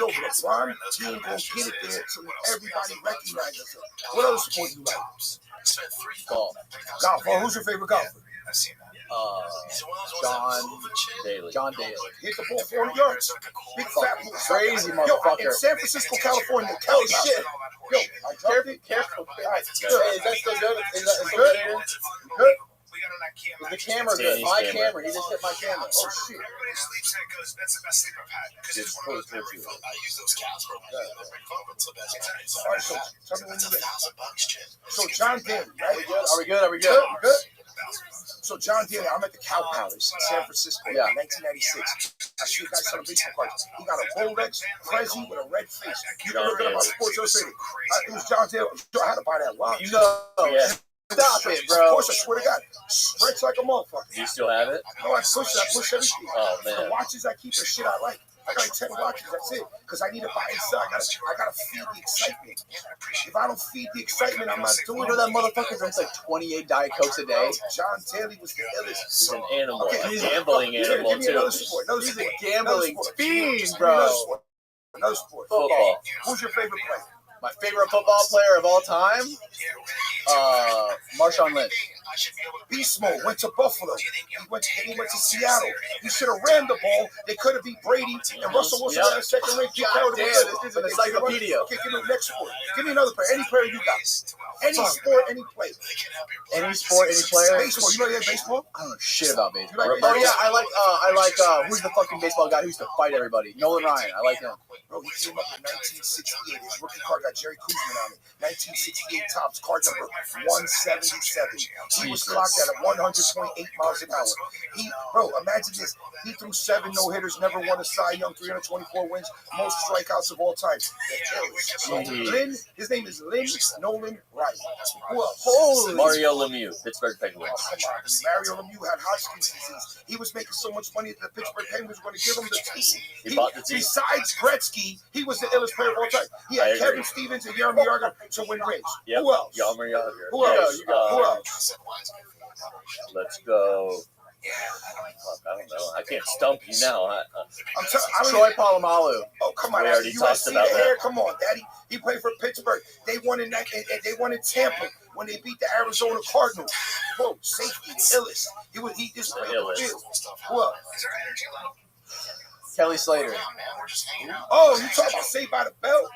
LeBron, he ain't gonna get it there until everybody recognizes him. What other sport do you like? Golf. Golf. Oh, who's your favorite golfer? John Daly. Hit the ball 400 yards. Big fat crazy Yo, motherfucker. in San Francisco, California. Oh shit. Yo, I dropped it. Careful. Right. Hey, is that still good? Is that good? Good? Is the camera good? My camera. He just hit my camera. Oh shit. Everybody sleeps in it goes, that's the best sleep I've had. Because it's really very fun. I use those cows for All right, so tell me when you're ready. So John Daly, right? Are we good? Good. So John Daly, I'm at the Cow Palace in San Francisco, 1996. I see a guy selling baseball cards. He got a Rolex Prezi with a red face. You can look it up on Sports Illustrated. It was John Daly. I had to buy that. Wow. You know. Yeah. Stop it, bro. Of course, I swear to God. Stretch like a motherfucker. Do you still have it? No, I push everything. Oh, man. The watches I keep are shit I like. I got like 10 watches, that's it. Because I need to buy and sell. I gotta feed the excitement. If I don't feed the excitement, I'm not doing it. You know that motherfucker drinks like 28 Diet Cokes a day? John Daly was the illest. He's an animal. Okay, He's a gambling animal, give me too. another sport. He's a gambling fiend, bro. Another sport. Football. Who's your favorite player? My favorite football player of all time? Marshawn Lynch. Beast Mode went to Buffalo. He went to Seattle. He should have ran the ball. They could have beat Brady and Russell Wilson had a second ring. God damn, this is an encyclopedia. Okay, give me the next sport. Give me another player. Any player you got. Any sport, any player. Any sport, any player? Baseball. You know you have baseball? I don't know shit about baseball. You like Oh yeah, I like who's the fucking baseball guy who used to fight everybody? Nolan Ryan. I like him. Bro, he came up in 1968. His rookie card got Jerry Koosman on it. 1968 tops, card number 177. He was clocked at 100.8 miles an hour. Bro, imagine this. He threw 7 no-hitters, never won a Cy Young, 324 wins, most strikeouts of all time. Lynn, his name is Lynn Nolan Ryan. Holy Mario Lemieux, Pittsburgh Penguins. Oh, come on. Mario Lemieux had Hodgkin's disease. He was making so much money that the Pittsburgh Penguins were going to give him the team. He bought the team. Besides Gretzky, he was the illest player of all time. He had Kevin Stevens and Jaromir Jagr to win rings. Yep. Who else? Jaromir Jagr. Who else? Who else? Let's go. Fuck, I don't know. I can't stump you now. Troy Polamalu. Oh, come on. We already talked USC about that. Come on, Daddy. He played for Pittsburgh. They won in Tampa when they beat the Arizona Cardinals. Bro, safety, illest. He just played the field. Who else? Kelly Slater. Oh, you talking about Saved by the Bell?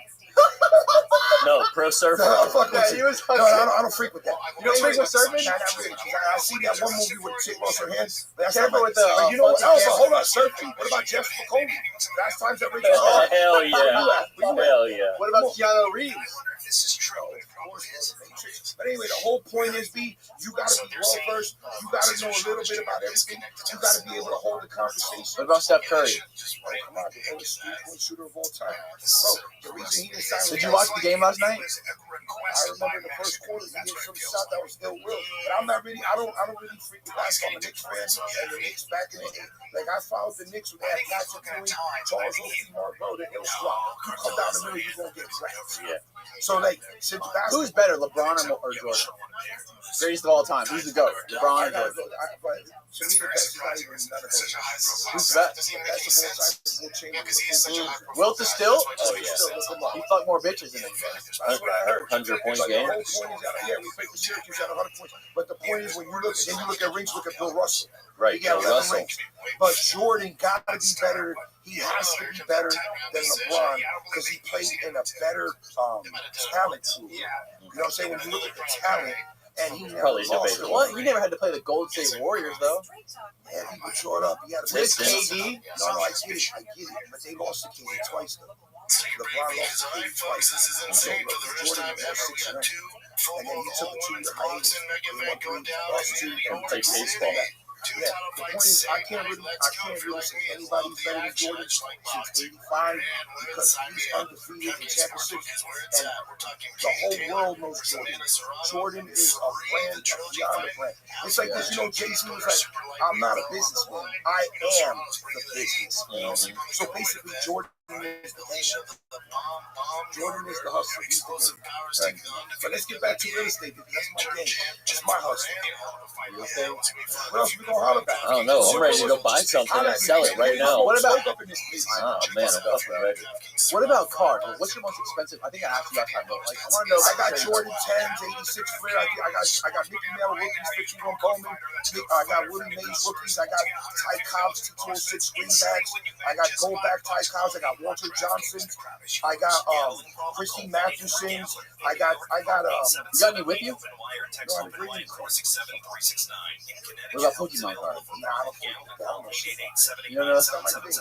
No, Pro Surfer. No, fuck that. He was I don't freak with that. You don't freak with surfing? Nah, not really. I see that one movie where the chick lost her hands. But that's Careful not with the, you know what? funky Oh, but hold on, surfing. What about Jeff McCollum? Last times that Rachel. Hell yeah. Hell yeah. What about Keanu Reeves? This is true. But anyway, the whole point is, you gotta be well versed. You gotta know a little bit about everything. You gotta be able to hold a conversation. What about Steph Curry? Oh, come on, the oldest three-point shooter of all time. Bro, the reason he didn't sign. Did you watch the game last night? I remember in the first quarter he hit some shot that was ill will. But I'm not really. I don't really freak with basketball. I'm a Knicks fan, and the Knicks back in the day, like I followed the Knicks when they had Patrick Ewing, Charles Oakley, Mark Bro, the ill squad. You come down the middle, you're gonna get wrecked. Yeah. So like, since basketball, Who's better, LeBron or Jordan? Greatest of all time. Who's the GOAT? LeBron or Jordan? To me, the best is not even none of those. Who's the best? The best of all time is Will Chamberlain. Wilt is still? Oh, yeah. He fucked more bitches than anybody. That's what I heard. 100-point But game. the whole point is that, yeah, we played with Syracuse at 100 points. But the point is, when you look, then you look at rings, look at Bill Russell. Right, He got Bill 11 Russell. rings. But Jordan got to be better. He has to be better than LeBron because he played in a better talent pool. You know what I'm saying? When you look at the talent, and he never Probably lost debatable. it. What? You never had to play the Golden State Warriors, though. Yeah, he was short up. He had a With big KD? No, I get it. But they lost to KD twice, though. LeBron lost to KD twice. So Jordan was 6 and 0. And then he took a 2-year hiatus. He won 3, lost 2, and Played baseball. yeah, the point is, I can't really say anybody's better than Jordan since '85 because he's undefeated in championships, and the whole world knows Jordan. Jordan is a brand beyond a brand. It's like this, Jay-Z was like, "I'm not a businessman. I am the business." So basically, Jordan is the game. Jordan is the hustler. He's the game. Right? But let's get back to real estate because that's my game. It's my hustle. Real estate. What else we gonna holler about? I don't know. I'm ready to go buy something and sell it right now. What about? Oh man, I'm fucking ready. What about cars? What's your most expensive? I think I asked you last time, but like I want to know. I got Jordan 10s, 86 Flair. I got Mickey Mantle rookies, 51 Bowman. I got Willie Mays rookies. I got Ty Cobbs, 206 greenbacks. I got Goldback Ty Cobbs. I got Walter Johnsons. I got Christy Mathewsons. I got You got any with you? No, I'm green. What about Pokemon cards? Nah, I don't know. You don't know? It's not my thing.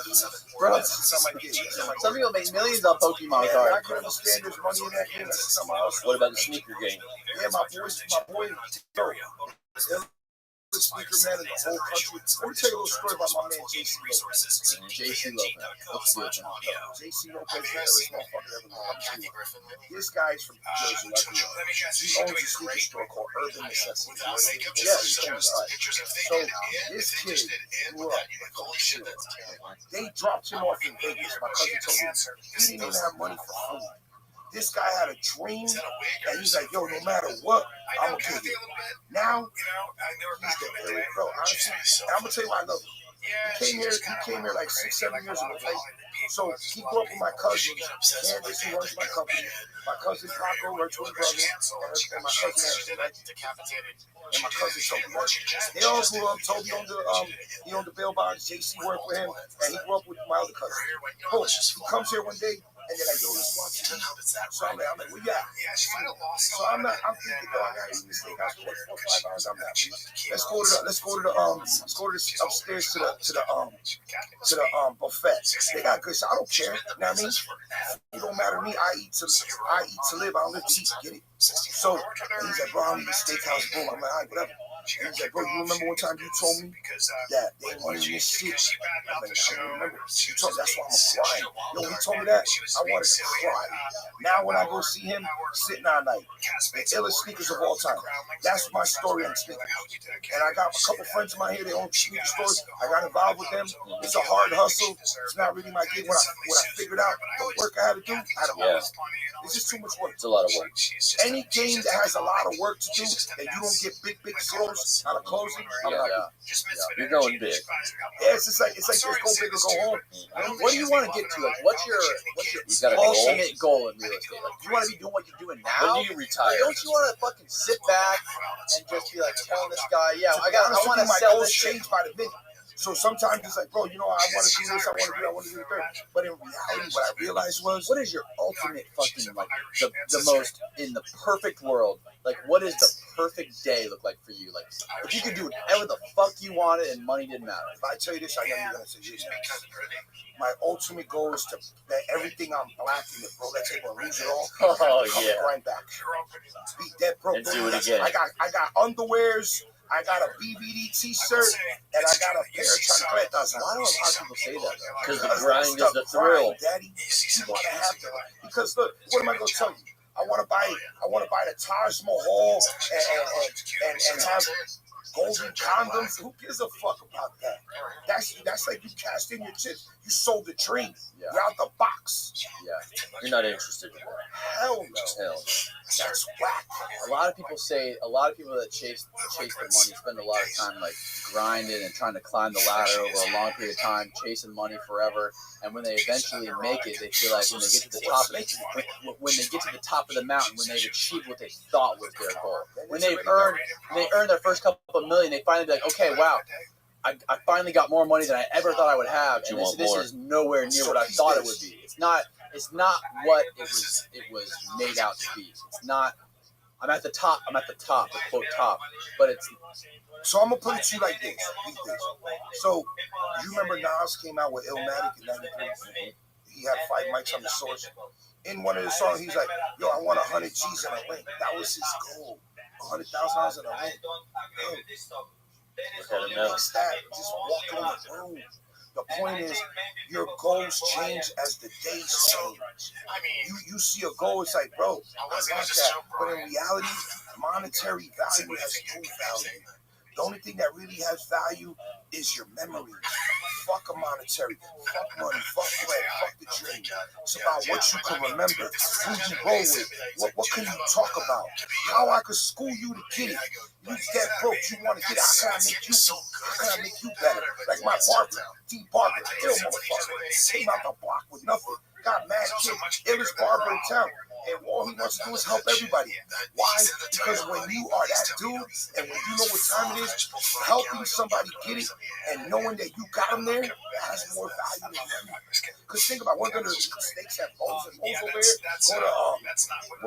Bro, It's not my thing. some people make millions on Pokemon I cards. can understand there's money in that game. That's something else. What about the sneaker game? Yeah, my boy, the speaker man in the whole country. Let me tell you a little story about my man JC Lopez. JC Lopez. What's the other one? JC Lopez, this motherfucker ever know. This guy's from Jersey, like me. He owns a sneaker store called Urban Necessity. Yeah, he owns it. So this kid grew up from zero. They dropped him off in Vegas. My cousin told me he didn't even have money for food. This guy had a dream, and he's like, yo, no matter what, I'm gonna kill it. Now, he's the area, bro. Honestly, and I'm gonna tell you why I love him. He came here like 6-7 years ago, right? So he grew up with my cousin, Candace, who runs my company. My cousin Paco, her twin brother, and my cousin Ashley, right? And my cousin Toby, right? They all grew up. Toby owned the bail bonds. JC worked with him, and he grew up with my other cousin. Boom. He comes here one day. And they're like, yo, let's watch TV. So I'm like, where you at? So I'm thinking, yo, I gotta eat this steak house for like 4 or 5 hours. I'm not. Let's go to the upstairs to the buffet. They got good shit. I don't care. You know what I mean? It don't matter to me. I eat to live. I don't live to eat. Get it? So he's like, bro, I'm in the steakhouse. Boom. I'm like, all right, whatever. And he's like, bro, you remember one time you told me that they wanted me to shit? I'm like, I don't remember. You told me, that's why I'm crying. Yo, when he told me that, I wanted to cry. Now when I go see him sitting all night, the illest sneakers of all time. That's my story on sneakers. And I got a couple friends of mine here, they own sneaker stores. I got involved with them. It's a hard hustle. It's not really my gig. When I figured out the work I had to do, I had to work. It's just too much work. It's a lot of work. Any game that has a lot of work to do and you don't get big zeros out of closing, I'm not You're going big. Yeah, it's like let's go big or go home. What do you want to get to? Like, what's your ultimate goal in real estate? Like, do you want to be doing what you're doing now? When do you retire? Like, don't you want to fucking sit back and just be like telling this guy, yeah, I want to my sell goals this shit. change by the minute. So sometimes it's like, bro, I want to do this, I want to do that. But in reality, what I realized was, what is your ultimate fucking, like, the most, in the perfect world, like, what does the perfect day look like for you? Like, if you could do whatever the fuck you wanted and money didn't matter. If I tell you this, I know you're going to say this. My ultimate goal is to bet everything I'm black in it, bro. Let's say we'll lose it all. Oh, yeah. Grind back. Be dead broke. And do it again. I got underwears. I got a BBD t-shirt, and I got a pair of chancletas. Why don't a lot of people say that? Because the grind is the thrill. Daddy, you want to have that. Because look, what am I going to tell you? I want to buy the Taj Mahal and have golden condoms. Who gives a fuck about that? That's like you cashed in your chips. You sold the dream. Yeah. You're out the box. Yeah. You're not interested in that. Hell no. Hell. That's whack. A lot of people that chase the money spend a lot of time like grinding and trying to climb the ladder over a long period of time, chasing money forever. And when they eventually make it, they feel like when they get to the top of the mountain, when they've achieved what they thought was their goal, when they earn their first couple of million, they finally be like, okay, wow, I finally got more money than I ever thought I would have, and this is nowhere near what I thought it would be. It's not what it was made out to be. It's not. I'm at the top, the quote top, but it's. So I'm gonna put it to you like this. So you remember Nas came out with Illmatic in '93? He had 5 mics on the Source. In one of the songs, he's like, "Yo, I want 100 G's in a link." That was his goal. $100,000 in a link. Makes that just walking on the road. The point is, your goals change as the days change. You see a goal, it's like, bro, I want that. But in reality, monetary value has no value. The only thing that really has value is your memory. Fuck a monetary. Fuck money. Fuck bread. Fuck the dream. It's about what you can remember. Who you roll with. What can you talk about? How I could school you to get it. You get broke. You want to get it. How can I make you better? Like my barber, D. Barber, ill motherfucker. Came out the block with nothing. Got mad kid. Illest barber in town. And all he wants to do is help everybody. Why? Because when you are that dude, and when you know what time it is, helping somebody get it, and knowing that you got them there, that has more value than money. Because think about one of the mistakes at Mo's and Mo's over there.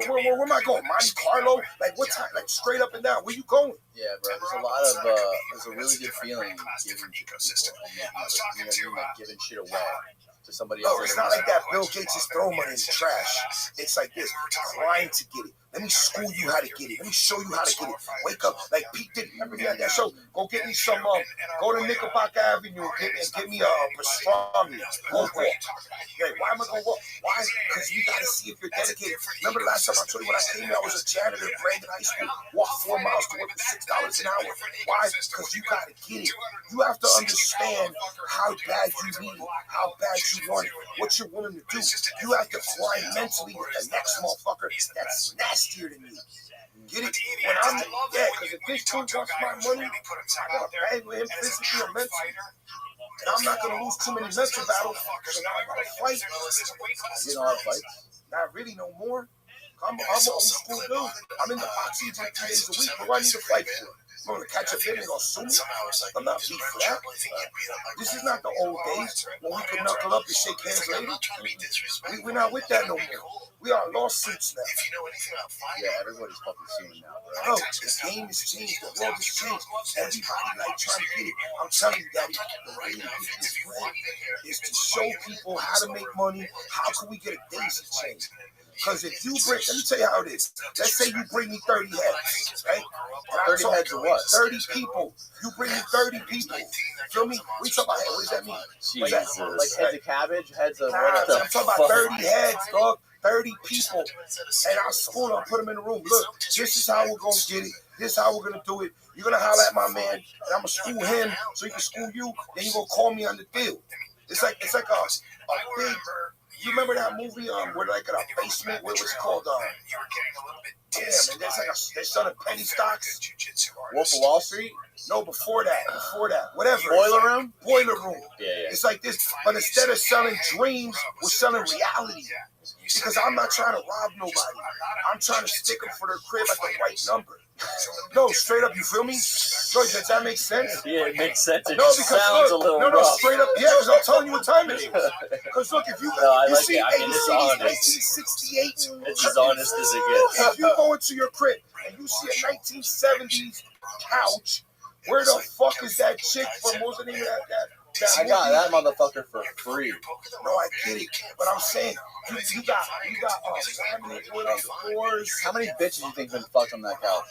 Go to, where am I going? Monte Carlo? Like what time? Like straight up and down. Where you going? Yeah, bro. There's a really good feeling giving to people and giving shit away to somebody else. No, it's not like that. Bill Gates just throw money in the trash. It's like this. Trying to get it. Let me school you how to get it. Let me show you how to get it. Wake up. Like Pete did. Remember he had that show? Go get me some, go to Knickerbocker Avenue and get me a pastrami. Go walk. Hey, why am I going to walk? Why? Because you got to see if you're dedicated. Remember the last time I told you when I came here, I was a janitor at Brandon High School. Walked 4 miles to work for $6 an hour. Why? Because you got to get it. You have to understand how bad you need it, how bad you want it, what you're willing to do. You have to grind mentally with the next motherfucker that's nastier than you. Get it? When I'm because if this dude wants my money, I gotta bang with him physically or mentally. And I'm not gonna lose too many mental battles. So now I gotta fight. You know how to fight? Not really no more. I'm an old school dude. I'm in the boxing gym 3 days a week. What do I need to fight for? I'm gonna catch a bit and go sue me. I'm not beat for that. This is not the old days when we could knuckle up and shake hands later. We're not with that no more. We are lawsuits now. Yeah, everybody's fucking suing now, Bro, bro. the game has changed. The world has changed. Everybody like trying to get it. I'm telling you, Daddy, the way to get this bread is to show people how to make money. How can we get a daisy chain? Because if you bring, let me tell you how it is. Let's say you bring me 30 heads, right? 30 heads of what? 30 people. You bring me 30 people. Feel me? We talk about head. What does that mean? Jesus. Like heads of cabbage, heads of what? I'm talking about 30 heads, dog. 30 people. And I'll school them, put them in the room. Look, this is how we're going to get it. This is how we're going to do it. You're going to holler at my man, and I'm going to school him so he can school you. Then you're going to call me on the deal. It's like a big... You remember that movie, where like in a basement, what was it called? Damn, and they're selling penny stocks. Wolf of Wall Street? No, before that, whatever. Boiler Room? Boiler Room. Yeah. It's like this, but instead of selling dreams, we're selling reality. Because I'm not trying to rob nobody. I'm trying to stick them for their crib at the right number. No, straight up, you feel me? No, does that make sense? Yeah, it makes sense. It because sounds a little rough. Straight up, yeah, because I'm telling you what time it is. Because look, if you see, it's honest. 1968. It's as honest as it gets. If you go into your crib and you see a 1970s couch, where the fuck is that chick from? What was the name of that I got that motherfucker for free. No, I get it, but I'm saying you got laminate wood on the floors. How many bitches do you think been fucked on that couch?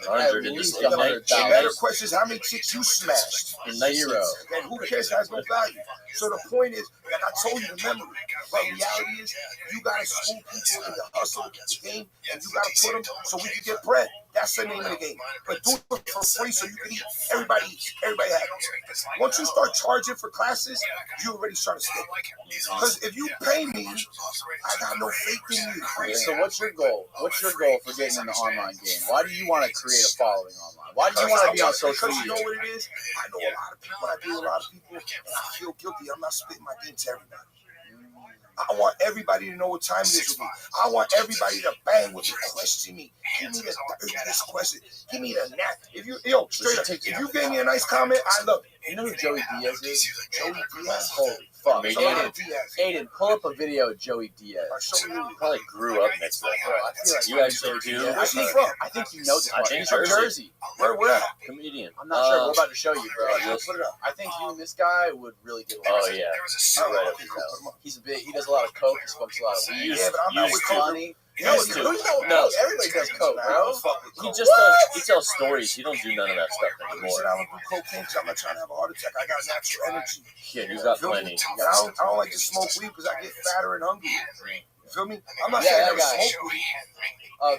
100. The better question is how many chicks you smashed. Zero. And who cares? Has no value. So the point is, like I told you, the memory. But reality is, you gotta school people in the hustle, the game, and you gotta put them so we can get bread. That's the name of the game. But do it for free so you can eat. Everybody eats. Everybody happy. Once you start charging for classes, you already start to stick. Because if you pay me, I got no faith in you. Okay, so what's your goal? What's your goal for getting in the online game? Why do you want to create a following online? Why do you want to be on social media? Because you know what it is? I know a lot of people. I deal with a lot of people, and I feel guilty. I'm not spitting my game to everybody. I want everybody to know what time it is with me. I want everybody to bang with me, question me. Give me this question. Give me the knack. If you, straight up, if you gave me a nice comment, I love it. You know who Joey Diaz is? Joey Diaz? Holy fuck. Aiden, pull up a video of Joey Diaz. You probably grew up next to that. Bro, I feel like you actually do. Where's he from? I think you know this one. think He's from Jersey. Where at? Comedian. I'm not sure. We're about to show you, bro. Put it up. I think you and this guy would really get along. Oh, yeah. You're right up his alley. He's a bit. He does a lot of coke. He smokes a lot of weed. Yeah, but I'm not with coke. No, everybody does coke, bro. He just he tells stories. He don't do none of that stuff anymore. I don't do cocaine because I'm not trying to have a heart attack. I got natural energy. Yeah, you got plenty. I don't like to smoke weed because I get fatter and hungry. You feel me? I'm not saying I never smoke weed.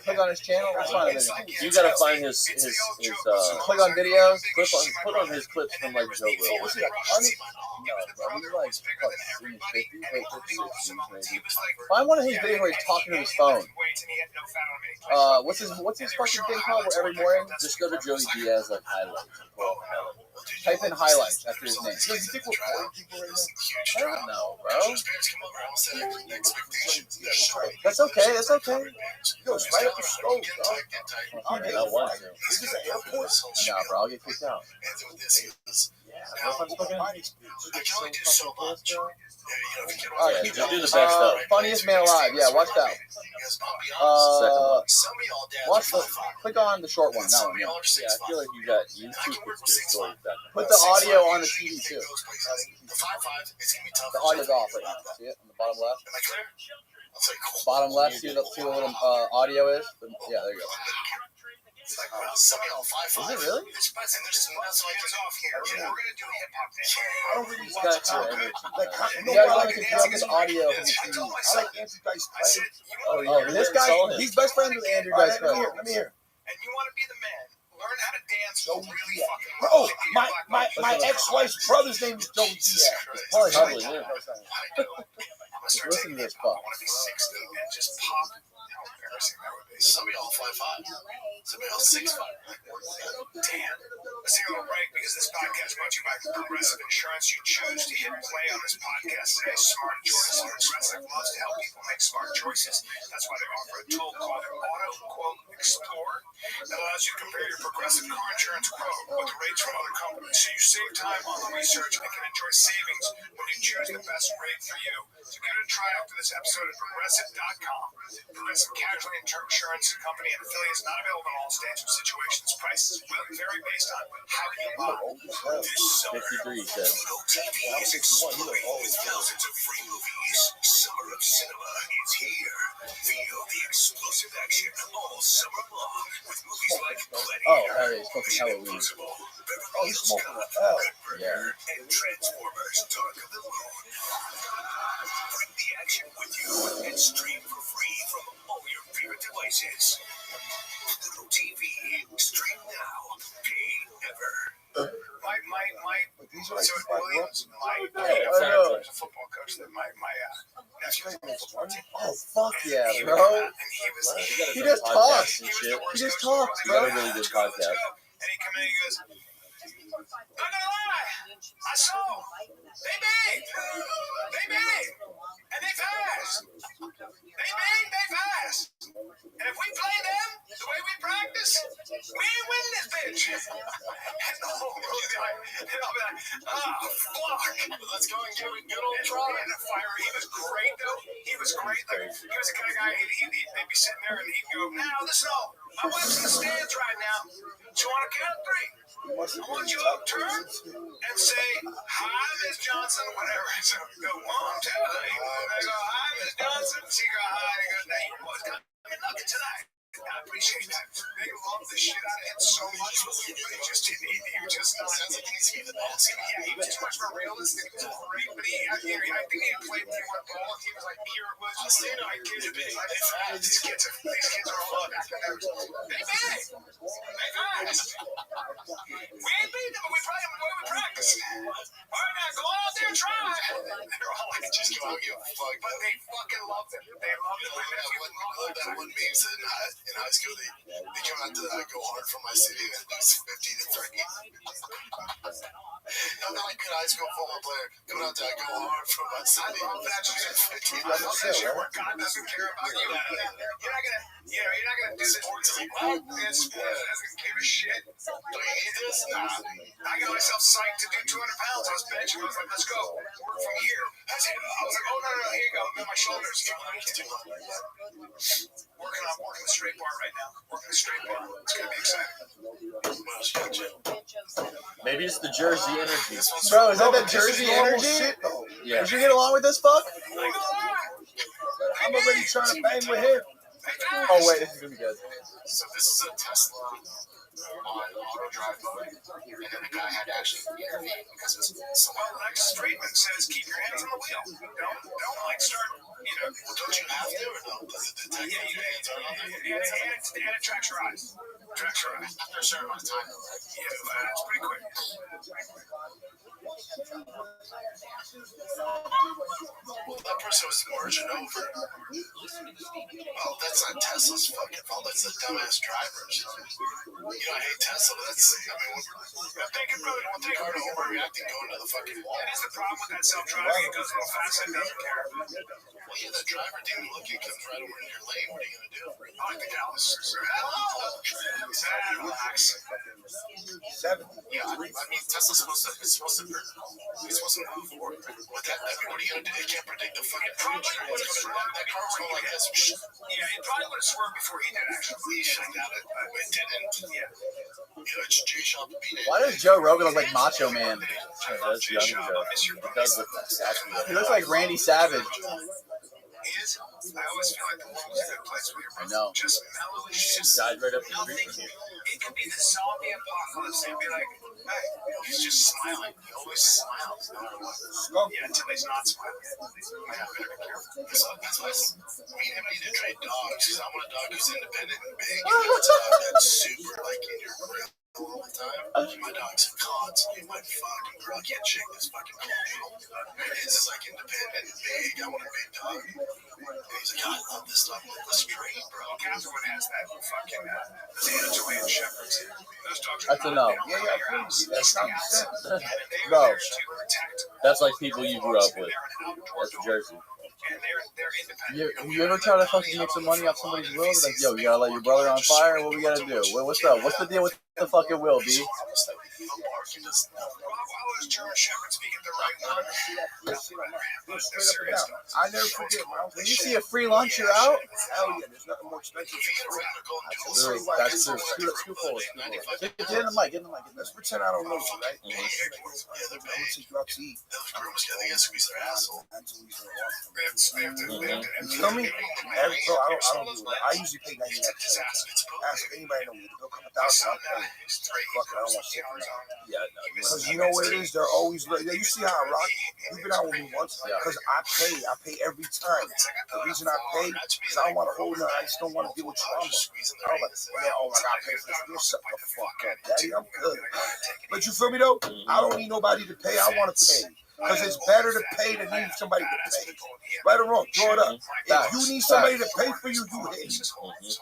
Click on his channel. Let's find a video. You gotta find his click on videos. Put on his clips from like Joe Rogan. Was he like 100? No, bro. He's like in his 50s, late 50s, maybe. Find one of his videos where he's talking to his phone. What's his fucking thing called? Where every morning, just go to Joey Diaz like highlights. Type in highlights after his name. So you think we're boring people right now? I don't know, bro. That's okay. That's okay. Yo, it's right up the stove, bro. I want to. Is this an airport? Nah, bro. I'll get kicked out. Alright, do the best stuff. Funniest man alive. Yeah, watch that. Click on the short one. That one. Yeah. Yeah, I feel like you got YouTube stories back. Put the audio on the TV too. The audio's off right now. See it on the bottom left? Bottom left. See what the little audio is? Yeah, there you go. Is it really? I don't really watch energy. This audio from the TV. I like Andrew Dice Clay. Oh, this guy, he's best friends with Andrew Dice Clay. Let me hear. And you want to be the man. Learn how to dance really fucking well. Oh, my ex-wife's brother's name is Joey Diaz. Probably him. Listen to this fuck. I want to be 60 and just pop. How embarrassing that would be. Some of y'all 5'5". Some of y'all 6'5". Damn. Let's take a little break because this podcast brought to you by Progressive Insurance. You choose to hit play on this podcast today. Smart choices. Progressive loves to help people make smart choices. That's why they offer a tool called Auto Quote Explorer that allows you to compare your Progressive car insurance quote with the rates from other companies. So you save time on the research and can enjoy savings when you choose the best rate for you. So give it a try after this episode at Progressive.com. Progressive Casualty Insurance Company and affiliates not available in all states or situations. Prices will vary based on how you buy. This summer, 53 said. Pluto TV is exploding with thousands of free movies. Summer of Cinema is here. Feel the explosive action all summer long with movies like Gladiator, Mission Impossible, Beverly Hills Cop, Good Burger, and Transformers: Dark of the Moon. Bring the action with you and stream for free from all your favorite devices. Pluto TV, stream now, pay never. These are like Williams, Exactly. a football coach that my nephew. Oh, fuck yeah, bro. He just talks. He just talks, You got bro. a really good podcast. And he come in and he goes, not gonna lie, I saw they made, and they passed. They passed. And if we play them the way we practice, we ain't winning this bitch. And the whole room and I'll be like, fuck. Let's go and give it a good old try. And the fire, he was great though. He was great. Like, he was the kind of guy, they'd be sitting there and he'd go, now listen up. My wife's in the stands right now. So on a count of three, I want you to turn and say, hi, Miss Johnson, whatever. So go, 1, 2, 3. They go, hi, Miss Johnson. She go, hi. They go, now you boys got me lucky tonight. I appreciate that. They love the shit out of him so much. They just didn't. He was just sounds like he needs to be the best. Yeah, he was too much of a realist. It was great, but I think he played teamwork ball. He was like, here it was. Just saying, I kids are big. These kids are all back in there. They big. They fast. We ain't beat them, but we probably haven't won with practice. Why not go out there and try? They're all like, just go out and give a fuck. But they fucking love them. They love them. I love that one meme said in high school they come out to go hard for my city and lose 50-3. I'm not like a high school football player coming out to go hard for my city. I love that. God doesn't care about you. You're not gonna do this. This doesn't give a shit. Do you need this? Nah. I got myself psyched to do 200 pounds. I was benching. I was like, let's go. Work from here. I was like, oh no, here you go. I'm in my shoulders. Working the straight bar right now. Working the straight bar. It's gonna be exciting. Maybe it's the Jersey energy. Bro, is that the Jersey energy? Shit, though. Yeah. Did you get along with this fuck? I'm already trying to bang with him. Oh wait, this is gonna be good. So this is a Tesla on auto drive mode, and then the guy had to actually intervene because someone Like Streetman says, keep your hands on the wheel. Don't like start. Well, don't you have to, or no? Does it detect that your hands are on there? And it tracks your eyes. Tracks your eyes. After a certain amount of time, though, right? Yeah, it's pretty quick. Well, that person was merging over. Oh, that's not Tesla's fucking fault. That's the dumbass drivers. I hate Tesla, but that's, They can really don't they take are overreacting going to the fucking wall. That is the problem with that self-driving. It goes a little fast and doesn't care. Well, yeah, the driver didn't look. It comes right over in your lane. What are you going to do? I like the Dallas. Relax. 7. Yeah, I mean, Tesla's supposed to move forward. What are you going to do? They can't predict the fucking future. That car's going like this. Yeah, it probably would have swerved before he did, actually. He should have got it, but it didn't. Yeah. It's J-Shop beat it. Why does Joe Rogan look like Macho Man? That's young Joe. He does look exactly He looks like Randy Savage. I always feel like the world is that place where I know. just mellow as shit. died right up the street from you. It could be the zombie apocalypse and be like, hey, he's just smiling. He always smiles. Yeah, until he's not smiling. Yeah, better be careful. That's why me and him need to trade dogs, because I want a dog who's independent and big, and that's a dog that's super, like, in your grill all the time. My dog's constantly my fucking grill. I can't shake this fucking control. His is, like, independent and big. I want a big dog. And he's like, I love this dog. Look, this train, bro. Catherine has that fucking Anatolian Shepherds. Those dogs That's a no. Yeah, I agree. That's common sense. Bro, That's like people you grew up with. That's Jersey. you ever try to fucking make some money off somebody's will? Like, yo, you gotta let your brother on fire? What we gotta do? What's up? What's the deal with the fucking will, B? I never forget, man. When you see a free lunch, you're out? Hell yeah, there's nothing more expensive than free. That's true. Scoop forward. Get in the mic. Let's pretend I don't know you, right? Yeah, they're I'm gonna take you out to eat. Those grooms, they gotta squeeze their asshole. You feel me? Bro, I don't do that. I usually pay 99%. Ask anybody know me. They'll come $1,000. Fuck it, I don't want shit for that. Yeah, Because you know what it is? They're always like, you see how I rock? You've been out with me once. Because I pay every time. The reason I pay is I don't want to hold no. I just don't want to deal with trauma. I don't like, man, oh my God, pay for this. Shut the fuck up, daddy. I'm good. But you feel me though? I don't need nobody to pay. I want to pay. Because it's better to pay than need somebody to pay. Right or wrong, draw it up. If you need somebody to pay for you, you hit.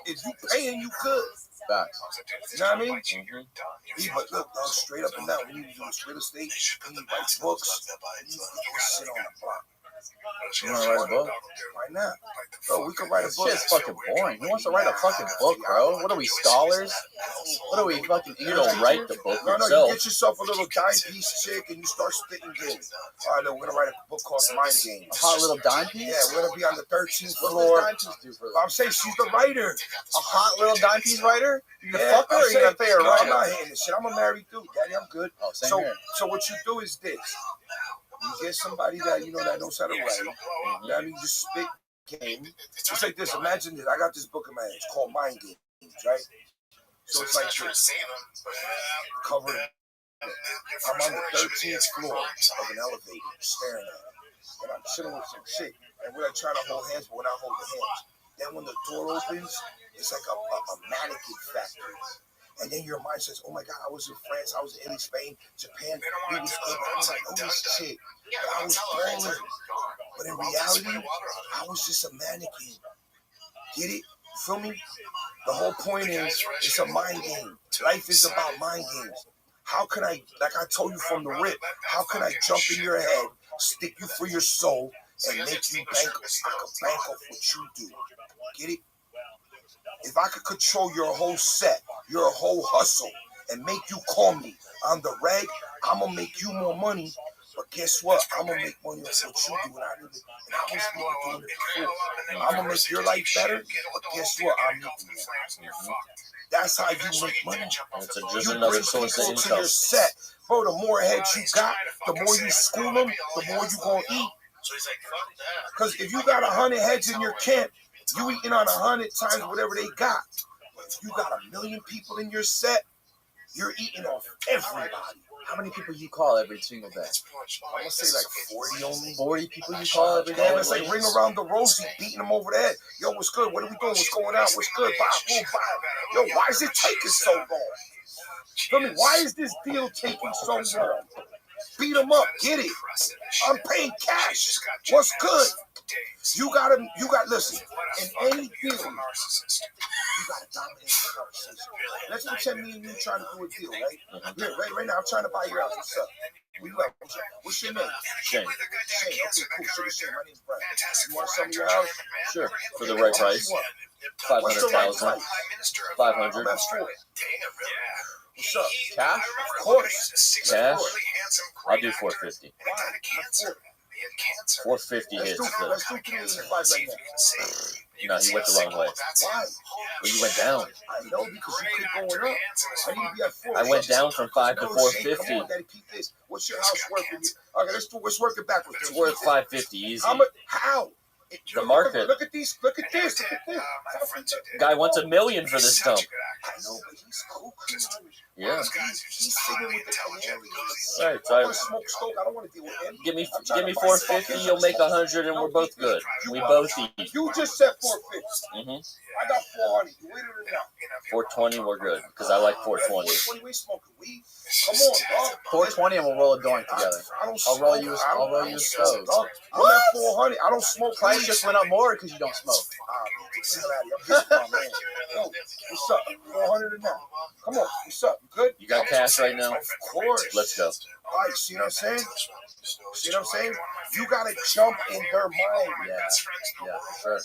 If you paying, you good. You know what I mean? Yeah, but look, straight up and down, when you do real estate, when you write books, you sit on the block. You want to write a book? Right now. Bro, we can write a book. Shit's fucking boring. Who wants to write a fucking book, bro? What are we, scholars? What are we, fucking... You don't write the book No, yourself. you get yourself a little dime piece chick and you start spitting games. All right, no, we're going to write a book called Mind Games. A hot little dime piece? Yeah, we're going to be on the 13th What floor. does dime piece do for I'm saying she's the writer. a hot little dime piece writer? You gonna Yeah, fuck her or you gonna pay her no, I'm right? not hitting this shit. I'm a married dude, daddy. I'm good. Oh, same So, here. so what you do is this. You get somebody that you know that knows how to write. You know what I mean? You just spit game. It's like this. Imagine this. I got this book in my hand. It's called Mind Games, right? So it's like this. Cover I'm on the 13th floor of an elevator, staring at it, and I'm chilling with some chick, and we're like trying to hold hands, but we're not holding hands. Then when the door opens, it's like a mannequin factory. And then your mind says, oh my God, I was in France, I was in Italy, Spain, Japan, we was good, I was like, oh this chick, I was balling. But in reality, I was just a mannequin. Get it? Feel me? The whole point is, it's a mind game. Life is about mind games. How can I, like I told you from the rip, how can I jump in your head, stick you for your soul, and make you bank off what you do? Get it? If I could control your whole set, your whole hustle, and make you call me on the reg, I'm going to make you more money. But guess what? I'm going to make money off what you do. And I was doing it before. I'm going to make your life better. But guess what? I'm making you. That's how you make money. It's just You another bring source of people to income. your set. Bro, the more heads you got, the more you school them, the more you going to eat. Because if you got 100 heads in your camp, you eating on 100 times whatever they got. But if you got 1 million people in your set, you're eating off everybody. How many people you call every single day? I'm gonna say like 40 only. 40 people you call every day? Yeah, it's like ring around the rosy, beating them over the head. Yo, what's good? What are we doing? What's going on? What's good? Bob, boom, bob. Yo, why is it taking so long? Feel me? Why is this deal taking so long? Beat them up, get it. I'm paying cash. What's good? You gotta, listen, in any deal, you gotta dominate the conversation. Let's pretend me and you trying to do a deal, right? Yeah, right now, I'm trying to buy your house. What's up? What's your name? Shane. Shane, okay, cool. Shane, my name's Brad. You want to sell me your house? Sure. For the right price. 500,000. 500. That's for it. What's up? Cash? Of course. Cash? I'll do 450. 450 hits. Let's do 385 right now. No, you went the wrong way. Why? Well, you went down. I know because you keep going up. I need to be at 4. I went down from 5 to No, Shane, 450. come on, Daddy, keep this. What's your house worth? Okay, let's work it backwards. It's worth 550 easy. How? The market. Look at this. Guy wants $1 million for this dump. I know, but he's cool. Yeah. He's singing with the Canaries. Right. I want So to smoke Stoke. I don't want to deal with him. give me 450. You'll make 100, and we're both good. We both eat. You just said 450. Mhm. I got 400. You with it or not? 420, we're good because I like 420. 420, we smoking weed. Come on, dog. 420 and we'll roll a joint together. I'll roll you a stove. I'm at 400. I don't smoke. Price just went up more because you don't smoke. Yo, what's up? 400 and now. Come on, what's up? Good? You got cash right now? Of course. Let's go. All right, see what I'm saying? See what I'm saying? You gotta jump in their mind. Yeah, for sure.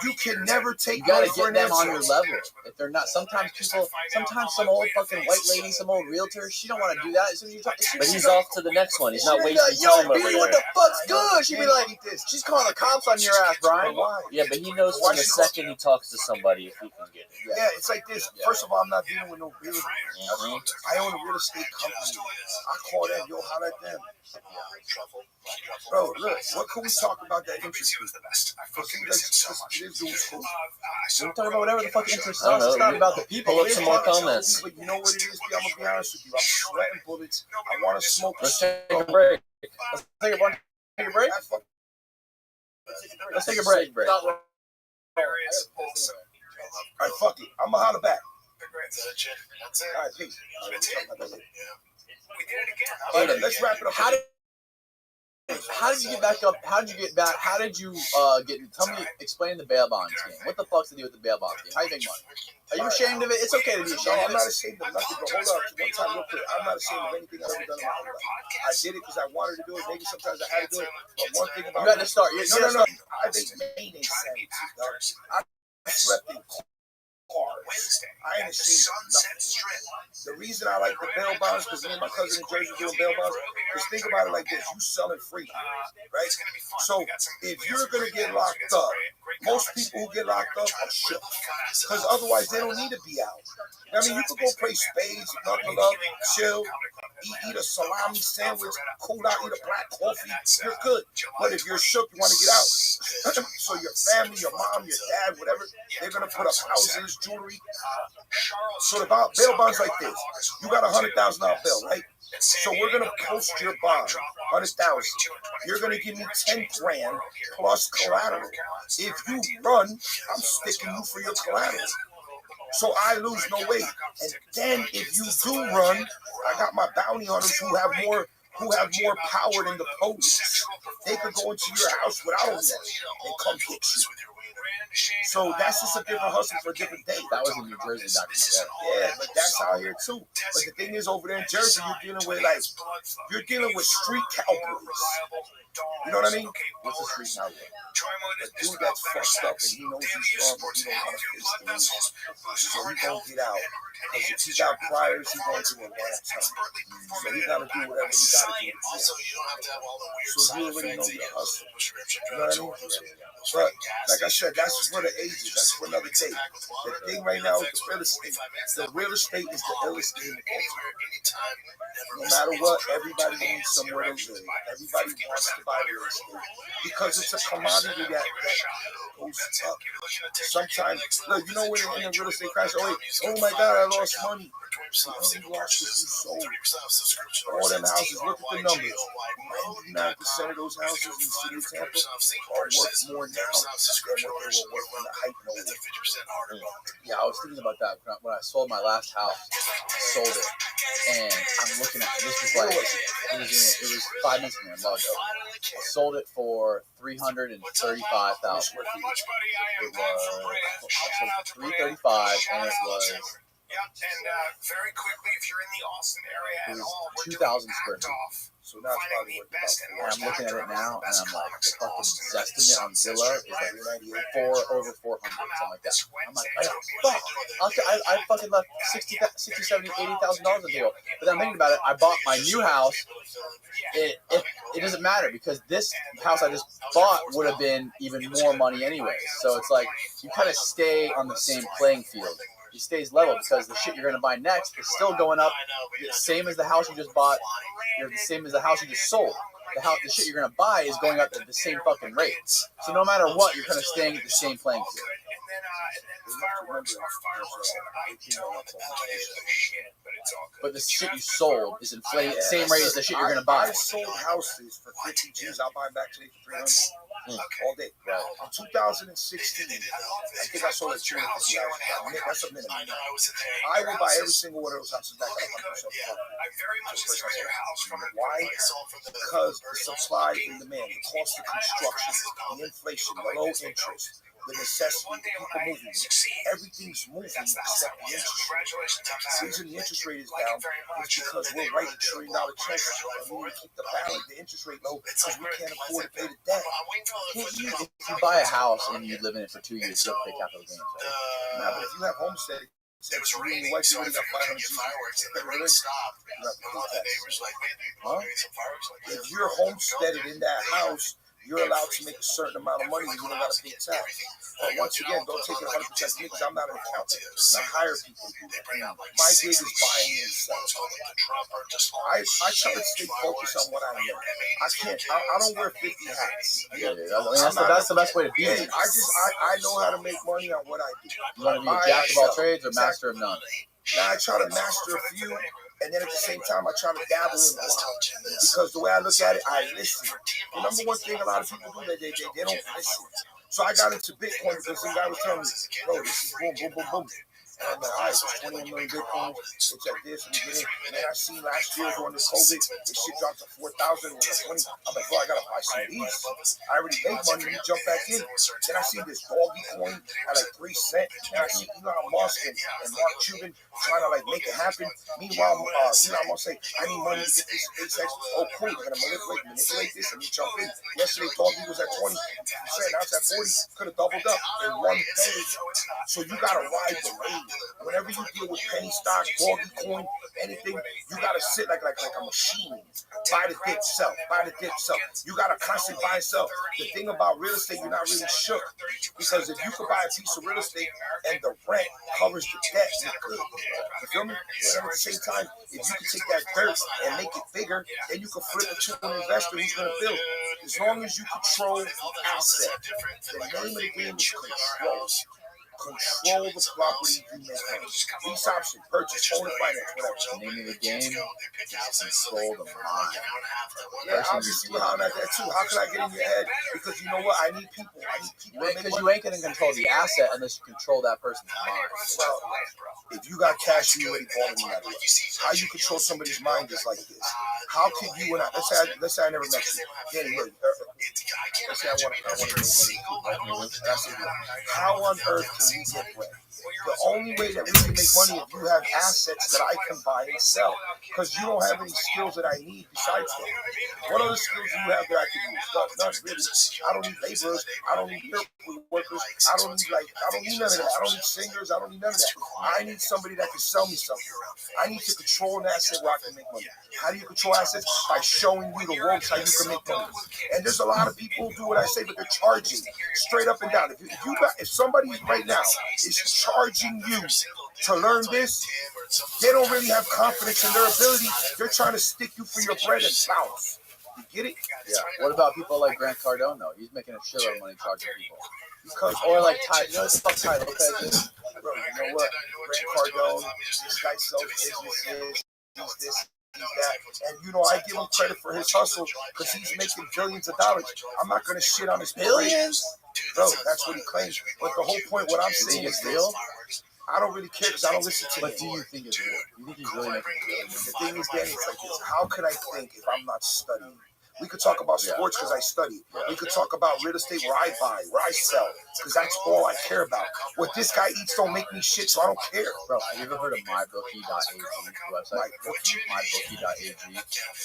You can never take. You gotta no for get an them on answer. your level. If they're not, sometimes some old fucking white lady, some old realtor, she don't want to do that. As soon as you talk, But he's off to the next one. He's not she'd be wasting like, time yo, over B, what there. the fuck's good? She'd be like, she's calling the cops on your ass, Brian. Why? Yeah, but he knows from the second he talks to somebody if he can get it. Yeah, it's like this. First of all, I'm not dealing with no realtor. Mhm. I own a real estate company. I call them, yo, holla at them. Bro, look, what can we talk about that interest rate? We're talking about whatever the fuck interest I don't us. It's know. not about the people. Pull up some more comments. But you know what it is, B? I'm gonna be honest with you. I'm sweating bullets. I want to smoke. Let's take a break. Let's take a break. Let's take a break. All right, fuck it. I'm gonna holler back. All right, peace. All right, let's wrap it up. How did you get back up? How did you get back? How did you explain the bail bonds game. What the fuck's the deal with the bail bonds game? How you make money? Are you ashamed of it? It's okay to be No, ashamed I'm of not it. ashamed of nothing, but hold up. One time, real quick. I'm not ashamed of anything I've ever done in my whole life. I did it because I wanted to do it. Maybe sometimes I had to do it. But one thing about You had to start. No. I think mayonnaise sandwiches, dog. I slept in cars. I ain't ashamed of nothing. The reason I like the bail bonds, because me and my cousin in Jersey doing bail bonds, is think about it like this. You sell it free, right? So if you're going to get locked up, most people who get locked up are shook. Because otherwise they don't need to be out. I mean, you could go play spades, knuckle up, chill, eat a salami sandwich, cool out, eat a black coffee. You're good. But if you're shook, you want to get out. So your family, your mom, your dad, whatever, they're going to put up houses, jewelry. So the bail bond's like this. You got $100,000 bill, right? So we're gonna post your bond, 100,000. You're gonna give me 10 grand plus collateral. If you run, I'm sticking you for your collateral. So I lose no weight. And then if you do run, I got my bounty hunters who have more power than the police. They could go into your house without a warrant and come get you. So that's just a different hustle for a different day. That was in New Jersey back in the day. Yeah, but that's out here too. But the thing is, over there in Jersey, you're dealing with street cowboys. You know what I mean? What's a street cowboy? A dude that's fucked up and he knows he's wrong, but he don't want to face the rules. So he gonna get out. Because if he got priors, he gonna do a long time. So he gotta do whatever he gotta do. So you already know your hustle. You know what I mean? But like I said, that's for the ages. That's for another day. The thing right now is the real estate. The real estate is the illest game. No matter what, everybody needs somewhere to live. Everybody wants to buy real estate because it's a commodity that goes up. Sometimes, look, you know when in the real estate crash, oh my God, I lost money. You lost what you sold. All them houses, look at the numbers. 99% of those houses in the city of Tampa are worth more now than what they were worth when the hype was. Yeah, I was thinking about that when I sold my last house. I sold it, and I'm looking at it. This was like it was 5 months ago. I sold it for $335,000. It was $335,000, and it was. Yeah, and very quickly, if you're in the Austin area at all, 2,000 square feet. So now it's probably worth about. And I'm looking at it now, and I'm like, the fucking estimate on Zillow is like over 400, something like that. I'm like, fuck. I fucking left $60, $70, $80,000 on the deal. But then I'm thinking about it. I bought my new house. It doesn't matter because this house I just bought would have been even more money anyway. So it's like you kind of stay on the same playing field. It stays level because the shit you're going to buy next is still going up, the same as the house you just bought, the same as the house you just sold. The shit you're going to buy is going up at the same fucking rate. So no matter what, you're kind of staying at the same playing field. But the shit you sold is inflated at the same rate as the shit you're going to buy. I sold houses for 50 G's. I'll buy them back today for 300 all day. In 2016, I think I sold at $250,000. That's a minimum. I will buy every single one of those houses back at 100%. Why? Because the supply and demand, the cost of construction, the inflation, the low interest, the necessity, people moving. Everything's moving except the interest rate. The reason the interest rate is down is because we're writing $1 trillion checks and we need to keep the balance, the interest rate low because we can't afford to pay the debt. If you buy a house and you live in it for 2 years, you have to pay capital gains. Right? Nah, but if you have homestead, it was raining, so you got 500 fireworks. It couldn't stop. If you're homesteaded in that house, you're allowed to make a certain amount of money and you don't got to pay tax. But once again, don't take it 100% from me because I'm not an accountant. I hire people to do that. My gig is buying and selling. I try to stay focused on what I know. I don't wear 50 hats. That's the best way to be. I know how to make money on what I do. You want to be a jack of all trades or master of none? Now I try to master a few. And then at the same time, I try to dabble in a lot. Because the way I look at it, I listen. The number one thing a lot of people do, they don't listen. So I got into Bitcoin because some guy was telling me, bro, this is boom, boom, boom, boom. And I'm like, all right, it's 21 million Bitcoin. It's like this, and you get in. And then I seen last year during the COVID, this shit dropped to 4,000. It was like 20. I'm like, bro, I got to buy some of these. I already made money. You jump back in. Then I seen this doggy coin at like 3 cents. And I see Elon Musk and Mark Cuban trying to like make it happen. Meanwhile, Elon Musk say, I need money to get this SpaceX. Oh, cool. We're going to manipulate this. And you jump in. Yesterday, doggy was at 20%. Now it's at 40. Could have doubled up in one day. So you got to ride the wave. Whenever you deal with penny stock, doggy coin, anything, you gotta sit like a machine. Buy the dip, sell. Buy the dip, sell. You gotta constantly buy and sell. The thing about real estate, you're not really shook because if you could buy a piece of real estate and the rent covers the debt, you're good. You feel me? But at the same time, if you can take that dirt and make it bigger, then you can flip it to an investor who's gonna build. As long as you control the asset, the name of the game is control. Control the property you make money. Lease option, purchase, owner finance, whatever. The name of the game is control the mind. Yeah, obviously we're hollering at that too. How can I get in your head? Because you know what? I need people. Because you ain't gonna control the asset unless you control that person's mind. Well, if you got cash, you already bought it no matter what. How you control somebody's mind is like this. How can you and I? Let's say I never met you. Danny, look. Let's say I want to make money. How on earth can you get bread? The only way that we can make money is if you have assets that I can buy and sell. Because you don't have any skills that I need besides that. What other skills do you have that I can use? None really. I don't need laborers. I don't need miracle workers. I don't need none of that. I don't need singers. I don't need none of that. I need somebody that can sell me something. I need to control an asset where I can make money. How do you control assets? By showing you the ropes how you can make money. And there's a lot of people who do what I say, but they're charging straight up and down. If somebody right now is charging you to learn this, they don't really have confidence in their ability. They're trying to stick you for your bread and bounce. You get it? Yeah. What about people like Grant Cardone though? He's making a shitload of money charging people. Because or like Ty, you know what the fuck Ty Lopez is? Bro, you know what? Grant Cardone, this guy sells businesses, he's this, he's that. And you know, I give him credit for his hustle because he's making billions of dollars. I'm not gonna shit on his billions. Bro, that's what he claims. But the whole point, what I'm saying is real. I don't really care because I don't listen to him. But do you think it's real? You think he's really making billions? The thing is, Danny, it's like this. How could I think if I'm not studying? We could talk about sports because I study. We could talk about real estate where I buy, where I sell, because that's all I care about. What this guy eats don't make me shit, so I don't care. Bro, have you ever heard of mybookie.ag website? Mybookie.ag.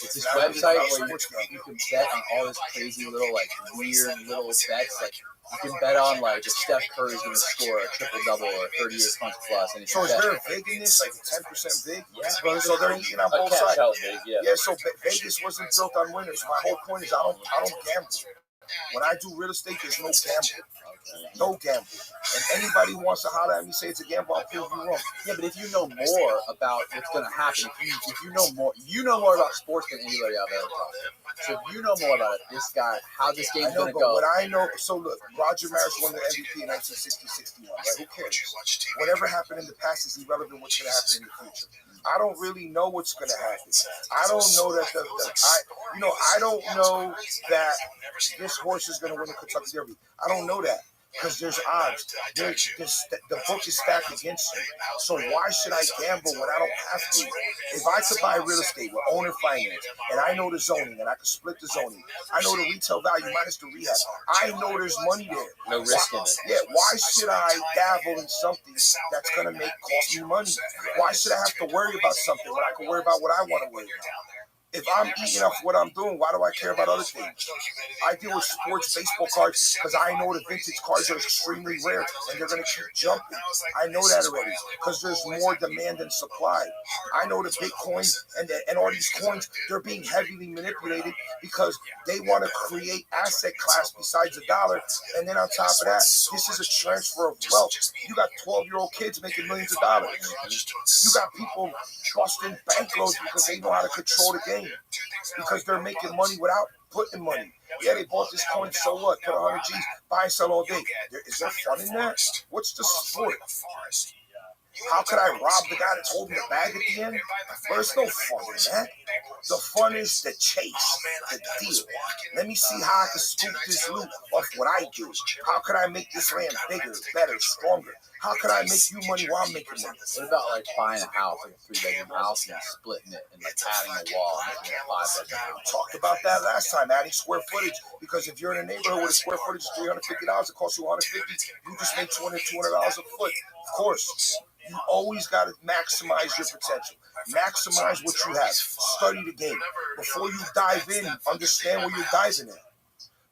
It's this website where you can bet on all this crazy little, like, weird little bets. Like, you can bet on, like, if Steph Curry's going to score a triple-double or 38 points plus. And so is there a vig in this, like a 10% vig? Yeah. So they're eating on both sides. Yeah, so Vegas wasn't built on winners. My whole point is I don't gamble. When I do real estate, there's no gamble. No gamble. And anybody who wants to holler at me, say it's a gamble, I'll prove you wrong. Yeah, but if you know more about what's going to happen, if you know more about sports than anybody I've ever talked to. So if you know more about it, this guy, how this game's going to go. What I know, so look, Roger Maris won the MVP in 1960-61, right? Who cares? Whatever happened in the past is irrelevant what's going to happen in the future. I don't really know what's going to happen. I don't know that I don't know that this horse is going to win the Kentucky Derby. I don't know that. Because there's odds. The book is stacked against you. So why should I gamble when I don't have to? If I could buy real estate with owner finance, and I know the zoning, and I can split the zoning, I know the retail value minus the rehab, I know there's money there. No risk in it. Yeah, why should I dabble in something that's going to cost me money? Why should I have to worry about something when I can worry about what I want to worry about? If I'm eating up what I'm doing, why do I care about other things? I deal with sports baseball cards because I know the vintage cards are extremely rare and they're going to keep jumping. I know that already because there's more demand than supply. I know the Bitcoin and all these coins, they're being heavily manipulated because they want to create asset class besides the dollar. And then on top of that, this is a transfer of wealth. You got 12-year-old kids making millions of dollars. You got people busting bankloads because they know how to control the game. Because they're making money without putting money. Yeah, they bought this coin, so what? Put 100 G's, buy and sell all day. Is there fun in that? What's the sport? How could I rob the guy that's holding the bag at the end? There's no fun in that. The fun is the chase, the deal. Let me see how I can scoop this loot off what I do. How could I make this land bigger, better, stronger? How could I make you money while I'm making money? What about like buying a house, like a 3-bedroom house, and splitting it and like adding a wall and making it a 5-bedroom house? We talked about that last time, adding square footage. Because if you're in a neighborhood where the square footage is $350, it costs you $150. You just make $200 a foot. Of course, you always got to maximize your potential. Maximize what you have. Study the game. Before you dive in, understand where you're diving in.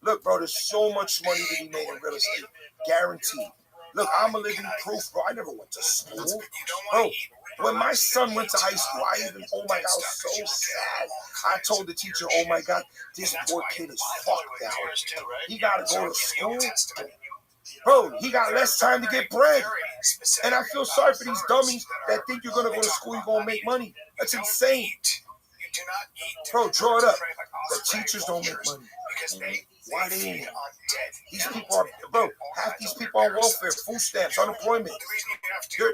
Look, bro, there's so much money to be made in real estate. Guaranteed. Look, I'm a living proof, bro. I never went to school. Bro, when my son went to high school, oh my God, I was so sad. I told the teacher, oh my God, this poor kid is fucked out. He got to go to school. Bro, he got less time to get bread. And I feel sorry for these dummies that think you're going to go to school, you're going to make money. That's insane. Bro, draw it up. The teachers don't make money. Why they in it? These people are, bro, half these people on welfare, food stamps, unemployment.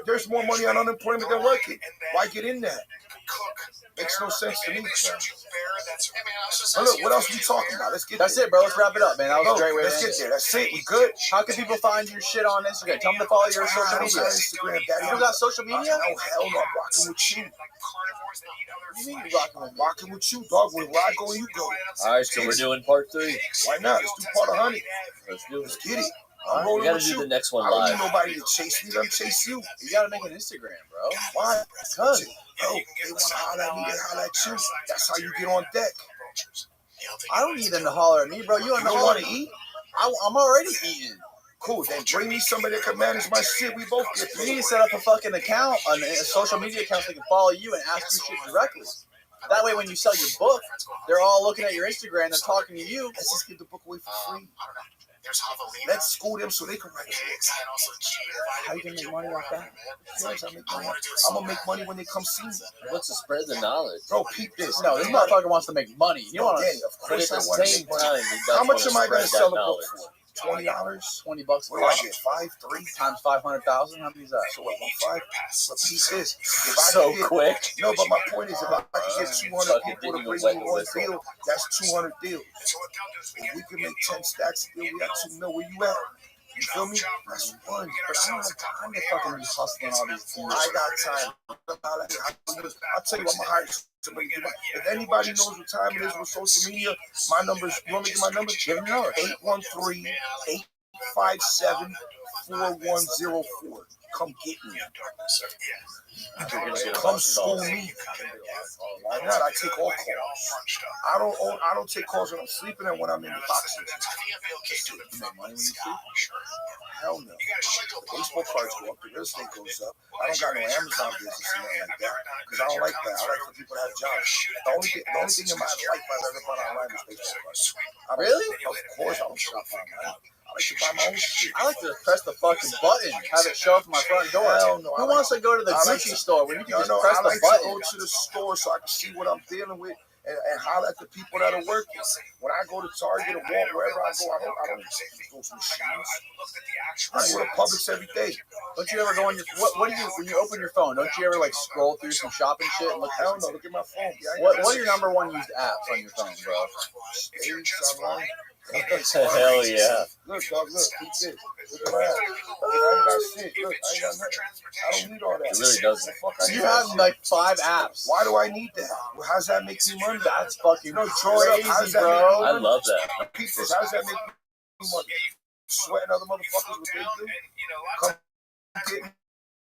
There's more money on unemployment than working. Why get in that? Makes no sense to me. But look, what else we talking about? Let's get That's there. it, bro. Let's wrap it up, man. That was a great way to Let's end get it. there. That's it. We good? How can people find your shit on Instagram? Tell them to follow your social I don't media. got Instagram, Daddy. You don't got social media? No, hell no. I'm rocking with you. What do you mean you rocking with me? Rocking with you, dog. Where I go, you go. All right, so we're doing part 3. Why not? Let's do part 100. Let's do it. Let's get it. All right, I'm We rolling got to with do you. the next one I don't live. need nobody to chase me. Let them chase you. You gotta make an Instagram, bro. Why? Because Yo, they want to holler at me. They holler at you. That's how you get on deck. I don't need them to holler at me, bro. You You want don't to want to eat? I'm already eating. Cool. Then bring me somebody that can manage my shit. We both get You need paid. to set up a fucking account on a social media account so they can follow you and ask you shit directly. That way, when you sell your book, they're all looking at your Instagram. They're talking to you. Let's just give the book away for free. Let's school them so they can write books. How you gonna make money off that? Yes, I'm gonna make money when they come see me. What's to spread the knowledge? Bro, peep this. No, this motherfucker wants to make money. You want Danny, to of But at course I the want to same make money. time, he does How much wanna am I gonna spread sell that the book knowledge. for? $20? $20 What do I get? 5, 3? times 500,000. How many is that? So what? 1.5? But peep this. If I So could get, quick. no, but my point is, if I could get 200 Fucking people to didn't bring even wet me the one whistle. deal, that's 200 deals. If we can make 10 stacks a deal, we got 2 mil. Where you at? You feel me? That's one. But I don't have time to fucking be hustling all these deals. I got time. I'll tell you what, I'm gonna hire somebody. If anybody knows what time it is with social media, my numbers, you want me to get my numbers? Give me your 813-857-4104. Come get me. Come school me. Why not? I take all calls. I don't take calls when I'm sleeping and when I'm in the boxing. You make money when you sleep? Hell no. The baseball cards go up, the real estate goes up. I don't got no Amazon business or nothing like that. Because I don't like that. I like for people to have jobs. The only thing in my life I've ever bought online is baseball cards. Really? Of course I don't shop online. I like to buy my own shit. I like to press the fucking button, have it show up at my front door. Hell no. Who wants to go to the Gucci store when you can just press I the like button? to go to the store so I can see what I'm dealing with and holler at the people that are working. When I go to Target or Walmart, wherever I go, I don't use those machines. I go to Publix every day. Don't you ever go on your what do you when you open your phone? Don't you ever like scroll through some shopping shit and look? Hell no, look at my phone. What are your number one used apps on your phone, bro? Stage online. Hell yeah. Look, dog, look, keep this. Look at my ass. I ain't got shit. Look, I ain't got nothing. I don't need all that. It really doesn't. So you have like 5 apps. Why do I need that? Well, how's that make me money? That's fucking No, draw it up. How crazy, does that bro. make me I money? love that. Keep this. How does that make me money? Sweating other motherfuckers what they do? Come get me.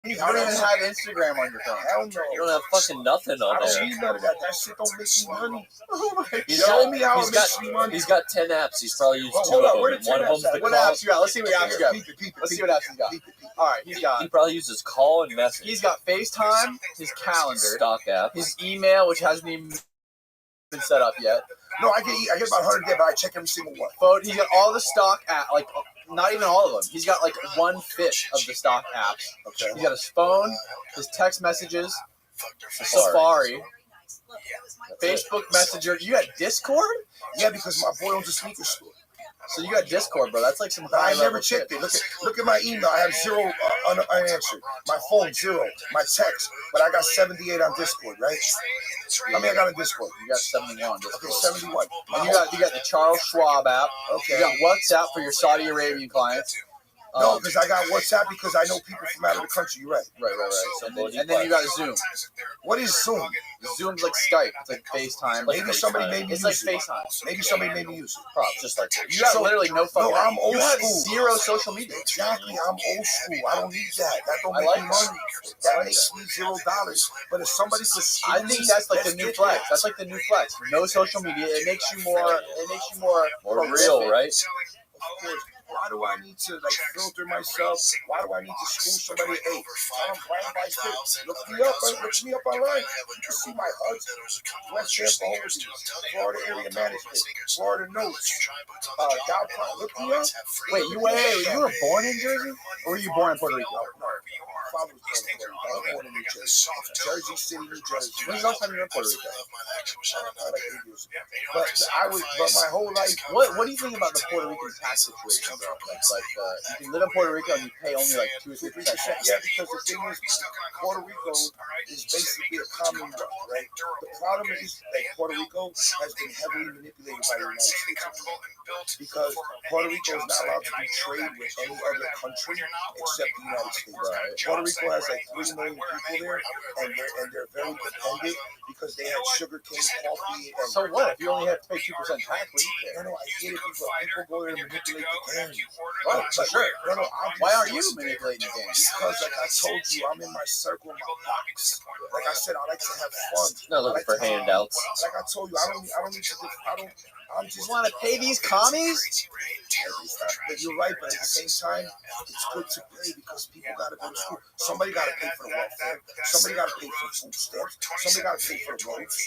You don't even have Instagram on your phone. Hell no. You don't have fucking nothing on I don't there. need none of that. That shit don't make me money. Oh my He's Show got- me how he's it got- makes me money. He's got 10 apps. He's probably used Well, 2 hold of on, them. where the One 10 of them's apps the at? What call. apps you got? Let's see what apps you got. Peep it. Let's see what apps he's got. All right, He probably uses call and message. he's got FaceTime, his calendar, Stock apps. his email, which hasn't even been set up yet. No, I get about 100 a day, but I check every single one. He's got all the stock app, like not even all of them. He's got like 1/5 of the stock apps. Okay. He's got his phone, his text messages, Safari, Facebook Messenger. You got Discord? Yeah, because my boy owns a sneaker store. So you got Discord, bro. That's like some But high I level never shit. checked it. Look at my email. I have 0 unanswered. My phone 0. My text, but I got 78 on Discord, right? How many I got on Discord? You got 71 Okay, Discord. 71. And you got the Charles Schwab app. Okay. You got WhatsApp for your Saudi Arabian clients. No, because I got WhatsApp because I know people from out of the country. You're right. Right. And then you got Zoom. What is Zoom? Zoom's like Skype. It's like FaceTime. Maybe somebody made me It's use like it. FaceTime. Maybe somebody made me use it. Props, just like that. You got literally no fucking. No, I'm old You have school. 0 social media. Exactly, I'm old school. I don't need that. That don't I make like me that. money. That makes me $0. But if somebody could, I think that's like the new flex. That's like the new flex. No social media. It makes you more. More real, right? Of course. Why do I need to like filter myself? Why do I need to school somebody? Hey, I'm Brian by Fit. Look me up online. You can see my HUDs, West Tampa Holdings, Florida Area Management, Florida Notes, Dow. Look me up. Wait, you were born in Jersey, or were you born in Puerto Rico? No. Father was born in New Jersey. Jersey City, New Jersey. When's the last time you were in Puerto Rico? Like 8 years ago. But my whole life. What do you think about the Puerto Rican tax situation, bro? Like you can live in Puerto Rico and you pay only like 2 or 3%. Yeah, because the thing is, Puerto Rico is basically a commonwealth, right? The problem is that Puerto Rico has been heavily manipulated by the United States because Puerto Rico is not allowed to do trade with any other country except the United States. Right. Puerto Rico has like 3 million people there, and they're very dependent because they have sugar cane, coffee, and so what? If you only have to pay 2% tax, what do you care? No, I get it. People go there and manipulate the game. Right, for sure. No, why aren't you manipulating the game? Because, like I told you, I'm in my circle, my box. Like I said, I like to have fun. Not looking for handouts. Like I told you, I don't need to. I'm just want to pay these commies. But you're right, but at the same time, it's good to pay because people got to go to school. Somebody got to pay for the welfare. Somebody got to pay for the food stamps. Somebody got to pay for the roads.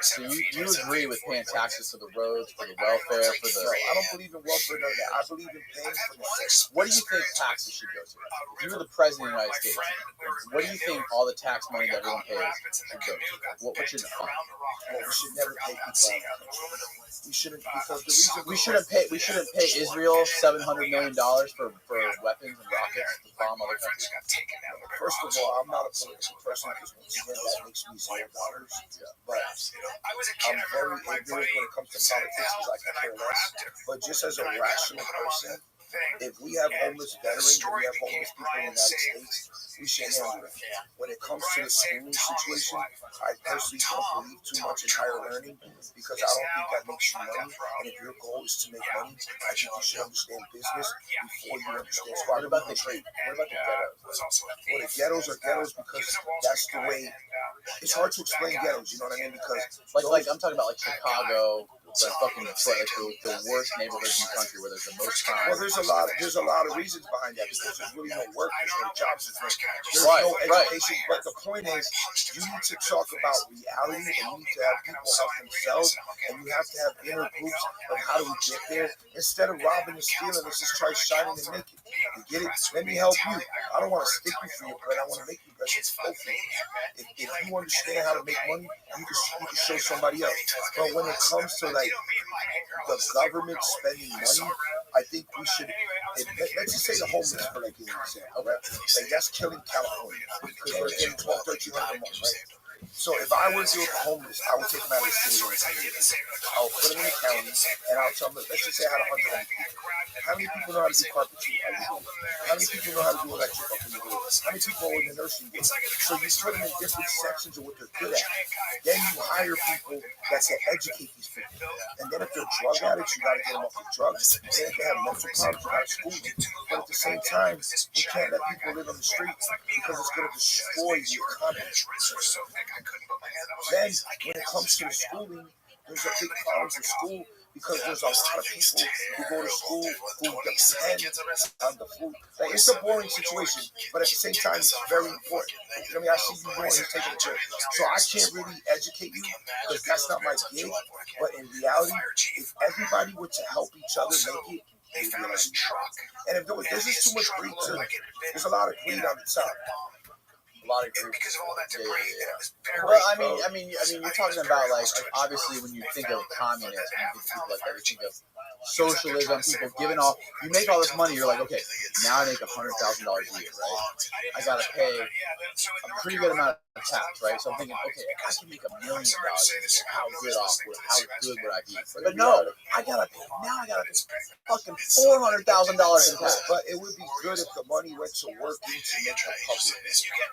So you agree with paying taxes for the roads, for the welfare, for the... No, I don't believe in welfare, none of that. I believe in paying for the things. What do you think taxes should go to? If you were the president of the United States, what do you think all the tax money that everyone pays should go to? What should it fund? Well, we should never pay people out. We shouldn't, because the reason we shouldn't pay Israel $700 million for weapons and rockets to bomb other countries. First of all, I'm not a political person because once again that makes me $0. But I'm very ignorant when it comes to politics because I can care less. But just as a rational person, if we have homeless veterans and we have homeless people in the United States, we should handle it. When it comes to the schooling situation, I personally don't believe too much in higher learning because I don't think that makes you money. And if your goal is to make money, I think you should understand business before you understand. So what about the trade? What about the ghettos? Well, the ghettos are ghettos because that's the way. It's hard to explain ghettos, you know what I mean? Because like I'm talking about like Chicago. The fucking the worst neighborhoods in the country where there's the most crime. Well, there's a lot of reasons behind that because there's really no work, there's no jobs, there's no education. But the point is, you need to talk about reality, and you need to have people help themselves, and you have to have inner groups of how do we get there instead of robbing and stealing. Let's just try shining and making. You get it? Let me help you. I don't want to stick you for your bread. I want to make you better. If you understand how to make money, you can show somebody else. But when it comes to like the government spending money, I think we should. Let's just say the homeless for like an example, right? Like that's killing California because they're getting $1,200-$1,300 a month, right? So if I were to deal with the homeless, I would take them out of the city. I'll put them in the county, and I'll tell them, let's just say I had 100 people. How many people know how to do carpentry? How many people know how to do electrical? How many people are in the nursing business? So you put them in different sections of what they're good at. Then you hire people that can educate these people. And then if they're drug addicts, you got to get them off the drugs. And then if they have mental problems, you got to school them. But at the same time, you can't let people live on the streets because it's going to destroy the economy. Then, when it comes to the schooling, there's a big problem with school because there's a lot of people who go to school who depend on the food. Like, it's a boring situation, but at the same time, it's very important. I mean, I see you going and taking a trip. So I can't really educate you because that's not my gig. But in reality, if everybody were to help each other make it, and if there's just too much greed too, there's a lot of greed on the top. A lot of groups. Yeah. Well, I mean, you're talking about like obviously when you think of communism, you think people like that. You think of socialism, people giving off. You make all this money, you're like, okay, now I make $100,000 a year, right? I gotta pay a pretty good amount of tax, right? So I'm thinking, okay, if I can make $1 million, how good would I be? But no, I gotta pay fucking $400,000 in tax. But it would be good if the money went to work into make the public.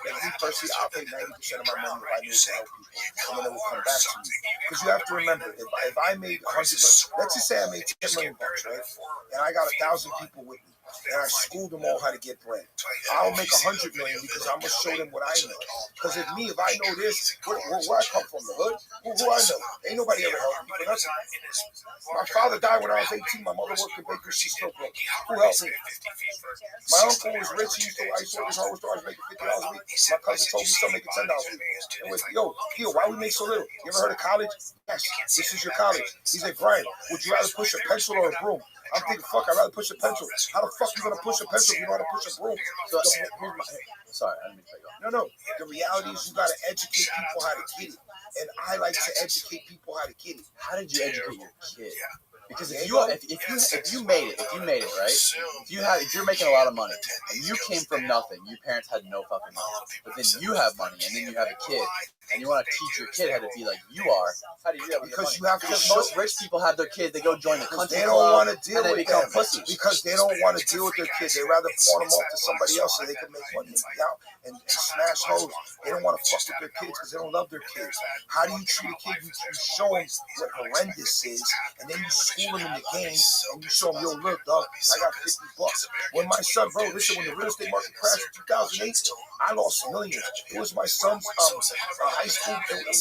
Like me personally, I'll pay 90% of my money if I need to help people, and then it will come back to me. Because you have to remember, if I made 100, let's just say I made $10 million, right? And I got 1,000 people with me. and I schooled them all how to get bread. I'll make 100 million because I'm gonna show them what I know. Because if I know this, where I come from, the hood, who I know, ain't nobody ever helped me for nothing. My father died when I was 18. My mother worked in bakery. She still broke. Who helped me? My uncle was rich. He used to ice work his hardware store. I was making $50 a week. My cousin told me still making $10 a week. And was, yo, why we make so little? You ever heard of college? Yes, this is your college. He said, Brian, would you rather push a pencil or a broom? I'm thinking, fuck, I'd rather push a pencil. How the fuck you gonna push a pencil if you know how to push a broom? Sorry, I didn't mean to cut you off. No. The reality is you gotta educate people how to get it. And I like to educate people how to get it. How did you educate your kid? Because if you made it, right? If you're making a lot of money and you came from nothing, your parents had no fucking money, but then you have money and then you have a kid and you want to teach your kid how to be like you are. How do you do that? Because most rich people have their kids, they go join the country they don't club want to deal and they with become them pussies. because they don't want to deal with their kids. They rather pawn them off to somebody else so they can make money and be out and smash hoes. They don't want to fuck with their kids because they don't love their kids. How do you treat a kid? You show them what horrendous is, and then you school them in the game, and you show them, yo, look, dog, I got $50. When my son, bro, listen, when the real estate market crashed in 2008, I lost millions. It was my son's high school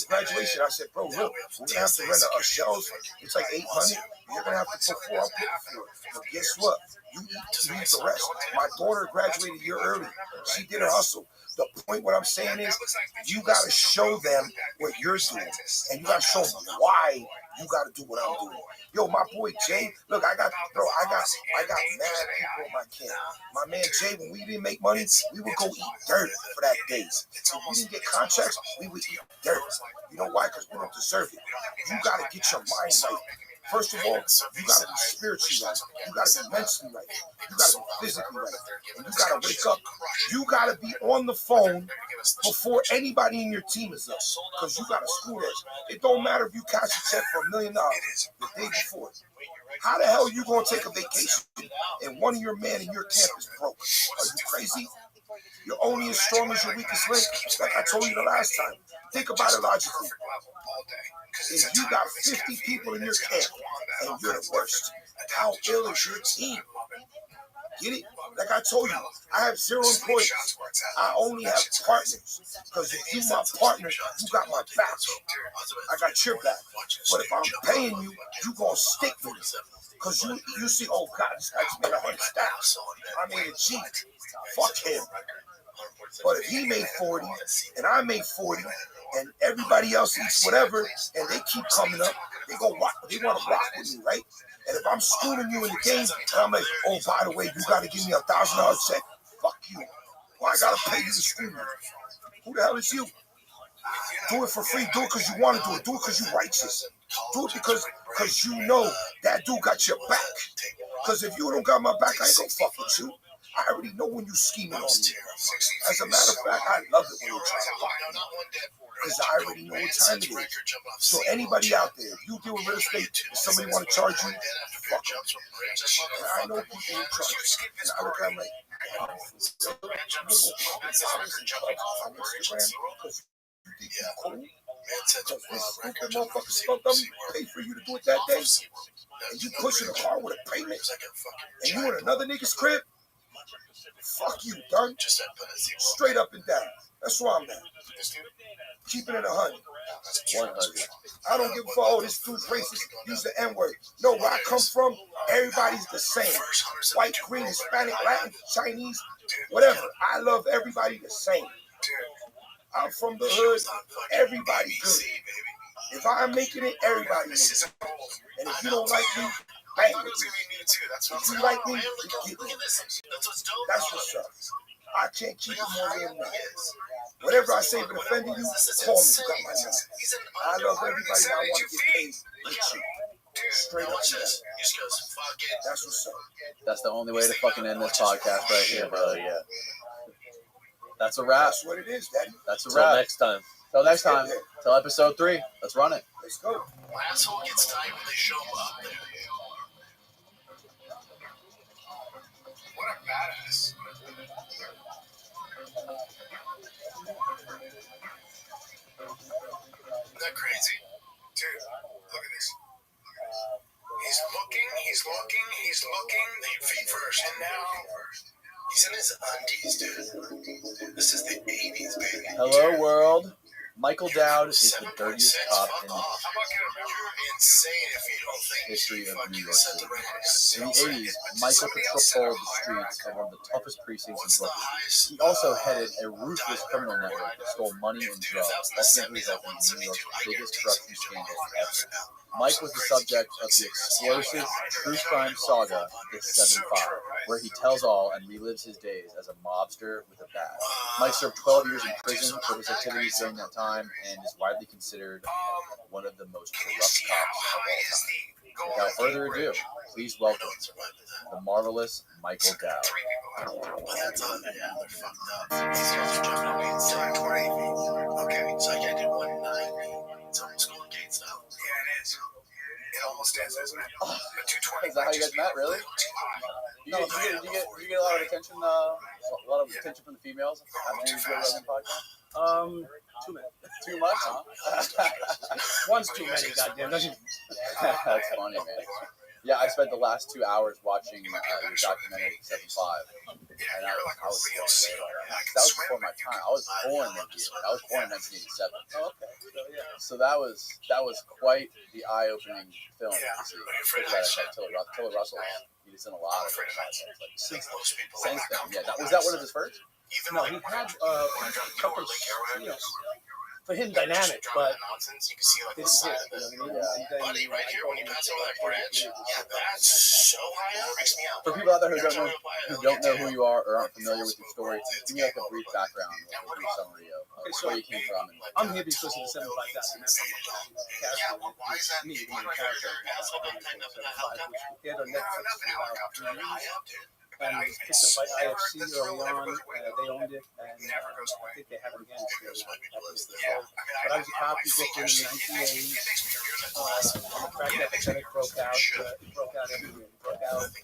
graduation. I said, bro, look, we're gonna have to rent a shelf. It's like $800. You're gonna have to put 4. I'm putting 4. But guess what? You eat the rest. My daughter graduated a year early. She did her hustle. The point, what I'm saying is, you gotta show them what you're doing, and you gotta show them why you gotta do what I'm doing. Yo, my boy Jay, look, I got mad people in my camp. My man Jay, when we didn't make money, we would go eat dirt for that days. If we didn't get contracts, we would eat dirt. You know why? Because we don't deserve it. You gotta get your mind right. First of all, you gotta be spiritually right. You gotta be mentally right. You gotta be physically right. And you gotta wake up. You gotta be on the phone before anybody in your team is up. Because you gotta school us. It don't matter if you cash a check for $1 million the day before. How the hell are you gonna take a vacation and one of your men in your camp is broke? Are you crazy? You're only as strong as your weakest link. Like I told you the last time. Think about it logically. If you got 50 people in your camp and you're the worst, how ill is your team? Get it? Like I told you, I have 0 employees. I only have partners. Because if you're my partner, you got my back. I got your back. But if I'm paying you, you gonna stick with me. Because you see, oh God, this guy just made 100 stacks. I made a G. Fuck him. But if he made 40 and I made 40 and everybody else eats whatever and they keep coming up, they want to rock with me, right? And if I'm schooling you in the game and I'm like, oh, by the way, you got to give me $1,000 check. Fuck you. Why I got to pay you to school me? Who the hell is you? Do it for free. Do it because you want to do it. Do it because you're righteous. Do it because you know that dude got your back. Because if you don't got my back, I ain't gonna fuck with you. I already know when you scheming on me. As a matter of fact, I love it when you're trying to lie to me. Because I already know what time it is. So anybody out there, if you deal with real estate, if somebody want to charge you, fuck them. And I know people who charge. And I look at them like, because this stupid motherfucker stuck up pay for you to do it that day. And you pushing a car with a payment. And you in another nigga's crib. Fuck you, done. Straight up and down. That's where I'm at. Keeping it 100. 100. I don't give a fuck. Oh, this dude's racist. Use the N-word. No, where I come from, everybody's the same. White, green, Hispanic, Latin, Chinese, whatever. I love everybody the same. I'm from the hood. Everybody good. If I'm making it, everybody makes it. And if you don't like me, bang with me. If you like me, you get me. That's what's up. I can't keep it more than that. Whatever I say if it offended you, call me. You got my number. I love everybody and I want to get paid with you. Straight up and down. That's what's up. That's the only way to fucking end this podcast right here, brother. Yeah. That's a wrap. That's what it is, Daddy. That's a Till wrap. next time. Till next time. Till episode 3. Let's run it. Let's go. Asshole gets tight when they show up. What a badass. Isn't that crazy? Dude, look at this. He's looking. Feet first. And now, he's in his undies, dude. This is the 80s, baby. Hello, world. Michael Dowd is the dirtiest cop in the You're insane if you don't think history of New York set City. the record. In the 80s, Michael patrolled the streets of one of the toughest precincts in What's the Brooklyn. highest? He also headed a ruthless criminal network that stole money and drugs, ultimately resulting in New York's biggest corruption scandal ever. Mike was the subject of the explosive true crime saga, The 7-5, where he tells all and relives his days as a mobster with a badge. Mike served 12 years in prison for his activities during that time and is widely considered one of the most corrupt cops of all time. Without further ado, please welcome the marvelous Michael Dowd. Well, that's on there. Yeah, they're fucked up. These guys are jumping away and saying 20 feet. Okay, so I did 190. It's almost going gates now. Yeah, it is. It almost is, isn't it? Oh, is that how you guys met, really? No, did you get a lot of attention? A lot of attention from the females on the Joe Rogan podcast. Too many. Too much, huh? One's too many, goddamn. Doesn't That's funny, man. Yeah, I spent the last 2 hours watching your documentary 7-5, and I was blown away. That was before my time. I was born that year. I was born in 1987. Oh, okay. So, yeah. So that was quite the eye-opening film to see. Especially that Tiller Russell. He's done a lot of it. Since then, yeah. Was that one of his first? No, he had a couple of, for him, dynamic, but nonsense. You can see like didn't the side hit. of it. You know what I mean? Yeah. Buddy, right here, when you pass over that branch, yeah, that's so high up. Freaks me out. For people out there who don't know who you are or aren't familiar with your story, give me like a brief background, like a brief summary of where you came from. I'm here because of the 7-5 documentary. Yeah, well, why is that? Me, Why the do I character. hear pass over that thing up in a helicopter? He had a No, Netflix not in a helicopter. for High up, dude. and it was picked up by IFC early on. They owned it, and I think they have it again. But I was a cop in Brooklyn in the 1980s. The crack epidemic broke out. It broke out everywhere. It broke out on the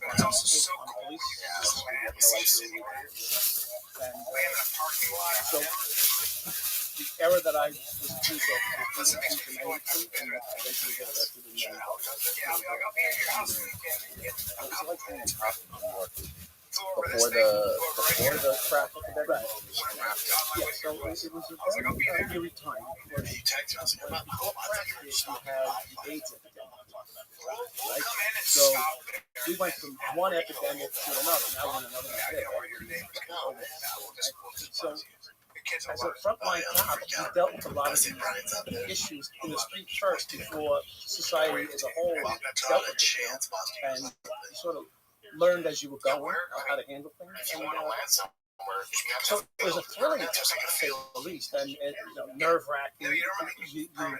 police. And so the era that I was a police officer was and eventually got arrested in I was like being a cop in New York before the crack epidemic. Right. Yeah, so it was a very eerie time. Before crack hit, you had the AIDS epidemic. Right? So we went from one epidemic to another. Now we're in another one. So as a frontline cop, we dealt with a lot of these issues in the street first before society as a whole dealt with it. And you sort of learned as you were going how to handle things. And, so it was a thrilling to say the least, and nerve-wracking. You grew up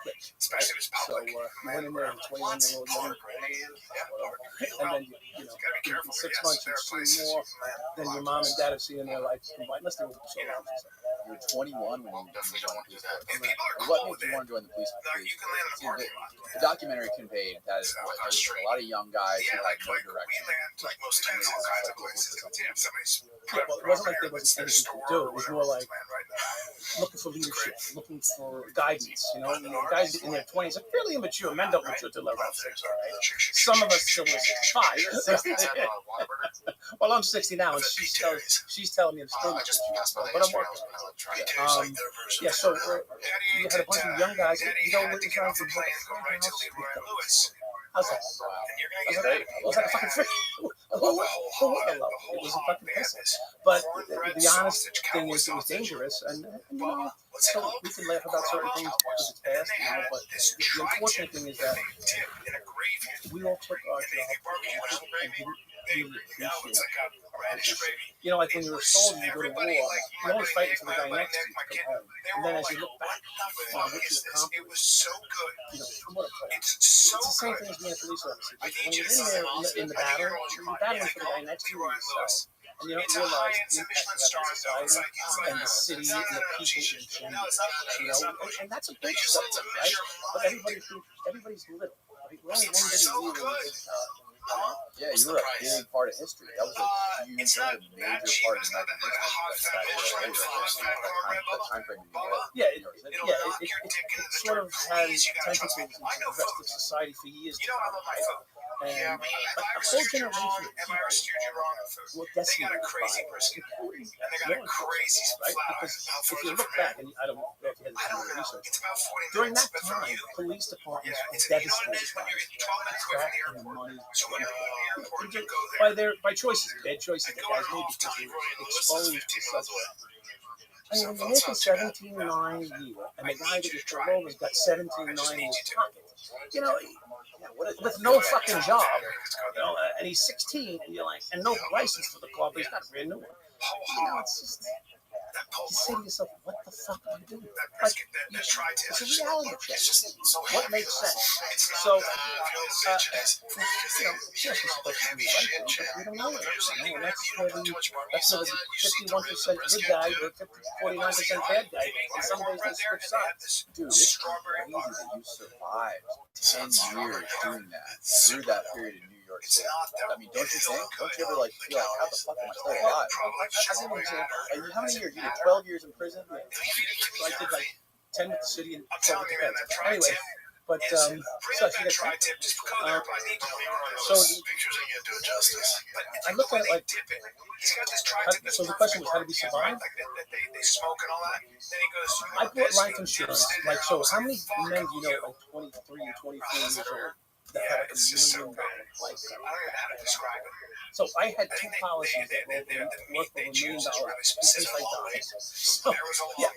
quick, right? So you went in there as a 21-year-old young, and then in 6 months you've seen more than your mom and dad have seen in their life combined. Unless they were so young. You were 21 when you joined the police force. What made you want to join the police force? The documentary conveyed that there was a lot of young guys who had no direction. Yeah, well, it wasn't like there wasn't anything to do. It was more like looking for leadership, looking for guidance. Guys in their 20s are fairly immature. Men don't mature till they're around 60. Some of us still are 65. Well, I'm 60 now, and she's telling me I'm still not. But I'm working. Yeah, so you had a bunch of young guys. What was trying to how's that? I was like a fucking fish. It was a fucking piss. But the honest thing is, it was dangerous, and so we can laugh about certain things because it's past, but the unfortunate thing is that we all took our job and didn't really appreciate it. Like when you're a soldier, you go to war, you always fight for the guy next to you to come home. And then as you look back, what you accomplished, what a player. It's the same thing as being a police officer. When you're in there in the battle, you're battling for the guy next to you and yourself. And you don't realize the impact you have on society and the city and the people in general. And that's a big stuff, right? But everybody's little. Right? We're only one little big Yeah, you were a big part of history. That was a huge, major part of American history. That time frame. It sort of has tentacles into the rest of society for years to come. And a whole generation of people were decimated by it, including law enforcement, right? Because if you look back, and I don't know if you had to do research, during that time, police departments were devastated by the crack and the money by choices, bad choices that guys made because they were exposed to such. I mean, when you're making $17.9 a year, and the guy that you pull over has got $17.9 in his pocket, with no fucking job, and he's 16, and you're like, and no license for the car, but he's got a brand new one. It's just, you say to yourself, what the fuck am I doing? Like, it's a reality check. What makes sense? So, yes, we're supposed to be right, but we don't know it. And that's where the 51% good guy or 49% bad guy. And some days they switch sides. Dude, it's crazy that you survived 10 years doing that through that period in New York City. I mean, don't you think? Don't you ever feel like, how the fuck am I still alive? How many years? You did 12 years in prison? So I did 10 with the city and 12 with the feds. Anyway, but so I looked at it so the question was, how did we survive? I bought life insurance. So how many men do you know, 23 and 24 years old, that have $1 million life coverage? So I had 2 policies that were worth over $1 million in case I died. So, yeah,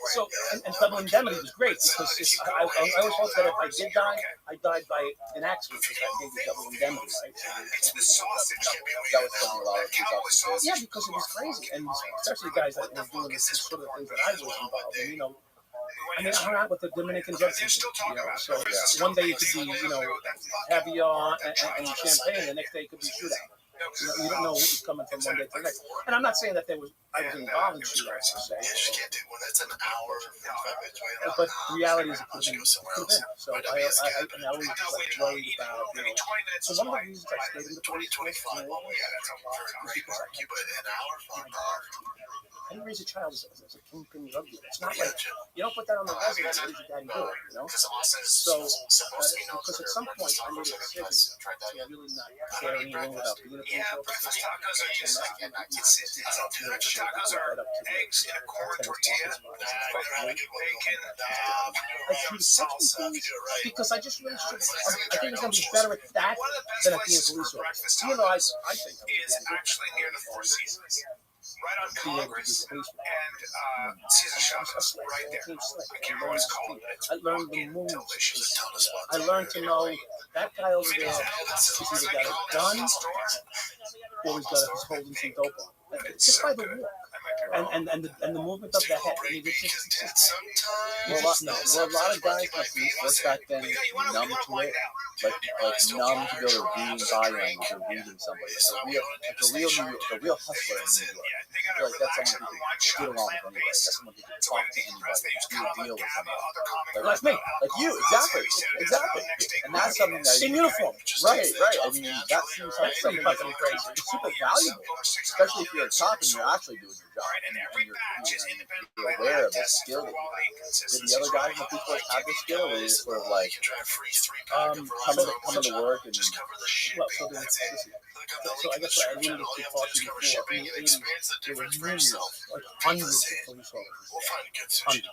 and double indemnity was great because I always hoped that if I did die, I died by an accident because I gave you double indemnity, right? That was something a lot of people did. Yeah, because it was crazy, and especially guys that were doing the sort of things that I was involved in, I mean, I hung out with the Dominican drug team, so one day it could be, caviar and champagne, the next day it could be shootout. You don't know what was coming from one day to the next. And I'm not saying that I was involved in shootouts per se. But the reality is it could have been. So I always worried about, So one of the reasons I stayed in the police force was because I didn't raise a child as a kingpin drug dealer. It's not like, you don't put that on the resume, what did your daddy do, So, because at some point I made a decision to really not care anymore about being a police officer. And I can sit down and tacos are eggs in a corn tortilla, bacon, salsa. Because I just really should, I think I'm going to be better at that than at being a police officer. Even though I think is actually near the Four Seasons. Right on Congress and Caesar Chavez, right there. I can't remember what it's called, but it's I learned the moves. delicious. I learned to know that guy over there has either got a gun or he's holding some dope on. Just by the walk. And the movement of the head. I mean, it's just a lot of guys in the police force back then numb to it, like numb to be able to read body language or reading somebody. A real hustler in New York. I feel like that's someone who can get along with anybody. That's someone who can talk to anybody, do a deal with somebody. Like me. Like you, exactly. And that's something that in uniform. Right. I mean, that seems like something that's super valuable, especially if you're a cop and you're actually doing your job and you're aware of the skill that you have. Did the other guys in the police force have this skill, or were they just sort of like coming to work and so I guess I alluded to talk to you before. In the 80s, there were numerous, hundreds of police officers. Hundreds.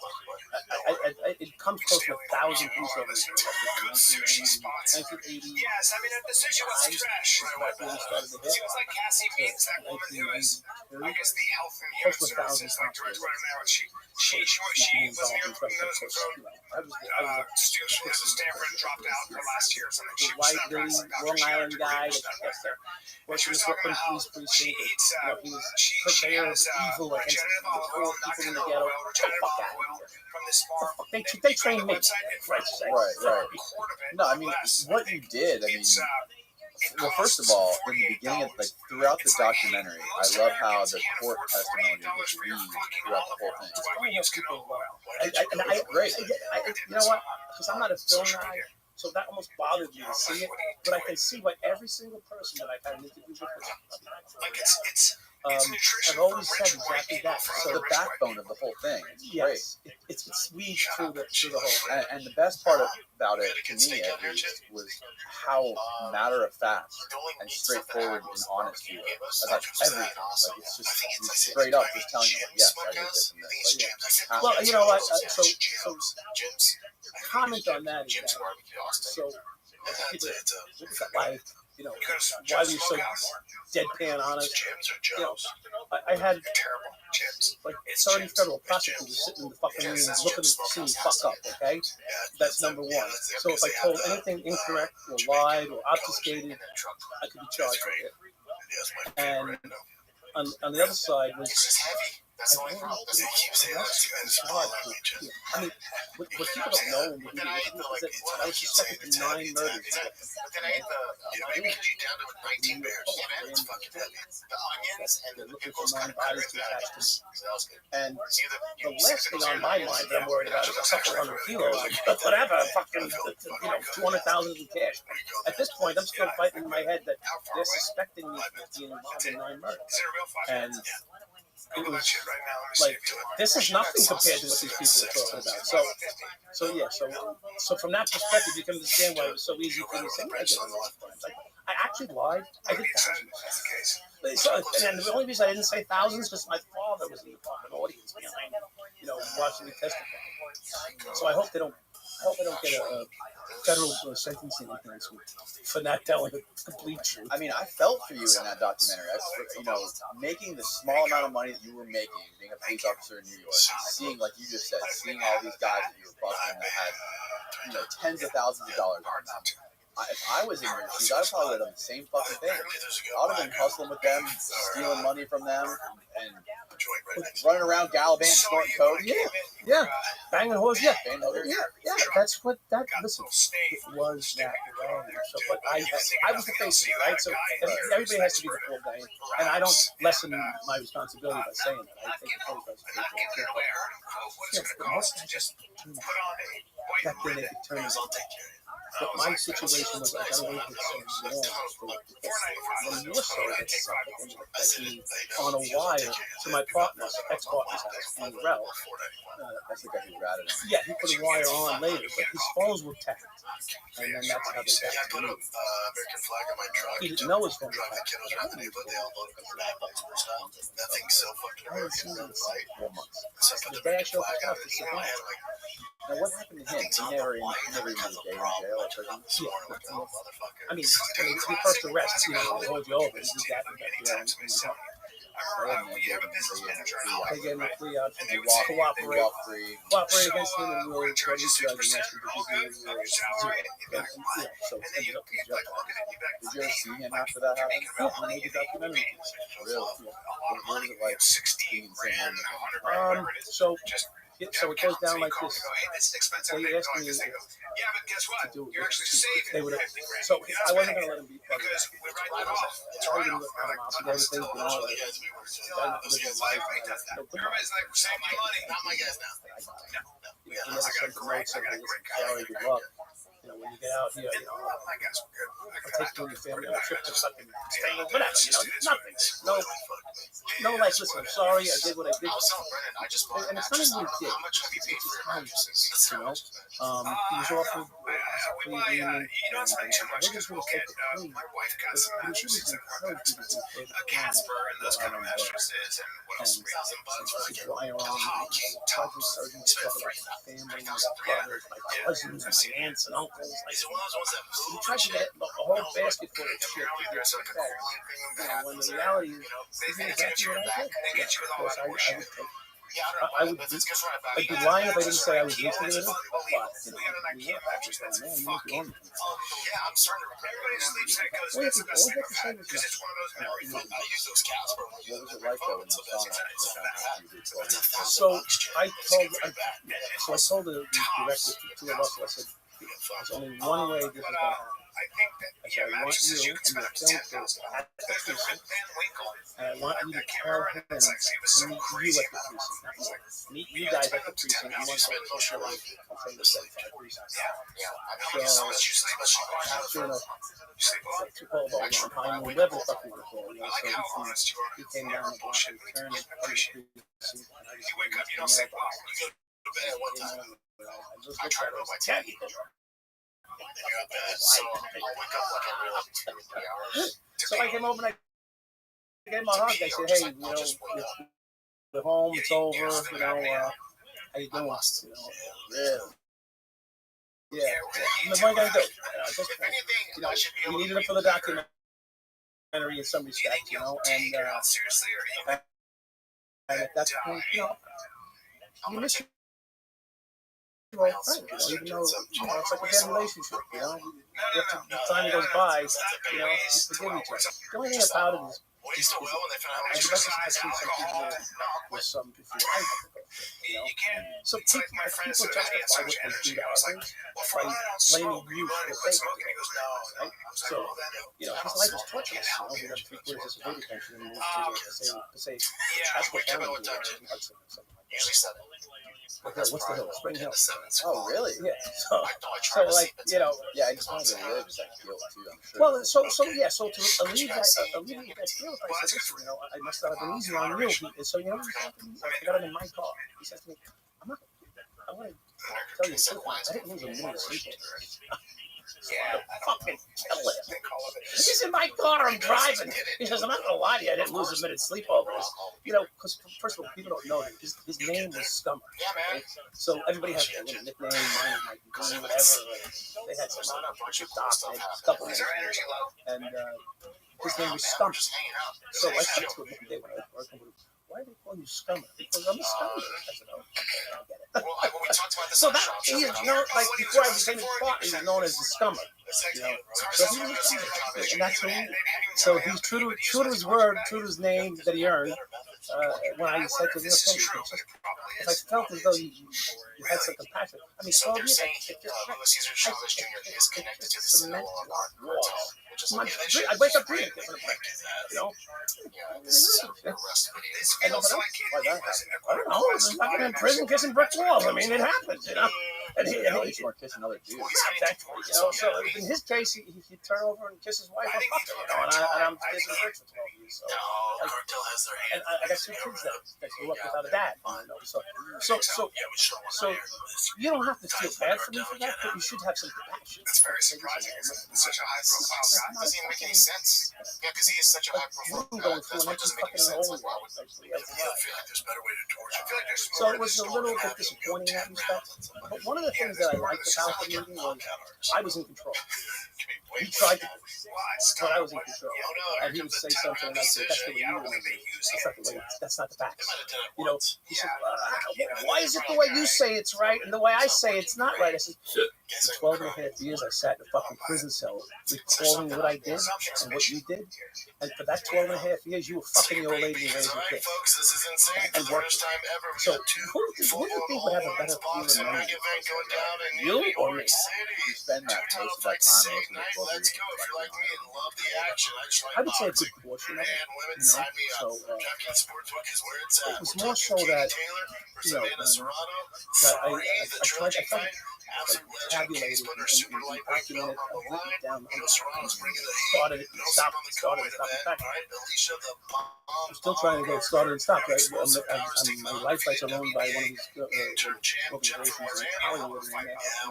It comes close to 1,000 police officers in 1980. Yes, I mean, the decision was trash. She was like Cassie Beans, that woman who was, I guess, the health and human services, like director right now. She was here from students from Stanford and dropped out her last year. So the white Long Island guy worked in the Brooklyn police precinct. He was purveyor of evil against the poor people in the ghetto. They trained me. Right. No, I mean, what you did, well, first of all, in the beginning, throughout the documentary, I love how the court testimony was read throughout the whole thing. It's great. You know what? Because I'm not a film guy, so that almost bothered me to see it. But I can see what every single person that I've had an interview with. I've always said exactly that. So the backbone of the whole thing. Yes, it's weaved through the whole. And the best part about it, to me at least, was how matter of fact and straightforward and honest you were about everything. Like it's just straight up, just telling you, yes, I did this and this. Like, well, you know what? So comment on that. So why, you know, why were you so deadpan honest? You know, I had like 30 federal prosecutors sitting in the fucking room looking to see me fuck up, okay? That's number one. So if I told anything incorrect or lied or obfuscated, I could be charged with it. And on the other side was, I mean, what people don't know is that I was suspected for 9 murders. They're looking for 9 bodies to attach to me. And the last thing on my mind that I'm worried about is a couple hundred kilos, whatever, fucking, you know, 200,000 in cash. At this point, I'm still fighting in my head that they're suspecting me of being involved in 9 murders. And it was like, this is nothing compared to what these people are talking about. So from that perspective, you can understand why it was so easy for me to say, I actually lied. I did thousands. So, and the only reason I didn't say thousands was my father was in the fucking audience behind, you know, watching me testify. So I hope they don't get a federal sentencing enhancement for not telling the complete truth. I mean, I felt for you in that documentary. You know, making the small amount of money that you were making, being a police officer in New York, seeing, like you just said, seeing all these guys that you were busting that had, you know, tens of thousands of dollars on them. If I was in your shoes, I'd probably have done the same fucking thing. I would have been hustling with them, stealing money from them, and running around gallivanting, snorting coke. Yeah, banging hoes. Yeah. That's what that. Listen, it was that way. So, but I was the face of it, right? So everybody has to be the poor guy, and I don't lessen my responsibility by saying that. I think the poor guy's back then they could turn it. But my situation was I got away with so long. When more so on a wire to my partner's ex-partner's house on the route. That's the guy who ratted him. Yeah, he put a wire on later, but his phones were tapped. And then that's how they got to me. He didn't know his phone was tapped. I haven't seen him in 4 months. The day I showed up to the survive. Now, what happened to him? He never even did a day in jail or prison? I mean, the first arrest, you know, they hold you over. You got to they gave him a plea out to cooperate against him and we'll try to judge against him because he was so it ended up in jail. Did you ever see him after that happened? Yeah, he made a documentary. Really? What was it like being insane? So it goes down like this. They asked me to do it. They would. So I wasn't going to let him be part of that. I told him to go to things, you know, like, he never said to me, sorry, good luck. You know, when you get out here, you know, I'll take you and your family on a trip to fucking Spain or whatever, you know, nothing. No, like, listen, I'm sorry, I did what I did. And it's not even what he did, it's just how he did it, you know. He was offered a plea agreement, and I think he's going to take the plea, but he should have encouraged people to pay the Casper and those kind of mistresses and what else we have wire on, charging surgeons to talk about my family, my brothers, my cousins, my aunts and uncles. Like, he tried to get a whole basket full of shit to get some facts. You know, when the reality is, this is exactly what I did. Yeah, of course, I would take. I'd be lying if I didn't say I was listening to it. But, you know, So I told the director, two of us, I said, there's only one way this is going to happen. I said, I want you and your film crew at the precinct, and I want you to tell him to meet you at the precinct, not me. Meet you guys at the precinct. You want to social life. I'm saying the 75 precincts. So, sure enough, it's too cold over on High Moon. Whatever the fuck you want to call it. So he came down the block and turned on the precinct, and I just went to the mailbox. I try to like 10. So I came over and I gave him a hug. I said, hey, you know, we're home, it's over, you know, how you doing? Yeah. And what are you going to do? At this point, you know, we needed it for the documentary in some respect, you know, and at that point, you know, you miss your old friend, you know, even though, you know, it's like a bad relationship, you know, after the time goes by, you know, you forgive each other. The only thing about it is, I'd like to see some people with some before I have to go through, you know. So people justify what they do to others by blaming you for what they do, right? So, you know, his life is torturous, you know, he got 3/4 disability pension and moved to say, that's what family do, in Hudson or something like that. What's the hill? Spring Hill. Oh, really? Yeah. So like, you know, yeah, I just wanted to live that guilt too. I'm sure. Well, so to alleviate that guilt, I said, listen, you know, I must not have been easy on you. So you know, I got him in my car. He says to me, I want to tell you something. I didn't lose a minute of sleep. Fucking kill him. He's in my car, I'm driving. He says, I'm not gonna lie to you, I didn't lose a minute sleep over this. You know, because first of all, people don't know him. His name was Scummer. Right? So everybody has a little nickname, mine might be whatever. They had some a couple of names. And his name was Scummer. So I said to him one day when I was working with him, why do they call you Scummer? Because I'm a scummer. I said, oh, I get it. So that, you know, like before I became his partner, he was known as the Scummer. You know, so he was a scummer. And that's who he is. So he's true to his word, true to his name that he earned. When I said to him, if I felt as though you had some compassion, I mean, 12 years, I wake up dreaming, you know. I don't know. I'm in prison kissing brick walls. I mean, it happens, you know. And he's more kissing other dudes. You know, so in his case, he turn over and kiss his wife or fuck her, you know, and I'm kissing bricks for 12 years. So, and I got 2 kids that grew up without a dad, you know. So you don't have to feel bad for me for that, but you should have some compassion. That's very surprising. It's such a high-profile guy. It doesn't even make any sense. Yeah, because he is such a high-profile guy. That's what doesn't make any sense. Like, why would you feel like there's a better way to torture? I feel like there's so it was a little bit disappointing in that respect. But one of the things that I liked about the movie was I was in control. He tried to, but I was in control. And he would say something, and I'd say, that's the way you remember it. That's not the facts. You know, he said, why is it the way you say it's right, and the way I say it's not right? I said, for 12 and a half years, I sat in a fucking prison cell recalling what I did and what you did. And for that 12 and a half years, you were fucking the old lady and raising kids. And working. So who do you think would have a better feeling than me? You or me? You spend most of that time listening to both. I would say a good portion of it, you know. So it was more so that, you know, that I tried to tabulate it and document it, written it down. Started it and stopped. In fact, I'm still trying to get it started and stopped. Right? My life rights are owned by one of these organizations in Hollywood, and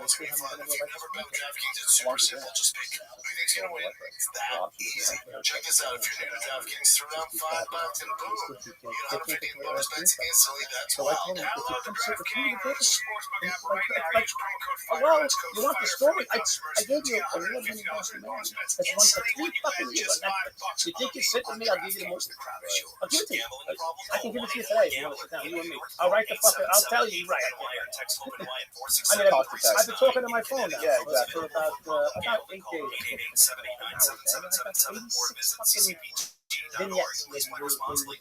they still haven't been able to Check this out. If you're new to DraftKings, throw down $5 and boom, you get 150 bonus bets instantly. That's so I told him, if you come sit with me, well, you want the story? I gave you a real mini documentary that's run for 3 fucking years on Netflix. You think you sit with me? I'll give you the most. I'll give it to you. I can give it to you today if you want to sit down. You and me. I'll write the fucker. I'll tell you right. I mean, I've been talking to my phone now for about 8 days. vignettes where you put the scenes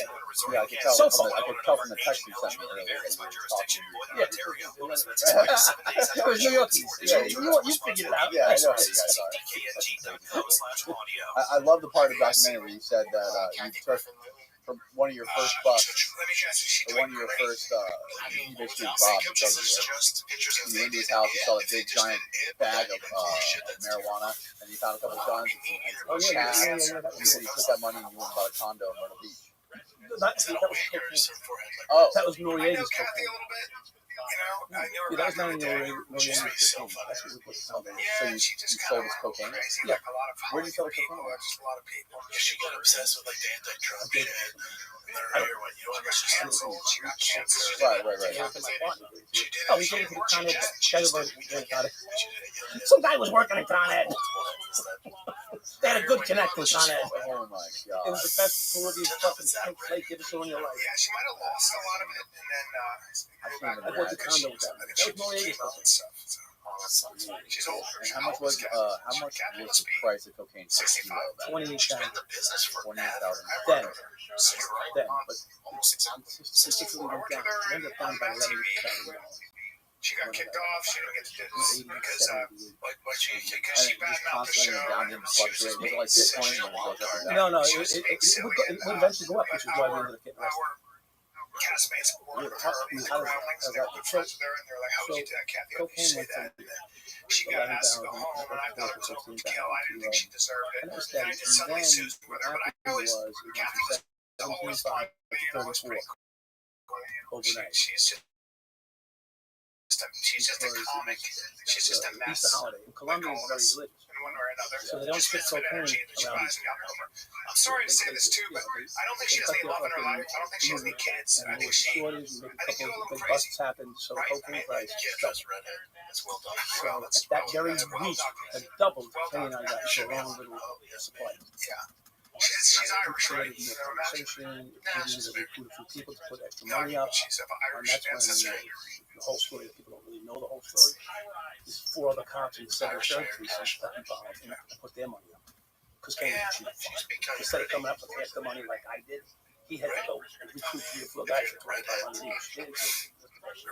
together. Yeah, I could tell. So From far. the, I could tell from the text you sent me earlier that you were talking. Yeah, it was New York. You figured it out. Yeah, I know how you guys are. I love the part of the documentary where you said that you took from one of your first bucks, or one of your first, you basically robbed the drug dealer. You went to his house, you saw a big giant bag of marijuana, and you found a couple of guns and some cash. And you said you took that money and you went and bought a condo in Myrtle Beach. That was cocaine. Oh, That was Noriega's cocaine. Yeah, that was not Noriega's cocaine. That's what we put something. So you sold his cocaine? Yeah. Where did you sell the cocaine? She got obsessed with like the anti-drug shit. I don't know. Right. Oh, we gave it to the Con Ed. Some guy was working in Con Ed. They had a good connect with Con Ed. Oh my god. It was the best Peruvian fucking plate you ever saw in your life. Yeah, she might have lost a lot of it, and then I bought the condo with that. That was Noriega's cocaine. she's older. How much was the price of cocaine per kilo? 28,000. 28,000. Then, but statistically went down. It ended up down by 11,000. She got kicked off. She didn't get to do this because she And bad just mouthed the show. constantly down and fluctuating. Was it like Bitcoin? Or was it up and down? No, it would eventually go up, which is why we ended up getting arrested. Castmates work with her around like they were friends with her, and they're like, "How would you do that, Kathy? How would you say that?" And then she got asked to go home, and I thought it was overkill. I didn't think she deserved it. And it was And I steady. just suddenly And then sued with her, what but I happened always was it Kathy went was from always 75 fine, but to 34 overnight. She's just a comic. She's just a mess. Easter holiday. In Colombia, it's very religious. In one way or another. So they don't spit Just cocaine energy that she around buys and got over. I'm sorry to say this too, but I don't think she has any love in her life. I don't think she has any kids. I think she. Shorties, you make a couple of big busts happen, so the cocaine price doubled. That's well done. So at that very week, it doubled. Kenny and I got into a long little supply. She's Irish, right? Created more conversation. We needed to recruit a few people to put extra money up. She's of And Irish that's ancestry. when the whole story, people don't really know the whole story. There's 4 other cops in the 7th Third Precinct that involved and put their money up. Because Kenny was cheap. Instead of coming up with extra money like I did, he had to go and recruit 3 or 4 guys for $2,500 each. That's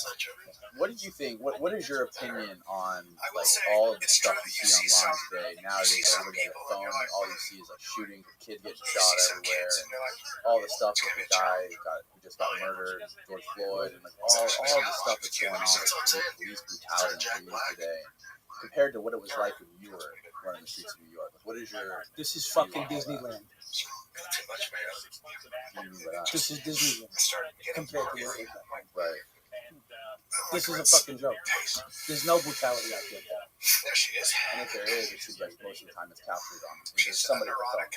not true. What do you think? What is your opinion on like all of the stuff you see online today? Nowadays, everybody has a phone, and all you see is like shootings, a kid getting shot everywhere, and all the stuff with the guy who just got murdered, George Floyd, and like all the stuff that's going on with police brutality in the news today, compared to what it was like when you were running the streets of New York. What is your? This is fucking Disneyland. Too much, man. This is Disneyland compared to what it was. Right. This is a fucking joke. There's no brutality out there. There she is. And if there is, it seems like most of the time it's captured on. There's somebody neurotic.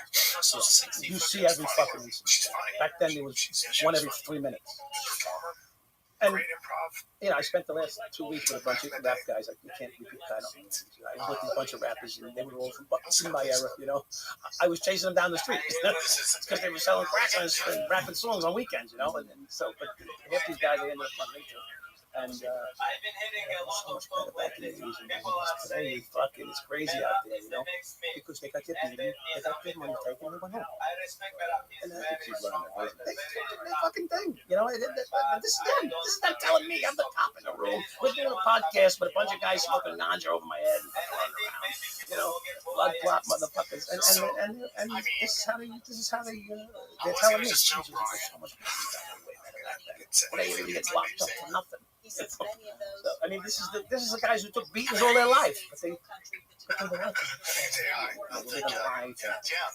You see every fucking incident. Back then there was one every 3 minutes. And you know, I spent the last 2 weeks with a bunch of rap guys. Like, you can't repeat. I was with a bunch of rappers, and they were all from in my era. You know, I was chasing them down the street because they were selling crack and rapping songs on weekends. You know, and so but half these guys they ended up on me too. And so much better back in the days. Today, fucking, it's crazy out there, you know, because they got their beating, they got their money taken, and they went home. And they fucking thing, you know. This is them. This is them telling me I'm the top in the room. We're doing a podcast with a bunch of guys smoking ganja over my head and running around, you know, blood clot motherfuckers. And this is how they're telling me. Jesus, there's so much better. They even get locked up for nothing. So, I mean, this is the guys who took beatings all their life. But they were living life.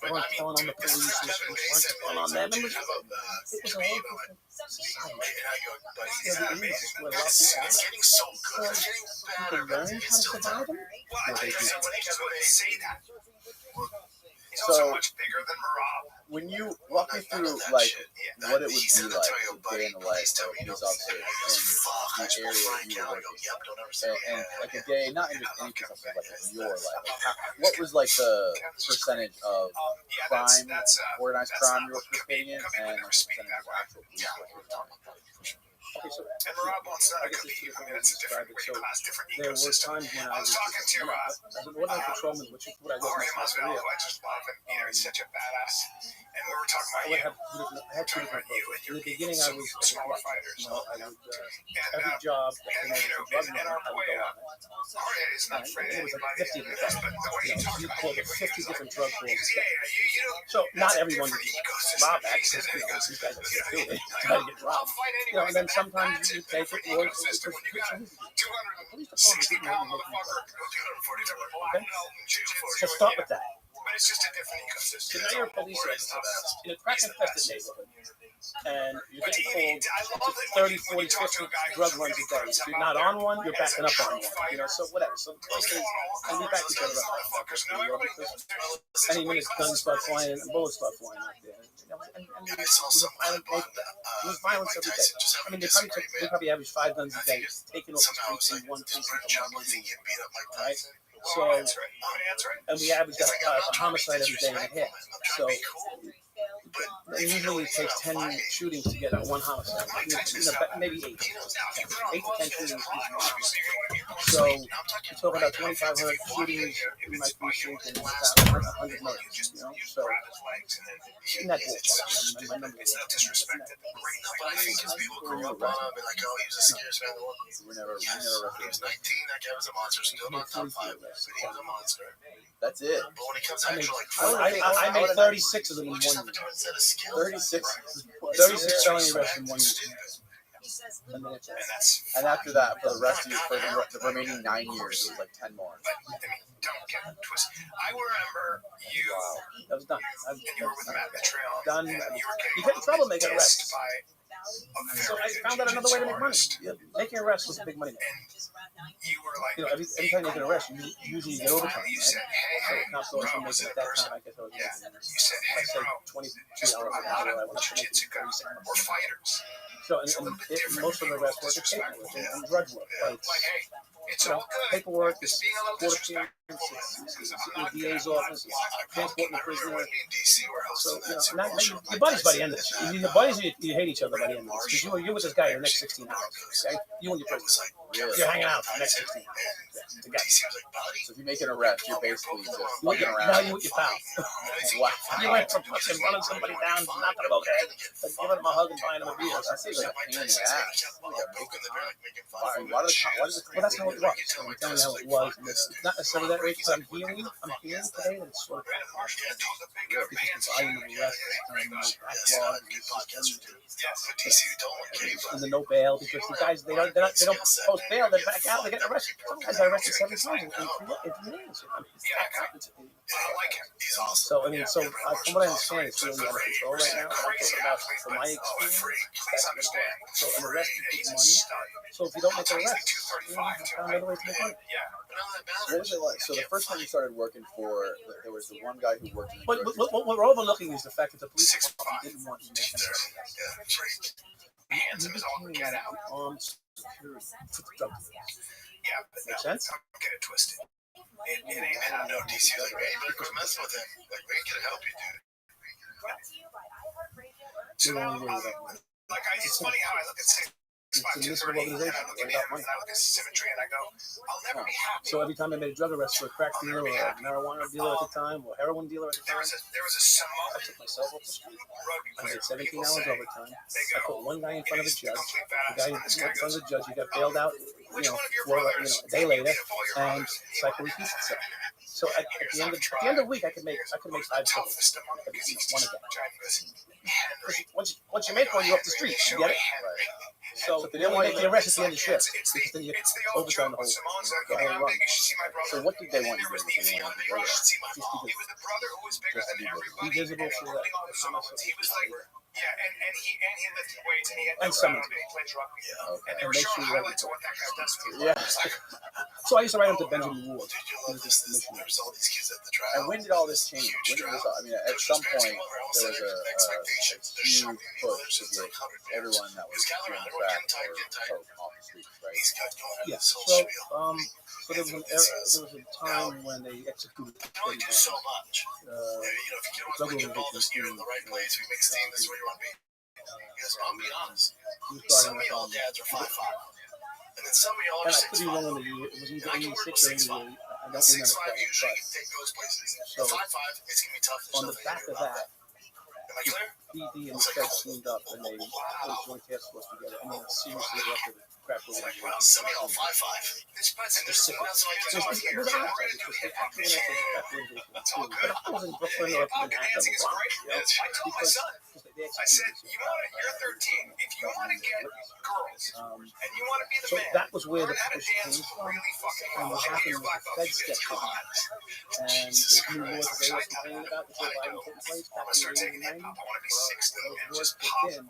They weren't telling on the police. They weren't telling on them. It was a whole different society. It's getting so good. It's getting better. People learn how to survive them. Well, I tell you something, when they say that, he's So- also much bigger than Marab. When you walk me through like what it would be like a day in the life of a police officer in the area you were working, and like a day, not in just any police officer, like in your life. Like, what was like the percentage of crime, organized crime you were participating in, and like the percentage of actual police work you were doing? Okay, so And Rob wants I not a guess cookie. it's I mean, that's a different weight class, different there were ecosystem. times when I was talking to as an ordinary patrolman, which is what I was Jorge in my Masvidal, career. who I just love, and he's such a badass. And we were talking I about would you. have two different, I had two Talking different about you and approaches. In your the beginning, I was smaller fighters. you know, I would And, every job that and came over you know, to drug and money, our I would boy, go on it. Jorge is not afraid of It was like anybody. 50 of them. But the way You he know, talked you about pulled you, at he 50 was different like, drug he pulls. goes, you know, So not that's a everyone different would ecosystem. rob He that said because that. He goes, these guys are you know, too. They like, try to get I'll robbed. fight You know, anyway. and then sometimes That's you a take it different or ecosystem when you got police 260 department pound didn't want to motherfucker, 240 Okay? black belt in jiu-jitsu. So start with that. But it's just a different ecosystem. So now you're a police officer in a crack-infested neighborhood, and you're getting called to 30, 40, 50 drug runs a day. If you're not on one, you're backing up on one. You know, so whatever. So those things, and we back each other up. Because any minute guns start flying and bullets start flying out there. You know, and it was a violent neighborhood. It was violence every day. I mean, they probably averaged 5 guns a day, taking off the streets in one precinct alone. Right? So, and we averaged a homicide every day and a half. So, usually it takes 10 shootings to get one homicide. Maybe 8. 8 to 10 shootings. So, you're talking about 2,500 shootings in my precinct and 100 murders, you know? So, in that ballpark, my number It's no disrespect. But I think as people grow up on him, and like, oh, he was the scariest man in the world. We never When he was 19, that guy was a monster. Still not top 5, but he was a monster. That's it. But when he comes out to like, I made 36 of them in 1 year. 36. 36 felony arrests in 1 year. And after that, for the rest of the remaining 9 years, it was like 10 more. I mean, don't get it twisted. I remember you. That was done. And you were with Matt Mitrill. Done. And you were You get in trouble making arrests. by So I found out another way to make money. Making arrests was a big money maker. you were like, You know, every time you make an arrest, you usually get overtime, right? you said, So hey, not so Rob was making that at that person. time, I guess I was Yeah, making, you said, hey, let's say bro, 22 just hours a an lot hour. I of want to make jiu-jitsu guys. 37 We're fighters. So, and most of the arrests work is paperwork and drug work. But Like, hey, it's you know, all good. paperwork is Just being a little court disrespectful. appearance, it's the DA's office, it's transporting the prisoner. when me and DC were So, hosting you know, that Super not, Bowl show. your buddies by the end of this. Your buddies, you hate each other by the end of this. Because you're with this guy for the next 16 hours. Okay? You and your prisoner. You're hanging out for the next 16 hours. Together. DC was like, buddy. So if you make an arrest, you're basically just Now fucking around. you with your pal. Wow. You went from fucking running somebody down, not gonna go there, to giving him a hug and buying him a beer. That seems like a pain in the ass. Why do the Well, that's how it was. I'm telling you how it was. It's not necessarily that way, because I'm hearing today that it's sort of because the volume of arrests and the no bail, because the guys they don't post bail, they back out, they get arrested. Some guys are arrested 7 times in 3 days. So I mean, from what I understand, it's really out of control right now. I'm talking about from my experience. So an arrest takes money. So if you don't make an arrest, you know, you found another way to make money. What was it like? So the first time you started working for, there was the one guy who worked in the But grocery what we're overlooking is the fact that the police department didn't want to make an arrest. Handsome as all get out. Armed security for the drug dealers. Yeah, but Make no, sense? don't get it twisted. It ain't I don't know DC like, hey, you better quit messing with him. Like, we ain't gonna help you, dude. So, like, it's funny how I look at 6'5", 230, and I look at him, and I look at symmetry, and I go, I'll never be happy. So every time I made a drug arrest for a crack dealer or a marijuana dealer at the time or heroin dealer at the There time, was a Samoan I took myself off the street. rugby I player. did 17 People hours say, overtime. they I go, put one guy in front of a he's the judge. complete The badass. guy in And this guy front of goes, the judge, he got bailed out, which one of your for, brothers? a day later, Of all your and brothers? cycle repeats itself. So at the end of the week, I could make 5 kills. Toughest among them, because he's One just a day. giant. He goes, Henry. Once you make one, you're off the street. You get it? So they didn't want to make the arrest at the end of the shift, because then you get overtime the whole run. So what did they want you to do? He was the brother who was bigger than everybody. Be visible for that. He was like, yeah, and he lifted weights, and he had And some. he played rugby. Okay. And they were make showing sure you highlights of what that guy does to you. Yeah. So I used to write him to Benjamin Ward. Did you love this? There's all these kids at the trial. And when did all this change? When did this? I mean, at some point there was a huge push to get everyone that was doing the crack or off the streets, right? Yeah. So there was a time when they executed I only do so much. uh, If you get on the right place, you're in the right place. We make steam. This is where you want to be. Because I'll be honest, He was some starting of y'all dads are 5'5", and then some of y'all and are I could 6'5". be wrong on the year. It was either I can work 86 with or 6'5". 88. I don't 6'5" remember. usually can take those places. So, 5'5", it's gonna be tough. There's on the nothing back you can do of about that, Am I clear? BD and the Feds teamed up and they put a joint task force together. And then the CDC elected a crap It's like, well, some of y'all 5'5". And there's someone else like So this it's, over here. it was Yeah, an we're gonna do hip hop and shit. That's all good. But I was in Brooklyn Hip or hop and Manhattan. dancing is great. You know, I told my son, they I said, you're 13. If you want to get girls and you want to be the so man, that was where the learn how to push dance came from. really fucking And well. what Check happened your was black the belt. Feds stepped in. And Jesus the new laws Christ. that they were complaining about, that Biden put in place back I'm gonna in start the taking 80s hip and hop. 90s, I want to be 6'2" those and laws just kicked pop. in,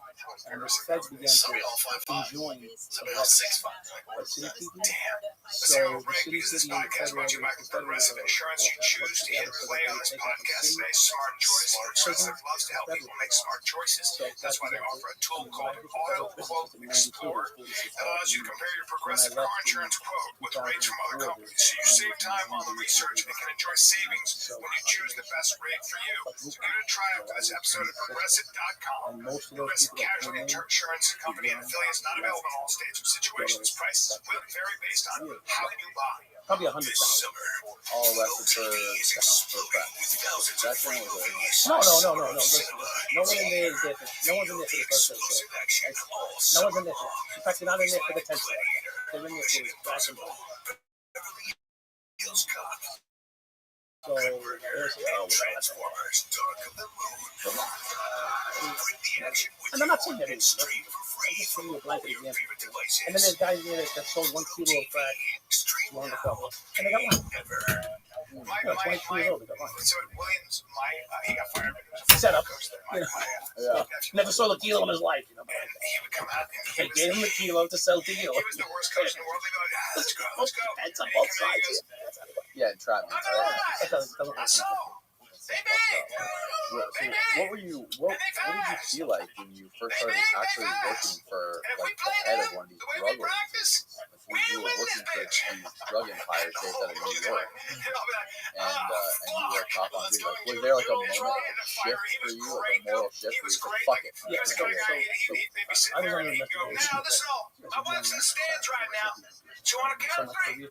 and the Feds began Some of to y'all 5'5". enjoin Some of y'all 6'5". by city PD. Damn. So Zero the break city because this and the podcast brought to you by the Progressive Insurance. You choose to hit play on this podcast today. Smart choice. Progressive loves to help people make smart choices. That's why they offer a tool called Auto Quote Explorer that allows you to compare your Progressive car insurance quote with rates from other companies. So you save time on the research and can enjoy savings when you choose the best rate for you. So give it a try after this episode at Progressive.com. Progressive Casualty Insurance Company and affiliates not available in all states or situations. Prices will vary based on how you buy. Probably 100,000. All arrested for crack. That thing was a No. Listen, no one in there is there for, no one's in there for the first episode. No one's in there for that. In fact, they're not in there for the 10th step. They're in there for crack and ball. So, and I'm not saying that it's I'm just giving you a blanket example. And then there's guys there that sold 1 kilo of crack to undercover, and they got one. You know, 22 years old, they got one. He got fired. Set up. You know, never sold a kilo in his life. You know, they gave him a kilo to sell to you. He was the worst coach in the world. They'd be like, let's go. It's on both sides. yeah, entrapment. It doesn't What did you feel like when you first started actually working for like the head of one of these drug organizations? When you were working for these drug empires based out of New York, and you were top on duty. Like, was there like a moment of a shift for you, like a moral shift where you said, "Fuck it"? Yeah, so I was on an investigation. My wife's in the stands right now. Do you want to count three? I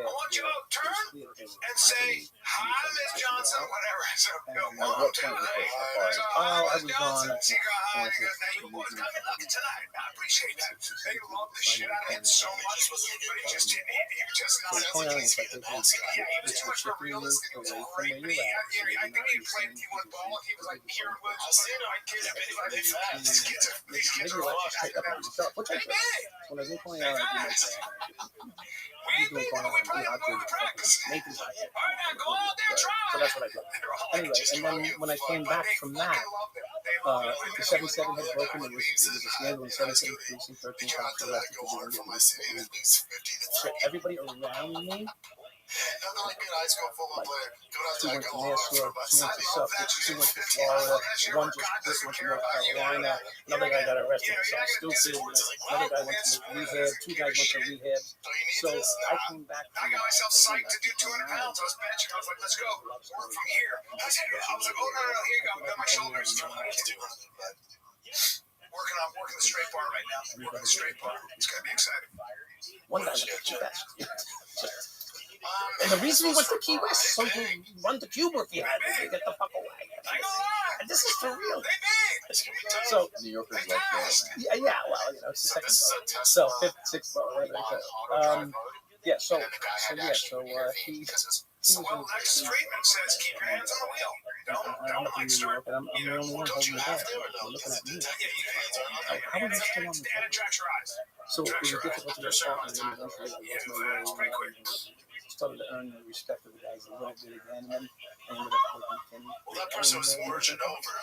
want you to turn and say, hi, Miss Johnson, whatever. So go, Mom, turn. I was on. You boys got me lucky tonight. I appreciate that. They love the shit out of him so much, but he just not. He was too much of a realist. It was great. But I think he played D1 ball. He was like Kieran Wood. My kids are really fast. These kids are fast. When I was in Cornell, I did We probably don't go to practice. All right, now go out there, try. so that's what I did. Anyway, and then when I came back from that, the 77 had broken. It was a scandal in 77 precinct, 13 cops arrested. So everybody around me, Nothing like being a high school football player. two went to Nassau, two went to Suffolk, two went to Florida, one just went to North Carolina, another guy got arrested for something stupid, another guy went to rehab, 2 guys went to rehab. So I came back I got myself psyched to do 200 pounds. I was benching. I was like, let's go. Work from here. I was like, oh, no, here you go. I got my shoulders. Working the straight bar right now. Working the straight bar. It's going to be exciting. one guy went to Key West. And the reason he went to Key West is so you can run to Cuba if you had to get the fuck away. And this is for real. So New Yorkers love that. yeah, well, you know, it's the second boat. So fifth, sixth boat, whatever they call it. Yeah, so he Well, next treatment says keep your hands on the wheel. Don't like start. I'm the only one holding the bag. They're looking at me. How are you still on the And it tracks your eyes. So it was difficult to get caught, and then eventually I lost my way and started to earn the respect of the guys a little bit again, and then I ended up working Kenny. Well, that person was merging over.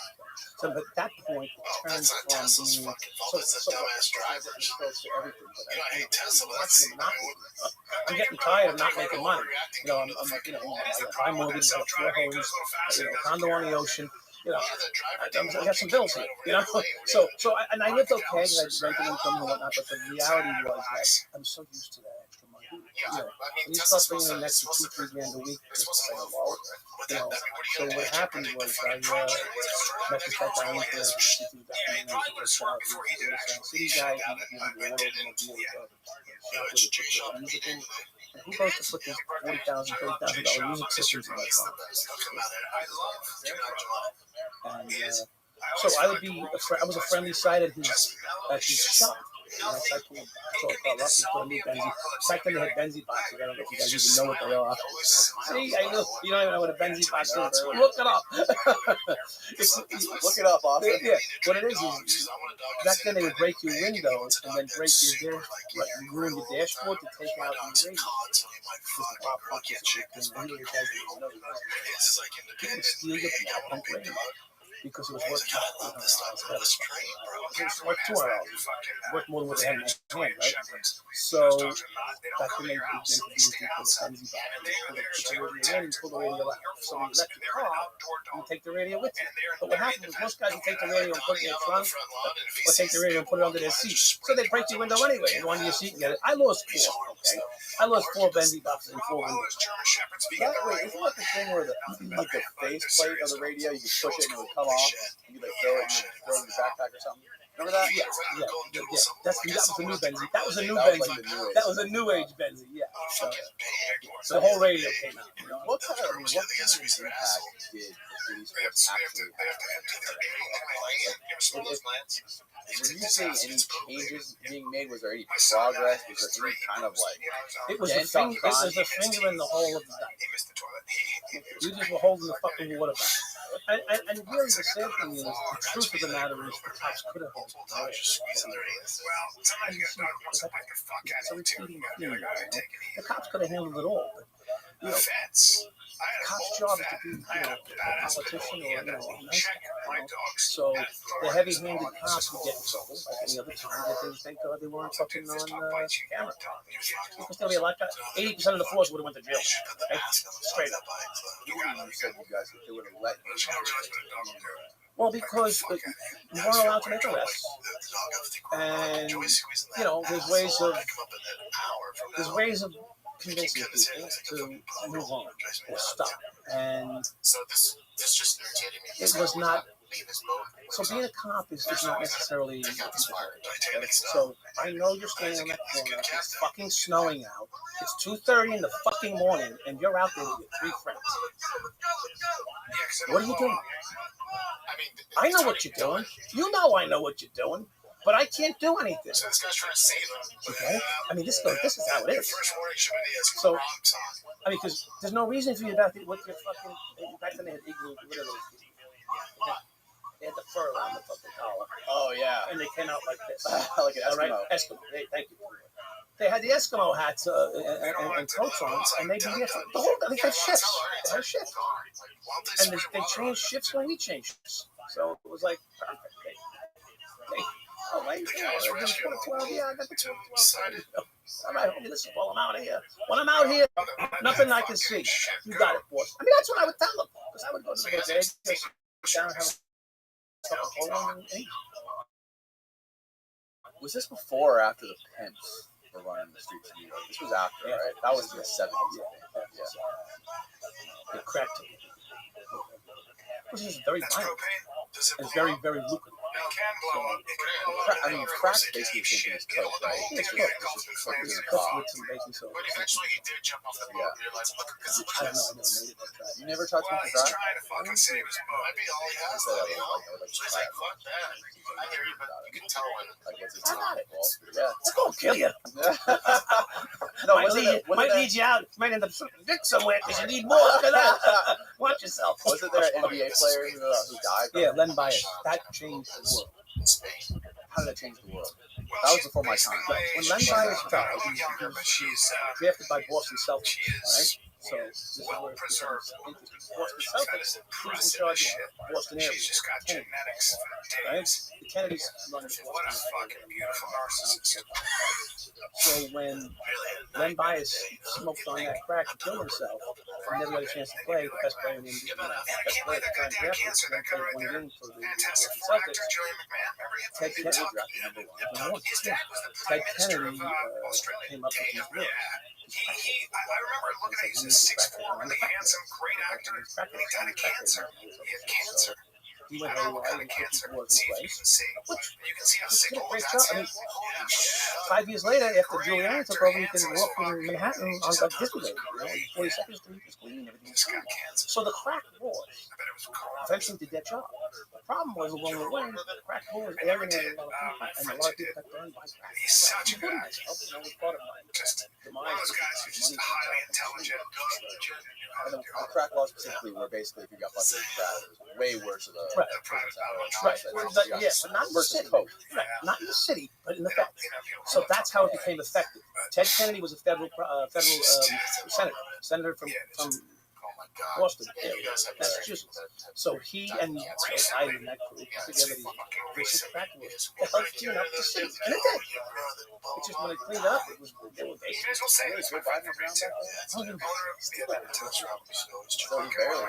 So at that point, it turned That's not from Tesla's being fucking fault. It's the dumbass drivers. to everything. But You know, I hate Tesla, but that's I'm getting tired of not making money. You know, I'm I mortgage, I have 4 homes, condo on the ocean. You know, I got some bills here. You know, so I lived okay. I rented income and whatnot. But the reality was that I'm so used to that extra money. when you start bringing in an extra $2-3 grand a week just to play low, so what happened was I met this guy down there, city guy, he ran over the deal with music in, and who goes to put these $40,000, $30,000 music systems in their car? And so I was a friendly side at his shop. And I tried to pull a car up and put a new Benzie. Back then they had Benzie boxes. I don't know if you guys even know what they are. See, I know you don't even know what a Benzie box is. Look it up. Look it up, Austin. Yeah, what it is back then they would break your windows and then break your ruin your dashboard to take out your radio. People would steal your pump radio. Because it was worth $200. Worth more than what they had in their hand, right? So back then they began to do this thing called a Benzie box. And pull the radio out. So when you left your car, you take the radio with you. But what happened was most guys would take the radio and put it in their trunk, or take the radio and put it under their seat. So they'd break your window anyway and go under your seat and get it. I lost 4. Okay, I lost 4 Benzie boxes and 4 windows. That way, isn't that the thing where the faceplate of the radio, you could push it and it would come off, and you like throw it in your backpack or something? Remember that? Yeah. That was a new Benzie. That was a new Benzie. That was a new age Benzie. Yeah. So the whole radio came out. What kind of impact did the police force actually have? Were you seeing any changes being made? Was there any progress? Was there any kind of It was a finger in the hole of the dike. You just were holding the fucking water back. And really, the sad thing is, the truth of the matter is, the cops could have held it. The cops could have handled it all. But, cop's job is to be, a politician or, a nice guy. So the heavy-handed cops would get in trouble like any other time. Thank God they weren't fucking on camera. Because there'll be a lot of 80% of the force would have went to jail. Okay? Straight up. You said you guys they would have let you. Well, because you weren't allowed to make arrests, and there's ways of convincing people to move on or stop, and it was not. So being a cop is not necessarily. So I know you're standing on that corner. It's fucking snowing out. It's 2:30 in the fucking morning, and you're out there with your 3 friends. What are you doing? I know what you're doing. You know I know what you're doing. But I can't do anything. So this guy's trying to save him. Okay? I mean, this is how it is. So, because there's no reason for you to have to, with your fucking, back then they had igloo, what are those? They had the fur around the fucking collar. Oh, yeah. And they came out like this. Like an Eskimo. Right? Eskimo. Hey, thank you. They had the Eskimo hats and coats on, and they'd be there for the whole, they had shifts. They had shifts. And they changed shifts when we changed shifts. So it was like, perfect. Oh, wait, I got the 12. All right, listen, while I'm out here. When I'm out here, nothing I can see. You got it, boss. I mean, that's what I would tell them. Because I would go to the bodega, sit down and have a cup of cola and eat. Was this before or after the pimps were running the streets of New York? This was after, right? That was in the 70s, I think. It cracked. Which is very violent. And very, very lucrative. Crack basically thinking it's coke, right? It's coke. It's coke with some baking soda. But eventually he did jump off the boat and realize, look, because I don't know, I never made it that try. You never tried smoking he's crack? trying to fucking save his boat. Might be all he has, though, So he's like, fuck that. I hear you, but you can tell when. I got it. Yeah. It's going to kill you. Might lead you out. Might end up dick somewhere because you need more. Watch yourself. Wasn't there an NBA player who died? Yeah, Len Bias. That changed the world. How did that change the world? That was before my time. When Len Bias died, he was drafted by Boston Celtics. Right? So this is where it becomes interesting. Boston Celtics, who's in charge of Boston area? Kennedy. Right? The Kennedys run the Boston. So when Len Bias smoked on that crack and killed himself, and never got a chance to play, the best player in the best player at the time drafted, then played one game for the Boston Celtics. Ted Kennedy came up with these rules. I remember looking at him, he's 6'4", really handsome, great actor, and he died of cancer. He had cancer. He went haywire and Cancer. took See his if you place. can see. You can see how sick Did a all great of job. that's I mean, in. Holy shit. 5 years later, after Great Giuliani took actor, over, you can handsome as walk fuck. in Manhattan on Just like ugly. Disney, 42nd Street, it's clean, everything's Just clean. got cancer. So the crack wars I bet it was cold. eventually did their job. The problem was along the way, the crack wars alienated a lot of people, and a lot of people got burned by crack. He's such a good Including actor. myself, was part of my Just the one mind. of those guys who's just highly intelligent, goes legit. And the crack laws specifically were basically if you got busted with crack, it was way worse of a Right. prison Right, sentence. yeah, but not in the versus city. coke. Right, not in the city, but in the feds. So that's how it became effective. Ted Kennedy was a federal senator from Oh my God. Boston You area, guys have Massachusetts. So he and Biden and that group put together the racist crack wars to help clean up the city, and it did. It's just when it cleaned up, it was You guys will say this. Biden around back then. Oh, yeah. So he barely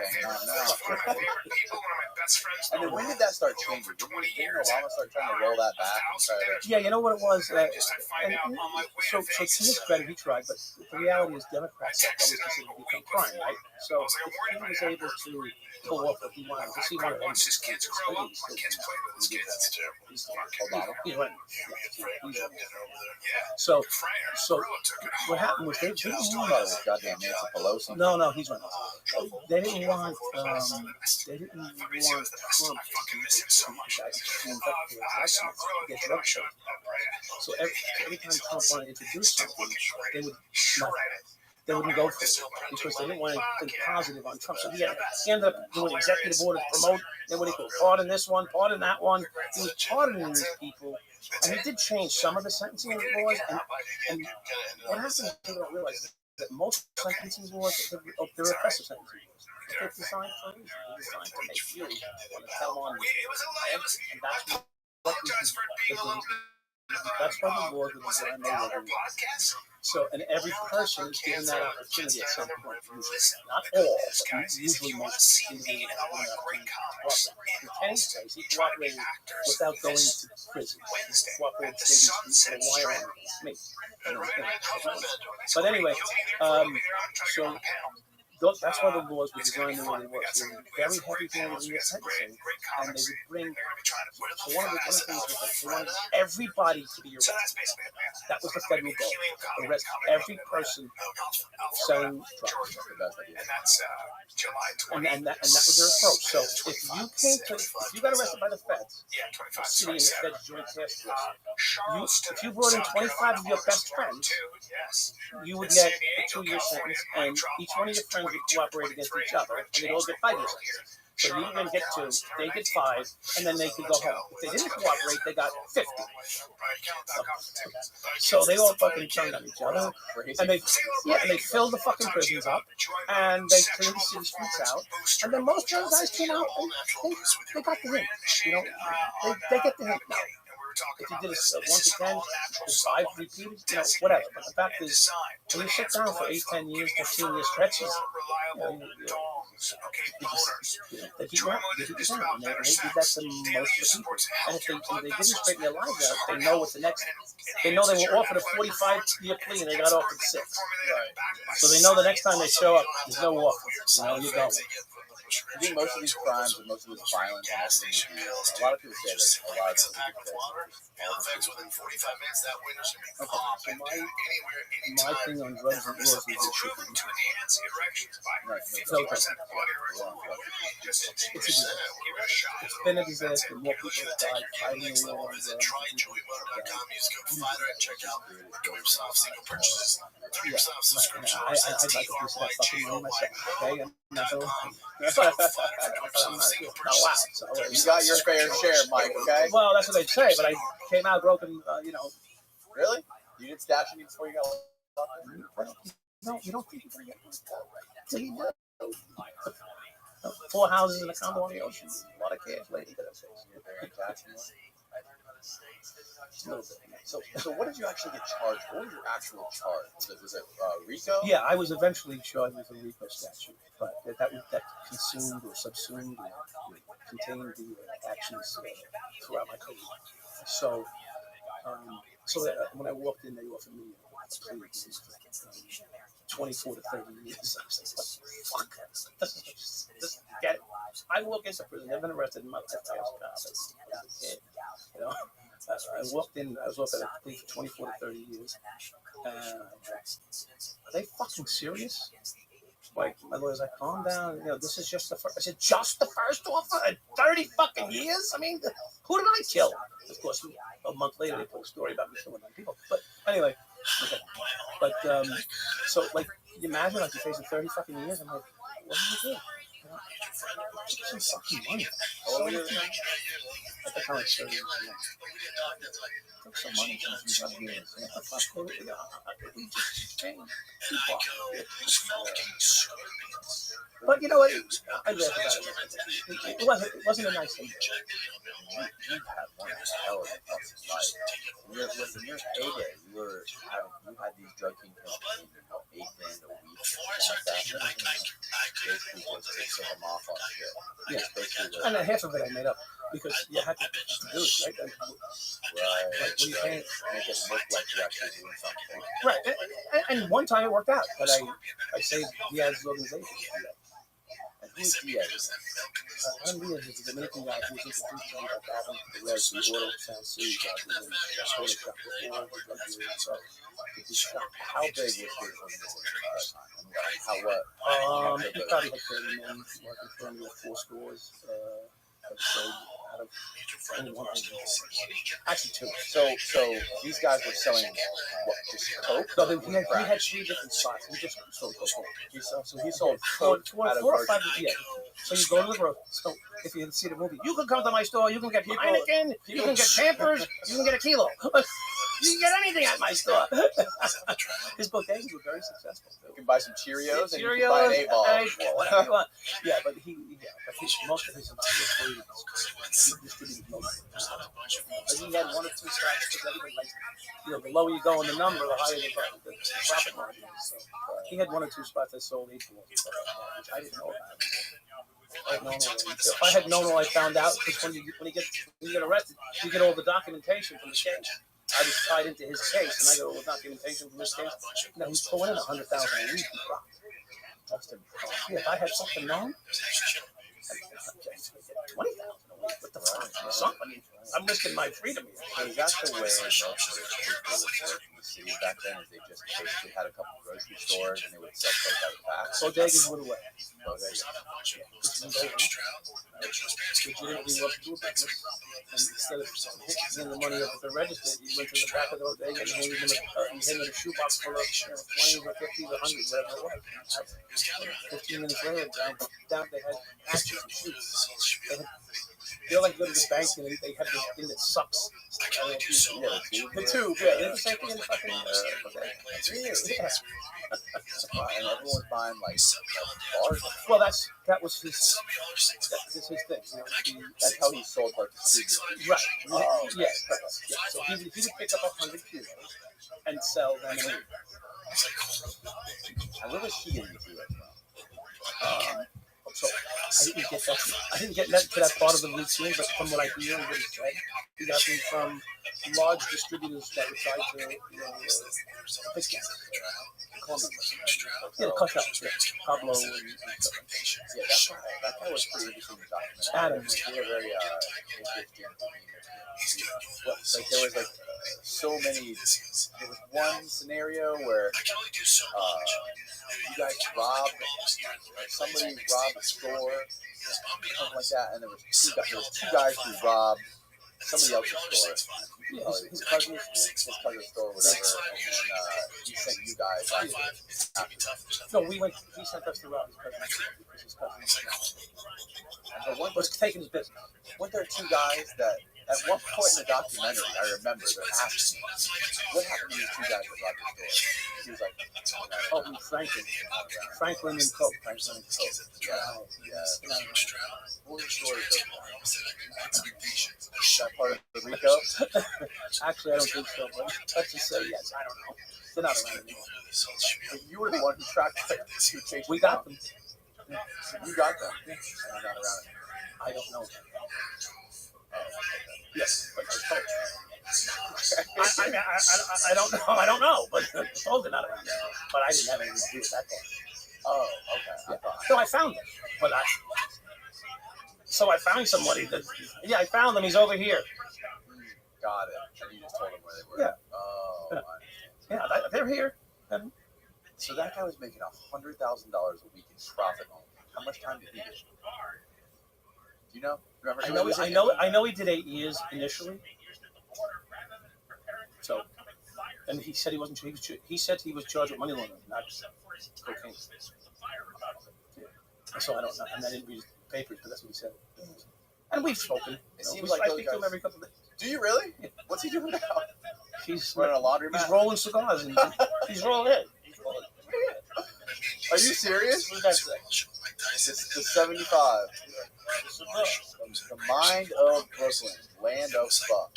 hanging on now. One of my favorite people, one of my best friends. And then when did that start changing? Didn't Obama start trying to roll that back and try to... Yeah, you know what it was. I find out on my way So to his credit, he tried, but the reality is Democrats have always considered to become crime, right? So if he was able to pull off what he wanted, because he wanted watch his kids grow up. My kids play with his kids. That's terrible. Obama. He's running. So what happened was they didn't want Goddamn Nancy Pelosi. no, he's running. They didn't want Trump to get drug charges. So every time Trump wanted to introduce something, they wouldn't go for it because they didn't want anything positive on Trump. So he ended up doing executive order to promote, then what do you call it, pardon this one, pardon that one. He was pardoning these people, and he did change some of the sentencing laws. And what happened, people don't realize is that most sentencing laws, they're repressive sentencing laws. They're designed for a reason. They're designed to make you want to tell on. That's why the laws are designed the way they were. So, and every person is given that opportunity at some point. Not all, but usually most individuals are given that opportunity. In Kenny's case, he cooperated without going to prison. He cooperated to rely on me. But anyway, so that's why the laws were designed the way they were. So they were very heavy-handed in your sentencing, and they would bring. So one of the things was that they wanted everybody to be arrested. That was the federal goal: arrest every person selling drugs. And that was their approach. So if you got arrested by the feds, sitting in the feds joint task force, if you brought in 25 of your best friends, you would get a 2-year sentence, and each one of your friends would cooperate against each other, and they'd all get 5 years sentences. So you would get 2, they get 5, and then they could go home. If they didn't cooperate, they got 50. So they all fucking turned on each other, and they filled the fucking prisons up, and they cleaned the city streets out, and then most of those guys came out and they got the hint. You know, they get the hint now. If you did a 1 to 10, there's 5 repeated, you know, whatever. But the fact is, when you sit down for 8, 10 years, 15 year stretches, they keep going, and they did that to most of the people. And if they didn't straighten their lives out, they know what's the next. They know they were offered a 45-year plea and they got offered 6. So they know the next time they show up, there's no offer. You know, you go. I think most of these crimes and most of this violence and everything, a lot of people say that a lot of people within 45 minutes, that window should be so my thing on drugs and laws is it should be. Right. No, it's been a disaster. More people have died fighting the war on drugs. Check out single purchases. I'd like to do that fucking money myself, okay? You got your fair share, Mike, okay? Well, that's what they say, but I came out broken, you know. Really? You didn't stash any before you got locked in? No, you don't think you're going to get till you do. 4 houses and a condo on the ocean. A lot of cash lady to that face. So what did you actually get charged? What was your actual charge? Was it RICO? Yeah, I was eventually charged with a RICO statute, but that consumed or subsumed or contained the actions throughout my career. So when I walked in, they offered me please, 24 to 30 years. I was like, what the fuck? Get it. I walk into prison. I've been arrested in my life. I was a kid. You know, I walked in. I was offered a plea for 24 to 30 years. Are they fucking serious? Like, my lawyer's like, calm down. You know, this is just the first. I said, just the first offer in 30 fucking years? I mean, who did I kill? Of course, a month later, they put a story about me killing 9 people. But anyway, okay. But, so, like, can you imagine, like, you're facing 30 fucking years? I'm like, what do you do? Some fucking money. How old are you? I think I'm like 30 years old. Took some money from some fucking years. We just changed. But you know what? I laugh about it. It wasn't a nice thing. You had one hell of a fucking life. In your heyday, you had these drug kingpins paying $8 grand a week. Basically just to set them off on shit. Yeah, and half of it I made up because you had to do it, right? Like, what do you think? Make it look like you're actually doing something. Right, and one time it worked out, but I saved Diaz's organization. And who's Diaz? I'm Diaz is a Dominican guy who's introduced to me about that one. The Res, the Auto Sound Series guy who's in the Soda Shop before, the drug dealer, so how big was his organization? How what? He probably had 30 men working for him with 4 stores. So out of only one thing. Actually 2. So these guys were selling what? Just coke? No, he had 3 different spots. He just sold coke. He sold coke 4 or 5. Yeah. So you go to the road. So if you see the movie, you can come to my store. You can get Heineken. You can get Pampers. You can get a kilo. You can get anything at my store. His bodegas were very successful. You can buy some Cheerios and you can buy an 8-ball. Whatever you want. Yeah, but most of his distributed most. He had 1 or 2 stocks because everybody likes, the lower you go in the number, the higher the profit margin is. So he had 1 or 2 spots that sold 8 balls and stuff like that, which I didn't know about. If I had known all I found out, because when you get arrested, you get all the documentation from the case. I was tied into his case, and I got all the documentation from his case. Now he's pulling in $100,000 a week. Yeah, if I had something known, 20,000 a week. What the fuck? Something. I'm risking my freedom here. So that's the way most of the people would work in the city back then. Is they just basically had a couple of grocery stores and they would sell coke out of the back. Bodegas went away. Bodegas. Legitimately what to do about this. And instead of handing the money up at the register, you went to the back of the bodega and handed him a shoebox full of 20s or 50s or 100s, whatever it was. 15 minutes later, down they had patches and shoots. They're like going to the bank and they have this thing that sucks. The tube, yeah. They have the same thing in the fucking yeah. And everyone's buying like bars. Well, that was his thing. That's how he sold like the street. Right. Oh, yeah. So he would pick up 100 kilos and sell them in a week. And where was he getting the kilos from? So I didn't get to that part of the routine, but from what I hear and what he said, he got them from large distributors that were tied to Cartel, Pablo, and that guy was pretty interesting to document. Adam. They were very interesting. Like there was like so many. There was one scenario where you guys somebody robbed a store, something like that, and there was 2 guys who robbed somebody else's store. His cousin's store, whatever, and he sent you guys after. No, he sent us to rob his cousin. But one was taking his business. Weren't there 2 guys that, at one point in the documentary, I remember, they're asking me, what happened to these 2 guys that robbed the store? He was like, Franklin and Coke. Yeah. What was the story? That part of the Rico? Actually, I don't think so, but let's just say yes. I don't know. They're not around anymore. But you were the one who tracked them. We got them. You got them. And they're not around anymore. I don't know. Yes, but I told you. I don't know. I don't know, but the phones are not around there. But I didn't have anything to do with that part. Oh, okay. Yeah. So I found him, but I found somebody that. Yeah, I found him. He's over here. Got it. And you just told them where they were. Yeah. Oh, Yeah. I understand. Yeah, they're here. And so that guy was making $100,000 a week in profit only. How much time did he get? Do you know? Remember? I know he did 8 years initially. So, and he said he wasn't. He said he was charged with money laundering, not cocaine. Yeah. So I don't know. And I didn't read his papers, but that's what he said. And we've spoken. It seems like I those speak to him guys- every couple of days. Do you really? Yeah. What's he doing now? He's running a laundromat. He's rolling cigars and he's rolling it. Are you serious? What did that say? It's the 75. The mind of Brooklyn, land of fuck.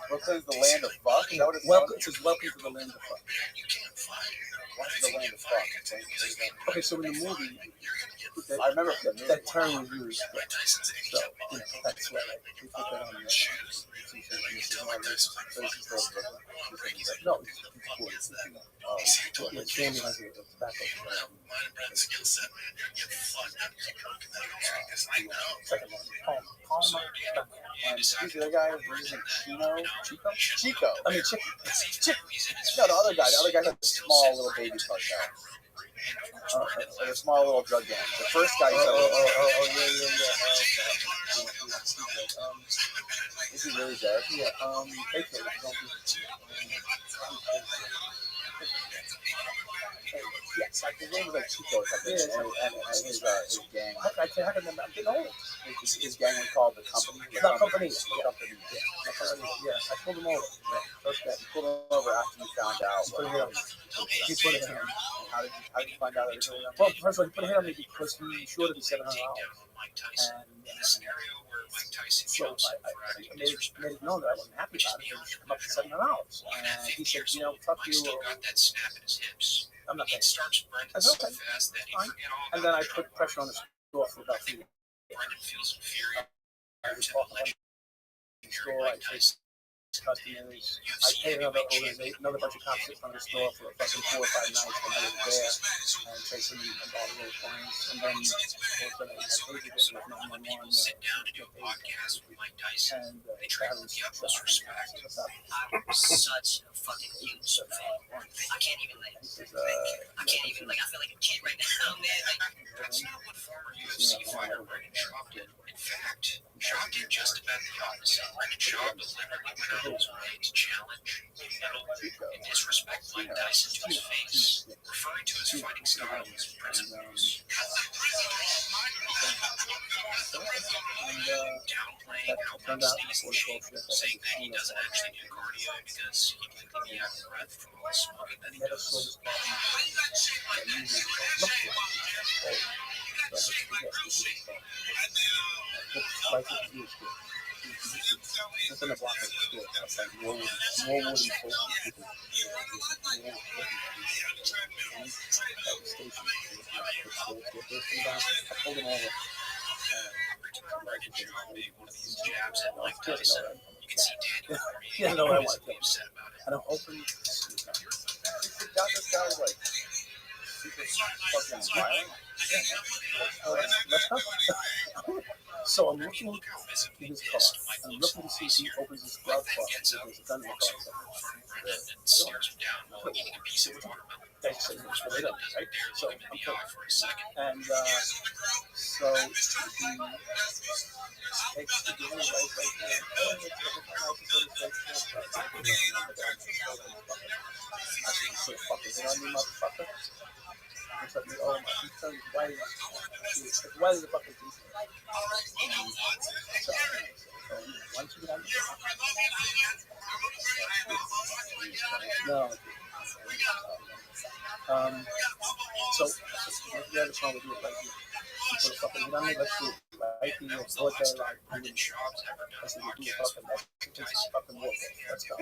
Brooklyn's the land of fuck. Is that what it's Welcome. It says welcome to the land of fuck. What's the land of fuck? Okay, so in the movie, I remember that term was used. So that's why we put that on the shoes. No, it's Jamie has a tobacco. Second one, Palmer. And who's the other guy? His name Chico? Chico. I mean, Chico. No, the other guy. The other guy has a small little baby cartel. Like a small little drug gang. The first guy. Is he really dead? Yeah. Yes, like his name was like Chico or something, and his gang. How can I'm getting old? His gang was called the Company. The Company. Yeah. I pulled him over. First guy, you pulled him over after you found out. He put it in. How did you find out everything? Well, first of all, he put a hit on me because he shorted me $700. And so I made it known that I wasn't happy about it. It was come up to $700. And he said, fuck you. I'm not paying. I said, okay, fine. And then I put pressure on the store for about 3 days. I was talking about the store. I chased customers. I paid another bunch of cops in front of the store for fucking 4 or 5 nights when I was there and chasing all the little clients. And then I paid to get with 911 and Such a fucking huge fan. I can't even I feel like a kid right now, man. That's not what former UFC fighter Brendan Schaub did. In fact, Schaub did just about the opposite. Brendan Schaub deliberately went out of his way to challenge and disrespect Mike Tyson to his face, referring to his fighting style as principles. Downplaying how much Stacey shaped, saying that he doesn't actually do cardio because he can be out of breath from all the smoking that he does. Within a block of the store, outside more wooden posts. I pulled them over. Brendan Schaub made one of these jabs at Mike Tyson. You can see Daniel Cormier Yeah, no, I want visibly upset about it. And I'm hoping You got this guy like super fucking violent. So I'm looking in his car. I'm looking to see if he opens his glove box and there's a gun in the car. And stares him down while eating a piece of watermelon. Thanks so much for that, right? So Look him in the eye for a second. and so he takes the gun right motherfucker. Why is the fucking piece? Once you get out no. So the other song we do it right here. You put a fucking hit on me, let's do it right here. Bullet there, like Brendan Schaub's ever I said, done you do podcast fucking with Mike fucking Tyson. work. Let's go.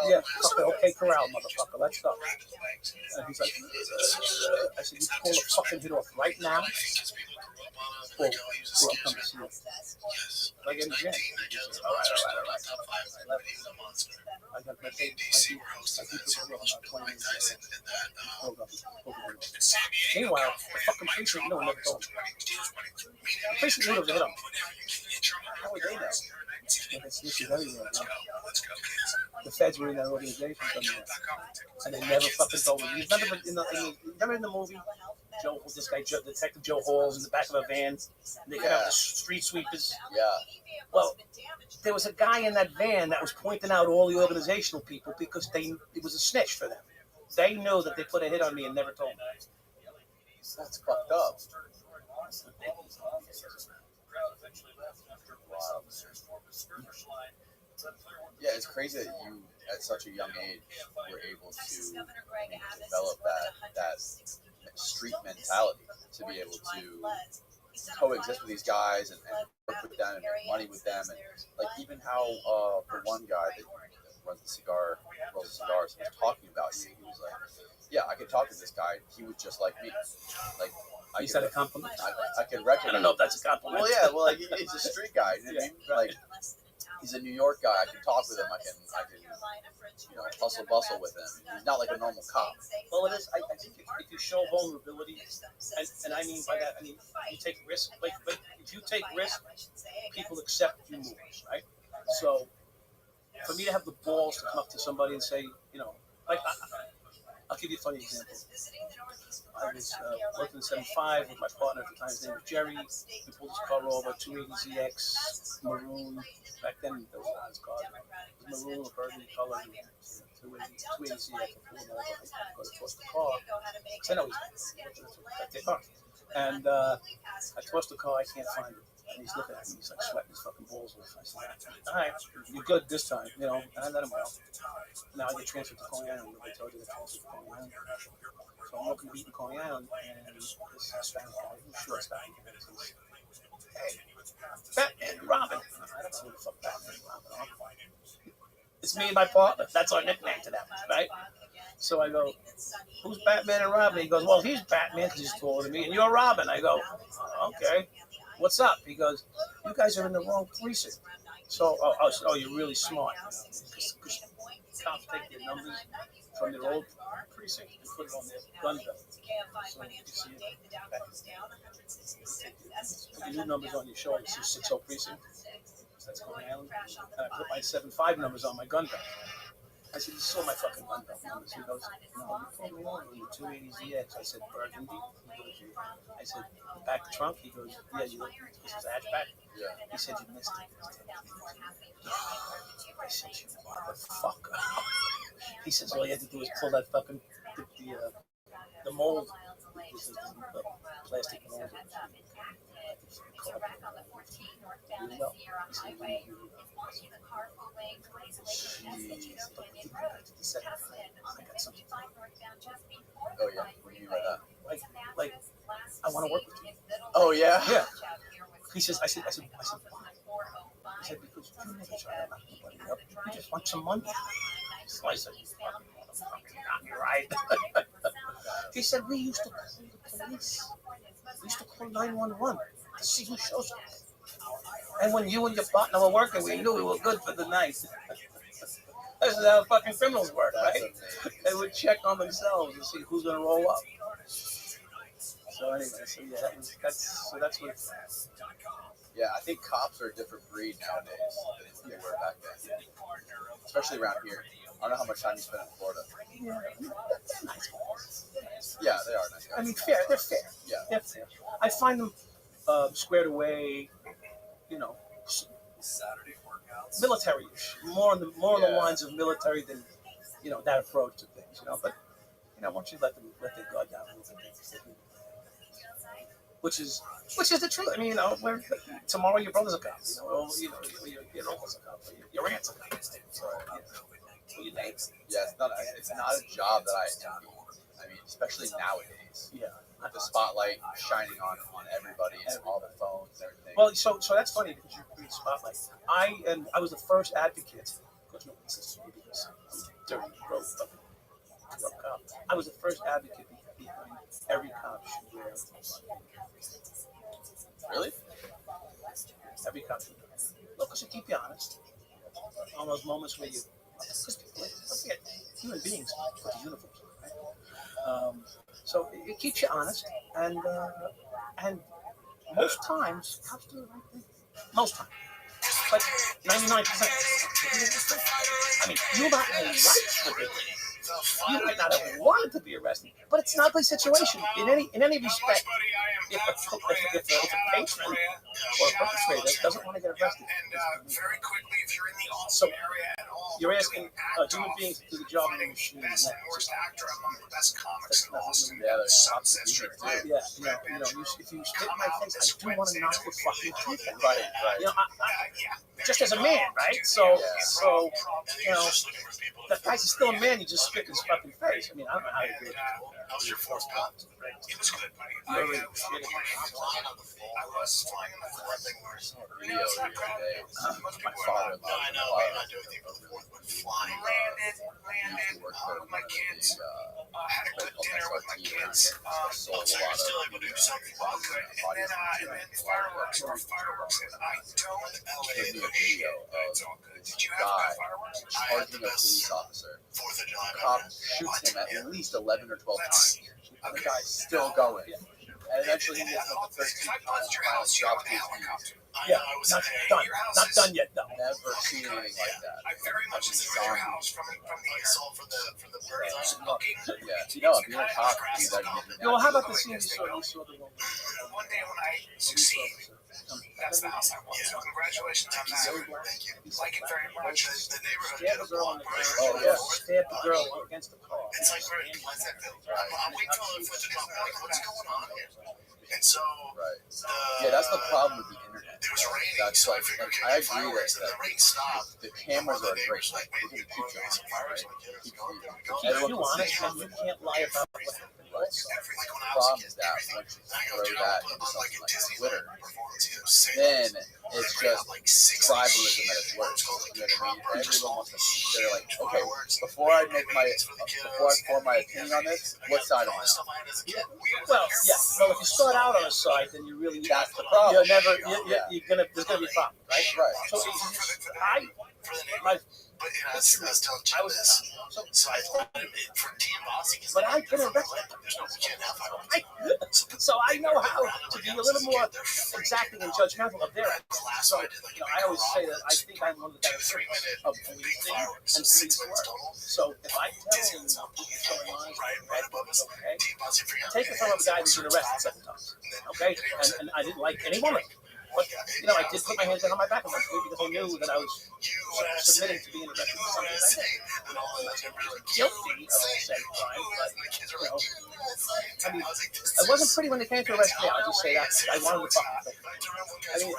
Yeah, fucking okay, corral, motherfucker. Let's go. And he's like, I said, you pull a fucking hit off right now. Well, I'll come to see you. Like in the gym. All right. I got my thing. I keep it for about 20 minutes. Meanwhile, the fucking precinct, no one never told me. The precinct would have hit him. How would they know? This is everywhere, man. The feds were in that organization somewhere. And they never fucking told me. You remember in the movie? Detective Joe Hall's in the back of a van. They got out the street sweepers. Yeah. Well, there was a guy in that van that was pointing out all the organizational people because it was a snitch for them. They knew that they put a hit on me and never told me. That's fucked up. Wow. Yeah, it's crazy that you, at such a young age, were able to develop that street mentality to be able to coexist with these guys and work with them and make money with them, and like even how the one guy that rolls the cigars, was talking about you. He was like, "Yeah, I could talk to this guy. He was just like me." Like, Is that a compliment? I can recognize. I don't know if that's a compliment. Well, yeah. Well, like he's a street guy. You know what I mean? Like he's a New York guy. I can talk with him. I can hustle bustle with him. He's not like a normal cop. Well, it is. I think if you show vulnerability, and I mean by that, I mean you take risk. Like if you take risk, people accept you more, right? So for me to have the balls to come up to somebody and say, like I'll give you a funny example. I was working in 75 with my partner at the time. His name was Jerry. We pulled his car over, 280ZX, maroon. Back then, there was a lot of cars. It was maroon, a burgundy color. 280ZX. I pulled him over. I go to toss the car. Because I know he's got their car. And I tossed the car. I can't find it. And he's looking at me. He's like sweating his fucking balls off. I said, all right, you're good this time. And I let him go. Now I get transferred to Coney Island. I told you that transferred to Coney Island. So I'm looking to beat in Coney Island, and this Hispanic guy, he's short Hispanic, says, "Hey, Batman and Robin." I don't know who the fuck Batman and Robin are. It's me and my partner. That's our nickname to them, right? So I go, "Who's Batman and Robin?" He goes, "Well, he's Batman because he's taller than me, and you're Robin." I go, "Okay. What's up?" He goes, "You guys are in the wrong precinct." So, you're really smart. Because cops take their numbers from their old precinct and put it on their gun belt. So you see it back. Put your new numbers on your shoulder. So 60 precinct. That's Coney Island. And I put my 75 numbers on my gun belt. I said, "You saw my fucking gun belt numbers." He goes, "No, you told me on the 280ZX." I said, "Burgundy." He goes, I said, "Back trunk." He goes, "Yeah, you look. This is a hatchback." Yeah. He said, "You missed it." I said, "You motherfucker." He says, "All you had to do is pull that fucking the mold, the plastic mold." Oh yeah, what do you mean by that? Like, I want to work with you. Oh yeah. Yeah. He says, I said, why? He said, because you never try to knock nobody up. You just want some money. So I said, "You're right." He said, "We used to call the police. We used to call 911 to see who shows up. And when you and your partner were working, we knew we were good for the night." This is how fucking criminals work, right? They would check on themselves and see who's going to roll up. So anyway, that's what. Yeah, I think cops are a different breed nowadays than they were back then, especially around here. I don't know how much time you spend in Florida. Yeah, they are nice guys. I mean, fair. They're fair. Yeah, they're fair. I find them squared away. Military-ish, more on the lines of military than that approach to things. But once you let their guard down a little bit, which is the truth. I mean, tomorrow your brother's a cop, or your uncle's a cop, or your aunt's a cop. So, your neighbors. Yeah, it's not a job that I envy. I mean, especially nowadays. Yeah. With the spotlight shining on everybody and all their phones and everything. Well, so that's funny because you bring spotlight. I was the first advocate. Of course, no one listens to me because I'm dirty, broke cop. I was the first advocate behind every cop should wear Really? Every country. Look, because it keep you honest. On those moments where you, because don't forget, human beings put the uniforms on, right? So it keeps you honest, and most times cops do the right thing. Most times, like 99%. I mean, you might have rights to it. You might not have wanted to be arrested, but it's an ugly situation in any respect. If a patron or a perpetrator doesn't want to get arrested, so you're asking human beings to do the job of a machine. Yeah, you know, if you spit in my face, I do want to knock your fucking teeth out. Right. You know, just as a man, right? So you know, that guy's still a man. You just spit in his fucking face. I mean, I don't know how you do it. How's your fourth pop? It was good, buddy. I was flying on the floor. I was flying on the floor. Video the other day. My father I know, I not do anything for the fourth, but flying. Landed with my kids. Had a good dinner with my kids. So you're still able to do something well, good. And then fireworks. And I don't gave me a video of this guy charging a police officer. The cop shoots him at least 11 or 12 times. And the guy's still going. And eventually he gets like the 13th time and finally drops his knees. Yeah, not done. Not done yet, though. Never seen anything like that. I very much enjoyed your house from the assault for the birds. I was looking. Yeah, you know, being a cop, you got to get No, how about the scene you saw the one? One day when I succeed, that's the house I want. So congratulations on that. Thank you. Like it very much. The neighborhood did a block party. Oh, yeah. Stab the girl against the car. It's like we're in Pleasantville. I'm waiting till the footage is like, what's going on here? And so, yeah, that's the problem with the internet. It was raining, That's so like, I figured, I okay, agree fireworks, that and the rain stopped. the cameras are great. Like, We're wait, gonna keep you honest, right? Keep you honest, and you can't lie about what happened. Right. The problem is that once you throw that into something like Twitter, then it's just tribalism at its worst. You know what I mean? Everyone wants to. They're like, okay, before I form my opinion on this, what side am I on? Well, yeah. Well, if you start out on a side, then you really that's the problem. You're never. You're gonna. There's gonna be problems, right? Right. So So I told him for team bossing. But I've been arrested. So I know how to be a little more exacting and judgmental of their actions. So, you know, I always say that I think I'm one of the better critics of policing and police work. So if I tell him someone lies, okay, take it from a guy who's been arrested 7 times, okay, and I didn't like any one of them. But, you know, I did put my hands down on my back because I knew that I was submitting to being arrested for something I did. Guilty of the same crime, but, you know, I mean, I wasn't pretty when they came to arrest me. I'll just say that. I wanted to fucking thing. I mean,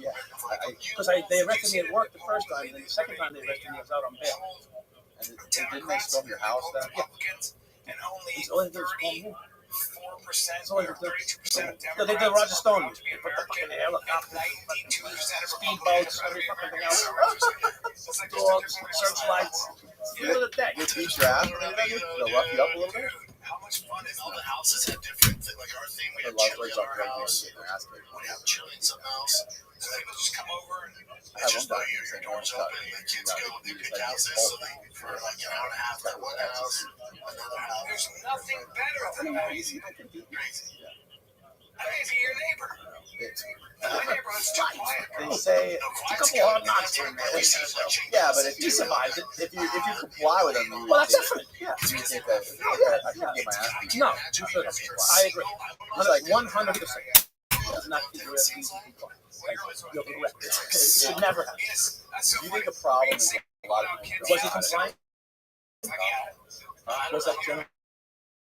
yeah, because they arrested me at work the first time, and then the second time they arrested me, I was out on bail. And didn't they storm your house then? Yeah. It's only the storm. 4%, or 32%. No, they did Roger Stone. They put the fucking helicopters, speedboats, every fucking thing else. Dogs, searchlights. End of the day. Did you draft? They'll rough you up a little bit? How much fun is all the houses have different things, like our thing, we have chili in our house, we have chili in something else, so they would just come over and it's just like your door's open, the kids go, they pick houses, so they, for like an hour and a half, that one house, another house. There's nothing better than crazy. I may be your neighbor. My neighborhood's too quiet. They say It's a couple hard knocks here and there. yeah, but if you survived it, if you comply with them, you Well, that's different. Yeah. you think that I can get my ass beat. No, you shouldn't. I agree. It's like 100%. It's not keep your ass beat. You'll be wrecked. It should never happen. Do you think the problem is a lot of people Was he compliant? Was that general?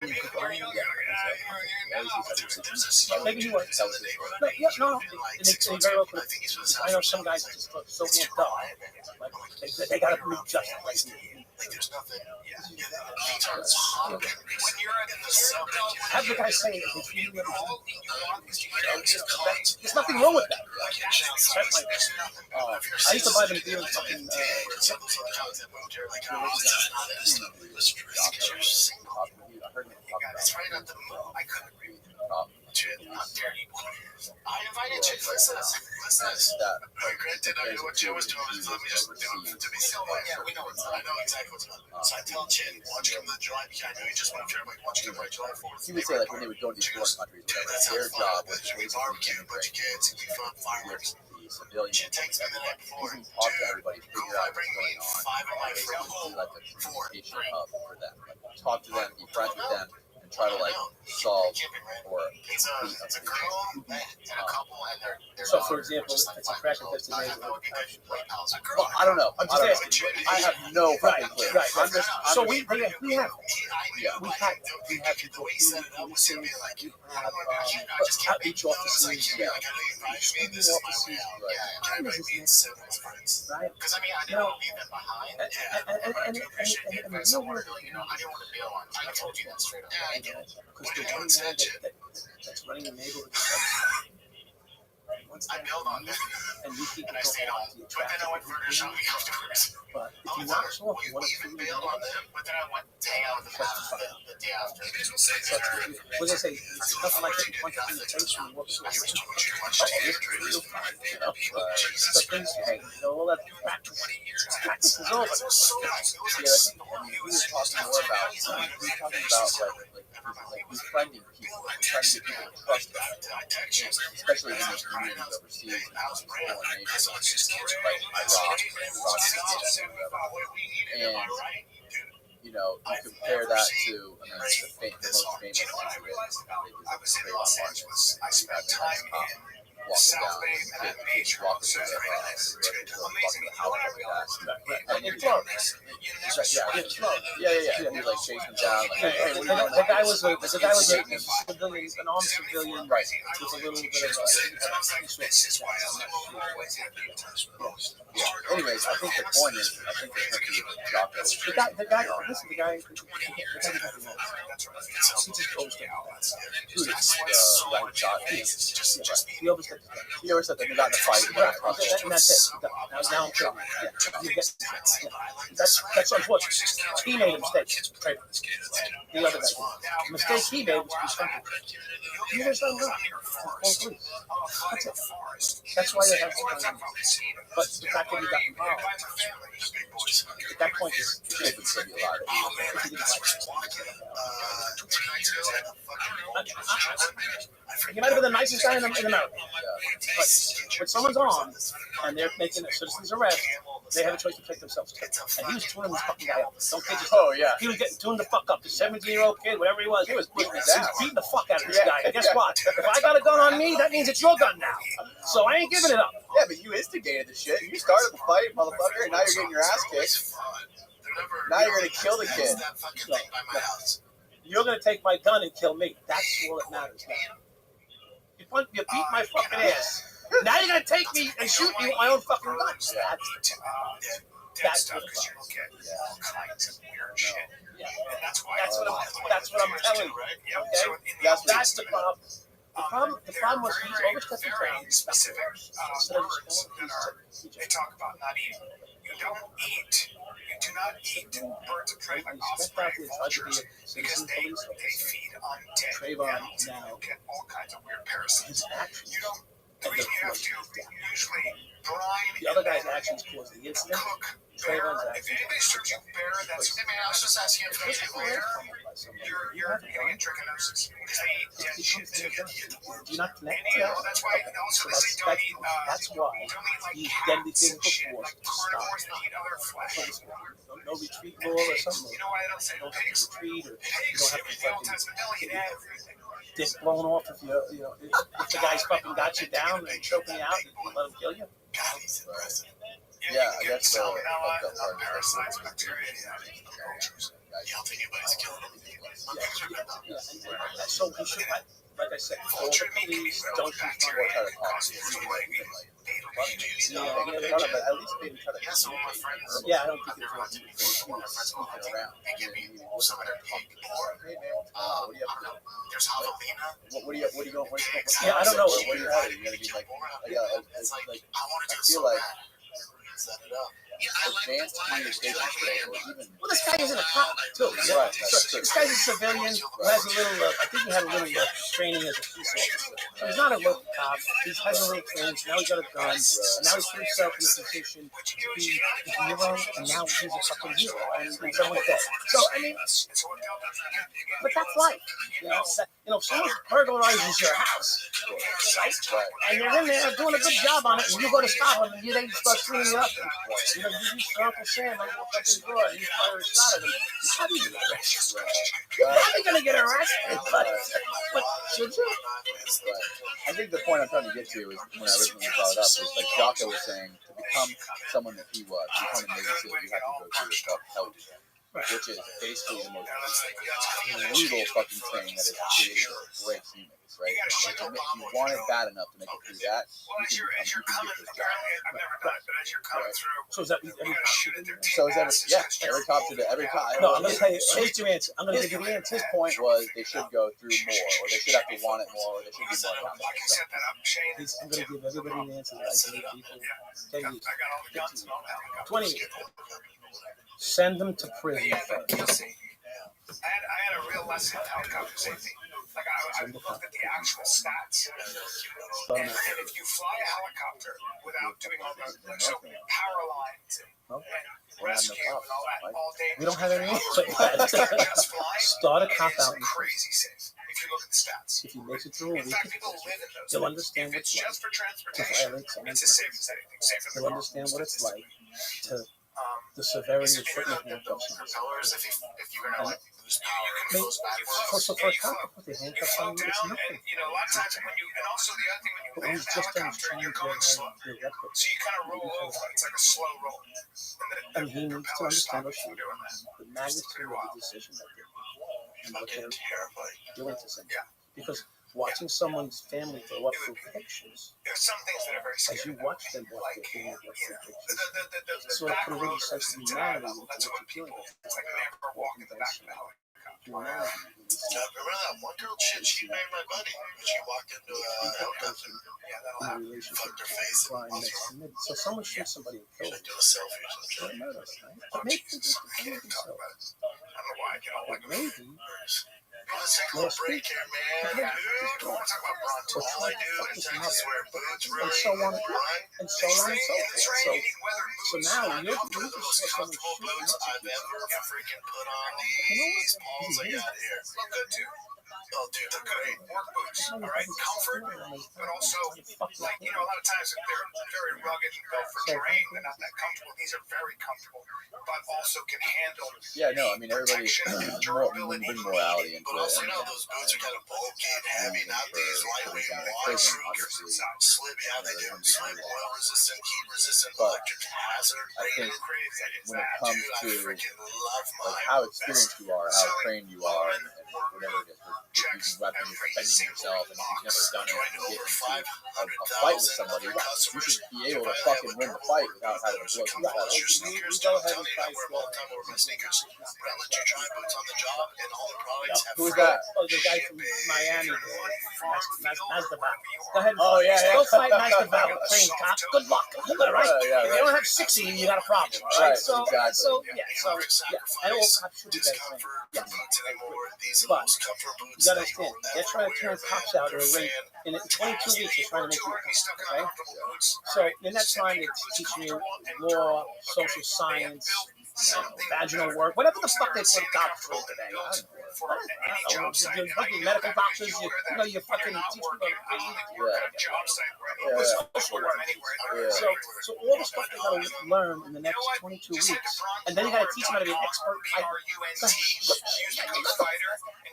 Maybe he was. But yeah, no, and they very well could. I know some guys just look so amped up. Like, they gotta prove justice. Like there's nothing. Have the guy say it. There's nothing wrong with that. I used to buy them beer and fucking. That's right, not the I couldn't agree with you. Not dirty. I invited you. Listen. Granted, I know what Joe was doing. Let me just do it to be silly. Yeah, we know it's I know exactly what's going on. So I tell Chin, why don't you come to July? I know you just went up here, like, why don't you come by July 4th? He would say, like, when they would go to these foreign countries, their job was we barbecue, a bunch of kids, we fun fireworks. the civilians. Chin takes me the night before. He talk to everybody, figure out what's Bring me going on. 5 of my friends. Basically, be like a communication hub for them. Like, talk to them, be friends with them, and try to, like, solve or It's a girl and a couple, and they're So, for example, if it's a crack infested I neighborhood, thought would be good. Well, I don't know. I'm just asking. I have no Right, fucking clue. right. I'm just, So I'm we just, have the way he set it up was him being like, you I have just can't outreach make those. Like, offices, like, I know you invited me. This is my way out. Yeah, can I meet several friends? right? Because I mean, I didn't want to leave them behind. Yeah, but I do appreciate the advice. I wanted to, like, I didn't want to bail on. I told you that straight up. Yeah, I get it. Because the one guy that's running the neighborhood, once I bailed on them, and you keep and I stayed home. But then I went further shopping afterwards. But if you knock off We one of even bailed on them, but then I went to hang out with them the day after. we're gonna say nothing like getting punched in the face when you walk through the real fine, you know. So things, hey, you know, all that practice is over. yeah, I mean, we were talking more about, like befriending people, trying to get people to trust them, especially in these communities overseas, and foreign nations, like Iraq, and you know, you compare that to, I mean, the most famous incident is Trayvon Martin. I spent time in Walking down, walking through the house like that. In Florida. Yeah. He like chased him down. Like, hey, what are you doing? The guy was a civilian, an armed civilian, Right. with a little bit of Yeah. Anyways, I think the point is, I think the country is dropped over. the guy, listen, the guy he just goes down. Dude, it's right shot. He overstepped. He always said that they got in a fight. Right, and that's it. Now I'm killing. You get, that's unfortunate. He made a mistake. The other guy. The mistake he made was confronted. You just don't know. Call police. That's it. That's why they have to. But the fact that he got involved, at that point, They would say a lot. he might have been the nicest guy in America. But when someone's armed and they're making a citizen's arrest, they have a choice to protect themselves. And he was tuning this fucking guy up. Don't kid yourself. Oh yeah. He was getting tuned the fuck up. The 17-year-old kid, whatever he was beating the fuck out of this guy. And guess what? If I got a gun on me, that means it's your gun now. So I ain't giving it up. Yeah, but you instigated the shit. You started the fight, motherfucker, and now you're getting your ass kicked. Now you're gonna kill the kid. You're gonna take my gun and kill me. That's all that matters now. You beat my fucking ass. Now you're gonna take me and shoot me with my own fucking gun. That's what it's That's what I'm telling you. Okay? That's the problem. The problem was he's overstepping bounds. Specific they talk about not eating. You don't eat. You do not eat birds of prey like osprey, vultures, because they feed on dead animals and you get all kinds of weird parasites. You don't. The reason you have to usually brine the other guy's actions caused the incident. cook bear. If anybody strips you bear, that's. I mean, I was just asking if bear, you're gonna get trichinosis because they eat dead shit. Do not connect And, you know, that's why also they say don't eat. That's why these deadly things before carnivores that eat other flesh. no retreat law or something. You know why I don't say You don't have to retreat or you don't have to fucking everything. dick blown off if if the guy's fucking got you down and choking you out and let him kill you. God, he's impressive. Yeah, I guess so. Parasites, bacteria, vultures. You don't think anybody's killing them? So we should, like I said, Vulture meat can be please filled don't with be bacteria trying that causes like At least maybe try to. yeah, some of my friends. Yeah, I don't think it's One of my friends will they give me some of their pig or Hey man, what do you I don't know. There's javelina. What do you going? Yeah, I don't know. What do you have? You're gonna be like, It's like I want to do I it feel so like bad. Set it up. advanced communication skills, or even Well, this guy isn't a cop, too. right. So, this guy's a civilian who has a little, I think he had a little training as a police officer. So he's not a local cop. He has a little training. So now he's got a gun. And now he's put himself in a position to be a hero. And now he's a fucking hero. And someone's dead. So, I mean, but that's life. If someone burglarizes your house, right? And you're in there doing a good job on it, and you go to stop them, and they start cleaning you up. You just Uncle Sam on your fucking door, and you fire a shot at him. How do you get arrested? How are you gonna get arrested? But should you? I think the point I'm trying to get to is when I originally brought it up is like Jocko was saying, to become someone that he was, become a Navy SEAL, you have to go through what's called hell week, which is basically the most brutal fucking thing that is created to break humans, right? Like, if you want it bad enough to make it through that, you can get this job. Right? So is that every cop should do that? So is that every cop should do every cop. No, I'm gonna tell you. Here's your answer. I'm gonna give you the answer. His point was they should go through more, or they should have to want it more, or they should be more accountable. I'm gonna give everybody an answer. I say people 10 years, 15 years, 20 years. Send them to prison first. I had a real lesson in helicopter safety. Like I looked at the actual stats. And if you fly a helicopter without doing all the power lines and rescue and all that all day, We don't have any answer. Start a cop out. Crazy safe. If you look at the stats. If you make it through a In week, fact, people live in those. you'll understand what If it's it's like just for to transportation, violate someone's it's as safe as anything. Safer than You'll understand what it's like to the severity of putting your handcuffs on. If you're gonna like lose power, you can close backwards. So for a cop to put the handcuffs on you, it's nothing. And a lot of times when you, and also the other thing when you But land he's the just done helicopter, trying you're to going slow. get your record. So you kind of roll over. It's like a slow roll. And he needs to understand or she the magnitude of the decision that they're making and what they're doing to somebody. Because watching someone's family grow up through pictures, There's some things that are very as scary. you watch them watch their family grow through pictures, it sort of put a little sense of humanity into what you're dealing with. It's like never walk in the back of the helicopter. Humanity. Remember that one girl chick? She married my buddy. She walked into a helicopter. Yeah, that'll In a happen. relationship Fucked her face. crime that's committed. So someone shoots somebody and kills them. Do a selfie or some shit. They're murder, right? But maybe they just defend themselves. I don't know why I get all But like maybe Let's take a little break here, man. Dude, I want to talk about Bronto. All I do in Texas wear boots, and really. so on and so on and so in the forth. train, you need weather So boots. now One you're of the just most someone comfortable shooting boots at I've you. ever freaking put on. You know These what? balls I got here. Look good too. Oh, dude, they're great. Work boots, all right? Comfort, but also, like, a lot of times they're very rugged and built for terrain. They're not that comfortable. These are very comfortable, but also can handle Yeah, no, I mean everybody durability. bring morality into But it. also, you know, those boots are kind of bulky and heavy, not these lightweight waterproof. Slip, yeah, they do. Slip, oil resistant, heat resistant, But electric hazard. I think when it comes Dude, I to freaking love like mine. how experienced you are, how trained you are, and whatever it is, with using weapons, defending yourself, and if you've never done it, and you get into a fight with somebody, you should be able to fucking win the fight without having to blow through the Your wall. sneakers, go I'm ahead telling and you, I price wear them all the time over my sneakers. But I let you try boots on the job, and all the products have Who is free that? Oh, the guy from Miami, Masdaval. Go ahead. Oh, yeah. Go fight Masdaval, trained cop. Good luck. All right. Yeah, If you don't have 60, you got a problem. All right. Right, So, exactly. and all cops should be very trained. Discomfort for boots anymore. These are But the most comfortable you boots gotta that you understand, will they're ever trying to wear, turn man. cops out in a They're rate. In 22 weeks, they're trying to make you okay? boots. So in that time, it's teaching you law, social science, vaginal work, whatever the fuck they put cops through today. I don't know. You're fucking medical doctors, you fucking teach people social work. So all the stuff they gotta learn in the next 22 weeks, and then you gotta teach them how to be an expert fighter.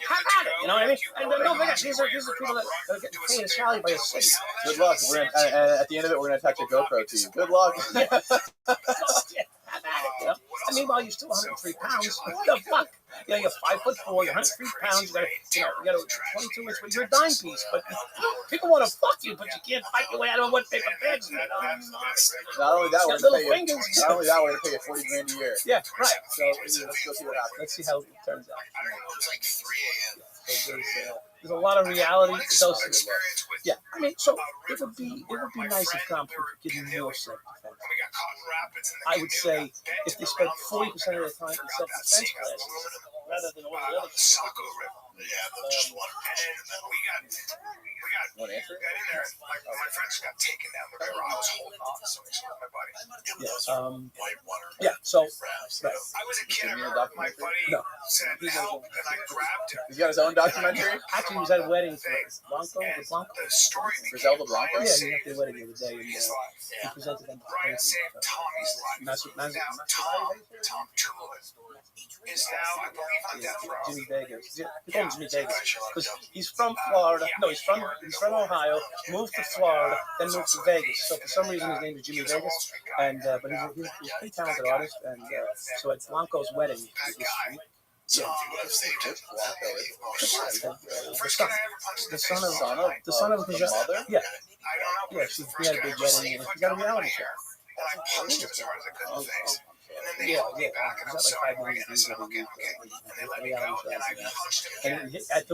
Have at it, you know what I mean? And don't forget, these are people that are getting paid a salary by a city. Good luck. At the end of it, we're gonna attach a GoPro to you. Good luck. Have at it, you know? And meanwhile, you're still 103 pounds. What the fuck? You're 5'4", you're 103 pounds, you got a 22 inch, but you're a dime piece. But people want to fuck you, but you can't fight your way out of one paper bags. Not only that, we're little gonna pay you. fingers. Not only that, we're gonna pay you $40,000 a year. Yeah, right. So Let's go see what happens. let's see how it turns out. It was like 3 a.m. there's a lot of reality to those. Yeah, I mean, so it would be nice if Trump would give me more self-defense. I would say if they spent 40% of their time in self-defense classes rather than all the other shit. One answer? My friends got taken down the river. I was holding on, so my buddy. Yeah, so, right. I was a kid. I remember my buddy said help, and I grabbed him. He's got his own documentary? Actually, he was at a wedding for Blanco. The story Griselda Blanco? Yeah, he was at their wedding the other day, and he presented them. Brian saved Tommy's life. Tom Toole is now, I believe, on death row. Jimmy Vegas. He called him Jimmy Vegas because he's from Florida. No, he's from Ohio. Moved to Florida, then moved to Vegas. So for some reason, his name is Jimmy Vegas. And but he's a pretty talented artist. And so at Blanco's wedding, the son of his mother. Yeah, he had a big wedding. And he got a reality show. And I punched him as hard as I could in the face. And then they held me back, and I'm sorry, buddy. And I said, okay. And they let me go, and I punched him again. And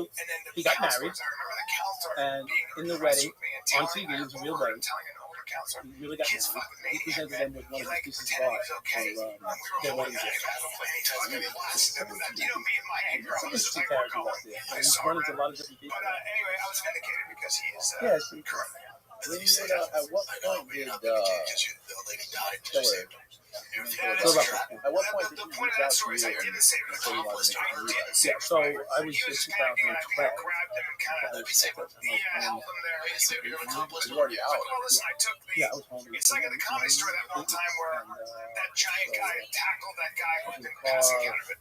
he got married, and in the wedding, on TV, it was a real wedding. He really got married. He presented them with one of his pieces of art for their wedding gift. Some interesting characters out there. He's run into a lot of different people. But anyway, I was vindicated because he is. Yeah, it's pretty cool. At what point did The point of that story is I didn't say the accomplice. I didn't say. Yeah, so I was in 2012. I grabbed him and kind of help him there. You're already out. Yeah, I was home. It's like at the comedy store that one time where that giant guy tackled that guy who had the massive counterfeit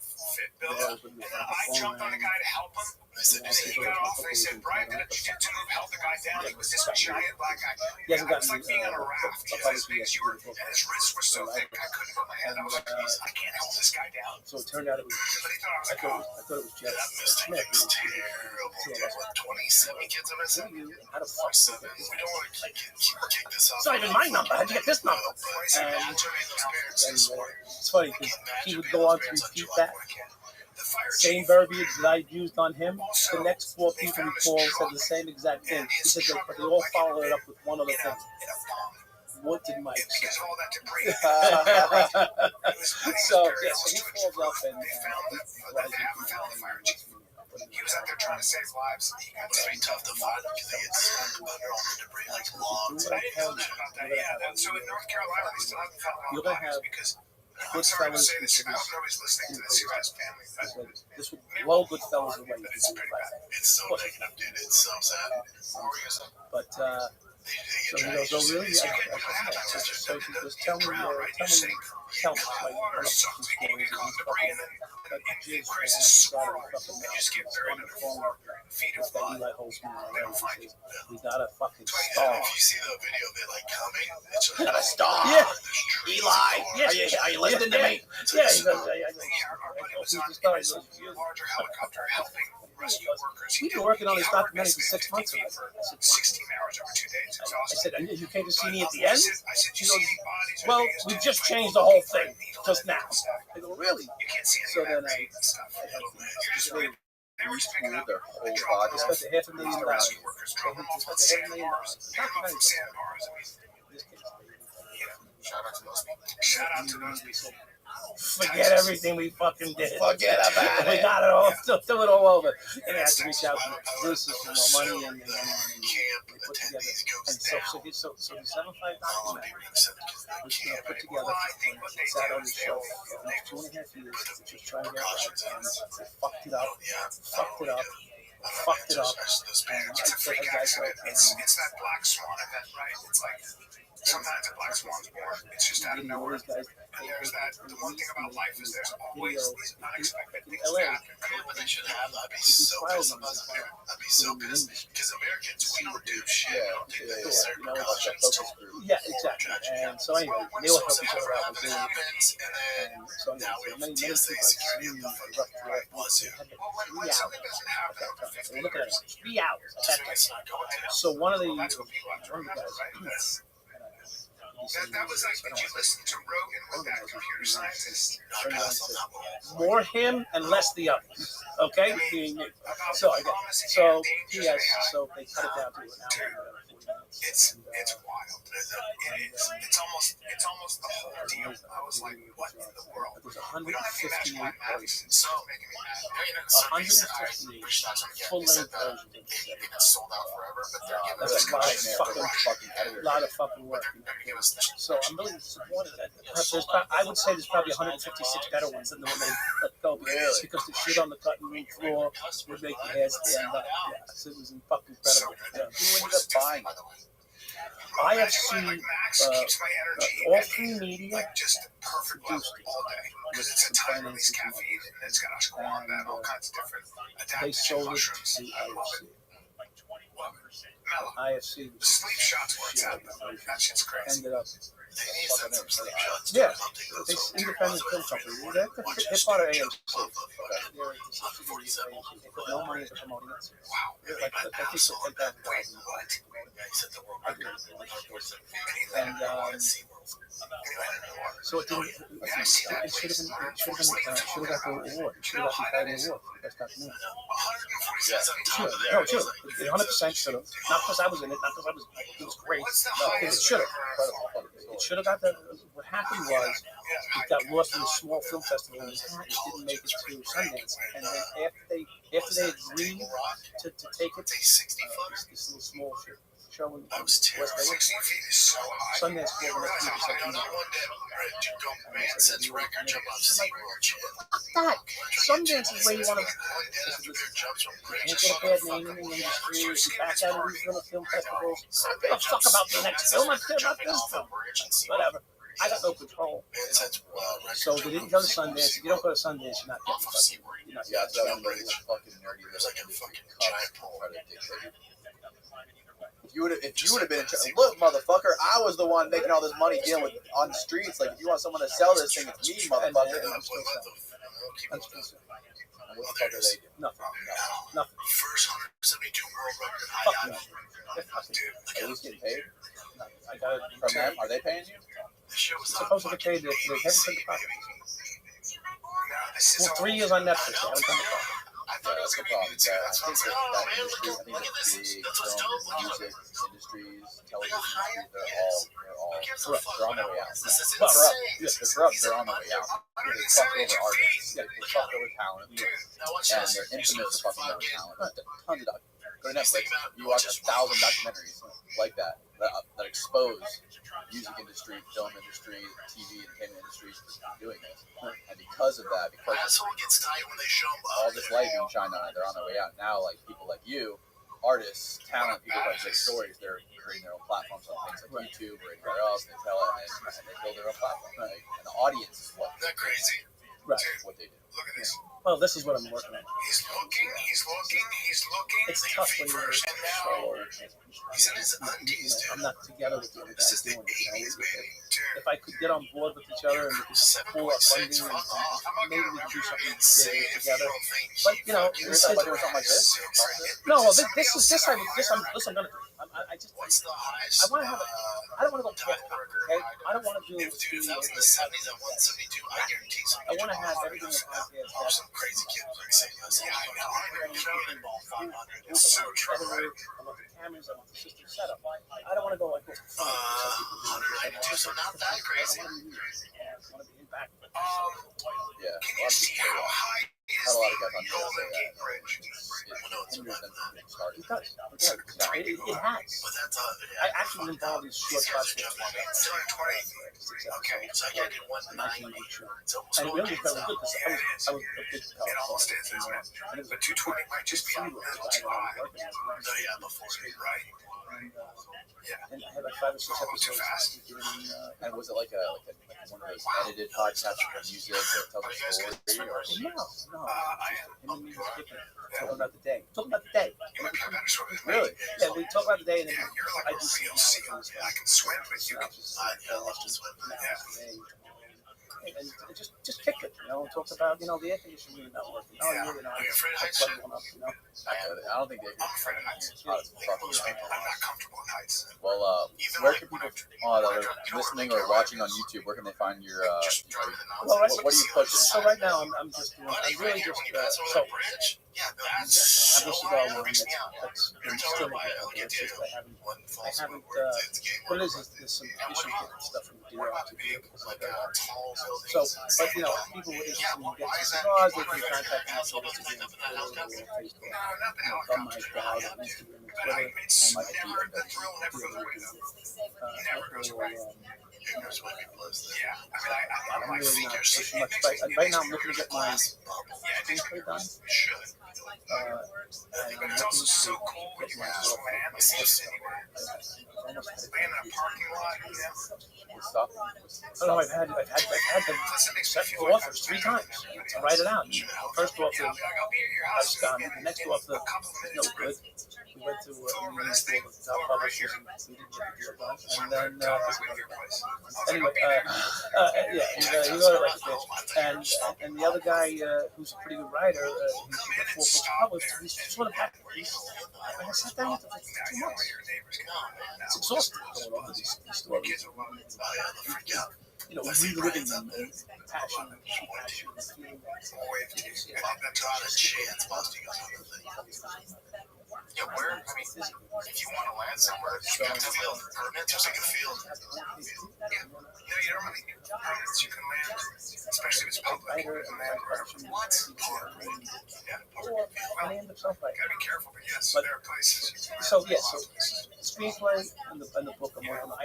bill. And then I jumped on the guy to help him. He got off and he said, Brian did a jiu-jitsu move, held the guy down. He was this giant black guy. It was like being on a raft. He was as big as you were, and his wrists were so thick, I couldn't put my hand. I was like, please, I can't hold this guy down. So it turned out it was. But he thought I was a cop. I thought it was Jeff. That mistake was terrible. 27 kids in this. How the fuck? We don't want to kick this off. It's not even my number. How'd you get this number? And it's funny because he would go on to repeat that same verbiage that I used on him. The next 4 people he called said the same exact thing. He said that, but they all followed it up with one other thing. What did Mike say? So he calls up and he was out there trying to save lives. It's pretty tough to find them because they get underwater debris like long. I didn't know that about that. Yeah, and so in North Carolina, they still haven't found a lot of lives because. I'm sorry to say this. I hope nobody's listening to this. You guys, family. This would blow Goodfellas away. It's pretty bad. It's so negative, dude. It's so sad. But so he goes, oh really? Yeah. So he goes, tell me, like, it creates a swirl. You just get buried under 4 feet of blood. They'll find you. He's not a fucking star. If you see the video, they like coming. It's not a star. Yeah. Eli, are you listening to me? Yeah, he goes, larger helicopter helping rescue workers. We've been working on this documentary for 6 months already. 16 hours over 2 days. I said, and you came to see me at the end? She goes, well, we just changed the whole thing just now. I go, really? So then I they were just picking up their whole they spent $500,000. Shout out to those people. Shout out to those people. Forget everything we fucking did. Forget about it. We got it all. Do it all over. And I had to reach out to producers for more money and we put together. And so the 75 documentary was put together and sat on the shelf for 2.5 years. Just trying to get it right. And fucked it up. It's that black swan event, right? It's like sometimes a black swan's born. It's just out of nowhere. And there's that. The one thing about life is there's always these unexpected things that happen. But they should have. I'd be so pissed about that. I'd be so pissed because Americans, we don't do shit. We don't take that certain precautions. Yeah, exactly. And so anyway, they all help each other out. And so now many people like when something doesn't happen for 15 look at it, 3 hours. So one of the guys, That was like, did you listen to Rogan with that computer scientist? More him and less the others. Okay? So he has, so they cut it down to an hour and 40 minutes. It's wild. It is. It's almost the whole deal. I was like, what in the world? There's We don't even match 158 my versions. so making me mad. 158 full-length versions. It's sold out forever, but they're giving That's us a lot of fucking work. Give us the So I'm really disappointed that I would say there's probably 156 better ones than the one they let go. Because the shit on the cutting room floor would make your head stand up. Yes, it was fucking incredible. Yeah. Who ended up buying it? I have seen all three media just perfect produced it. all day because it's a time release caffeine and it's got ashwagandha and all kinds of different They adaptogen sold it mushrooms. to I love IFC. it. Mellow. IFC The sleep shots where it's at. That shit's crazy. ended up. They need some sleep shots. Yeah, it's independent film company. They're part of AMC. They're the subsidiary of AMC. They put no money into promoting it. Wow. Like, I think it's $10,000. And so it didn't. It should have got the award. It should have got the Academy Award. Best documentary. No, should have. 100% should have. Not because I was in it. Not because it was great. No, it should have. It should have got the. What happened was it got lost in a small film festival in Manhattan. It didn't make it to Sundance. And then after they agreed to take it, this little small show in West Bay, Sundance called it. That Sundance is where you want to. You can't get a bad name in the industry. You back out of these little film festivals. I don't fuck about the next film. I care about this film. Whatever. I got no control. So they didn't go to Sundance. If you don't go to Sundance, you're not getting fucking. You're not Yeah, so I'm fucking nerdy. There's like a fucking giant pole. If you would have been in charge, look, motherfucker, I was the one making all this money dealing with on the streets. Like, if you want someone to sell this thing, it's me, motherfucker. What the fuck are they doing? Nothing. First 172 world record. At least getting paid I got it from them. Are they paying you? supposed to get paid. They haven't sent the profit. Well, 3 years on Netflix. They haven't sent the profit. That's the problem. I think that industry, I think the big film, music industries, television industries, they're all corrupt. They're on their way out. They're corrupt. They're on their way out. They fuck over artists. They fuck over talent. And they're infamous for fucking over talent. Tons of Go to Netflix. You watch 1,000 documentaries like that expose music industry, film industry, TV, entertainment industries doing this. And because of that, because all this light being shined on it, they're on their way out. Now, like people like you, artists, talent, people like big stories, they're creating their own platforms on things like YouTube or anywhere else. They tell it and they build their own platform. Right? And the audience is what what they do. Look at this. Well, this is what I'm working on. He's looking. It's tough when you're he's in his undies, dude. I'm not together with the other guys doing it. If I could get on board with each other and we could pull up funding and maybe we could do something big together. But you know, You're talking about doing something like this? No, well, this I'm gonna do. I want to have I don't want to go back, okay? I don't want to do it. Dude, if that was in the 70s at 172, I guarantee something. I want to have everything in the podcast. Some crazy kid was like saying, yeah, I know. So true, right? I want the cameras, I want the system set up. I don't want to go like this. 192, so not that crazy. I want to be in back. Yeah. Can you see how high Had a lot of guys on Golden here Gate Bridge? it hinders them from getting started. It does. It has. But that's I actually was involved in short podcasts. Okay, so I gotta get 190. And it really felt good because I was a big It almost is, isn't it? But 220 might just be a little too high. No, yeah, before it, right? And I had like 5 or 6 episodes. And was it like one of those edited podcasts with music that tells a story? Or No. And then talking about the day. Talking about the day. Really? Yeah, we talk about the day and then You're like a real SEAL. I can swim with you. I love to swim. Yeah. and just kick it, talk about, the air conditioning unit not working. Oh, yeah, Are you afraid of heights? plug one up, I don't think they I'm afraid of heights. hot as fuck. I'm not comfortable in heights. Well, where can people that are listening or watching on YouTube, where can they find your Well, right, what are you pushing? So right now I'm just doing, Well, I'm right really here, just, when you pass over so that bridge, yeah, I that's have so a cigar one freaks me out. that's You're still totally in right. there. I'll get It's to just it. I haven't, One false haven't, move where it's game what over. is it? There's some And issue what stuff from What about the big, because like, of that. tall buildings? So, but people were interested in getting some cigars, they can contact me on Instagram, Twitter, or Facebook. Bum My Guide on Instagram and Twitter. It's And never the thrill, never the thrill. Never goes away. Yeah, Ignorance when people is there. Yeah, I mean, I I'm like really not figures. pushing It much. makes me Right now, I'm looking to get my Yeah, it makes me screenplay done. should. And But I'm it's also looking so to cool when get you my ask, man, it seems anywhere. almost had Laying in a parking lot, Stop. Oh no, I've had them set for offers 3 times to write it out. First offer, that's done. The next offer, no good. We went to the top publishers and we didn't get the deal done. And then, anyway, yeah, he got it like a bitch. And the other guy, who's a pretty good writer, he's got 4 books published. He's just want to pack. I sat down with him for 2 months. It's exhausting going over these stories. Reliving them and passion. Yeah, where? I mean, if you want to land somewhere, you have to feel permit. There's like a field. Yeah. No, you don't really need permits. You can land, especially if it's public. You can land wherever. What? Park. Yeah, park. I end up self-writing. Gotta be careful, but yes, there are places. So screenplay and the book I'm working on.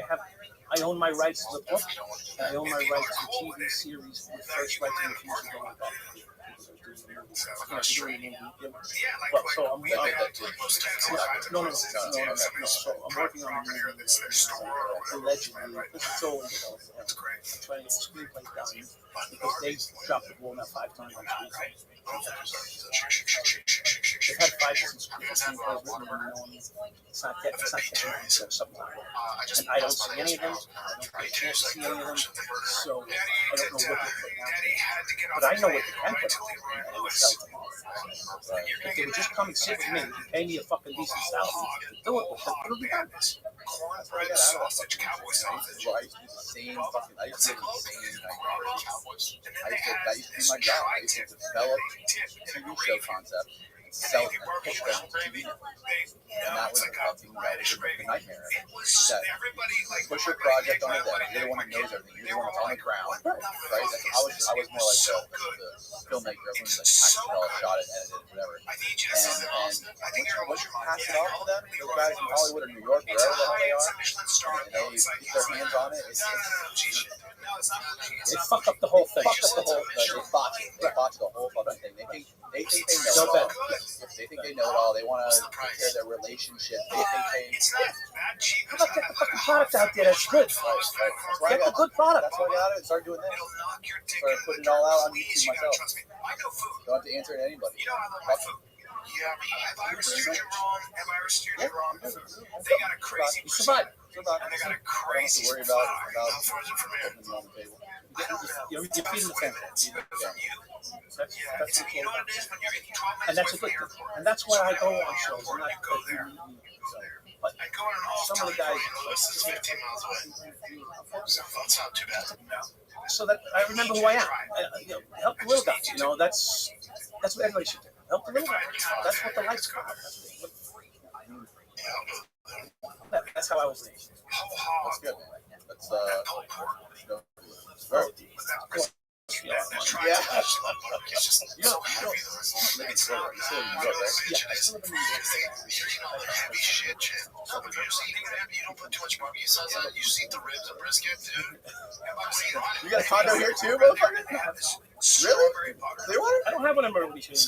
I own my rights to the book. And I own my rights to the TV series with first rights and refusal going back. Well, so I'm So I'm working on allegedly. This is so I'm trying to get the screenplay done because they dropped the ball now 5 times on screenplay. They've had 5 different screenplays written and it's not getting something like that. And I don't see any of them. I can't see any of them. So I don't know what they're putting out. But I know what they can put out. If they would just come and sit with me and pay me a fucking decent salary to do it with them, it'll be done. Cornbread sausage, cowboy sausage. I used to do the same fucking. I used to do the same cowboys. That used to be my job. I used to develop TV show concepts and sell them and pitch them to TV. And that was the fucking nightmare. That push your project on a deck. You're the one who knows everything. You're the one that's on the ground, right? I was more like the filmmaker. Everyone's like packaged it all, shot it, edited it, whatever. And once you pass it off to them, those guys in Hollywood or New York, wherever the hell they are, and they get their hands on it. They fuck up the whole thing. They botch the whole fucking thing. They think they know it all. They think they know it all. They want to take care of their relationship. They think they. How about get the fucking product out there that's good? Get the good product. That's why I got it and started doing this. Started putting it all out on YouTube myself. Don't have to answer to anybody. Yeah, have I ever steered you wrong? Have I ever steered you wrong? They got a crazy survive. And they got a crazy Don't have to worry about how far is it from here? putting it on the table. You're feeding the family. That's You know what it is when you're 12 minutes and that's a away good from thing. And that's why I go on shows. And not go there. But I go on an some of the guys. This is 15 miles away. So it's not too bad. No. So that I remember who I am. Help the little guys. That's what everybody should do. Help the little guys. That's what the life's about. That's how I was raised. That's good, man. That's Yeah. It's just you don't live in Florida. You still in New York, right? Yeah, I still live in New York. heavy shit. So if you're just eating heavy, you don't put too much barbecue sauce on it. You just eat the ribs and brisket, dude. You got a condo here too, motherfucker? Really? Clearwater? I don't have one in Myrtle Beach. Okay,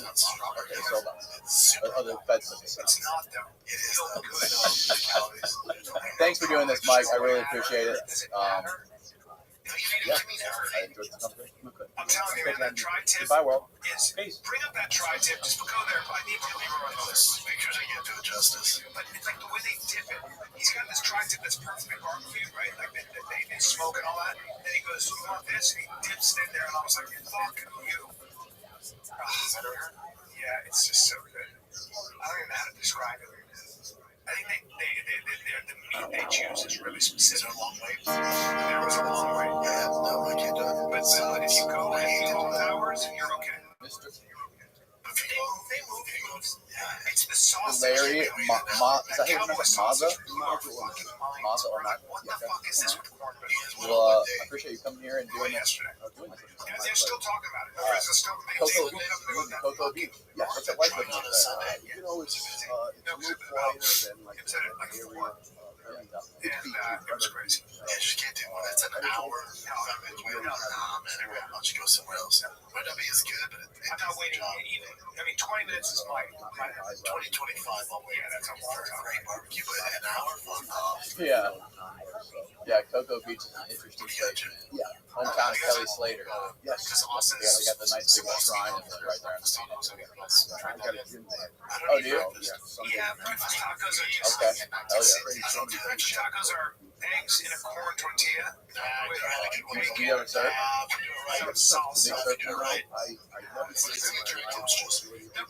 so other beds. It's not though. It is though. Thanks for doing this, Mike. I really appreciate it. Yeah, I enjoyed the company. I'm telling you, man, that tri-tip Goodbye, world. is bring up that tri-tip. Just go there. I need to leave her on this. Make sure I get to it justice. But it's like the way they tip it. He's got this tri dip that's perfectly barbecued, right? Like they smoke and all that. Then he goes, "You want this?" And he dips it in there, and I was like, "Fuck you." Yeah, it's just so good. I don't even know how to describe it. I think the meat they choose is really specific. Is there a long wait? There was a long wait. Yeah, no, I can't do it. But if you go and eat all hours, you're okay. They move. It's the sausage. Larry, is that his name? Maza? Maza or not? What the fuck is this with cornbread? Well, I appreciate you coming here and doing this. They're still talking about it. Is it still Cocoa Beach. Yeah, what's it like living over there? You know, it's a little quieter than like the area. It was crazy. Yeah, you just can't do one. That's an hour. Nah, man, why don't you go somewhere else? Rabbi is good, but I'm not waiting to eat it. I mean, 20 minutes is my 20, 25, I'll wait. Yeah, that's a long time. Great barbecue, but an hour? Yeah. Yeah, Cocoa Beach is an interesting place. Yeah. Hometown of Kelly Slater. Yes. Because Austin Yeah, they got the nice big shrine right there in the Phoenix. I got a gym there. Oh, do you? Yeah, breakfast tacos are just. Okay. Hell yeah. Breakfast tacos are eggs in a corn tortilla with Do you ever surf? some salsa. Big surf right. I never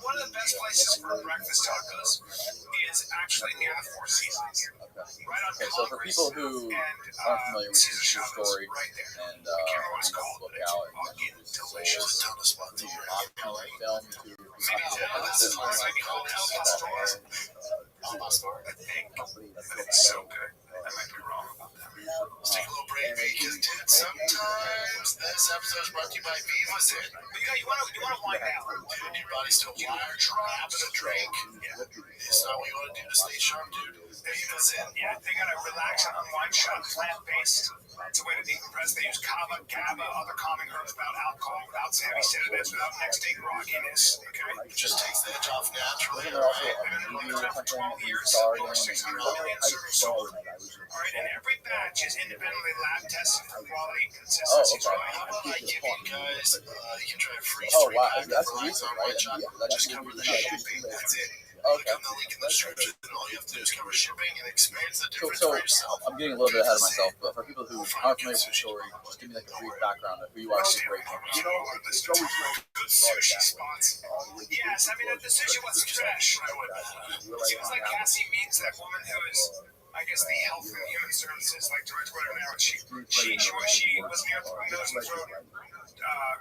One of the best places for breakfast tacos is actually near the Four Seasons. Right on Okay, so for people who aren't familiar with your story right there. and Look look out and delicious. Ton of spots here. film to This is one of my hotel stores. I think, but it's so good. I might be wrong about that. Let's take a little break, because dude, sometimes this episode is brought to you by Viva's It. You want to wind down. Dude, your body's still wired, grabbing a drink. It's not what you want to do to stay sharp, dude. Viva's It. Yeah, they got a relax and unwind shot, plant-based. It's a way to decompress. They use kava, GABA, other calming herbs without alcohol, without heavy sedatives, without next-day grogginess. Okay? It just takes the edge off naturally. Wasn't there also a movie or something that you starred in? All right, and every batch is independently lab tested for quality and Oh, consistency. okay. I give you guys, you can try a free Oh, street wow. pack That's of fries recent, on right? one shot. Yeah, that's Just cover the shipping. That's it. Okay. Click on the link in the description, and all you have to do is cover shipping and experience the difference So for yourself. I'm getting a little bit ahead of myself, but for people who aren't familiar with your story, just give me like a brief background of who you are and where you came from. You know, it's always nice Good sushi spots. Yes, I mean, the sushi was fresh. Seems like Cassie means that woman who is, I guess, the Health and Human Services, like Director whatever now. She was near the nose and throat.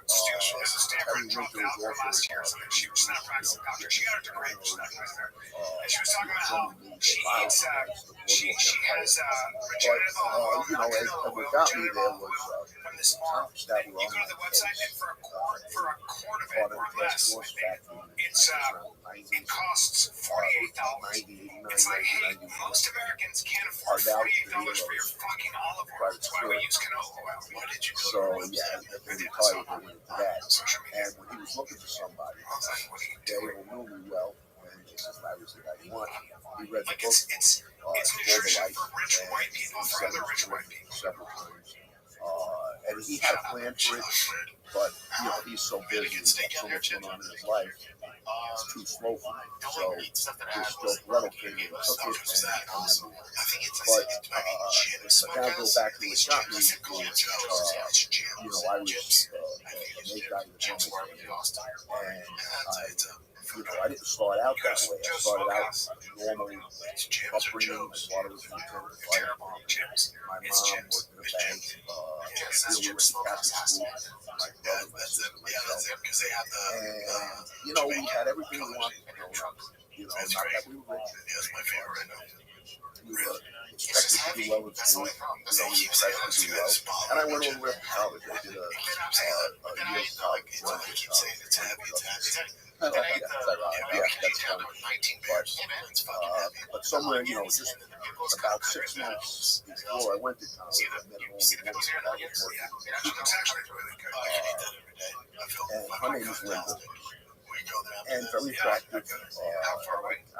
She has a Stanford dropped out for last year or something. She was not a practicing doctor. She got her degree, but she's not practicing there. And she was talking about how she eats, she has regenerative oil, you know, as what got me there was from this farm. that You go to the website, and for a quart of it or less, I think, it costs $48. It's like, hey, most Americans can't afford $48 for your fucking olive oil. That's why we use canola oil. Why did you So yeah, they retired him into that. And when he was looking for somebody, they all knew me well, and this is I was the guy he wanted. He read the Like book, it's nutrition for rich white people, for other rich white people. several times. And he had a plan for it, but you know he's so busy, he's got so much going on in his life. It's too slow for me. So this Joe Bledel came in and took it, but now go back to what got me. You know, I was made guy with and I didn't start out that way. I started out normal upbringing. A lot of us were fire mom. My mom worked in a bank. We were in Catholic school. My brother, my sister, myself. And you know, we had everything we wanted. You know, not that we were rich. We were expected to do well in school. You know, we expected to do well. And I went all the way up to college. I did a year's college. But somewhere, you know, just about 6 months before I went to college, I met an older woman that I was working with. And her name was Linda. And very attractive.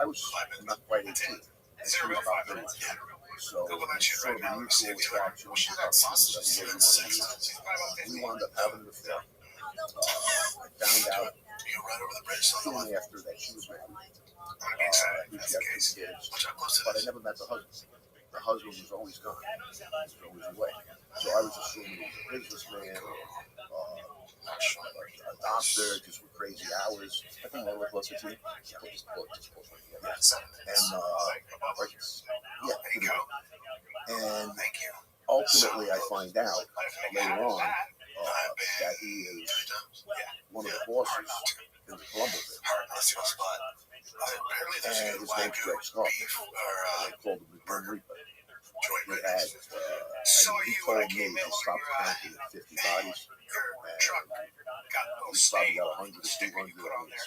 I was not quite 18. And she was about 30. So it's sort of a mutual attraction. We wound up having an affair. I found out soon after that she was married. She had 2 kids, but I never met the husband. the husband was always gone. He was always away. So I was assuming he was a businessman or a doctor, just with crazy hours. I think a little closer to you. Just pull it. Yes. And and ultimately, I find out later on that he is one of the bosses in the Columbus. And his name's Greg Scott. They called him the Grim Reaper. He had, he told me he stopped counting at 50 bodies. And he's probably got 100 or 200 on his.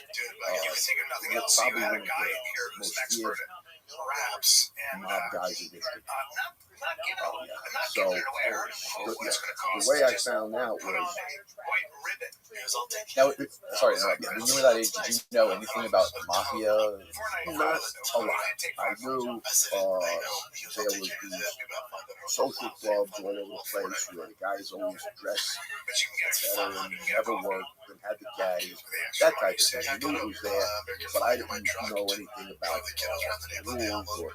Probably one of the most feared mob guys in history. So the way I found out was. Now, sorry, when you were that age, did you know anything about the mafia? Not a lot. I knew there was these social clubs all over the place where the guys always dressed better and never worked and had the caddies, that type of thing. I knew it was there, but I didn't know anything about rules or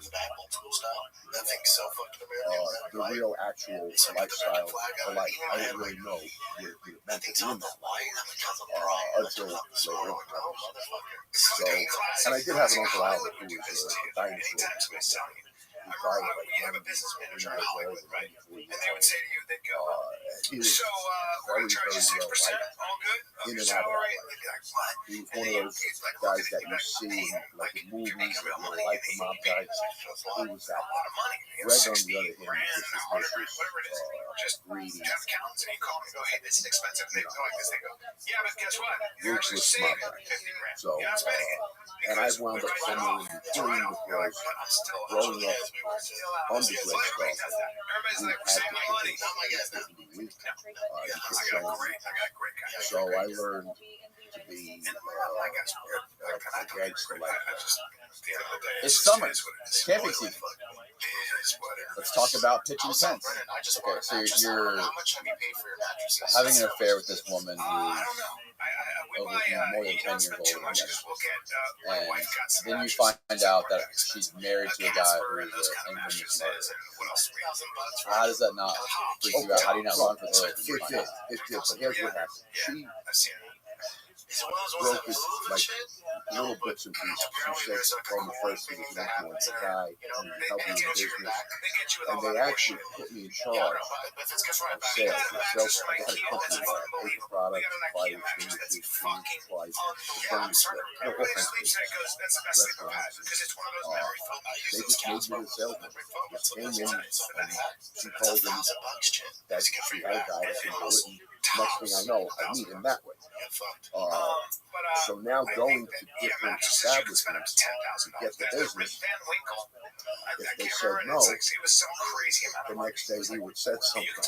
the real actual lifestyle of life. I didn't really know what it meant to be in that life until later. So, and I did have an Uncle Albert who was a dinosaur. He died at like 90 years old, 94 years old. He was very, very well liked in and out of life. He was one of those guys that you see in, like in movies, that you like the mob guys. He was that guy. Greg, on the other hand, was just greedy, ruthless mob guy. So, and I wound up somewhere in between because growing up under Greg Scott, we had to be weak. So I learned to be a gangster like that. It's summer. It's camping season. Let's talk about pitching tents. Okay, so you're having an affair with this woman who's over more than 10 years old, I guess. And then you find out that she's married to a guy who is an infamous murderer. How does that not freak you out? How do you not run for the hills? It did, but here's what happened. She broke it like little bits and pieces. She said from the first thing was an influence guy and helping in business. And they actually put me in charge of sales. I had a company that paper products, fire extinguishers, supplies, furniture, all kinds of business, restaurants. They just made me the salesman. Just came in and she told them that she had a guy that could do it. Next thing I know, I meet him that way. So now going to different establishments to get the business, if they said no, the next day he would send somebody to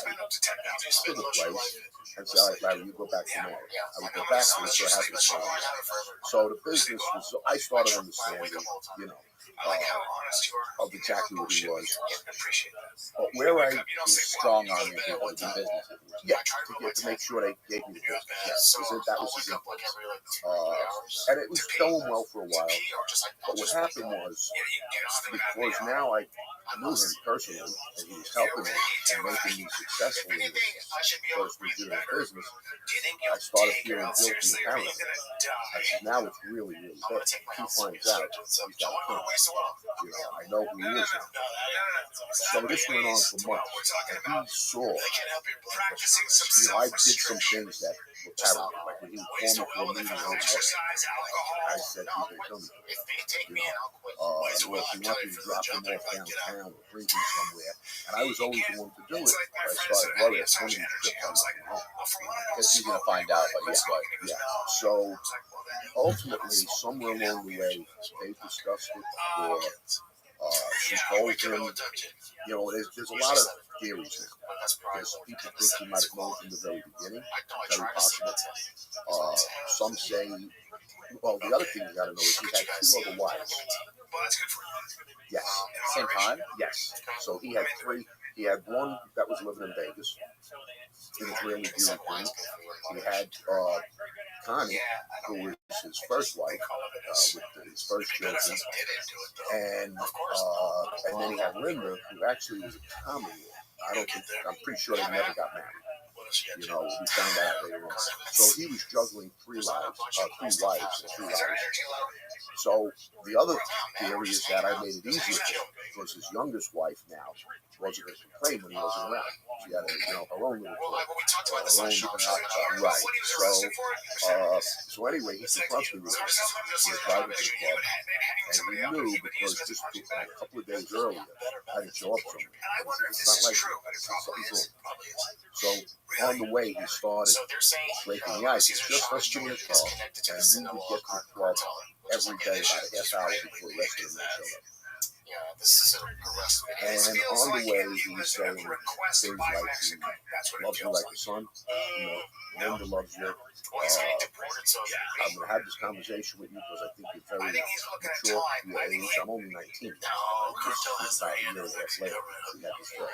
the place and say, all right, Larry, you go back to Mary. I would go back to it, so I have to say. So the business was, I started understanding, of exactly what he was. But where I was strong on your people to do business. to make sure they gave me the business. Yes, that was his influence. And it was going well for a while. But what happened was, because now I knew him personally, and he was helping me and making me successful in this first legitimate business, I started feeling guilty and paranoid. I said, now it's really, really bad. He finds out he's got a kid. I know who he is now. So this went on for months, and he saw, I did some things that were paranoid. Like when he would call me for a meeting, I said, he's going to kill me. Well, if he wanted to drop him off downtown or bring him somewhere, and I was always the one to do it, I started worrying. One of these trips I was home. Because he's going to find out, but guess what? Yeah. So ultimately, somewhere along the way, they discussed it, or she told him, there's a lot of theories now. There's people think he might have known from the very beginning. Very possible. Some say, well, the other thing you got to know is he had two other wives. Well, that's good for you. Yes. Same time? Yes. So he had three. He had one that was living in Vegas. He was really beauty queen. He had Connie, who was his first wife, with his first children, and then he had Linda, who actually was a comedy. I'm pretty sure they never got married. We found out later on. So he was juggling three wives. So the other theory is that I made it easier for him because his youngest wife now wasn't going to complain when he wasn't around. She had her own little right. So anyway, he confronts me with it. We were driving to the club, and we knew because just a couple of days earlier, I didn't show up somewhere. It's not like something's wrong. So on the way, he started breaking the ice. It's just us two in the car, and we would get to the club every day about a half hour before the rest of them showed up. And on the way, he was saying things like he loves you like a son, Linda loves you. I'm going to have this conversation with you because I think you're very mature for your age. I'm only 19. Just about a year and a half later, we had this talk.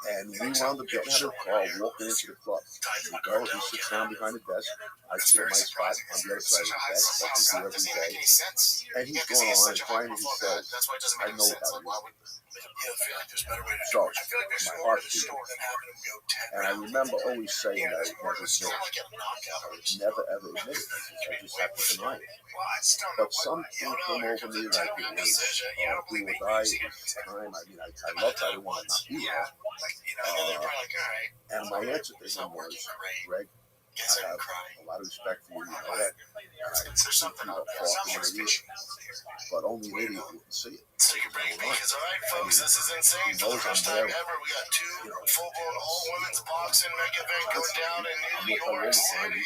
And we wound up getting out of the car, walking into the club. We go, he sits down behind the desk. I sit at my spot on the other side of the desk, like we do every day. And he's going on, and finally he says, I know about you. So, my heart beat. And I remember always saying that I would never do it. I would never ever admit it. I just have to deny it. But something came over me like it was do or die. It was time. I mean, I loved her. I didn't want to not be there. And my answer to him was, Greg, I have a lot of respect for you, you know that. And I think you are far from an idiot, but only an idiot wouldn't see it. Take a break, because all right, folks, this is insane. For the first time ever, we got two full-blown all-women's boxing mega event going down in New York City.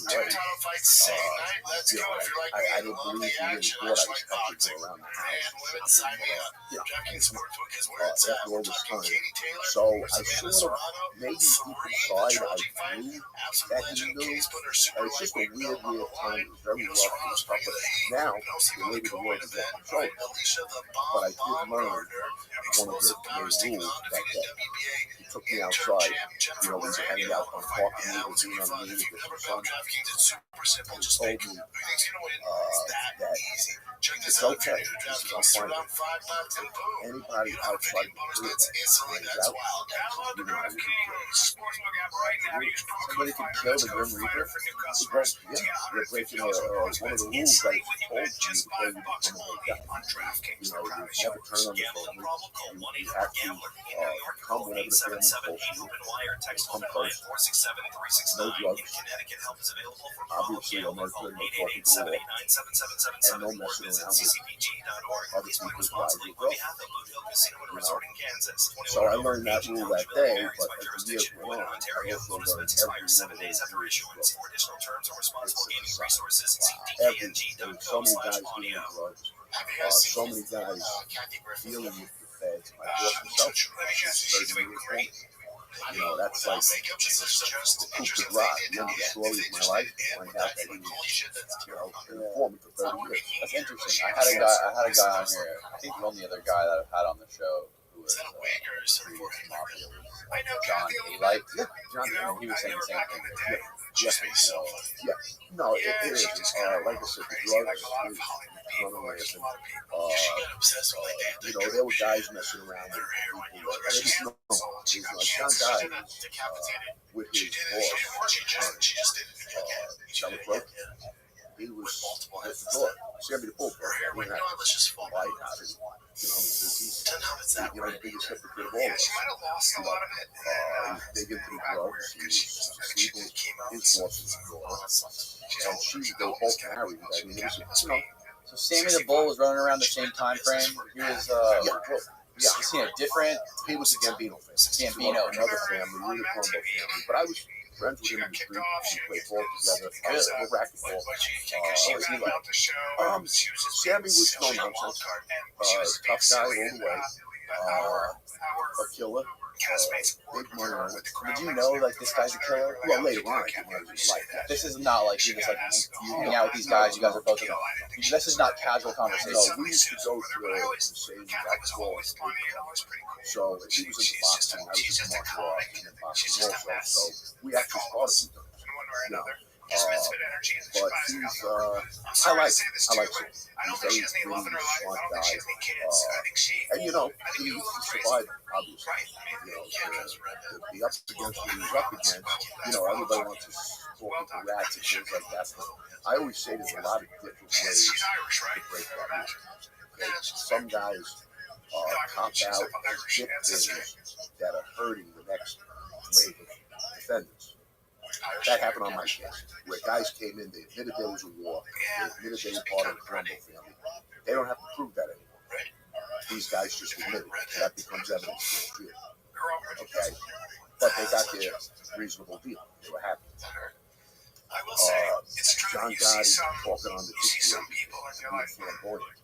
Two title fights same night. Let's go if you like all the action. I just like boxing. And women, sign me up. DraftKings Sportsbook is where it's at. We're talking Katie Taylor, So I Savannah sort of Serrano, maybe deep three inside I trilogy fight. knew Absolute that he legend. knew. Katie's put her super It's just a lightweight weird, belt on weird the time. line. It was very rough and Serrano's stuff. bringing But the heat. now, Kelsey the way the co-main world is event, getting control. Alicia the But I Bomb did learn Gardner, one of the explosive powers main taking rules on that defeated day. WBA He took me interim outside. champ Jennifer We were hanging Brandon out on on the the fight. park, and Yeah, we what's were gonna be being fun on if the you've with never the bet on sun. DraftKings, it's super simple. Just Told pick me who you think's gonna win. It's that that easy. Check this it's out. If you're okay. new to This is DraftKings, throw fine. down 5 bucks and boom. Anybody You don't have outside any bonus the bets group instantly. finds That's out. wild. Download the DraftKings Sportsbook app right now. Use promo Somebody code could FIGHTER. kill That's the code Grim FIGHTER Reaper. for new Well, customers yeah, to get we're breaking $150 in bonus one of bets the rules instantly that when you told bet you just before you $5 become a only guy. on DraftKings. You The promise never turn on the Gambling phone. problem? Call You 1-800-GAMBLER. In New York, come call whenever the family calls you. 877-8-OPEN-WIRE. Text Come open line first. 467-369. No In drugs. Connecticut, help is available for problem Obviously, I'm gambling. not Call good at talking to all. 888-777-7777 And no or messing visit around with ccpg.org. other Please play people's responsibly private on girl. behalf of Blue Hill Casino and Resort in Kansas. So I learned that Age rule and that eligibility day, varies but by as the years jurisdiction. went When in on, I Ontario, also bonus learned bets every expire one 7 of days those after rules. issuance. For additional terms or responsible It's a gaming sign. resources, see There's so many guys doing dkng.co/audio. drugs. So many guys dealing with the feds. My boss himself, she's 30 years old. That's like the coup de grace. The end of the story of my life. Find out that he was, an informant for 30 years. That's interesting. I had a guy on here. I think the only other guy that I've had on the show who was previous mafia was John Alite. Yeah, John. He was saying the same thing. Yeah. No, it is. Like I said, the drugs is running rampant. There were guys messing around with people. I didn't know. John died with his boss. He was at the door. Sammy the Bull. Let's just fall right out. He's the biggest hypocrite of all of us. He's big into the drugs. He's sleeping with his boss's daughter. And they were both married. I mean, it was, So Sammy the Bull was running around the same time frame. He was is he a different? He was a Gambino fan. Gambino, another family, we were Colombo family. But I was friends with him in the street. We played ball together. We're racquetball. Sammy was no nonsense. Tough guy all the way. But killer. Big money on it. Did you know like this guy's a killer? Well, later on, I came out of his life. This is not like you just like you hang out with these guys. You guys are both. This is not casual conversation. No, we used to go through the same basketball. So if he was into boxing, I was into martial arts and then boxing also. So we actually started with them. No. But he's, I like him. He's very really smart guy. And he survived, obviously. The ups against what he's up against, everybody wants to talk into rats and things like that. But I always say there's a lot of different ways to break that rule. Okay? Some guys cop out and get things that are hurting the next wave of defendants. That happened on my case, where guys came in, they admitted there was a war, they admitted they were part of the Rumble family. They don't have to prove that anymore. These guys just admit it. That becomes evidence for the field. Okay? But they got their reasonable deal. They were happy. John Gotti talking on the history, being flamboyant,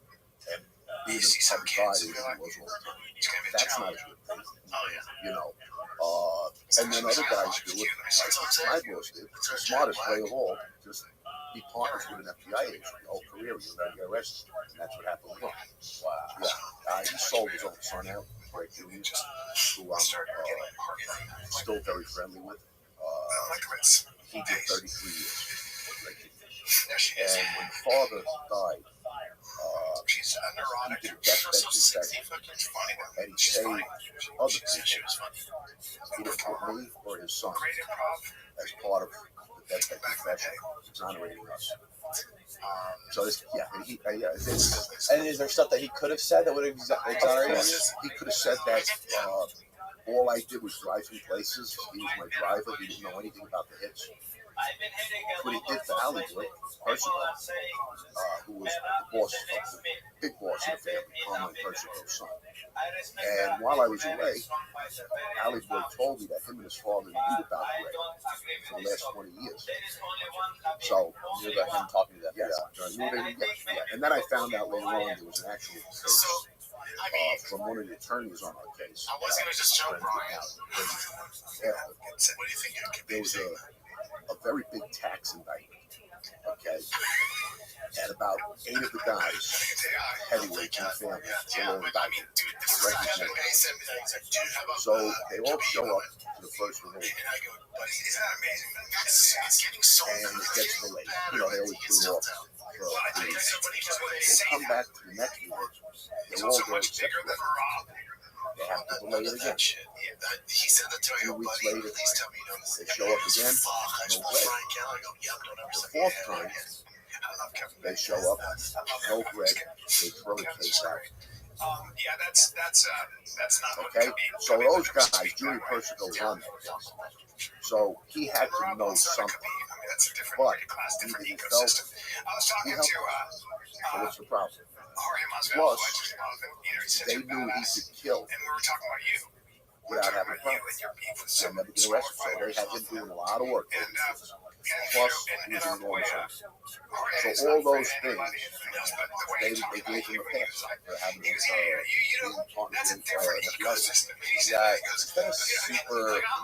and being a public guy who was all the time. That's not a good thing. And then other guys do it, like my boss did, the smartest way of all, just be partners with an FBI agent your whole career, you're going to get arrested. And that's what happened with him. Wow. Yeah. He sold his own son out, Greg Jr., who I'm still very friendly with. He did 33 years. And when the father died, he did a deathbed confession, and he saved other people. He didn't put me or his son as part of the deathbed confession, exonerating us. So this, and is there stuff that he could have said that would have exonerated us? He could have said that all I did was drive him places. He was my driver. He didn't know anything about the hits. What he did for Ali Boy, Percival, who was the boss of the big boss of the family, Palmer and Percival's son. And while I was away, Ali Boy told me that him and his father knew about Greg for the last 20 years. So you knew about him talking to them. Yes, I knew they didn't get. And then I found out later on there was an actual case from one of the attorneys on our case. I wasn't going to just jump Brian. There was a very big tax indictment, okay? And about 8 of the guys, heavyweights in the family, were all indicted. So they all show up to the first revolt. And it gets delayed. They always put it off. They come back to the next meeting. They're all there except for they have to delay it again. 2 weeks later, they show up again, no Greg. The 4th time, they show up, no Greg, they throw the case out. That's not okay. So those guys, Julie Persico was on that case. So he had to know something. But either he felt he helped. So what's the problem? Plus, they knew he could kill without having a problem. They'll never get arrested. So they had him doing a lot of work. Plus, he was an enormous one. So all those things, they gave him a pass for having his partner in FBI. Yeah, it's been a super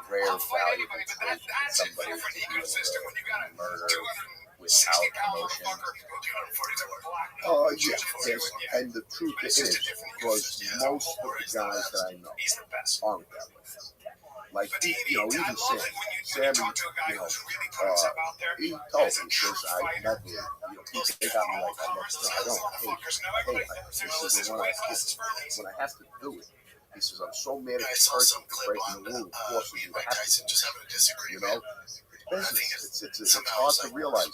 rare, valuable trait in somebody to be able to murder without emotion. Yes. And the truth is, because most of the guys that I know aren't that way. Like, even Sammy, he told me, because I never, they got me like, I don't hate. He says, when I have to do it, he says, I'm so mad at the person for breaking the rule, forcing you to have to, business. It's hard to realize that.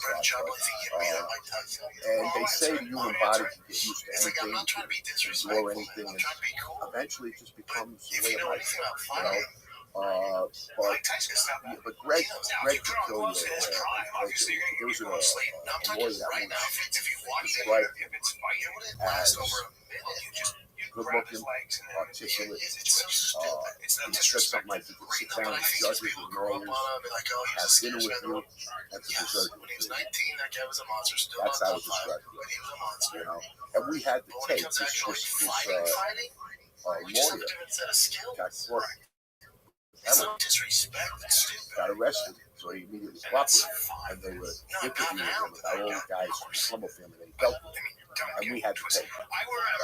And they say the human body can get used to anything, endure anything, and eventually it just becomes a way of life. But Greg could kill you. There was a lawyer that once described him as good-looking, articulate. He said something like you could sit down with judges and lawyers, have dinner with you, and to desert you. That's how it described him. And we had the tape. lawyer got caught. Got arrested, so he immediately cooperated. And they were interviewing him about all the guys from the Slumber family they dealt with. And we had to take him. So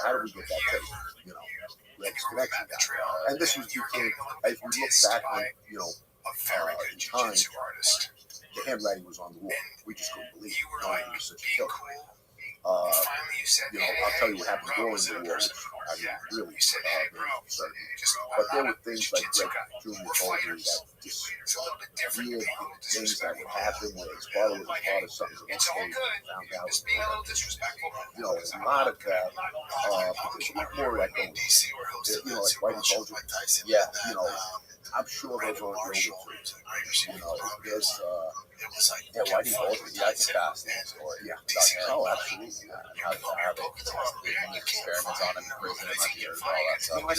how do we get that tape? You know, we had this connection. And this was became, as we look back on, you know, in time, the handwriting was on the wall. We just couldn't believe it. No, he was such a killer. You know, I'll tell you what happened during the war, which I mean, really certain. But there were things like Greg Jr. told me that just weird things that would happen where his father was part of something that found out. You know, a lot of that. It's more like, you know, like Whitey Bulger. Yeah, you know, I'm sure those aren't real. You know, there's Whitey Bulger. Yeah, that's a fascinating story. Yeah. Oh, absolutely. How they did experiments on him in prison and like years and all that stuff. I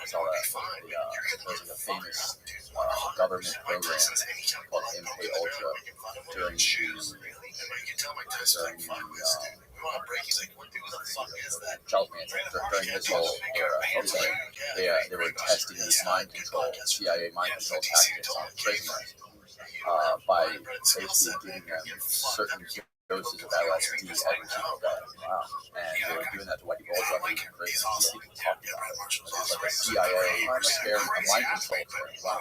saw that. There's like a famous government program called MK Ultra during the Charles Manson, during his whole era. They were testing these mind control, CIA mind control tactics on prisoners by basically giving them certain doses of LSD every single day. Wow. And they were doing that to Whitey Bulger in prison. He talked about it. It was like a CIA experiment, a mind control experiment. Wow.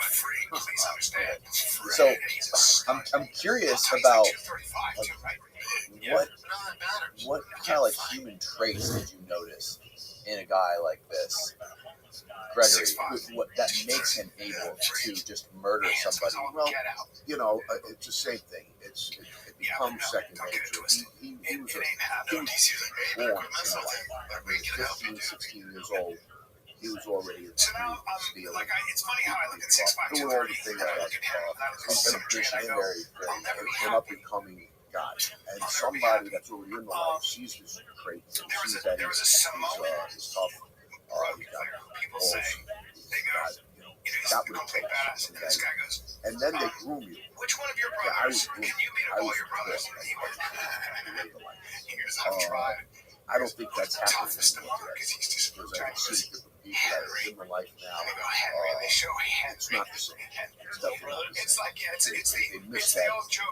So I'm curious about what kind of like human traits did you notice in a guy like this, Gregory, what that makes him able to just murder somebody? Well, you know, it's the same thing. It becomes second nature. He was born in a life. I mean, 15, 16 years old. He was already in stealing. Doing all the things that competition very an up and coming guy. And somebody that's already in the life sees this trait and sees that he's tough. He's got balls. Got what it takes. And then they groom you. Which one of your brothers I was groomed. I don't think that's happening anymore today. Because I can see different people that are in the life now. It's not the same. It's definitely not the same. They miss that room of having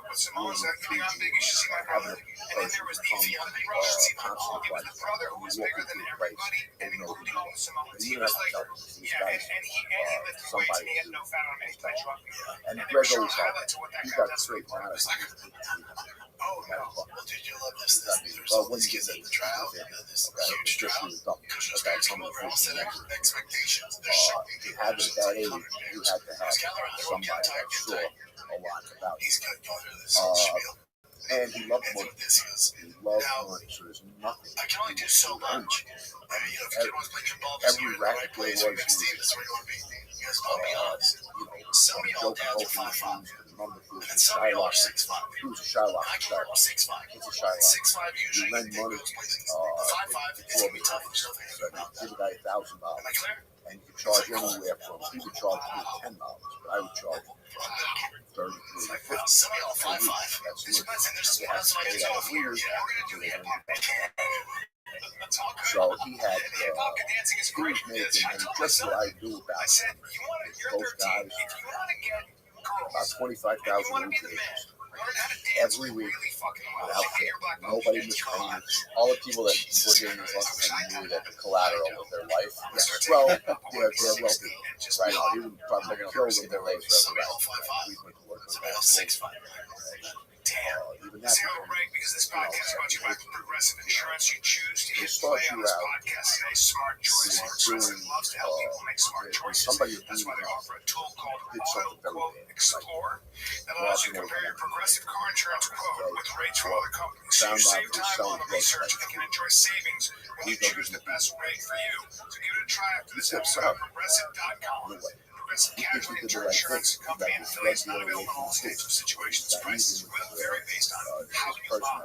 a person become constant life. You walk into a place and know who you are. And you don't have to tell them these guys somebody who's special. And Greg always had that. He got straight out of it. Oh no! Well, did you love this? Well, when you get to the trial, this huge trial. About some of the things expectations. To have it at that age, you had to have somebody that saw a lot about you. And he loved money. He loved money. So there's nothing. I can only do so much. Every racket there was, Sell me all down to 5'5". And sell me all 6'5". He was a Shylock. I can work with 6'5". He's a Shylock. 6'5" usually. You lend money. 5'5". It's gonna be tough. Give a guy $1,000. And you could charge anywhere from, he would charge me $10, but I would charge $33, $50. Sell me all 5'5". That's weird. So he had, he was making, and just what I knew about him, those guys, about 25,000 rupees every week without fail. Nobody was paying. All the people that were doing these lessons knew that the collateral was their life. Yes. Well, they're wealthy. Right now, he would probably kill them their lives forever. Even that because this podcast is brought to you by Progressive Insurance. You choose to hit start play on you this out podcast today. Smart choices. Progressive loves to help people make smart choices. That's why they offer a tool called Auto Explorer that allows you to compare your Progressive car insurance quote with rates from other companies. So you save time on the research and can enjoy savings when you choose the best rate for you. So give it a try after this episode at Progressive.com. Progressive Casualty Insurance Company and affiliates not available in all states or situations. Prices will vary based on how you buy.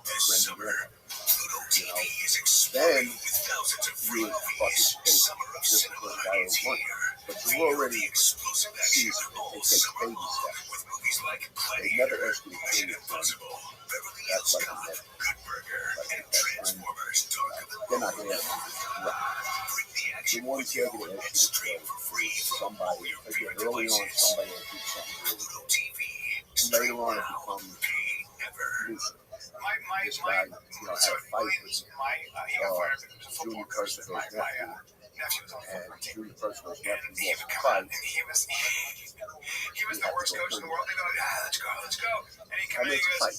This summer, Pluto TV is exploding with thousands of free movies. Summer of cinema is here. but you already Explosive see action they rolls take summer baby long steps. with movies like They Gladiator, never ask you to Mission pay your Impossible, Beverly That's Hills like Cop, a Good Burger, and Transformers: Dark of the They're not Moon. here. Bring the The ones that get it somebody, again, early on, somebody will do something really good. Later on, it becomes looser. This guy, had a fight with Junior Percival's nephew, and Junior Percival's nephew lost the fight. He was the worst coach in the world. They go, let's go. And he I mean, it's a fight.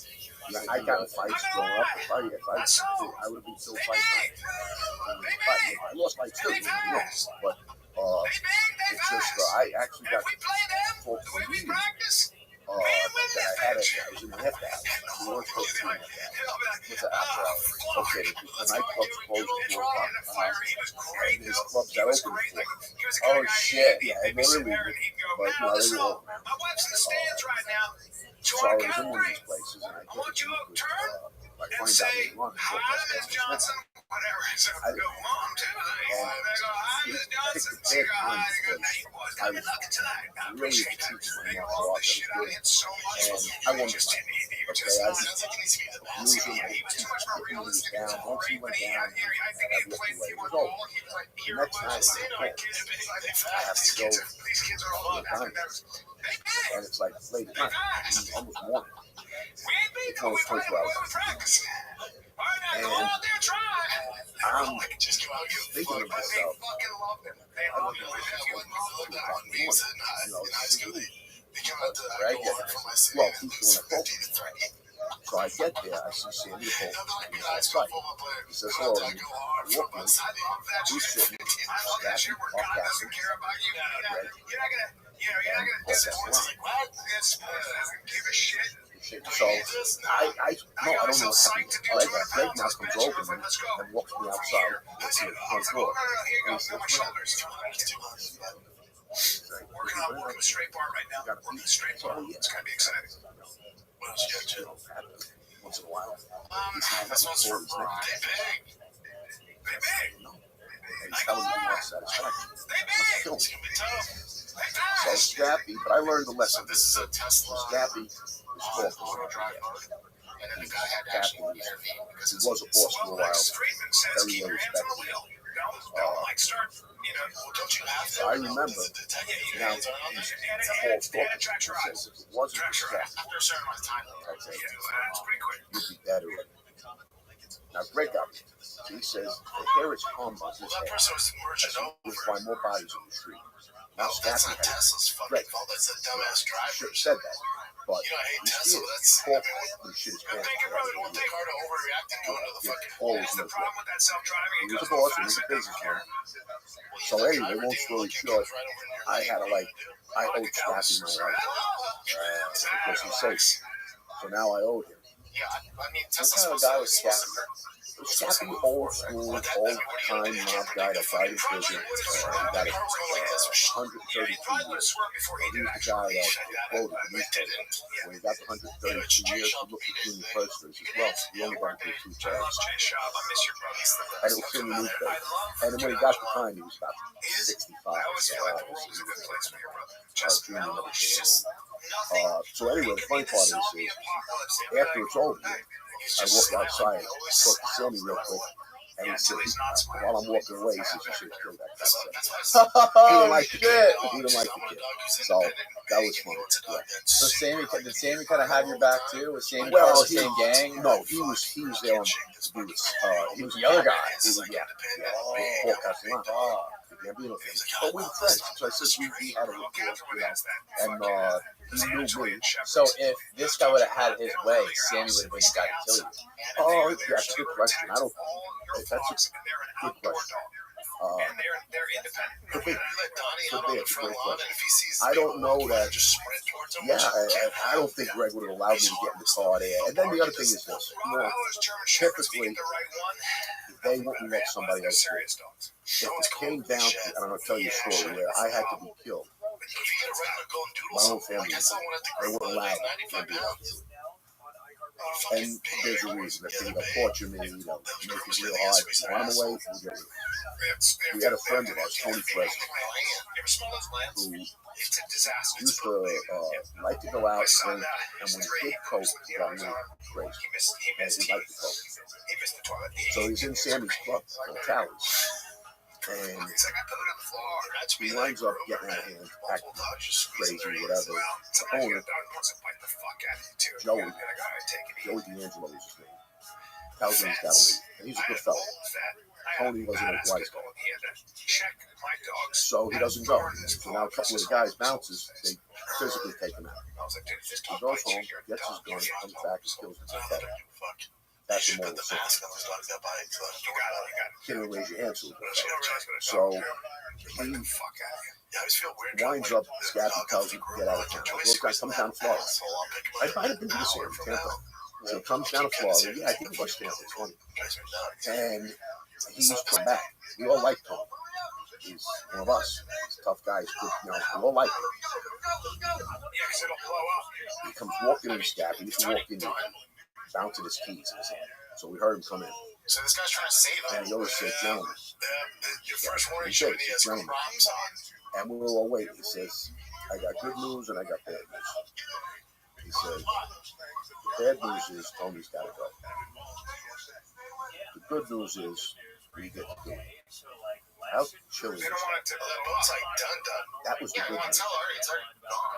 I got in fights growing up. If I would have been still fighting. I lost my too, but it's just I actually got for me that I had it. I was in the net house. We weren't supposed to be in the net house. What's the after hours? Okay, the nightclub's closed at 4 o'clock. And there's clubs that open at 4. Oh shit! Yeah, and they were leaving, but they were open. My wife's in the stands right now. So I was in one of these places, and I took it and say, hi, Miss Johnson, whatever. So I go, Mom, too. Hi, Miss Johnson. See you guys. Good night, boys. Good luck tonight. I appreciate that. They rolled the shit out of him so much. I won the Just fight. he was too much more realistic. Once he went down, I think he played the one goal. He was like, the next night, I have to go these kids are all to the and it's like late at night, almost morning. It's almost 24 hours. And I'm thinking to myself, I don't know if it's 2 o'clock in the morning. Right? Well, he's doing a focus. So I get there, I see Sandy Holt outside. He says hello to me. I walk in. He's sitting, Scrappy, podcasting, Greg, and so I don't know what happened. Greg now comes over and walks me outside to the front door. And he says, working on a straight bar right now. Working a straight bar. It's gonna be exciting. What else you got to do? Once in a while. This one's for they big. They big. And he's telling me not satisfaction. They big. It's gonna be tough. So Scrappy, but I learned a lesson. This is a Tesla. Scrappy is talking. And then the guy had to actually intervene because he was a boss for a while. Very well respected. Don't you have to? I remember now he's false talking. He says if it wasn't for Scrappy, you'd be better at it. Now Greg got me. He says the hair is hung on his head. You'll find more bodies on the street. Now Scrappy had Greg. That's a dumbass driver. Said that. But you know, I hate he's Tesla. still That's talking shit his pants. Won't take hard to overreact and go into the fucking. Always That's the knows problem with that self-driving. He was a boss, he was a businessman. So anyway, long story short, I had to I owed Scrappy my life because he's safe. So now I owed him. Yeah, I mean, What kind of guy was Scrappy? Scrappy, old school, old time mob guy that died in prison. He got 132 years. He was the guy that quoted the newspaper. When he got the 132 years, he looked between the firsters as well. He only got to 2 terms. And it was in the newspaper. And then when he got the time, he was about 65. So anyway, the funny part is after it's over, I walked outside, spoke to Sammy real quick, and he said, while I'm walking away, he says, you should kill that guy. He didn't like the kid. He didn't like the kid. So that was funny. Yeah. So did Sammy kind of have your back too? Was Sammy Well, part of the same gang? No, he was there on, he was the other guy. Paul Castellano. But we were friends. So I said, we had a rapport, and he knew me. So if this guy would have had his way, Sammy would have been the guy to kill you. Oh, that's a good question. That's a good question. Could be. It's a great question. I don't know that. Yeah, I don't think Greg would have allowed me to get in the car there. And then the other thing is this. Typically, they wouldn't let somebody else do it. If it came down to, and I'm going to tell you a story where I had to be killed, my own family, they wouldn't allow me to do that. And there's a reason. If they torture me, make it real hard, run away, we get rid. We had a friend of ours, Tony Fresno, who used to like to go out and drink, and when he did coke, he got a little crazy, and he liked the coke. So he's in Sammy's club, Tally's, And he winds up getting out of hand, acting crazy, whatever. The owner, Joey D'Angelo is his name, tells him he's got to leave. And he's a good fellow. Tony wasn't a wise guy. So he doesn't go. So now a couple of the guys bounces, they physically take him out. He goes home, gets his gun, comes back and kills himself. That's the moral sin. Can't raise your hand to it. So he winds up, Scabby tells him to get out of town. Those guys come down to Florida. I might have been to this area, Tampa. So he comes down to Florida. Yeah, I think it was Tampa, it's funny. And he's come back. We all like Tony. He's one of us. He's a tough guy. He's good. You know, we all like him. He comes walking in, Scabby. He used to walk in there, bouncing his keys in his hand. So we heard him come in. So this guy's trying to save him. And he always said, gentlemen. Your first warning He showed said, he has some gentlemen. problems on. And we were all waiting. He says, I got good news and I got bad news. He said, the bad news is Tony's got to go. The good news is we get to do it. How chilling is They don't want it to it's like done. that? Was the good news. Tell her, it's like,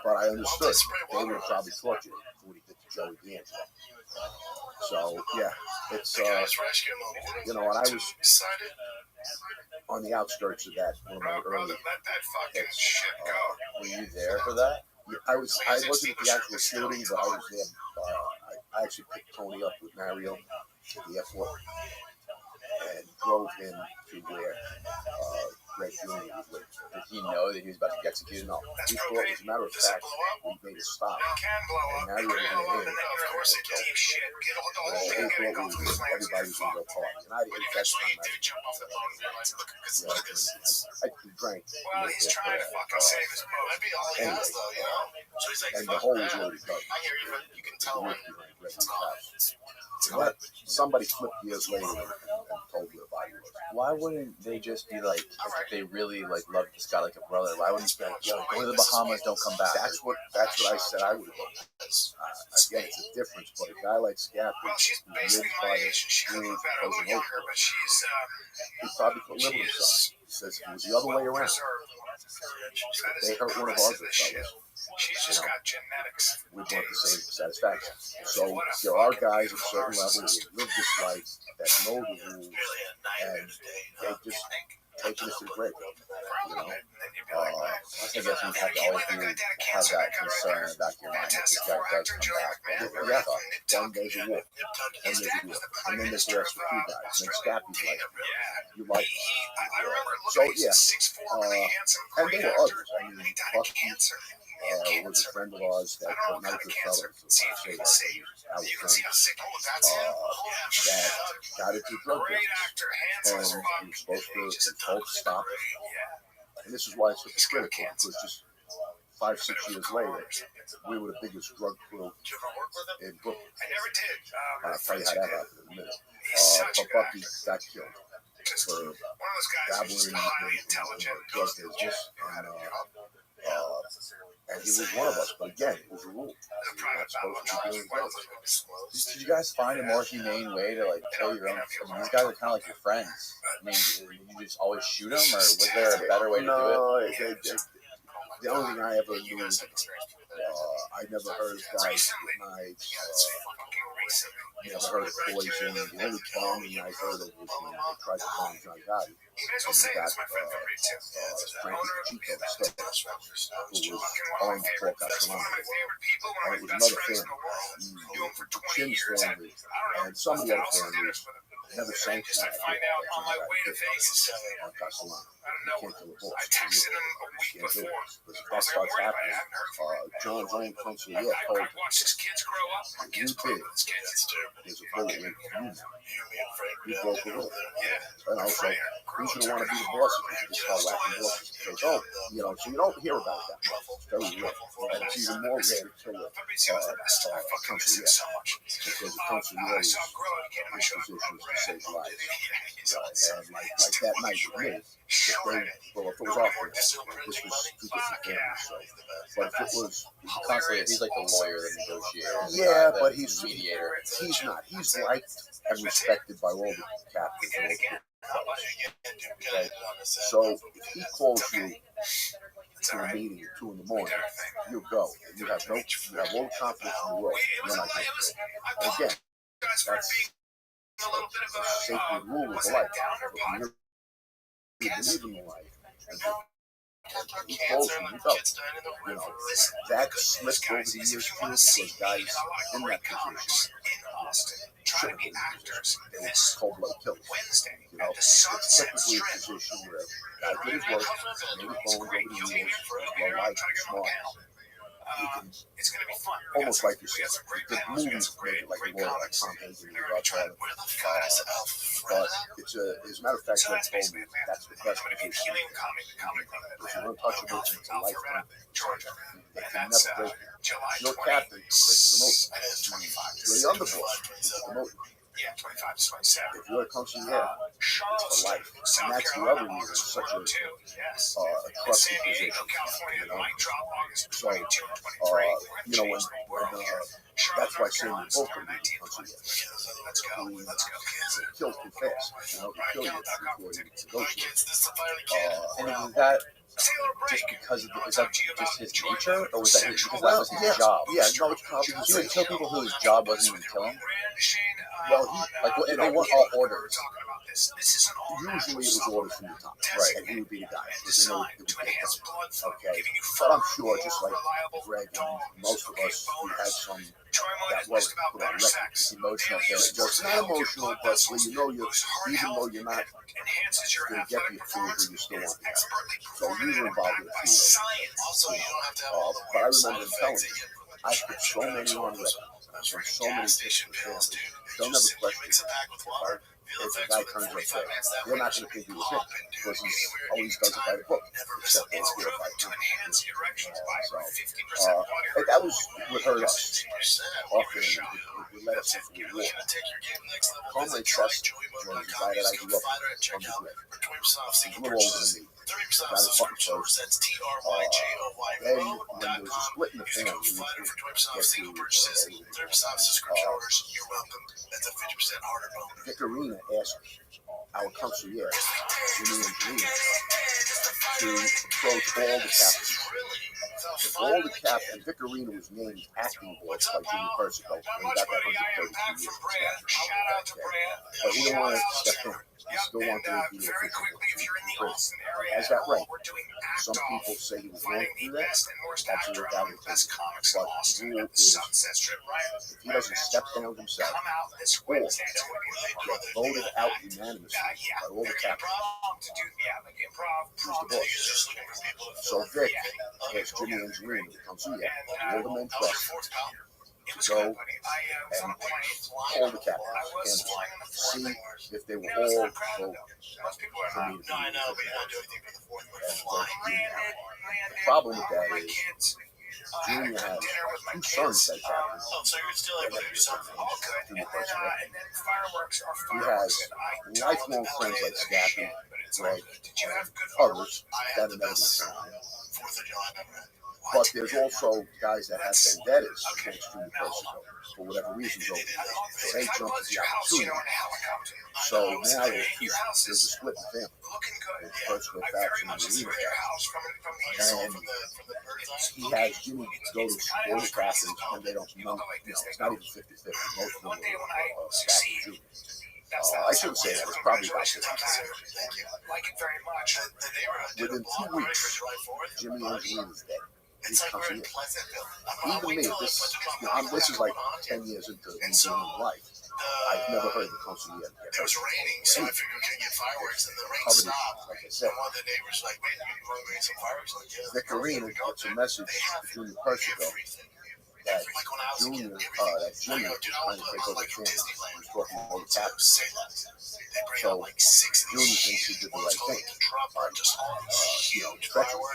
But I understood. They would have probably tortured him for what he did to Joey D'Angelo. So, yeah, it's, you know, and I was on the outskirts of that one of my early hits. Were you there for that? I wasn't at the actual shooting, but I was there. I actually picked Tony up with Mario at the airport and drove him to where Greg Jr. was living. Did he know that he was about to get executed? No, he thought, as a matter of fact, we made a stop. And Mario was in there. of course they do. Shit. Everybody was going to go party. And I didn't catch time. I drank. Well, he's trying to fucking save his boat. That'd be all he has, though, you know? So he's like, And the hole was already dug. I hear you, but you can tell him. But somebody flipped years later and told me about it. Why wouldn't they just be like, if they really like love this guy like a brother? Why wouldn't they be like, yo, go to the Bahamas, don't come back? That's what I said I would have done. Again, it's a difference, but a guy like Scap, Well, she's who lives basically by my the age. She could rules look better, a of little Costa younger, but she's he probably could live with himself. He says if it was the other way around, they hurt one of our other fellas. She's just got genetics. We'd want the same satisfaction. So there are guys at certain levels who live this life that know the rules, and they just take it to the grave. You know, I guess you have to always have that concern about your mind that this guy does come back. yeah. Then there's a war, and there's a war, and then there's the rest of you guys. And Scappy's like, you like us. So yeah, and there were others. I mean, Bucky was a friend of ours that not a good fellow. So I say that our friend that got into drug business, and he was told to stop. And this is why it's such a critical, because just 5-6 years later, we were the biggest drug crew in Brooklyn. I'll tell you how that happened in a minute. But Bucky got killed for dabbling in drug business, and he was one of us. But again, it was a rule. You're not supposed to be doing drugs. Did you guys find a more humane way to like kill your own? I mean, these guys are kind of like your friends. I mean, did you just always shoot them, or was there a better way to do it? The only thing I ever knew, I never heard of guys with knives. Never heard of poison. The only bombing I heard of was when they tried to bomb John Gotti. And they got Frankie Chico instead, who was armed for Castellano. And it was another family. Chin's family and some of the other families never sanctioned that on Castellano. You can't kill a horse. You can't do it. But if that starts happening, John's own consigliere told him, if you did, there's a bullet waiting for you now. He broke the rule. And also, who's going to want to be the boss if you just start whacking bosses? So you don't hear about that much. It's very rare. And it's even more rare to kill a consigliere, because a consigliere is his position is to save lives. And like that night with me, if it was awful, this was two different families. So, but if it was Constantly, he's like the lawyer, the negotiator. yeah, but he's the mediator. He's not. He's liked and respected by all the captains and all the Okay? So if he calls you to a meeting at 2 in the morning, you go. You have all the confidence in the world. You're not going to. And again, that's a sacred rule of life. If you believe in life, and he calls you, you go. You know, that slipped over the years too, because guys in that position shouldn't be in that position. They were cold-blooded killers. You know, it's typically a position where a guy did his work, made his bones over the years, well-liked, smart. You can, almost like you said, the movies make it like a lawyer, like Tom Hanks and Godfather. But it's as a matter of fact, Red told me that's the best position. Because you're untouchable and it's a lifetime. They can never break you. Your captain, they promote you. You're the underboss, they promote you. If you're a concierge, it's for life. And that's the other reason it's such a trusted position. You know? So, you know, when that's why Samuel both can be concierge. He kills too fast. You know, he kill you before you negotiate. And is that just because of is that just his nature, or was that because that was his job? Yeah, no, it's probably he would kill people whose job wasn't even killing. Well, they weren't all orders. Usually it was orders from the top, right? And he would be the guy. Okay, but I'm sure, just like Greg and most of us, we had some that was put on record. It's emotional killing. Just not emotional, but when you know even though you're not going to get the approval, you still want the guy. So we were involved in a few of those. But I remember him telling me, I put so many on record. From so many pictures of families. They'll never question it. If a guy turns up there, they're not going to think he was him, because he always does it by the book, except those 4 or 5 times. That was what hurt us often. It led us into a war. Comrade Chester was the guy that I grew up with from the grave. He's a little older than me. Got his button first. Then, when there was a split in the family, we would get to Vicarina asked our concierge, Jimmy and Gina, to approach all the captains. If all the captains, Vicarina was named acting boss by Jimmy Persico when he got that 132 years. But he didn't want to step in. He still wanted to be the official prince. He has that right. Some people say he was wrong to do that. That's your value. But the rule is, if he doesn't step down himself, or get voted out unanimously by all the captains, he's the boss. So Vic has Jimmy and Gina to come see you, all the men trust, to go and call the captains and see if they will all vote for me to be the problem with that is Junior has 2 sons that captain. He has lifelong friends like Scappy, Greg, others that have never been. But there's also guys that have vendettas against Junior Persico for whatever reason. So they jump at the opportunity. So now there's a split in the family. There's Persico faction and the Arena faction. And he has Jimmy go to all the captains, and they don't know. It's not even 50-50. Most of them are back to Junior. I shouldn't say that. It's probably about 50. Within 2 weeks, Jimmy Angelino is dead. He's coming in. Even me, this is like 10 years into me being in life. I've never heard the concierge yet. It was raining, so I figured we could get fireworks, and the rain stopped. Like I said. And one of the neighbors like, man, you want to bring some fireworks? Like, yeah. Vicarina gets a message to Junior Persico that Junior, that Jimmy is trying to take over the channel. He's talking about the captains. So Junior thinks he did the right thing. Treacherous.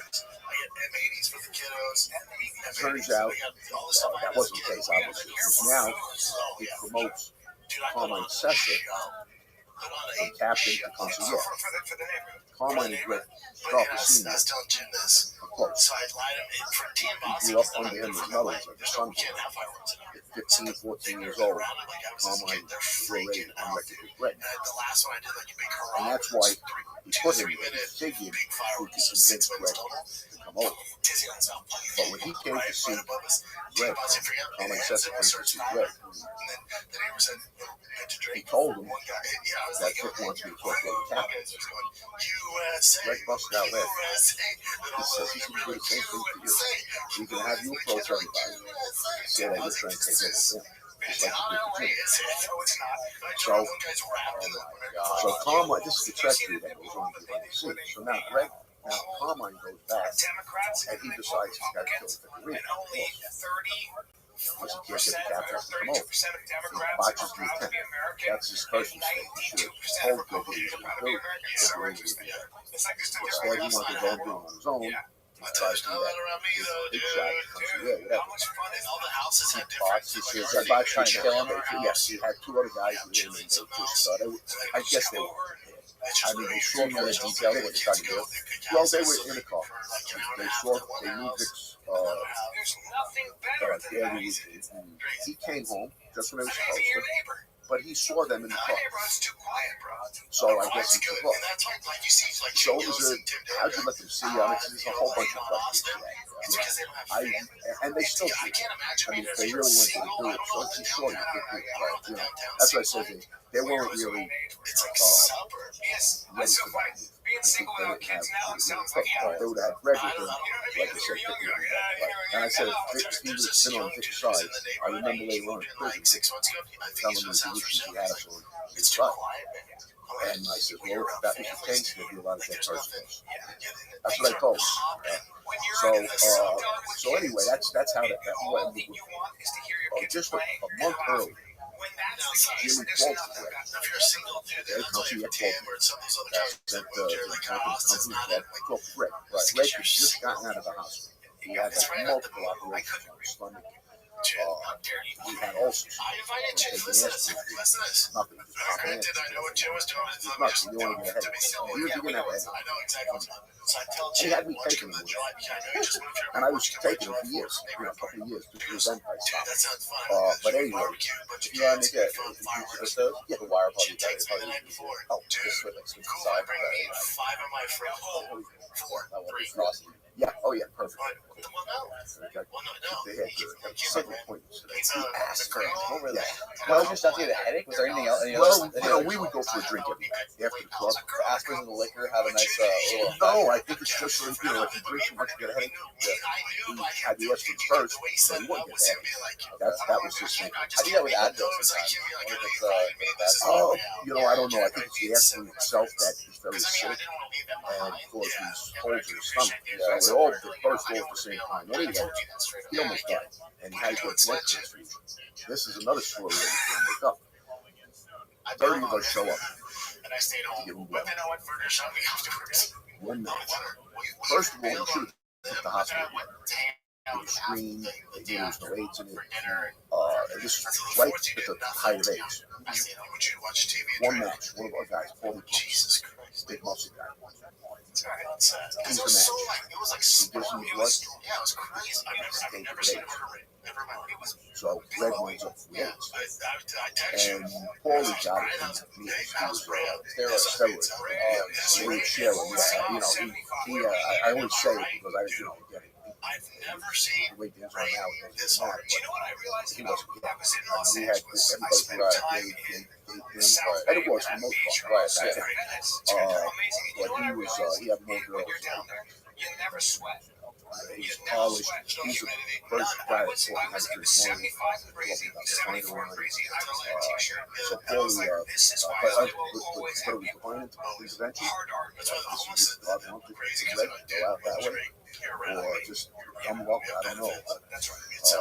Turns out that wasn't the case, obviously. Because now he promotes Carmine Sessa the captain to come see yeah. Carmine and Greg start the scene. That's telling Jim this. Close. So I lied him for Team He grew up under him as well as like a son. At 15, 14 years old, Carmine was already unrecognized with Greg. And that's why he put him there. He figured he could convince Greg to come over. But when he came to see Greg, Carmine said to him to see Greg, he told him that Vic wants me to talk to the captain. Greg busted out laughing. He says he's going to do the same thing to you. He's going to have you approach everybody. Say that you're trying to take over him. Just like you did for Jim. So Carmine, this is the treachery that goes on behind the scenes. So now Carmine goes back and he decides he's got to kill Vic. Because he can't get the captain to come over. He botches the attempt. That's his first mistake. He should have told Greg what he was going to do. Instead, he wanted to go and do it on his own. He tries to do that. Big shot, comes to the whatever. He says, everybody trying to kill him. Yes, he had two other guys with him, and they just I guess they were. I mean, they saw more detail of what they tried to do. Well, they were in a car. They knew Vic's daily routine. He came home just when they were supposed to, but he saw them in the car. So I guess he took off. So it was how'd you let them see you? There's a whole bunch of questions. And they still do. I mean, if they really wanted to do it, so I'm sure you could do it. That's why I said they weren't really ready for that. They would have had Greg with him, like I said, and I said, if he would have been on Vic's side, I remember later on in prison, telling me the issues he had on his side. And I said, well, if that was the case, there'd be a lot of dead persons. That's what I told him. So anyway, that's how that went. Just a month earlier, Jimmy called for Greg. They come to Greg had just gotten out of the hospital. He had multiple operations on his stomach. He had ulcers. Nothing. Did I know what Jim was doing? Nothing. You want to get ahead. You didn't have a headache. He had me taking him, and I was taking him for years, a couple of years, to prevent my stop. But anyway, you know, I think yeah, the wire probably got it. Oh, just with like switch side. Yeah. Oh, yeah. Perfect. They had several points. He asked her. Well, just not to get a headache. Was there anything else? Well, we would go for a drink every night after the club. Aspirin and the liquor, have a nice. No, I think it's just if you drink too much, you get a headache. He had the aspirin first, so he wouldn't get a headache. That was his thing. I do that with Advil sometimes. I don't know. I think it's the aspirin itself that is very acidic and causes these holes in his stomach. So they all burst all at the same time. Anyway, he almost died, and he had to get blood transfusion. This is another story that we can make up. 30 of us show up to give him blood. One night. First of all, he should have took the hospital. He was screened. They knew there was no AIDS in it. And this was right at the height of AIDS. One match, one of our guys, Paulie Pumps, big muscle guy. He's the match. He gives him the blood. So Greg winds up with AIDS. And Paulie got it from me. He was steroids. They would share him. I always say it because I didn't get it. I've never seen the way things are now. This hard. Do you know what I realized? He wasn't I was in Los we had Angeles. I everybody spent time and it was for the most part. Very nice. It's amazing. You know what I realized? He had more When girls. you're down there, you never sweat. He's polished. He's the first guy that taught me how to drink wine. 74 crazy. I was in a t-shirt. So And I was like, Paulie, this is why but I will always have we defined his intervention. hard art. That's why the homeless is crazy. Let go out that way, or just come up. I don't know. That's right. It's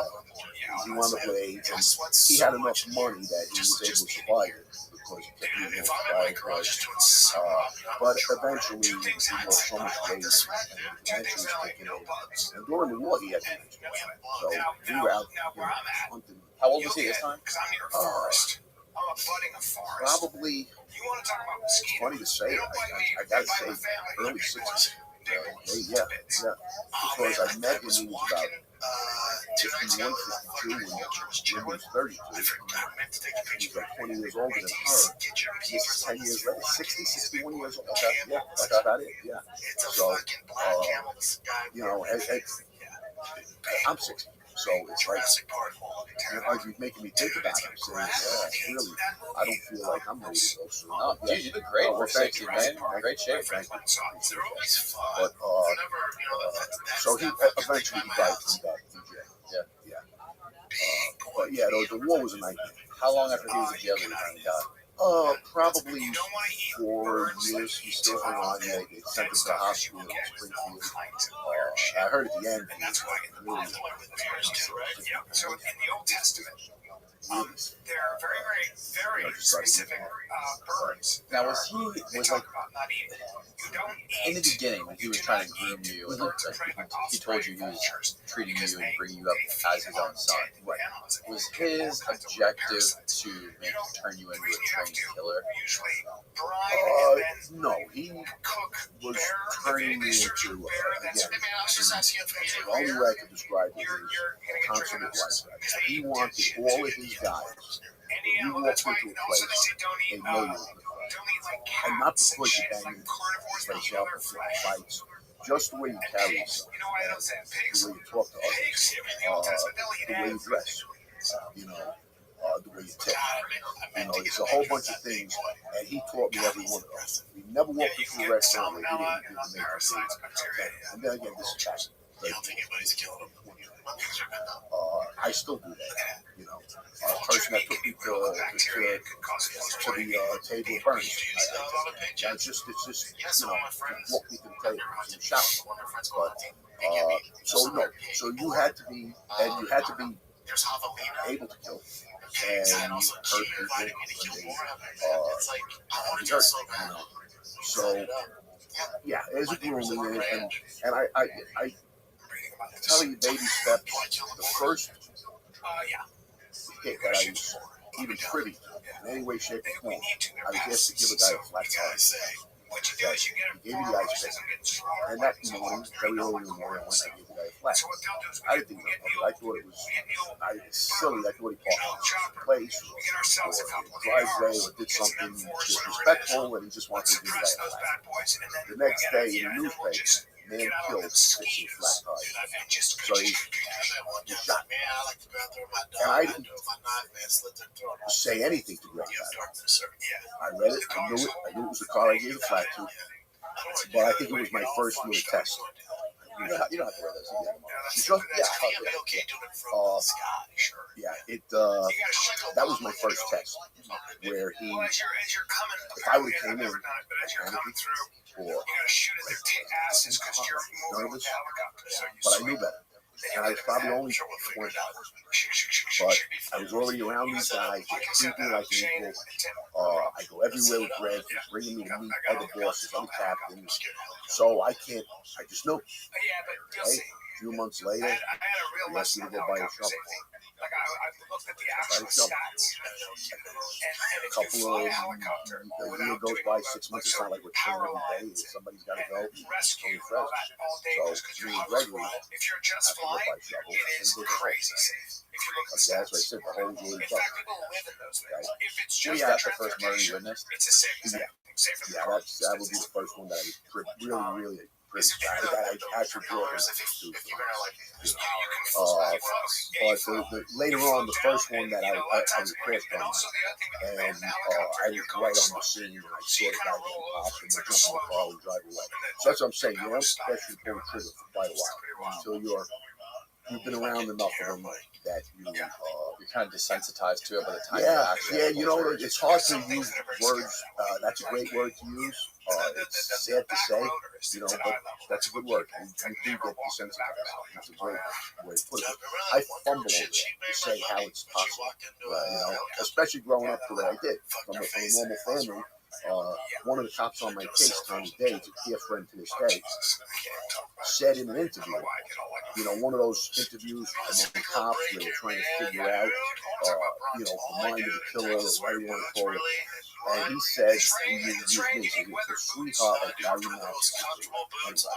He wound up with AIDS, and he had enough money that he was able to survive it because he kept using it. But eventually, he lost so much weight, and dementia was taking over. And during the war, he had dementia. So we were out hunting. How old was he this time? Probably, it's funny to say, I gotta say, early 60s. Yeah. Because I met when he was about 51, 52, when he was 32. He was like 20 years older than her. This is 10 years later, 60, 61 years old. Yeah, that's about it. Yeah. So, I'm 60. So it's like, you're making me think about it. I'm saying, really, I don't feel like I'm ready to go soon. Oh, dude, you look great for 60, man. Great shape. Thank you. But, so he eventually died from that DJ. Yeah. But yeah, the war was a nightmare. How long after he was in jail did he finally die? Probably 4 years. He still hung on. Yeah, they sent him to the hospital in Springfield. I heard at the end. Really, so in the Old Testament, there are very specific birds. Now, was like in the beginning when he was trying to groom you, and like he told you he was treating you and bringing you up as his own son? Right. Was his objective to turn you into a trained killer? No, he was turning me into again. The only way I could describe it is a consummate lifestyle. He wanted all of his guys. When you walk into a place, they know you're in the place. And not because you bang into the place up and fights, just the way you carry yourself, the way you talk to others, the way you dress, the way you tip. There's a whole bunch of things, and he taught me every one of those. We never walked into a restaurant where he didn't do the major things. And then again, this is fashion. I still do that. A person that took me to the table of burns. It's just walk me to the table and shout. So you had to be able to kill and hurt people when they hurt. So yeah, as a grooming, and I tell you, baby steps. The first hit that I was even privy to in any way, shape, or form, I was asked to give a guy a flat tire. He gave me the ice pick, and that morning, very early in the morning, I gave the guy a flat. I didn't think about it. I thought it was silly. I thought he parked in his place or driveway or did something disrespectful, and he just wanted to give the guy a flat. The next day in the newspaper, man killed 16 flat tires. So he shot. And I didn't say anything to Greg about it. I read it, I knew it was the car I gave the flat to. But I think it was my first real test. You don't have to wear those again. That was my first test. Where if I would have came in, or nervous, but I knew better. And I was probably only 20. But I was already around these guys. They treat me like an equal. I go everywhere with Greg. He's bringing me to meet other bosses, other captains. So I just know. Hey, a few months later, he asked me to go buy a shovel. A couple of a year goes by, 6 months. It's not like we're killing every day. Somebody's got to go. It's totally fresh. So me and Gregory have to go buy shovels and get crazy. Okay, that's what I said. The whole really tough. Was that the first murder you witnessed? Yeah, that would be the first one that I was really that I actually brought him to. But later on, the first one that I was pressed on, and I was right on the scene, and I saw the guy getting popped, and they jump in the car and drive away. So that's what I'm saying. You don't especially pull the trigger for quite a while until you've been around enough of them that you're kind of desensitized to it by the time it's hard to use words. That's a great word to use. It's sad to say, but that's a good word. You do get desensitized. It's a great way to put it. I fumble over it to say how it's possible. Especially growing up the way I did, from a normal family. one of the cops on my case, Tommy Day, a dear friend to this day, said in an interview, one of those interviews among cops where they're trying to figure out, the mind of the killer, or whatever you want to call it. And he said, he used me, he was a sweetheart like Larry Nash. So,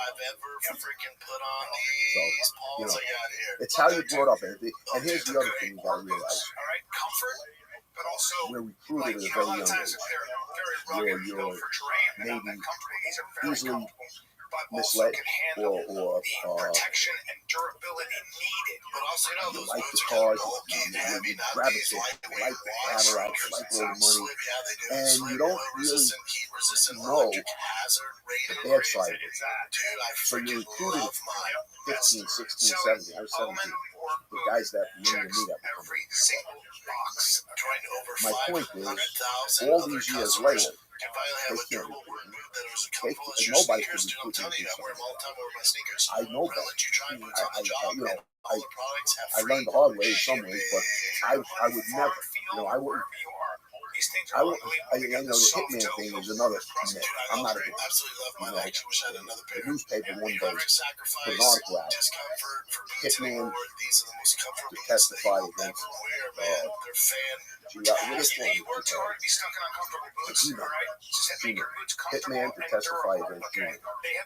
it's how you brought up everything. And here's the other thing you got to realize. We're recruited at a very young age, where you're maybe easily misled or protection and durability needed, but also you like the cars, you gravitate, you like the Cadillac, you like all the money, and you don't really know the bad side of it. So you're recruited at 15, 16, 17. I was 17. The guys that you meet at my point is, all these years later, they can't nobody can recruit me to do something. I know that. I learned the hard way in some ways, but I would never, I wouldn't. The hitman thing is another myth. I'm not a hitman. The newspaper one day put an article out. Hitman to testify against Hitman to testify against Gina.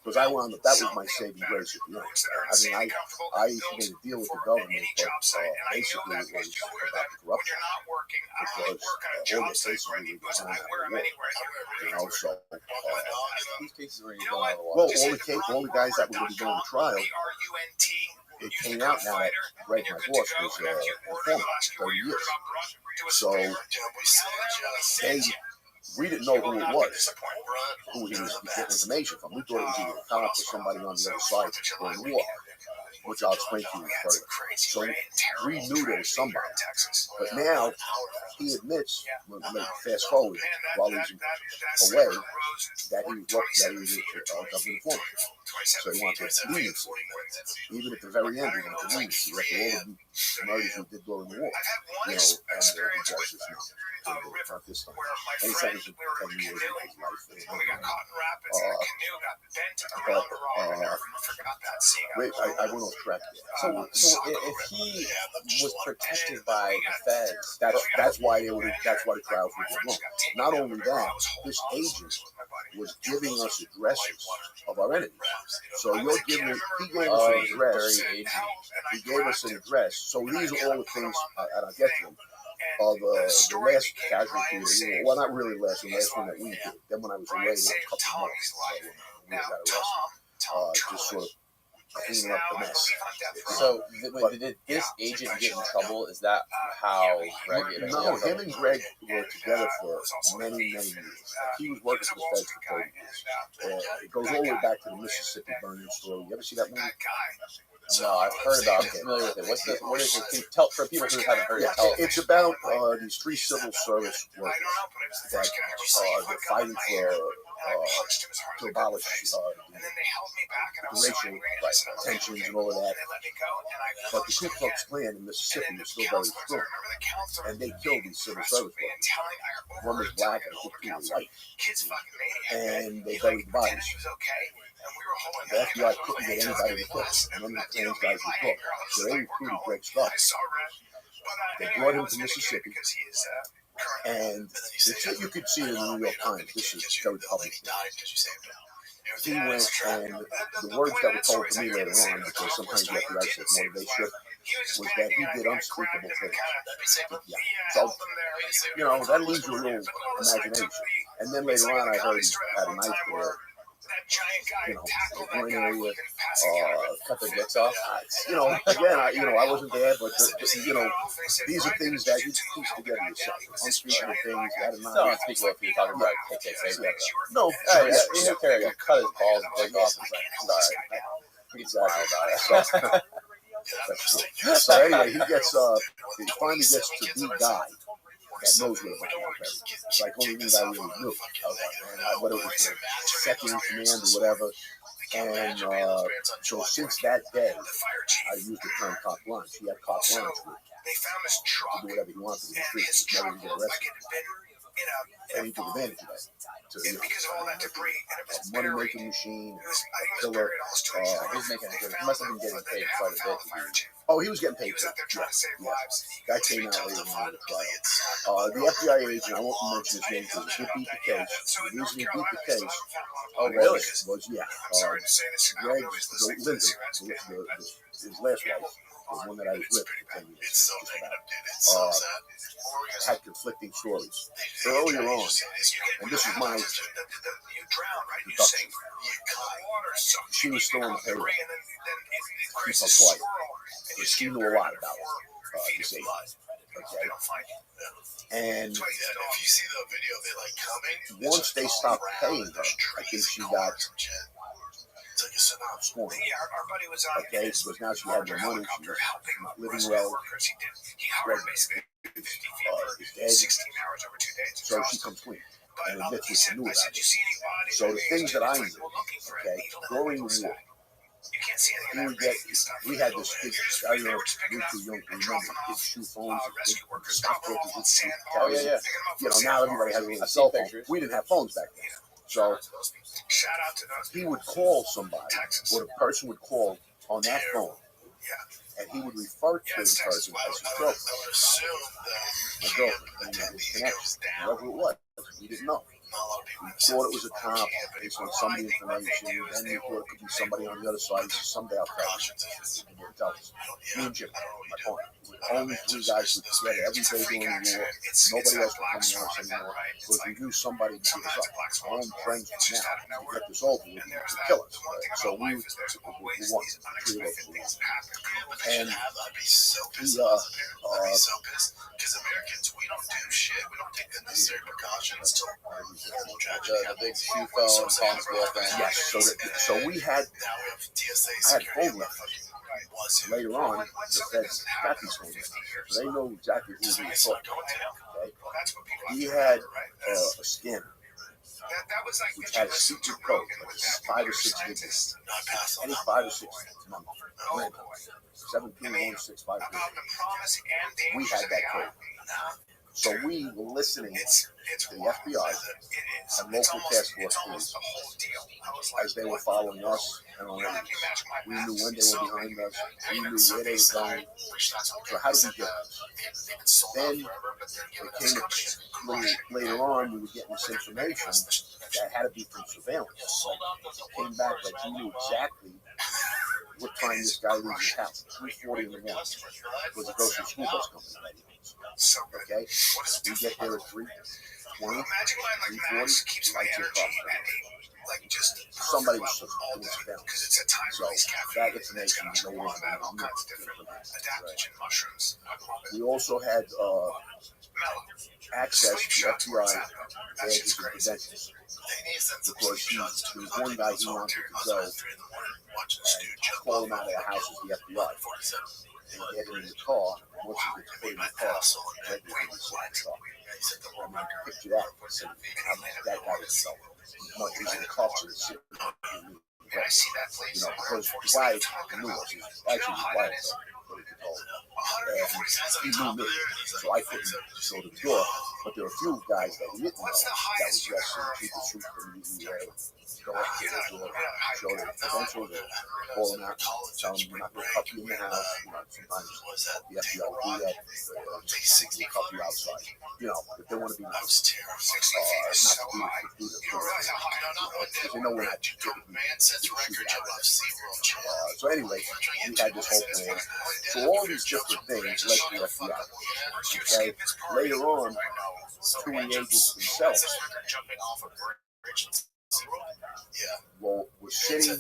Because I wound up, that was my saving grace at the end. I mean, I used to make a deal with the government, but basically it was about corruption. Because all the cases were behind the war. So These cases were going well, all the guys that were going to be going to trial, it came out now that Greg, my boss, was a former 30 years. So we didn't know who it was, who he was getting information from. We thought it was either a cop or somebody on the other side during the war, which I'll explain to you further. So we knew there was somebody. But now he admits, fast forward, while he's away, that he was government informant. So he wanted to leave. Even at the very end, he wanted to leave. He left all the murders we did during the war. And the justice not this time. And he said it was 10 years of his life. Wait, I went off track there. So if he was protected by the feds, that's why the trials were long. Not only that, this agent was giving us addresses of our enemies. So he gave us an address. He gave us an address. So these are all the things, and I'll get to them, of the last casualty of the war. Well, not really the last one that we did. Then when I was away, there were a couple more when we got arrested. Just sort of cleaning up the mess. So did this agent get in trouble? Is that how Greg ended up? No, him and Greg were together for many, many years. He was working for the feds for 30 years. It goes all the way back to the Mississippi burning story. You ever see that movie? No, I've heard about it. I'm familiar with it. What is it? Can you tell for people who haven't heard it? It's about these 3 civil service workers that they're fighting for to abolish the racial tensions and all of that. But the Ku Klux Klan in Mississippi was still very strong, and they killed these civil service workers. One was black and the 2 was white, and they buried the bodies. The FBI couldn't get anybody to cook, and none of the Klan's guys would cook, so they recruited Greg Scott. They brought him to Mississippi, and you could see it in the New York Times. This is very public. He went, and the words that were told to me later on, because sometimes you have to write this motivation, was that he did unspeakable things. So, that leaves you a little imagination. And then later on, I heard he had a knife there. One area, cut their dicks off. Again, I wasn't there, but these are things that you piece together yourself. Unspeakable things. It's not unspeakable if you're talking about KKK. No, he didn't care. Cut his balls and dick off. It's like, sorry. About it. So anyway, he finally gets to the guy that knows where the fucking is. It's like only thing I really knew. Whether it was the second in command or whatever. And so since that day, I used the term carte blanche. He had carte blanche to do whatever he wanted in the streets. Never to get arrested. And he took advantage of that. So, And because of all that debris, and it was a money-making machine, it was, I a think it was killer. buried almost 20 years He's making a good. He must have been getting paid quite a bit. Oh, he was getting He paid was too. out there trying to save lives. Guy came out later on in the trial. The FBI agent, I won't mention his name because it beat the case. The reason he beat the case Oh, really? was I'm sorry to say this, you're Greg, not always listening to Linda, this, you guys. his last wife, the one that I was with for 10 years, It's so just negative, about, dude. It's so sad. had conflicting stories. Earlier on, and this is my You drown, right? You deduction, sink, you cut water, so she was still on the payroll. and then it Keep creates her a quiet. swirl, and But she knew a lot about this agent. they Okay. don't find you. And If you see the video, they like coming. once they stopped paying her, I think she got It's like a synopsis. scorned. Yeah, our buddy was on Okay, because now she had no money, she was not living well. He hovered basically 50 feet for Is dead. 16 hours over 2 days. So she comes clean and admits He what she said, knew I about said, it. you see any bodies? So the things that I It's knew, like, we're looking for okay, a needle in during that the war, You can't see anything we in would that get, crazy stuff. we had this big, I don't They know, were just picking you're up, too young to and remember, dropping big off shoe phones, rescue workers, big dropping them off on sandbars. Oh, yeah, yeah. Picking them up You know, from now everybody has a sandbars. little cell phone. pictures. We didn't have phones back then. So Shout out to those he people. would call somebody, Texas. or the person would call on that phone, Yeah. and he would refer to Yeah, the it's Texas. person I as his would girlfriend, assume that my camp girlfriend, and his attendees connection, goes down. whoever it was. We didn't know. Not a lot of people We in the thought it was a South cop camp based on anymore. some of I the think what they information, do is then they we thought will- it could be somebody on the other side. He said, someday I'll tell you. Precautions. He didn't tell us. Me and Jim, I don't know what my you do. partner, we were only three guys who together every day during the war. Nobody else would come near us anymore because we knew somebody would give us up. Our own friends were now to get this over with and to kill us. So we wanted three of us. And I'd be so pissed he, off. I'd be so pissed. Because Americans, we don't do shit. We don't take the necessary precautions till horrible tragedy. The big shoe phone, Tom's girlfriend. yes, so we had, Now we have TSA I had security. phone records. Later on, the feds got these phone records, so they know exactly who we were talking about. Okay? He had a scanner That was like which had a secret code, like 5 or 6 digits. Any 5 or 6 numbers, random. 171653. We had that code. So we were listening to the FBI and local task force police as they were following us and our enemies. We knew when they were behind us. We knew where they were going. So how did we get this? Then it came later on, we were getting this information that had to be from surveillance. It came back that you knew exactly what time this guy leaves his house, 3:40 in the morning, because he goes to the school bus company. Okay? We get there at 3:20, 3:40, lights are off. Somebody was doing surveillance. So that information was later on. We also had access to FBI badges and credentials. Because there was one guy he wanted to go and call him out of the house as the FBI. And get him in the car, and once he gets put in the car, Greg was in the car. I mean, picture that. So how that guy was so. No, he's in the cuffs and shit. You know, because Wyatt knew us. He was actually Wyatt, and he knew me, so I couldn't go to the door. But there were a few guys that we didn't know that was just keep the truth and go up to the door, show their credentials, call them out, tell them we're not going to cuff you in the house. You know, sometimes the FBI will do that. They cuff you outside. You know, if they want to be nice, not to do the because they know we're not typically so anyway, we had this whole plan. So all these different things led to the FBI. Okay, later on, two agents themselves were sitting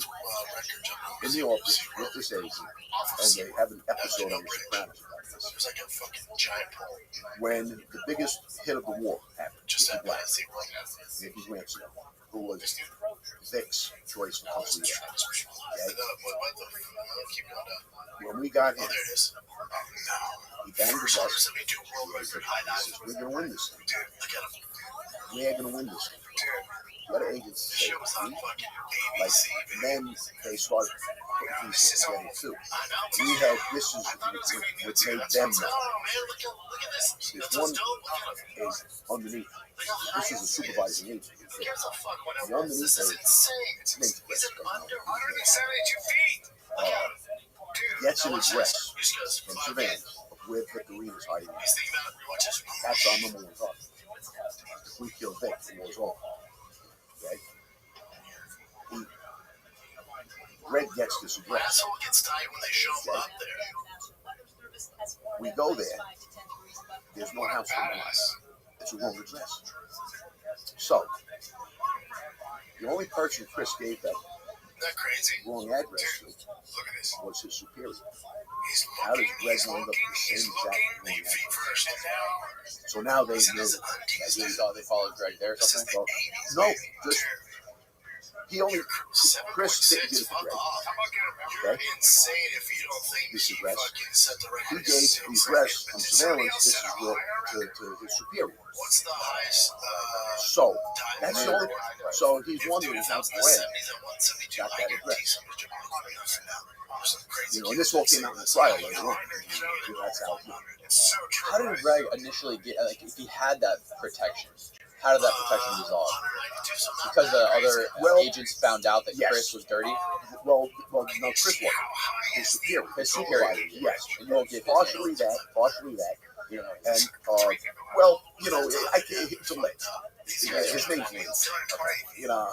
in the office with this agent, and they have an episode on The Sopranos about this. When the biggest hit of the war happened, Nicky Ransom, who was Vic's choice for custody. Okay? When we got him, he banged the bus. He says, we're going to win this thing. We're going to win this thing. The other agents say, like, then they started put pieces together too. We had, this is what made them know. There's one is underneath. This is a supervising agent. And underneath there, name's Chris. Gets an address from surveillance of where Victorine is hiding. That's our number one target. If we kill Vic, the war's over. Okay? Red gets this address. That's all gets tight when they show up there. We go there. There's no house on the lot. It's a wrong address. So, the only person Chris gave that wrong address to was his superior. How does Greg wind up with the same exact wrong address? So now they know that They followed Greg there or something? No, just Chris didn't give it to Greg. Okay? This address. He gave the address from surveillance, this is to his superior. So, that's the only, so he's wondering how Greg got that address. You know, and this all came out in the trial later on. That's how it went. How did Greg initially get, like, if he had that protection, how did that protection dissolve? Because the other agents found out that Chris was dirty? Well, no, Chris wasn't. His superior. Yes. And you know, partially that. You know, and, well, you know, it's a leg. His name's Lee. You know,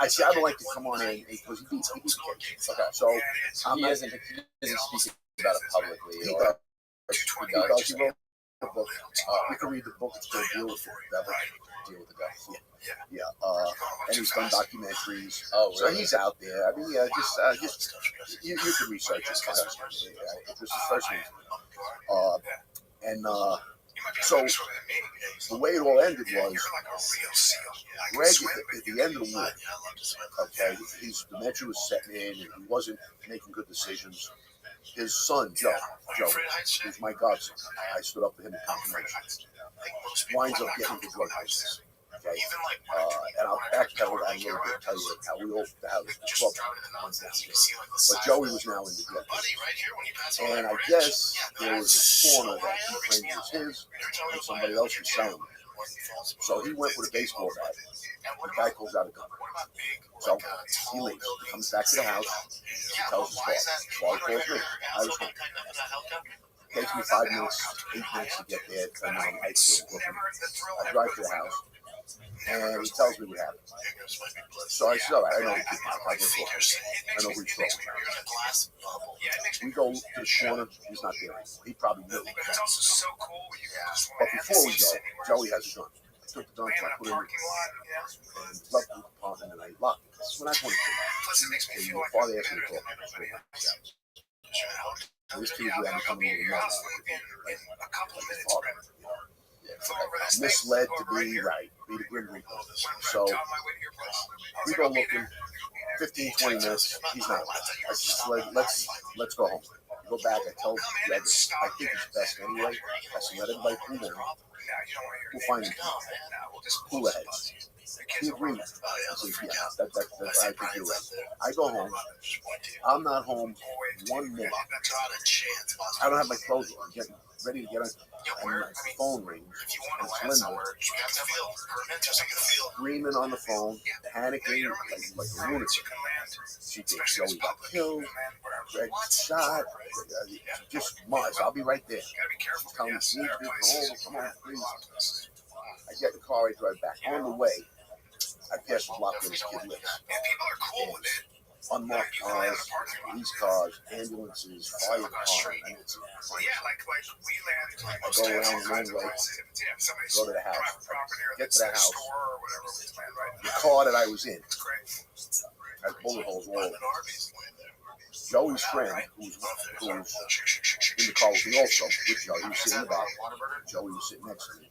I see, I would like to come on in because he beats the case. Okay. So, he doesn't speak about it publicly. He does. He wrote the book. You can read the book. It's called Deal with the Devil. Deal with the Devil. Yeah. And he's done documentaries. Oh, really? So he's out there. I mean, just you can research his case. It was his first name. So the way it all ended was Greg at the end of the war. Okay, the dementia was setting in, and he wasn't making good decisions. His son, Joe, who's my godson, I stood up for him in confirmation, winds up getting the drug business. Okay, and I'll backpedal that a little bit, tell you how we all how the club went down. But Joey was now in the drug business, and I guess there was a corner that he claimed was his, and somebody else was selling it. So he went with a baseball bat. The guy pulls out a gun. So he leaves. He comes back to the house. He tells his boss. Well, he calls me. I was home. It takes me 5 minutes, 8 minutes to get there. And I'm I drive to the house. And he tells me what happened. So I said, all right, I know what he's talking. I know who he's talking about. We go to the corner. He's not there anymore. He probably knew. But before we go, Joey has a gun. I took the gun, so I put it in and left the compartment, and I locked it. This is when I went to your father asked me to talk. This kid who hadn't come in with misled to be right, be the Grim Reaper. So we go looking, 15, 20 minutes, he's not. I said, let's go home. I go back, I tell Greg, I think it's best anyway. I said, let everybody cool down. We'll find him. Cool ahead. He agreed. I said, yeah, I think you're right. I go home. I'm not home 1 minute. I don't have my clothes on. I'm getting ready to get on. And my phone rings. And it's Linda. Screaming on the phone, panicking like a lunatic. She thinks Joey got killed. Greg got shot. Just Mars. I'll be right there. She's telling me, she needs to be home. Come on, please. I get in the car, I drive back. On the way, I pass the block where this kid lives. Unmarked cars, police cars, ambulances, fire cars. I go around the long way, go to the house, get to the house. The car that I was in has bullet holes all over. Joey's friend, who's in the car with me also, with Joey, he was sitting in the back. Joey was sitting next to me.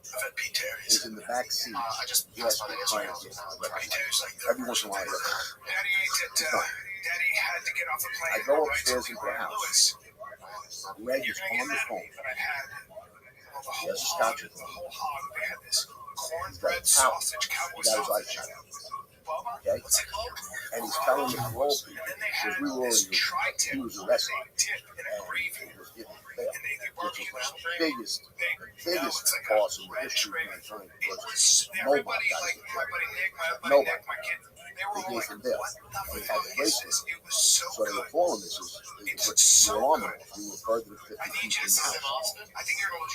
Is in the back seat. Yes, trying to get every once in a while. I go upstairs into the house. Greg is on the phone. He has a scotch with him. He's got a towel. He got his eyes shut out. Okay? And he's telling the parole people, because we were already, he was arrested, and he was given bail, which is the biggest loss in the history of mankind, because nobody got his jail. Nobody. They gave him bail. And he had the bracelet. So they were calling this is your alarm off. We were further than 50 feet from the house.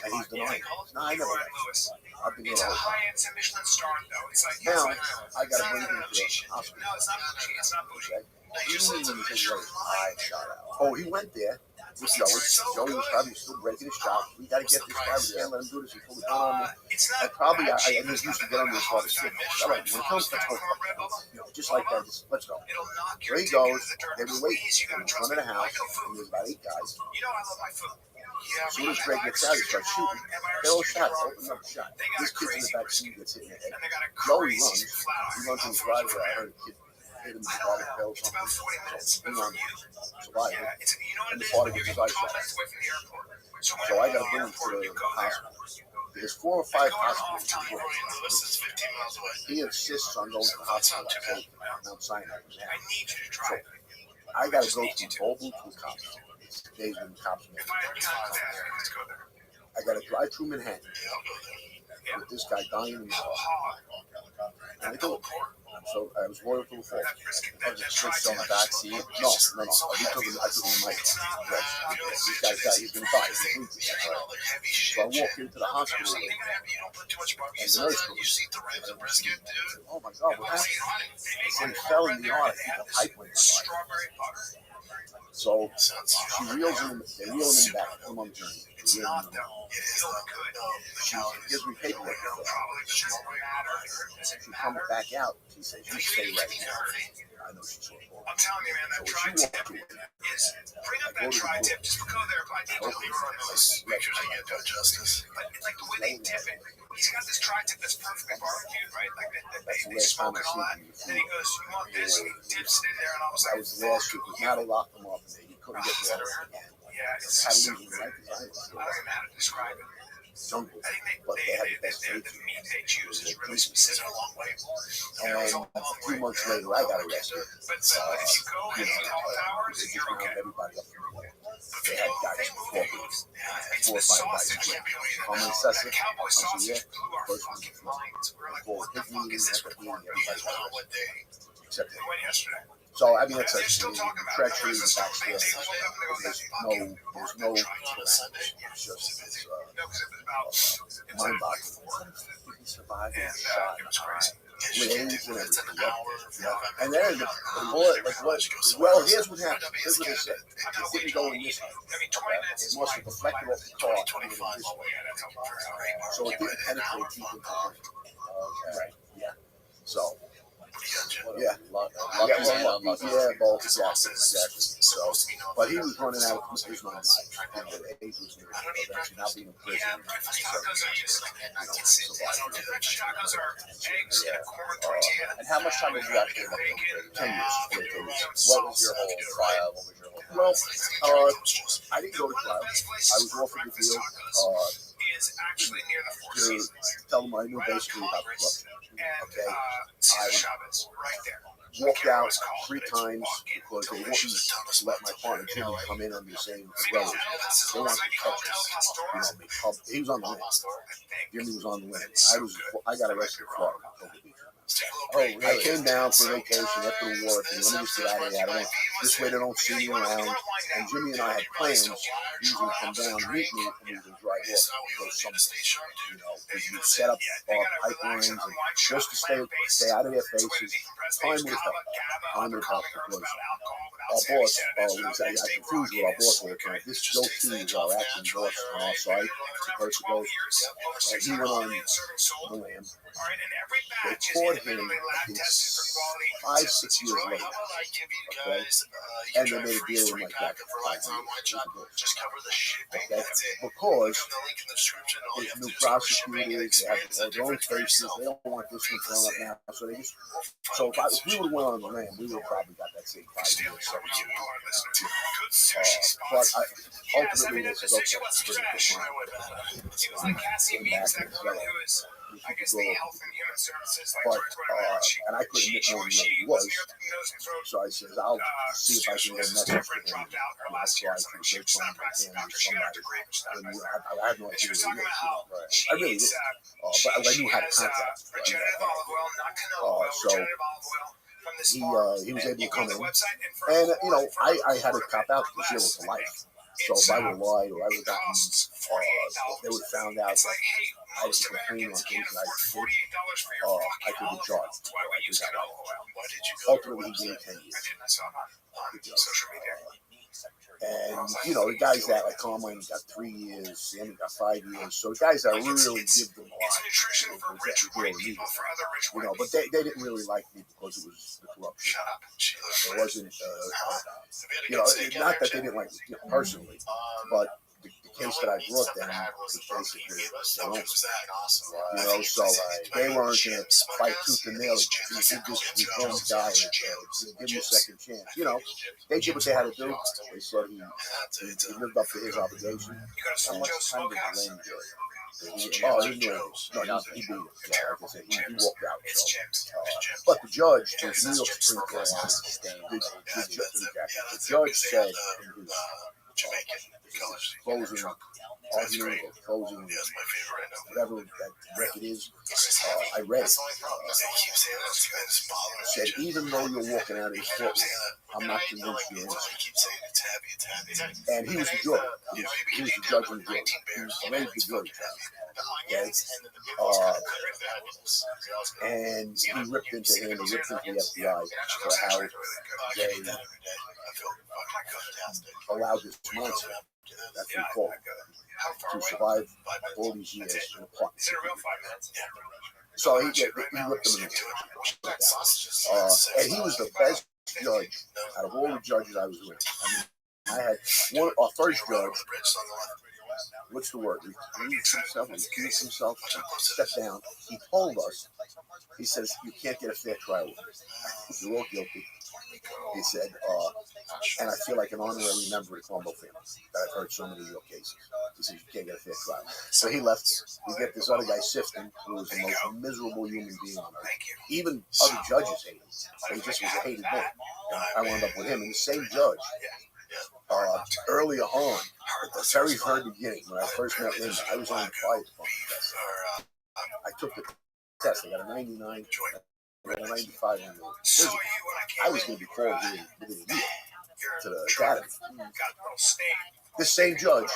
And he's denying it. No, I never left. I've been here the whole time. Now, I got to bring him to the hospital. Okay? He didn't even take it I shot out. Oh, he went there with Joey. Joey was probably still breaking his shot. We got to get this guy. We can't let him do this. He pulled the gun on me. And probably, I just used to get under his father's skin. All right, when it comes to just like that, just let's go. There he goes. They were waiting. They were in front of the house, and there's about 8 guys. As soon as Greg gets out, he starts shooting. They all shot. Open up the shot. This kid's in the back seat gets hit in the head. Joey runs. He runs in the driveway. I heard a kid hit him in the bottom of the something. So he runs. Survived. And the father gets his eyes shot. So I got to bring him to the hospital. There's 4 or 5 hospitals. He insists on going to the hospital. Mount Sinai. So I got to go to Mobile to the cops. Days when the cops made I got to drive through Manhattan with this guy dying in the car. And I do it. So I was loyal to the fault. I was just on the back seat. No. I took him to my car. This guy's died. He's going to die. So I walk into the hospital and the nurse goes, oh my God, what happened? I said, he fell in the yard. I think a pipe went inside. So she reels him, they reel him back, put him on the journey. She gives me paperwork. She comes back out. She says, you stay right now. I know she's so cool. I'm telling you, man, that tri-tip is bring up that tri-tip. Just go there. I think you'll leave on this. Make sure you get that justice. But it's like the way they tip it. He's got this tri-tip that's perfectly barbecued, right? Like they smoke it all that. Then he goes, you want this? And he dips it in there. And I was like, that was the last week. Now they locked him up. He couldn't get the other again. Yeah, it's so good. I don't even know how to describe it. Jungle, but they had the best food. The meat they choose is really specific. A long way. And a few months later, I got arrested. But if you go and eat all hours, you're okay. Everybody up in the wall. They had guys before me. 4 or 5 guys. Common assessor. I said, yeah. First one. Before his meeting, everybody except him. So, I mean, it's a treachery in the backstairs. There's no, it's just mind-boggling. He survived and shot with AIDS and everything. And then the bullet, like what? Well, here's what happened. Here's what they said. It didn't go in this way. It must have deflected off the car and went in this way. So it didn't penetrate deep into the right. Yeah. So. Yeah, both exactly. So, but he was running out of his mind, and the age was eventually now being in prison. And how much time did you actually have in 10 years. What was your whole trial? What was your whole Well, I didn't go to trial. I was offered the deal to tell them I knew basically about the corruption. Okay, I walked out 3 times because they wouldn't let my partner Jimmy come in under the same umbrella. They wanted to touch us. He was on the limb. Jimmy was on the limb. I got arrested in Florida. Oh, really? I came down for vacation after the war. Let me just get out of here. This way they don't see me around. And Jimmy and I had plans. He was going to come down, meet me, and we were going to drive off and go somewhere. We set up our pipelines and just to stay out of their faces. Time would help. Time would help because our boss, I confused with our boss all the time. This Joe T is our acting boss on our side. He went on the lam. They caught him, I think, 5-6 years later. Okay? And they made a deal with him like that for $5 million. Okay? Because there's new prosecutors, they have their own cases, they don't want this one thrown up now. So if we would have went on the lam, we would have probably got that same 5 years. So But ultimately, they said, okay, Seems like Cassie means that girl who is, I guess, the health and human services director, and I couldn't admit more than he was. So I said, I'll see if I can get a message to him. Last year, I could get from somebody. And, I had no idea who he was. I really did. But I knew how to contact him. So he was able to come in. And, I had to cop out because it was for life. So if I would have lied or I would have gotten, they would have found out that I was complaining on things that I could be charged. Ultimately, he gave 10 years. And, the guys that like Carmine got 3 years, Sammy got 5 years. So the guys that really give them a lot. But they didn't really like me because it was the corruption. It wasn't, not that they didn't like me personally, but the case that I brought them was basically their own. So they weren't going to fight tooth and nail. You did this reformed guy and give you a second chance. They did what they had to do. They said he lived up to his obligation. How much time did Lynn do? He beat him. Like I said, he walked out. But the judge, the New York Supreme Court, the judge said in his closing argument or closing whatever that record is, I read it. Said, even though you're walking out of his courtroom, I'm not convinced you're innocent. And he was the judge. He was the judge and the jury. He made the jury. Okay? And he ripped into him, he ripped into the FBI for how they allowed this monster, that's what we call it, to survive all these years in a plot. So he ripped him in the and he was the best judge out of all the judges I was with. I had our first judge, what's the word? He recused himself, stepped down. He told us, he says, you can't get a fair trial. You're all guilty. He said, and I feel like an honorary member of the Colombo family that I've heard so many of your cases. He says, you can't get a fair trial. So he left. We get this other guy, Sifton, who was the most miserable human being on earth. Even other judges hated him. He just was a hated man. And I wound up with him. And the same judge, earlier on, at the very beginning, when I first met Linda, I was on the fire department test. I took the test. I got a 99, I got a 95 on the physical. I was going to be called within a year to the academy. This same judge,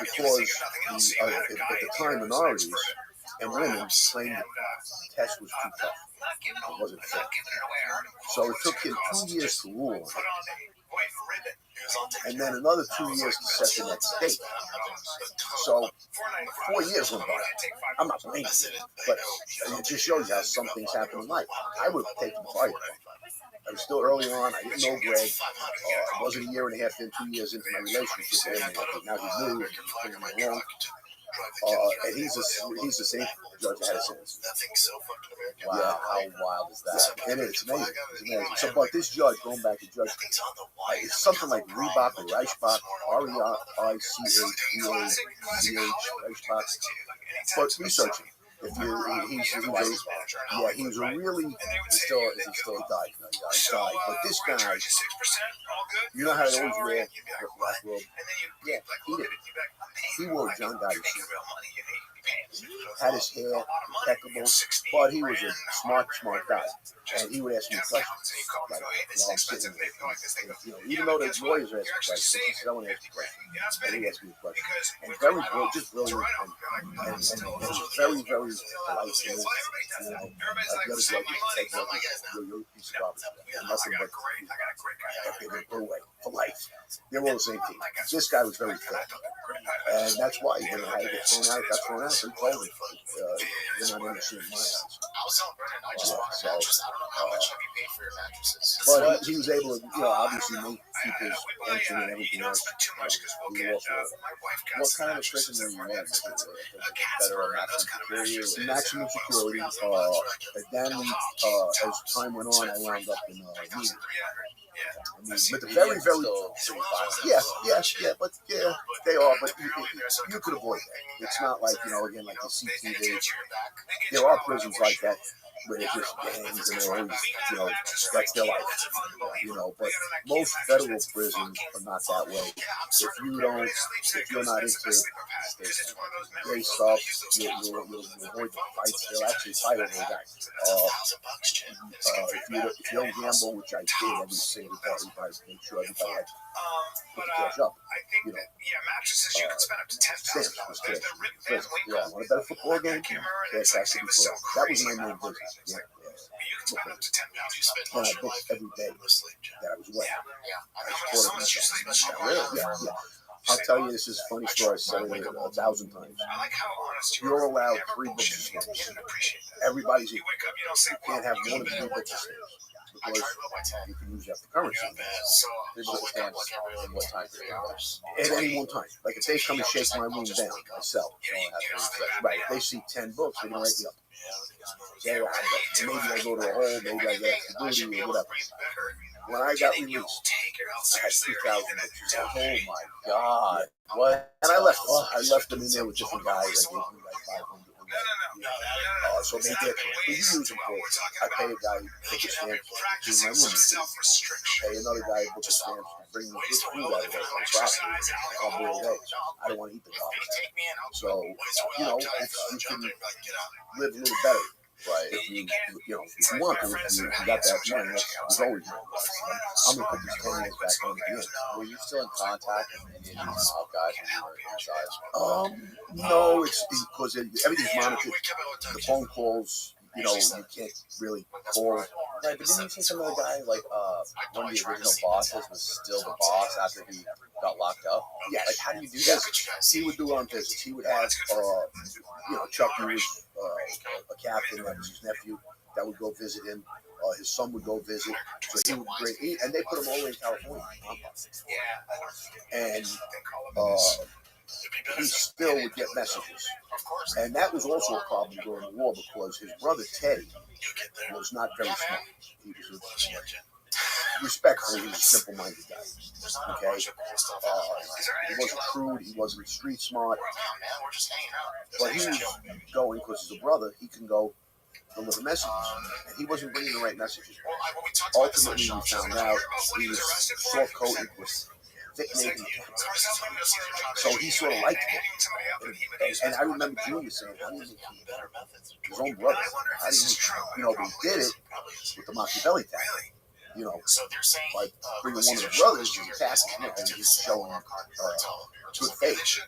because at the time minorities and women claimed the test was too tough. It wasn't fair. So it took him 2 years to rule on it. And then another 2 years to set the next date. So 4 years went by. I'm not blaming it, but it just shows you how some things happen in life. I would have taken the fight. I was still early on. I didn't know Greg. It wasn't a year and a half in, 2 years into my relationship with him. Now he's new and he's bringing me along. And he's the same judge that had a sentence. Wow, yeah, how wild is that? Yeah, it is. It's amazing. It's amazing. So, but this judge, going back to Judge, it's something like Reibach or Reichbach, Reichbach, Reichbach. But research him. He was a really, is he still died? No, he died. But this guy, you know how they always wear the black robe? Yeah, he did. He wore John Gotti suit. Had his hair impeccable, but he was a smart guy. And he would ask me questions. Like, while I'm sitting there. Even though the lawyers are asking questions, he said, I want to ask you questions. And he asked me questions. And very brilliant, just brilliant. And very, very polite. The other judges take you're a piece of garbage. Nothing but go away for life. They're all the same team. This guy was very fair. And that's why when I had to get thrown out, got thrown out. So he told me, you're not innocent in my eyes. But he was able to, obviously keep his pension and everything else. What kind of prison were you in? Federal maximum security. And then as time went on, I wound up in Newman. I mean, but the very, very but they are. But you could avoid that. It's not like again, like you see TV. There are prisons like that where they're just gangs and they're always, that's their life. But most federal prisons are not that way. If you're not into gay stuff, you'll avoid the fights. They'll actually fight over a guy. If you don't gamble, which I did every single day, I made sure everybody had put the cash up. Stamps was cash. Yeah, want to bet a football game? Cash has to be put up. That was my main business. And I booked every day that I was away. I supported myself. Really? Yeah. I'll tell you, this is a funny story. I said it 1,000 times. You're allowed 3 books of stamps. Everybody's equal. You can't have more than 3 books of stamps. Because you can use that for currency. 3 books of stamps in what time period? At any one time. Like if they come and shake my room down, I sell. Right. If they see 10 books, they're going to write me up. Maybe I go to a hole, maybe I get extra duty or whatever. When I got released, I had 2,000 books. Oh my God. What? And I left them in there with different guys. I gave them like 500. So they get you use them for. I pay a guy book a stamp to my room. Pay another guy book a stamp to bring me good food out of there on property. I'll boil eggs. I don't want to eat the dog. So you can live a little better. Right. If you want to, you got that money. It's always I'm gonna put these pennies back on the end. Were you still in contact with any of these guys when you were inside? No, it's because everything's monitored. The phone calls, you can't really call. Right, but didn't you see some of the guys, like one of the original bosses was still the boss after he got locked up? Yeah. Like, how do you do that? He would do it on visits. He would have, Chuck, who was a captain, that was his nephew, that would go visit him. His son would go visit. So he would bring, and they put him all in California. And he still would get messages. And that was also a problem during the war because his brother Teddy was not very smart. He was respectfully, he was a simple-minded guy. Okay? He wasn't crude, he wasn't street smart. But he was going, because he's a brother, he can go deliver messages. And he wasn't bringing the right messages. Ultimately, we found out he was soft-coated with thick naked. So he sort of liked it. And I remember Junior saying, how do you make his own brother? How do you make, they did it with the Machiavelli tactic. By bringing one of the brothers and casting him, and he's showing good faith,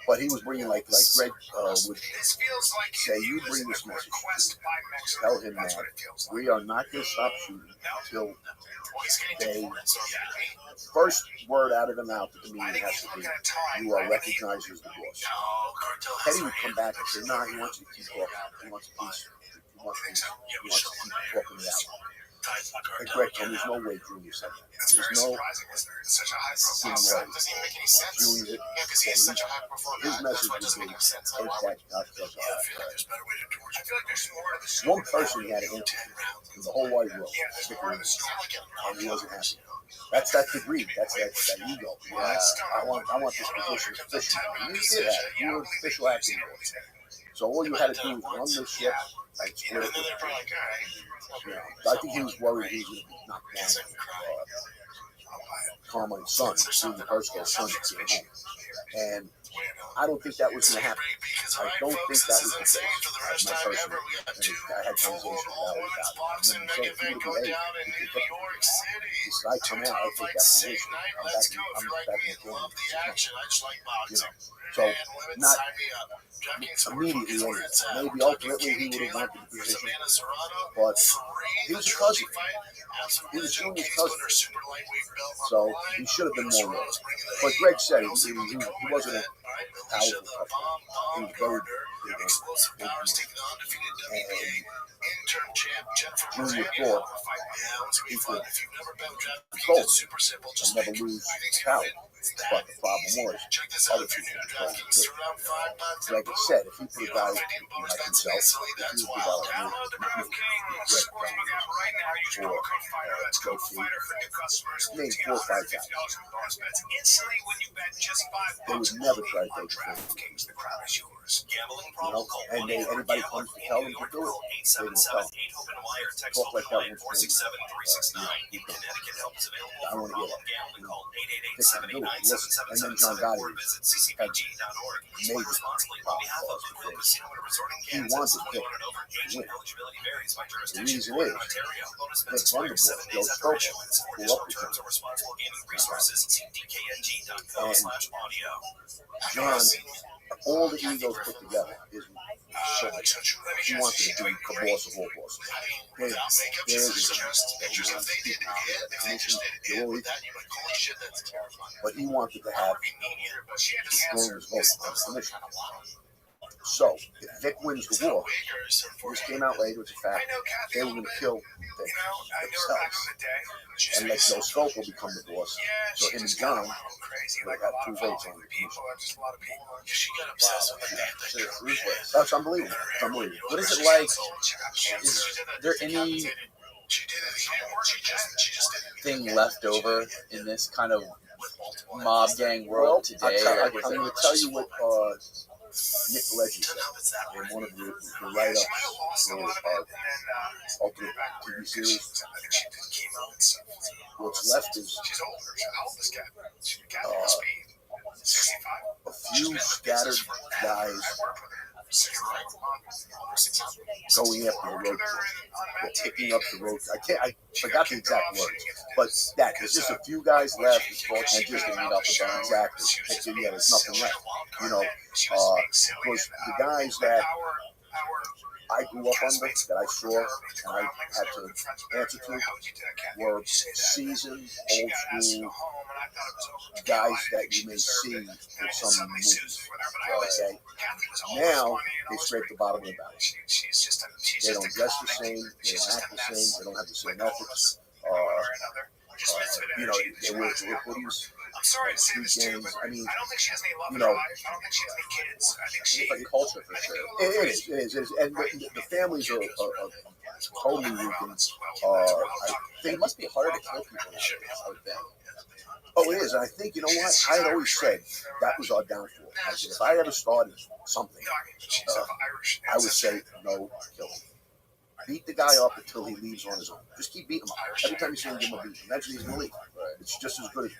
But he was bringing, like Greg would say, you bring this message. Tell him that we are not going to stop shooting until they, first word out of the mouth of the meeting has to be, you are recognized as the boss. Teddy would come back and say, no, he wants you to keep talking. He wants peace. He wants peace. He wants to keep talking it out. And Greg told me, there's no way Junior said that. There's no way. Junior, his message would be, take that one person he had an interview in the whole wide world, and he wasn't happy. That's the greed. That's that ego. I want this position official. You did have it. You were an official acting board. So all you had to do was run the ship and split it. I think he was worried he was going to be knocked down. Carmine's son, Junior Persco's son, came home. And I don't think that was going to happen. I don't think that was the case. My person, I had conversations about it. And then he said, if you would behave, he said, I come out, I'll take that position. I'm back in the game. So, not immediately, maybe ultimately he would have wanted the position, but he was a cousin. He was Junior's cousin. So, he should have been more real. But Greg said he wasn't a powerful cousin. He was very big. And Junior thought he could control and never lose power. But the problem was, other people controlled it too. Like I said, if you put a guy like himself, if you put a guy like me, name 4 or 5 guys, they would never try to take the thing. And anybody comes to tell them to do it, they will tell them. Talk like that once I want to get it. Listen. And then John Gotti had major problems. He wanted Vic to win. The reason is, Vic Thunderbolt, Joe Scopel, grew up with him. And John, all the egos put together is so much. He wanted to be the boss of all bosses. But he wanted to have the strongest vote on the commission. So, if Vic wins the war, this came out later, it's a fact, they were going to kill Vic themselves and let Joe Scopel become the boss. So him and John would have 2 votes on the commission. That's unbelievable. What is it like? Is there any thing left over in this kind of mob gang world today? I'm going to tell you what Nick Pileggi said in one of the write-ups for Ultimate TV series. What's left is a few scattered guys going after the road, or picking up the road. I forgot the exact words, but there's just a few guys left, and just meet up with them. Exactly. Yeah, there's nothing left. You know, because the guys that I grew up under, that I saw, and I had to answer to, were seasoned, old school guys that you may see in some movies. Okay? Now, they scrape the bottom of the barrel. They don't dress the same, they don't act the same, they don't have the same ethics. You know, they wear hoodies. Street games. I mean, you know, it's like a culture for sure. It is. And the families are totally weakened. I think it must be harder to kill people now, I would think. Oh, it is. And I think, you know what? I had always said that was our downfall. I said, if I ever started something, I would say, no, kill him. Beat the guy up until he leaves on his own. Just keep beating him up. Every time you see him, give him a beat. Eventually, he's going to leave. It's just as good as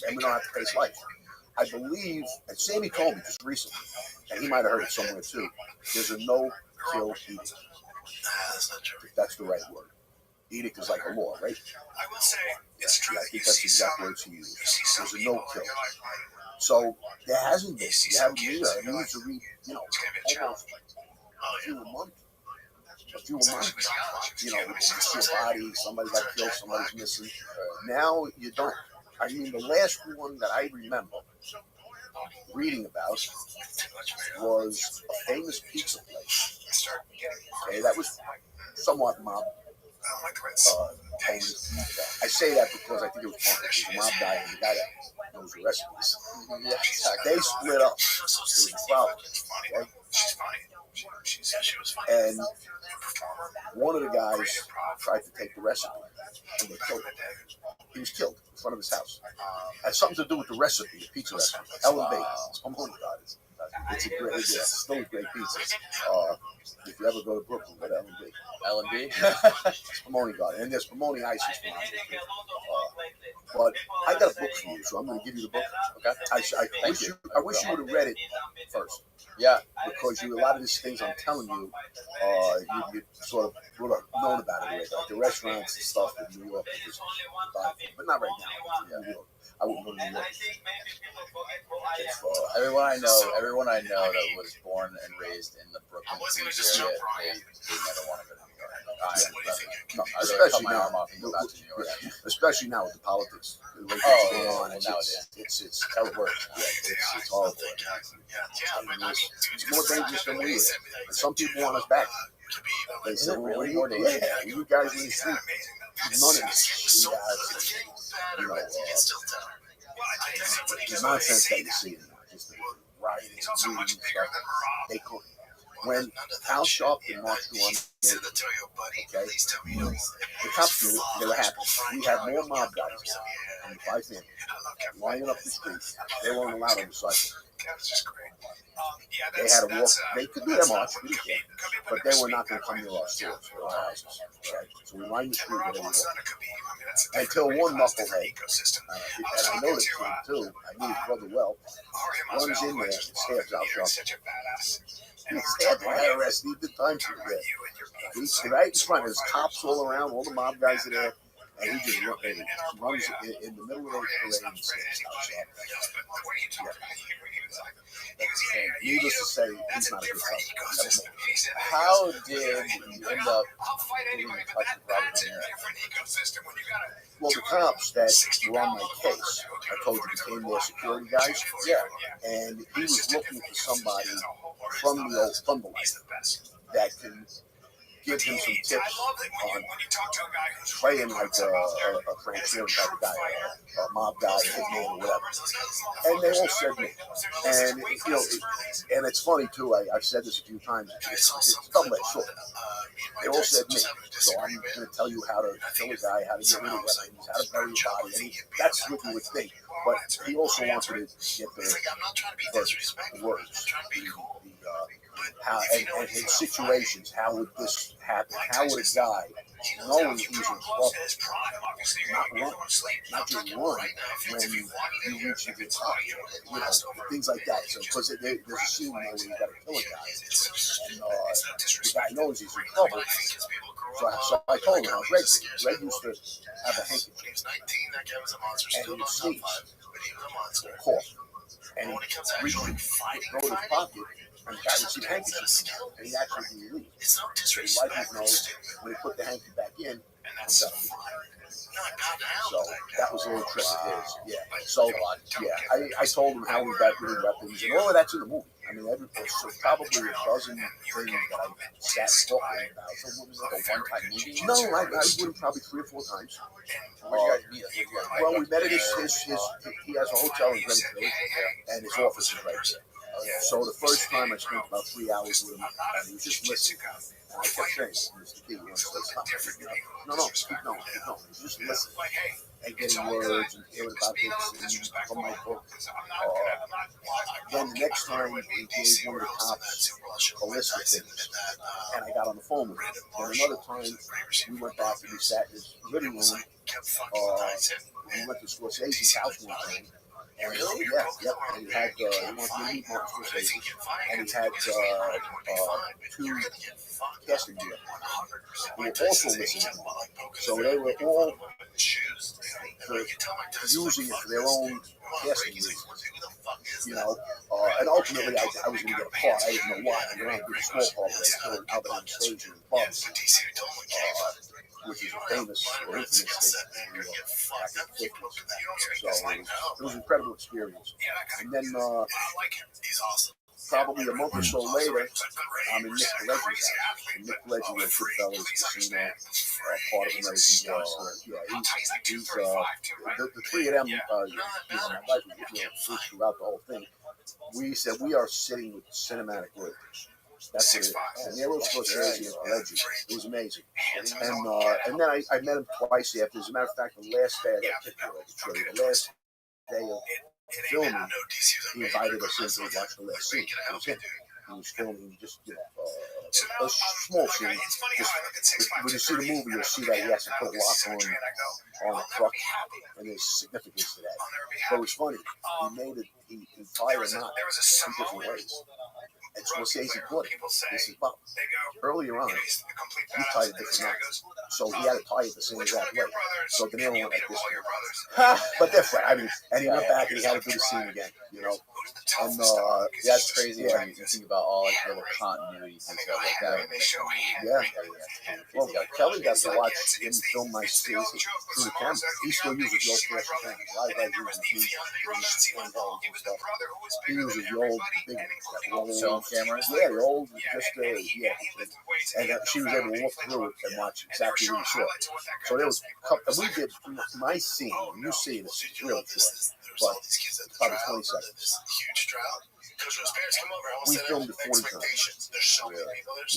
and we don't have to face life. I believe, and Sammy told me just recently, and he might have heard it somewhere too, there's a no-kill edict. If that's the right word. Edict is like a law, right? I would say it's true. I think that's the exact words he used. There's a no-kill. So there hasn't been. You haven't either. I mean, to read, you know, almost a few a month. You know, you see a body, somebody got killed, somebody's missing. Now you don't. I mean, the last one that I remember reading about was a famous pizza place. Okay, that was somewhat mob. I say that because I think it was fun. It was a mob guy and the guy that knows the recipes. They split up. It was a problem. Okay? And one of the guys tried to take the recipe and they killed him. He was killed in front of his house. It had something to do with the recipe, the pizza recipe. Ellen Bay. Oh my God. It's a great, it's still a great pizza. If you ever go to Brooklyn, go to Ellen B. Ellen B. Pomoni got it. And there's Pomoni ice is fine. But I got a book for you, so I'm going to give you the book. Okay. I wish you would have read it first. Yeah. Because a lot of these things I'm telling you, you sort of would have known about it already. Like the restaurants and stuff in New York, but not right now. Yeah. New York. I wouldn't go to New York. Everyone I know that was born and raised in the Brooklyn area, they never want to go to New York. Especially now. Especially now with the politics. Going on. It's how it works. It's horrible. It's more dangerous than we are. And some people want us back. They say, really more dangerous? You guys in the street. None of this. You know, The nonsense that you see, just the rioting, looting and stuff. They could. When Al Sharpton marched through on Navy, okay, the cops knew it. They were happy. We had more mob guys on the 5 men lining up the street. They weren't allowed on the cycle. They had to walk. They could do their march, we didn't care, but they were not going to come near our stores or our houses. Okay? So we lined the street where they were walking. Until one knucklehead, and I know the kid too, I knew his brother well, runs in there and stabs Al Sharpton. He stabbed the IRS. He did time for it. He's right in front. There's cops all around. All the mob guys are there. And he just runs in the middle of the parade and stabs Al Sharpton. Needless to say, he's not a good fighter. How did you end up getting in touch with Robert? Well, the cops that were on my case, I told you, became their security guys. Yeah. And he was looking for somebody from the old Thunderlight that can give him some tips on playing like a Frank Sheeran type of guy, a mob guy, hitman or whatever. And they all said me. And you know, and it's funny too. I've said this a few times. It's double-edged sword. They all said me. So I'm going to tell you how to kill a guy, how to get rid of weapons, how to bury a body. I mean, that's what you would think. But he also wanted to get the words, how and in situations, how would this happen? How would a guy, knowing he's in trouble, not just run when you reach your top, you know, things like that. So because there's a scene where you got to kill a guy, and the guy knows he's in trouble. So I told him how Greg did. Greg used to have a handkerchief, and he would sneeze, or cough, and he'd reach in, throw it in his pocket, and the guy would see the handkerchief, and he'd actually be relieved. So he'd wipe his nose, when he put the hanky back in, so that was a little trick of his. Yeah. So I told him how we got rid of weapons, and all of that's in the movie. I mean, so probably a dozen things that I sat talking about. So what was it, a one-time meeting? No, I with him probably 3 or 4 times. Where'd you guys meet? Well, we met at his he has a hotel in Greenfield, and his office is right there. So the first time I spent about 3 hours with him, and he was just listening. And I kept saying, Mr. Key, you want to say something? No, keep going. Just listen. And getting words and hearing about this from my book. Then the next time he gave one of the cops a list of things, and I got on the phone with him. Then another time we went back and we sat in his living room. We went to Scorsese's house one time. And really? Yeah. And he had, he wanted to meet Martin Scorsese, and he had 2 casting directors who were also listening. So they were all using it for their own casting reasons. You know, and ultimately I was going to get a part. I didn't know why. I did a small part, but I killed Albert on stage in the pub, which is a famous or infamous station in New York back in the 50s. So it was an incredible experience. And then probably a month or so later, I'm in Nick Pileggi's house. And Nick Pileggi was Goodfellas, Casino, part of American Gangster. Yeah, he's the 3 of them, you know, my wife was throughout the whole thing. We said we are sitting with cinematic words. That's it. And Nero Scorsese and Pileggi. It was amazing. And then I met him twice after. As a matter of fact, the last day of that picture I could show you, the last day of filming, he invited us in to watch the last scene. It was him. He was filming just, you know, a small scene. Just, when you see the movie, you'll see that he has to put a lock on a truck, and there's significance to that. But it was funny. He made it, he fired a knot in 2 different ways. And Scorsese put it. This is Bob. Earlier on, he tied a different knot. So he had to tie it the same exact way. So De Niro went like this. But they're fine. I mean, and he went back and he had to do the scene again, you know. And that's crazy when you think about all like little continuities and stuff like that. Yeah. Well, Kelly got to watch him film my scenes through the camera. He still uses the old fashioned camera. A lot of guys use these handhelds and stuff. He uses the old big one. cameras. Yeah, the old, just, yeah. And she was able to look through it and watch exactly what he saw. So there was, we did my scene, you see it, it's really short, but probably 20 seconds. We filmed it 40 times.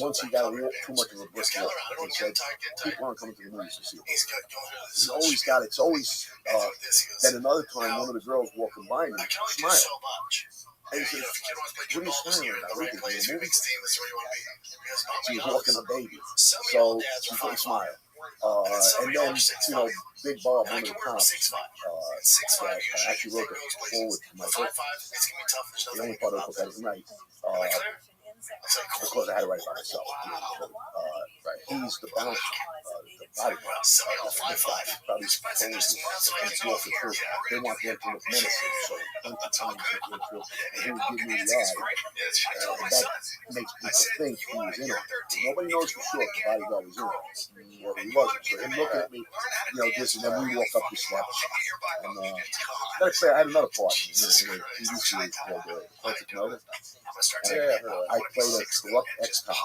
Once he got too much of a brick wall, he said, people aren't coming to the movies to see it. He's always got it. It's always, then another time, one of the girls walking by me, smiled. And he said, what are you smiling about? What are you doing, a movie? She was walking a baby. So she couldn't smile. And then, you know, Big Bob, one of the cops, that actually wrote the forward to my book. The only part of the book I didn't write. Because I had to write it by myself. He's the bouncer, the bodyguard. Probably told he's walking through. They want them to look menacing, so plenty of times they go through, and he would give me the eye. And that makes people think he was in it. Nobody knows for sure if the bodyguard was in it, or he wasn't. So him looking at me, you know, this, and then we walk up the steps. And gotta say, I had another part in the TV series called Perfect Notice. I played a corrupt ex-cop.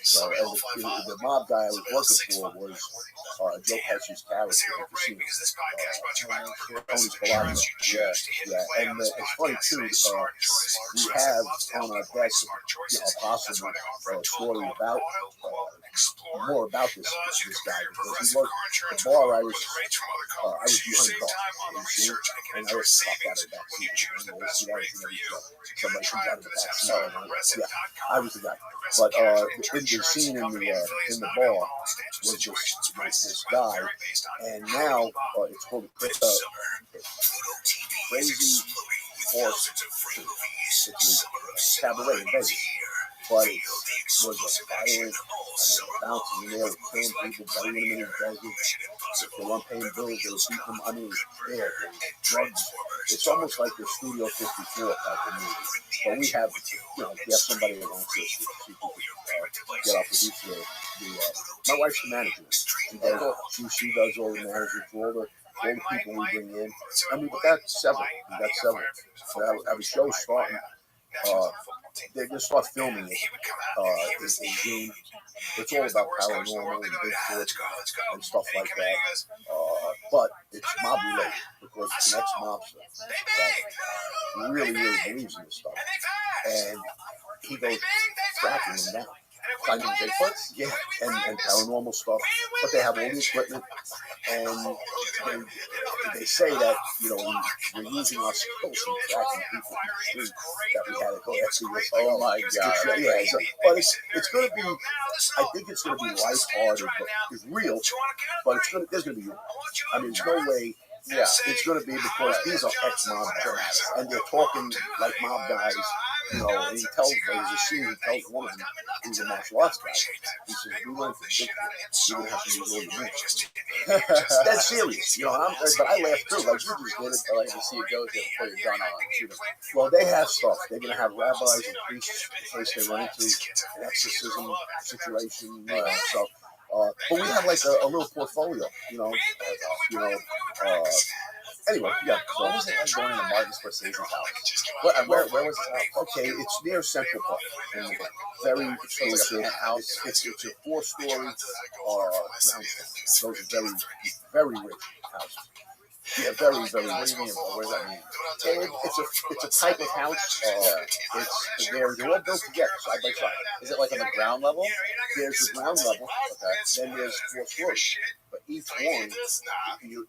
So, and the mob guy I was working for was Joe Pesci's character in the scene. Tony Spalato. Yeah. And it's funny too. We have on our desk a possible story about more about this guy, because he was the bar I was behind the bar, you see, and I was popped out of the back seat. And I see that in every show. Somebody comes out of the back seat. Yeah, I was the guy. But the scene in the bar was this guy, and now it's called Crazy Horse. It's a cabaret in Vegas. But it was a violent, bouncing in there, killing people, burying them in the desert. They weren't paying bills, they were beating them. I mean, there, drugs. It's almost like the Studio 54 type of movie. But we have, you know, we have somebody that wants to see people get off the beach. My wife's the manager. She does all the management for all the people we bring in. I mean, we got several. So every show starting. They just start filming it in June. It's all about paranormal and Bigfoot and stuff like that. But it's mob related, because it's an ex-mobster that really believes in this stuff. And he goes tracking them down. Finding Bigfoots? Yeah, and paranormal stuff. But they have all the equipment, and they say that, you know, we're using our skills in tracking people in the street, that we had to go after this. Oh my God. Yeah, but it's going to be, I think it's going to be lighthearted, but it's real, but there's going to be humor. I mean, there's no way. Yeah, it's going to be, because these are ex-mob guys, and they're talking like mob guys, you know, and there's a scene, he tells one of them, who's a martial arts guy, he says, we learned from Bigfoot, you're going to have to use all your moves. That's serious, you know, but I laugh too, like, you just did it, I like to see it go, you put your gun on and shoot them. Well, they have stuff, they're going to have rabbis and priests, the place they run into, an exorcism situation, so. But we have like a little portfolio, you know. Anyway, yeah. So what was it like going into Martin Scorsese's house? Where was his house? Okay, it's near Central Park. Very exclusive house. It's a 4-story brownstone. Those are very rich houses. Yeah, very. What do you mean? What does that mean? It's a type of house. They're all built together, side by side. Is it like on the ground level? There's the ground level. Okay. Then there's 4 stories. But each one is your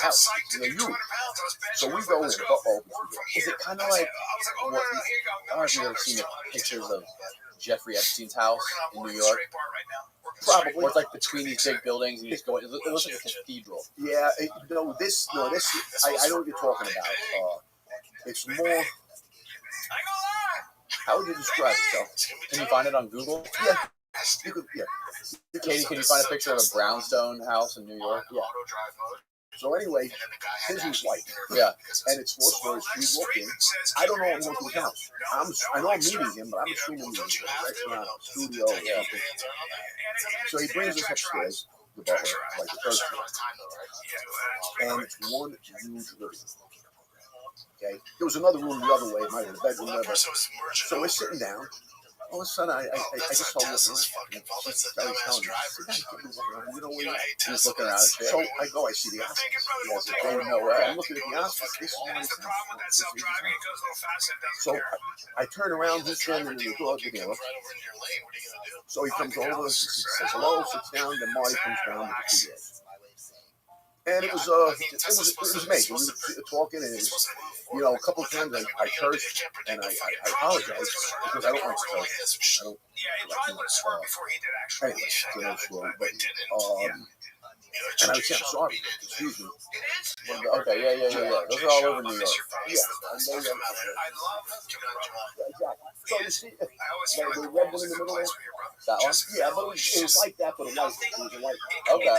house. They're huge. So we go in. Is it kind of like what? I don't know if you've ever seen the pictures of Jeffrey Epstein's house in New York. Probably. Or it's like between these big buildings, and you just go. It looks like a cathedral. Yeah, this. I know what you're talking about. It's more. How would you describe it, though? Can you find it on Google? Yeah. You could, yeah. Katie, can you find a picture of a brownstone house in New York? Yeah. So anyway, his is white. Yeah. And it's 4 stories. We walk in. I don't know I'm going to his house. I know I'm meeting him, but I'm assuming he's in a restaurant, studio, or something. So he brings us upstairs, the butler, like the 3rd floor. And it's one huge living room. Okay, there was another room the other way. It might have been a bedroom, whatever. So we're sitting down. All of a sudden, I just saw looking around. She's telling me, you know where he's looking around. So I go, I see the Oscars. He has a day nowhere. I'm looking at the Oscars. This is what he's So I turn around, he's standing in the door of the dealer. So he comes over, says hello, sits down, then Marty comes down with the 2 years. And it was amazing. We were talking, and it was, you know, a couple of times I cursed, and I apologized because I don't like to curse. I don't. Anyway, so that's wrong. But and I would say I'm sorry. Excuse me. Okay, yeah. Those are all over New York. Yeah, exactly. So you see, the red one in the middle there. That one? Yeah, but it was like that, but a white. It was a white. Okay.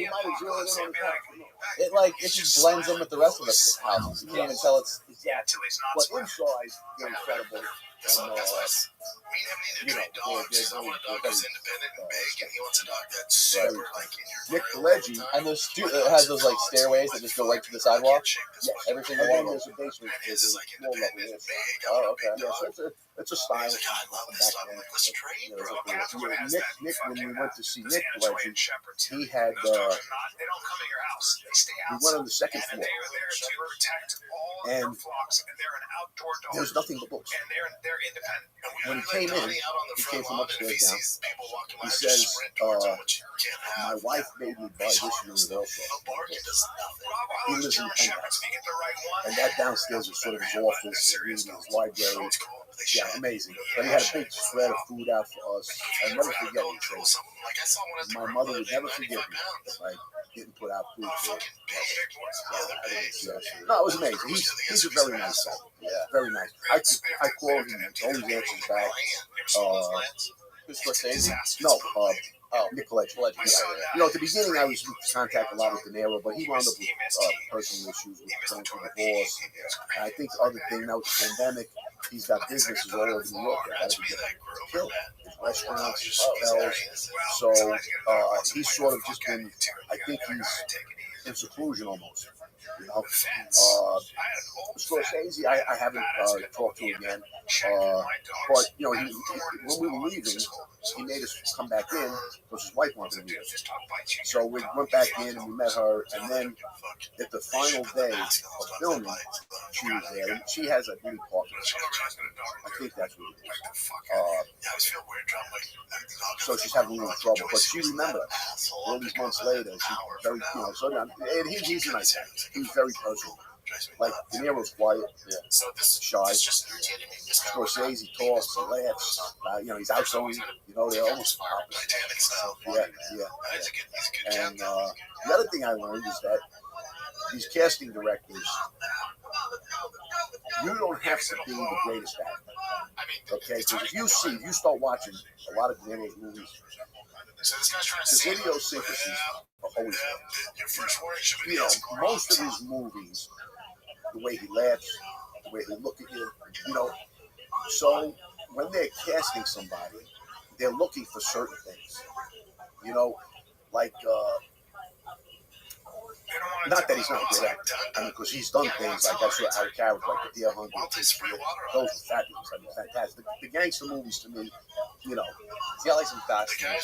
You might have zeroed in on the top. It just blends in with the rest of the houses. You can't even tell it's exactly. But inside, they're incredible. And, you know, goes independent and big, and he wants a dog that's super like in your Nick Pileggi, and it has those like stairways that just go right to the sidewalk. Yeah, every single one. There's a basement. His is like in the big. Oh, okay. Yeah, so it's a style. Like, I love this stuff. I'm like, let's trade, bro. Nick, when we went to see Nick Pileggi, he had. They don't come at your house. They stay outside. We went on the second floor. And they are there to protect all of your flocks, and they're an outdoor dog. There's nothing but books. And they're independent. When he came in, he came from upstairs down. He says, my wife made me buy this Universal. He lives in the penthouse. And that downstairs was sort of his office, his library. Yeah, amazing. But he had a big spread of food out for us. I'll never forget it. My mother would never forgive me if I didn't put out food for her. No, it was amazing. He's a very nice guy. Yeah, very nice. I called him and always answers back. Who's Scorsese? No, Nick Pileggi. You know, at the beginning I was in contact a lot with De Niro, but he wound up with personal issues with going through divorce. And I think the other thing now with the pandemic, he's got businesses all over New York that got to be killed. Restaurants, hotels. So he's sort of just been, I think he's in seclusion almost. You know, Scorsese, I haven't talked to again. But you know, when we were leaving, he made us come back in because his wife wanted to meet us. So we went back in and we met her, and then at the final day of filming, she was there. And she has a really parking lot. I think that's what it is. So she's having a little trouble, but she remembered us. All these months later, she's very, you know, so and he's a nice guy. He's very personal. Like, De Niro's quiet, shy. Scorsese talks, he laughs. You know, he's outgoing. You know, they're almost opposite. Yeah. And the other thing I learned is that these casting directors, you don't have to be the greatest actor. Okay? Because if you start watching a lot of De Niro's movies, his idiosyncrasies are always there. You know, most of his movies, the way he laughs, the way he looks at you, you know. So when they're casting somebody, they're looking for certain things. You know, like, not that he's not a great actor. I mean, because he's done things like that, out of character, like The Deer Hunter. Those are fabulous. I mean, fantastic. The gangster movies, to me, you know. He's got like some fast movies.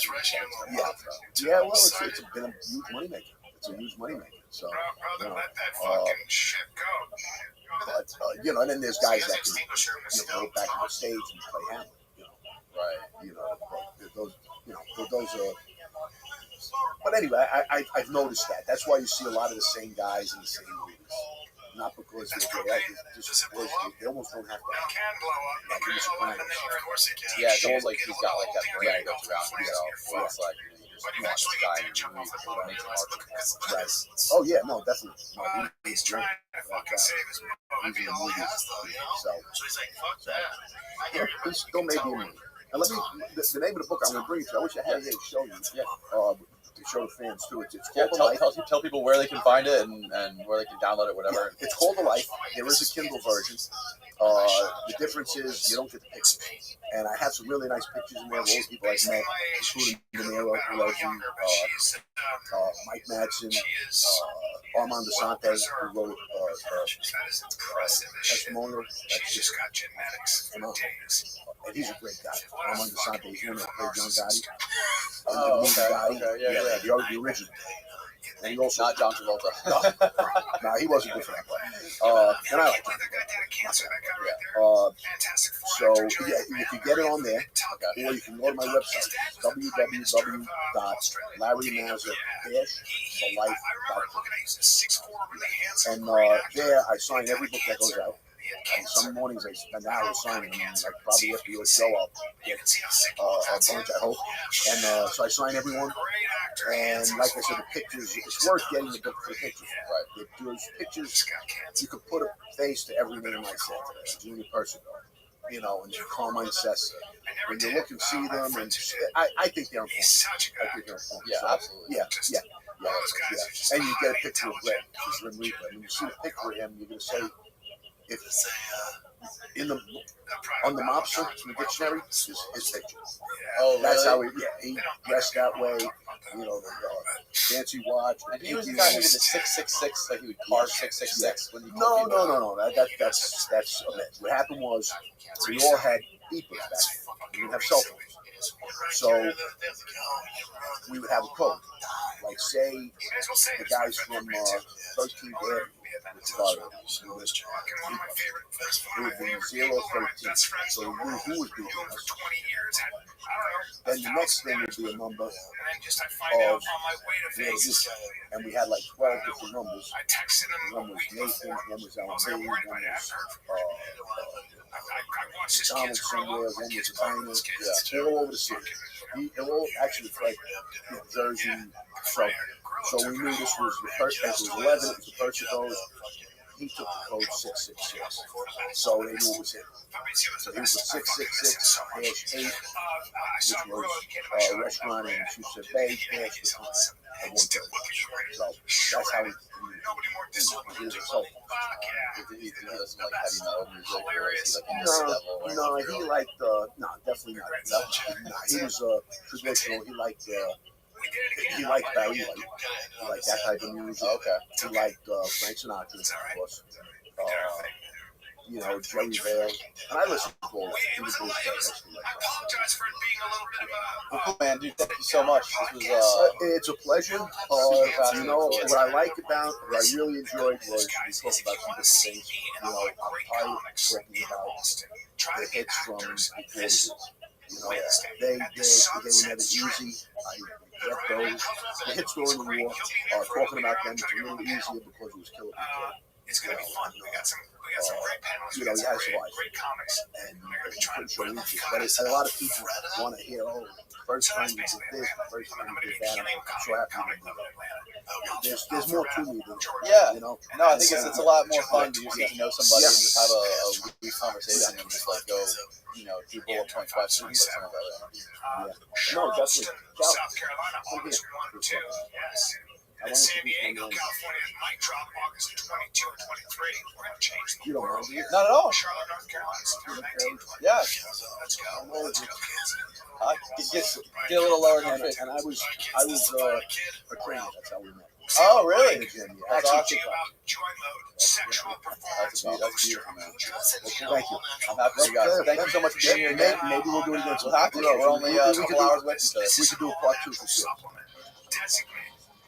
Yeah, well, it's been a huge moneymaker. It's a huge moneymaker. So, you know, but, you know, and then there's guys that can, you know, go back on the stage and play Hamlet. You know, right? You know, those are. But anyway, I've noticed that. That's why you see a lot of the same guys in the same movies. Not because they're great actors, just because they almost don't have to. Like in The Sopranos. Yeah, it's almost like he's got like that brand that's around himself. Where it's like, you know, you just watch this guy in your movie, it makes it hard to right. Oh yeah, no, definitely. No, he's great. He's in the movies. So yeah, he's still maybe in. And let me, the name of the book I'm going to bring you to, I wish I had it here to show you. Yeah. to show the fans too. It's Yeah, called The Life. tell people where they can find it and where they can download it, whatever. It's called The Life. There is a Kindle version. The difference is you don't get the pictures. And I have some really nice pictures in there of all the people I've met, including De Niro, Legend, Mike Madsen, Armand DeSantis, who wrote Testimonial. That's just phenomenal. And he's a great guy. Armand DeSantis, he's one that played John Gotti. The original. And he also not John Travolta. No, he wasn't good for that part. And I like him. So you can get it on there, or you can go to my website, www.larrymazza-thelife.com. And there I sign every book that goes out. And some mornings I spend hours signing them, like probably after your show I'll get a bunch, I hope. And so I sign everyone. And like I said, the pictures, it's worth getting the book for the pictures. Right. Those pictures, you could put a face to every name I said today. Junior Percival, you know, and Carmine Sessa. When you look and see them, and I think they're important. Yeah, absolutely. Yeah. And you get a picture of Red, who's Rim Reaper. When you see a picture of him, you're going to say, if on the mobster in the dictionary is his picture. Oh, that's really? how he dressed that way. You know, the fancy watch. And he was the guy who did the 666, like he would carve 666 when he No. That's a myth. What happened was we all had beepers back then. We didn't have cell phones, so we would have a code. Like say the guys from 13th Avenue. It would be 013. So we knew who was beating us. Then the next thing would be a number of and we had like 12 different numbers. One was Nathan, one was LB, one was Donald somewhere, one was Diner, all over the city. All actually it's like Jersey, so we knew this was the first, as it was 11, it was the first of those. He took the code 666, so they knew it was him. So he was at 666-8, which was a restaurant in Sousa Bay, -130. So that's how he was a soul. He doesn't like heavy metal music, or is he like No, he liked, no, definitely not. No, he was traditional. He liked Barry White. He liked that type of music. Okay. He liked Frank Sinatra, of course. You know, Jerry Vale. And I listened to all that. He was really well, cool, man, dude. Thank you so much. This was it's a pleasure. You know, what I like about, what I really enjoyed was we talked about some different things. You know, I'm tired of talking about the hits from before the hits. You know, they were never easy. I get those. The hits during the war, talking about them, it's a little easier because it was Killer B. It's gonna be fun. We got some great panels. You know, he has survived. Great comics. And he couldn't show easy. But a lot of people want to hear, first time you did this, first time you did that. I'm so happy to do that. There's more to me than yeah. You know? No, I think it's a lot more fun to just get to know somebody and just have a brief conversation and just like go, you know, do bullet point questions like some of that. No, definitely. South Carolina, August 1 and 2. Yes. In San Diego, California, might drop August 22 and 23. We're going to change the world here. Not at all. Charlotte, North Carolina, September 19th. Yeah. Let's go, Get kids. a little lower than fit. And I was a trainer. That's how we met. Oh, really? That's awesome. Sexual performance. That's beautiful, man. Thank you. I'm happy for you guys. Thank you so much for being here again. Maybe we'll do it again. We'll have to. We're only a couple hours away from each other. We could do a part 2 for sure. Designate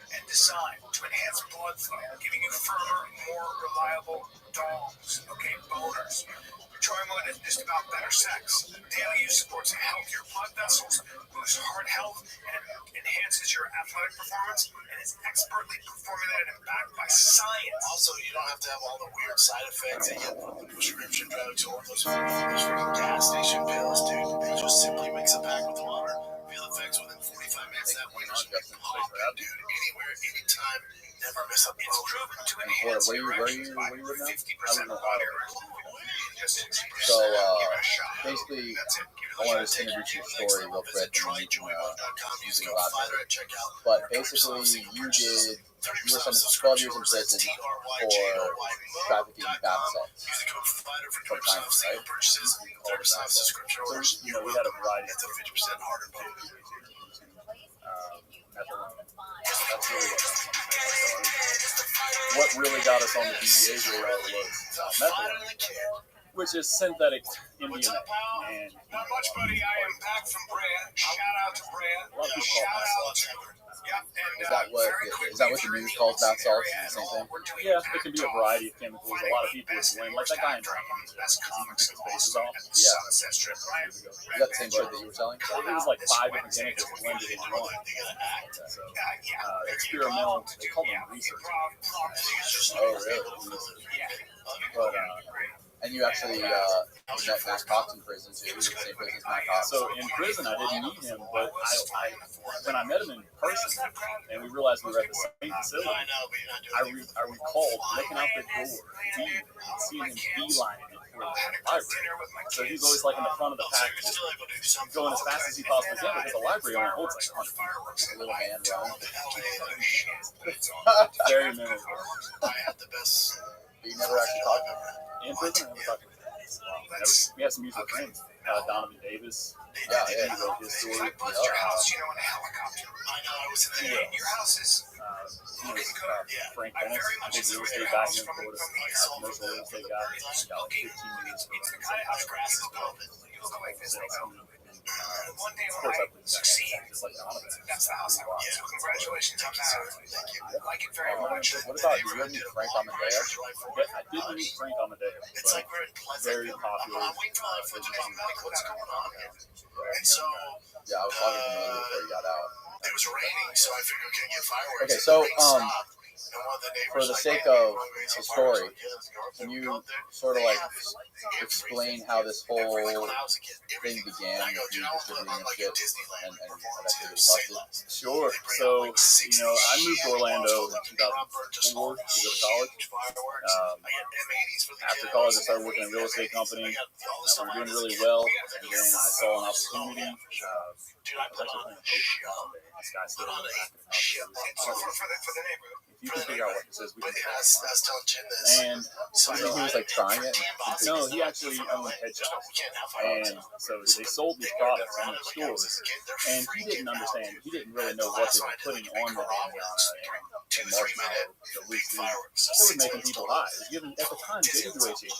and designed to enhance blood flow, giving you firmer, more reliable dongs. Okay, boners. Enjoyment is just about better sex. Daily use supports healthier blood vessels, boosts heart health, and enhances your athletic performance, and is expertly formulated and backed by science. Also, you don't have to have all the weird side effects that you get from the prescription drugs or those freaking gas station pills, dude. They just simply mix it back with water. Feel effects within 45 minutes. That way, dude, anywhere, anytime. Never miss a boat. It's proven to enhance your erection by 50% body. So basically, I want to just introduce your story real quick, and then you can elaborate. But basically, you were sentenced to 12 years in prison for trafficking bath salts from China, right? So, we had a variety of what really got us on the DEA radar was methadone, which is synthetic MDMA. And not much, buddy. I am back from Brea. Shout out to Brea. Shout out to Is that what the news calls bath salts? Is the same thing? Yeah, it can be a variety of chemicals. A lot of people would blame, like that guy in his faces off. Yeah. Is that the same shit that you were selling? It was like 5 different chemicals blended into one. So, experimental, they call them research. Oh, really? But, and you actually met Matt Cox in prison too. He was in the same prison as Matt Cox. So in prison, I didn't meet him, but when I met him in person, and we realized we were at the same facility, I recalled looking out the door, and seeing him beelining it for the library. So he's always like in the front of the pack, just going as fast as he possibly can, because the library only holds like 100 people. A little man running. Very memorable. But you never actually talked to him. In prison, I never talked to him. We have some mutual friends. Donovan Davis. Yeah. He wrote his story. I buzzed your house, in a helicopter. I know, I was in there. Your house is looking good. Frank Dennis, big real estate guy here in Florida. Commercial real estate guy. Got like 15 years the grass is built. You look like this. One day when I succeed, that's the house I want. So congratulations on that. Thank you. I like it very much. What about, did you ever meet Frank Amadeo? I did meet Frank Amadeo. It's like we're in Pleasant. Very popular. I'm waiting for my foot to come back. What's going on here? And so, Yeah, I was talking to him before you got out. it was raining, so I figured we couldn't get fireworks. Okay, so, The rain stopped. And one of the neighbors for the like, sake "Man, of we're gonna get the some fireworks." story, Like, yeah, can we you go up there. sort of like Everything. explain how this whole Everything when I was a kid. thing Everything. began I go, with dude, you I was distributing like your a shit Disneyland and performance eventually to getting busted? Sure. So, I moved to Orlando in 2004 to go to college. After college, I started working in a real estate company. We were doing really well, and then I saw an opportunity. I was actually playing poker. This guy stood in the back of the house. For the neighborhood. If you can figure out what this is, we can But figure yeah, out. that's telling Jim this. And So he was like trying it. no, he actually owned head shops. And so they sold these products in their stores. And he didn't understand. He didn't really know what they were putting on the marshmallow, the loose leaf. They were making people high. It was given, at the time, WHH, it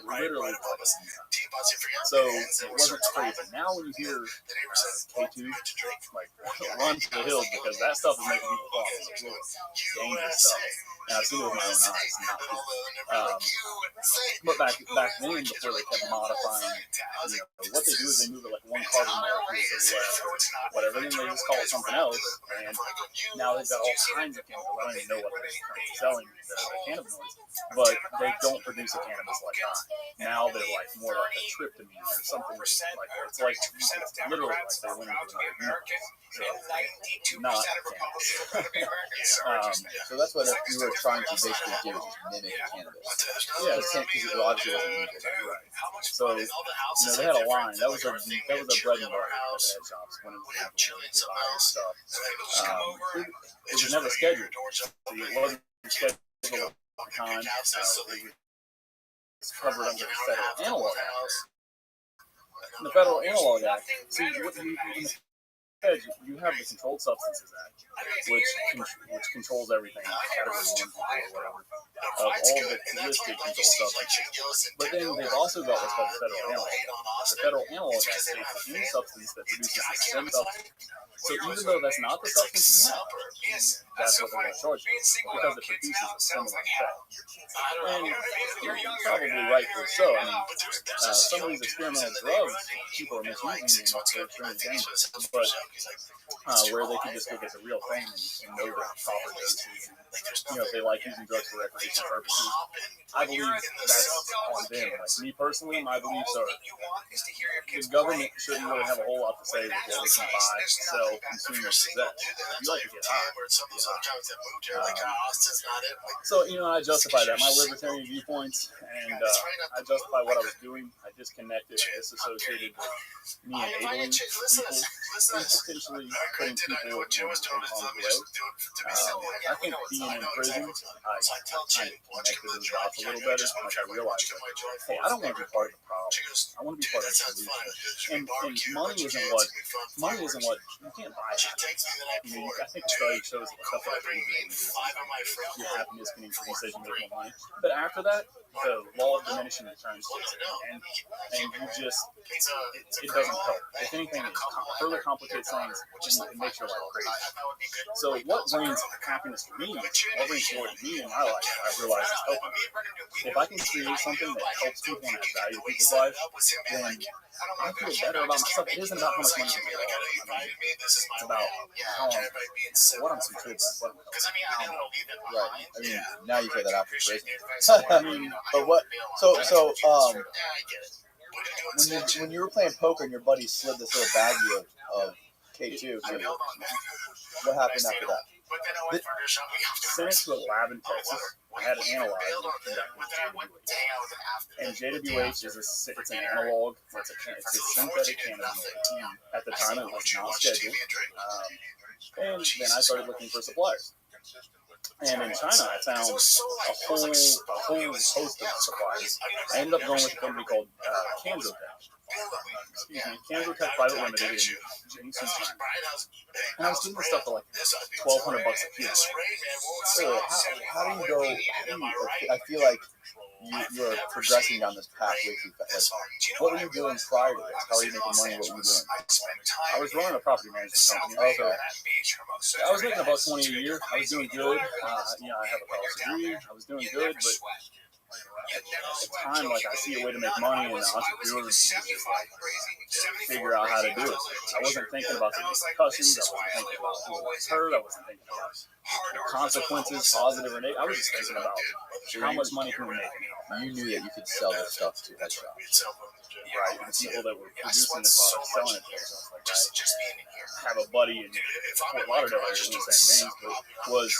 literally was. So it wasn't crazy. Now when you hear K2, like, run to the hills, because that stuff is making people fall. It's dangerous stuff. And I've seen it with my own eyes. Not but back then, before they kept modifying, what they do is they move it like one carbon molecule to the left or whatever, then they just call it something else. And now they've got all kinds of chemicals. I don't even know what they're currently selling the cannabinoids, but they don't produce a cannabis like that. Now they're like more like a tryptamine or something like that. It's like literally like they went into another universe. So not cannabis. So that's what you were trying to basically do, is just mimic cannabis. Yeah, because it obviously wasn't legal. right. So they had a line. That was a bread and butter at the head shops when it was able to buy this stuff. It was never scheduled. It wasn't scheduled at the time. It was covered under the Federal Analog Act. The Federal Analog Act. See, what you you have the Controlled Substances Act, which controls everything, category 1 or whatever, of all the listed controlled substances. But then they've also got what's called the Federal Analog Act. The Federal Analog Act states that any substance that produces the same substance. So even though that's not the substance you have, that's what they're going to charge you, because it produces a similar effect. And probably rightfully so. I mean, some of these experimental drugs, people are misusing them, they're extremely dangerous. But where they can just go get the real thing and know the proper doses. And, if they like using drugs for recreational purposes, I believe that's on them. Like me personally, my beliefs are the government shouldn't really have a whole lot to say with what we can buy, sell, consume, or possess. If you like to get high, so I justify that my libertarian viewpoints, and I justify what I was doing. I disconnected, I disassociated with me enabling people and potentially putting people in harm's way. I think being in prison, I kind of connected the dots a little better. Like I realized, hey, I don't want to be part of the problem. I want to be part of the solution. And money isn't what you can't buy. I think the study shows that stuff like your happiness can increase as you make more money. But after that, the law of diminishing returns kicks in, and you just it doesn't help. If anything, it further complicates things and it makes your life crazy. So what brings happiness to me, what brings joy to me in my life, I realize is helping me. If I can create something that helps people and adds value to people's lives, then I feel better about myself. It isn't about how much money you make. It's about what I'm contributing. Right. I mean, now you say that after prison. But what? So when you were playing poker and your buddy slid this little baggie of K2, what happened after that? Sent it to a lab in Texas. I had it analyzed and JWH is an analog. It's a synthetic cannabis. At the time, it was not scheduled. And then I started looking for suppliers. And in China, I found a whole host of suppliers. I ended up going with a company called Kanzotech Private Limited in Jiangsu, China. And I was doing this stuff for like $1,200 a kilo. So how do you go? I feel like you're progressing down this path way too fast. What were you doing prior to this? How are you making money? What were you doing? I was running a property management company. Okay. I was making about $20 a year. I was doing good. I have a college degree. I was doing good, but at the time, like I see a way to make money, and the entrepreneurs just like figure out how to do it. I wasn't thinking about the repercussions. I wasn't thinking about who was hurt. I wasn't thinking about consequences, positive or negative. I was just thinking about how much money can we make. You knew that you could sell this stuff to headshots. Right, and people that were producing the product, selling it to themselves. Like I have a buddy in Fort Lauderdale, I won't say names, but was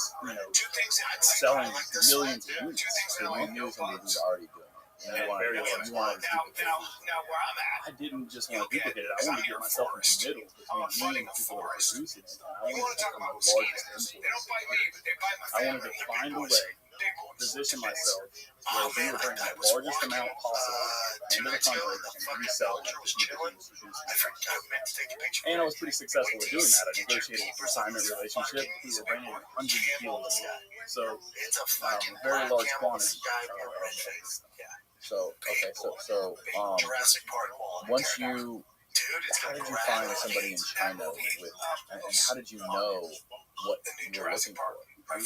selling millions of units. So you knew somebody who was already doing it. And you wanted to duplicate it. I didn't just want to duplicate it. I wanted to get myself in the middle between me and the people that were producing it. I wanted to become the largest influencer. I wanted to find a way position myself where we were bringing the largest amount possible into the country and resell it. And I was pretty successful at doing that. I negotiated a consignment relationship. We were bringing hundreds of kilos of that. So, very large quantity. So once you, how did you find somebody in China with, and how did you know what you were looking for? You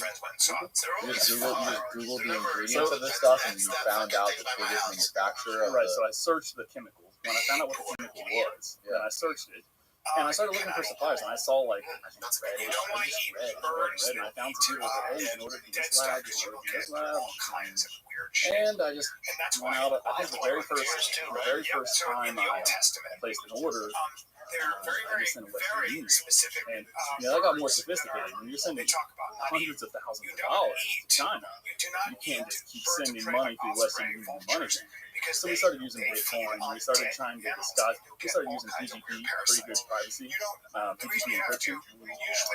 just Googled the ingredients of this stuff, and you found out the biggest manufacturer of so I searched the chemicals. When I found out what the chemical was, then I searched it, and I started looking for suppliers, and I saw red, and I found some people that said, hey, in order to do this lab, and I just went out. I think the very first time I placed an order, I just sent a Western Union. And that got more sophisticated. When you're sending hundreds of thousands of dollars to China, you can't just keep sending money through Western Union money. So we started using Bitcoin, and we started trying to discuss. We started using PGP, pretty good privacy, PGP encryption.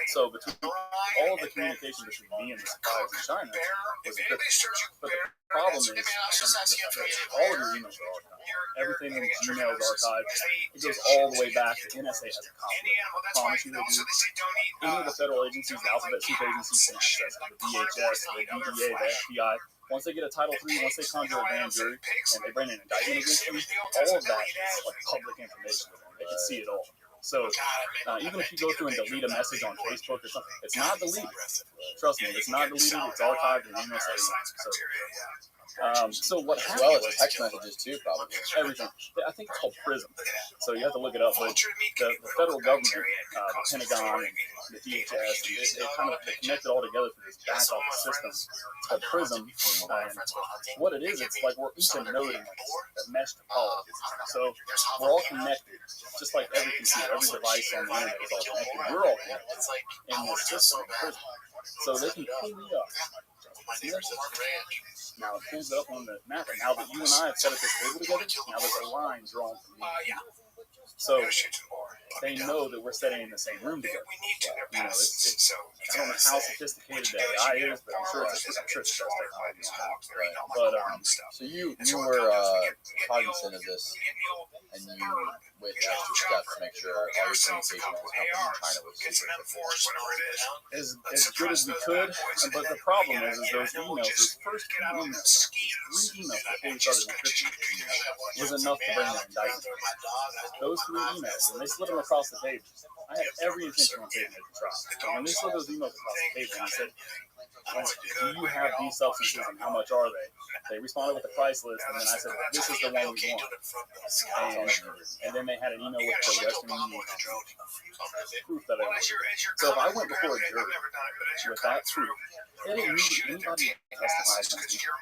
So between all of the communication between me and the suppliers in China was encrypted. But the problem is, all of your emails are archived. Everything in Gmail is archived. It goes all the way back. The NSA has a copy. I promise you they do. Any of the federal agencies, the alphabet soup agencies can access it. The DHS, the DEA, the FBI. Once they get a Title III, once they conjure a grand jury, and they bring an indictment against you, all of that is like public information. They can see it all. So even if you go through and delete a message on Facebook or something, it's not deleted. Trust me, it's not deleted. It's archived in NSA. So So what As happened well as was text messages too, probably. everything. I think it's called PRISM. So you have to look it up. But the federal government, the Pentagon, and the DHS, they kind of connect it all together through this back office system. It's called PRISM. And what it is, it's like we're each a node in a mesh topology. So we're all connected, just like every computer, every device on the internet is all connected. We're all connected in this system, PRISM. So they can pull me up. Now it pulls it up on the map, and now that you and I have set up this table together, now there's a line drawn from me. So they know that we're sitting in the same room together. You know, it's I don't know how sophisticated the AI is, but I'm sure it's best technology. But so you were cognizant of this, and you went extra steps to make sure all your communication with this company in China was as good as we could. But the problem is those emails, those first 3 emails before we started encrypting, was enough to bring an indictment. Those 3 emails, when they slid them across the table, I had every intention on taking it to trial. So when they slid those emails across the table and I said, do you have these substances and how much are they? They responded with a price list, and then I said, this is the one we want. And then they had an email with the Western Union proof that I was. So if I went before a jury with that proof, they didn't need anybody to testify against me.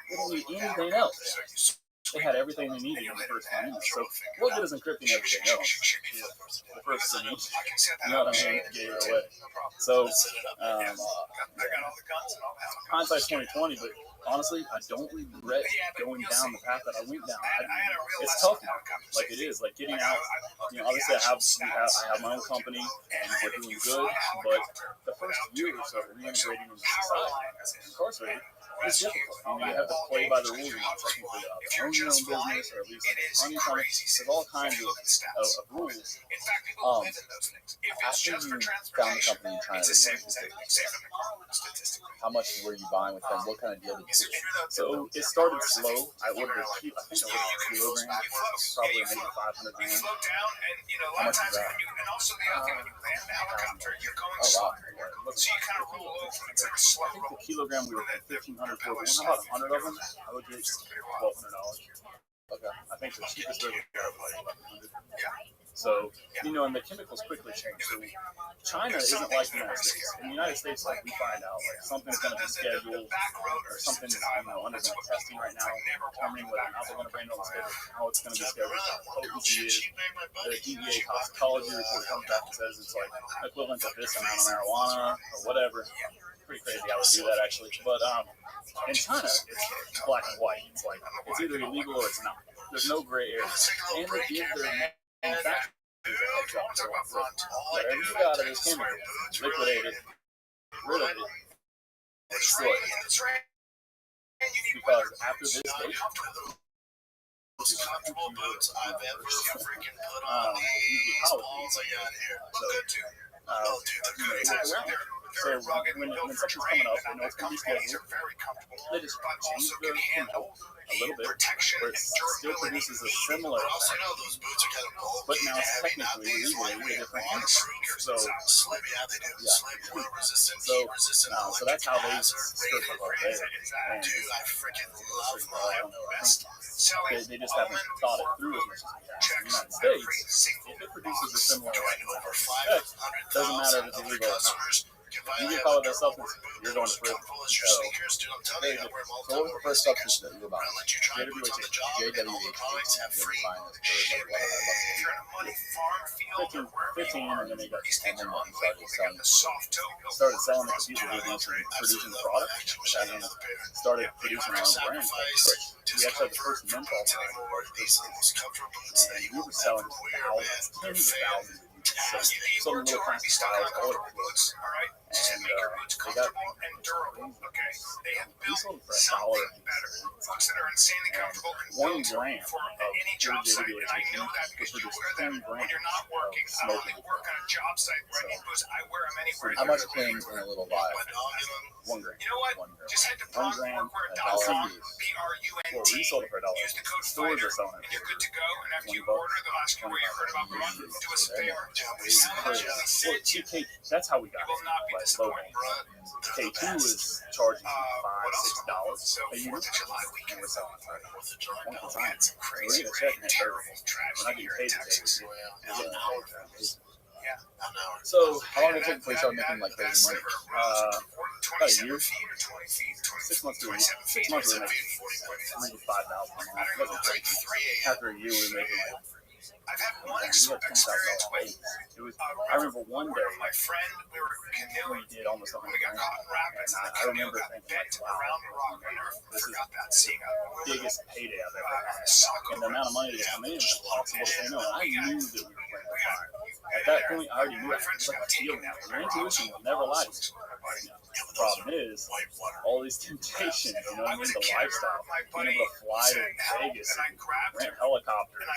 They didn't need anything else. They had everything they needed in the first email. So what good is encrypting everything else? The first thing, you know what I mean? Gave it away. So, hindsight's 20/20, but honestly, I don't regret going down the path that I went down. It's tough now, like it is, like getting out. You know, obviously I have my own company and we're doing good, but the first year or so, reintegrating into society, incarcerated, it's difficult. You know, you have to play by the rules. You're not technically allowed to own your own business, or at least run your company. There's all kinds of rules. After you found the company in China, how much were you buying with them? What kind of deal did you do? So it started slow. I think I ordered a kilogram, probably maybe 500 grams. How much is that? Oh wow! I think the kilogram we were paying $1,500 for. When I bought 100 of them, I would get $1,200. Okay. I think the cheapest rate was $1,100. So, you know, and the chemicals quickly change. So China isn't like the United States. In the United States, like we find out, like something's going to be scheduled, or something, you know, undergoing testing right now, determining whether or not they're going to bring it on the schedule, how it's going to be scheduled, what the potency is. The DEA toxicology report comes back and says it's like equivalent to this amount of marijuana or whatever. Pretty crazy how they do that actually. But in China, it's black and white. It's like it's either illegal or it's not. There's no gray area. And they give their manufacturers a heads up. So whatever you got of this chemical, liquidate it, get rid of it, destroy it. Because after this date, most comfortable boots I've ever freaking put on. So, so when something's coming up, they know it's going to be scheduled. They just change the chemical a little bit, where it still produces a similar effect. But now it's technically legally a different chemical. So, so that's how they skirt the law there. And they just haven't thought it through as much as we have. In the United States, if it produces a similar effect, it doesn't matter if it's illegal or not. You get caught with that substance, you're going to prison. So what was the first substance that you were buying? JWH. 15, and then they got started selling it to people who were producing the product, and started producing our own brand. We actually had the first menthol brand, and we were selling thousands, tens of thousands. So little fancy styles all over the place. And they got we sold for $1. 1 gram of pure JWH could produce 10 grams of smoking. So, how much came in a little vial? 1 gram. 1 gram, $1 piece. Well, we sold it for $1. Stores are selling it for $20, $25. Well, that's how we got it. Like, low end. K2 is charging $5-6 a unit, and we're selling for 1%. So we're getting a check next Thursday. We're not getting paid today. So, how long did it take before you started making like crazy money? About a year. 6 months to a year. 6 months we were making $3,000 to $5,000 a month. It wasn't crazy. After a year we were making like I've had one we had experience $10,000 with it was. I remember one day my friend, we did almost $100,000. we got caught in rapids. And I remember thinking like, wow, this is the biggest payday I've ever had. And the amount of money that was coming in was impossible to say no. And I knew that we were playing with fire. At that point, I already knew it. It was like a feeling. Your intuition will never lie to you. The problem is all these temptations, you know what I mean? The lifestyle, being able to fly to Vegas and rent helicopters,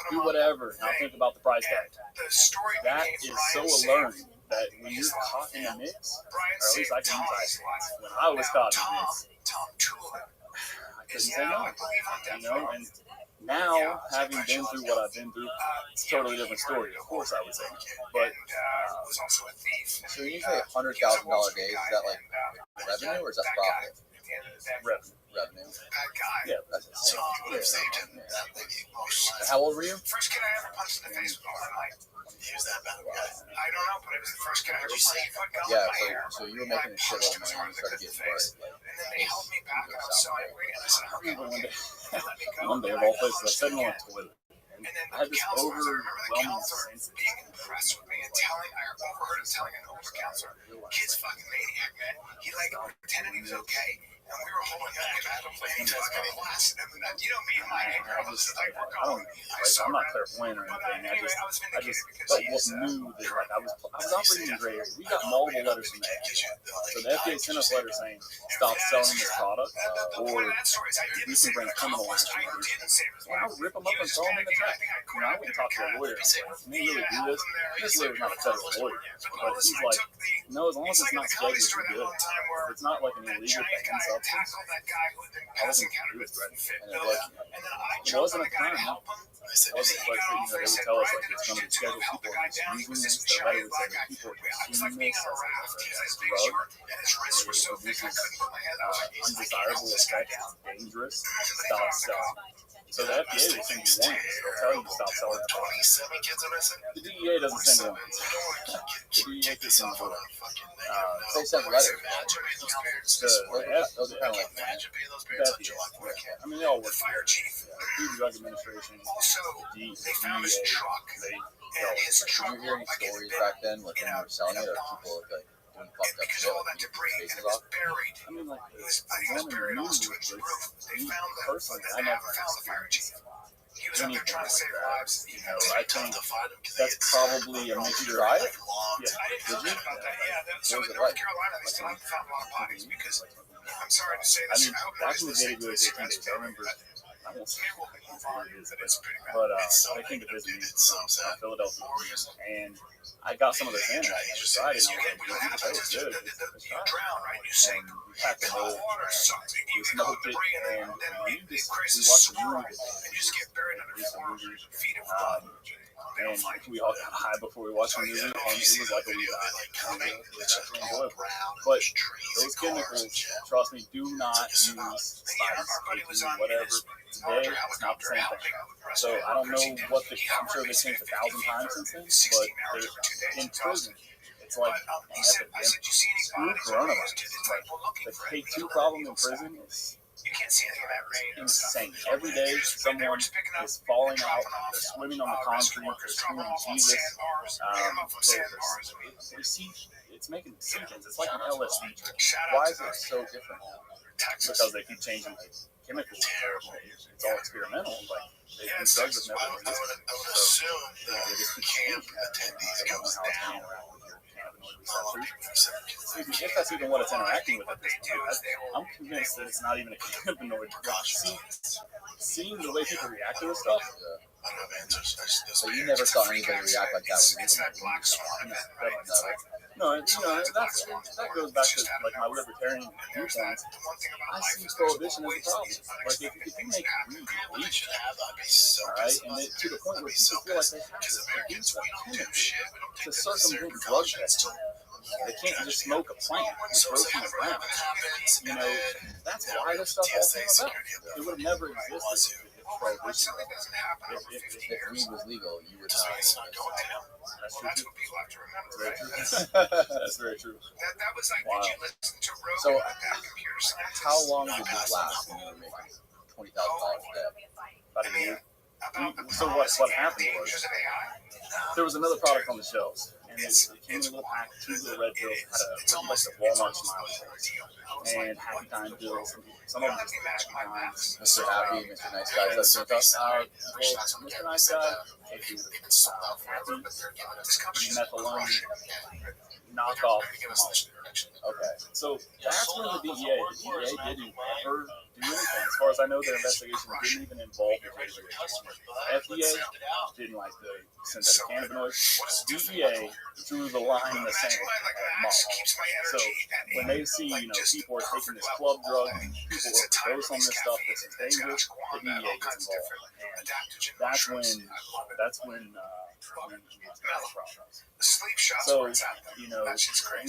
do whatever, not think about the price tag. That is so alluring that when you're caught in a mix, or at least I can use ice. When I was caught in a mix, I couldn't say no, you know? And now, having been through what I've been through, it's a totally different story. Of course, I would say, but So when you say $100,000 days, is that like revenue or is that profit? Revenue. Yeah, that's insane. Yeah. And how old were you? First kid I ever punched in the face with all my life. Use that bad guy. I don't know, but it was the first kid I ever seen. Yeah, so you were making a shitload of money and you started getting burned. And then they held me back and I was so angry. And I said, I remember one day of all places, I sat on a toilet. And I had this overwhelming sense of being impressed with me and I overheard him telling an older counselor, kid's fucking maniac, man. He like pretended he was okay. And we were holding him back and he fucking blasted him. And you know me and my anger, I was like, we're going. I'm not clairvoyant or anything. I just knew that like I was operating in gray area. We got multiple letters from the FDA. So the FDA sent us letters saying stop selling this product or we can bring criminal action. Well, I'll rip them up and throw them in the trash. You know, I wouldn't talk to a lawyer and say, can you really do this? This lawyer's not a federal lawyer. But he's like, no, as long as it's not scheduled, you're good. If it's not like an illegal banned substance, I wasn't do it, and it wasn't a crime. It wasn't like, you know, they would tell us like it's going to be scheduled. People are using this. The letter would say that people are consuming this as a drug. It produces undesirable effects. It's dangerous. Stop selling. So the FDA will send you warnings. They'll tell you to stop selling the product. The DEA doesn't send warnings. The DEA just sends warnings. They send letters. Those are kind of like the FDA. I mean, they all work together. Food and Drug Administration, the DEA, they Did you hear any stories back then, like when you were selling it, or people like doing fucked up shit, like keeping faces off? I mean, like, the one in the news was me personally, I never experienced anything like that. You know, I think that's probably a mixture. Tried it? Yeah. Did you? So What was in it North like? Carolina, they still haven't found a lot of bodies because I'm sorry to say I this. mean, back in the day, we were 18 days. I remember, I won't say how it is, but they came to visit me from Philadelphia, and I got some of their sand and I tried it, and I was like, that was good. Let's try it. And we packed a whole, we smoked it, and we watched a movie and we all got high before we watched the movie, and it was like a weed high. It was actually enjoyable. But those chemicals, trust me, do not use spice, baking, whatever. Today, it's not the same thing. So I don't know what I'm sure they've changed 1,000 times since then, but they're in prison. It's like an epidemic. Screw coronavirus. Like, the K2 problem in prison is insane. Every day, someone is falling out, they're swimming on the concrete, they're screaming Jesus. It's making decisions. It's like an LSD trip. Why is it so different now? Because they keep changing the chemicals. It's all experimental. Like, these drugs have never been existed. So, they just keep changing. I don't know how it's going to interact with your cannabinoid receptors. If that's even what it's interacting with at this point, I'm convinced that it's not even a cannabinoid. Seeing the way people react to this stuff, So you never saw anybody react like that when you were no, that goes back to like my libertarian viewpoints. I see prohibition as a problem. Like if you make weed legal, all right, and to the point where people feel like they have to produce a chemical to circumvent drug testing, They can't just smoke a plant with growth from the ground. You know, that's why this stuff all came about. It would have never existed if prohibition was. If weed was legal, you would not. That's true. That's very true. Wow. So, how long did this last when you were making $20,000 a day? About a year. So what happened was there was another product on the shelves, and it came in a little pack, 2 little red pills, had a bunch of Walmart smileys, and Happy Time pills. Some of them just Happy Times. Mr. Happy, Mr. Nice Guy, that's what it's Well, Mr. Nice Guy, Happy, methylone, knockoff. Okay. So that's when the DEA didn't ever do anything. As far as I know, their investigation didn't even involve the FDA didn't like the synthetic cannabinoids. DEA drew the line in the sand at mall. So when they see, people are taking this club drug, people overdose on this stuff that's dangerous, the DEA gets involved. And that's when so, we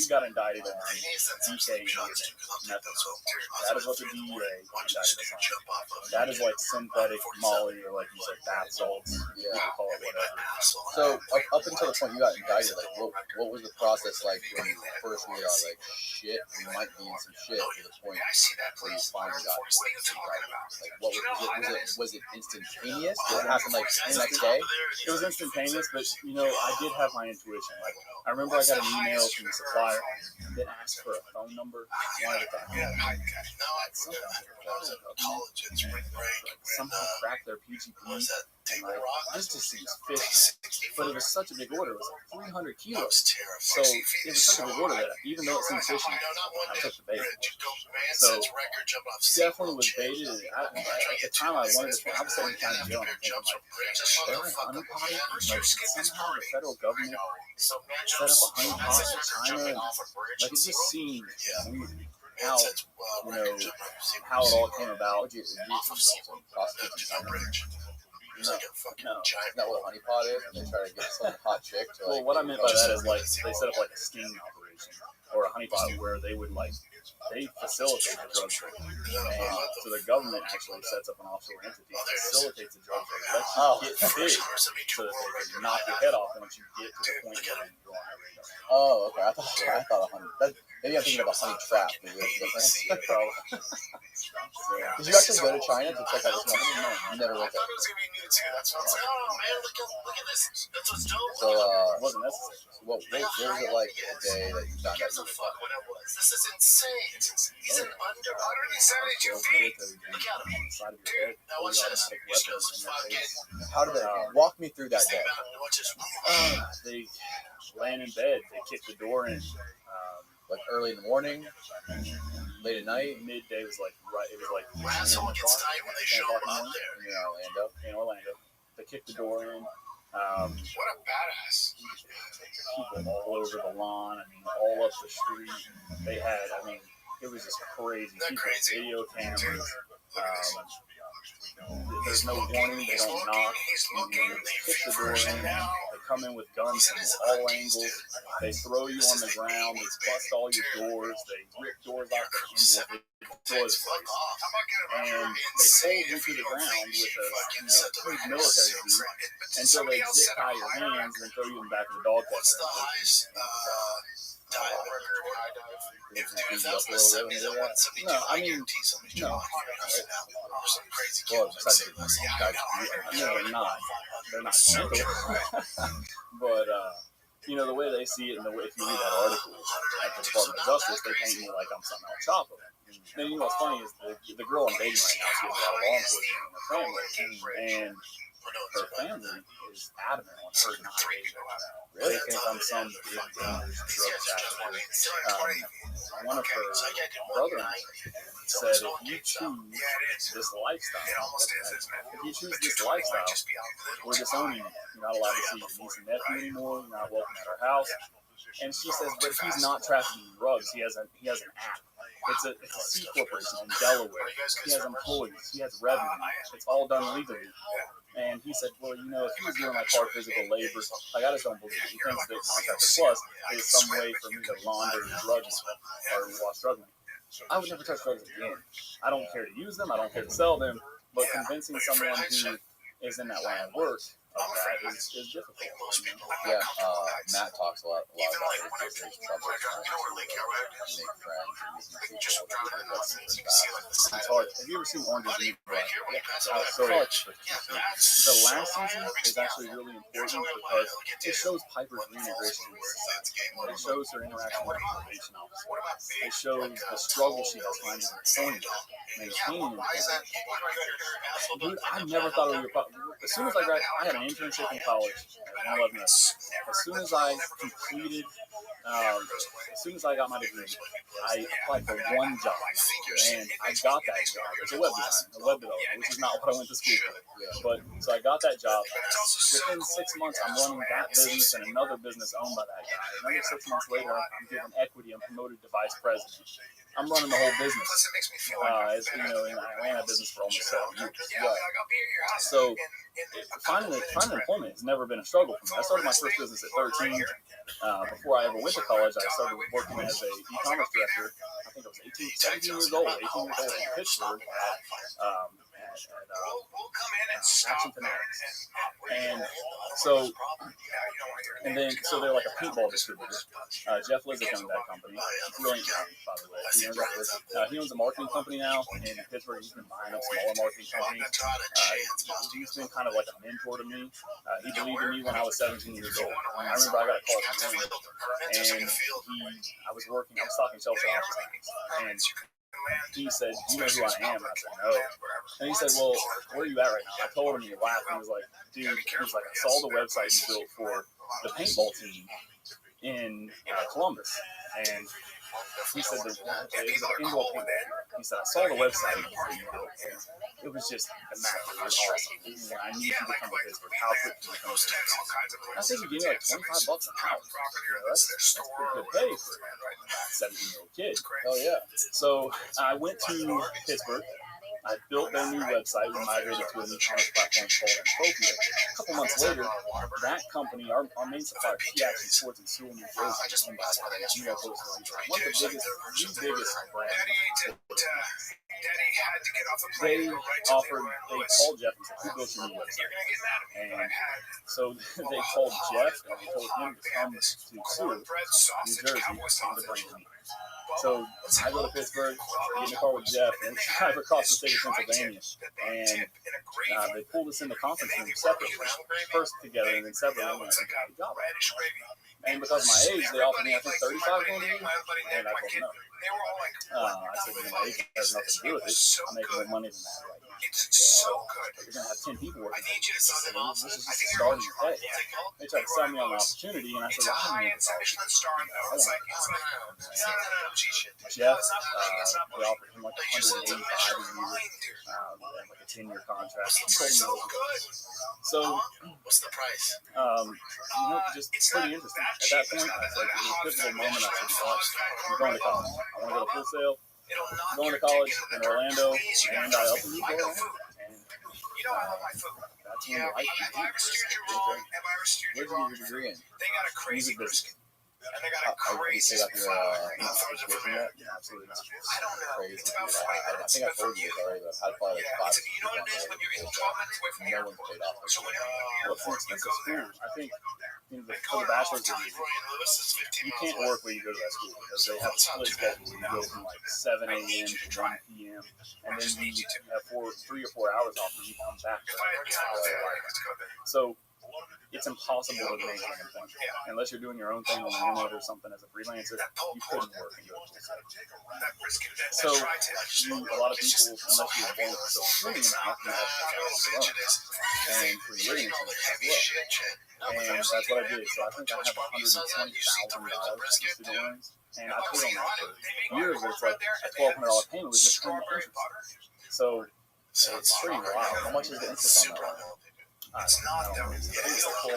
got indicted on DK method. That is what the DEA indicted us on. That is like synthetic Molly, or like you said, bath salts. You can call it whatever. So, up until the point you got indicted, like, what was the process like when you first realized, like, shit, we might be in some shit to the point where you finally got indicted? Like, was it instantaneous? Did it happen, like, the next day? It was instantaneous, but, I did have my intuition. Like, I remember I got an email from the supplier that asked for a phone number. Somehow cracked their PGP. This just seems fishy. But it was such a big order. It was like 300 kilos. So it was such a big order that even though it seemed fishy, I took the bait. So definitely was baited. At the time, I wanted to. I was sitting in county jail, and I'm thinking, like, they're honeypotting. Like, somehow the federal government set up a honeypot in China, and like, it just seemed weird. How how it all came about. No. Isn't that what a honeypot is? And they try to get some hot chick to, like, well, what I meant by that is, like, they set up like a sting operation or a honeypot where they would, like, they facilitate the drug trade. And so the government actually sets up an offshore entity that facilitates the drug trade, lets you get big so that they can knock your head off once you get to the point where you're on that radar. Oh, okay. I thought a honey. Maybe I'm thinking of a honey trap. Is it different? Did you actually go to China to check out this money? No, you never went there. So, It wasn't necessary. what was it like the day that you found out you were fired? This is insane. He's an utterly insanity to feet. Look at him. Now watch this. He steals 5 games. How did that walk me through that day? Watch this. They laying in bed. They kicked the door in. Like early in the morning, late at night. Midday was like right. It was like Someone gets tight when they show up there. In Orlando. They kicked the door in. What a badass. People all over the lawn. I mean, all up the street. They had. I mean, it was just crazy. People, video cameras. There's no warning. They don't knock. They kick the door in. They come in with guns from all angles. They throw you on the ground. They bust all your doors. They rip doors off the hinges. They destroy the place. And they hold you to the ground with a huge military view until they zip tie your hands and throw you in the back of the dog What's the highest dive record, high dive? If that was my 70s, I want 72. No, I mean, guarantee somebody's no. Some crazy kid. Well, they're not mental. But, the way they see it, and the way, if you read that article at the Department of Justice, they paint me like I'm some El Chapo. And what's funny is the girl I'm dating right now, she has a lot of law enforcement in her family, and her family is adamant on her not dating her. Really? They think I'm some big dangerous drug trafficker. One of her brother-in-law said, if you choose this lifestyle, we're disowning you. You're not allowed to see your niece and nephew anymore. You're not welcome at our house. And she says, but if he's not trafficking drugs, he has an app It's a C corporation in Delaware. He has employees. He has revenue. It's all done legally. And he said, well, you know, if he was doing like hard physical labor, like I just don't believe it. He thinks that Contractor Plus is some way for me to launder drugs or while struggling. I would never touch drugs again. I don't care to use them. I don't care to sell them. But convincing someone who is in that line of work of that is difficult. Yeah, Matt talks a lot about his trouble trying to make friends and meet people. It's hard. Have you ever seen Orange is the New Black? So the last season is actually really important because it shows Piper's reintegration into society. It shows her interaction with the probation officer. It shows the struggle she has finding employment, maintaining employment. Dude, I never thought it would be a problem. As soon as I had an internship in college at 111. As soon as I completed, as soon as I got my degree, I applied for one job, and I got that job. It's a web developer, which is not what I went to school for. But so I got that job. Within 6 months, I'm running that business and another business owned by that guy. Another 6 months later, I'm given equity. I'm promoted to vice president. I'm running the whole business. As you know, and I ran a business for almost 7 years. So finding employment has never been a struggle for me. I started my first business at 13. Before I ever went to college, I started working as a e-commerce director. I think I was 18 years old in Pittsburgh at Action Fanatics. And so they're like a paintball distributor. Jeff Lizzick owned that company. Brilliant guy, by the way. He owns a marketing company now in Pittsburgh. He's been buying up smaller marketing companies. He's been kind of like a mentor to me. He believed in me when I was 17 years old. I remember I got a call from him, and I was stocking shelves at Office, and he said, "You know who I am?" And I said, "No." And he said, "Well, where are you at right now?" I told him, and he laughed, and he was like, "Dude," he was like, "I saw the website you built for the paintball team in Columbus." And he said, "It was an indoor paintball." He said, "I saw the website you built, and it was just immaculate. It was awesome. I need you to come to Pittsburgh. How quick can you come to Pittsburgh?" I said, "You give me like $25 an hour. That's pretty good pay for a 17-year-old kid." Oh, yeah. So I went to Pittsburgh. I built their new website. We migrated to a new e-commerce platform called Utopia. A couple months later, that company, our main supplier, Key Action Sports in Sewell, New Jersey, owned by New York Post, one of the biggest brands. They called Jeff and said, "Who built your new website?" And so they called Jeff and they told him to come to Sewell, New Jersey, and to bring me. So I go to Pittsburgh, get in the car with Jeff, and drive across the state of Pennsylvania. And they pulled us in the conference room separately, first together and then separately. And I said, "Good job." And because of my age, they offered me, I think, $35 grand a year, and I told them no. I said, "My age has nothing to do with it. I'm making more money than that right now." You're going to have 10 people working. This is just starting pay. They tried to sell me on the opportunity, and I said, "Well, I don't need Jeff, we offered him like $185 a year, and like a 10-year contract. So, what's the price? Just pretty interesting. At that point, I was like, it was a pivotal moment. I said, "I'm going to college. I want to go to Full Sail. I'm going to college in Orlando, and I opened the door, and that's when life began." Where did you get your degree in? Music business. And they got a crazy absolutely not. I don't know. Crazy. I think I told you this already, but I had probably like 5 people on there. No one paid off. Well, it's an expensive school. I think for the bachelor's degree, you can't work where you go to that school because they have a split schedule. You go from like 7 a.m. to 1 p.m. and then you have 3 or 4 hours off and you come back. So it's impossible to make anything unless you're doing your own thing on the internet or something as a freelancer. You couldn't work and go to school. So a lot of people, unless you're born with self-streaming now, you have to go and for your living expenses as well. And that's what I did. So I think I have $120,000 in student loans, and I paid on that for years. It's like a $1,200 payment was just paying the interest. So it's pretty wild. How much is the interest on that one? It's not that we get it. 4%.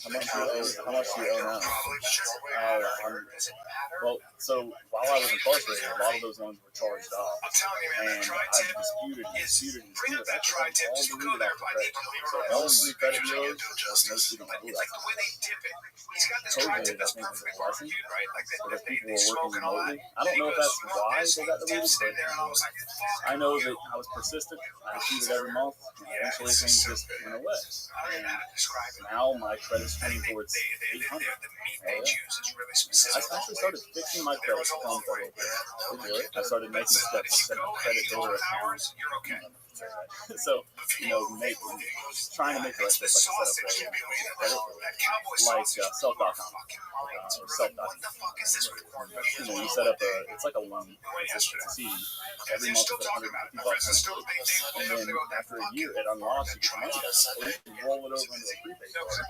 How much do you owe now? Well, so while I was incarcerated, a lot of those loans were charged off. And I've disputed. That's all deleted off the credit. So all the credit bureaus, most people don't do that. COVID, I think, was a blessing because people were working remotely. I don't know if that's why they got deleted, but I know that I was persistent. I disputed every month, and eventually things just went away. And now my credit's trending towards 800. I actually started fixing my credit from federal credit. I started making steps, setting up credit builder accounts. So, trying to make the right steps, like I set up like self.com or self.com. You set up it's like a loan. It's a CD. Every month you put $150 in, and then after a year it unlocks, you get the money back, or you can roll it over into a prepaid card.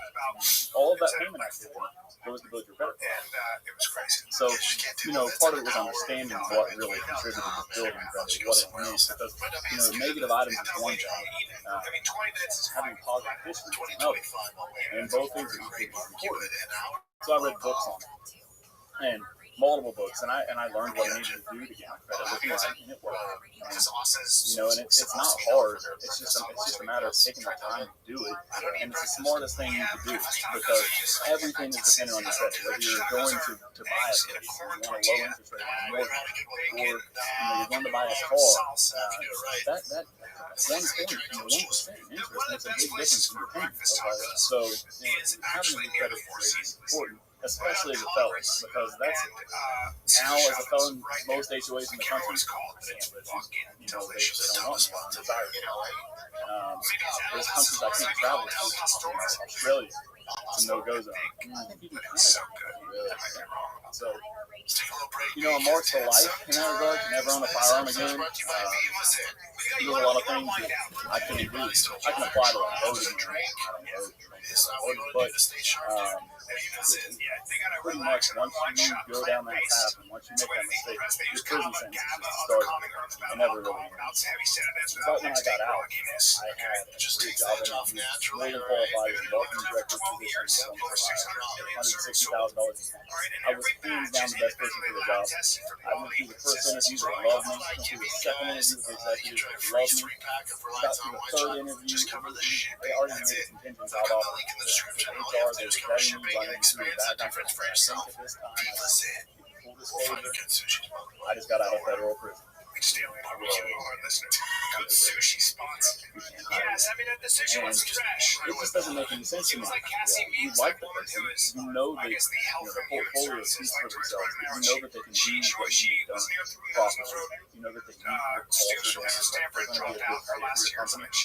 All of that payment activity goes to build your credit card. So, part of it was understanding what really contributed to building credit, what it meant, because, negative items is one thing, having positive history is another, and both things are equally important. So I read books on it, and multiple books, and I learned what I needed to do to get my credit looking right, and it worked. And it's not hard. It's just a matter of taking the time to do it, and it's the smartest thing you can do, because everything is dependent on your credit. Whether you're going to buy a place, you want a low interest rate on a mortgage, or you're going to buy a car, that 1% interest makes a big difference in your payment. So having a credit is important, especially as a felon, because that's now as a felon, most HOAs in the country, they don't want you. There's countries I can't travel to, Australia, it's a no-go zone. I think even Canada. So, I'm marked for life in that regard. You never own a firearm again. There's a lot of things that I can do. I can apply to like voting. But pretty much once you go down that path and once you make that mistake, your prison sentence is just starting. It never really ends. But when I got out, I had a great job interview, more than qualified as a marketing director position, $160,000. I was hands down the best person for the job. I went through the first interview, they loved me. Went through the second interview with the executives, they loved me. Got through the third interview, they already made a contingent job offer. HR, they were vetting me, running me through the background. I think at this time, full disclosure, I just got out of federal prison. Sushi spots. Yes, at the sushi one's trash. It just doesn't make any sense to me. You like the person, you know that the portfolio speaks for themselves. You know that they can do what you've done properly. You know that they can do your culture. They're going to be a good fit for your company.